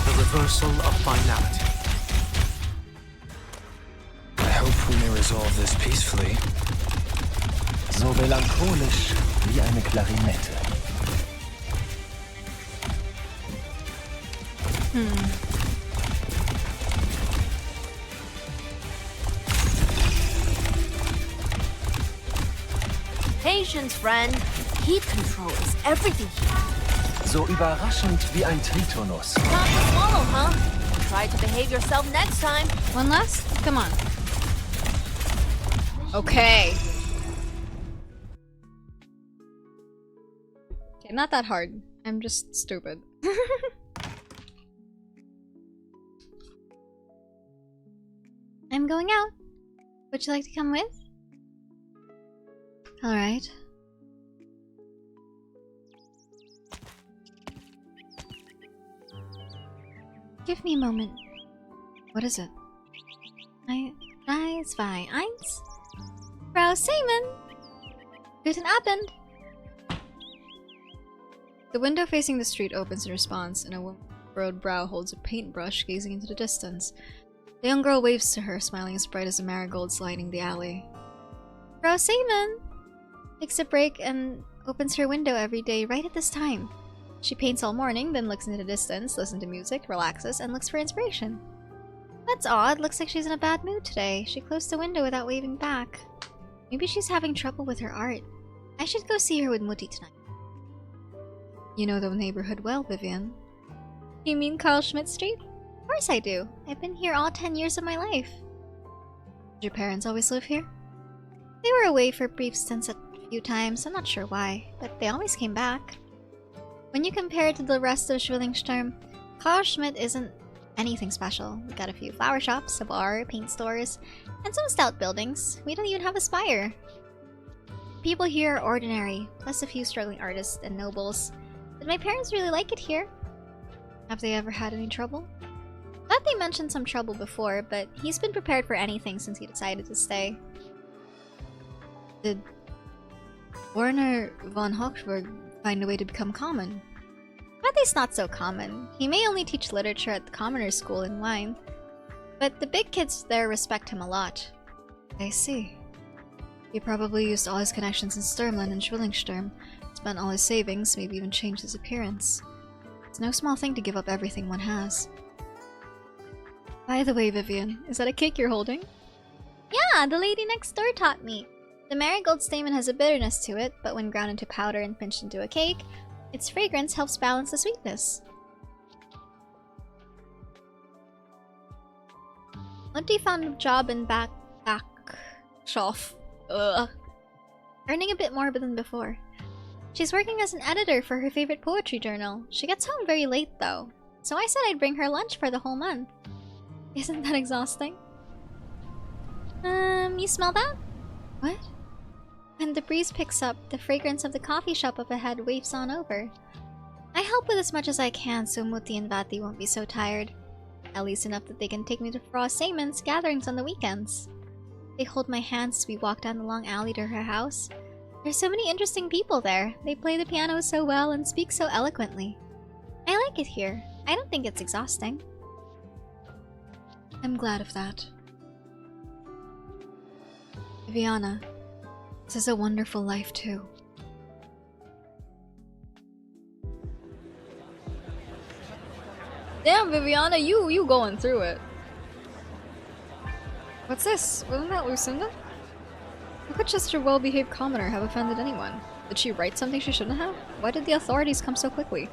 The reversal of finality. I hope we may resolve this peacefully. So melancholisch wie eine Klarinette. Patience, friend. Heat control is everything here. So überraschend wie ein Tritonus. Time to swallow, huh? Try to behave yourself next time. One last? Come on. Okay. Okay, not that hard. I'm just stupid. I'm going out. Would you like to come with? Alright. Give me a moment. What is it? Drei, zwei, eins. Frau Seaman! Guten Abend! The window facing the street opens in response, and a woman with a furrowed brow holds a paintbrush, gazing into the distance. The young girl waves to her, smiling as bright as the marigolds lighting the alley. Frau Seaman takes a break and opens her window every day right at this time. She paints all morning, then looks into the distance, listens to music, relaxes, and looks for inspiration. That's odd. Looks like she's in a bad mood today. She closed the window without waving back. Maybe she's having trouble with her art. I should go see her with Mutti tonight. You know the neighborhood well, Vivian. You mean Carl Schmidt Street? Of course I do. I've been here all 10 years of my life. Did your parents always live here? They were away for brief stints a few times. I'm not sure why, but they always came back. When you compare it to the rest of Zwillingstürme, Carl Schmidt isn't anything special. We got a few flower shops, a bar, paint stores, and some stout buildings. We don't even have a spire. People here are ordinary, plus a few struggling artists and nobles. But my parents really like it here. Have they ever had any trouble? Thought they mentioned some trouble before, but he's been prepared for anything since he decided to stay. Did Werner von Hochberg find a way to become common? At least not so common. He may only teach literature at the commoners' school in Wien, but the big kids there respect him a lot. I see. He probably used all his connections in Sturmland and Zwillingstürme, spent all his savings, maybe even changed his appearance. It's no small thing to give up everything one has. By the way, Vivian, is that a cake you're holding? Yeah, the lady next door taught me. The marigold stamen has a bitterness to it, but when ground into powder and pinched into a cake, its fragrance helps balance the sweetness. Mutti found a job in back shop. Earning a bit more than before. She's working as an editor for her favorite poetry journal. She gets home very late though, so I said I'd bring her lunch for the whole month. Isn't that exhausting? You smell that? What? When the breeze picks up, the fragrance of the coffee shop up ahead wafts on over. I help with as much as I can so Mutti and Vati won't be so tired. At least enough that they can take me to Frau Seaman's gatherings on the weekends. They hold my hands as we walk down the long alley to her house. There's so many interesting people there. They play the piano so well and speak so eloquently. I like it here. I don't think it's exhausting. I'm glad of that. Viviana, this is a wonderful life too. Damn, Viviana, you going through it. What's this? Wasn't that Lucinda? How could just a well-behaved commoner have offended anyone? Did she write something she shouldn't have? Why did the authorities come so quickly? Is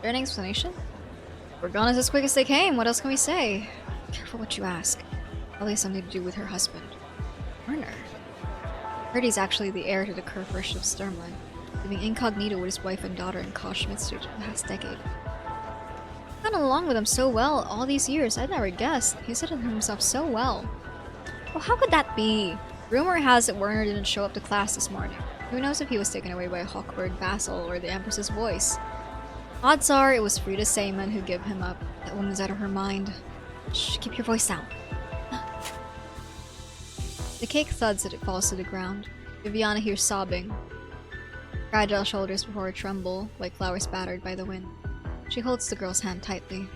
there any explanation? We're gone as quick as they came, what else can we say? Careful what you ask. Probably something to do with her husband. Werner. Heard he's actually the heir to the Kurfürst of Sturmland, living incognito with his wife and daughter in Carl Schmidt Street for the past decade. Gotten along with him so well all these years, I'd never guessed. He's hidden himself so well. Well, how could that be? Rumor has it Werner didn't show up to class this morning. Who knows if he was taken away by a Hochberg vassal or the Empress's voice. Odds are it was Frida Seaman who gave him up. That woman's out of her mind. Shh, keep your voice down. The cake thuds as it falls to the ground. Viviana hears sobbing. Fragile shoulders before her tremble, like flowers battered by the wind. She holds the girl's hand tightly.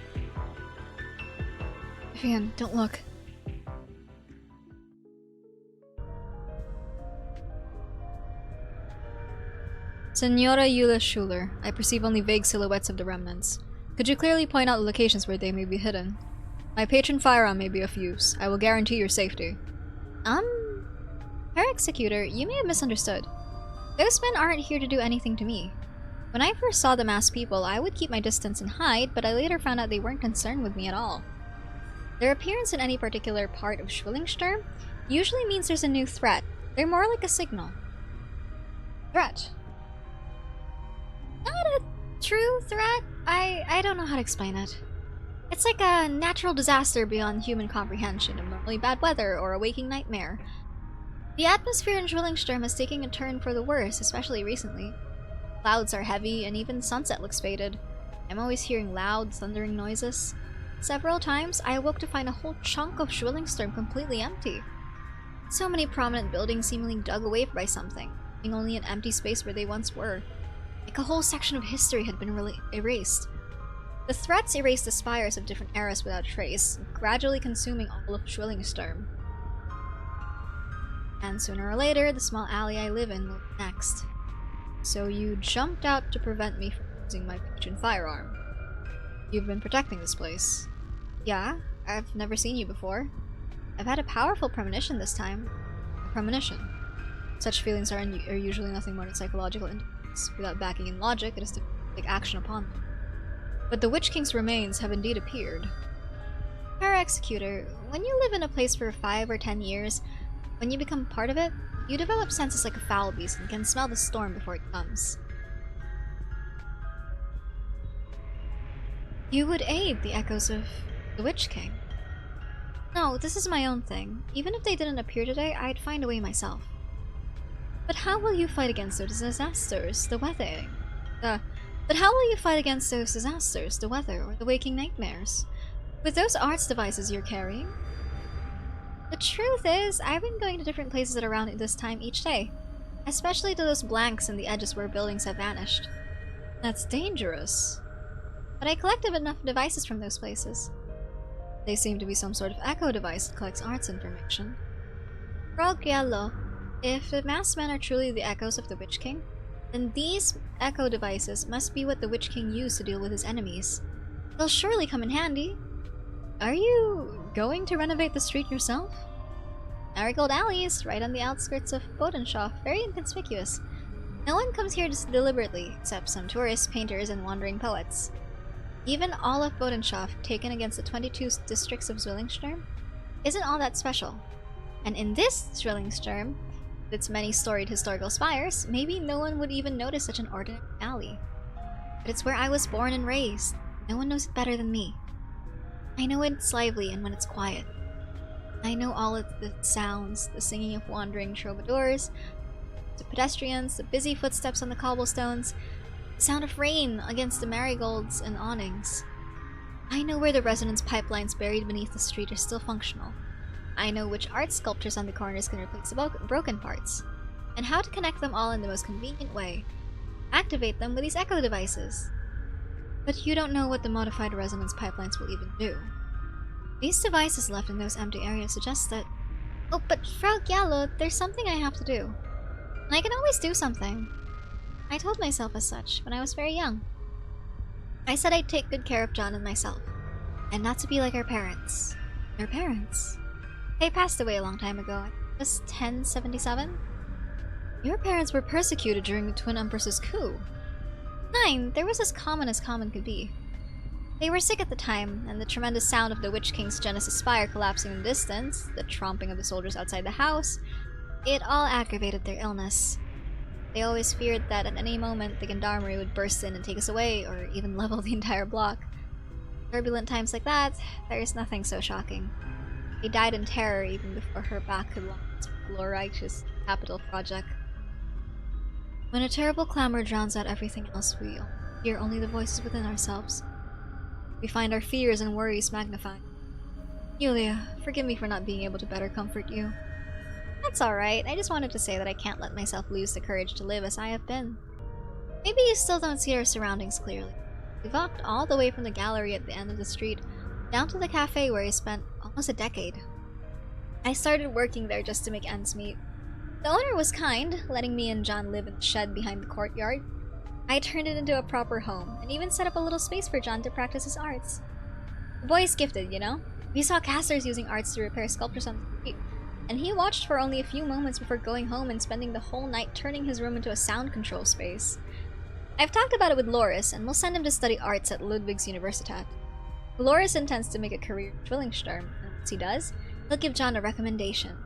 Vivian, don't look. Senora Eula Schuler, I perceive only vague silhouettes of the remnants. Could you clearly point out the locations where they may be hidden? My patron firearm may be of use. I will guarantee your safety. Herr Executor, you may have misunderstood. Those men aren't here to do anything to me. When I first saw the masked people, I would keep my distance and hide, but I later found out they weren't concerned with me at all. Their appearance in any particular part of Zwillingstürme usually means there's a new threat. They're more like a signal. Threat. Not a true threat? I don't know how to explain it. It's like a natural disaster beyond human comprehension, abnormally bad weather, or a waking nightmare. The atmosphere in Zwillingstürme is taking a turn for the worse, especially recently. Clouds are heavy, and even the sunset looks faded. I'm always hearing loud, thundering noises. Several times, I awoke to find a whole chunk of Zwillingstürme completely empty. So many prominent buildings seemingly dug away by something, leaving only an empty space where they once were. Like a whole section of history had been erased. The threats erased the spires of different eras without trace, gradually consuming all of Zwillingstürme. And sooner or later, the small alley I live in will be next. So you jumped out to prevent me from using my patron firearm. You've been protecting this place. Yeah, I've never seen you before. I've had a powerful premonition this time. A premonition. Such feelings are usually nothing more than psychological indicators. Without backing in logic, it is to take action upon them. But the Witch King's remains have indeed appeared. Para Executor, when you live in a place for 5 or 10 years, when you become part of it, you develop senses like a foul beast and can smell the storm before it comes. You would aid the echoes of the Witch King. No, this is my own thing. Even if they didn't appear today, I'd find a way myself. But how will you fight against those disasters, the weather? But how will you fight against those disasters, the weather, or the waking nightmares? With those arts devices you're carrying? The truth is, I've been going to different places at around this time each day. Especially to those blanks in the edges where buildings have vanished. That's dangerous. But I collected enough devices from those places. They seem to be some sort of echo device that collects arts information. Frog Yellow, if the masked men are truly the echoes of the Witch King, then these echo devices must be what the Witch King used to deal with his enemies. They'll surely come in handy. Are you going to renovate the street yourself? Marigold Alley is right on the outskirts of Bodenshof, very inconspicuous. No one comes here just deliberately, except some tourists, painters, and wandering poets. Even all of Bodenshof, taken against the 22 districts of Zwillingstürme, isn't all that special. And in this Zwillingstürme, with its many storied historical spires, maybe no one would even notice such an ordinary alley. But it's where I was born and raised. No one knows it better than me. I know when it's lively and when it's quiet. I know all of the sounds, the singing of wandering troubadours, the pedestrians, the busy footsteps on the cobblestones, the sound of rain against the marigolds and awnings. I know where the resonance pipelines buried beneath the street are still functional. I know which art sculptures on the corners can replace the broken parts, and how to connect them all in the most convenient way. Activate them with these echo devices. But you don't know what the modified resonance pipelines will even do. These devices left in those empty areas suggest that... Oh, but Frau Giallo, there's something I have to do. And I can always do something. I told myself as such when I was very young. I said I'd take good care of John and myself, and not to be like our parents. Our parents? They passed away a long time ago. It was 1077? Your parents were persecuted during the Twin Empresses' coup. 9, they was as common could be. They were sick at the time, and the tremendous sound of the Witch King's Genesis spire collapsing in the distance, the tromping of the soldiers outside the house, it all aggravated their illness. They always feared that at any moment the gendarmerie would burst in and take us away, or even level the entire block. Turbulent times like that, there is nothing so shocking. They died in terror even before her back could launch its glorious capital project. When a terrible clamor drowns out everything else, we hear only the voices within ourselves. We find our fears and worries magnified. Yulia, forgive me for not being able to better comfort you. That's alright, I just wanted to say that I can't let myself lose the courage to live as I have been. Maybe you still don't see our surroundings clearly. We walked all the way from the gallery at the end of the street, down to the cafe where I spent almost a decade. I started working there just to make ends meet. The owner was kind, letting me and John live in the shed behind the courtyard. I turned it into a proper home, and even set up a little space for John to practice his arts. The boy is gifted, you know? We saw casters using arts to repair sculptures on the street, and he watched for only a few moments before going home and spending the whole night turning his room into a sound control space. I've talked about it with Loris, and we'll send him to study arts at Ludwig's Universität. Loris intends to make a career in Zwillingstürme, and once he does, he'll give John a recommendation.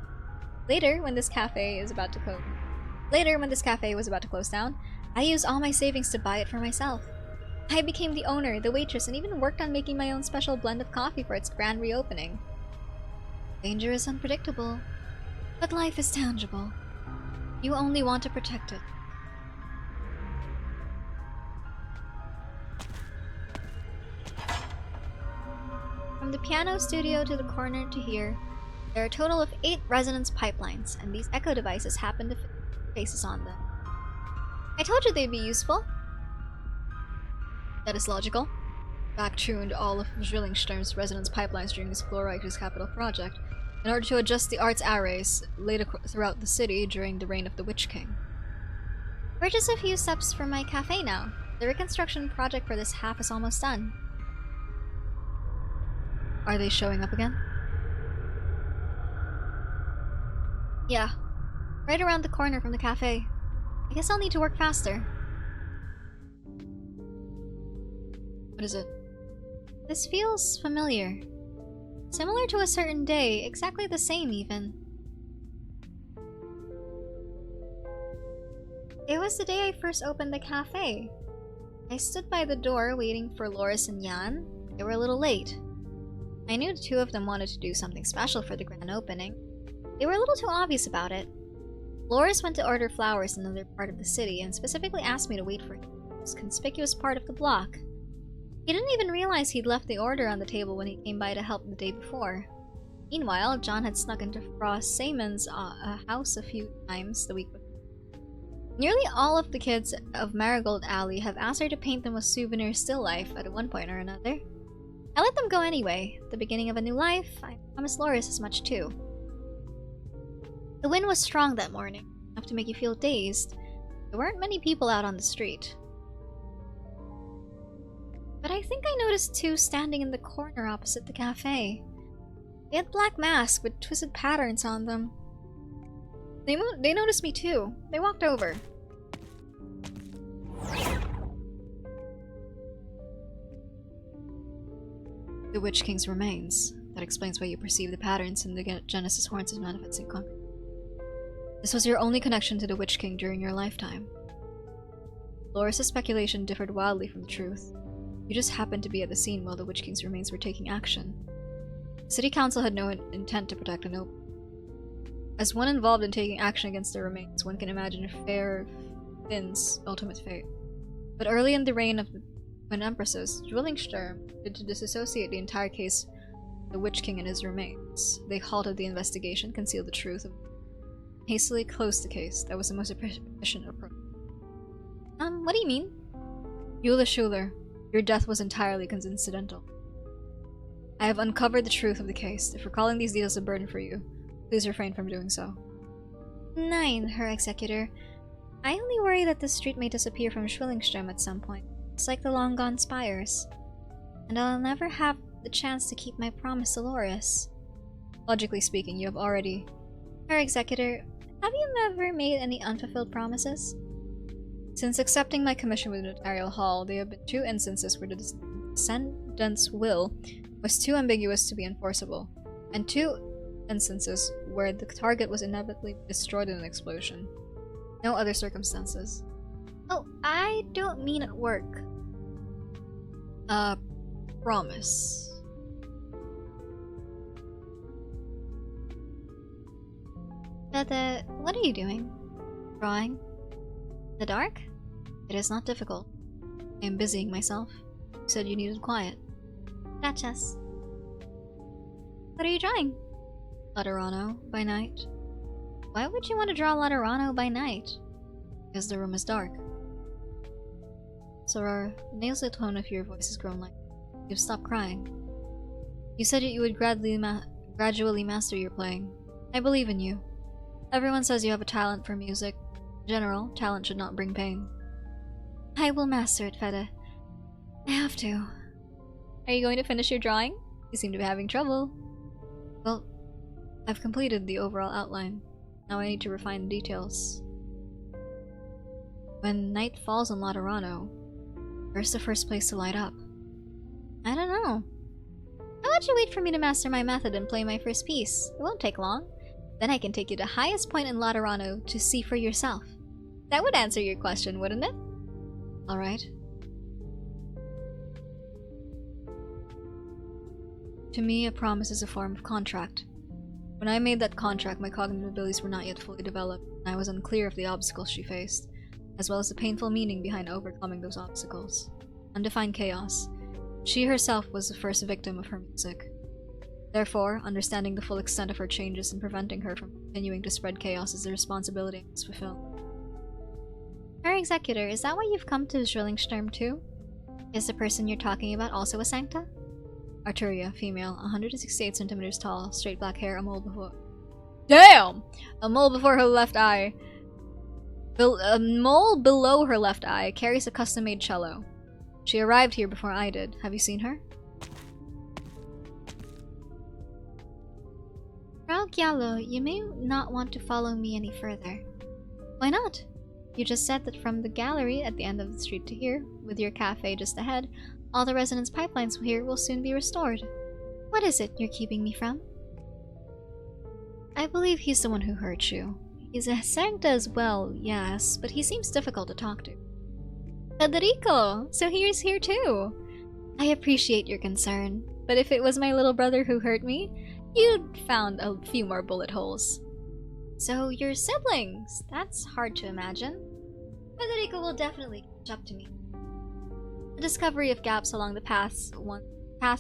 Later, when this cafe was about to close down, I used all my savings to buy it for myself. I became the owner, the waitress, and even worked on making my own special blend of coffee for its grand reopening. Danger is unpredictable, but life is tangible. You only want to protect it. From the piano studio to the corner to here, there are a total of 8 resonance pipelines, and these echo devices happen to fit faces on them. I told you they'd be useful. That is logical. Back-tuned all of Zwillingstürme's resonance pipelines during this Glorreich's capital project, in order to adjust the arts arrays laid throughout the city during the reign of the Witch King. We're just a few steps from my cafe now. The reconstruction project for this half is almost done. Are they showing up again? Yeah. Right around the corner from the cafe. I guess I'll need to work faster. What is it? This feels familiar. Similar to a certain day, exactly the same even. It was the day I first opened the cafe. I stood by the door waiting for Loris and Jan. They were a little late. I knew the two of them wanted to do something special for the grand opening. They were a little too obvious about it. Loris went to order flowers in another part of the city and specifically asked me to wait for him in the most conspicuous part of the block. He didn't even realize he'd left the order on the table when he came by to help the day before. Meanwhile, John had snuck into Frost Simon's house a few times the week before. Nearly all of the kids of Marigold Alley have asked her to paint them with souvenir still life at one point or another. I let them go anyway. At the beginning of a new life, I promised Loris as much too. The wind was strong that morning, enough to make you feel dazed. There weren't many people out on the street. But I think I noticed two standing in the corner opposite the cafe. They had black masks with twisted patterns on them. They noticed me too. They walked over. The Witch King's remains. That explains why you perceive the patterns in the Genesis horns as manifesting concrete. This was your only connection to the Witch King during your lifetime. Loris' speculation differed wildly from the truth. You just happened to be at the scene while the Witch King's remains were taking action. The City Council had no intent to protect the noble. As one involved in taking action against their remains, one can imagine Fair Finn's ultimate fate. But early in the reign of the Twin Empresses, Zwillingstürme did to disassociate the entire case of the Witch King and his remains. They halted the investigation, concealed the truth, and hastily closed the case. That was the most efficient approach. What do you mean? Eula Schuler, your death was entirely coincidental. I have uncovered the truth of the case. If recalling these details is a burden for you, please refrain from doing so. 9, Her Executor. I only worry that this street may disappear from Zwillingstürme at some point. It's like the long-gone spires. And I'll never have the chance to keep my promise to Loris. Logically speaking, you have already... Her Executor, have you ever made any unfulfilled promises? Since accepting my commission with the Notarial Hall, there have been 2 instances where the descendant's will was too ambiguous to be enforceable, and 2 instances where the target was inevitably destroyed in an explosion. No other circumstances. Oh, I don't mean at work. Promise. But, what are you doing? Drawing? In the dark? It is not difficult. I am busying myself. You said you needed quiet. Gracias. What are you drawing? Laterano, by night. Why would you want to draw Laterano by night? Because the room is dark. Soror, the nasal tone of your voice has grown light. You've stopped crying. You said you would gradually master your playing. I believe in you. Everyone says you have a talent for music. In general, talent should not bring pain. I will master it, Fede. I have to. Are you going to finish your drawing? You seem to be having trouble. Well, I've completed the overall outline. Now I need to refine the details. When night falls on Laterano, where's the first place to light up? I don't know. How about you wait for me to master my method and play my first piece? It won't take long. Then I can take you to the highest point in Laterano to see for yourself. That would answer your question, wouldn't it? Alright. To me, a promise is a form of contract. When I made that contract, my cognitive abilities were not yet fully developed, and I was unclear of the obstacles she faced, as well as the painful meaning behind overcoming those obstacles. Undefined chaos. She herself was the first victim of her music. Therefore, understanding the full extent of her changes and preventing her from continuing to spread chaos is the responsibility I must fulfill. Her Executor, is that why you've come to Zwillingstürme too? Is the person you're talking about also a Sancta? Arturia, female, 168 centimeters tall, straight black hair, a mole before... Damn! A mole before her left eye. A mole below her left eye carries a custom-made cello. She arrived here before I did. Have you seen her? Frau Giallo, you may not want to follow me any further. Why not? You just said that from the gallery at the end of the street to here, with your cafe just ahead, all the resonance pipelines here will soon be restored. What is it you're keeping me from? I believe he's the one who hurt you. He's a Sancta as well, yes, but he seems difficult to talk to. Federico! So he's here too! I appreciate your concern, but if it was my little brother who hurt me, you'd found a few more bullet holes. So you're siblings! That's hard to imagine. Federico will definitely catch up to me. The discovery of gaps along the path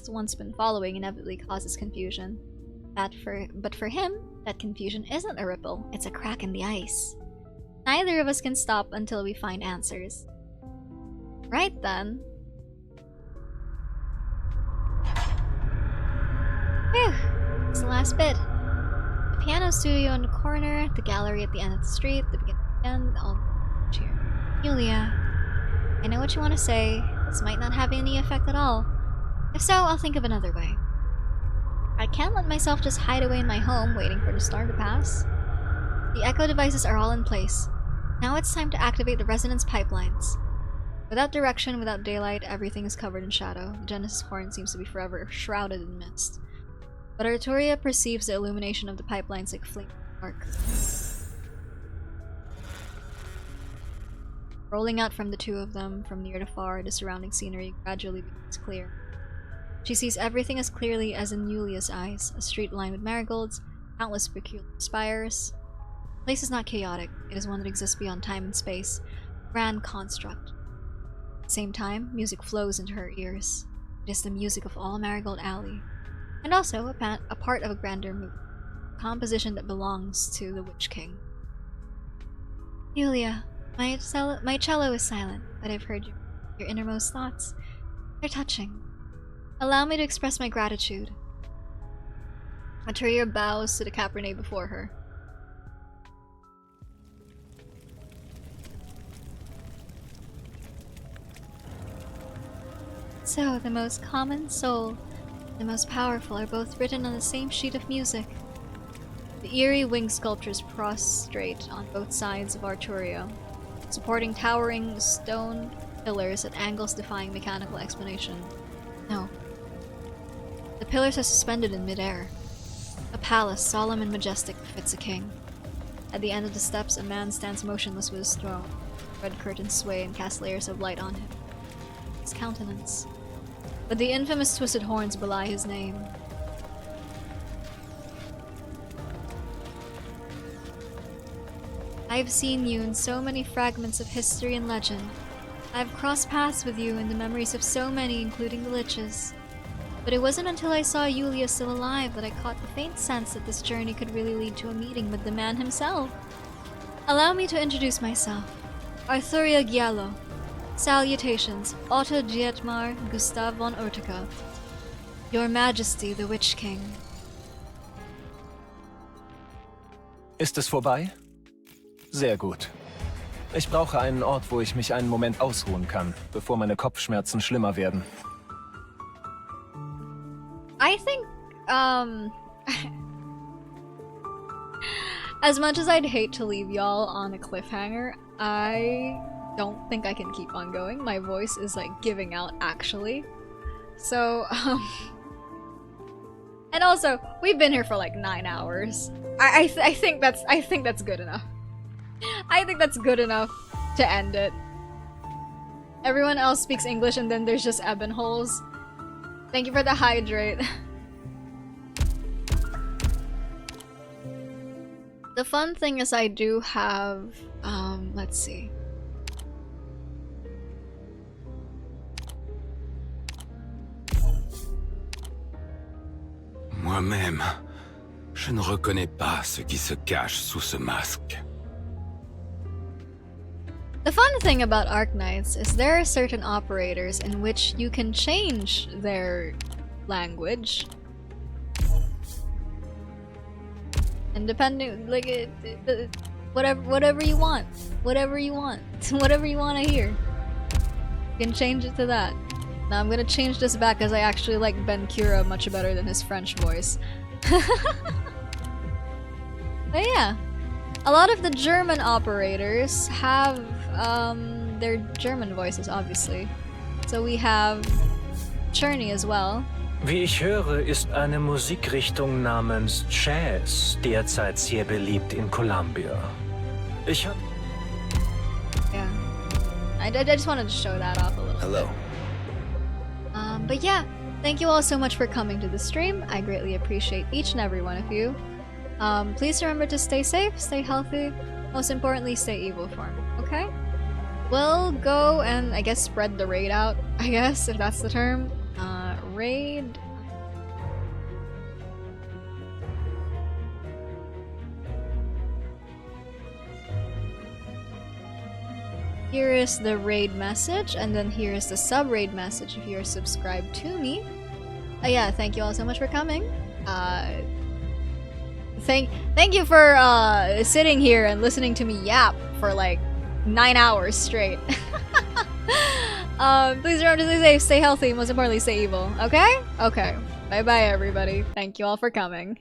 once been following inevitably causes confusion. But for him, that confusion isn't a ripple, it's a crack in the ice. Neither of us can stop until we find answers. Right then. Phew, it's the last bit. The piano studio in the corner, the gallery at the end of the street, the beginning of the end, all cheer. Julia, I know what you want to say. This might not have any effect at all. If so, I'll think of another way. I can't let myself just hide away in my home waiting for the storm to pass. The echo devices are all in place. Now it's time to activate the resonance pipelines. Without direction, without daylight, everything is covered in shadow. The Genesis horn seems to be forever shrouded in mist. But Arturia perceives the illumination of the pipelines like flaming arc. Rolling out from the two of them, from near to far, the surrounding scenery gradually becomes clear. She sees everything as clearly as in Yulia's eyes, a street lined with marigolds, countless peculiar spires. The place is not chaotic, it is one that exists beyond time and space, a grand construct. At the same time, music flows into her ears. It is the music of all Marigold Alley, and also a part of a grander movement, a composition that belongs to the Witch King. Yulia, my cello is silent, but I've heard your innermost thoughts. They're touching. Allow me to express my gratitude. Arturia bows to the Cabernet before her. So, the most common soul, the most powerful are both written on the same sheet of music. The eerie winged sculptures prostrate on both sides of Arturia, supporting towering stone pillars at angles defying mechanical explanation. No. The pillars are suspended in midair. A palace, solemn and majestic, befits a king. At the end of the steps, a man stands motionless with his throne. Red curtains sway and cast layers of light on him. His countenance. But the infamous twisted horns belie his name. I've seen you in so many fragments of history and legend. I've crossed paths with you in the memories of so many, including the Liches. But it wasn't until I saw Yulia still alive that I caught the faint sense that this journey could really lead to a meeting with the man himself. Allow me to introduce myself. Arturia Giallo. Salutations, Otto Dietmar Gustav von Urtica. Your Majesty, the Witch King. Ist es vorbei? Sehr gut. Ich brauche einen Ort, wo ich mich einen Moment ausruhen kann, bevor meine Kopfschmerzen schlimmer werden. I think, as much as I'd hate to leave y'all on a cliffhanger, I don't think I can keep on going. My voice is like giving out actually. So, and also, we've been here for like 9 hours. I think that's good enough. I think that's good enough to end it. Everyone else speaks English and then there's just ebb and holes. Thank you for the hydrate. The fun thing is I do have, let's see. Moi-même, je ne reconnais pas ce qui se cache sous ce masque. The fun thing about Arknights is there are certain operators in which you can change their language. And depending, like, whatever you want. Whatever you want. Whatever you want to hear. You can change it to that. Now I'm gonna change this back because I actually like Ben Cura much better than his French voice. But yeah. A lot of the German operators have their German voices, obviously. So we have Czerny as well. Wie ich höre, ist eine Musikrichtung namens Jazz derzeit sehr beliebt in Columbia. Yeah. I just wanted to show that off a little Hello. bit. But yeah, thank you all so much for coming to the stream. I greatly appreciate each and every one of you. Please remember to stay safe, stay healthy, most importantly, stay evil form, okay? We'll go and, I guess, spread the raid out, I guess, if that's the term. Raid... Here is the raid message, and then here is the sub-raid message if you're subscribed to me. Yeah, thank you all so much for coming. Thank you for sitting here and listening to me yap for like 9 hours straight. Please remember to stay safe, stay healthy, most importantly, stay evil. Okay? Okay. Bye-bye, everybody. Thank you all for coming.